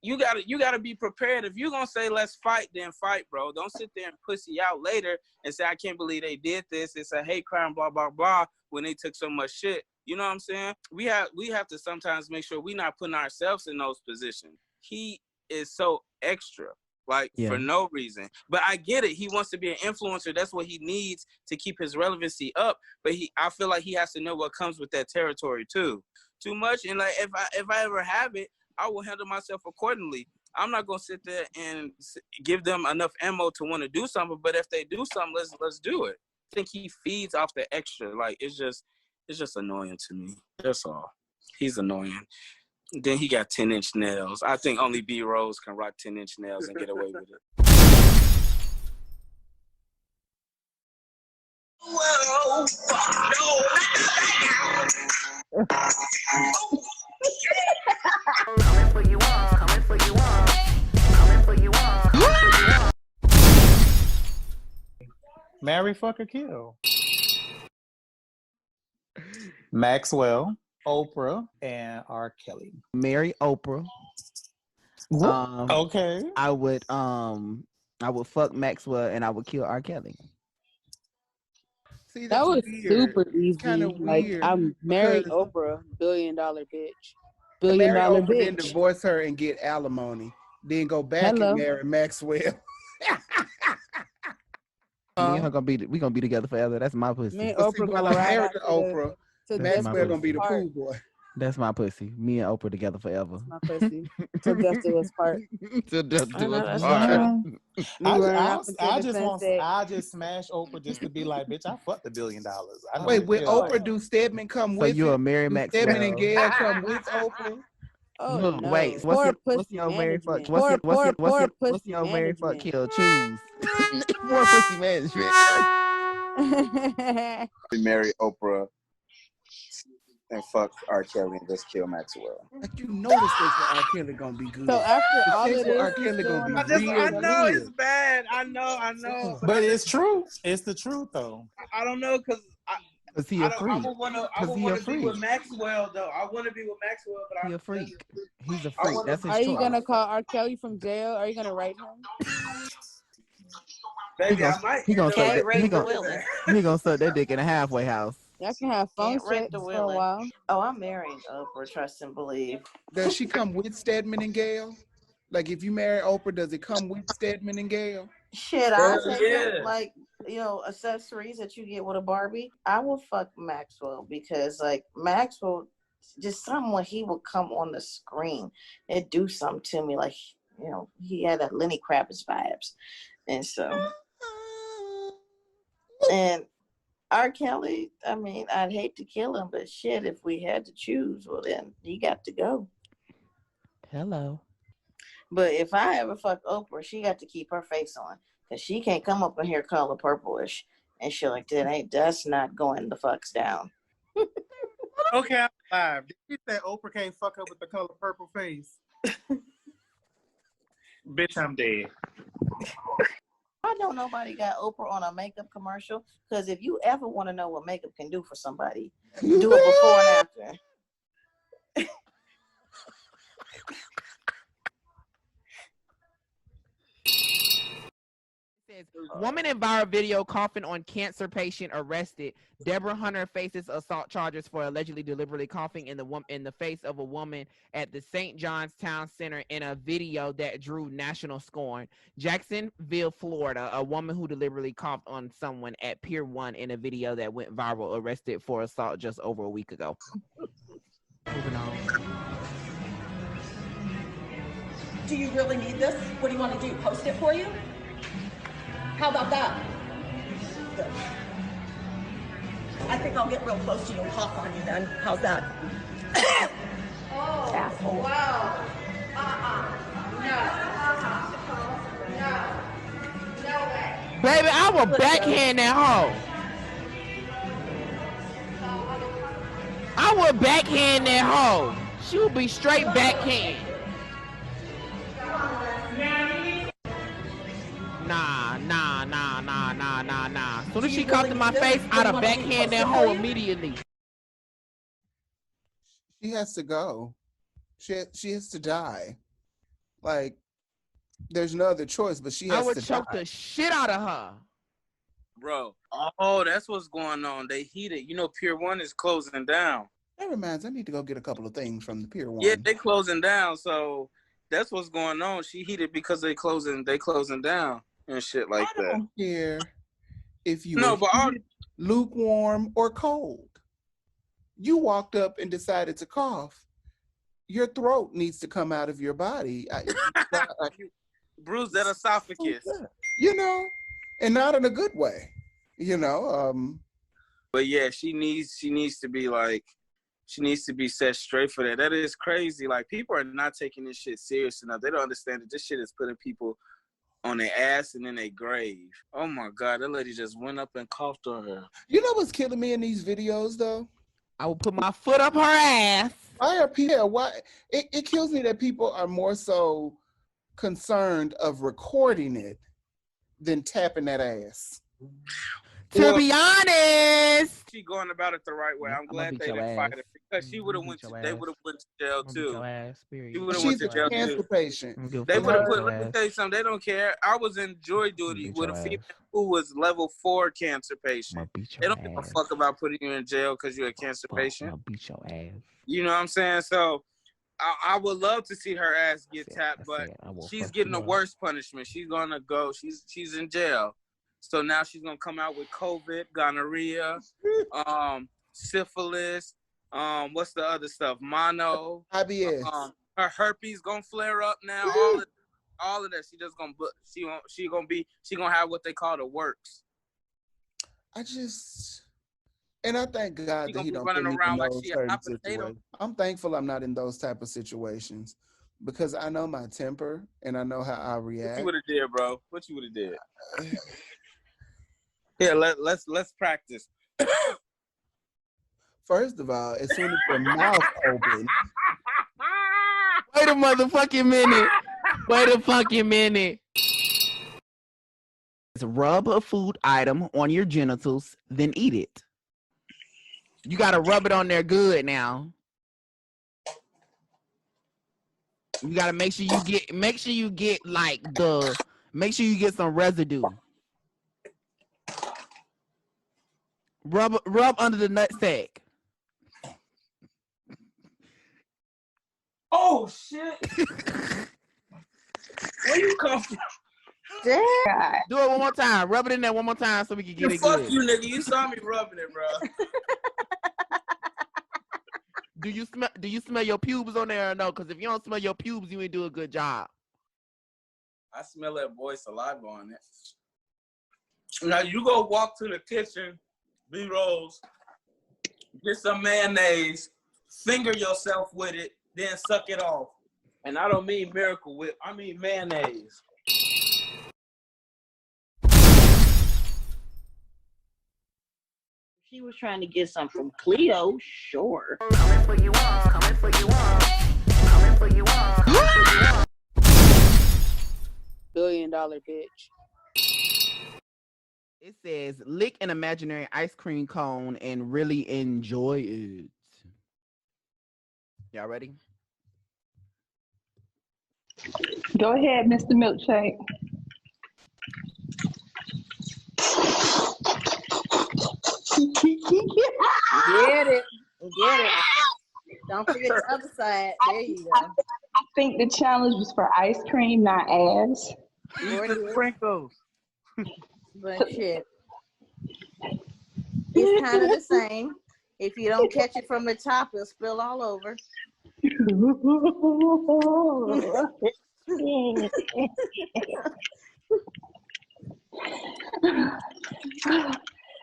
Speaker 9: you gotta be prepared. If you're gonna say let's fight, then fight, bro. Don't sit there and pussy out later and say I can't believe they did this. It's a hate crime, blah blah blah. When they took so much shit, you know what I'm saying? We have to sometimes make sure we're not putting ourselves in those positions. He is so extra, like for no reason. But I get it. He wants to be an influencer. That's what he needs to keep his relevancy up. But I feel like he has to know what comes with that territory too. Too much, and like if I ever have it, I will handle myself accordingly. I'm not gonna sit there and give them enough ammo to want to do something. But if they do something, let's do it. I think he feeds off the extra. Like it's just annoying to me. That's all. He's annoying. Then he got 10-inch nails. I think only B.ROSE can rock 10-inch nails and get away with it.
Speaker 14: Whoa, no. Coming for you all, coming for you all, coming for you all, coming for you all.
Speaker 11: Marry, fuck, or kill. Maxwell, Oprah, and R. Kelly.
Speaker 15: Marry Oprah.
Speaker 11: Okay.
Speaker 15: I would fuck Maxwell and I would kill R. Kelly.
Speaker 1: See,
Speaker 13: That was
Speaker 1: weird.
Speaker 13: super easy.
Speaker 1: Kind of
Speaker 13: Like
Speaker 1: weird.
Speaker 13: I'm married
Speaker 1: because
Speaker 13: Oprah, $1 billion bitch.
Speaker 1: marry
Speaker 13: $1 billion
Speaker 1: Oprah, then
Speaker 13: bitch.
Speaker 1: divorce her and get alimony, then go back
Speaker 13: Hello.
Speaker 1: and marry Maxwell.
Speaker 15: Me and her gonna be together forever. That's my pussy.
Speaker 13: Me and
Speaker 1: But see,
Speaker 13: Oprah
Speaker 1: while
Speaker 13: gonna
Speaker 1: I'm
Speaker 13: ride
Speaker 1: married
Speaker 13: out
Speaker 1: to
Speaker 13: to
Speaker 1: Oprah,
Speaker 13: to
Speaker 15: That's
Speaker 1: Maxwell
Speaker 13: Death
Speaker 1: gonna be the
Speaker 13: Part.
Speaker 1: pool boy.
Speaker 15: That's my pussy. Me and Oprah together forever.
Speaker 13: My pussy. Till death do us part.
Speaker 15: Till death
Speaker 13: I
Speaker 15: do
Speaker 13: know
Speaker 15: us
Speaker 13: that's
Speaker 15: part.
Speaker 13: right.
Speaker 11: I just smash Oprah just to be like, bitch, I fucked $1 billion. I don't
Speaker 1: Wait,
Speaker 11: even
Speaker 1: will
Speaker 11: care.
Speaker 1: Oprah do Stedman come
Speaker 15: So
Speaker 1: with
Speaker 15: you
Speaker 1: it?
Speaker 15: a Mary
Speaker 1: Do
Speaker 15: Maxwell?
Speaker 1: Stedman and Gail come with Oprah?
Speaker 13: Oh
Speaker 15: Look,
Speaker 13: no.
Speaker 15: wait.
Speaker 13: Poor
Speaker 15: What's
Speaker 13: pussy
Speaker 15: your Mary fuck?
Speaker 13: management. Poor
Speaker 15: What's
Speaker 13: pussy
Speaker 15: your Mary fuck
Speaker 13: management.
Speaker 15: kill? Choose. Poor pussy management.
Speaker 9: Marry Oprah and fuck R. Kelly and just kill Maxwell.
Speaker 1: Like you know the sex with R. Kelly gonna be good.
Speaker 13: So after
Speaker 1: The
Speaker 13: all
Speaker 1: sex
Speaker 13: of
Speaker 1: with
Speaker 13: this,
Speaker 1: R. Kelly gonna be
Speaker 9: I
Speaker 1: real
Speaker 9: know
Speaker 1: good.
Speaker 9: it's bad. I know.
Speaker 11: But it's true. It's the truth, though.
Speaker 9: I don't know because
Speaker 15: he a freak.
Speaker 9: I would want to be with Maxwell though. I want to be with Maxwell, but
Speaker 15: He a freak. He's a freak. That's his
Speaker 13: are you
Speaker 15: choice.
Speaker 13: gonna call R. Kelly from jail? Are you gonna write him?
Speaker 9: Baby, I might.
Speaker 15: He gonna
Speaker 12: Can't
Speaker 15: suck
Speaker 12: rape the
Speaker 15: that.
Speaker 12: willing.
Speaker 15: He gonna suck that dick in a halfway house.
Speaker 13: Y'all can have phone
Speaker 12: Can't rape
Speaker 13: sex
Speaker 12: the
Speaker 13: for a
Speaker 12: willing.
Speaker 13: while.
Speaker 12: Oh, I'm marrying Oprah, trust and believe.
Speaker 1: Does she come with Stedman and Gail? Like if you marry Oprah, does it come with Stedman and Gail?
Speaker 12: Shit, I'll take it, like, accessories that you get with a Barbie. I will fuck Maxwell because, like, Maxwell, just someone he will come on the screen and do something to me. Like, he had that Lenny Kravitz vibes. And so, and R. Kelly, I mean, I'd hate to kill him, but shit, if we had to choose, well, then he got to go.
Speaker 15: Hello.
Speaker 12: But if I ever fuck Oprah, she got to keep her face on. Because she can't come up in here color purplish and shit like that. That's not going the fucks down.
Speaker 11: Okay, I'm live. Did you say Oprah can't fuck up with the color purple face? Bitch, I'm dead.
Speaker 12: I know nobody got Oprah on a makeup commercial. Because if you ever want to know what makeup can do for somebody, do it before and after.
Speaker 3: Woman in viral video coughing on cancer patient arrested. Deborah Hunter faces assault charges for allegedly deliberately coughing in the face of a woman at the St. John's Town Center in a video that drew national scorn. Jacksonville, Florida, a woman who deliberately coughed on someone at Pier 1 in a video that went viral, arrested for assault just over a week ago. Moving on.
Speaker 5: Do you really need this? What do you want to do? Post it for you? How about that? Good. I think I'll get real close to you and cough on you then. How's that?
Speaker 19: Oh,
Speaker 5: asshole.
Speaker 19: wow. No way.
Speaker 3: Baby, I will backhand that hoe. I will backhand that hoe. She will be straight backhand. Nah. As soon as she comes to my face, I'd have backhand that hoe immediately.
Speaker 1: She has to go. She has to die. Like, there's no other choice, but she has to die.
Speaker 3: I would choke the shit out of her.
Speaker 9: Bro, oh, that's what's going on. They heated. You know, Pier 1 is closing down.
Speaker 1: That reminds me, I need to go get a couple of things from the Pier 1.
Speaker 9: Yeah, they closing down. So that's what's going on. She heated because they closing down and shit like that.
Speaker 1: I don't care if you
Speaker 9: no, but
Speaker 1: lukewarm or cold. You walked up and decided to cough. Your throat needs to come out of your body.
Speaker 9: Bruise that esophagus.
Speaker 1: You know, and not in a good way. You know.
Speaker 9: But yeah, she needs to be like, she needs to be set straight for that. That is crazy. Like, people are not taking this shit serious enough. They don't understand that this shit is putting people on their ass and in their grave. Oh my God, that lady just went up and coughed on her.
Speaker 1: You know what's killing me in these videos though?
Speaker 3: I will put my foot up her ass.
Speaker 1: Why are people? Why it kills me that people are more so concerned of recording it than tapping that ass.
Speaker 3: To be honest,
Speaker 9: she going about it the right way. I'm glad they didn't fight it because she would have went to. They would have went to jail too. She would have went to jail
Speaker 1: cancer
Speaker 9: too.
Speaker 1: patient.
Speaker 9: They would have put. Let me tell you something. They don't care. I was in jury duty with a female who was level 4 cancer patient. They don't give a fuck about putting you in jail because you're a cancer patient.
Speaker 3: I'll beat your ass.
Speaker 9: You know what I'm saying? So I would love to see her ass get tapped, but she's getting the worst punishment. She's gonna go. She's in jail. So now she's gonna come out with COVID, gonorrhea, syphilis, what's the other stuff? Mono,
Speaker 1: IBS.
Speaker 9: Her herpes gonna flare up now. All of that. She gonna have what they call the works.
Speaker 1: I thank God that he don't put me in those certain situations. I'm thankful I'm not in those type of situations because I know my temper and I know how I react.
Speaker 9: What you would have did, bro? What you would have did? Yeah, let's practice.
Speaker 1: First of all, as soon as your mouth opens.
Speaker 3: Wait a motherfucking minute. Wait a fucking minute. Rub a food item on your genitals, then eat it. You gotta rub it on there good now. You gotta make sure you get some residue. Rub under the nutsack.
Speaker 9: Oh shit! Where you come from?
Speaker 3: Do it one more time. Rub it in there one more time so we can get it
Speaker 9: Fuck
Speaker 3: good.
Speaker 9: you, nigga. You saw me rubbing it, bro.
Speaker 3: Do you smell your pubes on there or no? Because if you don't smell your pubes, you ain't do a good job.
Speaker 9: I smell that boy's saliva on it. Now you go walk to the kitchen, B.ROSE, get some mayonnaise, finger yourself with it, then suck it off. And I don't mean Miracle Whip, I mean mayonnaise.
Speaker 12: She was trying to get some from Cleo, sure.
Speaker 14: Coming for you all, coming for you all, coming for you all, coming for you all.
Speaker 12: $1 billion bitch.
Speaker 3: It says, lick an imaginary ice cream cone and really enjoy it. Y'all ready?
Speaker 16: Go ahead, Mr. Milkshake.
Speaker 12: Get it. Don't forget the other side. There you go.
Speaker 16: I think the challenge was for ice cream, not ass.
Speaker 15: Sprinkles.
Speaker 12: But shit. It's kind of the same. If you don't catch it from the top, it'll spill all over.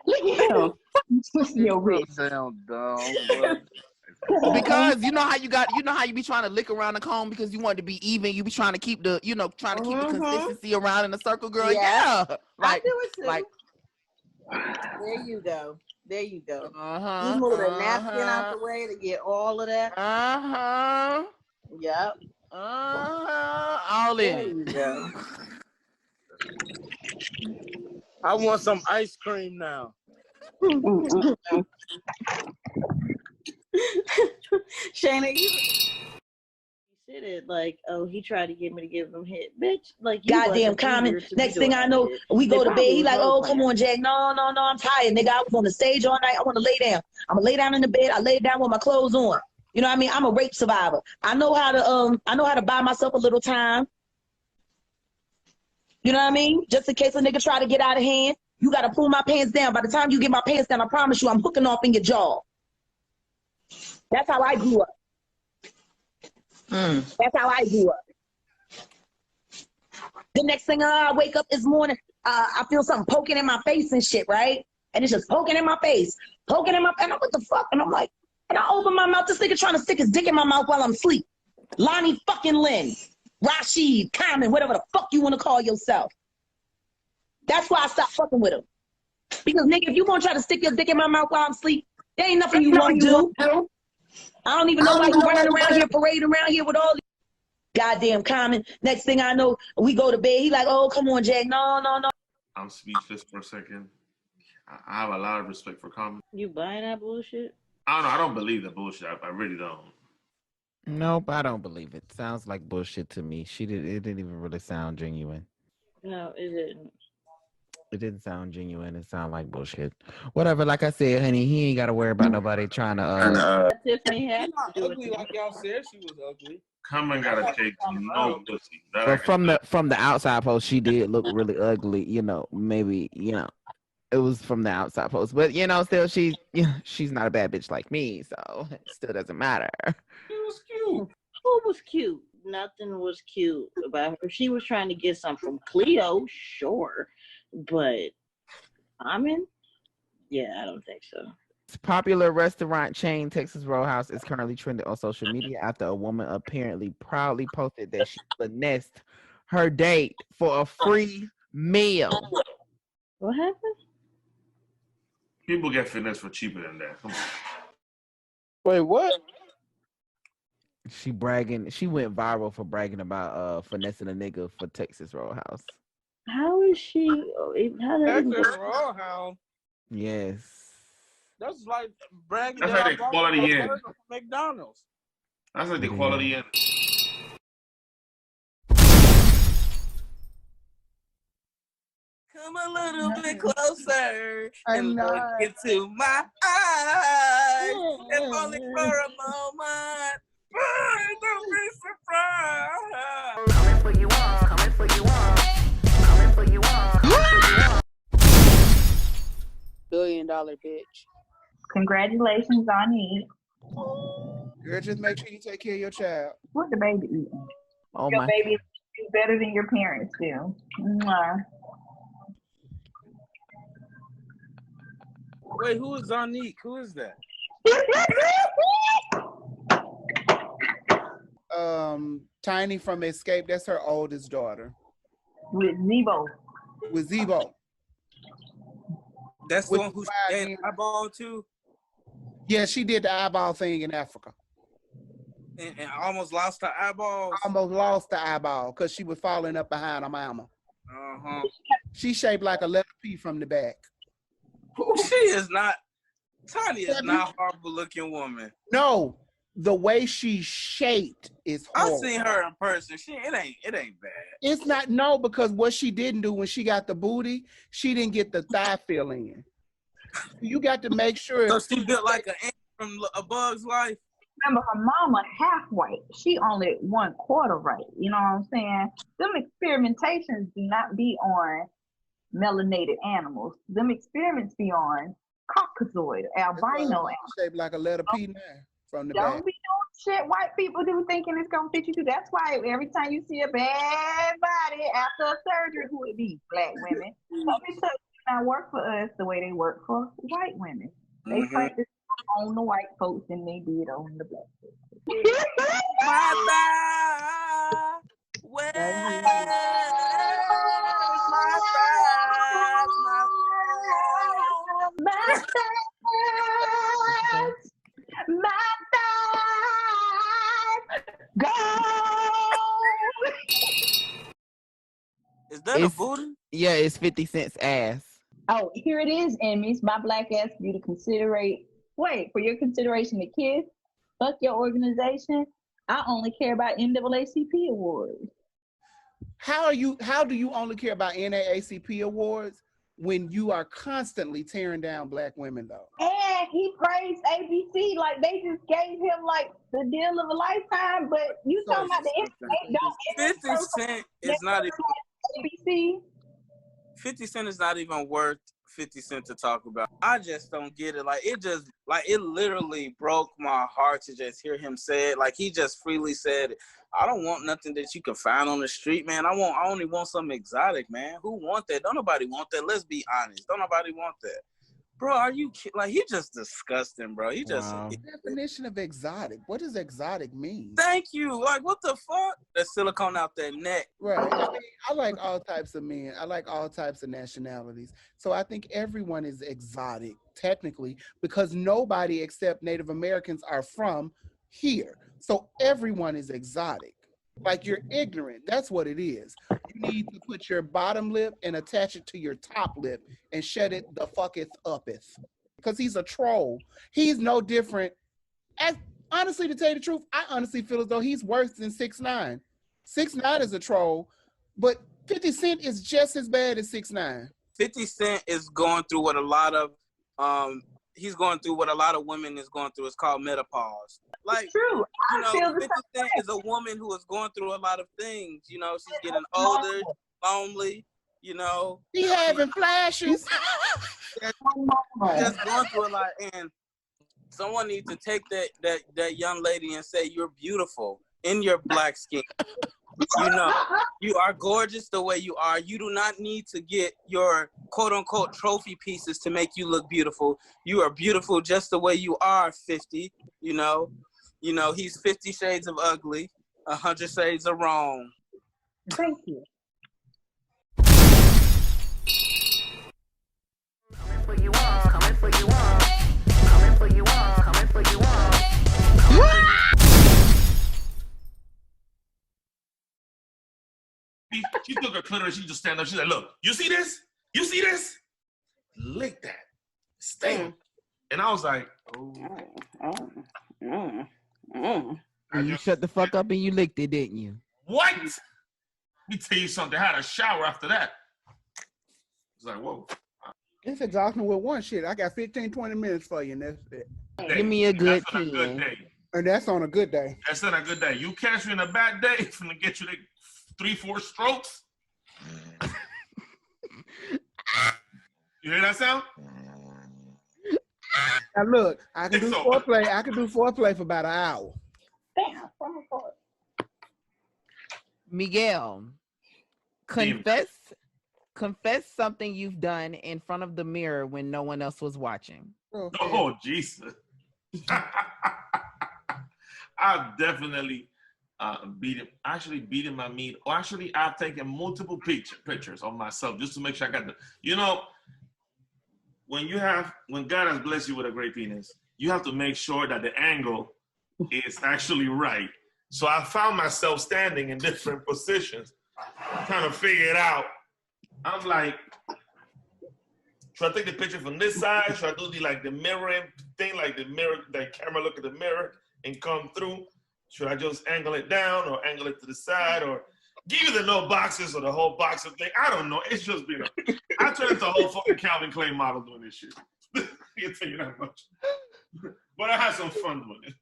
Speaker 16: Look at him. Yo, Rich.
Speaker 10: Damn dumb.
Speaker 3: Because you know how you be trying to lick around the comb because you want it to be even. You be trying to keep the, trying to keep the consistency around in the circle, girl. Yeah.
Speaker 12: I do it too.
Speaker 3: Like,
Speaker 12: there you go. There you go.
Speaker 3: Uh-huh.
Speaker 12: You move the napkin out the way to get all of that.
Speaker 3: Uh-huh.
Speaker 12: Yep.
Speaker 3: All in
Speaker 12: there you go.
Speaker 9: I want some ice cream now.
Speaker 19: Shayna, you said it like, oh, he tried to get me to give him hit. Bitch, like you
Speaker 20: goddamn Common. Next thing I know, we go to bed. He like, oh, come on, Jack. No, I'm tired, nigga. I was on the stage all night. I want to lay down. I'm gonna lay down in the bed. I lay down with my clothes on. You know what I mean? I'm a rape survivor. I know how to buy myself a little time. You know what I mean? Just in case a nigga try to get out of hand, you gotta pull my pants down. By the time you get my pants down, I promise you I'm hooking off in your jaw. That's how I grew up. That's how I grew up. The next thing I wake up this morning, I feel something poking in my face and shit, right? And it's just poking in my face, and I'm what the fuck? And I'm like, and I open my mouth, this nigga trying to stick his dick in my mouth while I'm asleep. Lonnie fucking Lynn, Rashid, Common, whatever the fuck you want to call yourself. That's why I stopped fucking with him. Because nigga, if you gonna try to stick your dick in my mouth while I'm asleep, there ain't nothing you won't do. I don't even know why you running around here, parading around here with all these goddamn Common. Next thing I know, we go to bed. He like, oh, come on, Jack. No.
Speaker 24: I'm speechless for a second. I have a lot of respect for Common.
Speaker 19: You buying that bullshit?
Speaker 24: I don't know. I don't believe the bullshit. I really don't.
Speaker 3: Nope, I don't believe it. Sounds like bullshit to me. It didn't even really sound genuine.
Speaker 19: No, it didn't.
Speaker 3: It didn't sound genuine. It sounded like bullshit. Whatever. Like I said, honey, he ain't got to worry about nobody trying to.
Speaker 19: Tiffany had
Speaker 9: ugly like y'all said she was ugly.
Speaker 24: Common got a cake, no pussy.
Speaker 3: But from the outside post, she did look really ugly. Maybe it was from the outside post, but still she's not a bad bitch like me, so it still doesn't matter.
Speaker 19: She was cute. Who was cute? Nothing was cute about her. She was trying to get something from Cleo, sure, but yeah, I don't think so.
Speaker 3: Popular restaurant chain Texas Roadhouse is currently trending on social media after a woman apparently proudly posted that she finessed her date for a free meal.
Speaker 19: What happened?
Speaker 24: People get finesse for cheaper than that. Come on.
Speaker 9: Wait, what?
Speaker 3: She went viral for bragging about finessing a nigga for Texas Roadhouse.
Speaker 19: How is she?
Speaker 9: Texas Roadhouse.
Speaker 3: Yes.
Speaker 9: That's like bragging.
Speaker 24: That's like the quality in.
Speaker 9: McDonald's.
Speaker 24: That's like the quality in.
Speaker 2: Come a little bit closer and look into my eyes. If only for a moment. Don't be surprised.
Speaker 14: Coming for you all, coming for you all, coming for you all, coming for you all.
Speaker 25: $1 billion bitch.
Speaker 16: Congratulations on it.
Speaker 1: Girl, just make sure you take care of your child.
Speaker 16: What the baby eating?
Speaker 3: Oh
Speaker 16: your
Speaker 3: my.
Speaker 16: baby is better than your parents do. Mwah.
Speaker 9: Wait, who is Zonique? Who is that?
Speaker 1: Tiny from Escape. That's her oldest daughter.
Speaker 16: With Zebo.
Speaker 1: With Zebo.
Speaker 9: That's the one who gave eyeball to?
Speaker 1: Yeah, she did the eyeball thing in Africa.
Speaker 9: And almost lost her eyeballs?
Speaker 1: Almost lost the eyeball because she was falling up behind her mama.
Speaker 9: Uh-huh.
Speaker 1: She shaped like a letter P from the back.
Speaker 9: She is not, Tiny is not a horrible looking woman.
Speaker 1: No, the way she's shaped is horrible.
Speaker 9: I've seen her in person. It ain't bad.
Speaker 1: It's not, no, because what she didn't do when she got the booty, she didn't get the thigh fill in. You got to make sure.
Speaker 9: So she built like an ant from A Bug's Life.
Speaker 16: Remember, her mama half white. She only 1/4 right. You know what I'm saying? Them experimentations do not be on melanated animals. Them experiments be on Caucasoid, albino animals.
Speaker 1: Shaped like a letter P now from the
Speaker 16: Don't
Speaker 1: back.
Speaker 16: be doing shit white people do thinking it's gonna fit you too. That's why every time you see a bad body after a surgery, who it be? Black women. So because they not work for us the way they work for white women. They practice on the white folks than they did on the black folks.
Speaker 9: My thighs, where's my thighs,
Speaker 16: my thighs, my thighs, go.
Speaker 9: Is that a booty?
Speaker 3: Yeah, it's 50 Cent's ass.
Speaker 16: Oh, here it is, Emmys. My black ass for you to for your consideration to kiss. Fuck your organization. I only care about NAACP awards.
Speaker 1: How do you only care about NAACP awards when you are constantly tearing down black women though?
Speaker 16: And he praised ABC like they just gave him like the deal of a lifetime, but you talking about the NBA
Speaker 9: 50 Cent is not even
Speaker 16: ABC.
Speaker 9: 50 Cent is not even worth 50 Cent to talk about. I just don't get it. It literally broke my heart to just hear him say it. Like he just freely said, I don't want nothing that you can find on the street, man. I only want something exotic, man. Who want that? Don't nobody want that. Let's be honest. Don't nobody want that. Bro, are you like he just disgusting, bro. He just
Speaker 1: definition of exotic. What does exotic mean?
Speaker 9: Thank you. Like what the fuck? That silicone out that neck.
Speaker 1: Right. I mean, I like all types of men. I like all types of nationalities. So I think everyone is exotic, technically, because nobody except Native Americans are from here. So everyone is exotic. Like you're ignorant. That's what it is. You need to put your bottom lip and attach it to your top lip and shut it the fucketh uppeth. Because he's a troll. He's no different. Honestly, to tell you the truth, I honestly feel as though he's worse than 6ix9ine. 6ix9ine is a troll, but 50 Cent is just as bad as 6ix9ine.
Speaker 9: 50 Cent is going through what a lot of women is going through. It's called menopause. Like,
Speaker 16: it's true.
Speaker 9: You know, 50 Cent is a woman who is going through a lot of things. You know, she's getting older, lonely. You know,
Speaker 1: he having flashes.
Speaker 9: Just going through a lot, and someone needs to take that young lady and say, "You're beautiful in your black skin. You know, you are gorgeous the way you are. You do not need to get your quote unquote trophy pieces to make you look beautiful. You are beautiful just the way you are, 50. You know, he's 50 shades of ugly, 100 shades of wrong."
Speaker 16: Thank you.
Speaker 14: Coming for you all, coming for you all, coming for you all, coming for you all.
Speaker 24: She took her clitoris, she just stand up, she's like, look, you see this? You see this? Lick that. Stay. And I was like,
Speaker 3: You shut the fuck up and you licked it, didn't you?
Speaker 24: What? Let me tell you something. I had a shower after that. It's like, whoa.
Speaker 1: It's exhausting with one shit. I got 15, 20 minutes for you, and that's it.
Speaker 3: Give me a good 10.
Speaker 1: And that's on a good day.
Speaker 24: That's on a good day. You catch me in a bad day, it's gonna get you 3-4 strokes. You hear that sound?
Speaker 1: Now look, I can do foreplay. I can do foreplay for about an hour.
Speaker 16: Damn,
Speaker 3: Miguel, confess something you've done in front of the mirror when no one else was watching.
Speaker 24: Oh, Jesus. I've definitely beaten my meat. Or actually, I've taken multiple pictures of myself just to make sure I got when God has blessed you with a great penis, you have to make sure that the angle is actually right. So I found myself standing in different positions, trying to figure it out. I'm like, should I take the picture from this side? Should I do the mirroring thing, like the camera look at the mirror and come through? Should I just angle it down or angle it to the side or give you the no boxes or the whole boxer thing? I don't know. It's just been I turned into a whole fucking Calvin Klein model doing this shit. I can tell you that much. But I had some fun doing it.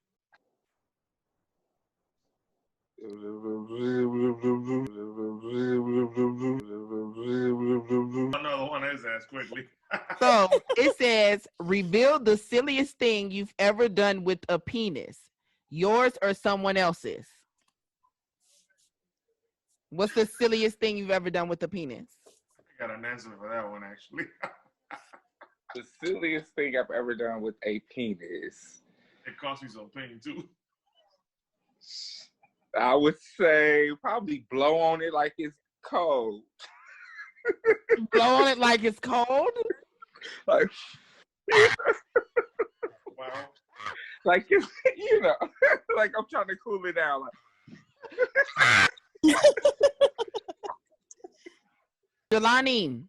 Speaker 24: Another one of his ass quickly.
Speaker 3: So it says, reveal the silliest thing you've ever done with a penis. Yours or someone else's? What's the silliest thing you've ever done with a penis?
Speaker 24: I got an answer for that one, actually.
Speaker 4: The silliest thing I've ever done with a penis.
Speaker 24: It cost me some pain, too.
Speaker 4: I would say probably blow on it like it's cold.
Speaker 3: Blow on it like it's cold?
Speaker 4: Like,
Speaker 24: wow.
Speaker 4: Like, it's, you know, like I'm trying to cool it down. Like.
Speaker 3: Jelani,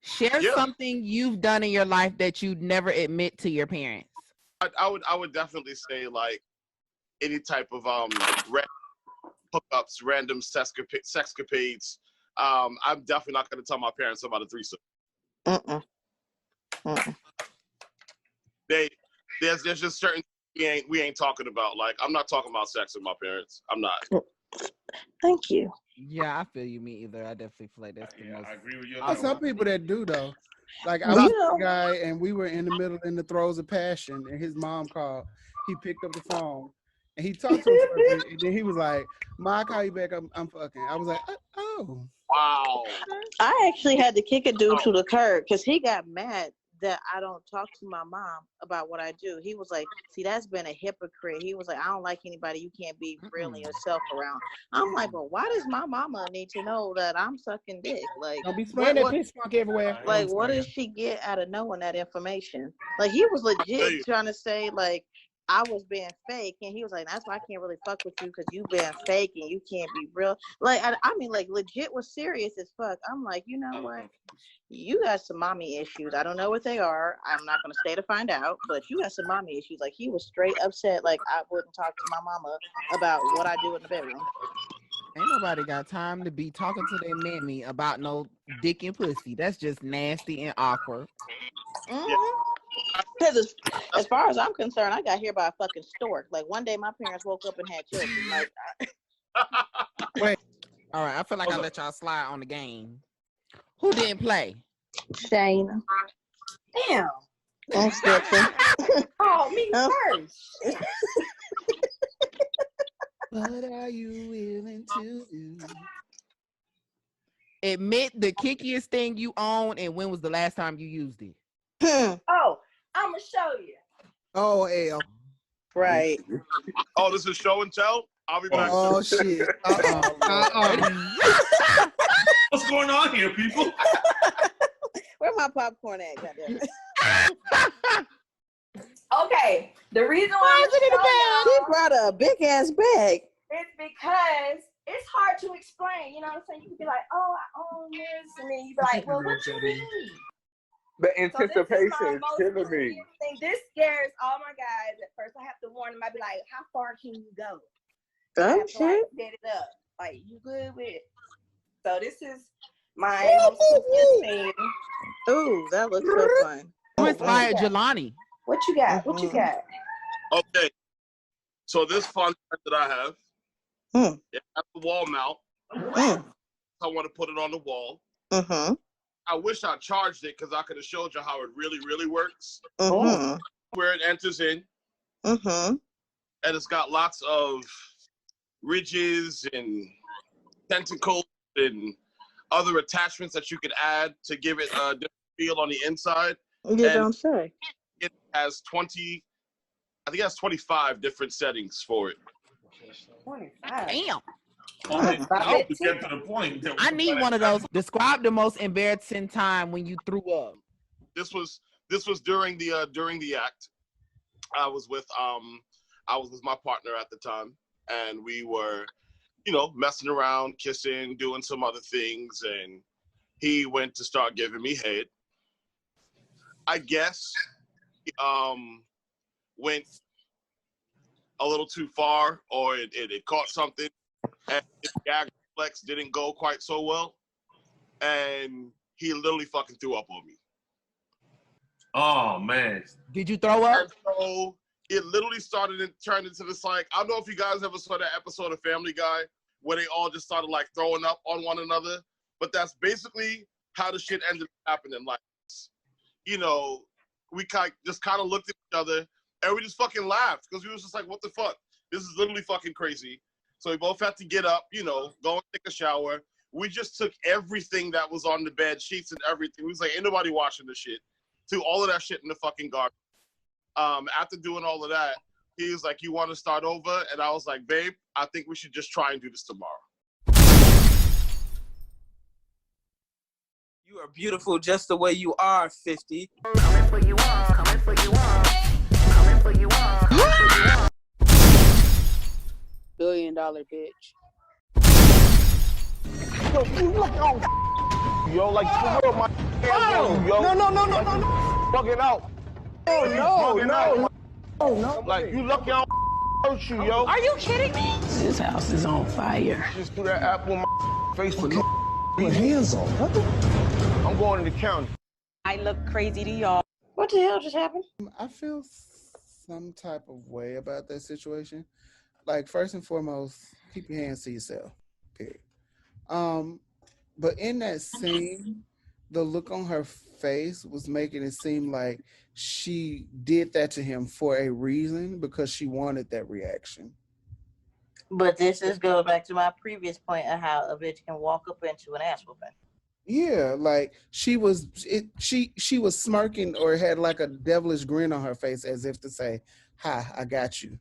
Speaker 3: share something you've done in your life that you'd never admit to your parents.
Speaker 6: I would definitely say like any type of random hookups, random sexcapades. I'm definitely not going to tell my parents about a threesome. There's just certain we ain't talking about. Like I'm not talking about sex with my parents. I'm not.
Speaker 12: Thank you.
Speaker 3: Yeah, I feel you. Me either. I definitely feel like that's the most.
Speaker 24: I agree with you.
Speaker 1: There's some people that do though. Like I was with a guy and we were in the throes of passion, and his mom called. He picked up the phone and he talked to us for a bit, and then he was like, "Ma, I'll call you back. I'm fucking." I was like, "Oh,
Speaker 6: wow."
Speaker 12: I actually had to kick a dude to the curb because he got mad that I don't talk to my mom about what I do. He was like, see, that's been a hypocrite. He was like, I don't like anybody you can't be real in yourself around. I'm like, well, why does my mama need to know that I'm sucking dick? Like,
Speaker 1: don't be spraying that piss funk everywhere."
Speaker 12: Like, what does she get out of knowing that information? Like, he was legit trying to say, like, I was being fake, and he was like, that's why I can't really fuck with you because you being fake and you can't be real. Like, I mean, like, legit was serious as fuck. I'm like, you know what? You got some mommy issues. I don't know what they are. I'm not going to stay to find out, but you got some mommy issues. Like, he was straight upset. Like, I wouldn't talk to my mama about what I do in the bedroom.
Speaker 3: Ain't nobody got time to be talking to their mammy about no dick and pussy. That's just nasty and awkward.
Speaker 12: Because as far as I'm concerned, I got here by a fucking stork. Like, one day my parents woke up and had children. Like,
Speaker 3: wait. All right, I feel like I let y'all slide on the game. Who didn't play?
Speaker 12: Shayna.
Speaker 2: Damn.
Speaker 12: I'm snitching.
Speaker 2: Oh, me first.
Speaker 3: What are you willing to do? Admit the kickiest thing you own, and when was the last time you used it?
Speaker 2: Oh, I'm gonna show you.
Speaker 1: Oh, L.
Speaker 12: Right.
Speaker 6: Oh, this is show and tell. I'll be back.
Speaker 1: Oh shit.
Speaker 24: What's going on here, people?
Speaker 12: Where my popcorn at? Goddamn it.
Speaker 2: Okay, the reason why I'm showing y'all,
Speaker 12: She brought a big ass bag.
Speaker 2: it's because it's hard to explain. You know what I'm saying? You can be like, "Oh, I own this," and then you be like, "Well, what you mean?"
Speaker 4: The anticipation
Speaker 2: So
Speaker 4: is killing me.
Speaker 2: this scares all my guys. At first, I have to warn them. I be like, "How far can you go?" I
Speaker 12: Oh
Speaker 2: have to, like,
Speaker 12: shit.
Speaker 2: set it up. Like, you good with it? So this is my most thing.
Speaker 12: Ooh, that looks so fun.
Speaker 3: Who inspired Jelani?
Speaker 2: What you got? What you got?
Speaker 6: Okay. So this fun that I have, it has the wall mount. I want to put it on the wall. I wish I charged it because I could have showed you how it really, really works. Where it enters in. And it's got lots of ridges and tentacles and other attachments that you could add to give it a different feel on the inside.
Speaker 12: You don't say.
Speaker 6: It has 25 different settings for it.
Speaker 2: 25.
Speaker 3: Damn.
Speaker 24: To get to the point.
Speaker 3: I need one of those. Describe the most embarrassing time when you threw up.
Speaker 6: This was during the act. I was with my partner at the time, and we were, messing around, kissing, doing some other things, and he went to start giving me head. I guess went a little too far, or it caught something, and his gag reflex didn't go quite so well, and he literally fucking threw up on me.
Speaker 24: Oh man!
Speaker 3: Did you throw up?
Speaker 6: And so it literally turned into this, like, I don't know if you guys ever saw that episode of Family Guy where they all just started like throwing up on one another, but that's basically how the shit ended up happening. Like, we just kind of looked at each other and we just fucking laughed because we was just like, what the fuck? This is literally fucking crazy. So we both had to get up, you know, go and take a shower. We just took everything that was on the bed, sheets and everything. We was like, ain't nobody washing this shit. Threw all of that shit in the fucking garbage. After doing all of that, he was like, you want to start over? And I was like, babe, I think we should just try and do this tomorrow.
Speaker 9: You are beautiful just the way you are, 50.
Speaker 14: Coming for you all, coming for you all. Coming for you all, coming for you all.
Speaker 25: $1 billion bitch.
Speaker 7: Yo, you look on, yo, like for real, my yo. No. Bugging out. Oh, no. Like, you lucky I don't hurt you, yo.
Speaker 5: Are you kidding me?
Speaker 7: This house is on fire. Just threw that apple in my face for no reason. Hands on. I'm going to the county.
Speaker 5: I look crazy to y'all.
Speaker 12: What the hell just happened?
Speaker 1: I feel some type of way about that situation. Like, first and foremost, keep your hands to yourself. Period. But in that scene, the look on her face was making it seem like she did that to him for a reason, because she wanted that reaction.
Speaker 12: But this is go back to my previous point of how a bitch can walk up into an ass whooping.
Speaker 1: Yeah, like she was smirking or had like a devilish grin on her face as if to say, "Hi, I got you."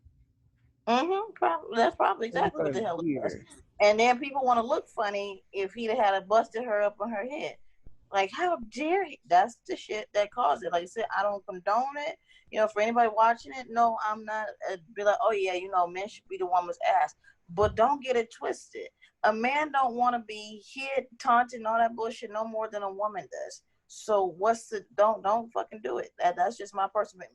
Speaker 12: That's probably exactly what the hell it was. And then people want to look funny if he'd had a busted her up on her head. Like, how dare he? That's the shit that caused it. Like I said, I don't condone it. You know, for anybody watching it, no, I'm not. Be like, oh yeah, you know, men should be the woman's ass. But don't get it twisted. A man don't want to be hit, taunted, and all that bullshit no more than a woman does. So what's the don't fucking do it. That's just my personal.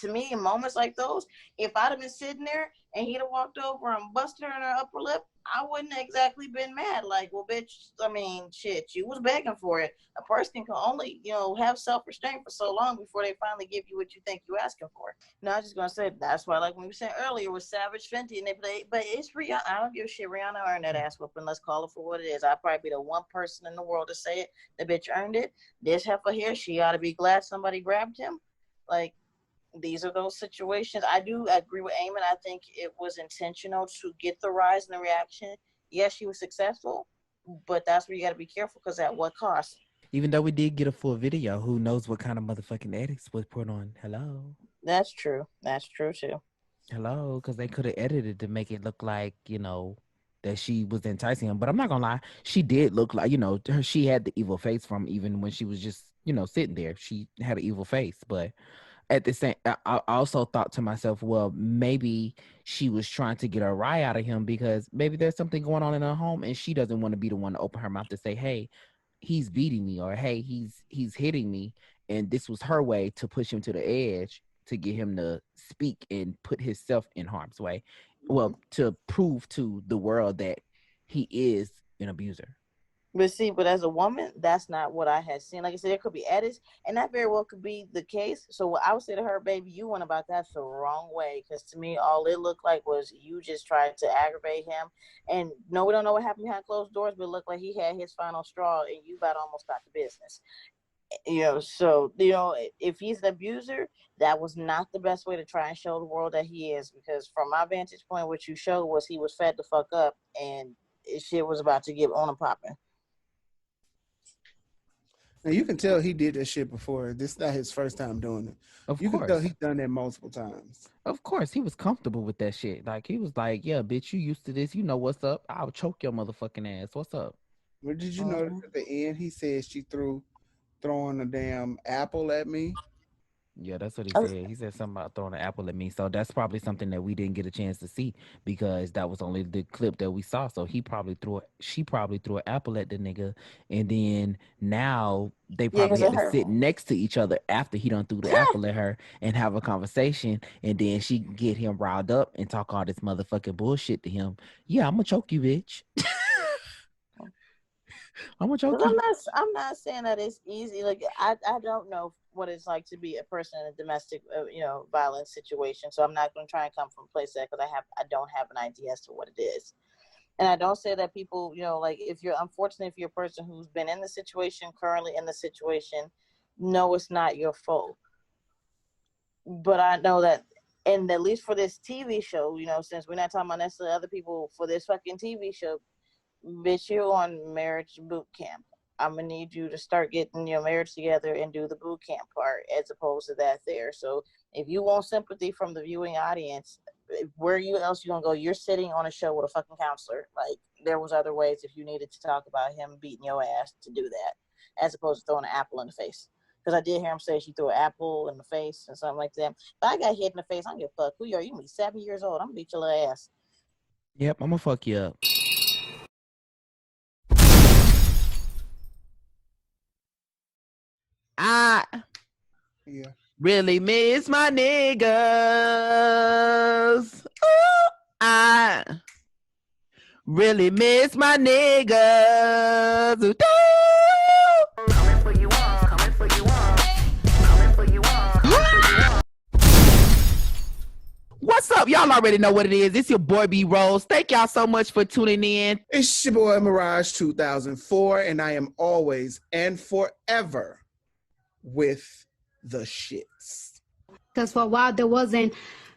Speaker 12: To me, in moments like those, if I'd have been sitting there and he'd have walked over and busted her in her upper lip, I wouldn't exactly been mad. Like, well, bitch, I mean, shit, you was begging for it. A person can only, you know, have self-restraint for so long before they finally give you what you think you're asking for. No, I was just gonna say that's why, like when we said earlier, with Savage Fenty, and they play, but it's Rihanna. I don't give a shit. Rihanna earned that ass whooping. Let's call it for what it is. I'd probably be the one person in the world to say it. The bitch earned it. This heifer here, she ought to be glad somebody grabbed him. Like, these are those situations. I do agree with Eamon. I think it was intentional to get the rise in the reaction. Yes, she was successful, but that's where you got to be careful, because at what cost?
Speaker 15: Even though we did get a full video, who knows what kind of motherfucking edits was put on? Hello.
Speaker 12: That's true. That's true too.
Speaker 15: Hello, because they could have edited to make it look like, you know, that she was enticing him. But I'm not gonna lie, she did look like, you know, she had the evil face from even when she was just, you know, sitting there. She had an evil face, but at the same, I also thought to myself, well, maybe she was trying to get a rise out of him because maybe there's something going on in her home and she doesn't want to be the one to open her mouth to say, hey, he's beating me, or hey, he's hitting me. And this was her way to push him to the edge to get him to speak and put himself in harm's way. Well, to prove to the world that he is an abuser.
Speaker 12: But see, but as a woman, that's not what I had seen. Like I said, there could be edits, and that very well could be the case. So what I would say to her, baby, you went about that the wrong way. Because to me, all it looked like was you just tried to aggravate him. And no, we don't know what happened behind closed doors, but it looked like he had his final straw, and you about almost got the business. You know, so, you know, if he's an abuser, that was not the best way to try and show the world that he is. Because from my vantage point, what you showed was he was fed the fuck up, and shit was about to get on and popping.
Speaker 1: Now you can tell he did that shit before. This is not his first time doing it.
Speaker 15: Of
Speaker 1: you
Speaker 15: course.
Speaker 1: can tell he's done that multiple times.
Speaker 15: Of course, he was comfortable with that shit. Like, he was like, yeah, bitch, you used to this. You know what's up. I'll choke your motherfucking ass. What's up?
Speaker 1: But did you notice at the end he said she throwing a damn apple at me?
Speaker 15: Yeah, that's what he said. He said something about throwing an apple at me. So that's probably something that we didn't get a chance to see because that was only the clip that we saw. So she probably threw an apple at the nigga, and then now they probably had to sit next to each other after he done threw the apple at her and have a conversation, and then she get him riled up and talk all this motherfucking bullshit to him. Yeah, I'm gonna choke you, bitch. I'm gonna choke you.
Speaker 12: I'm not saying that it's easy. Like I don't know what it's like to be a person in a domestic, violence situation. So I'm not going to try and come from a place there because I don't have an idea as to what it is. And I don't say that people, like if you're unfortunate, if you're a person who's been in the situation, currently in the situation, no, it's not your fault. But I know that And at least for this TV show, you know, since we're not talking about necessarily other people for this fucking TV show, bitch, you're on marriage boot camp. I'm gonna need you to start getting your marriage together and do the boot camp part as opposed to that there. So if you want sympathy from the viewing audience, where else you gonna go? You're sitting on a show with a fucking counselor. Like, there was other ways if you needed to talk about him beating your ass to do that, as opposed to throwing an apple in the face. Because I did hear him say she threw an apple in the face or something like that. If I got hit in the face, I don't give a fuck who you are. You can be 7 years old. I'm gonna beat your little ass.
Speaker 3: Yep, I'm gonna fuck you up. I really miss my niggas. Ooh, I really miss my niggas. Ooh,
Speaker 14: Coming for you all, coming for you all, coming for you all, coming for you all.
Speaker 3: what's up? Y'all already know what it is. It's your boy B.ROSE. Thank y'all so much for tuning in.
Speaker 1: It's your boy Mirage 2004, and I am always and forever with the shits.
Speaker 8: Because for a while there wasn't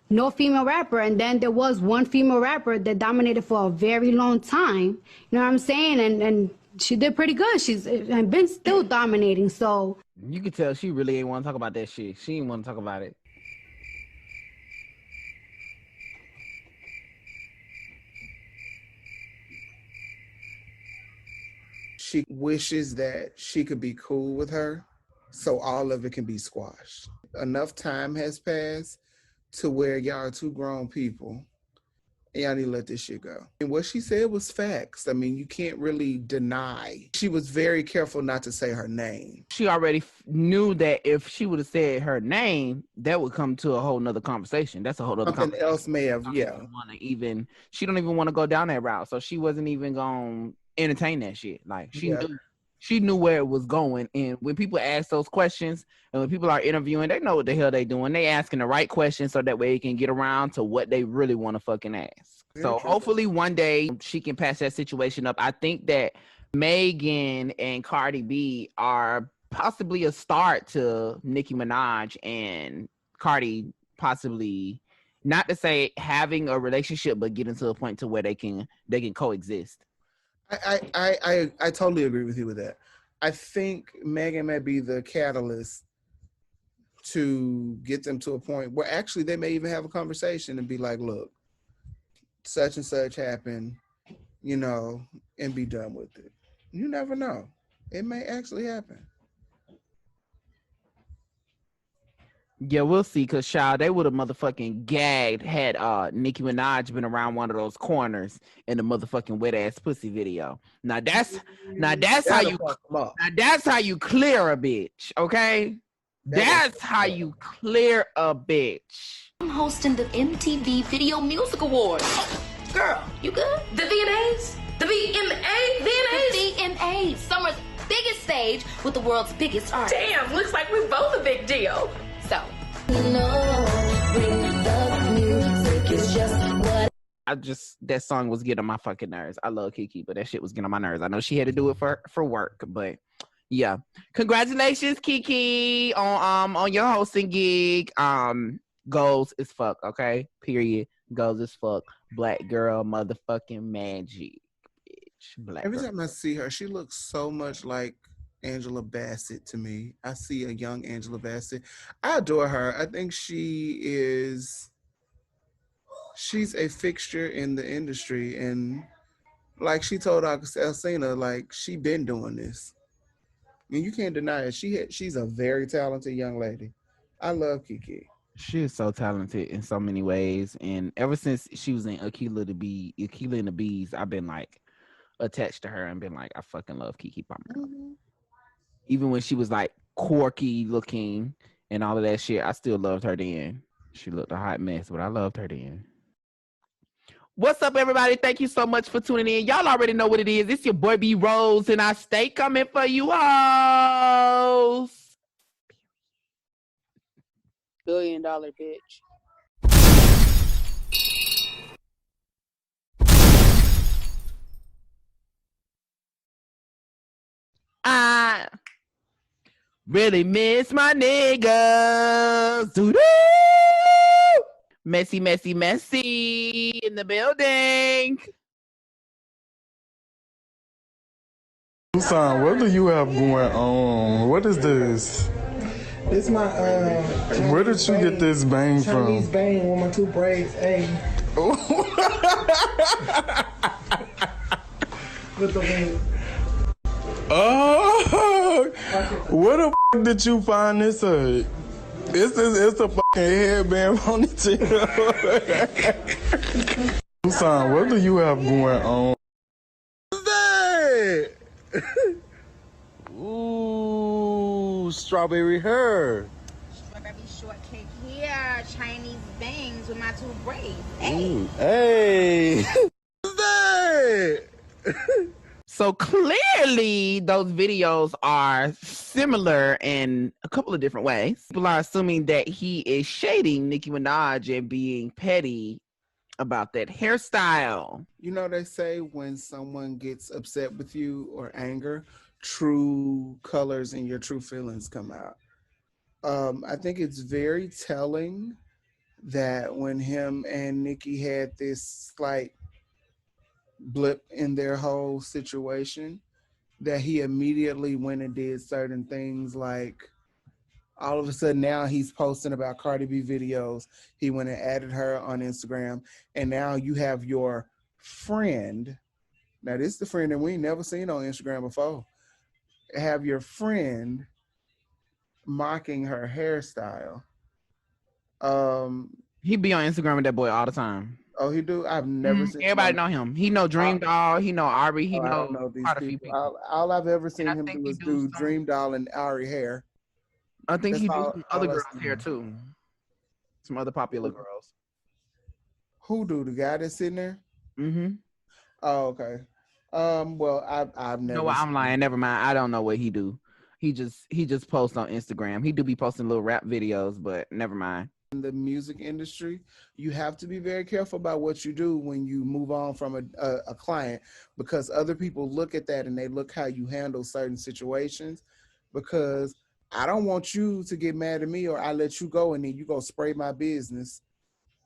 Speaker 8: no female rapper, and then there was one female rapper that dominated for a very long time. You know what I'm saying? And she did pretty good. She's and been still dominating. So
Speaker 3: You can tell she really ain't want to talk about that shit. She ain't want to talk about it.
Speaker 1: She wishes that she could be cool with her so all of it can be squashed. Enough time has passed to where y'all are two grown people and y'all need to let this shit go. And what she said was facts. I mean, you can't really deny. She was very careful not to say her name.
Speaker 3: She already knew that if she would have said her name, that would come to a whole nother conversation. That's a whole other
Speaker 1: Something
Speaker 3: conversation.
Speaker 1: else may have,
Speaker 3: She don't even want to go down that route. So she wasn't even going to entertain that shit. Like, she knew where it was going. And when people ask those questions and when people are interviewing, they know what the hell they doing. They asking the right questions so that way they can get around to what they really want to fucking ask. So hopefully one day she can pass that situation up. I think that Megan and Cardi B are possibly a start to Nicki Minaj and Cardi possibly, not to say having a relationship, but getting to a point to where they can coexist.
Speaker 1: I totally agree with you with that. I think Megan may be the catalyst to get them to a point where actually they may even have a conversation and be like, look, such and such happened, you know, and be done with it. You never know. It may actually happen.
Speaker 3: Yeah, we'll see. Cause child, they would have motherfucking gagged had Nicki Minaj been around one of those corners in the motherfucking wet ass pussy video. Now that's how you clear a bitch, okay? That's how you clear a bitch.
Speaker 5: I'm hosting the MTV Video Music Awards. Oh, girl, you good? The VMAs? The VMAs? The VMAs. Summer's biggest stage with the world's biggest artists. Damn, looks like we're both a big deal. So,
Speaker 3: that song was getting on my fucking nerves. I love Kiki, but that shit was getting on my nerves. I know she had to do it for work, but yeah. Congratulations, Kiki, on your hosting gig. Goals as fuck, okay? Period. Goals as fuck. Black girl motherfucking magic. Bitch.
Speaker 1: Every time I see her, she looks so much like Angela Bassett to me. I see a young Angela Bassett. I adore her. I think she's a fixture in the industry, and like she told Alcina, like she been doing this. I mean, you can't deny it. She's a very talented young lady. I love Kiki.
Speaker 3: She is so talented in so many ways, and ever since she was in Akilah and the Bees, I've been like attached to her and been like, I fucking love Keke Palmer. Mm-hmm. Even when she was like quirky looking and all of that shit, I still loved her then. She looked a hot mess, but I loved her then. What's up, everybody? Thank you so much for tuning in. Y'all already know what it is. It's your boy B.ROSE, and I stay coming for you hoes.
Speaker 25: $1 billion bitch.
Speaker 3: I really miss my niggas. Doo-doo! Messy, messy, messy in the building.
Speaker 17: Son, what do you have going on? What is this?
Speaker 7: This my
Speaker 17: Where did you get this bang
Speaker 7: Chinese
Speaker 17: from?
Speaker 7: bang with my two braids. Hey. With the wing.
Speaker 17: Oh, where the f did you find this at? It's a fucking headband ponytail. Son, what do you have going on?
Speaker 18: Ooh, strawberry hair.
Speaker 21: Strawberry shortcake here. Chinese bangs with my two braids.
Speaker 18: Ooh, hey.
Speaker 3: So clearly those videos are similar in a couple of different ways. People are assuming that he is shading Nicki Minaj and being petty about that hairstyle.
Speaker 1: You know, they say when someone gets upset with you or anger, true colors and your true feelings come out. I think it's very telling that when him and Nicki had this slight blip in their whole situation, that he immediately went and did certain things, like all of a sudden now he's posting about Cardi B videos. He went and added her on Instagram, and now you have your friend. Now this is the friend that we ain't never seen on Instagram before. Have your friend mocking her hairstyle.
Speaker 3: He be on Instagram with that boy all the time.
Speaker 1: Oh, he do? I've never seen
Speaker 3: everybody know him. He know Dream Doll. He know Ari. He
Speaker 1: I don't
Speaker 3: know
Speaker 1: know these
Speaker 3: quite a few
Speaker 1: people.
Speaker 3: people.
Speaker 1: All I've ever seen him do is do Dream Doll and Ari hair.
Speaker 3: I think
Speaker 1: That's
Speaker 3: he do
Speaker 1: all-
Speaker 3: some
Speaker 1: all
Speaker 3: other
Speaker 1: I
Speaker 3: girls
Speaker 1: seen
Speaker 3: here
Speaker 1: him.
Speaker 3: too. Some other popular girls.
Speaker 1: Who do? The guy that's sitting there?
Speaker 3: Mm-hmm.
Speaker 1: Oh, okay. Well, I've never.
Speaker 3: No, I'm
Speaker 1: seen
Speaker 3: lying.
Speaker 1: him.
Speaker 3: Never mind. I don't know what he do. He just posts on Instagram. He do be posting little rap videos, but never mind.
Speaker 1: In the music industry, you have to be very careful about what you do when you move on from a client, because other people look at that and they look how you handle certain situations. Because I don't want you to get mad at me, or I let you go and then you go spray my business.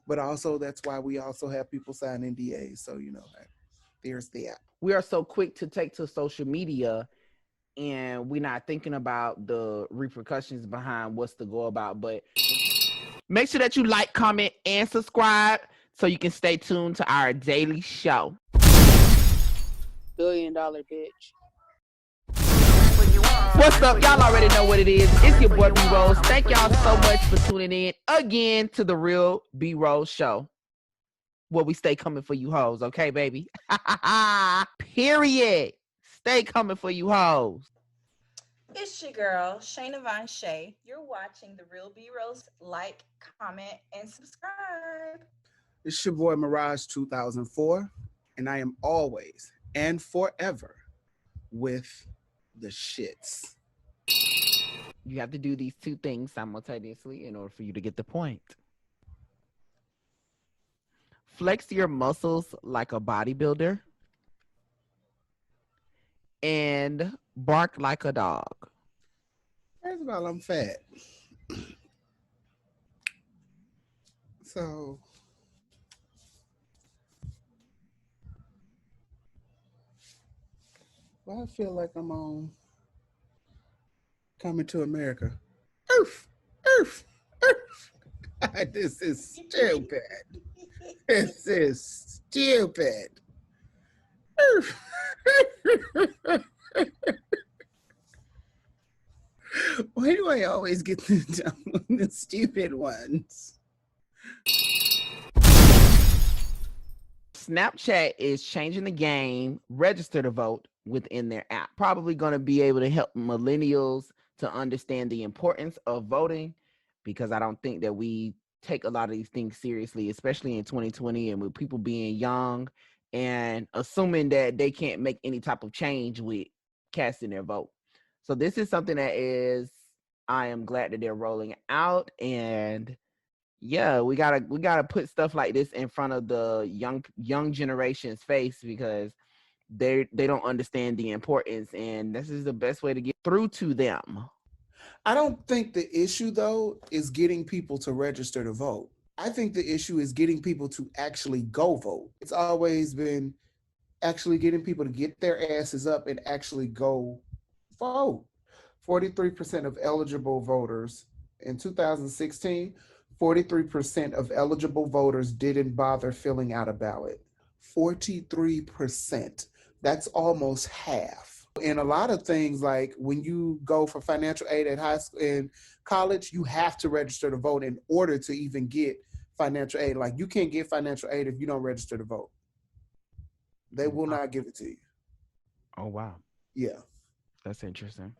Speaker 1: But also, that's why we also have people sign NDAs. So, you know, there's that.
Speaker 3: We are so quick to take to social media, and we're not thinking about the repercussions behind what's to go about. But make sure that you like, comment, and subscribe so you can stay tuned to our daily show.
Speaker 25: $1 billion bitch.
Speaker 3: What's up? Y'all already know what it is. It's your boy B.ROSE. Thank y'all so much for tuning in again to the real B.ROSE show, where we stay coming for you hoes, okay, baby? Period. Stay coming for you hoes.
Speaker 2: It's your girl, Shayna Von Shay. You're watching The Real B.ROSE. Like, comment, and subscribe.
Speaker 1: It's your boy Mirage 2004, and I am always and forever with the shits.
Speaker 3: You have to do these two things simultaneously in order for you to get the point. Flex your muscles like a bodybuilder and bark like a dog.
Speaker 1: First of all, I'm fat. So I feel like I'm on Coming to America. Oof, oof, oof. This is stupid. This is stupid. Oof. Why do I always get the stupid ones?
Speaker 3: Snapchat is changing the game, register to vote within their app. Probably going to be able to help millennials to understand the importance of voting, because I don't think that we take a lot of these things seriously, especially in 2020 and with people being young and assuming that they can't make any type of change with casting their vote. So this is something that I am glad that they're rolling out, and yeah, we gotta put stuff like this in front of the young generation's face, because they don't understand the importance, and this is the best way to get through to them.
Speaker 1: I don't think the issue though is getting people to register to vote. I think the issue is getting people to actually go vote. It's always been actually getting people to get their asses up and actually go vote. 43% of eligible voters in 2016, 43% of eligible voters didn't bother filling out a ballot. 43%. That's almost half. And a lot of things, like when you go for financial aid at high school and college, you have to register to vote in order to even get financial aid. Like you can't get financial aid if you don't register to vote. They will not give it to you.
Speaker 15: Oh wow.
Speaker 1: Yeah.
Speaker 15: That's interesting.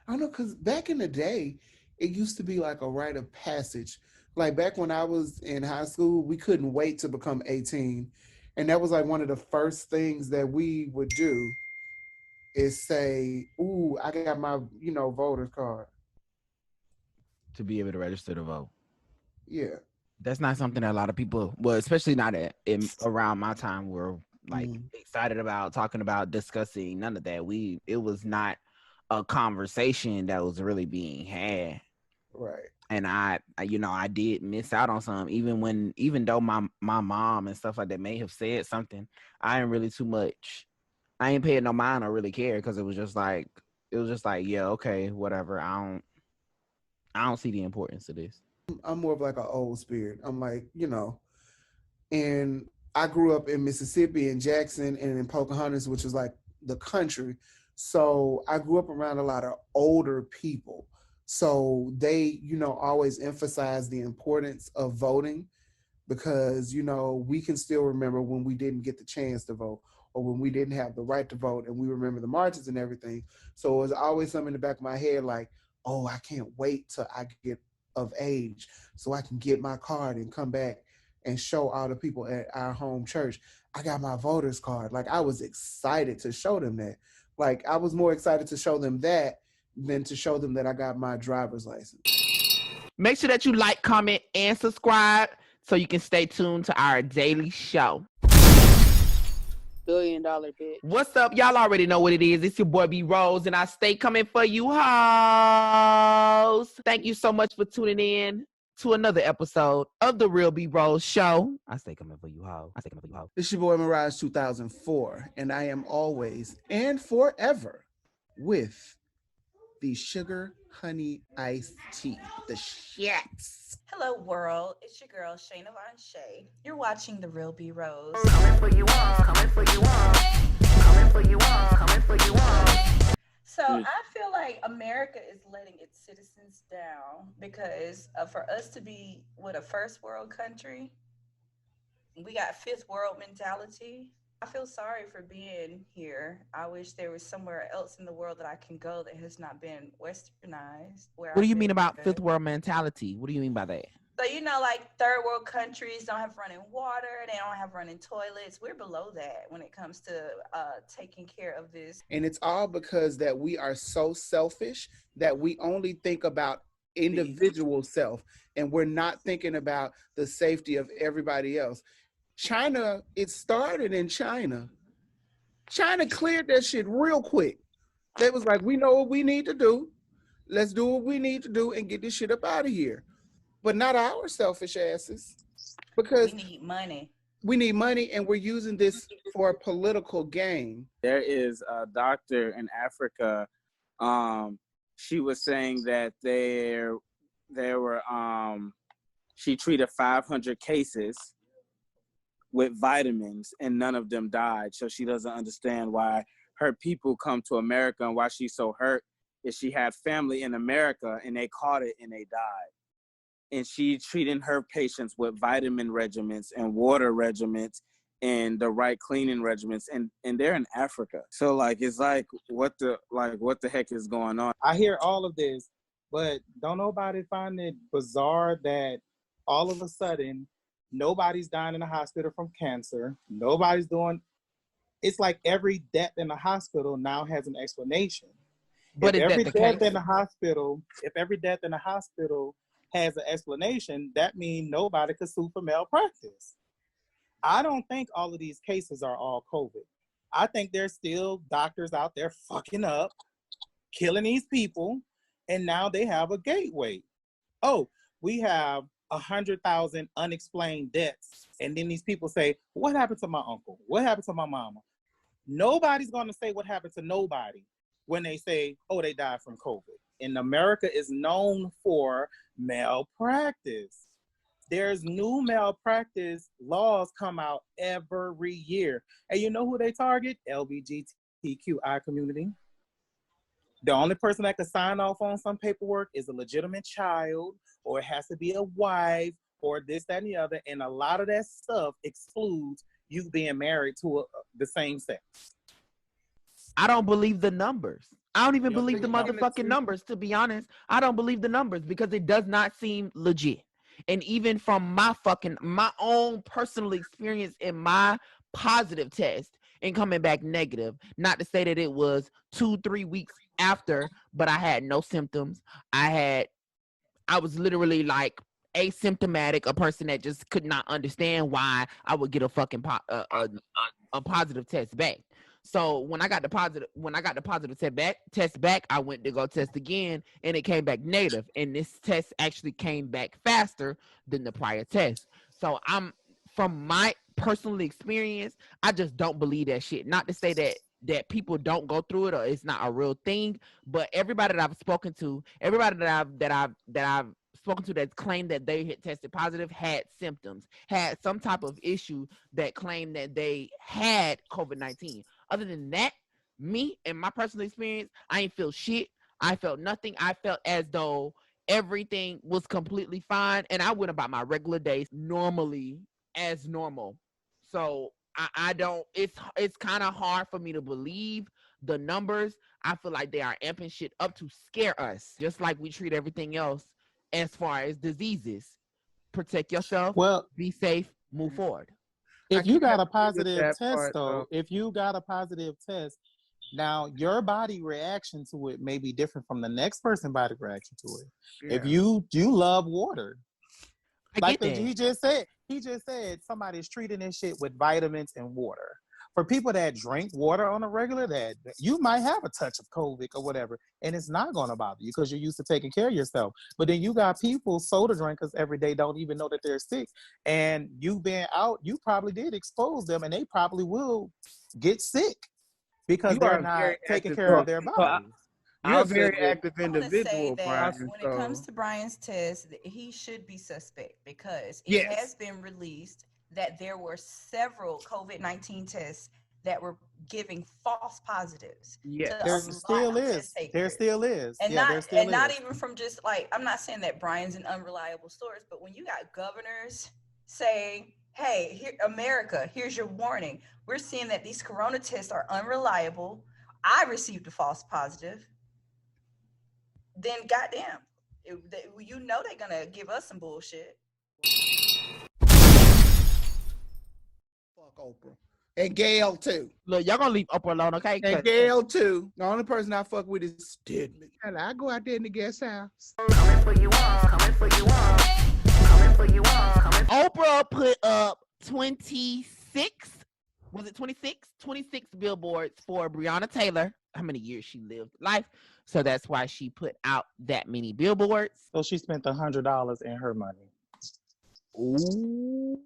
Speaker 1: I don't know, because back in the day, it used to be like a rite of passage. Like back when I was in high school, we couldn't wait to become 18. And that was like one of the first things that we would do is say, ooh, I got my, voter's card.
Speaker 15: To be able to register to vote.
Speaker 1: Yeah.
Speaker 15: That's not something that a lot of people, well, especially not around my time, were like excited about, talking about, discussing. None of that. It was not a conversation that was really being had.
Speaker 1: Right.
Speaker 15: And I did miss out on some, even though my mom and stuff like that may have said something, I ain't really too much. I ain't paying no mind or really care, because it was just like, yeah, okay, whatever. I don't see the importance of this.
Speaker 1: I'm more of like an old spirit. I'm like, and I grew up in Mississippi, in Jackson, and in Pocahontas, which is like the country. So I grew up around a lot of older people. So they, always emphasize the importance of voting, because, we can still remember when we didn't get the chance to vote, or when we didn't have the right to vote, and we remember the marches and everything. So it was always something in the back of my head like, oh, I can't wait till I get of age so I can get my card and come back and show all the people at our home church, I got my voter's card. Like I was excited to show them that. Like I was more excited to show them that than to show them that I got my driver's license.
Speaker 3: Make sure that you like, comment, and subscribe so you can stay tuned to our daily show.
Speaker 25: $1 billion bitch.
Speaker 3: What's up? Y'all already know what it is. It's your boy B.ROSE, and I stay coming for you hoes. Thank you so much for tuning in to another episode of The Real B.ROSE Show.
Speaker 15: I stay coming for you hoes.
Speaker 1: This is your boy Mirage 2004, and I am always and forever with the sugar honey iced tea. The shits.
Speaker 2: Hello, world. It's your girl, Shayna Von Shay. You're watching The Real B.ROSE.
Speaker 14: Coming for you all, coming for you all, coming for you all, coming for you all.
Speaker 2: So I feel like America is letting its citizens down because for us to be a first world country, we got fifth world mentality. I feel sorry for being here. I wish there was somewhere else in the world that I can go that has not been westernized.
Speaker 3: What do you mean about fifth world mentality? What do you mean by that?
Speaker 2: So, like third world countries don't have running water. They don't have running toilets. We're below that when it comes to taking care of this.
Speaker 1: And it's all because that we are so selfish that we only think about individual self, and we're not thinking about the safety of everybody else. China, it started in China. China cleared that shit real quick. They was like, we know what we need to do. Let's do what we need to do and get this shit up out of here. But not our selfish asses, because
Speaker 2: we need money.
Speaker 1: We need money, and we're using this for a political gain.
Speaker 9: There is a doctor in Africa. She was saying that there were she treated 500 cases with vitamins and none of them died. So she doesn't understand why her people come to America, and why she's so hurt is she had family in America and they caught it and they died. And she treating her patients with vitamin regimens and water regimens and the right cleaning regimens, and they're in Africa. So like, it's like, what the heck is going on?
Speaker 10: I hear all of this, but don't nobody find it bizarre that all of a sudden nobody's dying in the hospital from cancer. Nobody's doing, it's like every death in the hospital now has an explanation. But if every death in the hospital has an explanation, that means nobody could sue for malpractice. I don't think all of these cases are all COVID. I think there's still doctors out there fucking up, killing these people, and now they have a gateway. Oh, we have 100,000 unexplained deaths. And then these people say, what happened to my uncle? What happened to my mama? Nobody's going to say what happened to nobody when they say, oh, they died from COVID. And America is known for malpractice. There's new malpractice laws come out every year. And you know who they target? LGBTQI community. The only person that can sign off on some paperwork is a legitimate child, or it has to be a wife, or this, that, and the other. And a lot of that stuff excludes you being married to the same sex.
Speaker 3: I don't believe the numbers. I don't even believe the motherfucking numbers, to be honest. I don't believe the numbers because it does not seem legit. And even from my own personal experience in my positive test and coming back negative, not to say that it was 2-3 weeks after, but I had no symptoms. I was literally like asymptomatic, a person that just could not understand why I would get a fucking a positive test back. So when I got the positive test back, I went to go test again, and it came back negative. And this test actually came back faster than the prior test. So from my personal experience, I just don't believe that shit. Not to say that people don't go through it or it's not a real thing, but everybody that I've spoken to, everybody that I've spoken to that claimed that they had tested positive had symptoms, had some type of issue that claimed that they had COVID-19. Other than that, me and my personal experience, I ain't feel shit. I felt nothing. I felt as though everything was completely fine, and I went about my regular days normally as normal. So I don't. It's kind of hard for me to believe the numbers. I feel like they are amping shit up to scare us, just like we treat everything else as far as diseases. Protect yourself.
Speaker 10: Well,
Speaker 3: be safe. Move forward.
Speaker 10: If you got a positive test, if you got a positive test, now your body reaction to it may be different from the next person's body reaction to it. Yeah. If you love water, he just said somebody's treating this shit with vitamins and water. For people that drink water on a regular, that you might have a touch of COVID or whatever, and it's not going to bother you because you're used to taking care of yourself. But then you got people, soda drinkers every day, don't even know that they're sick. And you being out, you probably did expose them, and they probably will get sick because they're not taking care of their bodies.
Speaker 1: You're a very active individual, Brian.
Speaker 2: When it comes to Brian's test, he should be suspect because it has been released that there were several COVID-19 tests that were giving false positives.
Speaker 10: Yeah, there still is. There still is.
Speaker 2: And not even from just like, I'm not saying that Brian's an unreliable source, but when you got governors saying, hey, here, America, here's your warning. We're seeing that these corona tests are unreliable. I received a false positive. Then goddamn, you know they're gonna give us some bullshit.
Speaker 1: Fuck Oprah. And Gail too.
Speaker 3: Look, y'all gonna leave Oprah alone, okay?
Speaker 1: And Gail too. The only person I fuck with is Stedman.
Speaker 7: And I go out there in the guest house.
Speaker 14: Coming for you all, coming for you all, coming for you all, coming.
Speaker 3: Oprah put up 26 billboards for Breonna Taylor. How many years she lived life. So that's why she put out that many billboards.
Speaker 10: So she spent $100 in her money.
Speaker 15: Ooh,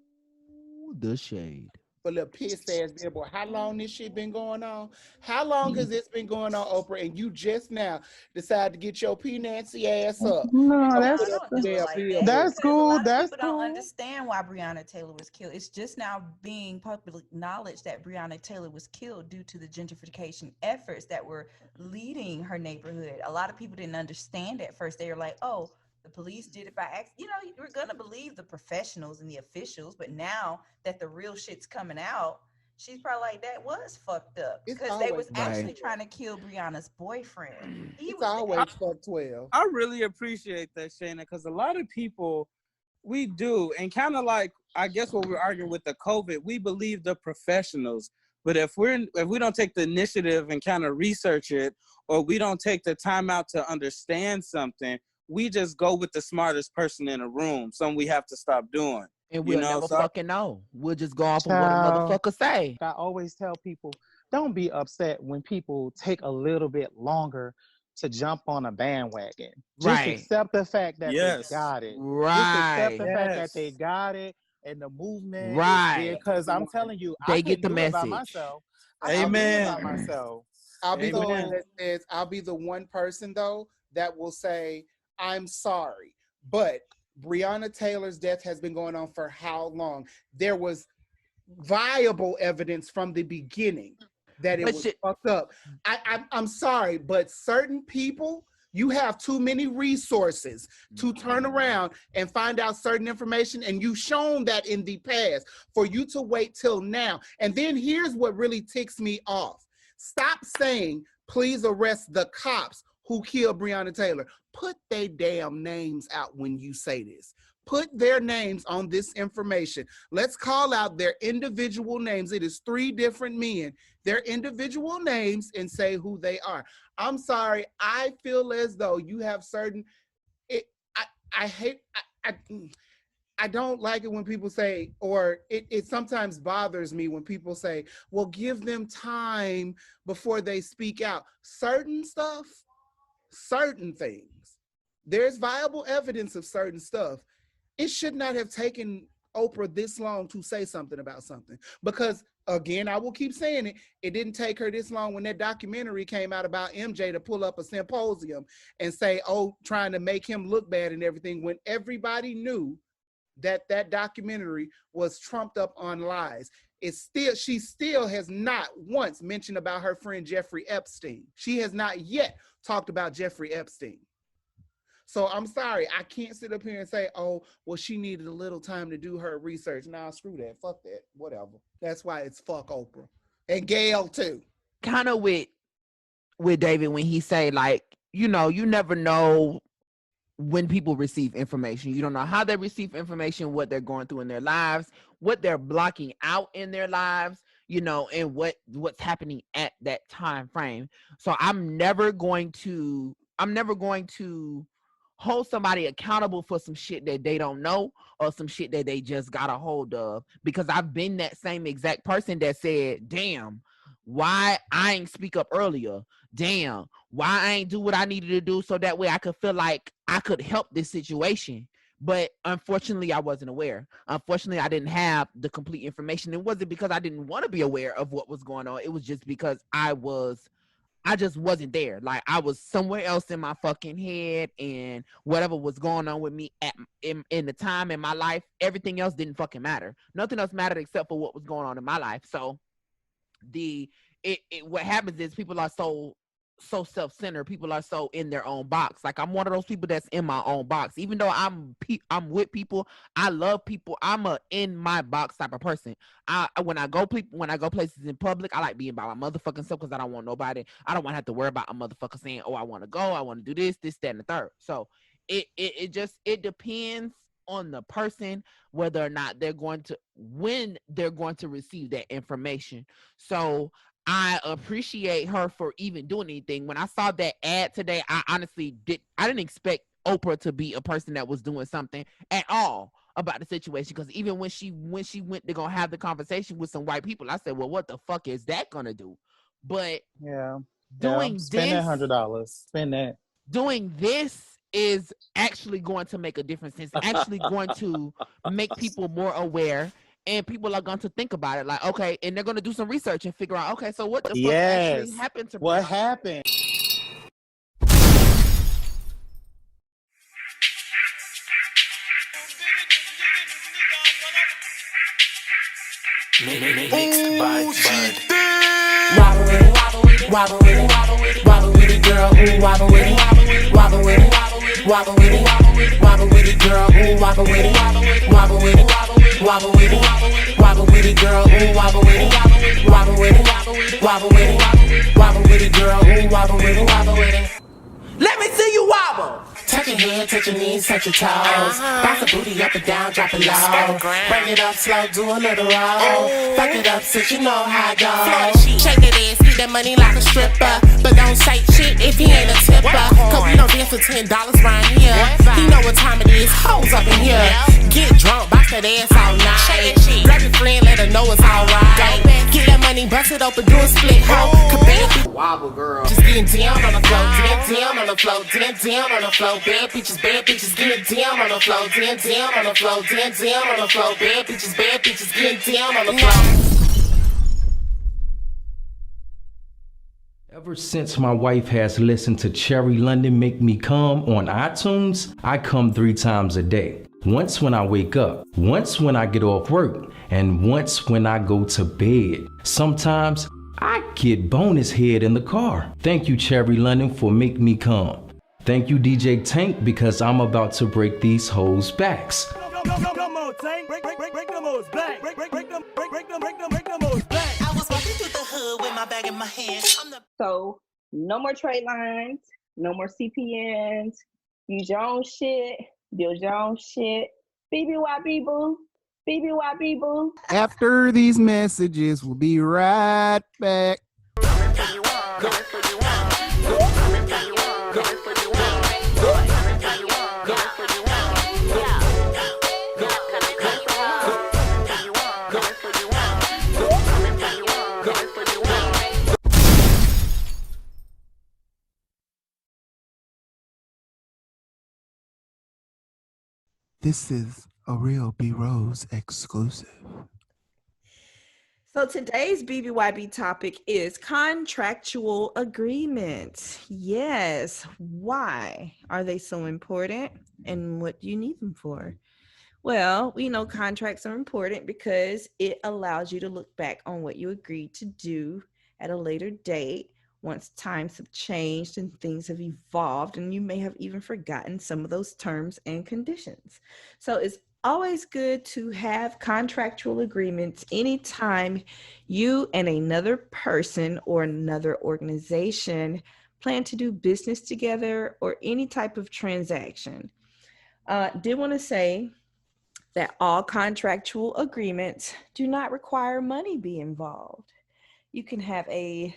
Speaker 15: the shade.
Speaker 1: For little piss ass billboard. How long this shit been going on? How long has this been going on, Oprah? And you just now decide to get your P-Nancy ass up.
Speaker 10: No, that's cool. That's
Speaker 2: people don't understand why Breonna Taylor was killed. It's just now being public knowledge that Breonna Taylor was killed due to the gentrification efforts that were leading her neighborhood. A lot of people didn't understand at first. They were like, oh, the police did it by accident. You know, you're going to believe the professionals and the officials, but now that the real shit's coming out, she's probably like, that was fucked up. Because they was actually trying to kill Breonna's boyfriend.
Speaker 1: It's always fuck 12.
Speaker 11: I really appreciate that, Shayna, because a lot of people, we do, and kind of like, I guess what we're arguing with the COVID, we believe the professionals. But if we don't take the initiative and kind of research it, or we don't take the time out to understand something, we just go with the smartest person in the room. Something we have to stop doing.
Speaker 3: And we'll never fucking know. We'll just go off of what a motherfucker say.
Speaker 10: I always tell people, don't be upset when people take a little bit longer to jump on a bandwagon.
Speaker 3: Right.
Speaker 10: Just accept the fact that they got it.
Speaker 3: Right.
Speaker 10: Just accept the fact that they got it, and the movement is there. Because I'm telling you,
Speaker 3: They
Speaker 10: I
Speaker 3: get
Speaker 10: couldn't
Speaker 3: the
Speaker 10: do it by
Speaker 3: message.
Speaker 10: myself.
Speaker 1: I'll be the one that says, I'll be the one person though that will say, I'm sorry. But Breonna Taylor's death has been going on for how long? There was viable evidence from the beginning that it was fucked up. I'm sorry, but certain people, you have too many resources to turn around and find out certain information, and you've shown that in the past. For you to wait till now, and then here's what really ticks me off. Stop saying, please arrest the cops who killed Breonna Taylor. Put their damn names out when you say this. Put their names on this information. Let's call out their individual names. It is 3 different men, their individual names, and say who they are. I'm sorry. I feel as though you have certain, I don't like it when people say, or it sometimes bothers me when people say, well, give them time before they speak out. Certain stuff, certain things, there's viable evidence of certain stuff. It should not have taken Oprah this long to say something about something, because again, I will keep saying it. It didn't take her this long when that documentary came out about MJ to pull up a symposium and say, oh, trying to make him look bad and everything, when everybody knew that that documentary was trumped up on lies. She still has not once mentioned about her friend Jeffrey Epstein. She has not yet talked about Jeffrey Epstein. So I'm sorry, I can't sit up here and say, oh, well, she needed a little time to do her research. Nah, screw that, fuck that, whatever. That's why it's fuck Oprah. And Gail too.
Speaker 3: Kind of with David when he say, like, you know, you never know when people receive information. You don't know how they receive information, what they're going through in their lives, what they're blocking out in their lives, you know, and what's happening at that time frame. So I'm never going to hold somebody accountable for some shit that they don't know or some shit that they just got a hold of, because I've been that same exact person that said, damn, why I ain't speak up earlier? Damn, why I ain't do what I needed to do so that way I could feel like I could help this situation. But unfortunately, I wasn't aware. Unfortunately, I didn't have the complete information. It wasn't because I didn't want to be aware of what was going on. It was just because I just wasn't there. Like, I was somewhere else in my fucking head, and whatever was going on with me in the time in my life, everything else didn't fucking matter. Nothing else mattered except for what was going on in my life. So what happens is people are so self-centered. People are so in their own box. Like, I'm one of those people that's in my own box. Even though I'm with people, I love people. I'm a in my box type of person. When I go places in public, I like being by my motherfucking self, because I don't want nobody. I don't want to have to worry about a motherfucker saying, "Oh, I want to go. I want to do this, that, and the third." So it depends on the person whether or not when they're going to receive that information. So I appreciate her for even doing anything. When I saw that ad today, I honestly didn't expect Oprah to be a person that was doing something at all about the situation. Because even when she went to go have the conversation with some white people, I said, well, what the fuck is that gonna do? But
Speaker 10: spend $100. Spend that.
Speaker 3: Doing this is actually going to make a difference. It's actually going to make people more aware. And people are going to think about it, like, okay, and they're going to do some research and figure out, okay, so what the fuck actually happened to
Speaker 10: what happened?
Speaker 7: Mixed by Bud. Wobble with it, wobble with it, wobble with it, wobble with it, girl, ooh, wobble with it, wobble with it, wobble with it, wobble with it, girl, ooh, wobble with it, wobble with it, wobble with it, wobble with it, girl, ooh, wobble with it, wobble with it, wobble with it, wobble with it, girl, ooh, wobble with it, wobble with it. Let me see you wobble. Touch your head, touch your knees, touch your toes. Bounce the booty up and down, drop it low. Bring it up slow, do a little roll. Fuck it up, since you know how it goes. Shake that ass, get that money like a stripper. But don't say shit if he ain't a tipper. Cause we don't dance for $10 round here. He know what time it is, hoes up in here. Get drunk, bounce that ass all night. Grab your friend, let her know it's alright. Get that money, bust it open, do a split hoe.
Speaker 1: wobble, girl.
Speaker 7: Just getting down on the floor, down on the floor, down on the floor. Bad bitches getting down on the floor, down on the floor, down on the floor. Bad bitches getting down on the floor.
Speaker 13: Ever since my wife has listened to Cherry London Make Me Come on iTunes, I come 3 times a day. Once when I wake up, once when I get off work, and once when I go to bed. Sometimes I get bonus head in the car. Thank you, Cherry London, for Make Me Come. Thank you, DJ Tank, because I'm about to break these hoes' backs.
Speaker 19: Come on, Tank. Break them hoes back. Break them hoes back. I was walking through the hood with my bag in my hand.
Speaker 2: So no more trade lines, no more CPNs. Use your own shit, build your own shit. BBYB boo, BBYB boo.
Speaker 1: After these messages, we'll be right back. This is a real B.ROSE exclusive.
Speaker 2: So today's BBYB topic is contractual agreements. Yes. Why are they so important and what do you need them for? Well, we know contracts are important because it allows you to look back on what you agreed to do at a later date once times have changed and things have evolved, and you may have even forgotten some of those terms and conditions. So it's always good to have contractual agreements anytime you and another person or another organization plan to do business together or any type of transaction. Did want to say that all contractual agreements do not require money be involved. You can have an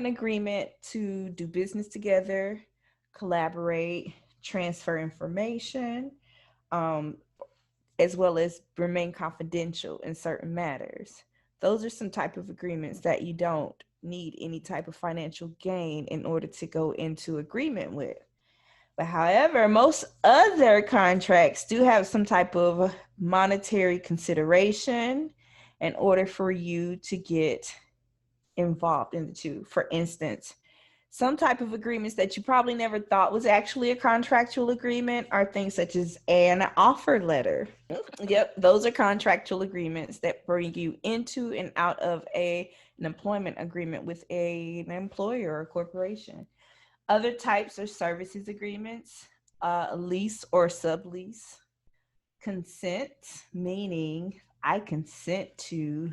Speaker 2: agreement to do business together, collaborate, transfer information, as well as remain confidential in certain matters. Those are some type of agreements that you don't need any type of financial gain in order to go into agreement with. But however, most other contracts do have some type of monetary consideration in order for you to get involved in the two. For instance, some type of agreements that you probably never thought was actually a contractual agreement are things such as an offer letter. Yep, those are contractual agreements that bring you into and out of an employment agreement with an employer or corporation. Other types are services agreements, lease or sublease. Consent, meaning I consent to.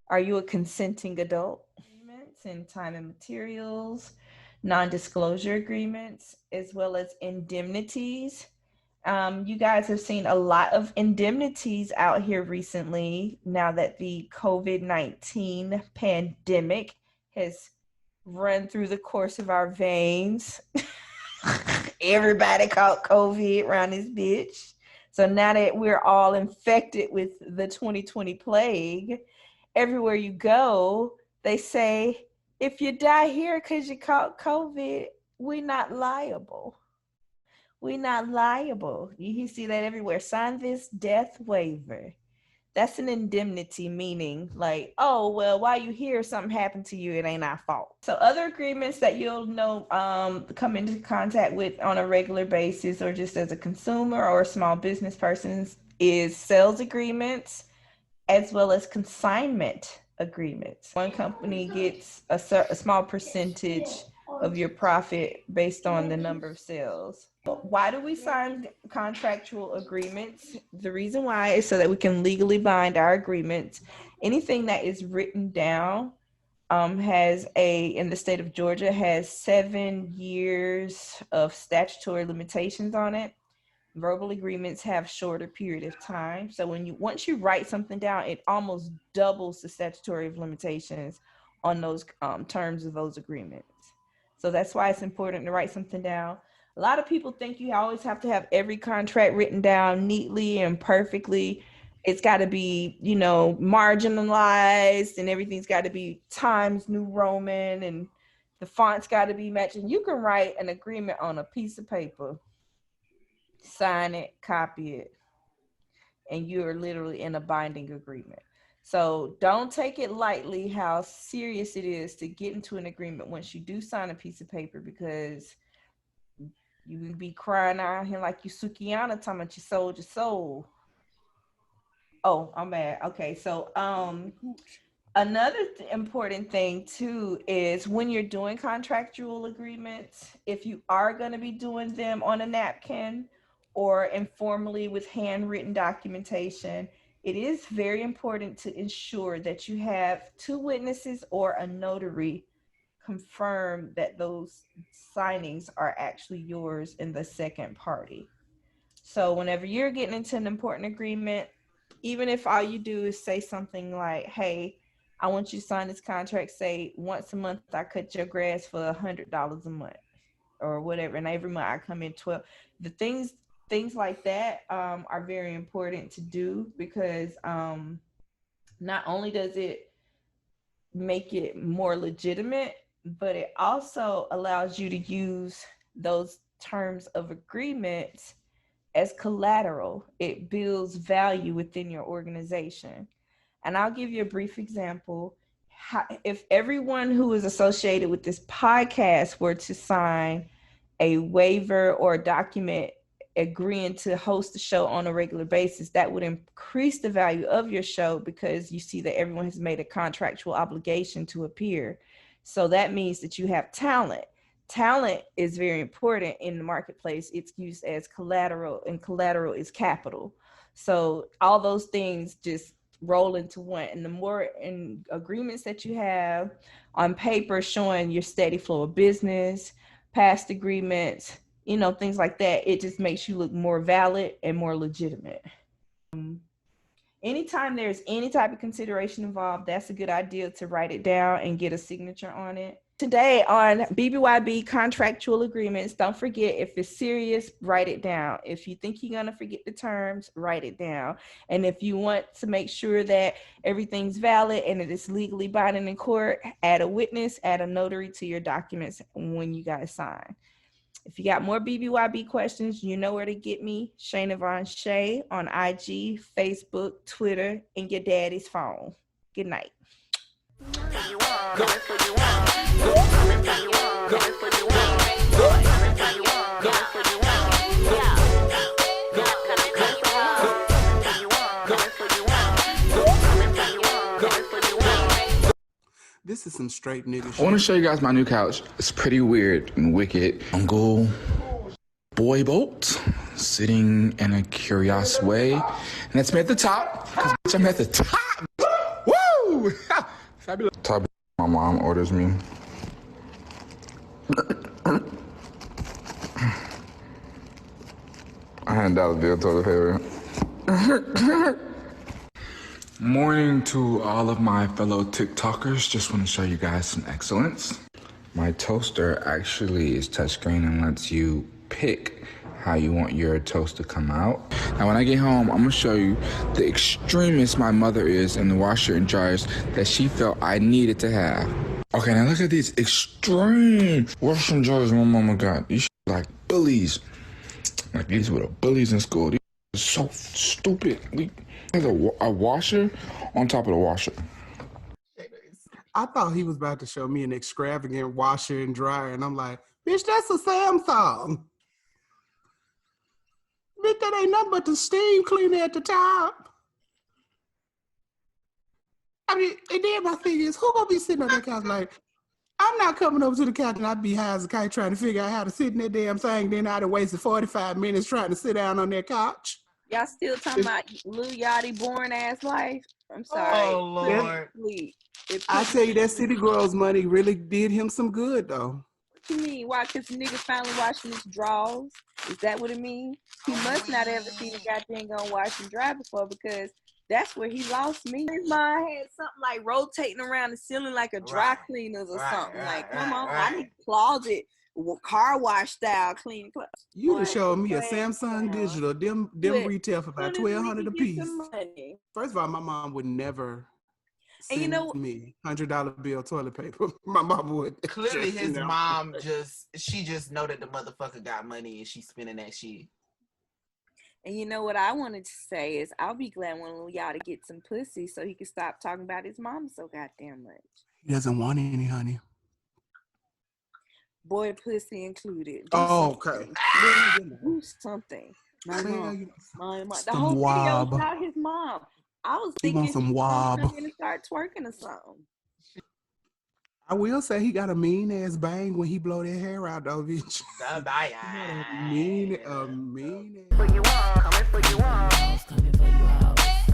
Speaker 2: Are you a consenting adult? Agreements and time and materials, non-disclosure agreements, as well as indemnities. You guys have seen a lot of indemnities out here recently now that the COVID-19 pandemic has run through the course of our veins. Everybody caught COVID around this bitch. So now that we're all infected with the 2020 plague, everywhere you go, they say, if you die here because you caught COVID, we're not liable. We're not liable. You see that everywhere. Sign this death waiver. That's an indemnity, meaning like, oh, well, while you here, something happened to you, it ain't our fault. So other agreements that you'll know come into contact with on a regular basis or just as a consumer or a small business person is sales agreements as well as consignment agreements. One company gets a small percentage of your profit based on the number of sales. Why do we sign contractual agreements? The reason why is so that we can legally bind our agreements. Anything that is written down in the state of Georgia has 7 years of statutory limitations on it. Verbal agreements have shorter period of time. So once you write something down, it almost doubles the statutory limitations on those terms of those agreements. So that's why it's important to write something down. A lot of people think you always have to have every contract written down neatly and perfectly. It's got to be, you know, marginalized, and everything's got to be Times New Roman, and the font's got to be matching. You can write an agreement on a piece of paper, sign it, copy it, and you're literally in a binding agreement. So don't take it lightly how serious it is to get into an agreement once you do sign a piece of paper, because you will be crying out here like you Sukiyana talking about you sold your soul. Oh, I'm bad. Okay, so another important thing too is when you're doing contractual agreements, if you are going to be doing them on a napkin or informally with handwritten documentation, it is very important to ensure that you have 2 witnesses or a notary confirm that those signings are actually yours in the second party. So whenever you're getting into an important agreement, even if all you do is say something like, hey, I want you to sign this contract, say once a month I cut your grass for $100 a month or whatever, and every month I come in 12. The things like that are very important to do, because not only does it make it more legitimate, but it also allows you to use those terms of agreement as collateral. It builds value within your organization. And I'll give you a brief example. If everyone who is associated with this podcast were to sign a waiver or a document agreeing to host the show on a regular basis, that would increase the value of your show, because you see that everyone has made a contractual obligation to appear. So that means that you have talent. Talent is very important in the marketplace. It's used as collateral, and collateral is capital. So all those things just roll into one. And the more in agreements that you have on paper showing your steady flow of business, past agreements, you know, things like that, it just makes you look more valid and more legitimate. Anytime there's any type of consideration involved, that's a good idea to write it down and get a signature on it. Today on BBYB contractual agreements, don't forget, if it's serious, write it down. If you think you're gonna forget the terms, write it down. And if you want to make sure that everything's valid and it is legally binding in court, add a witness, add a notary to your documents when you guys sign. If you got more BBYB questions, you know where to get me, Shayna Von Shay, on IG, Facebook, Twitter, and your daddy's phone. Good night.
Speaker 1: This is some straight nigga shit.
Speaker 4: I want to show you guys my new couch. It's pretty weird and wicked. Uncle Boy Bolt sitting in a curious way. And that's me at the top, because bitch, I'm at the top. Woo! Fabulous. Top my mom orders me. $100 bill toilet paper. Morning to all of my fellow TikTokers. Just want to show you guys some excellence. My toaster actually is touchscreen and lets you pick how you want your toast to come out. Now when I get home, I'm gonna show you the extremist my mother is in the washer and dryers that she felt I needed to have. Okay, now look at these extreme washer and dryers my mama got. These like bullies. Like these were the bullies in school. These are so stupid. There's a washer on top of the washer.
Speaker 1: I thought he was about to show me an extravagant washer and dryer, and I'm like, bitch, that's a Samsung. Bitch, that ain't nothing but the steam cleaner at the top. I mean, and then my thing is, who gonna be sitting on that couch like, I'm not coming over to the couch and I'd be high as a kite trying to figure out how to sit in that damn thing, then I'd have wasted 45 minutes trying to sit down on that couch.
Speaker 2: Y'all still talking about Lil Yachty boring ass life? I'm sorry.
Speaker 1: Oh, Lord. I tell you, that City Girls money really did him some good, though.
Speaker 2: What you mean? Why? Because the nigga finally washing his drawers? Is that what it means? He must not ever seen a goddamn gonna wash and dry before, because that's where he lost me. His mind had something like rotating around the ceiling like a dry cleaners or something. Like, come on, I need a closet
Speaker 16: car wash style clean clothes.
Speaker 1: You just showed me a Samsung Digital. Them retail for about $1,200 a piece. First of all, my mom would never send me $100 bill toilet paper. My mom would.
Speaker 3: Clearly,
Speaker 1: just
Speaker 3: his
Speaker 1: never.
Speaker 3: mom she just know that the motherfucker got money and she's spending that shit.
Speaker 16: And you know what I wanted to say is I'll be glad when y'all to get some pussy so he can stop talking about his mom so goddamn much.
Speaker 1: He doesn't want any, honey.
Speaker 16: Boy, pussy included.
Speaker 1: Okay.
Speaker 16: Do something. My mom. The
Speaker 1: Some
Speaker 16: whole video
Speaker 1: wob.
Speaker 16: was about his mom. I was
Speaker 1: He
Speaker 16: thinking
Speaker 1: wants some
Speaker 16: he was
Speaker 1: wob.
Speaker 16: gonna come in and start twerking or something.
Speaker 1: I will say he got a mean ass bang when he blow that hair out, though, bitch. mean.
Speaker 14: For you all, coming for you all.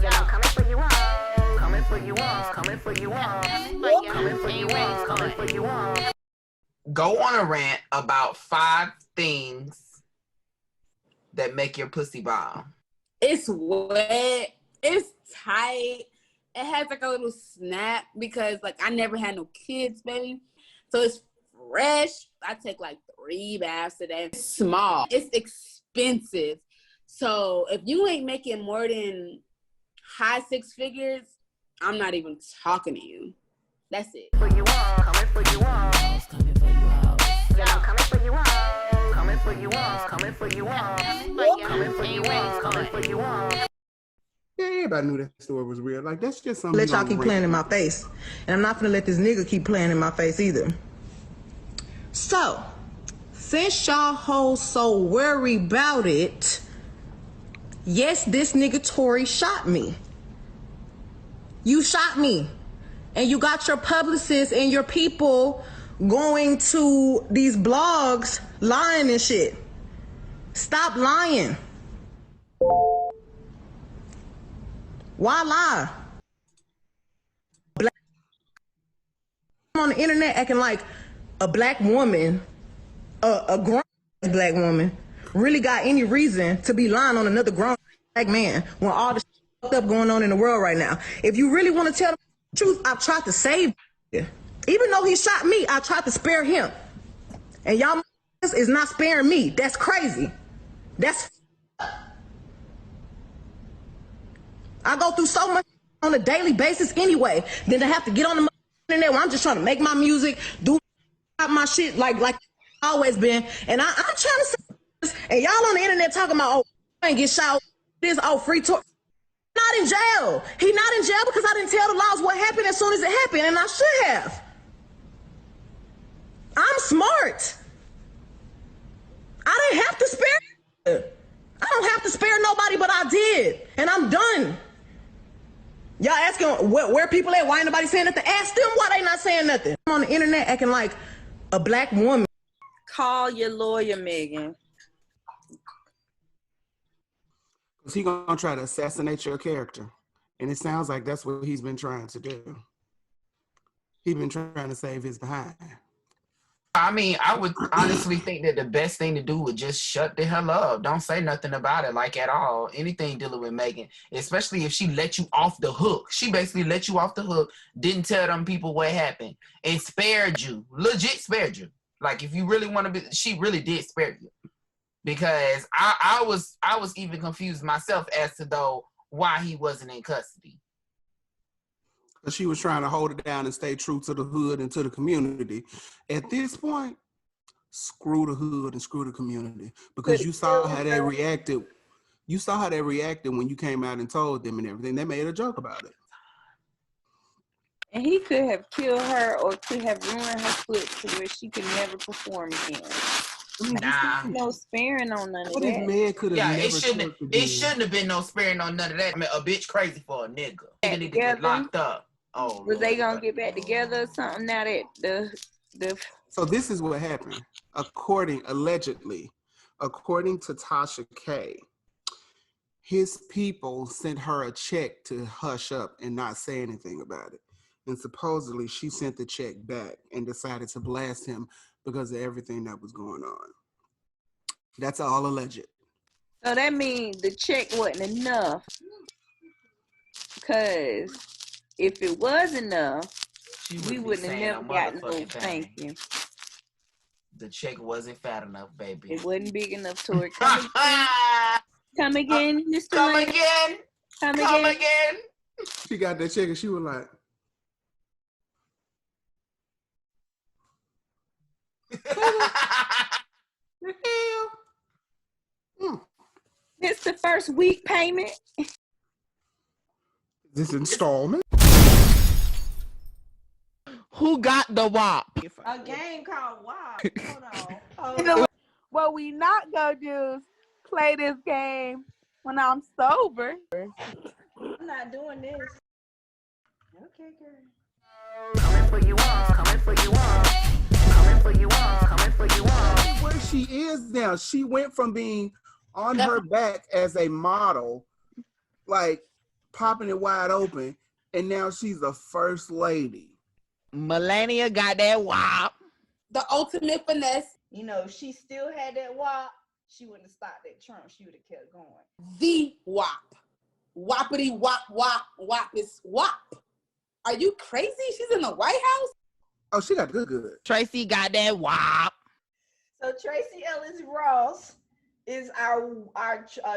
Speaker 14: Yeah, I'm coming for you all. Coming for you all. Coming for you all. Coming for you all. Coming for you all.
Speaker 3: Go on a rant about 5 things that make your pussy bomb.
Speaker 25: It's wet. It's tight. It has like a little snap because like I never had no kids, baby. So it's fresh. I take like 3 baths a day. It's small. It's expensive. So if you ain't making more than high 6 figures, I'm not even talking to you. That's it.
Speaker 14: For you all, coming for you all. Yeah, I'm coming for you all. Coming for you all. Coming for you all. Coming for you all. Coming for you all.
Speaker 1: Yeah, everybody knew that story was real. Like, that's just something.
Speaker 20: Let y'all keep playing in my face. And I'm not gonna let this nigga keep playing in my face either. So, since y'all hoes so worried about it, yes, this nigga Tory shot me. You shot me. And you got your publicists and your people going to these blogs lying and shit. Stop lying. Why lie? I'm on the internet acting like a black woman, a grown black woman, really got any reason to be lying on another grown black man when all the shit up going on in the world right now. If you really want to tell the truth, I've tried to save you. Even though he shot me, I tried to spare him. And y'all is not sparing me. That's crazy. That's I go through so much on a daily basis anyway, than to have to get on the internet where I'm just trying to make my music, do my shit like always been. And I'm trying to say this, and y'all on the internet talking about, oh, I ain't get shot, this, oh, free tour. Not in jail. He not in jail because I didn't tell the laws what happened as soon as it happened, and I should have. I'm smart. I didn't have to spare. I don't have to spare nobody, but I did, and I'm done. Y'all asking where people at? Why ain't nobody saying nothing? Ask them why they not saying nothing. I'm on the internet acting like a black woman.
Speaker 16: Call your lawyer, Megan.
Speaker 1: Because he's going to try to assassinate your character. And it sounds like that's what he's been trying to do. He's been trying to save his behind.
Speaker 3: I mean, I would honestly think that the best thing to do would just shut the hell up. Don't say nothing about it, like, at all. Anything dealing with Megan, especially if she let you off the hook. She basically let you off the hook, didn't tell them people what happened, and spared you. Legit spared you. Like, if you really want to be, she really did spare you. Because I was even confused myself as to, though, why he wasn't in custody.
Speaker 1: She was trying to hold it down and stay true to the hood and to the community. At this point, screw the hood and screw the community. Because you saw how they reacted. You saw how they reacted when you came out and told them and everything. They made a joke about it.
Speaker 16: And he could have killed her or could have ruined her foot to where she could never perform again. No sparing on none of that.
Speaker 3: It shouldn't have been no sparing on none of that. I mean, a bitch crazy for a nigga. Nigga need to get locked up. Oh,
Speaker 16: was they gonna get back together or something now that the
Speaker 1: So this is what happened. Allegedly, according to Tasha K, his people sent her a check to hush up and not say anything about it. And supposedly she sent the check back and decided to blast him because of everything that was going on. That's all alleged.
Speaker 16: So that means the check wasn't enough. Because if it was enough, we wouldn't have never gotten no thank you.
Speaker 6: The chick wasn't fat enough, baby.
Speaker 16: It wasn't big enough to her. Come again, Mr.
Speaker 6: Come
Speaker 16: Lane.
Speaker 6: again.
Speaker 16: Come again.
Speaker 1: She got that chick and she was like,
Speaker 16: It's the first week payment.
Speaker 1: this installment?
Speaker 3: Who got the WAP?
Speaker 2: A game called WAP. Hold on.
Speaker 12: You know what we not gonna do is play this game when I'm sober.
Speaker 2: I'm not doing this. Okay, girl.
Speaker 14: Coming for you all, coming for you all, coming for you all, coming for you all.
Speaker 1: Where she is now, she went from being on her back as a model, like popping it wide open, and now she's a first lady.
Speaker 3: Melania got that WAP.
Speaker 25: The ultimate finesse.
Speaker 2: You know, if she still had that WAP, she wouldn't have stopped at Trump. She would have kept going.
Speaker 25: The WAP. Whoppity wop wop wop is WAP. Are you crazy? She's in the White House?
Speaker 1: Oh, she got good.
Speaker 3: Tracy got that WAP.
Speaker 2: So Tracy Ellis Ross is our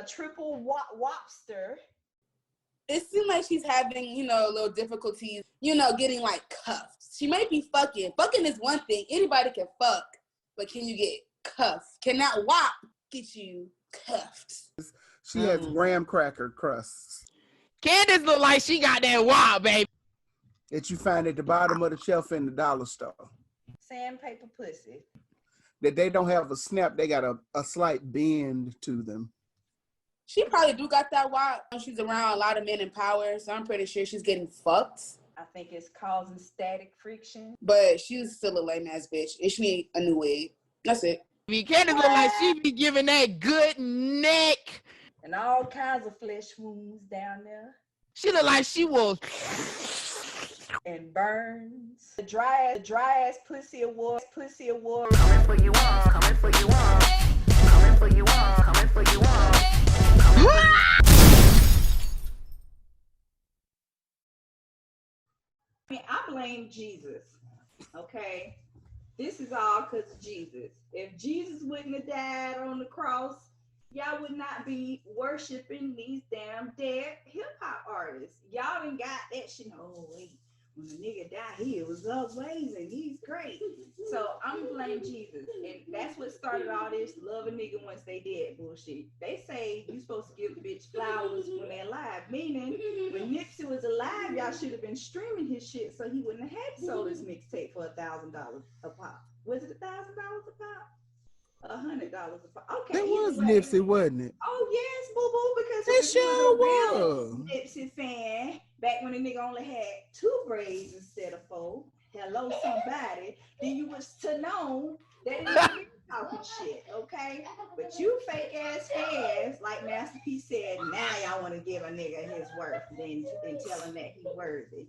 Speaker 2: triple WAPster.
Speaker 25: It seems like she's having, a little difficulties, getting like cuffed. She may be fucking. Fucking is one thing. Anybody can fuck, but can you get cuffed? Can that WAP get you cuffed?
Speaker 1: She has graham cracker crusts.
Speaker 3: Candace look like she got that WAP, baby.
Speaker 1: That you find at the bottom of the shelf in the dollar store.
Speaker 2: Sandpaper pussy.
Speaker 1: That they don't have a snap, they got a slight bend to them.
Speaker 25: She probably do got that WAP. She's around a lot of men in power, so I'm pretty sure she's getting fucked.
Speaker 2: I think it's causing static friction.
Speaker 25: But she's still a lame ass bitch. And she need a new wig. That's it.
Speaker 3: Candace look like she be giving that good neck.
Speaker 2: And all kinds of flesh wounds down there.
Speaker 3: She look like she will.
Speaker 2: And burns. The dry ass pussy award.
Speaker 14: Coming for you all, coming for you all, coming for you all, coming for you all.
Speaker 2: I blame Jesus. Okay? This is all because of Jesus. If Jesus wouldn't have died on the cross, y'all would not be worshiping these damn dead hip-hop artists. Y'all done got that shit. Oh, wait. When the nigga died, he was up blazing. He's great. So I'm gonna blame Jesus. And that's what started all this love a nigga once they dead bullshit. They say you supposed to give a bitch flowers when they're alive. Meaning, when Nipsey was alive, y'all should have been streaming his shit so he wouldn't have had to sold his mixtape for $1,000 a pop. Was it $1,000 a pop? $100 a pop. Okay.
Speaker 1: That was Nipsey, wasn't it?
Speaker 2: Oh yes, boo boo, because
Speaker 1: it sure
Speaker 2: was. Nipsey fan back when the nigga only had 2 braids instead of 4. Hello, somebody. Then you was to know that it ain't talking shit, okay? But you fake ass fans, like Master P said, now y'all want to give a nigga his worth, then tell him that he's worthy.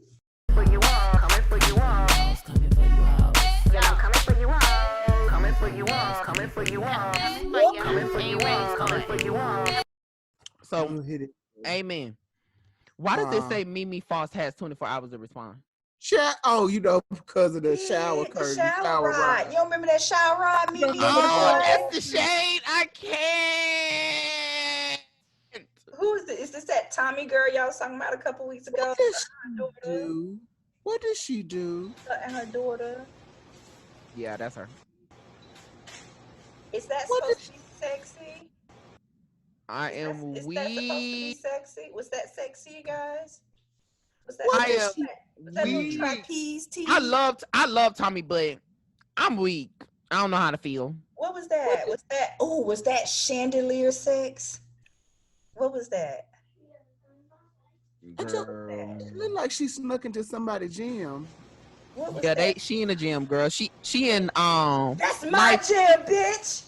Speaker 14: For you all, coming for you all, coming for you all. Yeah, I'm coming for you all, coming for you all, coming for you all, coming for you all, coming for you all.
Speaker 3: So, amen. Why does it say Mimi Foss has 24 hours to respond?
Speaker 1: Because of the shower curtain.
Speaker 2: Shower rod. You don't remember that shower rod, Mimi?
Speaker 3: Oh, that's the shade. I can't.
Speaker 2: Who is this? Is this that Tommy girl y'all was talking about a couple weeks ago?
Speaker 1: What does she do?
Speaker 2: And her daughter.
Speaker 3: Yeah, that's her.
Speaker 2: Is that supposed to be sexy?
Speaker 3: I am
Speaker 2: Is
Speaker 3: weak.
Speaker 2: that supposed to be sexy? Was that sexy, you guys? Was that
Speaker 3: Was that
Speaker 2: little trapeze tee?
Speaker 3: I love Tommy, but I'm weak. I don't know how to feel.
Speaker 2: What was that? Was that chandelier sex? What was that?
Speaker 1: It looked like she snuck into somebody's gym.
Speaker 3: Yeah, she in the gym, girl. She in
Speaker 2: That's my gym, bitch.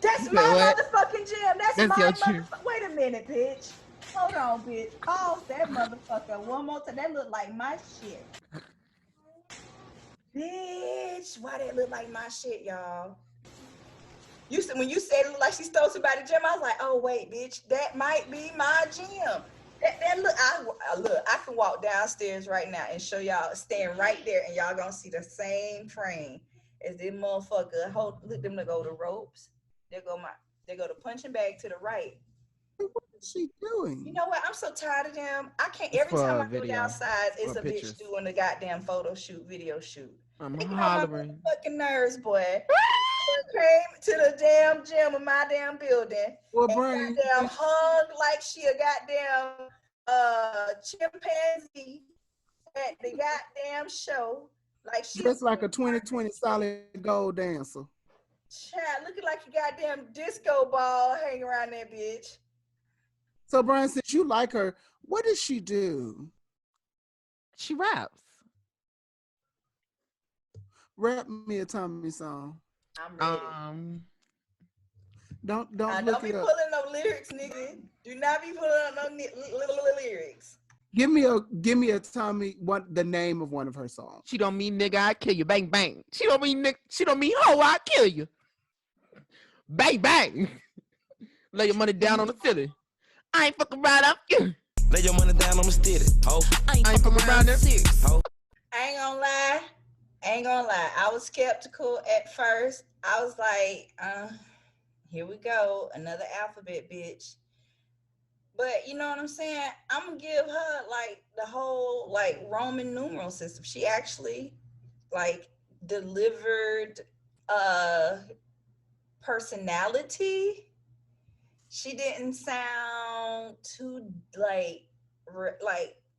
Speaker 2: That's my motherfucking gym. That's my motherfucking. Wait a minute, bitch. Hold on, bitch. Pause that motherfucker one more time. That look like my shit. Bitch, why that look like my shit, y'all? When you said it looked like she stole somebody's gym, I was like, oh wait, bitch, that might be my gym. That look, I can walk downstairs right now and show y'all, stand right there, and y'all gonna see the same frame As this motherfucker look them to go to ropes. They go to punching bag to the right.
Speaker 1: What is she doing?
Speaker 2: You know what? I'm so tired of them. I can't.
Speaker 3: It's
Speaker 2: Every
Speaker 3: for
Speaker 2: time
Speaker 3: a
Speaker 2: I go
Speaker 3: video
Speaker 2: downstairs, it's
Speaker 3: or
Speaker 2: a
Speaker 3: pictures.
Speaker 2: bitch doing a goddamn photo shoot, video shoot.
Speaker 3: I'm
Speaker 2: They get on my
Speaker 3: hollering.
Speaker 2: fucking nerves, boy. Came to the damn gym of my damn building
Speaker 1: Well,
Speaker 2: and
Speaker 1: Brian,
Speaker 2: goddamn hung like she a goddamn chimpanzee at the goddamn show. Like she
Speaker 1: dressed like a 2020 solid gold dancer.
Speaker 2: child looking like a goddamn disco ball hanging around that bitch.
Speaker 1: So, Brian, since you like her, what does she do?
Speaker 3: She raps.
Speaker 1: Rap me a Tommy song.
Speaker 2: I'm ready.
Speaker 1: Don't
Speaker 2: Don't
Speaker 1: look
Speaker 2: be
Speaker 1: it up.
Speaker 2: pulling no lyrics, nigga. Do not be pulling up no lyrics.
Speaker 1: Give me a Tommy the name of one of her songs.
Speaker 3: She don't mean nigga, I kill you. Bang bang. She don't mean hoe, I kill you. Bang bang. Lay your money down on the ceiling. I ain't fucking around up.
Speaker 19: Lay your money down on the steady. Oh,
Speaker 3: I ain't fucking around there.
Speaker 19: Oh.
Speaker 2: I ain't gonna lie. I was skeptical at first. I was like, here we go, another alphabet bitch. But you know what I'm saying? I'm gonna give her like the whole like Roman numeral system. She actually like delivered personality. She didn't sound too like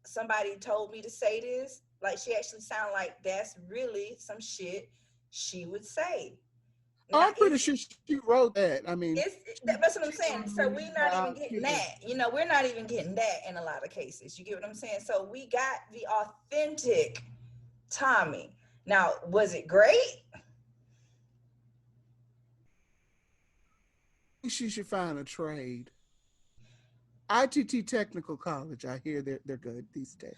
Speaker 2: somebody told me to say this. Like she actually sounded like that's really some shit she would say.
Speaker 1: Now, I'm pretty sure she wrote that. I mean,
Speaker 2: that's what I'm saying. So we're not even getting that. You know, we're not even getting that in a lot of cases. You get what I'm saying? So we got the authentic Tommy. Now, was it great?
Speaker 1: She should find a trade. ITT Technical College. I hear they're good these days.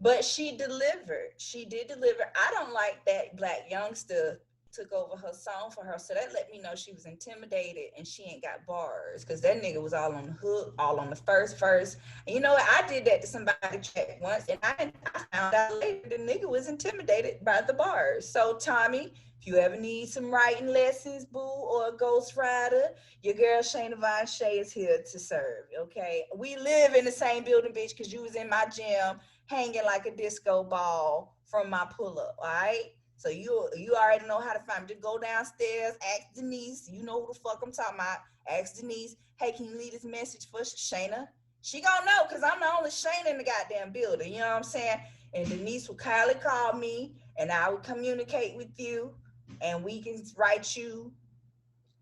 Speaker 2: But she delivered. She did deliver. I don't like that black youngster took over her song for her. So that let me know she was intimidated and she ain't got bars. Because that nigga was all on the hook, all on the first verse. And you know what? I did that to somebody check once and I found out later the nigga was intimidated by the bars. So Tommy, if you ever need some writing lessons, boo, or a ghostwriter, your girl Shayna Von Shay is here to serve, okay? We live in the same building, bitch, because you was in my gym hanging like a disco ball from my pull-up, all right? So you already know how to find me. Just go downstairs, ask Denise. You know who the fuck I'm talking about. Ask Denise, hey, can you leave this message for Shayna? She gonna know because I'm the only Shayna in the goddamn building. You know what I'm saying? And Denise will kindly call me and I will communicate with you and we can write you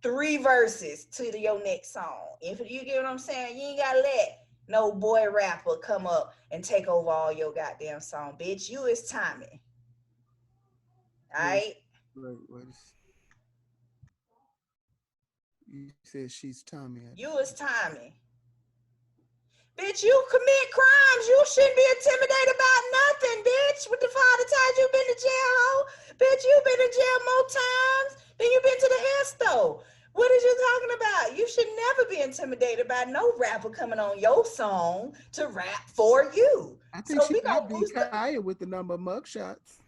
Speaker 2: 3 verses to your next song. If you get what I'm saying, you ain't gotta let no boy rapper come up and take over all your goddamn song, bitch. You is Tommy. All right.
Speaker 1: Wait. You said she's Tommy.
Speaker 2: You is Tommy. Bitch, you commit crimes. You shouldn't be intimidated about nothing, bitch. What the fuck all the times you been to jail, ho? Bitch, you been in jail more times than you been to the hair store. What is you talking about? You should never be intimidated by no rapper coming on your song to rap for you.
Speaker 1: I think
Speaker 2: so
Speaker 1: she
Speaker 2: we
Speaker 1: might
Speaker 2: gonna
Speaker 1: be tired with the number of mugshots.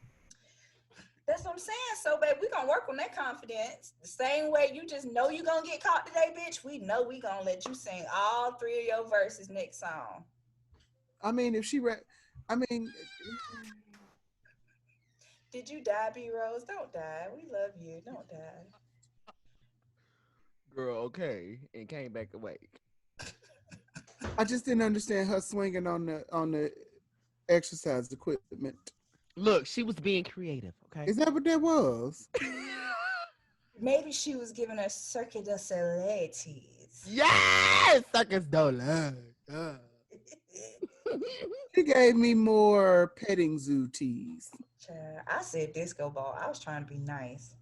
Speaker 2: That's what I'm saying. So, babe, we're going to work on that confidence. The same way you just know you're going to get caught today, bitch, we know we're going to let you sing all 3 of your verses next song.
Speaker 1: I mean, if she
Speaker 2: Did you die, B.ROSE? Don't die. We love you. Don't die.
Speaker 3: Girl, okay. And came back awake.
Speaker 1: I just didn't understand her swinging on the exercise equipment.
Speaker 3: Look, she was being creative, okay?
Speaker 1: Is that what that was?
Speaker 2: Maybe she was giving us Cirque du Soleil-ties.
Speaker 3: Yes! Circus Dollar.
Speaker 1: She gave me more petting zoo teas.
Speaker 2: I said disco ball. I was trying to be nice.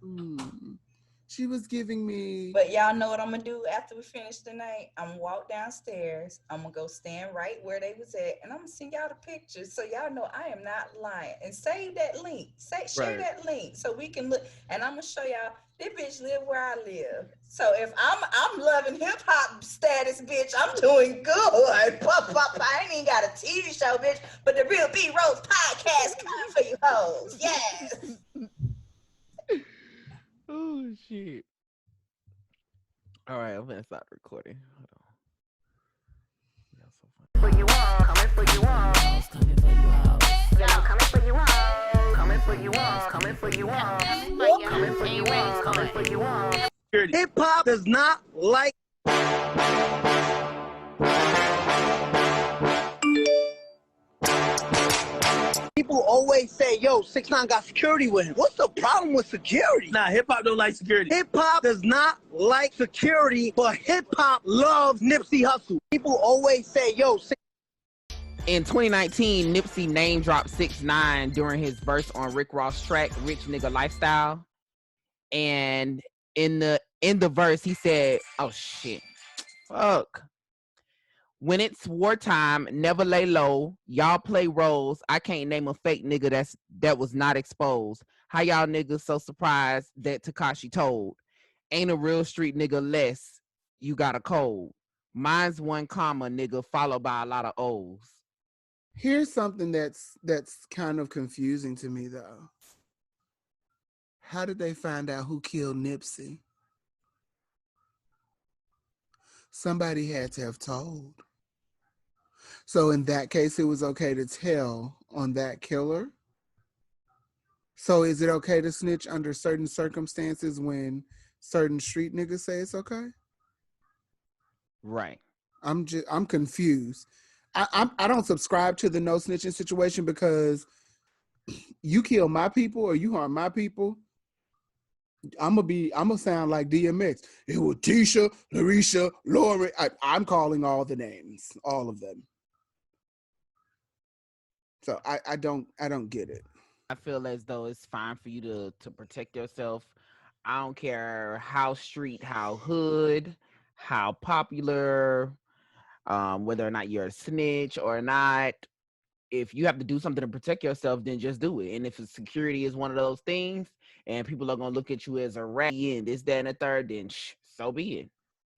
Speaker 1: She was giving me...
Speaker 2: But y'all know what I'm going to do after we finish tonight? I'm going to walk downstairs. I'm going to go stand right where they was at. And I'm going to send y'all the pictures so y'all know I am not lying. And save that link. Share that link so we can look. And I'm going to show y'all, this bitch live where I live. So if I'm loving hip-hop status, bitch, I'm doing good. I ain't even got a TV show, bitch. But the Real B.ROSE podcast coming for you hoes. Yes.
Speaker 3: shit. All right, I'm gonna start recording. Hold on.
Speaker 14: For you all, coming for you all. Yeah, I'm coming for you all. Coming for you all, coming for you all. Coming for you all, coming for you all.
Speaker 5: Hip hop does not like. People always say, yo, 6ix9ine got security with him. What's the problem with security? Nah, hip hop don't like security. Hip hop does not like security, but hip hop loves Nipsey Hussle. People always say, yo,
Speaker 3: In 2019, Nipsey name dropped 6ix9ine during his verse on Rick Ross track "Rich Nigga Lifestyle," and in the verse he said, "Oh shit, fuck. When it's wartime, never lay low. Y'all play roles. I can't name a fake nigga that was not exposed. How y'all niggas so surprised that Tekashi told? Ain't a real street nigga less. You got a cold. Mine's one comma, nigga, followed by a lot of O's."
Speaker 1: Here's something that's kind of confusing to me though. How did they find out who killed Nipsey? Somebody had to have told. So in that case, it was okay to tell on that killer. So is it okay to snitch under certain circumstances when certain street niggas say it's okay?
Speaker 3: Right.
Speaker 1: I'm confused. I don't subscribe to the no snitching situation because you kill my people or you harm my people, I'm gonna sound like DMX. It was Tisha, Larisha, Lori. I'm calling all the names, all of them. So I don't get it.
Speaker 3: I feel as though it's fine for you to protect yourself. I don't care how street, how hood, how popular, whether or not you're a snitch or not. If you have to do something to protect yourself, then just do it. And if security is one of those things, and people are gonna look at you as a rat and this, that, and the third, then so be it.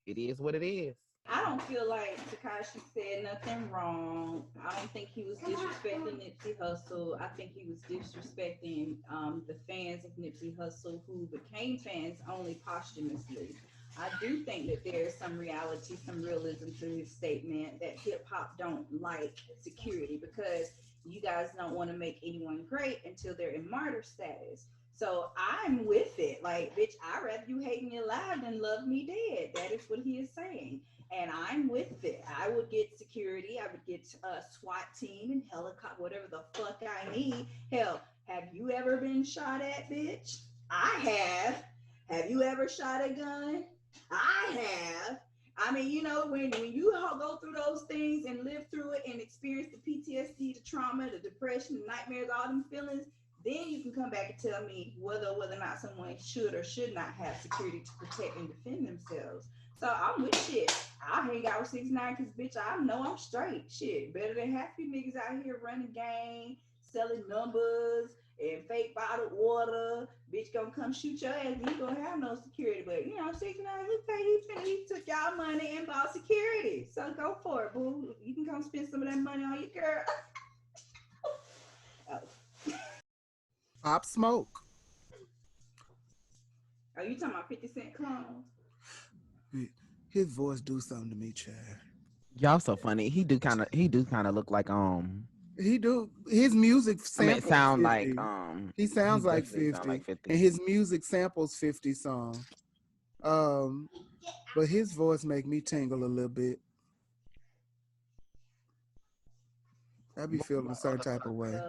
Speaker 3: It is what it is.
Speaker 2: I don't feel like Tekashi said nothing wrong. I don't think he was disrespecting Nipsey Hussle. I think he was disrespecting the fans of Nipsey Hussle who became fans only posthumously. I do think that there's some reality, some realism to his statement that hip hop don't like security because you guys don't want to make anyone great until they're in martyr status. So I'm with it. Like, bitch, I'd rather you hate me alive than love me dead. That is what he is saying. And I'm with it. I would get security. I would get a SWAT team and helicopter, whatever the fuck I need. Hell, have you ever been shot at, bitch? I have. Have you ever shot a gun? I have. I mean, you know, when you go through those things and live through it and experience the PTSD, the trauma, the depression, the nightmares, all them feelings, then you can come back and tell me whether or not someone should or should not have security to protect and defend themselves. So I'm with shit. I hang out with 6ix9ine because, bitch, I know I'm straight. Shit, better than half you niggas out here running game, selling numbers, and fake bottled water. Bitch gonna come shoot your ass. You gonna have no security. But, you know, 6ix9ine, he took y'all money and bought security. So go for it, boo. You can come spend some of that money on your girl.
Speaker 1: Pop Smoke.
Speaker 2: Are you talking about 50 Cent clones?
Speaker 1: His voice do something to me, Chad.
Speaker 3: Y'all so funny. He do kind of look like
Speaker 1: He do his music samples.
Speaker 3: It sound
Speaker 1: 50.
Speaker 3: like
Speaker 1: he sounds
Speaker 3: he
Speaker 1: like
Speaker 3: definitely
Speaker 1: 50,
Speaker 3: sound like 50.
Speaker 1: and his music samples 50 songs. But his voice make me tingle a little bit. I be feeling a certain type of way.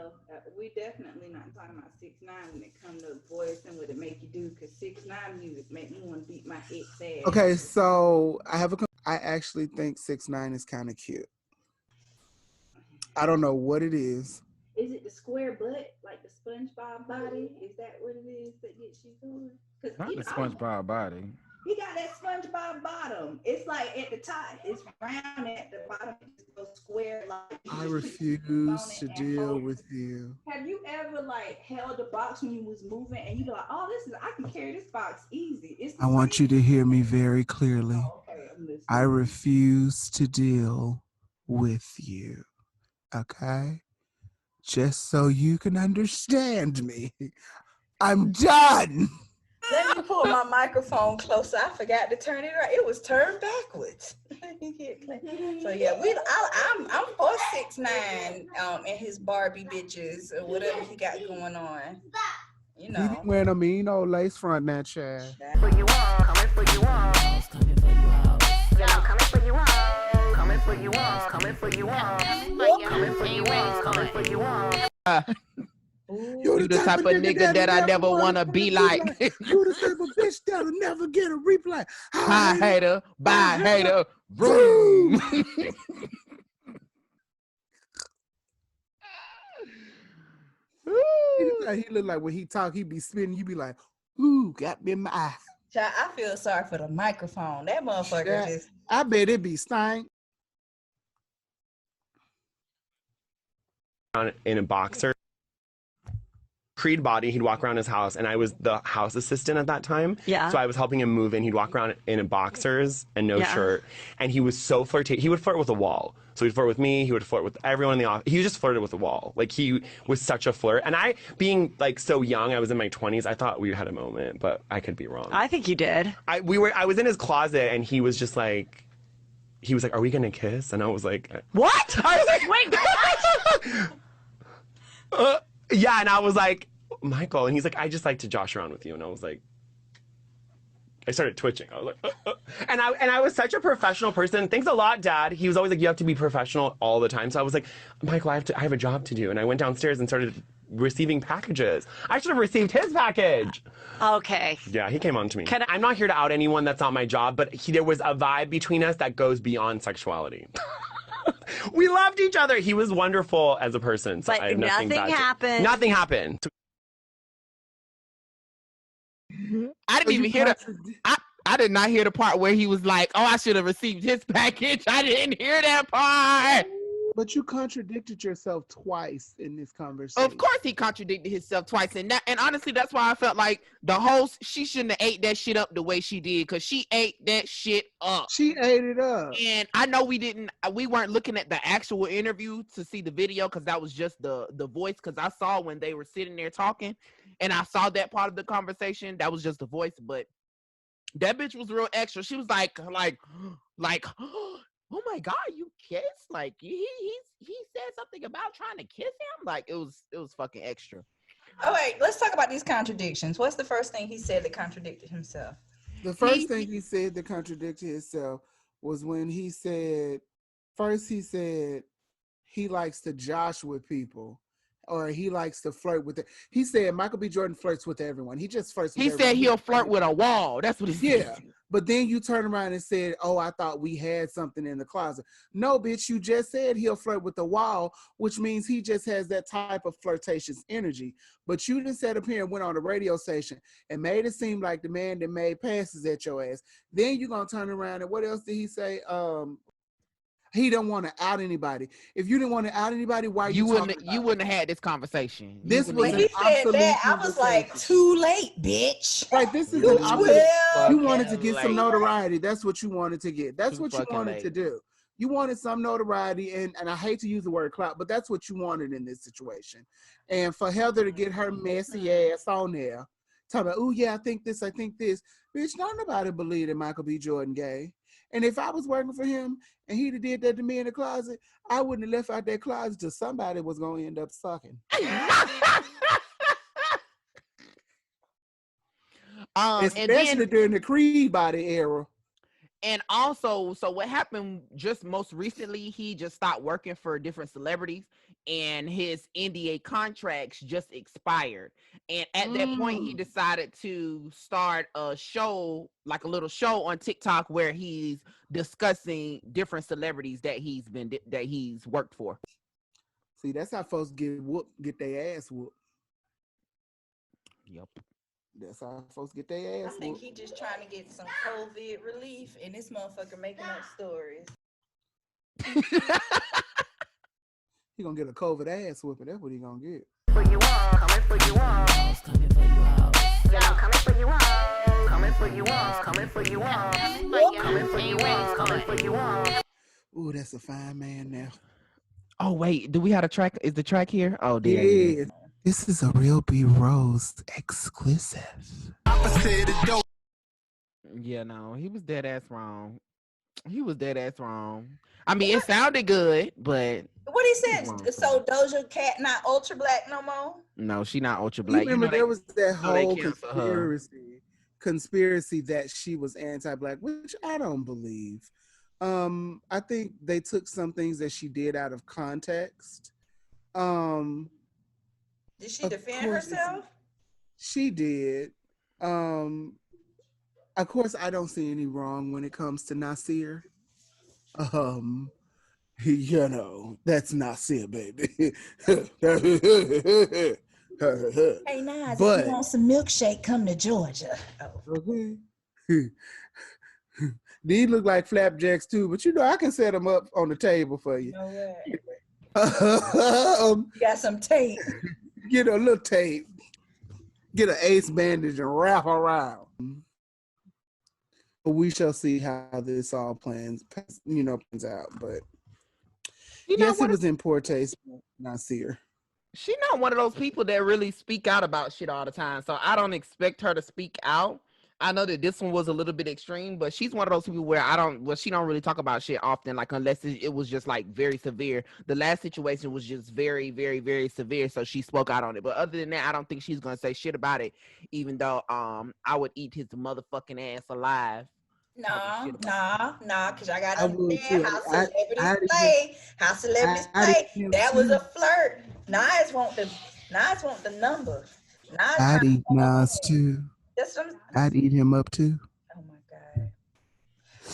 Speaker 2: We definitely not talking about 6ix9ine when it comes to voice and what it make you do, because 6ix9ine music make me want to beat my ex ass.
Speaker 1: Okay, so I actually think 6ix9ine is kind of cute. I don't know what it is.
Speaker 2: Is it the square butt, like the SpongeBob body? Is that what it is that gets you going?
Speaker 3: Not the SpongeBob body.
Speaker 2: He got that SpongeBob bottom. It's like at the top, it's round at the bottom, it just goes square. Like
Speaker 1: I refuse to deal with you.
Speaker 2: Have you ever like held a box when you was moving and you be like, oh, I can carry this box easy.
Speaker 1: I want you to hear me very clearly. I refuse to deal with you. Okay? Just so you can understand me. I'm done.
Speaker 2: Let me pull my microphone closer. I forgot to turn it right. It was turned backwards. So yeah, I'm for 6ix9ine and his Barbie bitches or whatever he got going on. You
Speaker 1: He be
Speaker 2: know.
Speaker 1: wearing them mean old lace front now, child.
Speaker 14: For you all, coming for you all. Then I'm coming for you all. Coming for you all, coming for you all. Coming for you all, coming for you all.
Speaker 3: You the type of nigga that I never wanna be like.
Speaker 1: You the type of bitch that'll never get a reply.
Speaker 3: Hi hater, bye hater, vroom.
Speaker 1: He look like when he talk, he be spitting. You be like, ooh, got me in my eye.
Speaker 2: Child, I feel sorry for the microphone. That motherfucker just.
Speaker 1: I bet it be stank.
Speaker 8: In a boxer. Creed body, he'd walk around his house, and I was the house assistant at that time.
Speaker 17: Yeah.
Speaker 8: So I was helping him move in. He'd walk around in a boxers and no
Speaker 17: Yeah.
Speaker 8: shirt, and he was so flirtatious. He would flirt with a wall. So he'd flirt with me. He would flirt with everyone in the office. He just flirted with the wall. Like he was such a flirt. And I, being like so young, I was in my 20s. I thought we had a moment, but I could be wrong.
Speaker 17: I think you did.
Speaker 8: I was in his closet, and he was just like, "Are we gonna kiss?" And I was like,
Speaker 17: "What?"
Speaker 8: I was like,
Speaker 17: "Wait."
Speaker 8: Yeah, and I was like, Michael, and he's like, I just like to josh around with you, and I was like, I started twitching. I was like, and I was such a professional person. Thanks a lot, Dad. He was always like, you have to be professional all the time. So I was like, Michael, I have a job to do, and I went downstairs and started receiving packages. I should have received his package.
Speaker 17: Okay.
Speaker 8: Yeah, he came on to me. I'm not here to out anyone. That's not my job. But there was a vibe between us that goes beyond sexuality. We loved each other. He was wonderful as a person. So
Speaker 17: But
Speaker 8: I have nothing
Speaker 17: nothing
Speaker 8: bad to-
Speaker 17: happened.
Speaker 8: Nothing happened.
Speaker 3: I didn't even hear I did not hear the part where he was like, "Oh, I should have received his package." I didn't hear that part.
Speaker 1: But you contradicted yourself twice in this conversation.
Speaker 3: Of course, he contradicted himself twice, and honestly, that's why I felt like the host, she shouldn't have ate that shit up the way she did, because she ate that shit up.
Speaker 1: She ate it up.
Speaker 3: And I know we weren't looking at the actual interview to see the video, because that was just the voice. Because I saw when they were sitting there talking, and I saw that part of the conversation. That was just the voice, but that bitch was real extra. She was like, oh my God, you kissed? Like he said something about trying to kiss him. Like it was fucking extra.
Speaker 2: All right, let's talk about these contradictions. What's the first thing he said that contradicted himself?
Speaker 1: The first thing he said that contradicted himself was when he said he likes to josh with people, or he likes to flirt with it. He said Michael B. Jordan flirts with everyone. He just flirts with
Speaker 3: He
Speaker 1: everyone.
Speaker 3: said he'll flirt with a wall. That's what he said.
Speaker 1: Yeah. But then you turn around and said, oh, I thought we had something in the closet. No, bitch, you just said he'll flirt with the wall, which means he just has that type of flirtatious energy. But you just sat up here and went on a radio station and made it seem like the man that made passes at your ass. Then you're going to turn around and what else did he say? He don't want to out anybody. If you didn't want to out anybody, why you wouldn't
Speaker 3: have had this conversation.
Speaker 1: This was
Speaker 2: when he said that, I was like, too late, bitch.
Speaker 1: Right, this is
Speaker 2: You
Speaker 1: an opportunity. You
Speaker 2: fucking
Speaker 1: wanted to get some
Speaker 2: late.
Speaker 1: notoriety. That's what you wanted to get. That's
Speaker 3: Too
Speaker 1: what you
Speaker 3: fucking
Speaker 1: wanted
Speaker 3: late.
Speaker 1: to do. You wanted some notoriety, and I hate to use the word clout, but that's what you wanted in this situation. And for Heather to get her messy ass on there, talking about, oh yeah, I think this. Bitch, don't nobody believe that Michael B. Jordan gay. And if I was working for him and he'd have did that to me in the closet, I wouldn't have left out that closet till somebody was going to end up sucking. Especially during the Creed body era.
Speaker 3: And also, so what happened just most recently, he just stopped working for different celebrities and his NDA contracts just expired. And at that point, he decided to start a show, like a little show on TikTok where he's discussing different celebrities that he's worked for.
Speaker 1: See, that's how folks get their ass whooped.
Speaker 3: Yep.
Speaker 1: That's how folks get their ass
Speaker 2: I think
Speaker 1: whooped.
Speaker 2: he just trying to get some COVID relief, and this motherfucker making up stories.
Speaker 1: He gonna get a COVID ass whooping. That's what he gonna get.
Speaker 14: For you all, coming for you all. Then I'm coming for you all. Coming for you all, coming for you all. Coming for you all, coming for you all.
Speaker 1: Ooh, that's a fine man now.
Speaker 3: Oh wait, do we have a track? Is the track here? Oh,
Speaker 1: It
Speaker 3: there it
Speaker 1: is. This is a real B.ROSE exclusive.
Speaker 3: Yeah, no, he was dead ass wrong. He was dead ass wrong. I mean, it sounded good, but
Speaker 2: What he
Speaker 3: he was
Speaker 2: said?
Speaker 3: wrong for
Speaker 2: So
Speaker 3: that.
Speaker 2: Doja Cat not ultra black no more?
Speaker 3: No, she not ultra
Speaker 1: You
Speaker 3: black. You
Speaker 1: remember
Speaker 3: know
Speaker 1: there was that
Speaker 3: they
Speaker 1: whole
Speaker 3: cancel her.
Speaker 1: conspiracy that she was anti-black, which I don't believe. I think they took some things that she did out of context.
Speaker 2: Did she
Speaker 1: Of
Speaker 2: defend
Speaker 1: course
Speaker 2: herself?
Speaker 1: she did. Of course, I don't see any wrong when it comes to Nasir. You know, that's Nasir, baby.
Speaker 2: Hey Nas, if you
Speaker 1: But
Speaker 2: want some milkshake, come to Georgia.
Speaker 1: okay. These look like flapjacks too, but you know I can set them up on the table for you.
Speaker 2: You know what?
Speaker 1: You
Speaker 2: got some tape.
Speaker 1: Get a little tape. Get an ace bandage and wrap around. We shall see how this all plans out. But yes, it was in poor taste, Nasir.
Speaker 3: She not one of those people that really speak out about shit all the time. So I don't expect her to speak out. I know that this one was a little bit extreme, but she's one of those people where she don't really talk about shit often, like unless it was just like very severe. The last situation was just very, very, very severe, so she spoke out on it. But other than that, I don't think she's gonna say shit about it, even though I would eat his motherfucking ass alive.
Speaker 2: Nah, because I gotta
Speaker 1: I would
Speaker 2: understand
Speaker 1: too.
Speaker 2: how celebrities play. How celebrities play. That was a flirt. Nas want the number. Nas
Speaker 1: I'd
Speaker 2: trying
Speaker 1: eat
Speaker 2: to
Speaker 1: Nas too.
Speaker 2: That's what
Speaker 1: I'd eat him up too.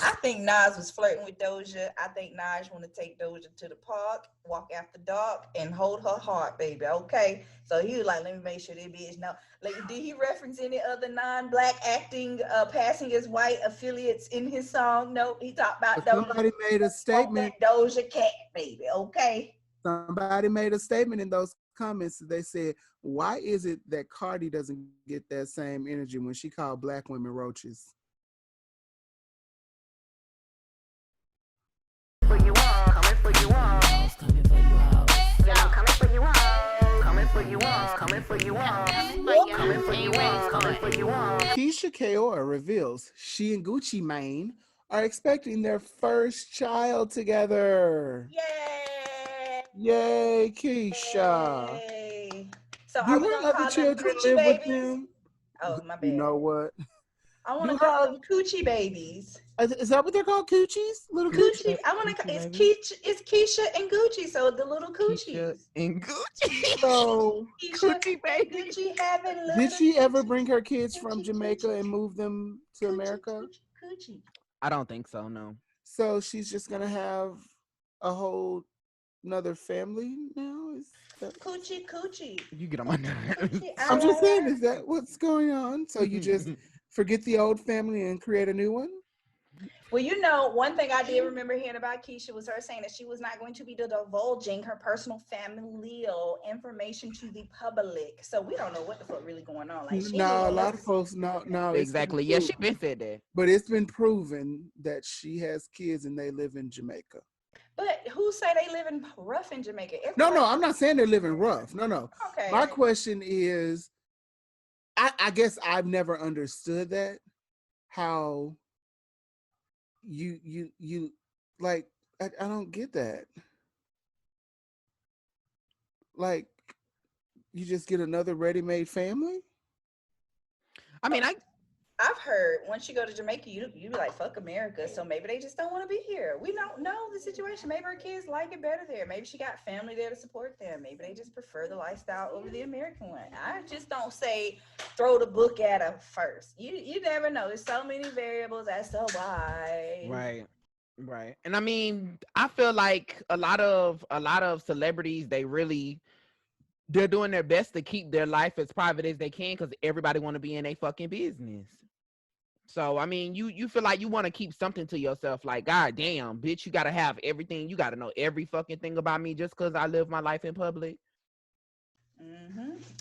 Speaker 2: I think Nas was flirting with Doja. I think Nas want to take Doja to the park, walk after dark, and hold her heart, baby. Okay. So he was like, let me make sure this bitch know. Like, did he reference any other non-black acting passing as white affiliates in his song? No, he talked about Doja.
Speaker 1: Somebody made a statement.
Speaker 2: Doja Cat, baby. Okay.
Speaker 1: Somebody made a statement in those comments. They said, why is it that Cardi doesn't get that same energy when she called black women roaches? Keisha Kaur reveals she and Gucci Mane are expecting their first child together. Yay, Keisha.
Speaker 2: Yay. So
Speaker 1: Do
Speaker 2: are we
Speaker 1: her
Speaker 2: gonna
Speaker 1: other
Speaker 2: call them
Speaker 1: children
Speaker 2: coochie
Speaker 1: live with
Speaker 2: babies?
Speaker 1: them?
Speaker 2: Oh, my bad.
Speaker 1: You know what?
Speaker 2: I want to call them coochie babies.
Speaker 1: Is that what they're called? Coochies? Little
Speaker 2: Coochie. I want to. It's Keisha and Gucci. So the little coochies.
Speaker 3: And Gucci.
Speaker 1: So
Speaker 2: Coochie baby. Gucci having little.
Speaker 1: Did she ever bring her kids from Jamaica and move them to America?
Speaker 2: Coochie.
Speaker 3: I don't think so. No.
Speaker 1: So she's just gonna have a whole another family now?
Speaker 2: Coochie.
Speaker 3: You get on my nerves.
Speaker 1: I'm just saying, is that what's going on? So you just forget the old family and create a new one?
Speaker 2: Well, you know, one thing I did remember hearing about Keisha was her saying that she was not going to be divulging her personal familial information to the public. So we don't know what the fuck really going on. Like,
Speaker 1: No, a lot of folks no.
Speaker 3: Exactly. Yeah, she been said that.
Speaker 1: But it's been proven that she has kids and they live in Jamaica.
Speaker 2: But who say they live in rough in Jamaica?
Speaker 1: No, I'm not saying they're living rough. No.
Speaker 2: Okay.
Speaker 1: My question is, I guess I've never understood that. How you like, I don't get that. Like, you just get another ready-made family?
Speaker 3: I mean,
Speaker 2: I've heard once you go to Jamaica, you be like, fuck America. So maybe they just don't want to be here. We don't know the situation. Maybe her kids like it better there. Maybe she got family there to support them. Maybe they just prefer the lifestyle over the American one. I just don't say throw the book at her first. You never know. There's so many variables as to why.
Speaker 3: Right. And I mean, I feel like a lot of celebrities, they're doing their best to keep their life as private as they can because everybody want to be in a fucking business. So I mean, you feel like you want to keep something to yourself. Like, god damn, bitch, you gotta have everything. You gotta know every fucking thing about me just because I live my life in public.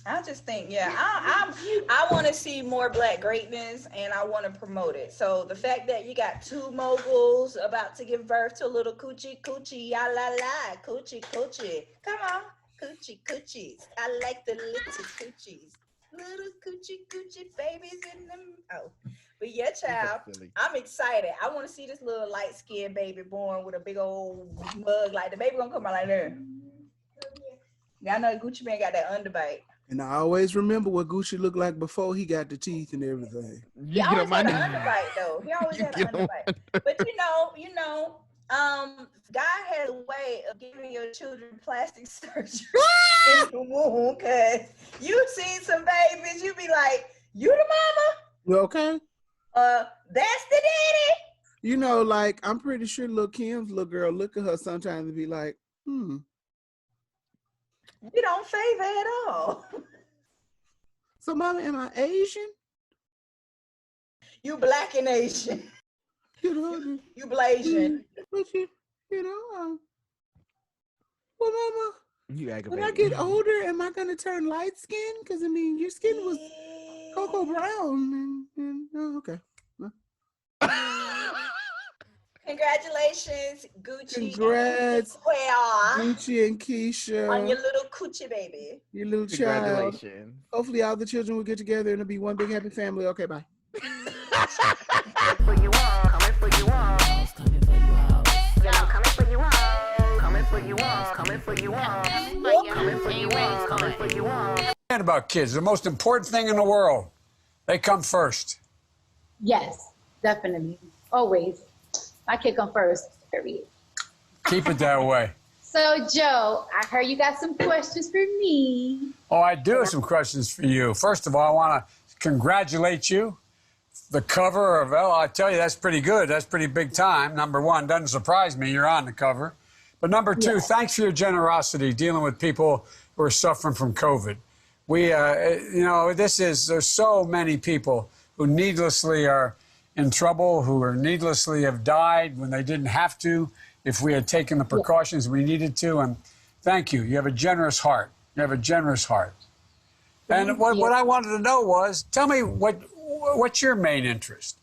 Speaker 2: I just think, I want to see more Black greatness, and I want to promote it. So the fact that you got two moguls about to give birth to a little coochie, ya la la, coochie. Come Coochies. I like the little coochies. Little coochie babies in them. Oh, but yeah, child, I'm excited. I want to see this little light skinned baby born with a big old mug. Like the baby gonna come out like that. Y'all know Gucci Man got that underbite.
Speaker 1: And I always remember what Gucci looked like before he got the teeth and everything.
Speaker 2: He always had an underbite though. He always had an underbite. But God has a way of giving your children plastic surgery in the womb. Cause you seen some babies, you be like, you the mama?
Speaker 1: You okay?
Speaker 2: That's the daddy.
Speaker 1: You know, like I'm pretty sure Lil Kim's little girl look at her sometimes and be like,
Speaker 2: You don't favor at all.
Speaker 1: So mama, am I Asian?
Speaker 2: You black and Asian.
Speaker 1: You know,
Speaker 2: you Blasian.
Speaker 1: But well, mama,
Speaker 3: when
Speaker 1: I get older, am I gonna turn light skin? Because I mean, your skin was cocoa brown. Oh, okay.
Speaker 2: Congratulations, Gucci.
Speaker 1: Congrats,
Speaker 2: and
Speaker 1: Gucci and Keisha,
Speaker 2: on your little coochie baby.
Speaker 1: your little child.
Speaker 3: Congratulations.
Speaker 1: Hopefully, all the children will get together and it'll be one big happy family. Okay, bye.
Speaker 14: For you all, coming for you all. Coming for you all. Coming for you all. Coming for you all. Coming for you all. Coming for you all.
Speaker 17: And about kids, the most important thing in the world. They come first.
Speaker 21: Yes, definitely. Always. My kid come first, period.
Speaker 17: Keep it that way.
Speaker 21: So, Joe, I heard you got some questions for me.
Speaker 17: Oh, I do have some questions for you. First of all, I want to congratulate you. The cover of, I tell you, that's pretty good. That's pretty big time. Number one, doesn't surprise me. You're on the cover. But number two, thanks for your generosity dealing with people who are suffering from COVID. There's so many people who needlessly are in trouble, who are needlessly have died when they didn't have to, if we had taken the precautions we needed to. And thank you. You have a generous heart. You have a generous heart. And what I wanted to know was, tell me what's your main interest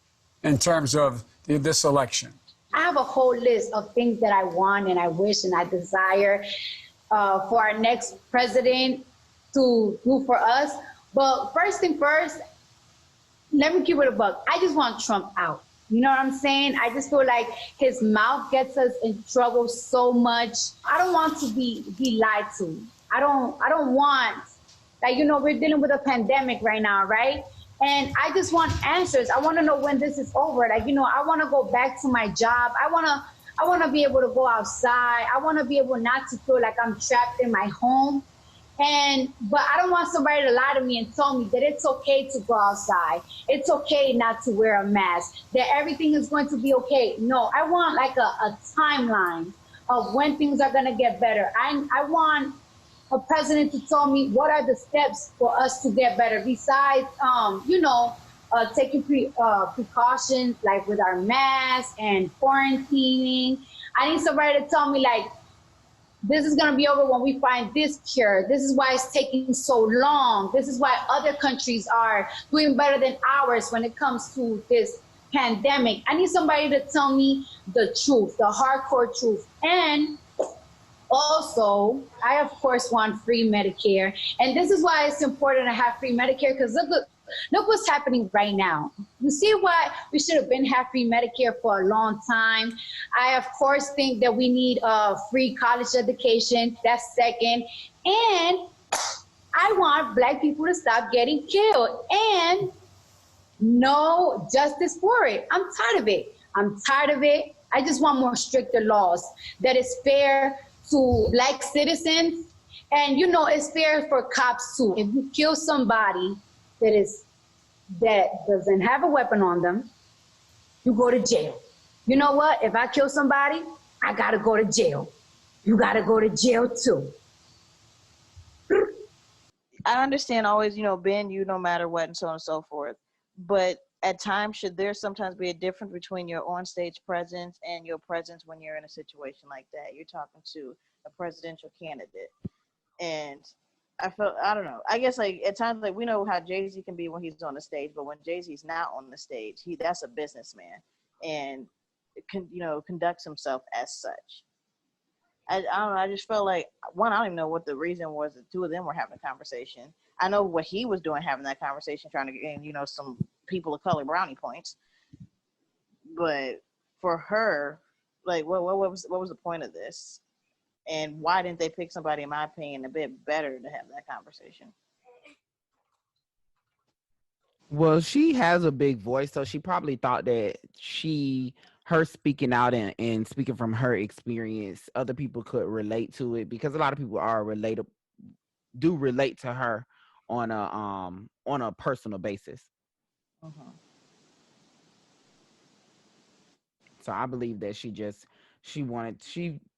Speaker 17: in terms of this election?
Speaker 21: I have a whole list of things that I want and I wish and I desire for our next president to do for us. But first thing first, let me keep it a buck. I just want Trump out. You know what I'm saying? I just feel like his mouth gets us in trouble so much. I don't want to be lied to. I don't want, we're dealing with a pandemic right now, right? And I just want answers. I want to know when this is over. I want to go back to my job. I want to be able to go outside. I want to be able not to feel like I'm trapped in my home. But I don't want somebody to lie to me and tell me that it's okay to go outside. It's okay not to wear a mask, that everything is going to be okay. No, I want like a timeline of when things are going to get better. I want a president to tell me what are the steps for us to get better besides, taking precautions like with our masks and quarantining. I need somebody to tell me like, this is going to be over when we find this cure. This is why it's taking so long. This is why other countries are doing better than ours when it comes to this pandemic. I need somebody to tell me the truth, the hardcore truth. And also, I, of course, want free Medicare. And this is why it's important to have free Medicare, because look what's happening right now. You see why we should have been have free Medicare for a long time. I, of course, think that we need free college education. That's second. And I want Black people to stop getting killed and no justice for it. I'm tired of it. I just want more stricter laws that is fair to Black citizens. And, it's fair for cops too. If you kill somebody that doesn't have a weapon on them, you go to jail. You know what? If I kill somebody, I gotta go to jail. You gotta go to jail too.
Speaker 22: I understand always, bend you no matter what and so on and so forth. But at times, should there sometimes be a difference between your on-stage presence and your presence when you're in a situation like that? You're talking to a presidential candidate. And I don't know. I guess like at times, like we know how Jay-Z can be when he's on the stage, but when Jay-Z's not on the stage, that's a businessman and conducts himself as such. I don't know. I just felt like one. I don't even know what the reason was. The two of them were having a conversation. I know what he was doing, having that conversation, trying to gain, some people of color brownie points. But for her, like, what was the point of this? And why didn't they pick somebody, in my opinion, a bit better to have that conversation?
Speaker 3: Well, she has a big voice, so she probably thought that her speaking out and speaking from her experience, other people could relate to it, because a lot of people do relate to her on a personal basis.
Speaker 22: Uh-huh.
Speaker 3: So I believe that she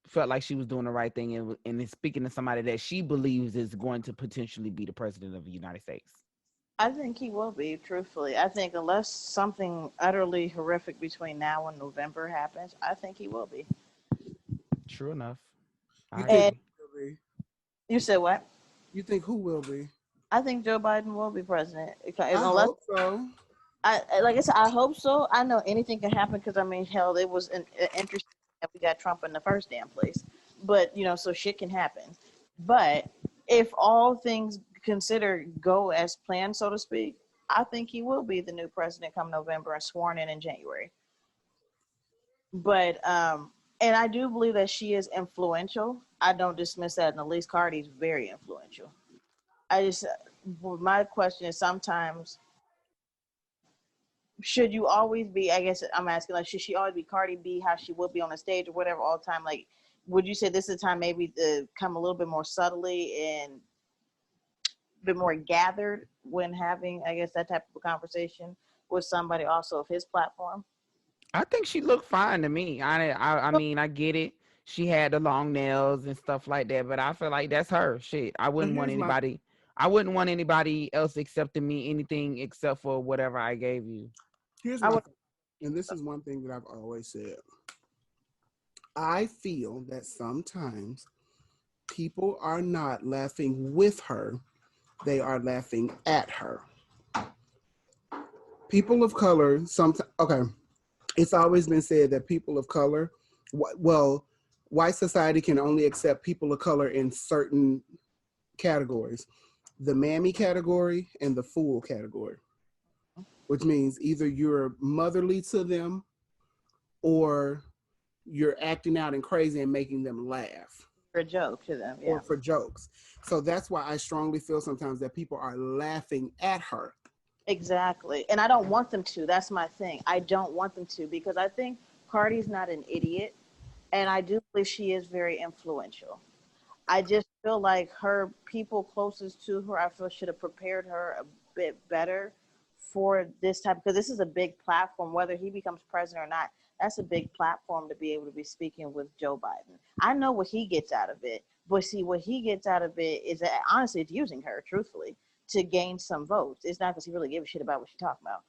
Speaker 3: felt like she was doing the right thing and is speaking to somebody that she believes is going to potentially be the president of the United States.
Speaker 22: I think he will be, truthfully. I think unless something utterly horrific between now and November happens, I think he will be.
Speaker 3: True enough.
Speaker 22: You said what?
Speaker 1: You think who will be?
Speaker 22: I think Joe Biden will be president.
Speaker 1: I hope so.
Speaker 22: Like I said, I hope so. I know anything can happen because, hell, it was interesting that we got Trump in the first damn place. But, so shit can happen. But if all things considered go as planned, so to speak, I think he will be the new president come November and sworn in January. But, and I do believe that she is influential. I don't dismiss that in the least. Cardi's very influential. My question is sometimes, should you always be, I guess I'm asking, like, should she always be Cardi B, how she would be on the stage or whatever all the time? Like, would you say this is a time maybe to come a little bit more subtly and a bit more gathered when having, I guess, that type of a conversation with somebody also of his platform?
Speaker 3: I think she looked fine to me. I mean, I get it. She had the long nails and stuff like that, but I feel like that's her. Shit, I wouldn't want anybody else accepting me anything except for whatever I gave you.
Speaker 1: And this is one thing that I've always said. I feel that sometimes people are not laughing with her, they are laughing at her. People of color, it's always been said that people of color, white society can only accept people of color in certain categories. The mammy category and the fool category, which means either you're motherly to them or you're acting out and crazy and making them laugh.
Speaker 22: For a joke to them, yeah.
Speaker 1: Or for jokes. So that's why I strongly feel sometimes that people are laughing at her.
Speaker 22: Exactly. And I don't want them to. That's my thing. I don't want them to, because I think Cardi's not an idiot. And I do believe she is very influential. I just feel like her people closest to her, I feel, should have prepared her a bit better for this type, because this is a big platform, whether he becomes president or not. That's a big platform to be able to be speaking with Joe Biden. I know what he gets out of it, but see, what he gets out of it is that, honestly, it's using her, truthfully, to gain some votes. It's not because he really gives a shit about what she's talking about.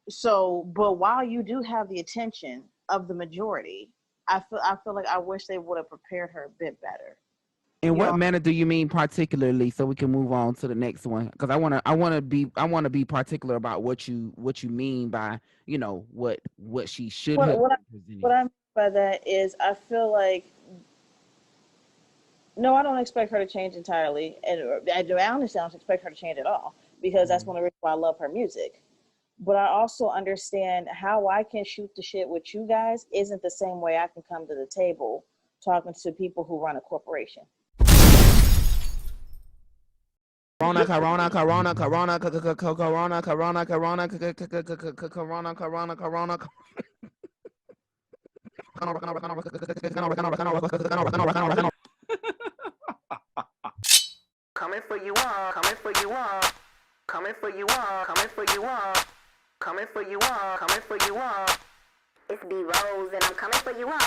Speaker 22: So, but while you do have the attention of the majority, I feel like I wish they would have prepared her a bit better.
Speaker 3: In what manner do you mean particularly, so we can move on to the next one? Because I want to be particular about what you mean by, what she should have presented.
Speaker 22: What I mean by that is, I feel like, no, I don't expect her to change entirely, and I honestly don't expect her to change at all, because that's one of the reasons why I love her music. But I also understand how I can shoot the shit with you guys isn't the same way I can come to the table talking to people who run a corporation.
Speaker 3: Corona.
Speaker 14: Coming for you all, coming for you all, coming for you all, coming for you all, coming for you all, coming for you all. It's B.ROSE and I'm coming for you all,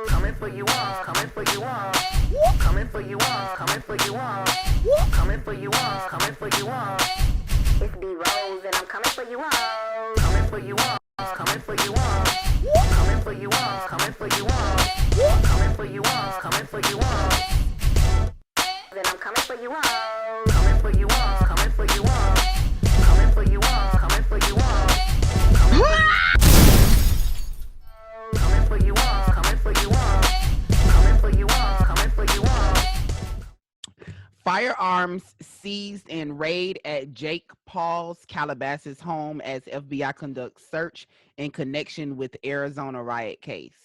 Speaker 14: coming for you all, coming for you all, coming for you all, coming for you all, coming for you all, coming for you all. It's B.ROSE and I'm coming for you all, coming for you all, coming for you all, coming for you all, coming for you all, coming for you all, coming for you all. Then I'm coming for you all, coming for you all, coming for you all, coming for you all, coming for you all, coming for you all, coming for you all, coming for you all,
Speaker 3: Firearms seized in raid at Jake Paul's Calabasas home as FBI conducts search in connection with Arizona riot case.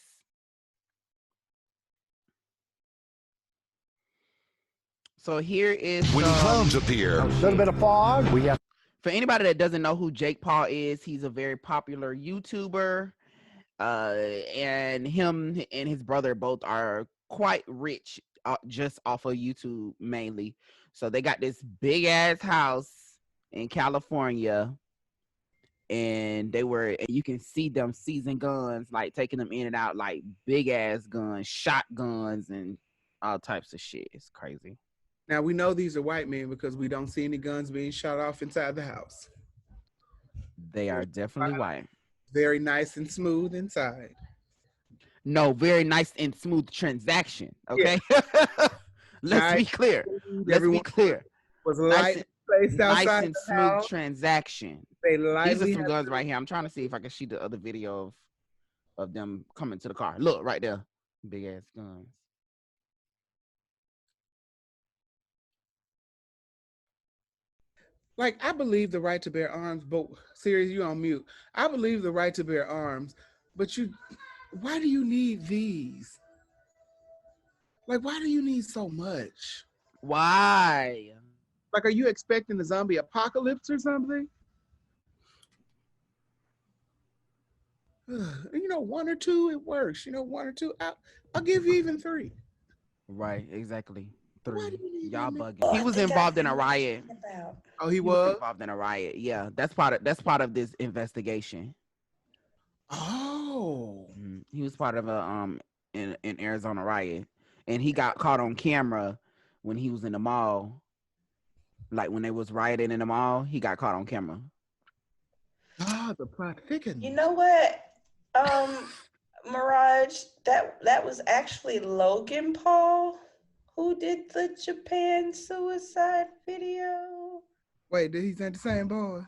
Speaker 3: So here is
Speaker 9: when clouds appear.
Speaker 3: A
Speaker 9: little bit of fog. We have.
Speaker 3: For anybody that doesn't know who Jake Paul is, he's a very popular YouTuber. And him and his brother both are quite rich just off of YouTube mainly. So they got this big ass house in California, and you can see them seizing guns, like taking them in and out, like big ass guns, shotguns, and all types of shit. It's crazy.
Speaker 1: Now we know these are white men because we don't see any guns being shot off inside the house.
Speaker 3: They are definitely white.
Speaker 1: Very nice and smooth inside.
Speaker 3: No, very nice and smooth transaction. Okay, yeah. Let's be clear. Let's be clear.
Speaker 1: Was light placed outside
Speaker 3: nice and
Speaker 1: the
Speaker 3: smooth
Speaker 1: house.
Speaker 3: transaction.
Speaker 1: They
Speaker 3: These are
Speaker 1: lightly
Speaker 3: some guns right here. I'm trying to see if I can see the other video of them coming to the car. Look right there, big ass guns.
Speaker 1: Like, I believe the right to bear arms, but Sirius, you on mute. I believe the right to bear arms, but why do you need these? Like, why do you need so much?
Speaker 3: Why?
Speaker 1: Like, are you expecting the zombie apocalypse or something? You know, 1 or 2, it works. You know, 1 or 2, I'll give you even 3.
Speaker 3: Right, exactly. 3.
Speaker 1: Y'all
Speaker 3: bugging. He was involved in a riot.
Speaker 1: Oh, he was
Speaker 3: involved in a riot. Yeah, that's part of this investigation.
Speaker 1: Oh,
Speaker 3: he was part of a in Arizona riot, and he got caught on camera when he was in the mall. Like when they was rioting in the mall, he got caught on camera.
Speaker 1: Ah, the plot thickens.
Speaker 2: You know what, Mirage, that was actually Logan Paul who did the Japan suicide video.
Speaker 1: Wait, did he say the same boy?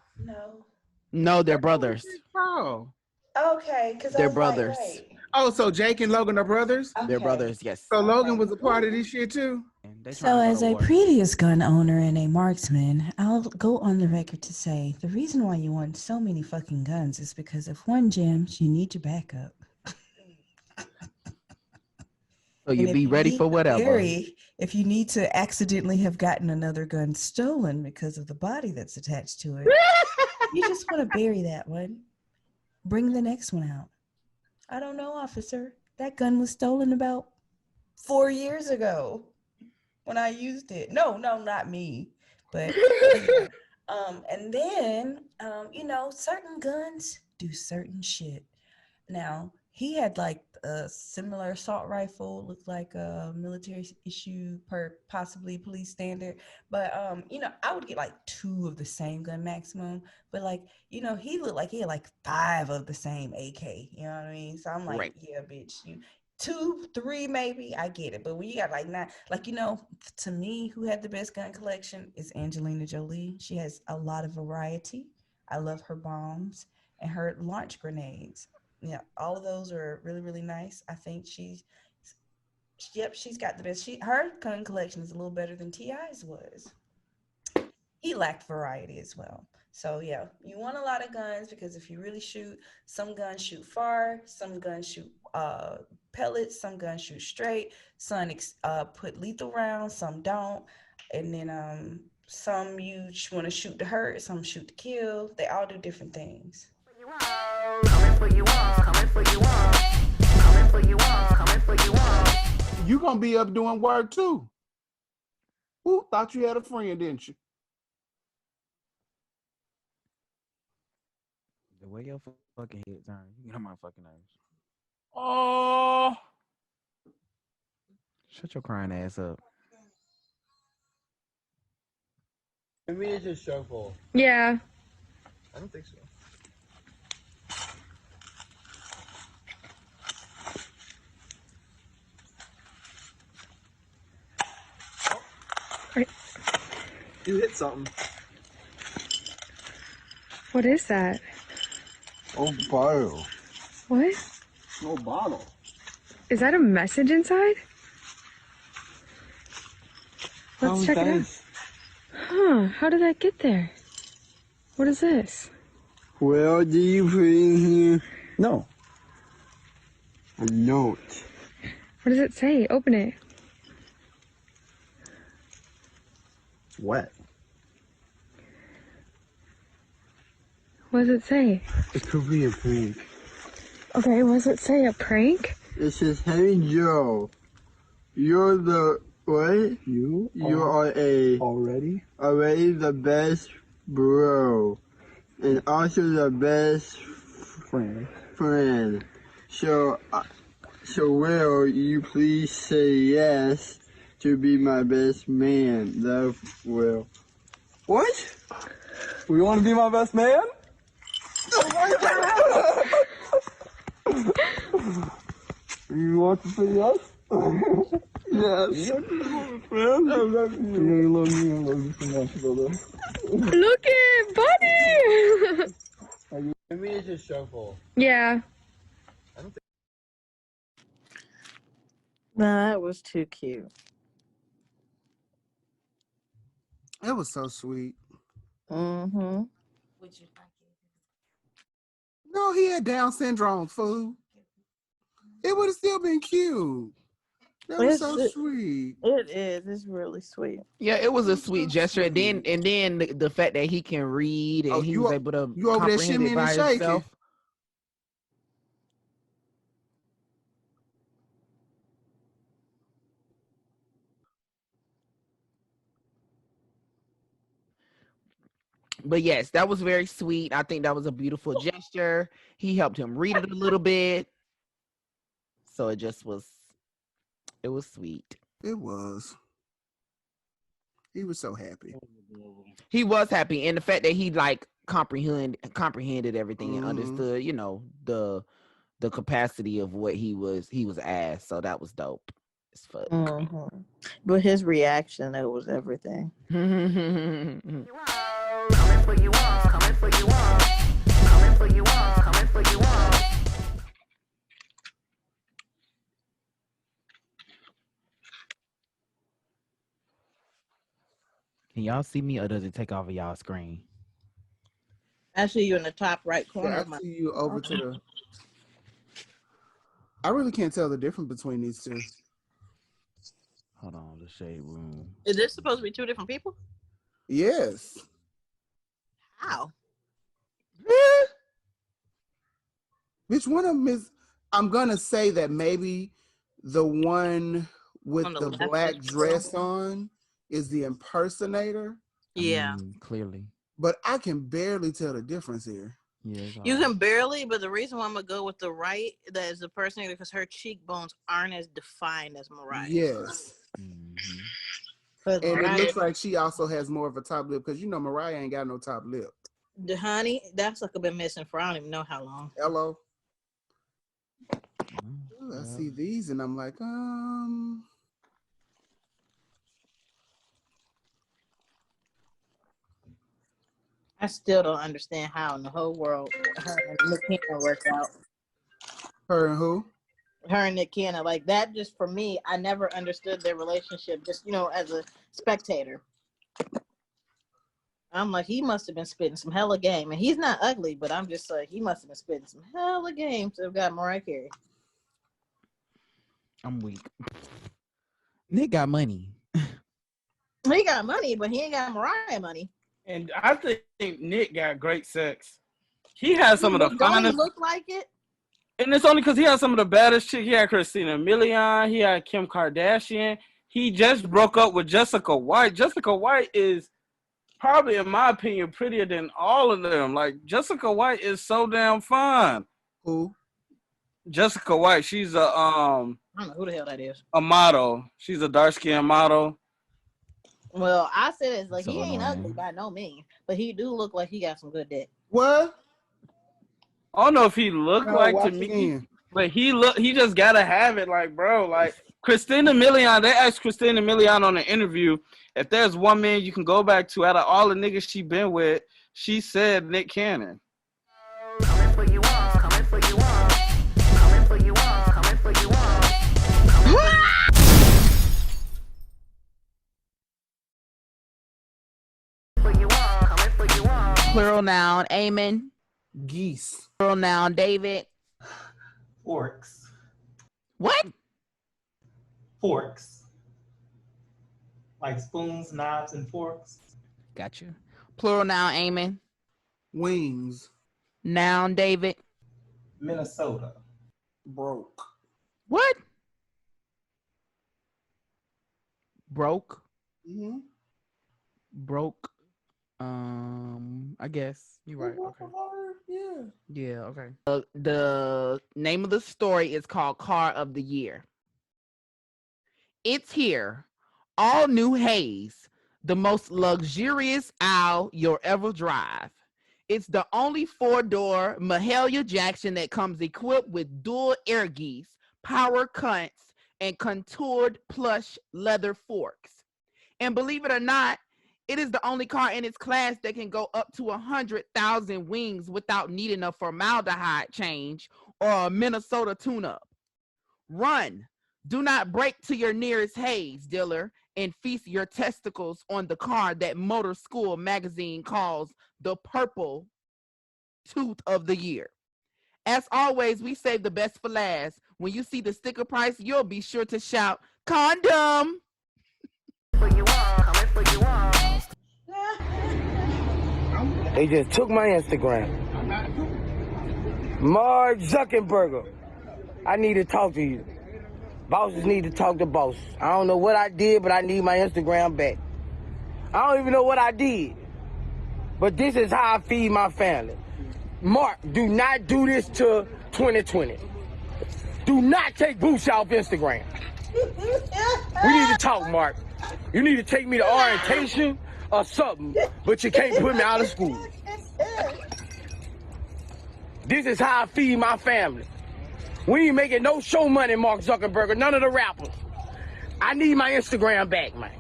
Speaker 3: No, they're brothers.
Speaker 1: Oh,
Speaker 2: okay, because
Speaker 3: they're brothers.
Speaker 2: Like, wait.
Speaker 1: Oh, so Jake and Logan are brothers?
Speaker 3: They're brothers, yes.
Speaker 1: So Logan was a part of this shit too?
Speaker 15: So as a previous gun owner and a marksman, I'll go on the record to say the reason why you want so many fucking guns is because if one jams, you need your backup.
Speaker 3: So you be ready for whatever.
Speaker 15: If you need to accidentally have gotten another gun stolen because of the body that's attached to it, you just want to bury that one. Bring the next one out. I don't know, officer. That gun was stolen about 4 years ago when I used it. No, not me. But and then you know, certain guns do certain shit. Now, he had like a similar assault rifle, looked like a military issue per possibly police standard. But you know, I would get like 2 of the same gun maximum. But like, you know, he looked like he had like 5 of the same AK. You know what I mean? So I'm like,
Speaker 3: right.
Speaker 2: Yeah, bitch, you 2, 3 maybe, I get it. But when you got like 9, like, you know, to me, who had the best gun collection is Angelina Jolie. She has a lot of variety. I love her bombs and her launch grenades. Yeah, all of those are really, really nice. I think she's got the best. Her gun collection is a little better than T.I.'s was. He lacked variety as well. So yeah, you want a lot of guns because if you really shoot, some guns shoot far, some guns shoot pellets, some guns shoot straight, some put lethal rounds, some don't, and then some you want to shoot to hurt, some shoot to kill. They all do different things.
Speaker 1: You gonna be up doing work too. Ooh, thought you had a friend, didn't you?
Speaker 3: The way your fucking head turns, you get on my fucking nerves.
Speaker 1: Oh,
Speaker 3: Shut your crying ass up.
Speaker 18: Maybe it's just shuffle.
Speaker 23: Yeah.
Speaker 18: I don't think so. You hit something.
Speaker 23: What is that?
Speaker 18: Oh, bottle.
Speaker 23: What?
Speaker 18: No bottle.
Speaker 23: Is that a message inside? Let's check it out. Huh, how did that get there? What is this?
Speaker 18: Well, do you put in here? No. A note.
Speaker 23: What does it say? Open it.
Speaker 18: Wet.
Speaker 23: What does it say?
Speaker 18: It could be a prank.
Speaker 23: Okay, what does it say? A prank?
Speaker 18: It says, "Hey Joe, you're the what? You are already the best bro, and also the best friend. So will you please say yes to be my best man? Love, Will." What? We want to be my best man? You want to say yes? Yes. Friend? I love you. You love me. I love you so much, brother.
Speaker 23: Look it, buddy!
Speaker 18: Maybe it's a shuffle.
Speaker 23: Yeah.
Speaker 22: Nah, that was too cute.
Speaker 1: It was so sweet.
Speaker 22: Mm-hmm.
Speaker 1: No, he had Down syndrome, fool. It would have still been cute. That was so sweet.
Speaker 22: It is. It's really sweet.
Speaker 3: Yeah, it was a sweet gesture. And then the fact that he can read and he was able to
Speaker 1: you over there
Speaker 3: comprehend it
Speaker 1: shimmying
Speaker 3: by
Speaker 1: and shaking.
Speaker 3: himself. But yes, that was very sweet. I think that was a beautiful gesture. He helped him read it a little bit. So it was sweet.
Speaker 1: It was. He was so happy.
Speaker 3: He was happy. And the fact that he like comprehended everything and understood, the capacity of what he was asked. So that was dope. It's fun.
Speaker 22: Mm-hmm. But his reaction, it was everything.
Speaker 14: Coming for you all, coming for you all, coming for you all, coming for you all.
Speaker 3: Can y'all see me or does it take off of y'all screen?
Speaker 22: I see you in the top right corner.
Speaker 1: Yeah,
Speaker 22: of my
Speaker 1: I see you over to the. I really can't tell the difference between these two.
Speaker 3: Hold on, the shade room.
Speaker 22: Is this supposed to be two different people?
Speaker 1: Yes.
Speaker 22: How?
Speaker 1: Which one of them is? I'm gonna say that maybe the one with
Speaker 22: On the
Speaker 1: the
Speaker 22: left
Speaker 1: black
Speaker 22: is
Speaker 1: dress on is the impersonator.
Speaker 22: Yeah.
Speaker 3: Clearly.
Speaker 1: But I can barely tell the difference here.
Speaker 3: Yeah.
Speaker 22: You can barely, but the reason why I'm gonna go with the right, that is the person, because her cheekbones aren't as defined as Mariah.
Speaker 1: Yes. And
Speaker 22: Mariah,
Speaker 1: it looks like she also has more of a top lip because Mariah ain't got no top lip.
Speaker 22: the honey, that sucker been missing for I don't even know how long.
Speaker 1: Hello. Ooh, I see these and I'm like,
Speaker 22: I still don't understand how in the whole world her and Nick Cannon work out.
Speaker 1: Her and who?
Speaker 22: Her and Nick Cannon, like that. Just for me, I never understood their relationship. Just as a spectator, I'm like, he must have been spitting some hella game, and he's not ugly, but I'm just like, he must have been spitting some hella game to have got Mariah Carey.
Speaker 3: I'm weak. Nick got money.
Speaker 22: He got money, but he ain't got Mariah money.
Speaker 7: And I think Nick got great sex. He has some of the
Speaker 22: Don't he
Speaker 7: finest.
Speaker 22: look like it?
Speaker 7: And it's only because he has some of the baddest chicks. He had Christina Milian. He had Kim Kardashian. He just broke up with Jessica White. Jessica White is probably, in my opinion, prettier than all of them. Like, Jessica White is so damn fine.
Speaker 1: Who?
Speaker 7: Jessica White. She's
Speaker 22: I don't know who the hell that is.
Speaker 7: a model. She's a dark-skinned model.
Speaker 22: Well, I said it's like
Speaker 7: So
Speaker 22: he ain't
Speaker 7: annoying.
Speaker 22: ugly by no means, but he do look like he got some good dick.
Speaker 1: What?
Speaker 7: I don't know if he looked
Speaker 1: No,
Speaker 7: like to
Speaker 1: watch
Speaker 7: me,
Speaker 1: again.
Speaker 7: but he just gotta have it, like, bro. Like Christina Milian, they asked Christina Milian on an interview if there's one man you can go back to out of all the niggas she been with. She said Nick Cannon.
Speaker 14: Coming for you all, coming for you all, coming for you all, coming for you all.
Speaker 3: Plural noun, Eamon.
Speaker 1: Geese.
Speaker 3: Plural noun, David.
Speaker 4: Forks.
Speaker 3: What?
Speaker 4: Forks. Like spoons, knives, and forks.
Speaker 3: Got you. Plural noun, Eamon.
Speaker 1: Wings.
Speaker 3: Noun, David.
Speaker 4: Minnesota.
Speaker 1: Broke.
Speaker 3: What? Broke.
Speaker 1: Mm-hmm.
Speaker 3: Broke. I guess you're right. Okay.
Speaker 1: Yeah.
Speaker 3: Yeah. Okay. The name of the story is called Car of the Year. It's here. All new haze. The most luxurious aisle you'll ever drive. It's the only 4-door Mahalia Jackson that comes equipped with dual air geese, power cunts, and contoured plush leather forks. And believe it or not, it is the only car in its class that can go up to 100,000 wings without needing a formaldehyde change or a Minnesota tune-up. Run. Do not break to your nearest haze dealer and feast your testicles on the car that Motor School magazine calls the purple tooth of the year. As always, we save the best for last. When you see the sticker price, you'll be sure to shout, condom.
Speaker 5: They just took my Instagram. Mark Zuckerberg, I need to talk to you. Bosses need to talk to bosses. I don't know what I did, but I need my Instagram back. I don't even know what I did. But this is how I feed my family. Mark, do not do this to 2020. Do not take Boots off Instagram. We need to talk, Mark. You need to take me to orientation or something, but you can't put me out of school. This is how I feed my family. We ain't making no show money, Mark Zuckerberg, none of the rappers. I need my Instagram back, man.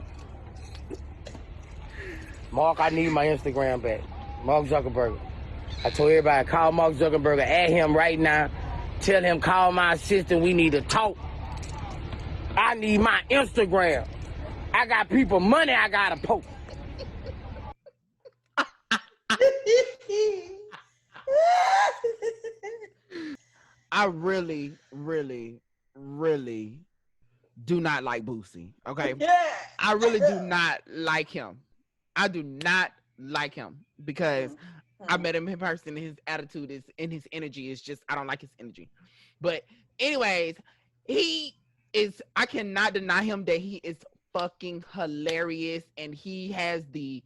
Speaker 5: Mark, I need my Instagram back. Mark Zuckerberg. I told everybody, call Mark Zuckerberg, add him right now. Tell him, call my assistant, we need to talk. I need my Instagram. I got people money I gotta post.
Speaker 3: I really, really, really do not like Boosie. Okay. I really do not like him. I do not like him because I met him in person and his attitude is and his energy is just, I don't like his energy. But anyways, I cannot deny him that he is fucking hilarious and he has the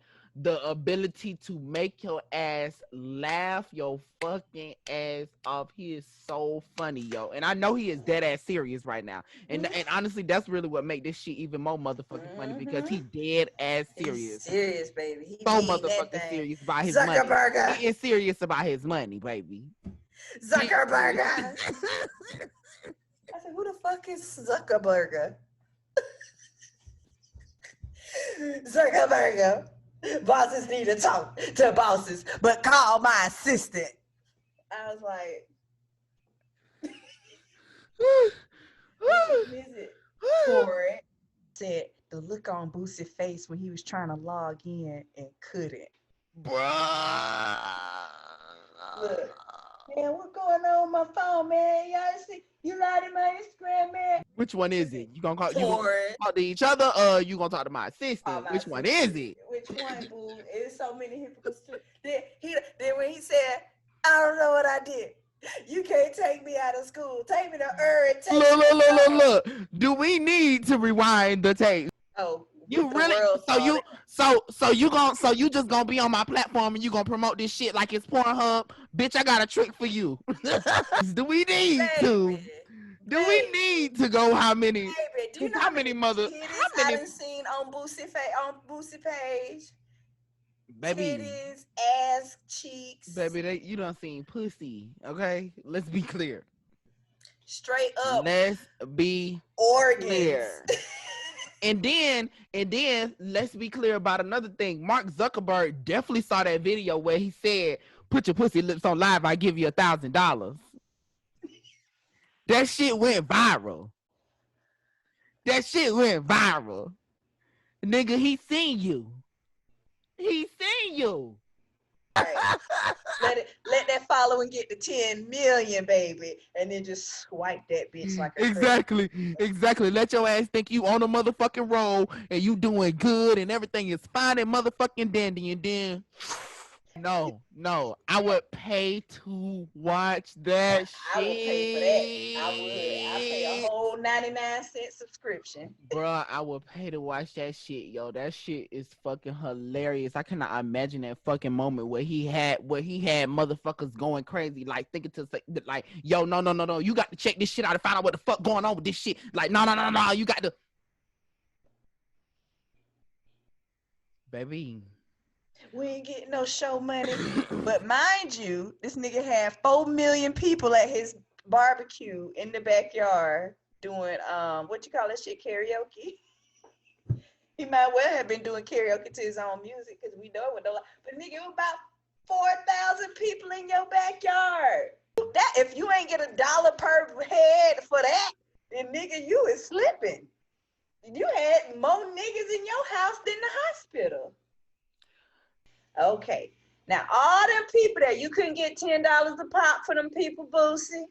Speaker 3: ability to make your ass laugh your fucking ass off. He is so funny, yo. And I know he is dead ass serious right now. And honestly, that's really what make this shit even more motherfucking funny because he dead ass serious.
Speaker 2: He's serious, baby. He
Speaker 3: So
Speaker 2: mean that
Speaker 3: motherfucking
Speaker 2: thing.
Speaker 3: serious about his
Speaker 2: Zuckerberg.
Speaker 3: money. He is serious about his money, baby.
Speaker 2: Zuckerberg. I said, who the fuck is Zuckerberg? Zuckerberg. Bosses need to talk to bosses, but call my assistant. I was like, visit for it. Said the look on Boosie's face when he was trying to log in and couldn't.
Speaker 3: Bruh.
Speaker 2: Look, man, what's going on with my phone, man? Y'all see, you lied in my Instagram, man.
Speaker 3: Which one is it? You gonna talk to each other or you gonna talk to my assistant? Which one is it?
Speaker 2: Which one, boo? It's so many hypocrites. Then when he said, I don't know what I did. You can't take me out of school. Take me to
Speaker 3: Look. Do we need to rewind the tape?
Speaker 2: Oh,
Speaker 3: you really? So you just gonna be on my platform and you gonna promote this shit like it's Pornhub? Bitch, I got a trick for you. Do we need to? Do we need to go? How many?
Speaker 2: Baby, do you know
Speaker 3: how many mothers? How many?
Speaker 2: I done seen on Boosie page?
Speaker 3: Baby,
Speaker 2: titties, ass, cheeks.
Speaker 3: Baby, you done seen pussy. Okay, let's be clear.
Speaker 2: Straight up.
Speaker 3: Let's be
Speaker 2: organs.
Speaker 3: Clear. And then let's be clear about another thing. Mark Zuckerberg definitely saw that video where he said, "Put your pussy lips on live. I give you $1,000." That shit went viral. Nigga, he seen you.
Speaker 2: Right. Let that following get to 10 million, baby, and then just swipe that bitch like a
Speaker 3: Exactly. Let your ass think you on a motherfucking roll and you doing good and everything is fine and motherfucking dandy, and then no, I would pay to watch that shit.
Speaker 2: I would pay for that. I would. I pay a whole 99-cent subscription.
Speaker 3: Bruh, I would pay to watch that shit, yo. That shit is fucking hilarious. I cannot imagine that fucking moment where he had motherfuckers going crazy, like thinking to say, like, yo, no, you got to check this shit out and find out what the fuck going on with this shit. Like, no, you got to, baby.
Speaker 2: We ain't getting no show money. But mind you, this nigga had 4 million people at his barbecue in the backyard doing what you call that shit, karaoke. He might well have been doing karaoke to his own music because we know it. But nigga, it was about 4,000 people in your backyard. That if you ain't get $1 per head for that, then nigga, you is slipping. You had more niggas in your house than the hospital. Okay. Now, all them people that you couldn't get $10 a pop for them people, Boosie.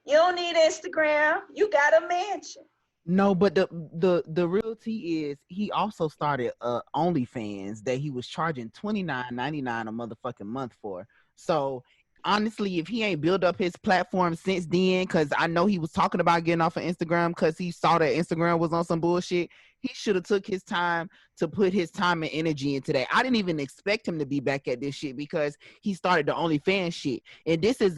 Speaker 2: You don't need Instagram. You got a mansion.
Speaker 3: No, but the real tea is he also started OnlyFans that he was charging $29.99 a motherfucking month for. So honestly, if he ain't built up his platform since then, because I know he was talking about getting off of Instagram because he saw that Instagram was on some bullshit, he should have took his time to put his time and energy into that. I didn't even expect him to be back at this shit because he started the OnlyFans shit. And this is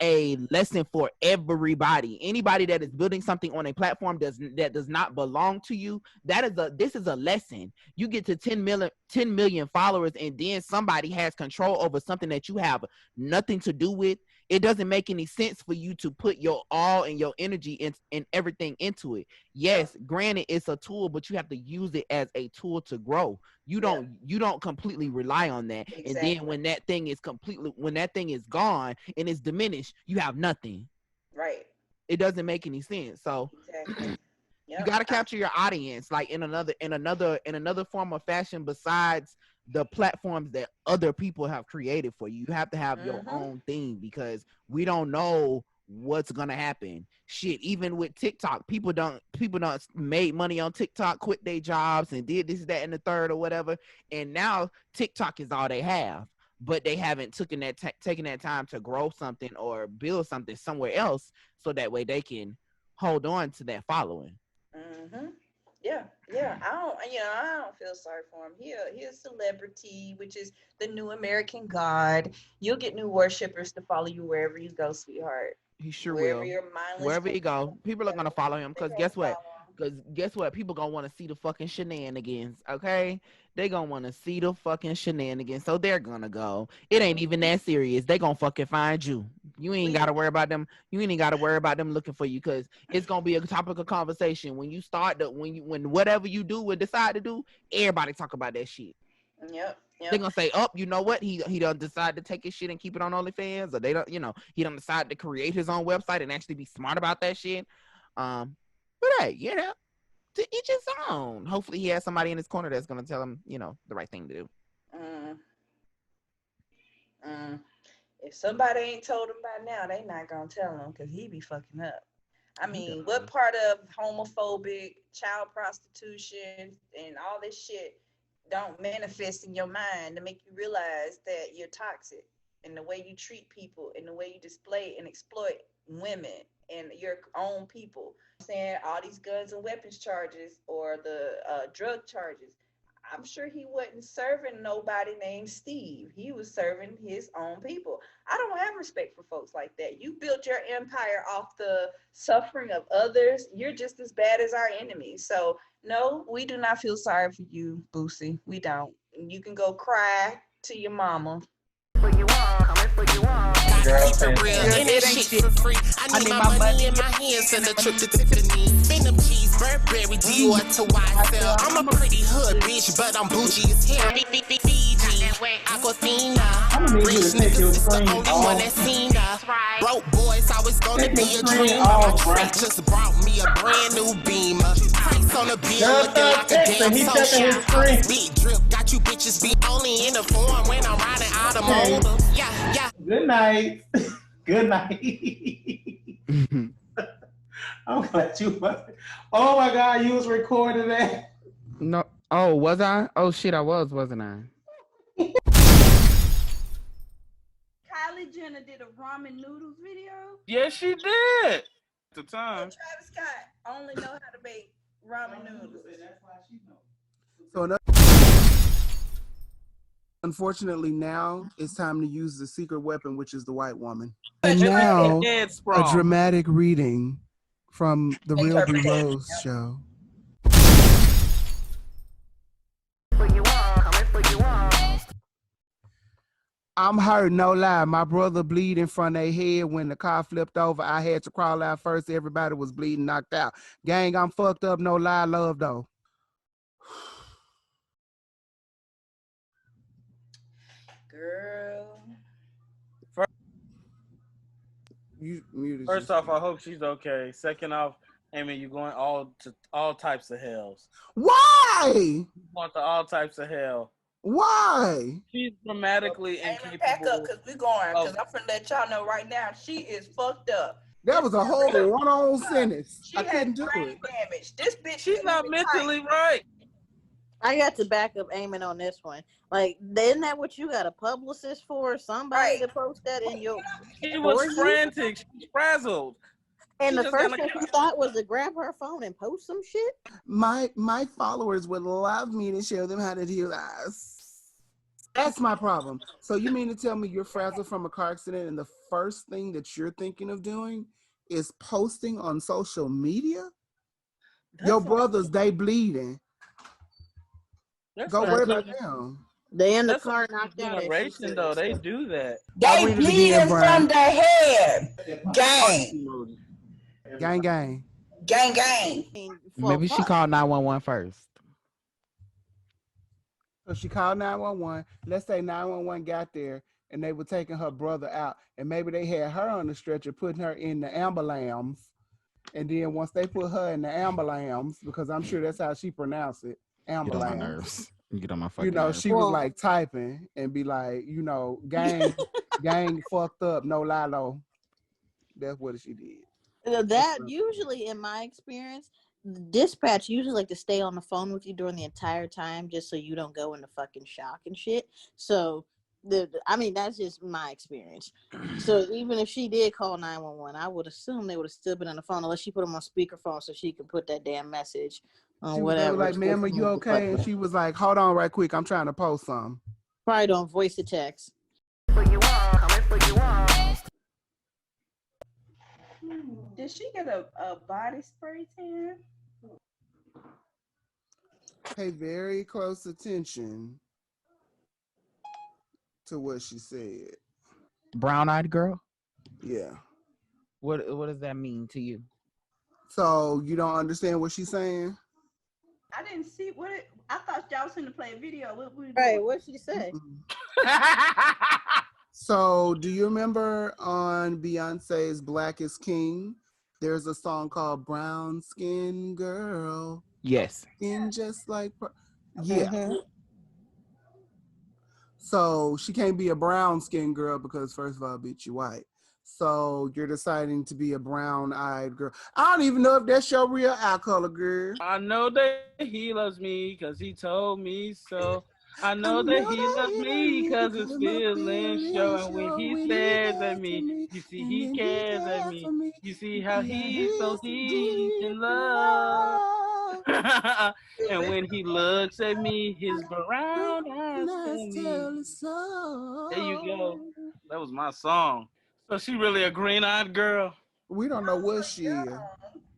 Speaker 3: a lesson for everybody. Anybody that is building something on a platform that does not belong to you, this is a lesson. You get to 10 million followers and then somebody has control over something that you have nothing to do with. It doesn't make any sense for you to put your all and your energy and everything into it. Yes, granted, it's a tool, but you have to use it as a tool to grow. You don't completely rely on that. Exactly. And then when that thing is gone and it's diminished, you have nothing.
Speaker 2: Right.
Speaker 3: It doesn't make any sense. So
Speaker 2: exactly.
Speaker 3: You got to capture your audience like in another form of fashion besides the platforms that other people have created for you. You have to have your own thing because we don't know what's gonna happen. Shit, even with TikTok, people don't made money on TikTok, quit their jobs and did this, that, and the third or whatever. And now TikTok is all they have, but they haven't taken that time to grow something or build something somewhere else so that way they can hold on to that following.
Speaker 2: Yeah. I don't feel sorry for him. He a celebrity, which is the new American god. You'll get new worshipers to follow you wherever you go, sweetheart.
Speaker 3: He sure will. Wherever you go, people are gonna follow him because guess what? People gonna want to see the fucking shenanigans. Okay, they gonna want to see the fucking shenanigans, so they're gonna go. It ain't even that serious. They gonna fucking find you. You ain't gotta worry about them. You ain't gotta worry about them looking for you because it's gonna be a topic of conversation when you start when whatever you do or decide to do. Everybody talk about that shit.
Speaker 2: Yep.
Speaker 3: They're gonna say, "Oh, you know what? He done decide to take his shit and keep it on OnlyFans, or they don't, he done decide to create his own website and actually be smart about that shit." But hey, to each his own. Hopefully, he has somebody in his corner that's gonna tell him, the right thing to do.
Speaker 2: If somebody ain't told him by now, they not gonna tell him because he be fucking up. I mean, what part of homophobic, child prostitution, and all this shit don't manifest in your mind to make you realize that you're toxic in the way you treat people, in the way you display and exploit women and your own people? Saying all these guns and weapons charges or the drug charges, I'm sure he wasn't serving nobody named Steve. He was serving his own people. I don't have respect for folks like that. You built your empire off the suffering of others. You're just as bad as our enemies. So no, we do not feel sorry for you, Boosie. We don't. You can go cry to your mama.
Speaker 14: For you all, coming for you all.
Speaker 19: Keep
Speaker 14: it real, and that shit for free. I need my money in my hands and a trip to Tiffany. Spin up cheese, Burberry, Dior to YSL. I'm a pretty hood bitch, but I'm bougie as hell. Fiji, Aquafina. Rich niggas is the only one that seen her. Broke boys always
Speaker 10: it's gonna
Speaker 7: Pick a
Speaker 10: be a
Speaker 7: screen
Speaker 10: dream. My
Speaker 7: off, bro.
Speaker 10: Trey just brought me a brand new Beamer. Price on the bill
Speaker 7: Just
Speaker 10: looking
Speaker 7: stop
Speaker 10: like a
Speaker 7: texting.
Speaker 10: damn
Speaker 7: He
Speaker 10: social.
Speaker 7: checking his
Speaker 10: All this
Speaker 7: screen.
Speaker 10: big drip got you bitches be only in the form when I'm riding automotive. Yeah, yeah.
Speaker 4: Good night. Good night. I'm glad you was. Oh my God, you was recording that.
Speaker 3: No. Oh, was I? Oh shit, I was, wasn't I?
Speaker 12: Kylie Jenner did a ramen noodles video.
Speaker 7: Yes, she did. At the time.
Speaker 2: Travis Scott only know how to make ramen noodles.
Speaker 1: So unfortunately, now it's time to use the secret weapon, which is the white woman. And now, a dramatic reading from the real B.ROSE show. I'm hurt, no lie. My brother bleeding from their head when the car flipped over. I had to crawl out first. Everybody was bleeding, knocked out. Gang, I'm fucked up, no lie, love though.
Speaker 2: Girl.
Speaker 1: You muted
Speaker 7: First
Speaker 1: yourself.
Speaker 7: off, I hope she's okay. Second off, Amy, you're going all types of hells.
Speaker 1: Why?
Speaker 7: You want all types of hell.
Speaker 1: Why?
Speaker 7: She's dramatically
Speaker 2: Amy,
Speaker 7: incapable.
Speaker 2: pack up, because we're going. Because I'm finna let y'all know right now, she is fucked up.
Speaker 1: That was a whole run-on sentence. I couldn't do
Speaker 2: brain
Speaker 1: it.
Speaker 2: damage. This bitch,
Speaker 7: she's not mentally right.
Speaker 22: I got to back up Eamon on this one. Like, isn't that what you got a publicist for? Somebody to post that in your.
Speaker 7: She was frantic. She was frazzled.
Speaker 22: And
Speaker 7: She
Speaker 22: the
Speaker 7: just
Speaker 22: first
Speaker 7: got
Speaker 22: thing
Speaker 7: a-
Speaker 22: she thought was to grab her phone and post some shit.
Speaker 1: My followers would love me to show them how to do this. That's my problem. So you mean to tell me you're frazzled from a car accident and the first thing that you're thinking of doing is posting on social media? Your brothers, they bleeding. Go worry about them.
Speaker 22: They in the
Speaker 7: That's
Speaker 22: car
Speaker 7: a
Speaker 22: knocked out.
Speaker 7: generation though. They do that.
Speaker 1: I'll
Speaker 2: They
Speaker 1: read it
Speaker 2: bleeding
Speaker 1: again, Brian.
Speaker 2: from the head. Gang.
Speaker 1: Gang, gang.
Speaker 2: Gang, gang.
Speaker 3: Maybe she called 911 first.
Speaker 1: So she called 911. Let's say 911 got there and they were taking her brother out. And maybe they had her on the stretcher, putting her in the ambulance. And then once they put her in the ambulance, because I'm sure that's how she pronounced it,
Speaker 3: Get on my
Speaker 1: ambulance.
Speaker 3: nerves. Get on my fucking
Speaker 1: You know,
Speaker 3: nerves.
Speaker 1: she was like typing and be like, you know, gang fucked up, no lilo. That's what she did.
Speaker 22: That usually, in my experience, the dispatch usually like to stay on the phone with you during the entire time, just so you don't go into fucking shock and shit. So, I mean, that's just my experience. So even if she did call 911, I would assume they would have still been on the phone unless she put them on speakerphone so she could put that damn message on
Speaker 1: They
Speaker 22: whatever.
Speaker 1: were like, ma'am, are you okay? And she was like, hold on right quick. I'm trying to post something.
Speaker 22: Probably don't voice to text.
Speaker 12: Did she get a body spray tan?
Speaker 1: Pay very close attention to what she said.
Speaker 3: Brown-eyed girl?
Speaker 1: Yeah.
Speaker 3: What does that mean to you?
Speaker 1: So you don't understand what she's saying?
Speaker 12: I didn't see what it. I thought y'all was gonna play a video.
Speaker 22: Right, what'd she say?
Speaker 1: So do you remember on Beyonce's Black is King, there's a song called Brown Skin Girl?
Speaker 3: Yes.
Speaker 1: Skin just like, So she can't be a brown skin girl because first of all, bitch, you white. So you're deciding to be a brown-eyed girl. I don't even know if that's your real eye color, girl.
Speaker 7: I know that he loves me because he told me so. I know that he loves me because his feelings show. And when he stares at me, you see he cares at me. You see how he's so deep in love. And when he looks at me, his brown eyes tell me. There you go. That was my song. So she really a green-eyed girl?
Speaker 1: We don't know what she is.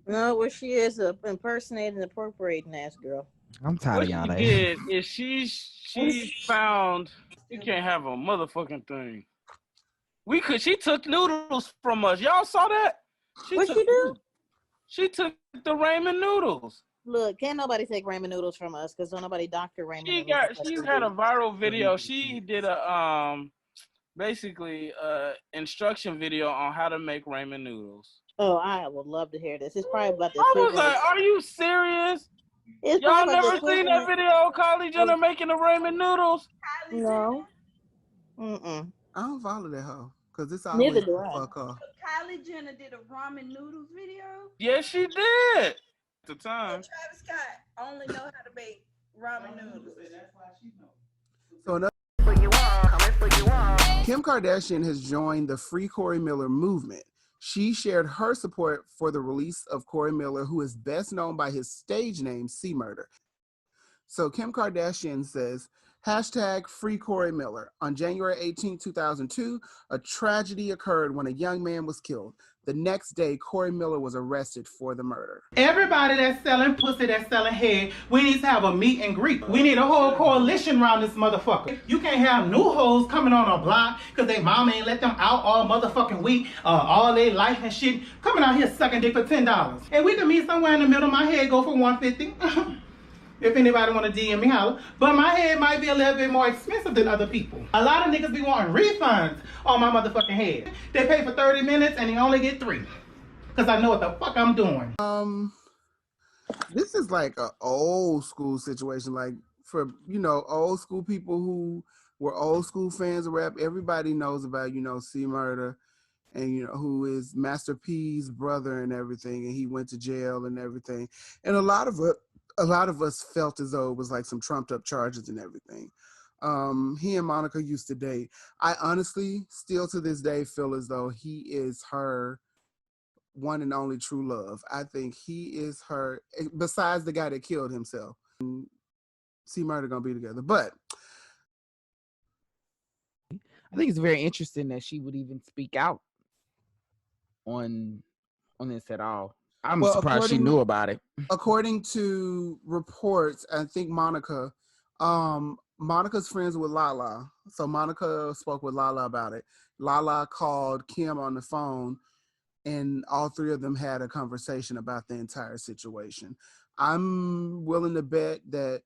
Speaker 22: No, what she is a impersonating, appropriating ass girl.
Speaker 3: I'm tired of y'all.
Speaker 7: What she did is she found you can't have a motherfucking thing. She took noodles from us. Y'all saw that?
Speaker 22: What she do?
Speaker 7: She took the ramen noodles.
Speaker 22: Look, can't nobody take ramen noodles from us because don't nobody doctor ramen noodles.
Speaker 7: She's had a viral video. She did a basically instruction video on how to make ramen noodles.
Speaker 22: Oh, I would love to hear this. It's probably about the
Speaker 7: I was
Speaker 22: equivalent.
Speaker 7: like, are you serious?
Speaker 22: It's
Speaker 7: Y'all
Speaker 22: probably about the
Speaker 7: never seen that
Speaker 22: equivalent
Speaker 7: video of Kylie Jenner making the ramen noodles?
Speaker 22: No. Mm-mm.
Speaker 1: I don't follow that hoe because it's
Speaker 22: Neither
Speaker 1: always
Speaker 22: do
Speaker 1: the
Speaker 22: I.
Speaker 1: fuck her.
Speaker 12: Kylie Jenner did a ramen noodles video.
Speaker 7: Yes, she did. At the time.
Speaker 12: Travis Scott only know how to make ramen noodles.
Speaker 1: So another, Kim Kardashian has joined the Free Corey Miller movement. She shared her support for the release of Corey Miller, who is best known by his stage name, C Murder. So Kim Kardashian says, hashtag Free Corey Miller. On January 18, 2002, a tragedy occurred when a young man was killed. The next day, Corey Miller was arrested for the murder.
Speaker 4: Everybody that's selling pussy, that's selling head, we need to have a meet and greet. We need a whole coalition around this motherfucker. You can't have new hoes coming on a block because they mama ain't let them out all motherfucking week, all their life and shit, coming out here sucking dick for $10. And we can meet somewhere in the middle. My head go for $150. If anybody want to DM me, holler. But my head might be a little bit more expensive than other people. A lot of niggas be wanting refunds on my motherfucking head. They pay for 30 minutes and they only get 3. Because I know what the fuck I'm doing.
Speaker 1: This is like an old school situation. Like for, old school people who were old school fans of rap, everybody knows about, C Murder and, who is Master P's brother and everything. And he went to jail and everything. And a lot of us felt as though it was like some trumped up charges and everything. He and Monica used to date. I honestly still to this day feel as though he is her one and only true love. I think he is her, besides the guy that killed himself. C Murder gonna be together. But
Speaker 3: I think it's very interesting that she would even speak out on this at all. I'm surprised she knew about it.
Speaker 1: According to reports, I think Monica's friends with Lala. So Monica spoke with Lala about it. Lala called Kim on the phone and all three of them had a conversation about the entire situation. I'm willing to bet that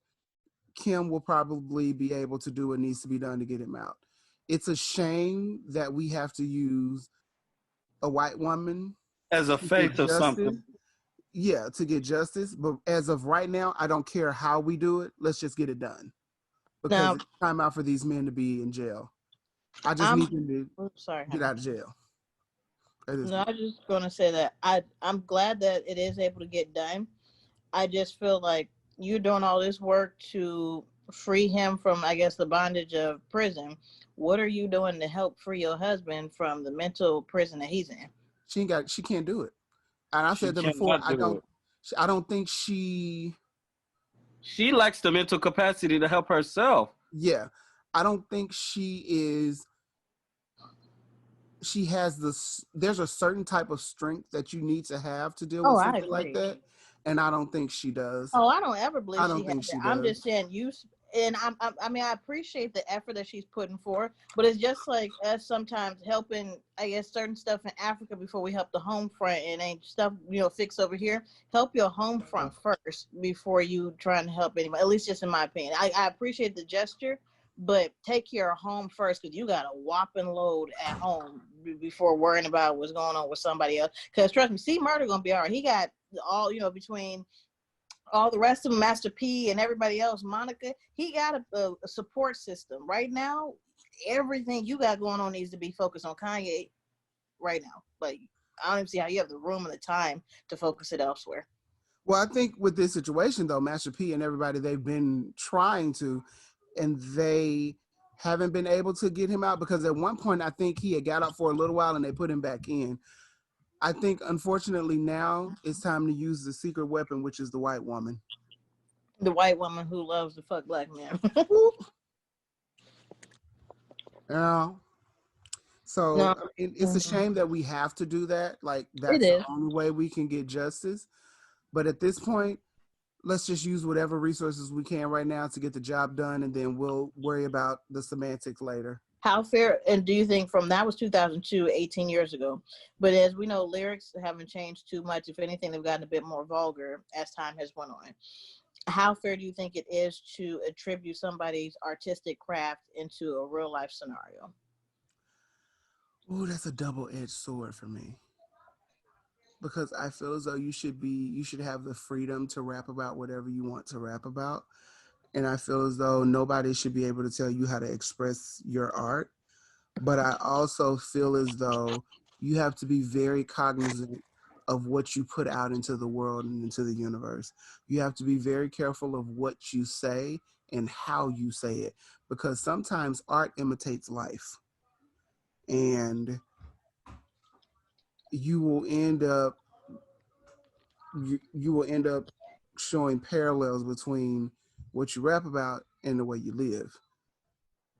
Speaker 1: Kim will probably be able to do what needs to be done to get him out. It's a shame that we have to use a white woman
Speaker 7: as a faith or something.
Speaker 1: Yeah, to get justice. But as of right now, I don't care how we do it. Let's just get it done. Because it's time out for these men to be in jail. I just need them to get out of jail.
Speaker 22: No, I'm just gonna say that I'm glad that it is able to get done. I just feel like you're doing all this work to free him from, I guess, the bondage of prison. What are you doing to help free your husband from the mental prison that he's in?
Speaker 1: She can't do it. And I said that before. I don't think she
Speaker 7: lacks the mental capacity to help herself.
Speaker 1: Yeah, I don't think she has there's a certain type of strength that you need to have to deal with something like that, and I don't think she does.
Speaker 22: Oh, I don't ever believe
Speaker 1: she does.
Speaker 22: I'm just saying I mean, I appreciate the effort that she's putting forth, but it's just like us sometimes helping, I guess, certain stuff in Africa before we help the home front, and ain't stuff, fix over here. Help your home front first before you trying to help anybody, at least just in my opinion. I appreciate the gesture, but take your home first, because you got a whopping load at home before worrying about what's going on with somebody else. Because trust me, C Murder gonna be all right. He got all, between all the rest of them, Master P and everybody else, Monica, he got a support system. Right now, everything you got going on needs to be focused on Kanye right now. Like, I don't even see how you have the room and the time to focus it elsewhere.
Speaker 1: Well, I think with this situation, though, Master P and everybody, they've been trying to, and they haven't been able to get him out, because at one point, I think he had got out for a little while and they put him back in. I think, unfortunately, now it's time to use the secret weapon, which is the white woman.
Speaker 22: The white woman who loves to fuck black men.
Speaker 1: So it's a shame that we have to do that. Like, that's the only way we can get justice. But at this point, let's just use whatever resources we can right now to get the job done, and then we'll worry about the semantics later.
Speaker 22: How fair, and do you think that was 2002, 18 years ago, but as we know, lyrics haven't changed too much. If anything, they've gotten a bit more vulgar as time has went on. How fair do you think it is to attribute somebody's artistic craft into a real life scenario?
Speaker 1: Oh, that's a double-edged sword for me. Because I feel as though you should have the freedom to rap about whatever you want to rap about. And I feel as though nobody should be able to tell you how to express your art. But I also feel as though you have to be very cognizant of what you put out into the world and into the universe. You have to be very careful of what you say and how you say it, because sometimes art imitates life. And you will end up you will end up showing parallels between what you rap about and the way you live.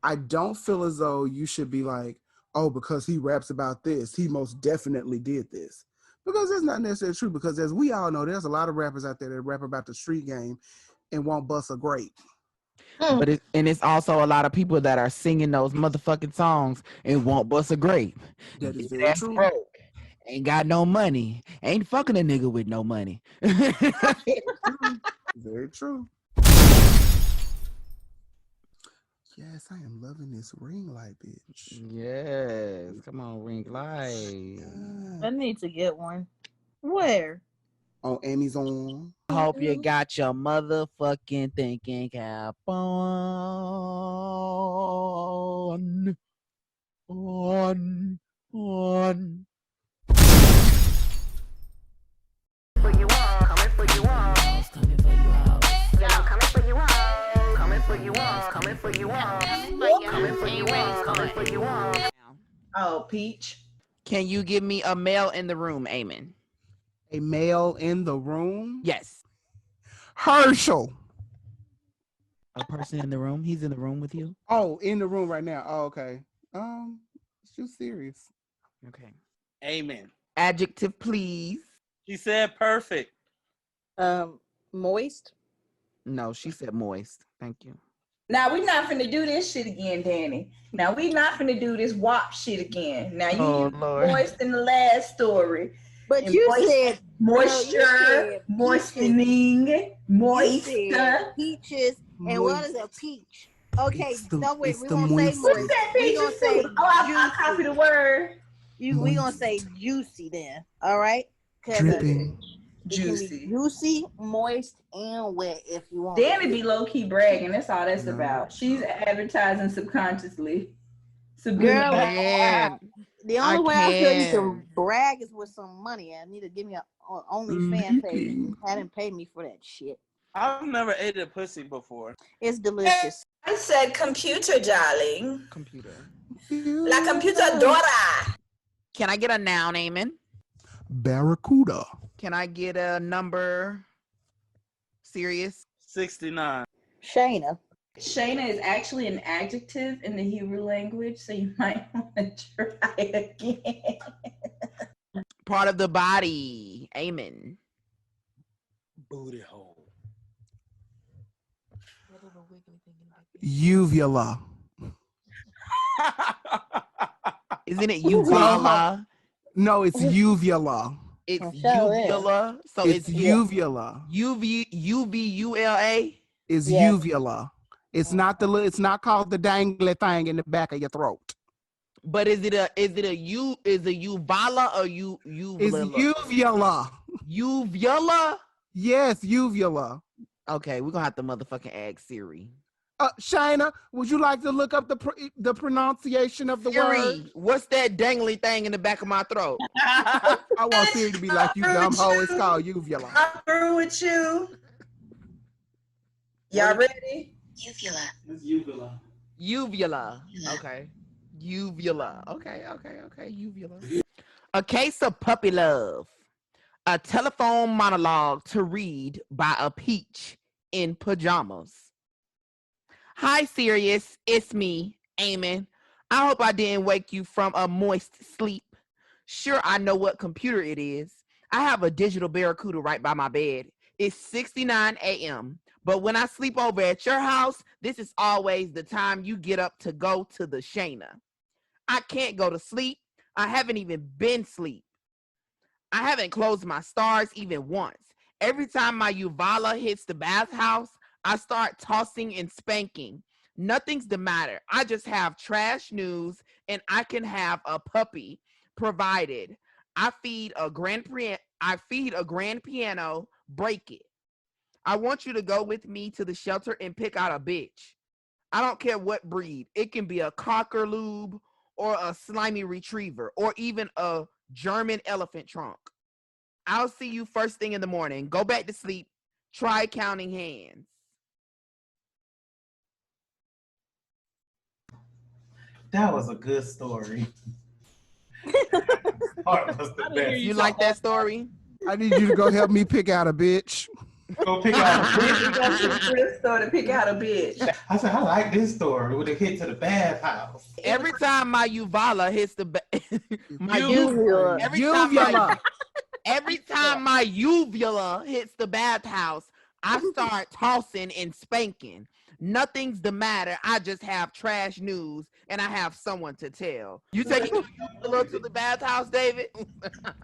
Speaker 1: I don't feel as though you should be like, oh, because he raps about this, he most definitely did this. Because that's not necessarily true. Because as we all know, there's a lot of rappers out there that rap about the street game and won't bust a grape.
Speaker 3: But it's also a lot of people that are singing those motherfucking songs and won't bust a grape.
Speaker 1: That is very true.
Speaker 3: Broke, ain't got no money, ain't fucking a nigga with no money.
Speaker 1: Very true. Yes, I am loving this ring light, bitch.
Speaker 3: Yes, come on, ring light.
Speaker 22: I need to get one. Where?
Speaker 1: On Amazon.
Speaker 3: I hope you got your motherfucking thinking cap on.
Speaker 14: For you all, coming for you all. Yeah, I'm coming for you all. Coming for you all, coming for you all. Coming for you all, coming for you all.
Speaker 2: Oh, Peach.
Speaker 3: Can you give me a male in the room, Eamon?
Speaker 1: A male in the room?
Speaker 3: Yes.
Speaker 1: Herschel.
Speaker 3: A person in the room? He's in the room with you?
Speaker 1: Oh, in the room right now. Oh, okay. It's just serious.
Speaker 3: Okay.
Speaker 7: Amen.
Speaker 3: Adjective, please.
Speaker 7: She said perfect.
Speaker 22: Moist.
Speaker 3: No, she said moist. Thank you.
Speaker 2: Now we not finna do this shit again, Danny. Now we not finna do this WAP shit again. Now you
Speaker 3: Oh,
Speaker 2: used
Speaker 3: Lord.
Speaker 2: moist in the last story.
Speaker 22: But
Speaker 2: And
Speaker 22: you
Speaker 2: moist,
Speaker 22: said
Speaker 2: moisture, moistening, moist.
Speaker 22: said peaches, and what is a peach? Okay, don't wait. We're gonna say
Speaker 1: moist.
Speaker 22: moist. We're gonna say
Speaker 2: I copy the word.
Speaker 22: we gonna say juicy then. All right.
Speaker 1: Dripping.
Speaker 2: Juicy.
Speaker 22: Juicy, moist, and wet if you want.
Speaker 2: Danny be low key bragging. That's all that's about. She's advertising subconsciously.
Speaker 22: Girl,
Speaker 3: Man,
Speaker 22: the only way I feel you can brag is with some money. I need to give me an OnlyFans page. You hadn't paid me for that shit.
Speaker 7: I've never ate a pussy before.
Speaker 22: It's delicious.
Speaker 2: I said computer, darling.
Speaker 3: Computer.
Speaker 2: La computadora.
Speaker 3: Can I get a noun, Eamon?
Speaker 1: Barracuda.
Speaker 3: Can I get a number? Serious?
Speaker 7: 69.
Speaker 22: Shayna.
Speaker 2: Shayna is actually an adjective in the Hebrew language, so you might want to try again.
Speaker 3: Part of the body. Amen.
Speaker 7: Booty hole.
Speaker 1: Uvula.
Speaker 3: Isn't it uvula?
Speaker 1: No, it's uvula.
Speaker 3: It's uvula. So
Speaker 1: it's uvula.
Speaker 3: UVULA?
Speaker 1: It's uvula. It's not it's not called the dangly thing in the back of your throat.
Speaker 3: But is it a uvala or uvula?
Speaker 1: It's uvula.
Speaker 3: Uvula?
Speaker 1: Yes, uvula.
Speaker 3: Okay, we're gonna have to motherfucking ask Siri.
Speaker 1: Shayna, would you like to look up the pronunciation of the word?
Speaker 3: What's that dangly thing in the back of my throat?
Speaker 1: I want Siri to be like, you dumb hoe. It's called uvula.
Speaker 2: I'm through with you. Y'all ready?
Speaker 14: Uvula.
Speaker 7: It's uvula.
Speaker 3: Uvula. Okay. Uvula. Okay. Uvula. A case of puppy love. A telephone monologue to read by a peach in pajamas. Hi, Sirius. It's me, Eamon. I hope I didn't wake you from a moist sleep. Sure, I know what computer it is. I have a digital barracuda right by my bed. It's 6:09 a.m. But when I sleep over at your house, this is always the time you get up to go to the Shayna. I can't go to sleep. I haven't even been asleep. I haven't closed my stars even once. Every time my Uvala hits the bathhouse, I start tossing and spanking. Nothing's the matter. I just have trash news and I can have a puppy provided. I feed a grand piano, break it. I want you to go with me to the shelter and pick out a bitch. I don't care what breed. It can be a cocker lube or a slimy retriever or even a German elephant trunk. I'll see you first thing in the morning. Go back to sleep. Try counting hands.
Speaker 4: That was a good story. Part was the best.
Speaker 3: You like that story?
Speaker 1: I need you to go help me pick out a bitch.
Speaker 4: Go pick out a bitch.
Speaker 2: Go to the thrift store to pick out a bitch.
Speaker 4: I said, I like this story with a hit to the bathhouse.
Speaker 3: Every time my uvula hits the every time my uvula hits the bathhouse, I start tossing and spanking. Nothing's the matter. I just have trash news and I have someone to tell. You taking your uvula to the bathhouse, David?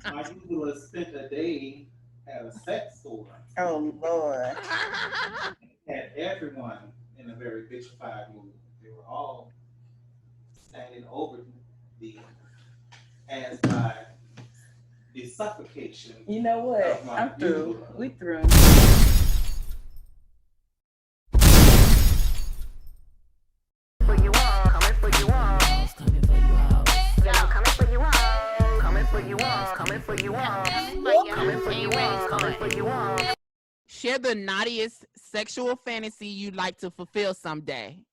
Speaker 4: My uvula spent a day at a sex store.
Speaker 2: Oh, Lord.
Speaker 4: Had everyone in a very bitchified mood. They were all standing over the as by the suffocation.
Speaker 2: You know what? I'm through. We through.
Speaker 14: For you all, coming for you all. Then I'm coming for you all. Coming for you all, coming for you all. Coming for you all, coming for you all.
Speaker 3: Share the naughtiest sexual fantasy you'd like to fulfill someday.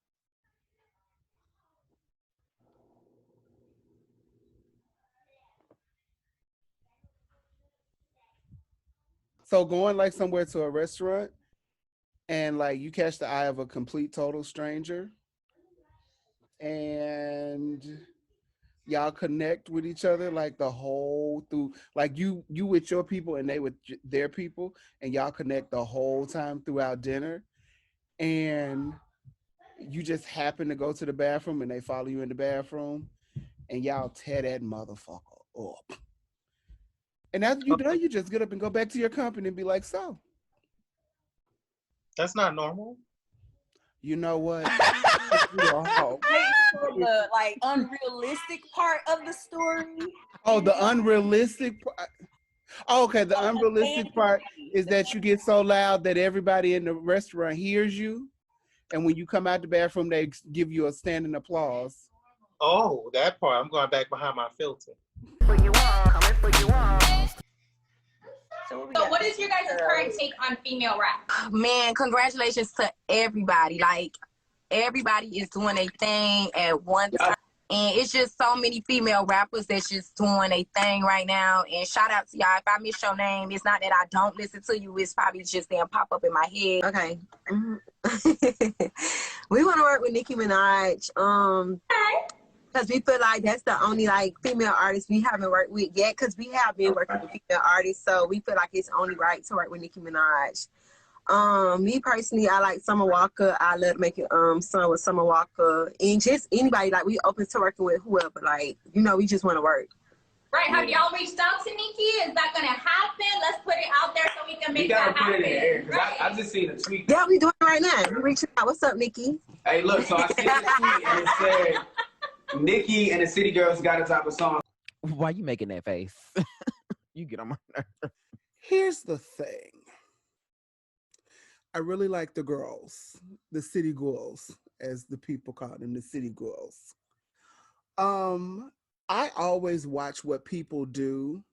Speaker 1: So going like somewhere to a restaurant and like you catch the eye of a complete total stranger and y'all connect with each other like the whole through, like you with your people and they with their people, and y'all connect the whole time throughout dinner, and you just happen to go to the bathroom and they follow you in the bathroom and y'all tear that motherfucker up. And after you done, you just get up and go back to your company and be like, so.
Speaker 4: That's not normal.
Speaker 1: You know what?
Speaker 2: The like unrealistic part of the story.
Speaker 1: Oh, the unrealistic part. Oh, okay, the unrealistic part is that you get so loud that everybody in the restaurant hears you, and when you come out the bathroom, they give you a standing applause.
Speaker 4: Oh, that part. I'm going back behind my filter.
Speaker 14: For you all, coming for you all.
Speaker 6: So what is your guys' current take on female rap?
Speaker 14: Man, congratulations to everybody. Like, everybody is doing a thing at one time. And it's just so many female rappers that's just doing a thing right now. And shout out to y'all. If I miss your name, it's not that I don't listen to you. It's probably just then pop up in my head. Okay. We want to work with Nicki Minaj. Because we feel like that's the only like female artist we haven't worked with yet. Because we have been working with female artists. So we feel like it's only right to work with Nicki Minaj. Me personally, I like Summer Walker. I love making song with Summer Walker, and just anybody. Like, we open to working with whoever. Like, you know, we just want to work.
Speaker 6: Right? Have y'all reached out to Nicki? Is that gonna happen? Let's put it out there so we can make that happen.
Speaker 11: Put it in the air, because I just seen a tweet.
Speaker 14: Yeah, we doing it right now. We reaching out. What's up, Nicki?
Speaker 11: Hey, look. So I seen a tweet and it said Nicki and the City Girls got to drop a song.
Speaker 3: Why you making that face? You get on my nerves.
Speaker 1: Here's the thing. I really like the girls, the city girls, as the people call them, the city girls. I always watch what people do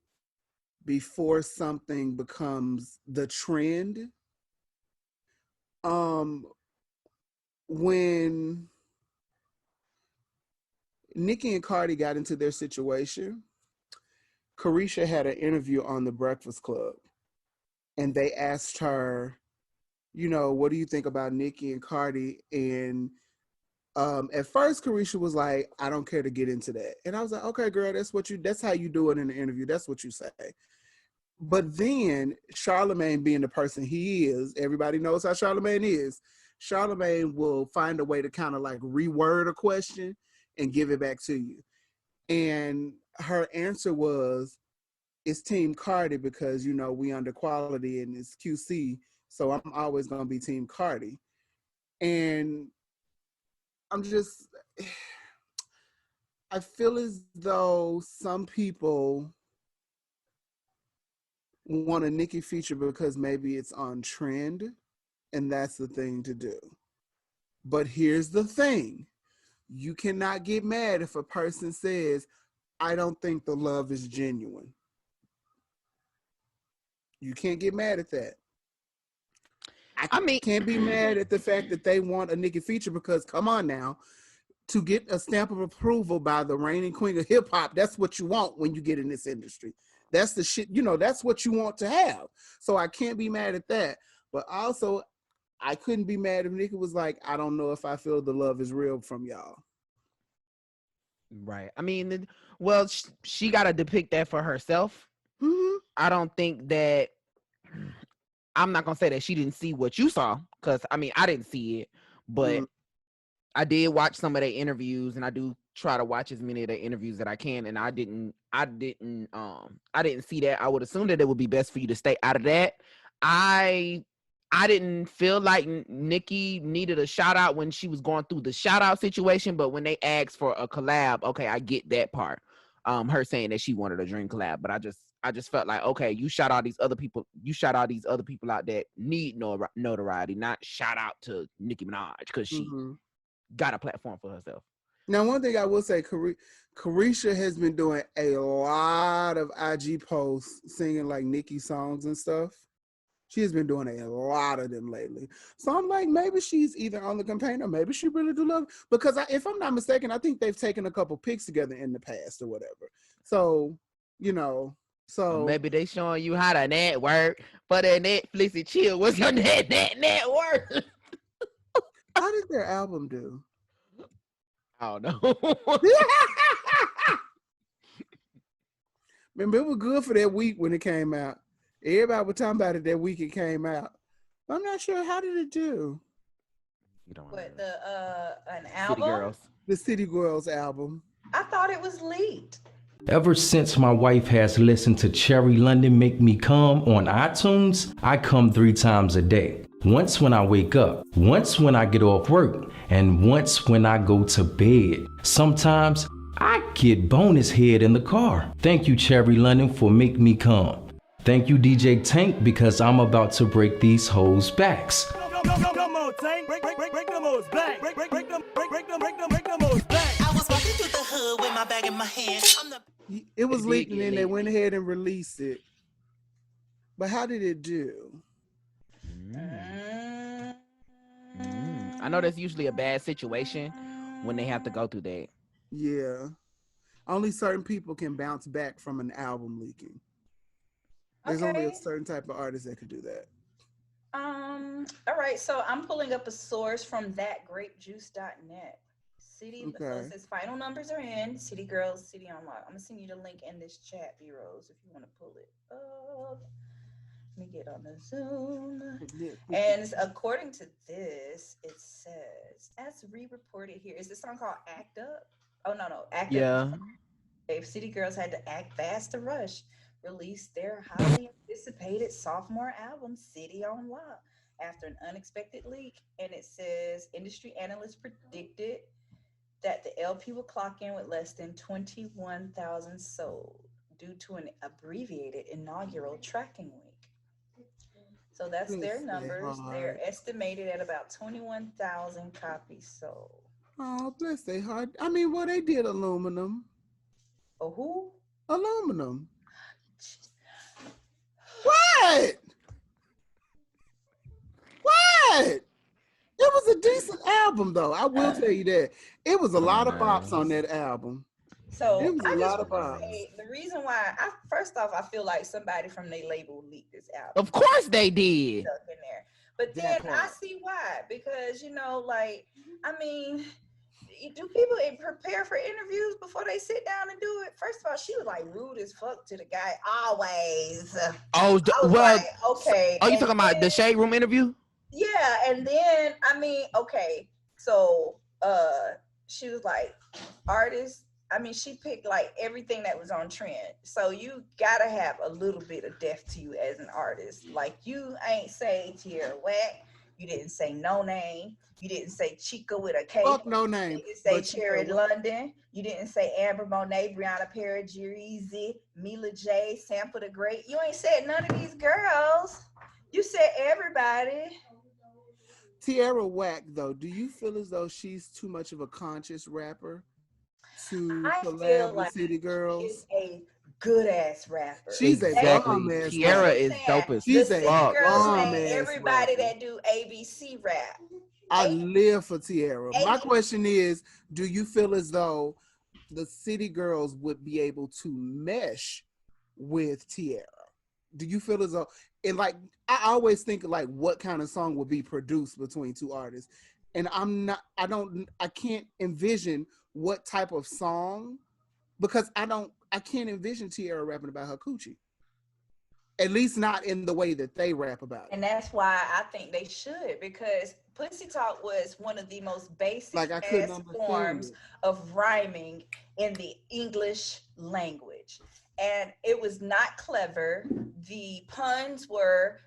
Speaker 1: before something becomes the trend. When Nicki and Cardi got into their situation, Carisha had an interview on The Breakfast Club, and they asked her, you know, what do you think about Nicki and Cardi? And at first, Carisha was like, I don't care to get into that. And I was like, okay, girl, that's how you do it in the interview. That's what you say. But then Charlamagne, being the person he is, everybody knows how Charlamagne is. Charlamagne will find a way to kind of like reword a question and give it back to you. And her answer was, it's Team Cardi because, you know, we under quality and it's QC. So I'm always going to be Team Cardi. And I'm just, I feel as though some people want a Nicki feature because maybe it's on trend, and that's the thing to do. But here's the thing. You cannot get mad if a person says, I don't think the love is genuine. You can't get mad at that. I mean, can't be mad at the fact that they want a Nicki feature because, come on now, to get a stamp of approval by the reigning queen of hip hop, that's what you want when you get in this industry. That's the shit, that's what you want to have. So I can't be mad at that. But also, I couldn't be mad if Nicki was like, I don't know if I feel the love is real from y'all.
Speaker 3: Right. I mean, well, she got to depict that for herself.
Speaker 1: Mm-hmm.
Speaker 3: I don't think that, I'm not going to say that she didn't see what you saw, because, I mean, I didn't see it, but I did watch some of their interviews, and I do try to watch as many of their interviews that I can, and I didn't see that. I would assume that it would be best for you to stay out of that. I didn't feel like Nicki needed a shout out when she was going through the shout out situation, but when they asked for a collab, okay, I get that part. Her saying that she wanted a dream collab, but I just felt like, okay, you shout out these other people out that need notoriety, not shout out to Nicki Minaj because she got a platform for herself.
Speaker 1: Now, one thing I will say, Carisha has been doing a lot of IG posts singing like Nicki songs and stuff. She has been doing a lot of them lately. So I'm like, maybe she's either on the campaign or maybe she really do love it. Because if I'm not mistaken, I think they've taken a couple pics together in the past or whatever. So,
Speaker 3: maybe they showing you how to network for that Netflix and chill. What's your network?
Speaker 1: How did their album do?
Speaker 3: I don't know.
Speaker 1: Remember, it was good for that week when it came out. Everybody was talking about it that week it came out. I'm not sure. How did it do?
Speaker 2: What, an
Speaker 3: City
Speaker 2: album?
Speaker 3: Girls.
Speaker 1: The City Girls album.
Speaker 2: I thought it was leaked.
Speaker 13: Ever since my wife has listened to Cherry London Make Me Come on iTunes, I come 3 times a day. Once when I wake up, once when I get off work, and once when I go to bed. Sometimes I get bonus head in the car. Thank you, Cherry London, for Make Me Come. Thank you, DJ Tank, because I'm about to break these hoes' backs.
Speaker 19: Come on, Tank. Break them hoes back. Break them hoes back. I was walking through the hood with my bag in my hand.
Speaker 1: It was leaked and then they went ahead and released it. But how did it do?
Speaker 3: I know that's usually a bad situation when they have to go through that.
Speaker 1: Yeah. Only certain people can bounce back from an album leaking. There's only a certain type of artist that could do that.
Speaker 2: All right, so I'm pulling up a source from thatgrapejuice.net. City, so it says final numbers are in. City Girls, City on Lock. I'm gonna send you the link in this chat, B.ROSE, if you want to pull it up. Let me get on the Zoom. And according to this, it says, as re-reported here, is this song called Act Up? Oh, no, Act Up. If City Girls had to act fast to rush, released their highly anticipated sophomore album, City on Lock, after an unexpected leak. And it says, industry analysts predicted that the LP will clock in with less than 21,000 sold due to an abbreviated inaugural tracking week. So that's their numbers. They're estimated at about 21,000 copies sold.
Speaker 1: Oh, bless their heart. I mean, well, they did Aluminum.
Speaker 2: Oh, who?
Speaker 1: Aluminum. What? What? It was a decent album, though. I will tell you that. It was a lot of bops on that album.
Speaker 2: So
Speaker 1: it was
Speaker 2: I
Speaker 1: a
Speaker 2: just
Speaker 1: lot of
Speaker 2: want
Speaker 1: bops.
Speaker 2: to say the reason why, first off, I feel like somebody from their label leaked this album.
Speaker 3: Of course they did.
Speaker 2: In there. But then I see why, because I mean, do people prepare for interviews before they sit down and do it? First of all, she was like rude as fuck to the guy always.
Speaker 3: Oh,
Speaker 2: well, okay.
Speaker 3: Oh, you talking about the Shade Room interview?
Speaker 2: Yeah, and then I mean, okay, so she was like, artists. I mean, she picked like everything that was on trend. So you gotta have a little bit of depth to you as an artist. Like you ain't say Tierra Whack, You didn't say No Name. You didn't say Chica with a K.
Speaker 1: Fuck No Name.
Speaker 2: You didn't say
Speaker 1: But
Speaker 2: Cherry London. You didn't say Amber Monet, Brianna Perry, Jeezy, Mila J, Sample the Great. You ain't said none of these girls. You said everybody.
Speaker 1: Tierra Whack, though, do you feel as though she's too much of a conscious rapper to
Speaker 2: I
Speaker 1: collab
Speaker 2: feel
Speaker 1: with
Speaker 2: like
Speaker 1: City Girls?
Speaker 2: she is a good ass rapper.
Speaker 1: She's
Speaker 3: Exactly.
Speaker 1: a bomb ass
Speaker 3: Tierra
Speaker 1: rapper.
Speaker 3: is dope as
Speaker 1: She's
Speaker 2: The
Speaker 1: a
Speaker 2: City Girls
Speaker 1: bomb
Speaker 2: name
Speaker 1: ass
Speaker 2: everybody
Speaker 1: rapper.
Speaker 2: that do ABC rap.
Speaker 1: I live for Tierra. My question is, do you feel as though the City Girls would be able to mesh with Tierra? Do you feel as though, and like, I always think like what kind of song would be produced between two artists, and I can't envision what type of song, because I can't envision Tierra rapping about her coochie. At least not in the way that they rap about it.
Speaker 2: And that's why I think they should, because Pussy Talk was one of the most basic
Speaker 1: Like, I couldn't
Speaker 2: ass
Speaker 1: understand
Speaker 2: forms
Speaker 1: it.
Speaker 2: of rhyming in the English language. And it was not clever. The puns were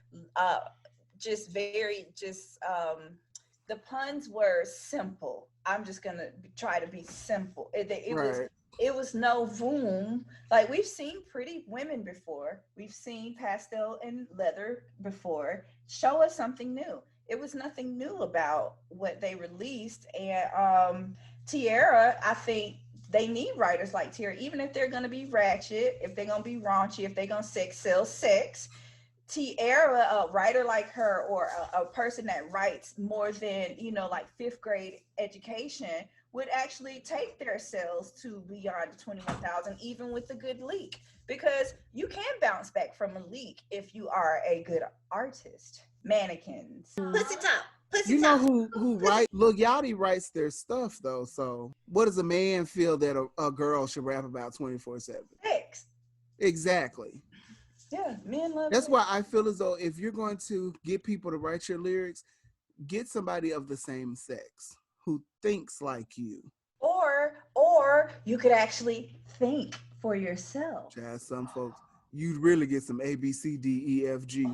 Speaker 2: the puns were simple. I'm just gonna try to be simple. It was no boom. Like, we've seen Pretty Women before. We've seen Pastel and Leather before. Show us something new. It was nothing new about what they released. And Tierra, I think they need writers like Tierra, even if they're going to be ratchet, if they're going to be raunchy, if they're going to sell sex. Tierra, a writer like her, or a person that writes more than, like 5th grade education, would actually take their sales to beyond 21,000, even with a good leak, because you can bounce back from a leak if you are a good artist. Mannequins. Pussy Top.
Speaker 1: You know who writes? Lil Yachty writes their stuff though. So what does a man feel that a girl should rap about 24/7?
Speaker 2: Sex.
Speaker 1: Exactly.
Speaker 2: Yeah, men love
Speaker 1: That's
Speaker 2: sex.
Speaker 1: why I feel as though if you're going to get people to write your lyrics, get somebody of the same sex who thinks like you.
Speaker 2: Or you could actually think for yourself.
Speaker 1: Chad, some folks, you'd really get some A, B, C, D, E, F, G.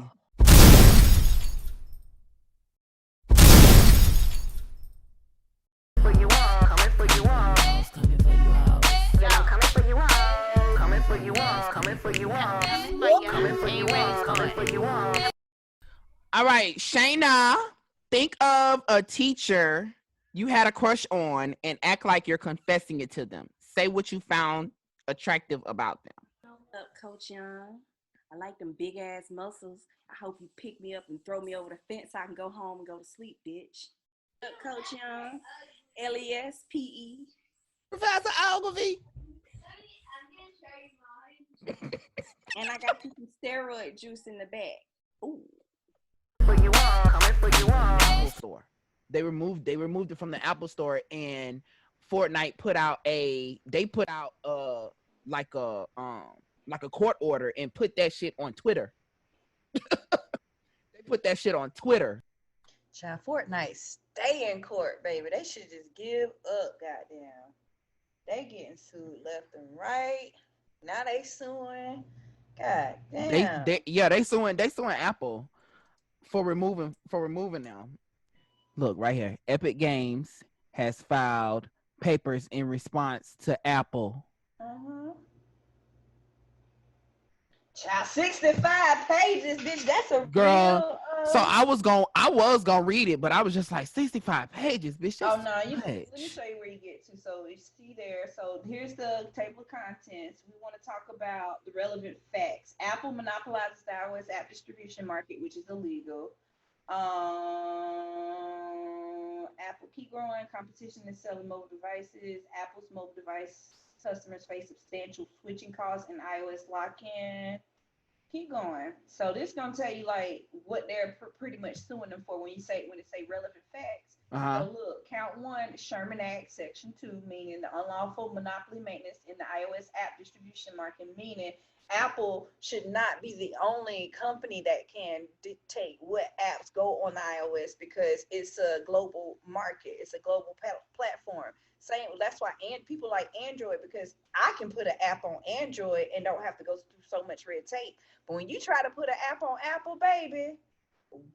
Speaker 3: All right, Shayna, think of a teacher you had a crush on and act like you're confessing it to them. Say what you found attractive about them.
Speaker 8: Up, Coach Young. I like them big ass muscles. I hope you pick me up and throw me over the fence so I can go home and go to sleep, bitch. Up, Coach Young. LESPE.
Speaker 3: Professor Ogilvy.
Speaker 8: And I got you some steroid juice in the back. Ooh.
Speaker 3: Apple Store. They removed it from the Apple Store, and Fortnite put out like a court order and put that shit on Twitter. They put that shit on Twitter.
Speaker 2: Child, Fortnite stay in court, baby. They should just give up, goddamn. They getting sued left and right. Now they suing. God damn.
Speaker 3: They suing Apple for removing them. Look right here. Epic Games has filed papers in response to Apple.
Speaker 2: Child, 65 pages, bitch. That's a
Speaker 3: Girl.
Speaker 2: real.
Speaker 3: So I was gonna read it, but I was just like 65 pages, bitch.
Speaker 2: Oh no, let me show you where you get to. So you see there. So here's the table of contents. We want to talk about the relevant facts. Apple monopolizes the iOS app distribution market, which is illegal. Apple keep growing. Competition is selling mobile devices. Apple's mobile device customers face substantial switching costs and iOS lock-in. Keep going. So this gonna tell you like what they're pretty much suing them for when it say relevant facts. So look, count 1, Sherman Act, Section 2, meaning the unlawful monopoly maintenance in the iOS app distribution market, meaning Apple should not be the only company that can dictate what apps go on the iOS, because it's a global market. It's a global platform. That's why people like Android, because I can put an app on Android and don't have to go through so much red tape. But when you try to put an app on Apple, baby,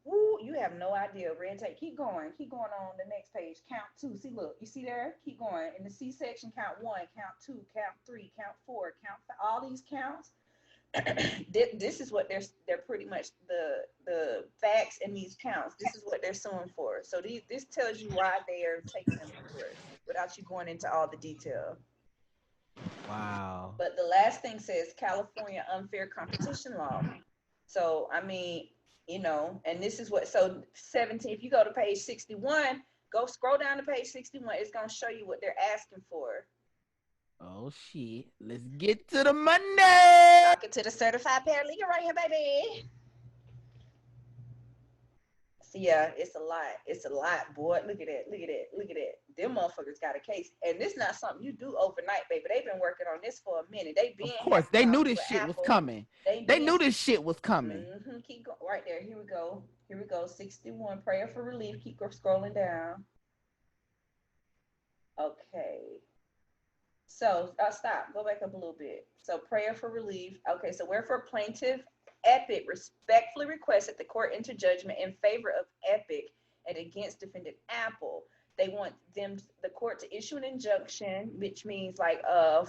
Speaker 2: Woo, you have no idea. Red tape. Keep going on the next page. Count 2. See, look, you see there? Keep going. In the C section, count 1, count 2, count 3, count 4, count 5. All these counts. This is what they're pretty much the facts in these counts. This is what they're suing for. So this tells you why they are taking them to court without you going into all the detail.
Speaker 3: Wow.
Speaker 2: But the last thing says California unfair competition law. So I mean, you know, and this is what, so 17, if you go to page 61, go scroll down to page 61, it's gonna show you what they're asking for.
Speaker 3: Oh shit. Let's get to the money.
Speaker 2: Talking to the certified paralegal right here, baby. So yeah, it's a lot. It's a lot, boy. Look at that. Look at that. Look at that. Them motherfuckers got a case. And this not something you do overnight, baby. They've been working on this for a minute. They been
Speaker 3: Of course, they knew this shit was coming. They knew this shit was coming.
Speaker 2: Mm-hmm. Keep going. Right there. Here we go. Here we go. 61. Prayer for relief. Keep scrolling down. Okay. So stop. Go back up a little bit. So prayer for relief. Okay. So wherefore plaintiff Epic respectfully requests that the court enter judgment in favor of Epic and against defendant Apple. They want the court to issue an injunction, which means like a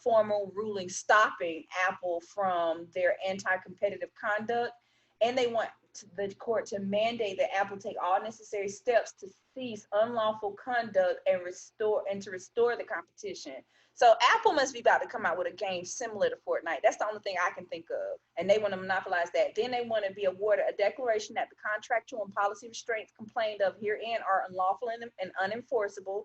Speaker 2: formal ruling stopping Apple from their anti-competitive conduct. And they want the court to mandate that Apple take all necessary steps to cease unlawful conduct and to restore the competition. So Apple must be about to come out with a game similar to Fortnite. That's the only thing I can think of. And they want to monopolize that. Then they want to be awarded a declaration that the contractual and policy restraints complained of herein are unlawful and unenforceable.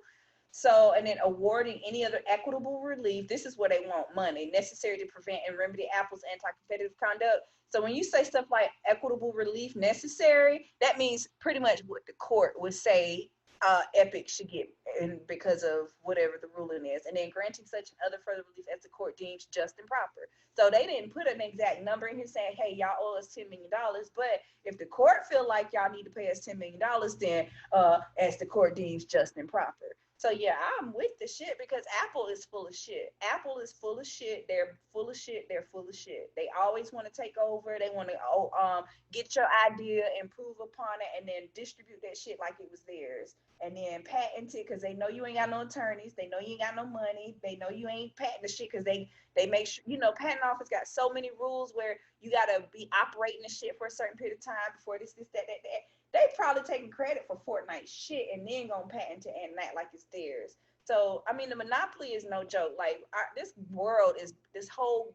Speaker 2: So, and then awarding any other equitable relief. This is where they want money necessary to prevent and remedy Apple's anti-competitive conduct. So when you say stuff like equitable relief necessary, that means pretty much what the court would say Epic should get, and because of whatever the ruling is, and then granting such and other further relief as the court deems just and proper. So they didn't put an exact number in here saying, hey, y'all owe us $10 million, but if the court feel like y'all need to pay us $10 million, then as the court deems just and proper. So yeah, I'm with the shit because Apple is full of shit. Apple is full of shit. They're full of shit. They're full of shit. They always want to take over. They want to get your idea, improve upon it, and then distribute that shit like it was theirs. And then patent it because they know you ain't got no attorneys. They know you ain't got no money. They know you ain't patent the shit because they make sure, you know, patent office got so many rules where you got to be operating the shit for a certain period of time before this, that. They probably taking credit for Fortnite shit and then gonna patent it and act like it's theirs. So, I mean, the monopoly is no joke. Like, this whole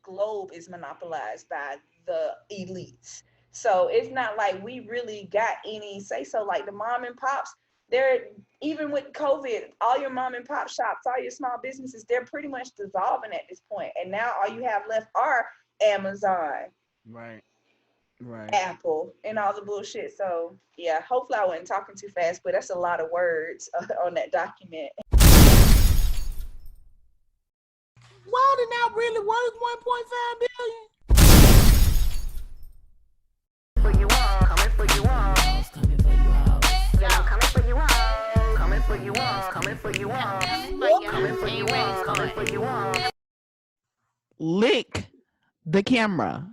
Speaker 2: globe is monopolized by the elites. So it's not like we really got any say so. Like the mom and pops, they're, even with COVID, all your mom and pop shops, all your small businesses, they're pretty much dissolving at this point. And now all you have left are Amazon.
Speaker 3: Right.
Speaker 2: Apple and all the bullshit. So yeah, hopefully I wasn't talking too fast, but that's a lot of words on that document.
Speaker 1: Why did not really worth 1.5 billion?
Speaker 14: For you all, coming for you all. Yeah, I'm coming for you all. Coming for you all. Coming for you all. Coming for you all. Coming for you all.
Speaker 3: Lick the camera.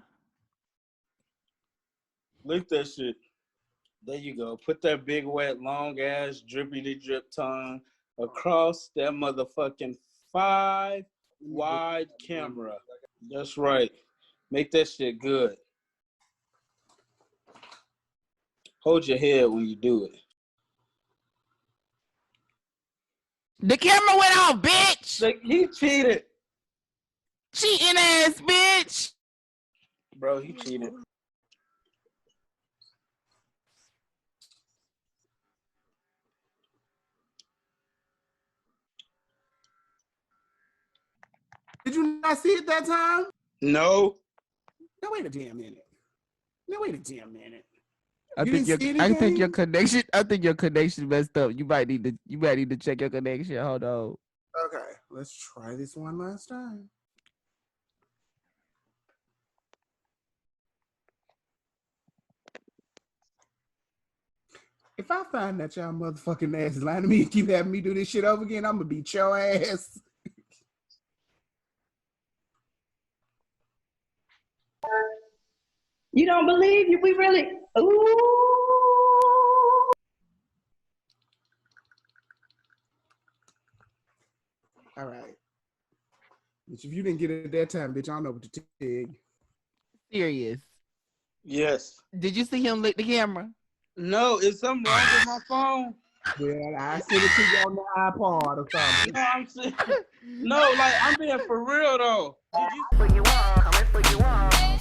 Speaker 7: Lick that shit. There you go. Put that big, wet, long ass, drippity drip tongue across that motherfucking 5 wide camera. That's right. Make that shit good. Hold your head when you do it.
Speaker 3: The camera went off, bitch.
Speaker 7: Like, he cheated.
Speaker 3: Cheating ass bitch.
Speaker 7: Bro, he cheated.
Speaker 1: Did you not see it that time?
Speaker 7: No.
Speaker 1: Now wait a damn minute.
Speaker 3: I think your connection messed up. You might need to check your connection. Hold on.
Speaker 1: Okay, let's try this one last time. If I find that y'all motherfucking ass is lying to me and keep having me do this shit over again, I'm gonna beat your ass.
Speaker 2: You don't believe you? We really Ooh.
Speaker 1: All right. Bitch, if you didn't get it at that time, bitch, I don't know what to tell you.
Speaker 3: Serious.
Speaker 7: Yes.
Speaker 3: Did you see him lick the camera?
Speaker 7: No, is something wrong with my phone?
Speaker 1: Well, I sent it to you on the iPod or something.
Speaker 7: No, I'm saying, no, like I'm being for real though.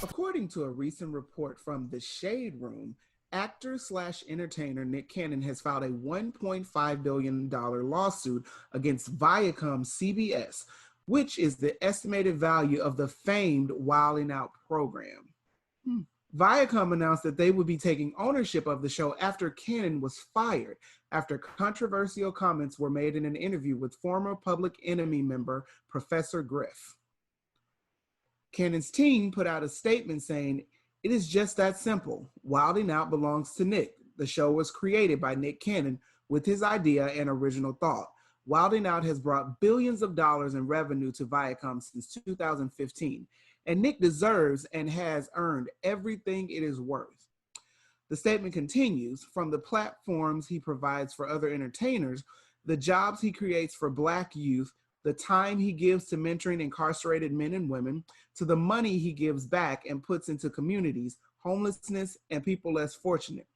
Speaker 1: According to a recent report from The Shade Room, actor/entertainer Nick Cannon has filed a $1.5 billion lawsuit against Viacom CBS, which is the estimated value of the famed Wildin' Out program. Viacom announced that they would be taking ownership of the show after Cannon was fired, after controversial comments were made in an interview with former Public Enemy member Professor Griff. Cannon's team put out a statement saying, "It is just that simple. Wildin' Out belongs to Nick. The show was created by Nick Cannon with his idea and original thought. Wildin' Out has brought billions of dollars in revenue to Viacom since 2015, and Nick deserves and has earned everything it is worth." The statement continues, "From the platforms he provides for other entertainers, the jobs he creates for Black youth, the time he gives to mentoring incarcerated men and women, to the money he gives back and puts into communities, homelessness, and people less fortunate.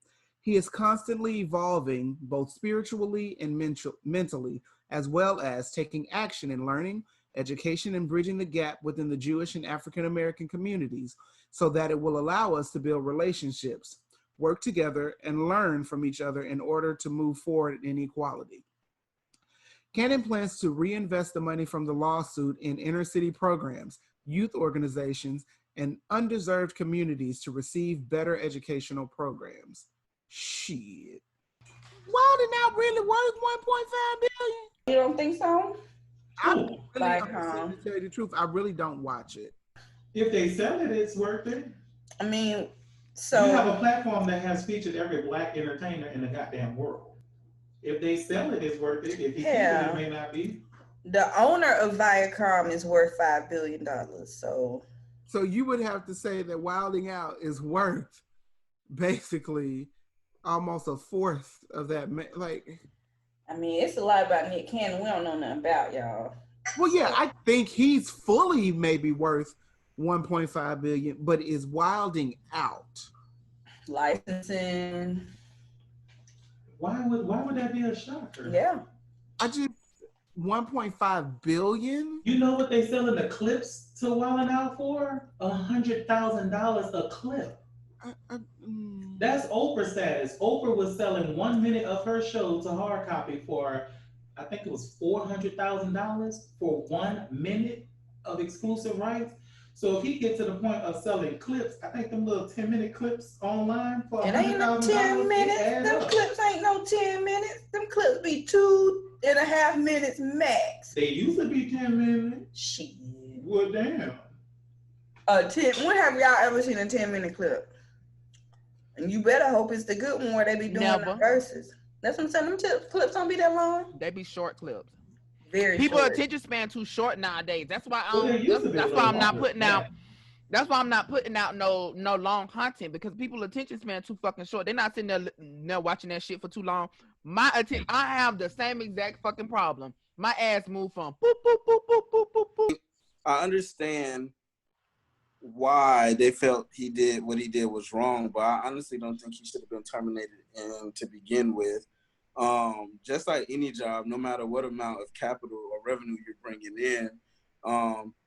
Speaker 1: He is constantly evolving, both spiritually and mentally, as well as taking action in learning, education, and bridging the gap within the Jewish and African American communities so that it will allow us to build relationships, work together, and learn from each other in order to move forward in equality." Cannon plans to reinvest the money from the lawsuit in inner city programs, youth organizations, and undeserved communities to receive better educational programs. Shit. Wildin' Out really worth $1.5 billion?
Speaker 2: You don't think so?
Speaker 1: I'm gonna tell you the truth, I really don't watch it.
Speaker 4: If they sell it, it's worth it.
Speaker 2: I mean, so
Speaker 4: you have a platform that has featured every Black entertainer in the goddamn world. If they sell it, it's worth it. If you keep it, it may not be.
Speaker 2: The owner of Viacom is worth $5 billion. So
Speaker 1: you would have to say that Wilding Out is worth basically almost a fourth of that. Like,
Speaker 2: I mean, it's a lot about Nick Cannon we don't know nothing about, y'all.
Speaker 1: Well, yeah, I think he's fully maybe worth 1.5 billion, but is Wilding Out
Speaker 2: licensing?
Speaker 4: Why would that be a shocker?
Speaker 2: Yeah.
Speaker 1: I just 1.5 billion.
Speaker 4: You know what they selling the clips to Wildin' Out for? $100,000 a clip. That's Oprah status. Oprah was selling 1 minute of her show to hard copy for, I think it was $400,000 for 1 minute of exclusive rights. So if he gets to the point of selling clips, I think them little 10-minute clips online for $100,000.
Speaker 2: It ain't no 10 minutes. Them clips ain't no 10 minutes. Them clips be 2.5 minutes max.
Speaker 4: They used to be 10 minutes.
Speaker 2: Shit.
Speaker 4: Well, damn.
Speaker 2: When have y'all ever seen a 10-minute clip? And you better hope it's the good one where they be doing the verses. That's what I'm saying. Them clips don't be that long.
Speaker 3: They be short clips.
Speaker 2: Very
Speaker 3: People
Speaker 2: short.
Speaker 3: attention span too short nowadays. That's why that's why I'm not putting out. That's why I'm not putting out no long content, because people attention span too fucking short. They're not sitting there watching that shit for too long. I have the same exact fucking problem. My ass moved from boop boop boop boop boop boop boop.
Speaker 7: I understand why they felt he did what he did was wrong, but I honestly don't think he should have been terminated to begin with. Just like any job, no matter what amount of capital or revenue you're bringing in,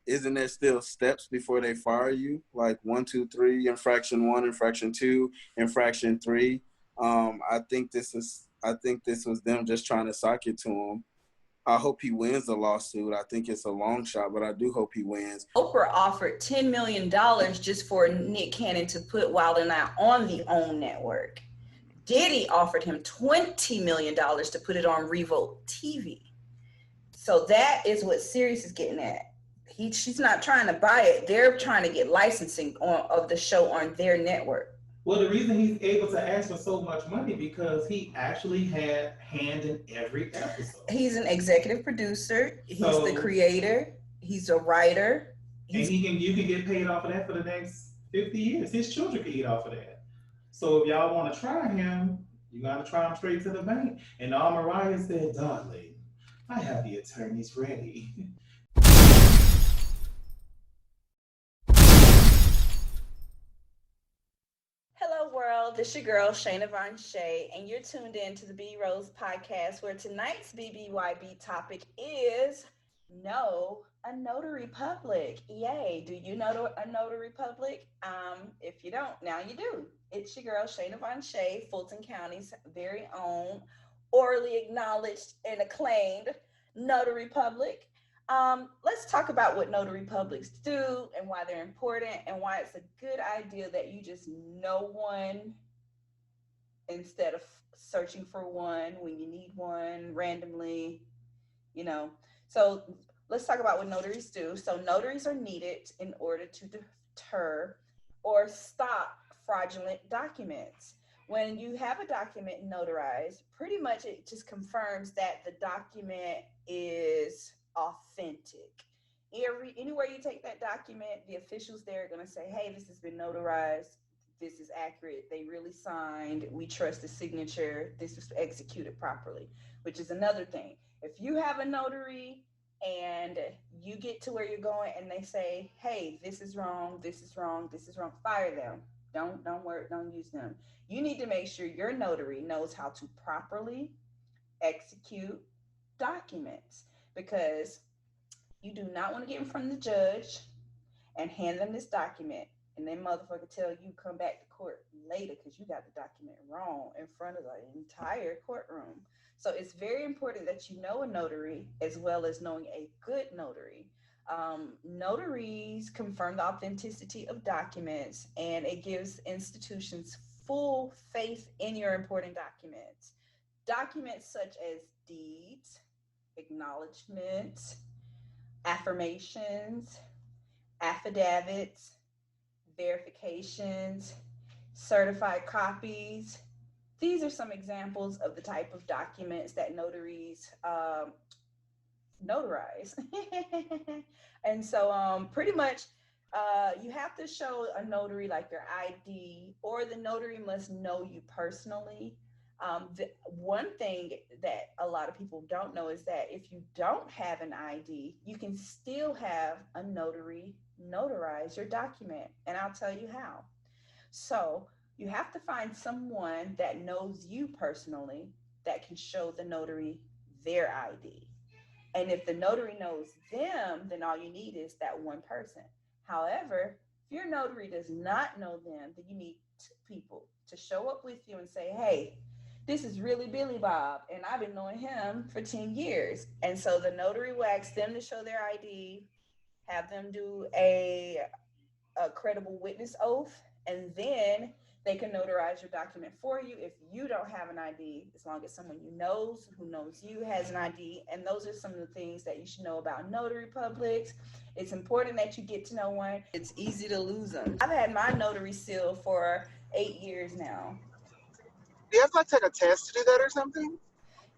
Speaker 7: isn't there still steps before they fire you? Like 1, 2, 3, infraction 1, infraction 2, infraction 3. I think this was them just trying to sock it to him. I hope he wins the lawsuit. I think it's a long shot, but I do hope he wins.
Speaker 2: Oprah offered $10 million just for Nick Cannon to put Wildin' Out on the OWN network. Diddy offered him $20 million to put it on Revolt TV. So that is what Sirius is getting at. She's not trying to buy it. They're trying to get licensing of the show on their network.
Speaker 4: Well, the reason he's able to ask for so much money because he actually had hand in every episode.
Speaker 2: He's an executive producer. He's the creator. He's a writer.
Speaker 4: And you can get paid off of that for the next 50 years. His children can eat off of that. So if y'all want to try him, you got to try him straight to the bank. And all Mariah said, darling, I have the attorneys ready.
Speaker 2: Hello, world. It's your girl, Shayna Von Shay, and you're tuned in to the B.ROSE podcast, where tonight's BBYB topic is Know a Notary Public. Yay. Do you know a notary public? If you don't, now you do. It's your girl, Shayna Von Shay, Fulton County's very own, orally acknowledged and acclaimed notary public. Let's talk about what notary publics do and why they're important and why it's a good idea that you just know one instead of searching for one when you need one randomly, you know. So let's talk about what notaries do. So notaries are needed in order to deter or stop fraudulent documents. When you have a document notarized, pretty much it just confirms that the document is authentic. Anywhere you take that document, the officials there are going to say, hey, this has been notarized. This is accurate. They really signed. We trust the signature. This was executed properly, which is another thing. If you have a notary and you get to where you're going and they say, hey, this is wrong, this is wrong, this is wrong, fire them. Don't use them. You need to make sure your notary knows how to properly execute documents, because you do not want to get in front of the judge and hand them this document and then motherfucker tell you come back to court later because you got the document wrong in front of the entire courtroom. So it's very important that you know a notary as well as knowing a good notary. Notaries confirm the authenticity of documents, and it gives institutions full faith in your important documents. Documents such as deeds, acknowledgments, affirmations, affidavits, verifications, certified copies. These are some examples of the type of documents that notaries notarize. And so pretty much you have to show a notary like your ID, or the notary must know you personally. The one thing that a lot of people don't know is that if you don't have an ID, you can still have a notary notarize your document. And I'll tell you how. So you have to find someone that knows you personally that can show the notary their ID. And if the notary knows them, then all you need is that one person. However, if your notary does not know them, then you need two people to show up with you and say, hey, this is really Billy Bob, and I've been knowing him for 10 years. And so the notary will ask them to show their ID, have them do a credible witness oath, and then they can notarize your document for you if you don't have an ID, as long as someone you knows who knows you has an ID. And those are some of the things that you should know about notary publics. It's important that you get to know one. It's easy to lose them. I've had my notary seal for 8 years now.
Speaker 16: Do you have to take a test to do that or something?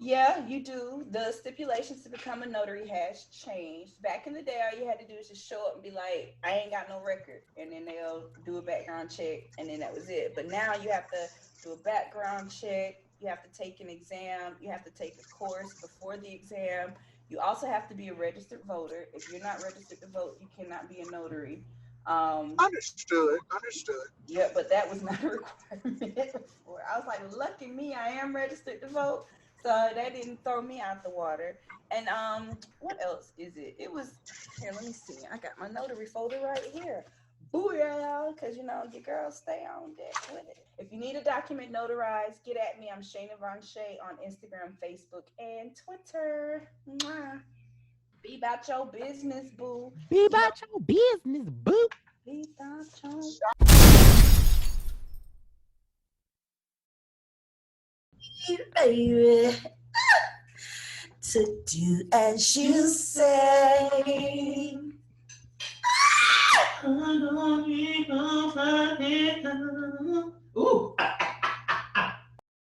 Speaker 2: Yeah, you do. The stipulations to become a notary has changed. Back in the day, all you had to do is just show up and be like, I ain't got no record. And then they'll do a background check, and then that was it. But now you have to do a background check. You have to take an exam. You have to take a course before the exam. You also have to be a registered voter. If you're not registered to vote, you cannot be a notary.
Speaker 16: Understood.
Speaker 2: Yeah, but that was not a requirement before. I was like, lucky me, I am registered to vote. So that didn't throw me out the water. And what else is it? It was, here, let me see. I got my notary folder right here. Booyah, because you know, your girls stay on deck with it. If you need a document notarized, get at me. I'm Shayna Von Shay on Instagram, Facebook, and Twitter. Mwah. Be about your business, boo.
Speaker 3: Be about your business, boo.
Speaker 2: Be about your baby, to do as you say.
Speaker 4: Ooh.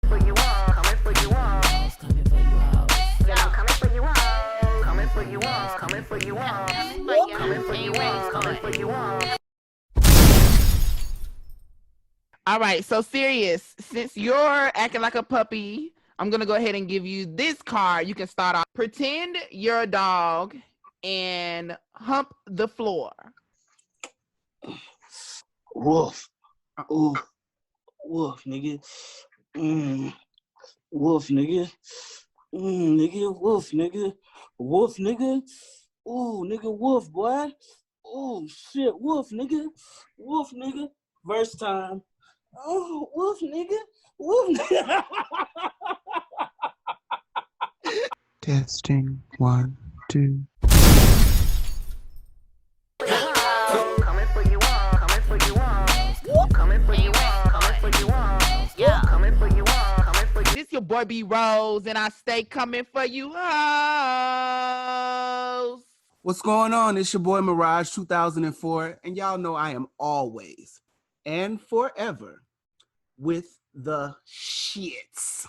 Speaker 14: For you all, coming for you all. Yeah, I'm coming for you all. Coming for you all, coming for you all. Coming for you all, coming for you all.
Speaker 3: All right, so Sirius, since you're acting like a puppy, I'm gonna go ahead and give you this card. You can start off. Pretend you're a dog and hump the floor.
Speaker 7: Woof. Ooh. Woof, nigga. Woof, nigga. Nigga, woof, nigga. Woof, nigga. Ooh, nigga, woof, boy. Oh, shit, woof, nigga. Woof, nigga. Verse time. Oh, woof, nigga. Woof, nigga.
Speaker 1: Testing 1, 2.
Speaker 14: Coming for you all, coming for you all, coming for you all, coming for you all, yeah, coming for you all, coming for you.
Speaker 3: This your boy B.ROSE, and I stay coming for you hoes.
Speaker 1: What's going on? It's your boy Mirage 2004, and y'all know I am always and forever with the shits.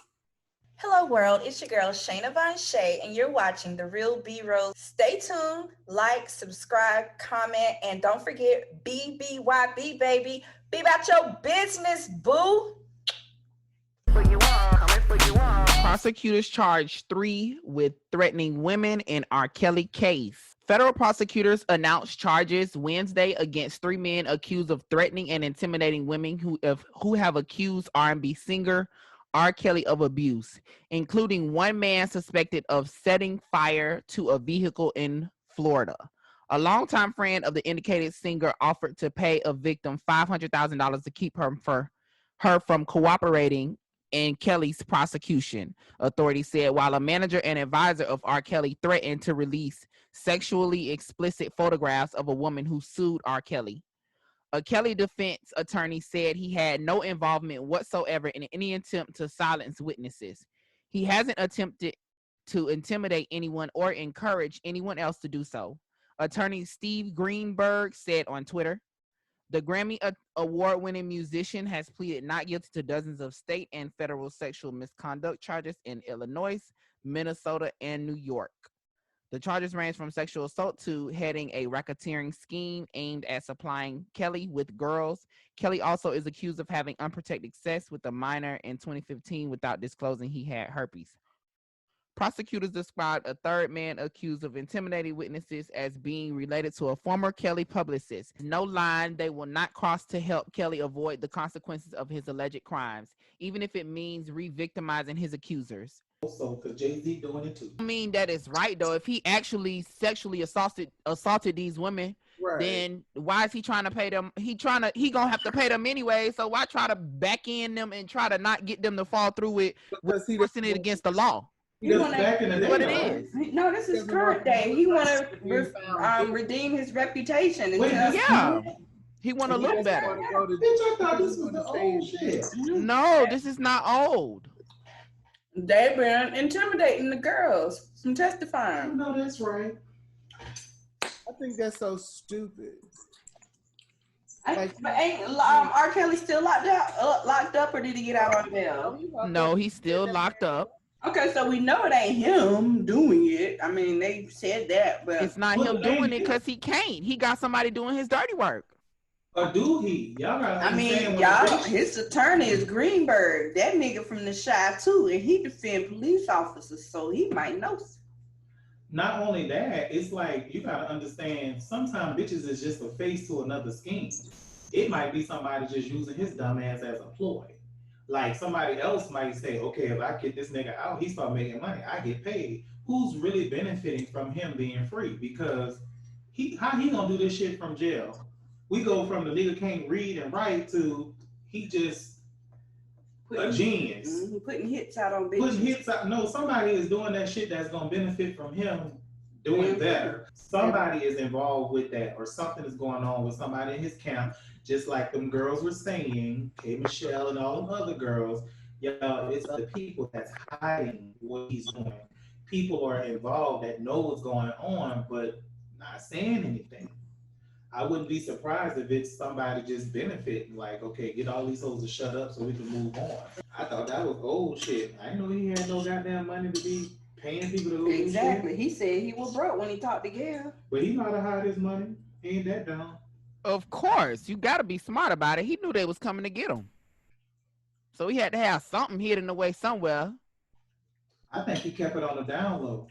Speaker 2: Hello world, it's your girl Shayna Von Shay, and you're watching The Real B.ROSE. Stay tuned, like, subscribe, comment, and don't forget BBYB, baby. Be about your business, boo.
Speaker 3: Prosecutors charged 3 with threatening women in R. Kelly case. Federal prosecutors announced charges Wednesday against 3 men accused of threatening and intimidating women who have accused R&B singer R. Kelly of abuse, including 1 man suspected of setting fire to a vehicle in Florida. A longtime friend of the indicated singer offered to pay a victim $500,000 to keep her from cooperating in Kelly's prosecution, authorities said, while a manager and advisor of R. Kelly threatened to release sexually explicit photographs of a woman who sued R. Kelly. A Kelly defense attorney said he had no involvement whatsoever in any attempt to silence witnesses. He hasn't attempted to intimidate anyone or encourage anyone else to do so. Attorney Steve Greenberg said on Twitter, the Grammy award-winning musician has pleaded not guilty to dozens of state and federal sexual misconduct charges in Illinois, Minnesota, and New York. The charges range from sexual assault to heading a racketeering scheme aimed at supplying Kelly with girls. Kelly also is accused of having unprotected sex with a minor in 2015 without disclosing he had herpes. Prosecutors described a 3rd man accused of intimidating witnesses as being related to a former Kelly publicist. No line they will not cross to help Kelly avoid the consequences of his alleged crimes, even if it means re-victimizing his accusers.
Speaker 4: Also, because Jay-Z doing it too.
Speaker 3: I mean, that is right, though. If he actually sexually assaulted these women,
Speaker 1: right,
Speaker 3: then why is he trying to pay them? He gonna have to pay them anyway. So why try to back in them and try to not get them to fall through with forcing it against the law?
Speaker 4: Back in the day,
Speaker 3: what it is.
Speaker 2: No, this is current day. He want to redeem his reputation. And
Speaker 3: yeah. He want to look better.
Speaker 4: Bitch, I thought this was the old shit.
Speaker 3: No, this is not old.
Speaker 2: They've been intimidating the girls from testifying.
Speaker 4: No, that's right.
Speaker 1: I think that's so stupid.
Speaker 2: But ain't R. Kelly still locked up, or did he get out on bail?
Speaker 3: No, he's still locked up.
Speaker 2: Okay, so we know it ain't him doing it. I mean, they said that, but
Speaker 3: it's not him doing it because he can't. He got somebody doing his dirty work.
Speaker 4: Or do he? Y'all gotta understand.
Speaker 2: His attorney is Greenberg, that nigga from the Chi too, and he defend police officers, so he might know.
Speaker 4: Not only that, it's like you gotta understand. Sometimes bitches is just a face to another scheme. It might be somebody just using his dumb ass as a ploy. Like somebody else might say, okay, if I get this nigga out, he start making money, I get paid. Who's really benefiting from him being free? Because how he gonna do this shit from jail? We go from the nigga can't read and write to he just a genius.
Speaker 2: Putting hits out on bitches.
Speaker 4: Putting hits out. No, somebody is doing that shit that's gonna benefit from him doing better. Somebody is involved with that, or something is going on with somebody in his camp. Just like them girls were saying, K. Michelle and all them other girls, it's other people that's hiding what he's doing. People are involved that know what's going on, but not saying anything. I wouldn't be surprised if it's somebody just benefiting, like, okay, get all these hoes to shut up so we can move on. I thought that was old shit. I didn't know he had no goddamn money to be paying people to lose.
Speaker 2: Exactly. He said he was broke when he talked to Gail.
Speaker 4: But he know how to hide his money. He ain't that dumb.
Speaker 3: Of course. You got to be smart about it. He knew they was coming to get him. So he had to have something hidden away somewhere.
Speaker 4: I think he kept it on the down low.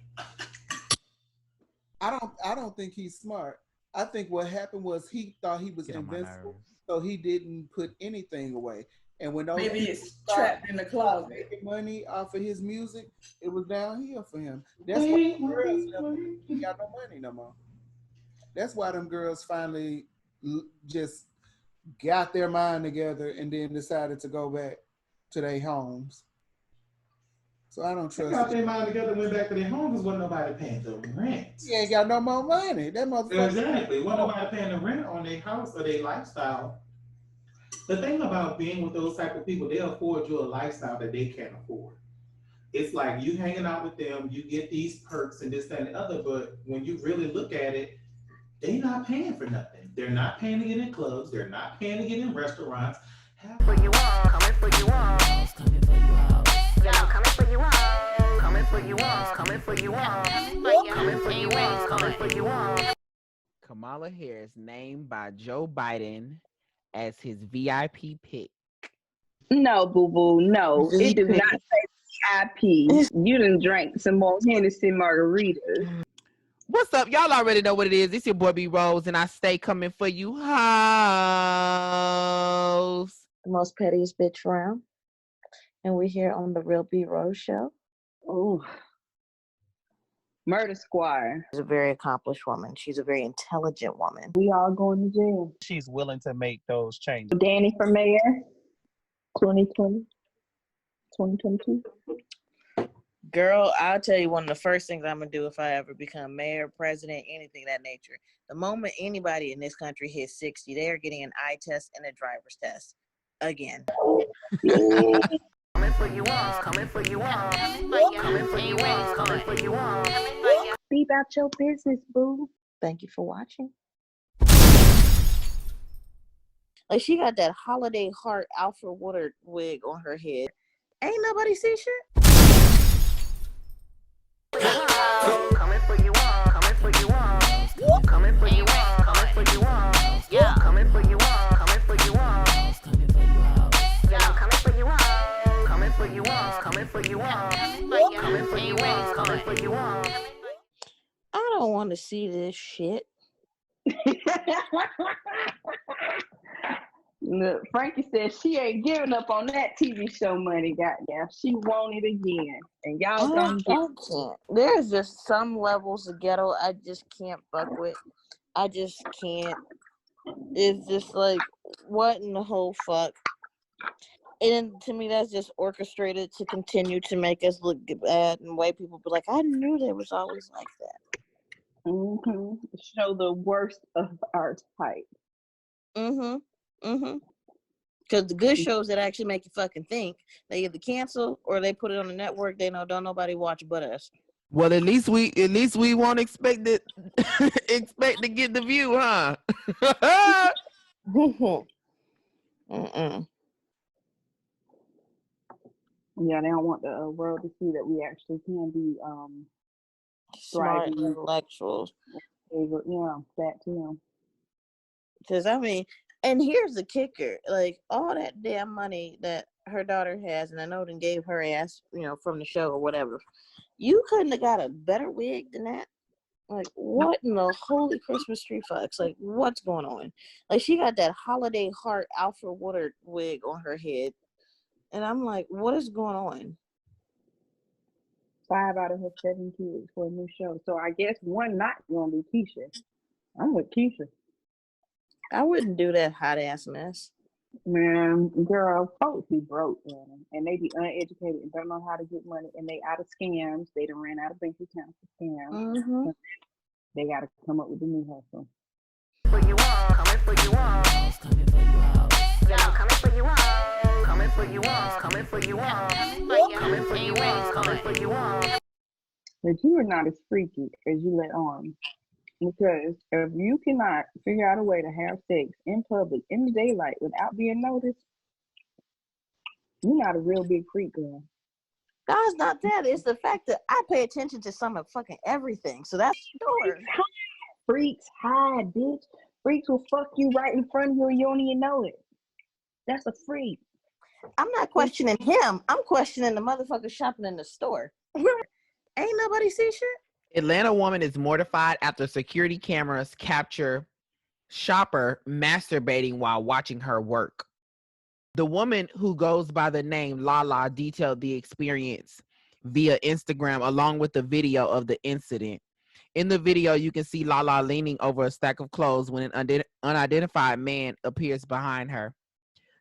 Speaker 1: I don't think he's smart. I think what happened was he thought he was invincible, so he didn't put anything away. And when those
Speaker 2: Maybe
Speaker 1: people
Speaker 2: it's trapped in the closet.
Speaker 1: making money off of his music, it was downhill for him. That's why the girls ain't got no money no more. That's why them girls finally just got their mind together and then decided to go back to their homes. So I don't
Speaker 4: They
Speaker 1: trust
Speaker 4: got
Speaker 1: it.
Speaker 4: their mind together, went back to their homes, wasn't nobody paying the rent.
Speaker 1: He ain't got no more money. That motherfucker.
Speaker 4: Exactly. Wasn't nobody paying the rent on their house or their lifestyle. The thing about being with those type of people, they afford you a lifestyle that they can't afford. It's like you hanging out with them, you get these perks and this, that, and the other, but when you really look at it, they not paying for nothing. They're not paying to get in clubs. They're not paying to get in restaurants.
Speaker 14: For you all, coming for you all. Yeah, I'm coming for you all. Coming for you all. Coming for you all. Coming for you all. Coming for you all.
Speaker 3: Kamala Harris named by Joe Biden as his VIP pick.
Speaker 2: No, boo boo, no. It do not say VIP. You done drank some more Hennessy margaritas.
Speaker 3: What's up? Y'all already know what it is. It's your boy B.ROSE, and I stay coming for you, hoes.
Speaker 22: The most pettiest bitch around. And we're here on the Real B.ROSE show.
Speaker 2: Oh. Murder Squad.
Speaker 22: She's a very accomplished woman. She's a very intelligent woman.
Speaker 2: We all going to jail.
Speaker 17: She's willing to make those changes.
Speaker 2: Danny for mayor, 2020, 2022.
Speaker 22: Girl, I'll tell you one of the first things I'm going to do if I ever become mayor, president, anything of that nature. The moment anybody in this country hits 60, they are getting an eye test and a driver's test. Again.
Speaker 14: Coming for you all. Coming for you all. Coming for you all. Coming for you all.
Speaker 22: Be about your business, boo. Thank you for watching. Like, she got that holiday heart Alfred Woodard wig on her head. Ain't nobody see shit.
Speaker 14: Coming for you all. Coming for you all. Coming for you all. Coming for you all. Yeah. Coming for you all. Coming for you all. Yeah, I'm coming for you all. Coming for you all. Coming for you all. Coming for you all. Coming for you all.
Speaker 22: I don't want to see this shit.
Speaker 2: Look, Frankie said she ain't giving up on that TV show money, goddamn. She want it again. And y'all gonna get
Speaker 22: can't. There's just some levels of ghetto I just can't fuck with. I just can't. It's just like, what in the whole fuck? And to me, that's just orchestrated to continue to make us look bad and white people be like, I knew they was always like that.
Speaker 2: Mm-hmm. Show the worst of our type.
Speaker 22: Mm-hmm. Mm-hmm. Because the good shows that actually make you fucking think, they either cancel or they put it on the network. They know don't nobody watch but us.
Speaker 3: Well, at least we won't expect it expect to get the view, huh?
Speaker 22: Mm-mm.
Speaker 2: Yeah, they don't want the world to see that we actually can be
Speaker 22: Smart
Speaker 2: thriving
Speaker 22: intellectuals.
Speaker 2: Yeah, that too.
Speaker 22: Because I mean, and here's the kicker: like all that damn money that her daughter has, and I know they gave her ass, from the show or whatever. You couldn't have got a better wig than that. Like, what in the holy Christmas tree fucks? Like, what's going on? Like, she got that holiday heart Alfred Woodard wig on her head. And I'm like, what is going on?
Speaker 2: 5 out of her 7 kids for a new show. So I guess one not going to be Keisha. I'm with Keisha.
Speaker 22: I wouldn't do that hot ass mess.
Speaker 2: Man, girl, folks be broke, man. And they be uneducated and don't know how to get money. And they out of scams. They done ran out of bank accounts for scams.
Speaker 22: Mm-hmm.
Speaker 2: They got to come up with a new hustle.
Speaker 14: For you all. Coming for you all. Yeah, I'm coming for you all. Coming for you all. Coming for you all. Coming for you all. Coming for you all.
Speaker 2: But you are not as freaky as you let on. Because if you cannot figure out a way to have sex in public, in the daylight, without being noticed, you're not a real big freak, girl.
Speaker 22: No, it's not that. It's the fact that I pay attention to some of fucking everything. So that's sure.
Speaker 2: Freaks hide, bitch. Freaks will fuck you right in front of you and you don't even know it. That's a freak.
Speaker 22: I'm not questioning him. I'm questioning the motherfucker shopping in the store. Ain't nobody see shit.
Speaker 3: Atlanta woman is mortified after security cameras capture shopper masturbating while watching her work. The woman, who goes by the name Lala, detailed the experience via Instagram along with the video of the incident. In the video, you can see Lala leaning over a stack of clothes when an unidentified man appears behind her.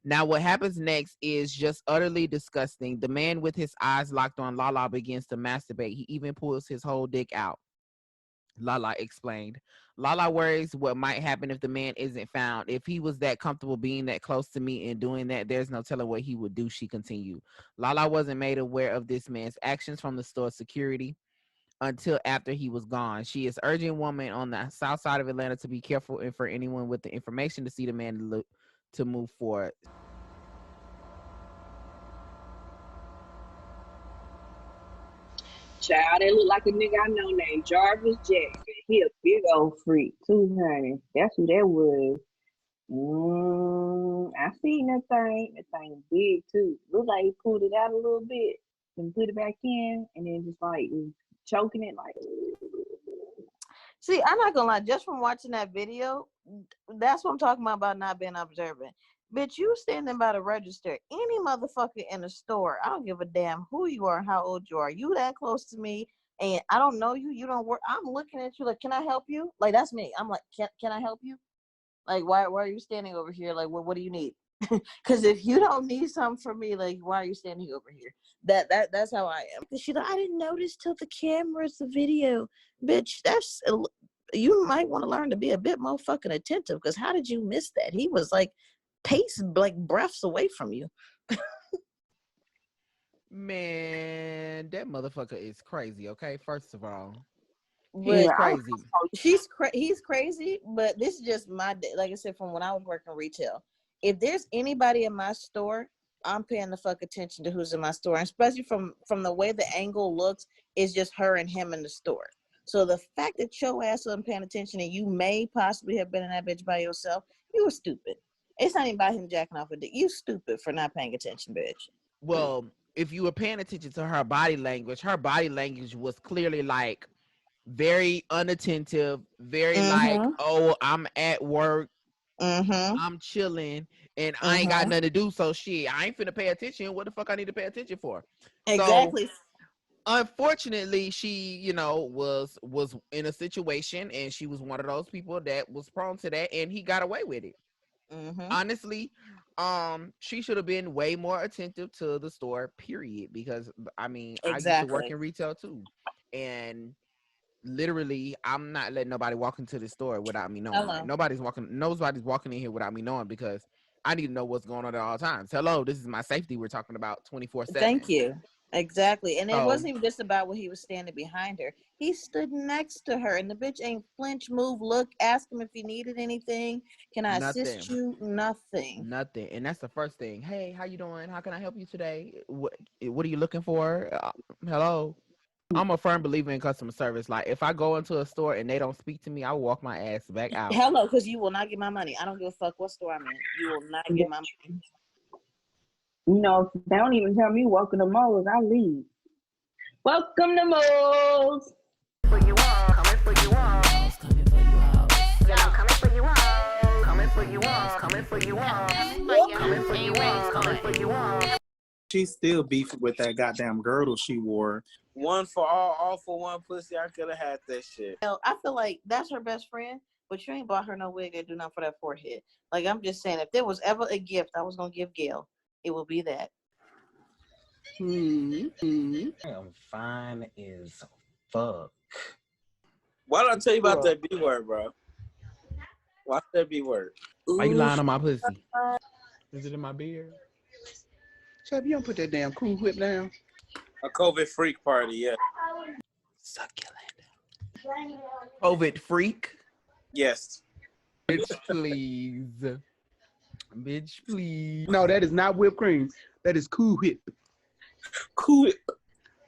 Speaker 3: Now, what happens next is just utterly disgusting. The man, with his eyes locked on Lala, begins to masturbate. He even pulls his whole dick out. Lala explained. Lala worries what might happen if the man isn't found. If he was that comfortable being that close to me and doing that, there's no telling what he would do, she continued. Lala wasn't made aware of this man's actions from the store security until after he was gone. She is urging women on the south side of Atlanta to be careful and for anyone with the information to see the man to move forward.
Speaker 2: Child, that look like a nigga I know named Jarvis Jackson. He a big old freak too, honey. That's who that was. I seen that thing. That thing big too. Look like he pulled it out a little bit and put it back in, and then just like choking it like.
Speaker 22: See, I'm not gonna lie. Just from watching that video, that's what I'm talking about not being observant. Bitch, you standing by the register. Any motherfucker in the store, I don't give a damn who you are, how old you are. You that close to me, and I don't know you. You don't work. I'm looking at you like, can I help you? Like, that's me. I'm like, can I help you? Like, why are you standing over here? Like, what do you need? Because if you don't need something from me, like, why are you standing over here? That's how I am. She's like, I didn't notice till the camera's the video. Bitch, you might want to learn to be a bit more fucking attentive, because how did you miss that? He was like like breaths away from you.
Speaker 3: Man, that motherfucker is crazy, okay? First of all,
Speaker 22: He's
Speaker 3: crazy.
Speaker 22: He's crazy, but this is just my day. Like I said, from when I was working retail, if there's anybody in my store, I'm paying the fuck attention to who's in my store, and especially from the way the angle looks, is just her and him in the store. So the fact that your ass wasn't paying attention and you may possibly have been in that bitch by yourself, you were stupid. It's not even about him jacking off with dick. You stupid for not paying attention, bitch.
Speaker 3: Well, if you were paying attention to her body language was clearly like very unattentive, very like, oh, I'm at work, I'm chilling, and I ain't got nothing to do, so shit, I ain't finna pay attention. What the fuck I need to pay attention for?
Speaker 22: Exactly.
Speaker 3: So, unfortunately, she, was in a situation, and she was one of those people that was prone to that, and he got away with it. Honestly, she should have been way more attentive to the store, period, because I mean, I used to work in retail too, and literally, I'm not letting nobody walk into the store without me knowing. Like, nobody's walking in here without me knowing, because I need to know what's going on at all times. Hello, this is my safety we're talking about 24/7.
Speaker 22: Thank you. Exactly. And it wasn't even just about what he was standing behind her. He stood next to her, and the bitch ain't flinch, move, look, ask him if he needed anything. Can I assist you? Nothing.
Speaker 3: Nothing. And that's the first thing. Hey, how you doing? How can I help you today? What are you looking for? Hello. I'm a firm believer in customer service. Like, if I go into a store and they don't speak to me, I will walk my ass back out.
Speaker 22: Hello, because you will not get my money. I don't give a fuck what store I'm in. You will not get my money.
Speaker 2: If they don't even tell me welcome to Moles, I leave. Welcome to Moles.
Speaker 14: For you all, coming for you all. Yeah, I'm coming for you all. Coming for you all, coming for you all. Coming for you all, coming for you all.
Speaker 17: She still beefing with that goddamn girdle she wore.
Speaker 7: One for all for one pussy. I could have had that shit.
Speaker 22: I feel like that's her best friend, but you ain't bought her no wig or do nothing for that forehead. Like, I'm just saying, if there was ever a gift I was gonna give Gail, it will be that.
Speaker 17: I'm fine as fuck.
Speaker 7: Why don't I tell you about that B word, bro? Watch that B word.
Speaker 3: Why you lying on my pussy? Is it in my beard?
Speaker 1: Chub, you don't put that damn cool whip down.
Speaker 7: A COVID freak party, yeah.
Speaker 3: Succulent. COVID freak?
Speaker 7: Yes.
Speaker 3: Bitch, please. Bitch, please.
Speaker 1: No, that is not whipped cream. That is Cool Whip.
Speaker 7: Cool Whip.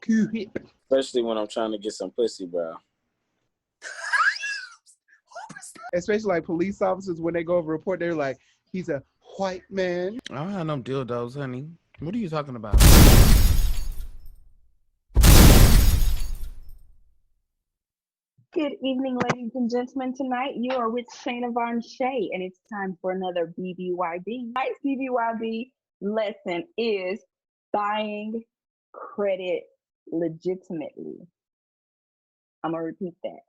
Speaker 1: Cool Whip.
Speaker 7: Especially when I'm trying to get some pussy, bro.
Speaker 1: Especially like police officers, when they go over a report, they're like, he's a white man.
Speaker 3: I don't have no dildos, honey.
Speaker 1: What are you talking about?
Speaker 9: Good evening, ladies and gentlemen. Tonight you are with Shayna Von Shay, and it's time for another BBYB. Tonight's BBYB lesson is buying credit legitimately. I'm going to repeat that.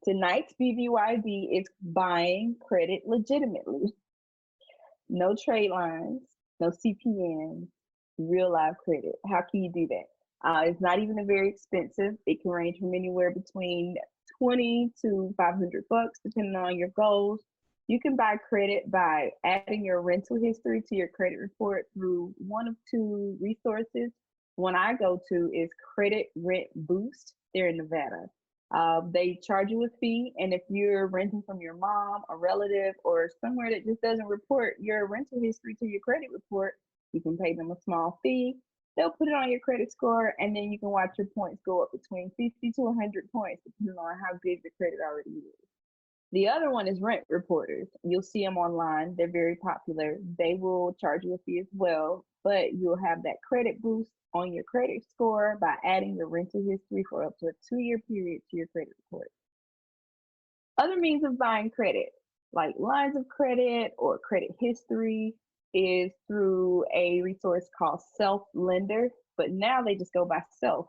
Speaker 9: Tonight's BBYB is buying credit legitimately. No trade lines, no CPNs, real live credit. How can you do that? It's not even very expensive. It can range from anywhere between 20 to 500 bucks, depending on your goals. You can buy credit by adding your rental history to your credit report through one of two resources. One I go to is Credit Rent Boost. They're in Nevada. They charge you a fee, and if you're renting from your mom, a relative, or somewhere that just doesn't report your rental history to your credit report, you can pay them a small fee. They'll put it on your credit score, and then you can watch your points go up between 50 to 100 points, depending on how good the credit already is. The other one is Rent Reporters. You'll see them online. They're very popular. They will charge you a fee as well, but you'll have that credit boost on your credit score by adding your rental history for up to a 2-year period to your credit report. Other means of buying credit, like lines of credit or credit history, is through a resource called Self Lender, but now they just go by Self.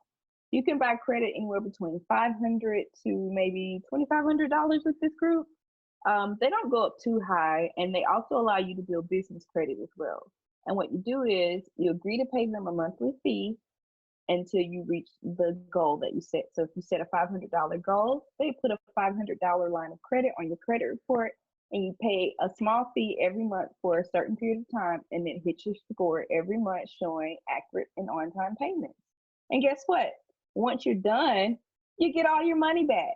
Speaker 9: You can buy credit anywhere between $500 to maybe $2,500 with this group. They don't go up too high, and they also allow you to build business credit as well. And what you do is you agree to pay them a monthly fee until you reach the goal that you set. So if you set a $500 goal, they put a $500 line of credit on your credit report, and you pay a small fee every month for a certain period of time, and then hit your score every month showing accurate and on-time payments. And guess what? Once you're done, you get all your money back.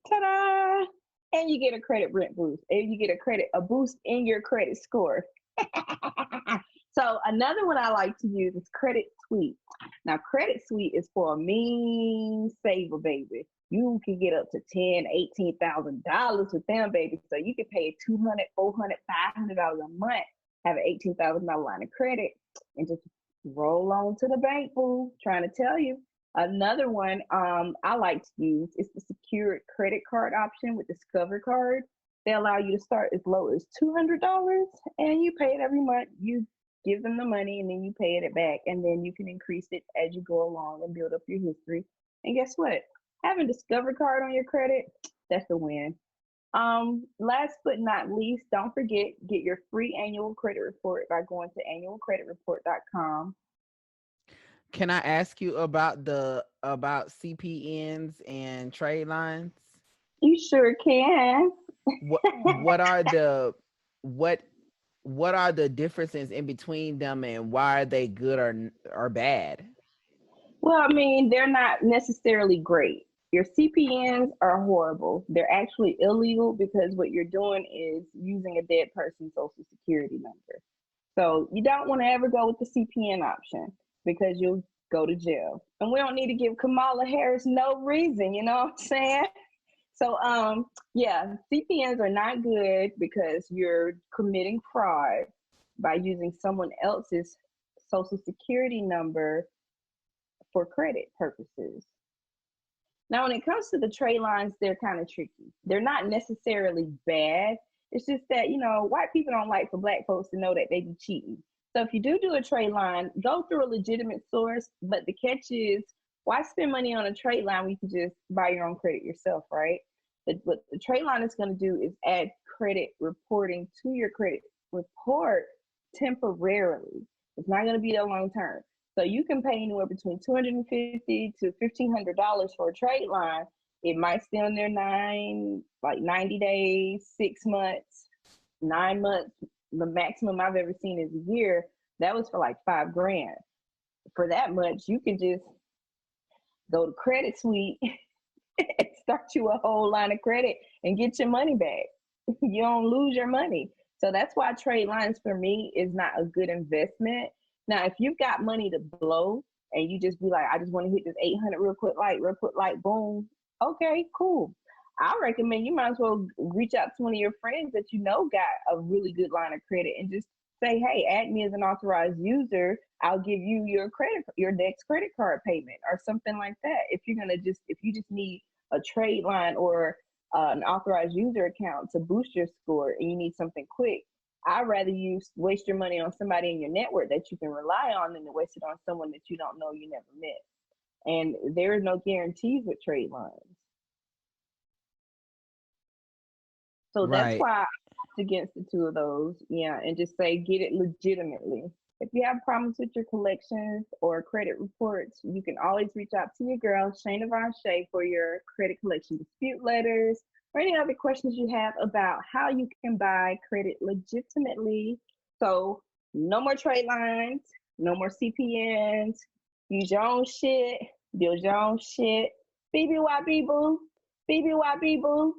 Speaker 9: Ta-da! And you get a credit rent boost, and you get a boost in your credit score. So another one I like to use is Credit Suite. Now, Credit Suite is for a mean saver, baby. You can get up to $10,000, $18,000 with them, baby. So you can pay $200, $400, $500 a month, have an $18,000 line of credit, and just roll on to the bank, boo. Trying to tell you. Another one I like to use is the secured credit card option with Discover Card. They allow you to start as low as $200, and you pay it every month. You give them the money, and then you pay it back, and then you can increase it as you go along and build up your history. And guess what? Having Discover Card on your credit, that's a win. Last but not least, don't forget, get your free annual credit report by going to annualcreditreport.com.
Speaker 3: Can I ask you about CPNs and trade lines?
Speaker 9: You sure can.
Speaker 3: What are the differences in between them, and why are they good or bad?
Speaker 9: Well, I mean, they're not necessarily great. Your CPNs are horrible. They're actually illegal because what you're doing is using a dead person's social security number. So you don't want to ever go with the CPN option because you'll go to jail. And we don't need to give Kamala Harris no reason, you know what I'm saying? So, yeah, CPNs are not good because you're committing fraud by using someone else's social security number for credit purposes. Now, when it comes to the trade lines, they're kind of tricky. They're not necessarily bad. It's just that, you know, white people don't like for black folks to know that they be cheating. So if you do a trade line, go through a legitimate source. But the catch is, why spend money on a trade line when you can just buy your own credit yourself, right? What the trade line is going to do is add credit reporting to your credit report temporarily. It's not going to be there long term. So you can pay anywhere between $250 to $1,500 for a trade line. It might stay on there 90 days, 6 months, 9 months. The maximum I've ever seen is a year. That was for like $5,000. For that much, you can just go to Credit Suite and start you a whole line of credit and get your money back. You don't lose your money. So that's why trade lines for me is not a good investment. Now, if you've got money to blow and you just be like, I just want to hit this 800 real quick, boom. Okay, cool. I recommend you might as well reach out to one of your friends that you know got a really good line of credit and just say, hey, add me as an authorized user. I'll give you your next credit card payment or something like that. If you just need a trade line or an authorized user account to boost your score and you need something quick, I'd rather you waste your money on somebody in your network that you can rely on than to waste it on someone that you don't know, you never met. And there is no guarantees with trade lines. So that's
Speaker 3: Right.
Speaker 9: why I opt against the two of those. Yeah, and just say get it legitimately. If you have problems with your collections or credit reports, you can always reach out to your girl, Shayna Von Shay, for your credit collection dispute letters or any other questions you have about how you can buy credit legitimately. So no more trade lines, no more CPNs. Use your own shit, build your own shit. BBYB boo, BBYB boo.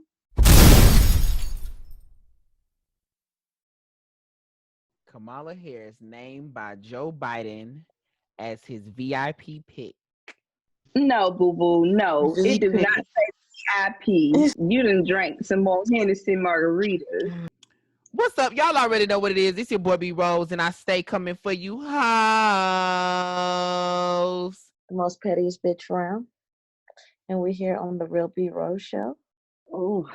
Speaker 3: Kamala Harris named by Joe Biden as his VIP pick.
Speaker 9: No, boo boo, no. It do not say VIP. You done drank some more Hennessy margaritas.
Speaker 3: What's up? Y'all already know what it is. It's your boy B.ROSE, and I stay coming for you, hoes.
Speaker 22: The most pettiest bitch around. And we're here on the Real B.ROSE show.
Speaker 9: Ooh.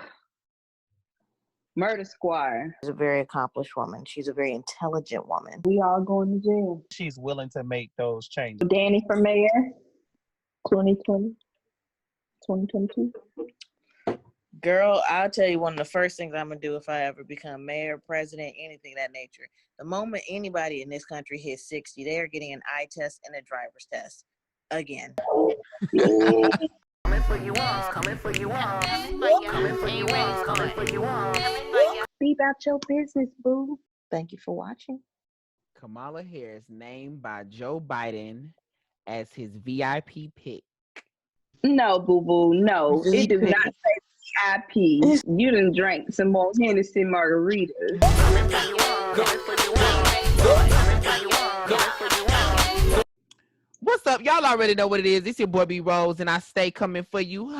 Speaker 9: Murder Squad.
Speaker 22: She's a very accomplished woman. She's a very intelligent woman.
Speaker 9: We all going to jail.
Speaker 17: She's willing to make those changes.
Speaker 9: Danny for mayor, 2020, 2022.
Speaker 22: Girl, I'll tell you one of the first things I'm going to do if I ever become mayor, president, anything of that nature. The moment anybody in this country hits 60, they are getting an eye test and a driver's test. Again.
Speaker 14: Coming for you all, coming for you all, coming for you all, coming for you all.
Speaker 9: Be about your business, boo.
Speaker 22: Thank you for watching.
Speaker 3: Kamala Harris named by Joe Biden as his VIP pick.
Speaker 9: No, boo boo, no. It do not say VIP. You done drank some more Hennessy margaritas.
Speaker 3: What's up? Y'all already know what it is. It's your boy B.ROSE, and I stay coming for you, hoes.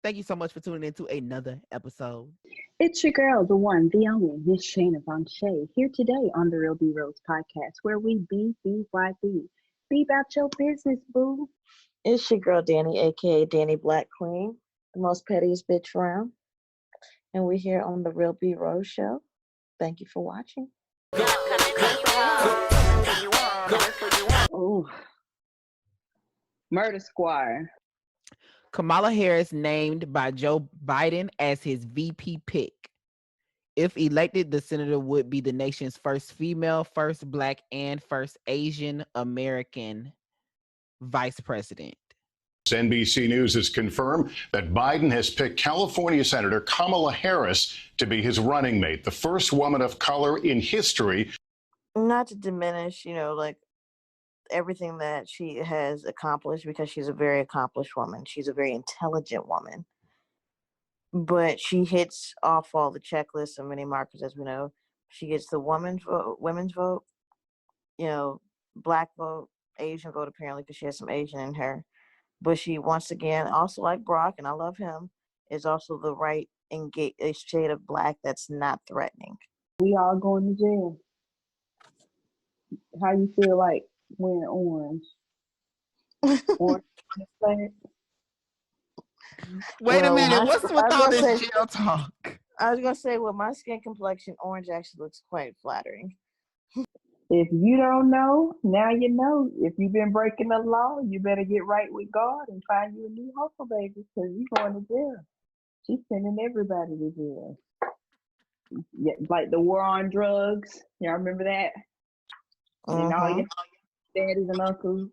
Speaker 3: Thank you so much for tuning in to another episode.
Speaker 9: It's your girl, the one, the only, Miss Shayna Von Shay, here today on the Real B.ROSE podcast, where we BBYB. Be about your business, boo.
Speaker 22: It's your girl, Danny, a.k.a. Danny Black Queen, the most pettiest bitch around. And we're here on the Real B.ROSE show. Thank you for watching.
Speaker 9: Ooh. Murder Squad.
Speaker 3: Kamala Harris named by Joe Biden as his VP pick. If elected, the senator would be the nation's first female, first Black, and first Asian American vice president.
Speaker 15: NBC News has confirmed that Biden has picked California Senator Kamala Harris to be his running mate, the first woman of color in history.
Speaker 22: Not to diminish, like everything that she has accomplished, because she's a very accomplished woman. She's a very intelligent woman. But she hits off all the checklists and many markers, as we know. She gets the women's vote, Black vote, Asian vote, apparently, because she has some Asian in her. But she, once again, also like Brock, and I love him, is also the right shade of Black that's not threatening.
Speaker 9: We all going to jail. How you feel like wearing orange? Orange on the flag?
Speaker 3: Wait a minute, what's with all this jail talk?
Speaker 22: I was going to say, my skin complexion, orange actually looks quite flattering.
Speaker 9: If you don't know, now you know. If you've been breaking the law, you better get right with God and find you a new hustle, baby, because you're going to jail. She's sending everybody to jail. Yeah, like the war on drugs. Y'all remember that? And all your daddies and uncles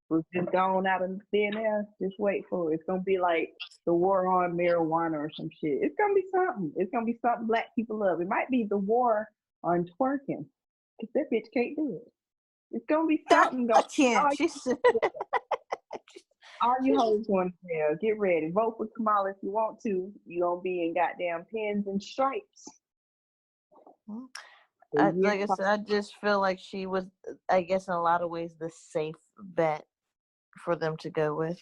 Speaker 9: was just gone out of thin air. Just wait for it. It's going to be like the war on marijuana or some shit. It's going to be something. It's going to be something Black people love. It might be the war on twerking. Because that bitch can't do it. It's going to be something.
Speaker 22: I can't.
Speaker 9: All you hoes going to jail. Get ready. Vote for Kamala if you want to. You're going to be in goddamn pins and stripes.
Speaker 22: Like I said, I just feel like she was, I guess, in a lot of ways, the safe bet for them to go with.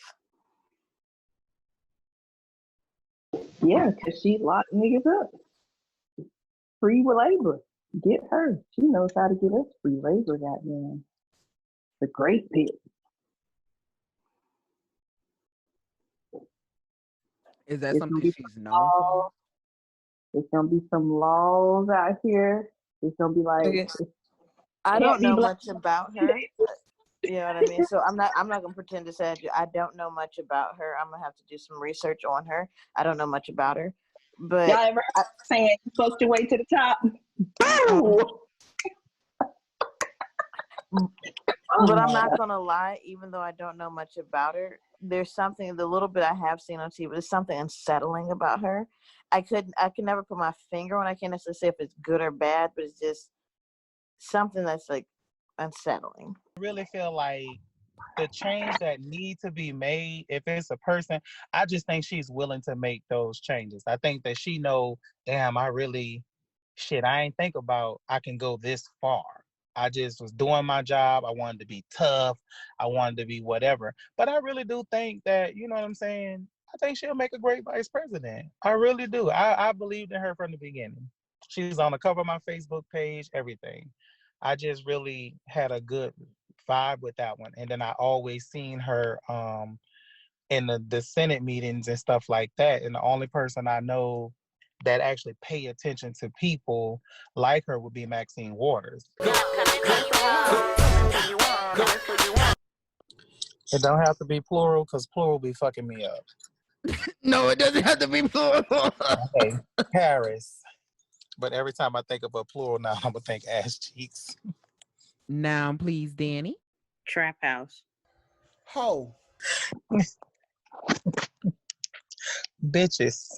Speaker 9: Yeah, because she locked niggas up. Free labor. Get her. She knows how to get us free labor, goddamn. The great pit.
Speaker 3: Is that
Speaker 9: It's gonna
Speaker 3: something
Speaker 9: be
Speaker 3: she's
Speaker 9: some
Speaker 3: known for?
Speaker 9: laws. There's gonna be some laws out here. It's gonna be like
Speaker 22: Okay. I
Speaker 9: can't
Speaker 22: don't
Speaker 9: be
Speaker 22: know
Speaker 9: black.
Speaker 22: much about her. You know what I mean? So I'm not gonna pretend to say I don't know much about her. I'm gonna have to do some research on her. I don't know much about her. But
Speaker 9: Y'all ever heard saying you're supposed to wait to the top? Bow!
Speaker 22: But I'm not gonna lie, even though I don't know much about her, there's something the little bit I have seen on TV, there's something unsettling about her. I could never put my finger on. I can't necessarily say if it's good or bad, but it's just something that's like unsettling.
Speaker 4: I really feel like the change that need to be made, if it's a person, I just think she's willing to make those changes. I think that she know, damn, I ain't think about I can go this far. I just was doing my job. I wanted to be tough. I wanted to be whatever. But I really do think that, you know what I'm saying? I think she'll make a great vice president. I really do. I believed in her from the beginning. She's on the cover of my Facebook page, everything. I just really had a good vibe with that one. And then I always seen her in the Senate meetings and stuff like that. And the only person I know that actually pay attention to people like her would be Maxine Waters. It don't have to be plural because plural be fucking me up.
Speaker 3: No, it doesn't have to be plural.
Speaker 4: Okay, Paris. But every time I think of a plural now, I'm gonna think ass cheeks.
Speaker 3: Now, please, Danny.
Speaker 8: Trap house.
Speaker 1: Ho.
Speaker 4: Bitches.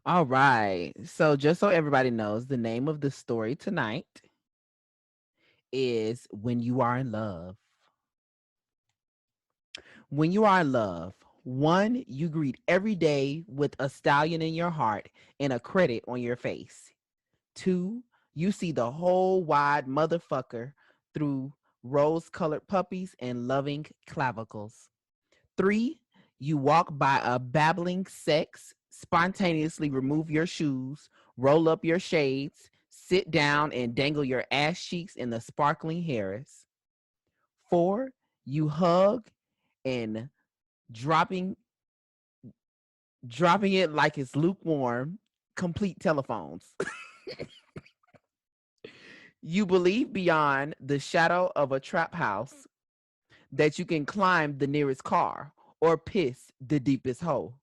Speaker 3: All right. So, just so everybody knows, the name of the story tonight is When You Are in Love. When you are in love, one, you greet every day with a stallion in your heart and a credit on your face. Two, you see the whole wide motherfucker through rose-colored puppies and loving clavicles. Three, you walk by a babbling sex, spontaneously remove your shoes, roll up your shades, sit down and dangle your ass cheeks in the sparkling Harris. Four, you hug and dropping it like it's lukewarm, complete telephones. You believe beyond the shadow of a trap house that you can climb the nearest car or piss the deepest hole.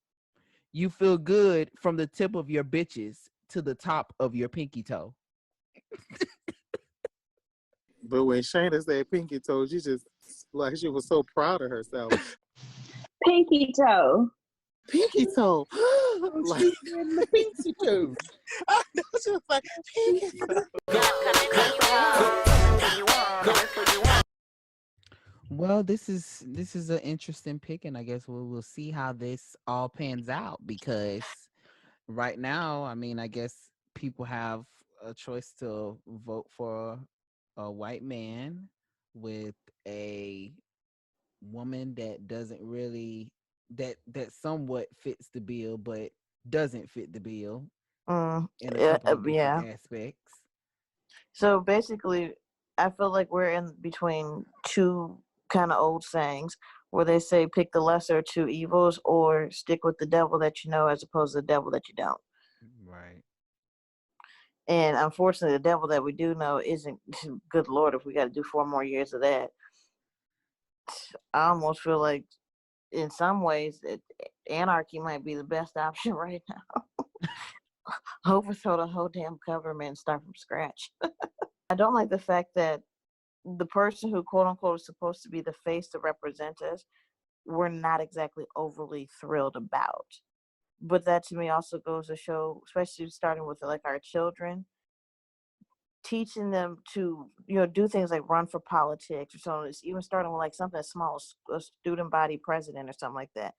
Speaker 3: You feel good from the tip of your bitches to the top of your pinky toe.
Speaker 17: But when Shayna said pinky toe, she just like she was so proud of herself.
Speaker 9: Pinky toe.
Speaker 17: Pinky toe.
Speaker 3: Like the pinky toe.
Speaker 17: I know, she was like pinky toe.
Speaker 3: Well, this is an interesting pick, and I guess we'll see how this all pans out, because right now, I mean, I guess people have a choice to vote for a white man with a woman that doesn't really that somewhat fits the bill, but doesn't fit the bill in a couple of different aspects.
Speaker 22: So basically, I feel like we're in between two kind of old sayings where they say pick the lesser of two evils or stick with the devil that you know as opposed to the devil that you don't.
Speaker 3: Right.
Speaker 22: And unfortunately, the devil that we do know isn't, good Lord, if we got to do 4 more years of that. I almost feel like in some ways anarchy might be the best option right now. Overthrow the whole damn government and start from scratch. I don't like the fact that the person who quote unquote is supposed to be the face to represent us, we're not exactly overly thrilled about. But that to me also goes to show, especially starting with like our children, teaching them to, do things like run for politics or something. It's even starting with like something as small as a student body president or something like that,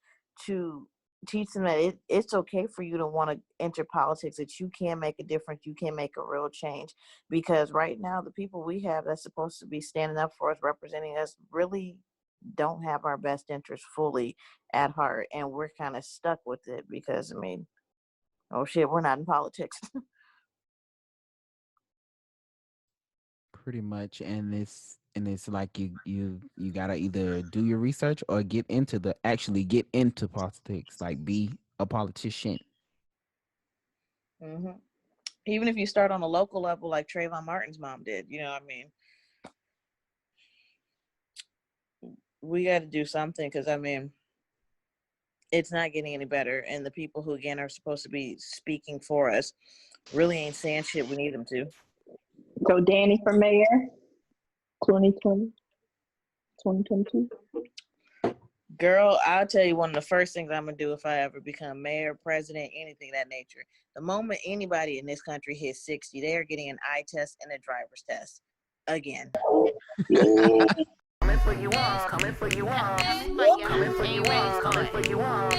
Speaker 22: to teach them that it's okay for you to want to enter politics, that you can make a difference, you can make a real change. Because right now, the people we have that's supposed to be standing up for us, representing us, really don't have our best interest fully at heart, and we're kind of stuck with it because, I mean, oh shit, we're not in politics.
Speaker 3: Pretty much, and it's like you gotta either do your research or get into politics, like be a politician.
Speaker 22: hmm Even if you start on a local level, like Trayvon Martin's mom did, you know what I mean? We got to do something because, I mean, it's not getting any better. And the people who, again, are supposed to be speaking for us really ain't saying shit we need them to.
Speaker 9: So Danny for mayor, 2020, 2022.
Speaker 22: Girl, I'll tell you one of the first things I'm going to do if I ever become mayor, president, anything of that nature. The moment anybody in this country hits 60, they are getting an eye test and a driver's test. Again.
Speaker 14: Coming for you all, coming for you all, coming for you all, coming for you all.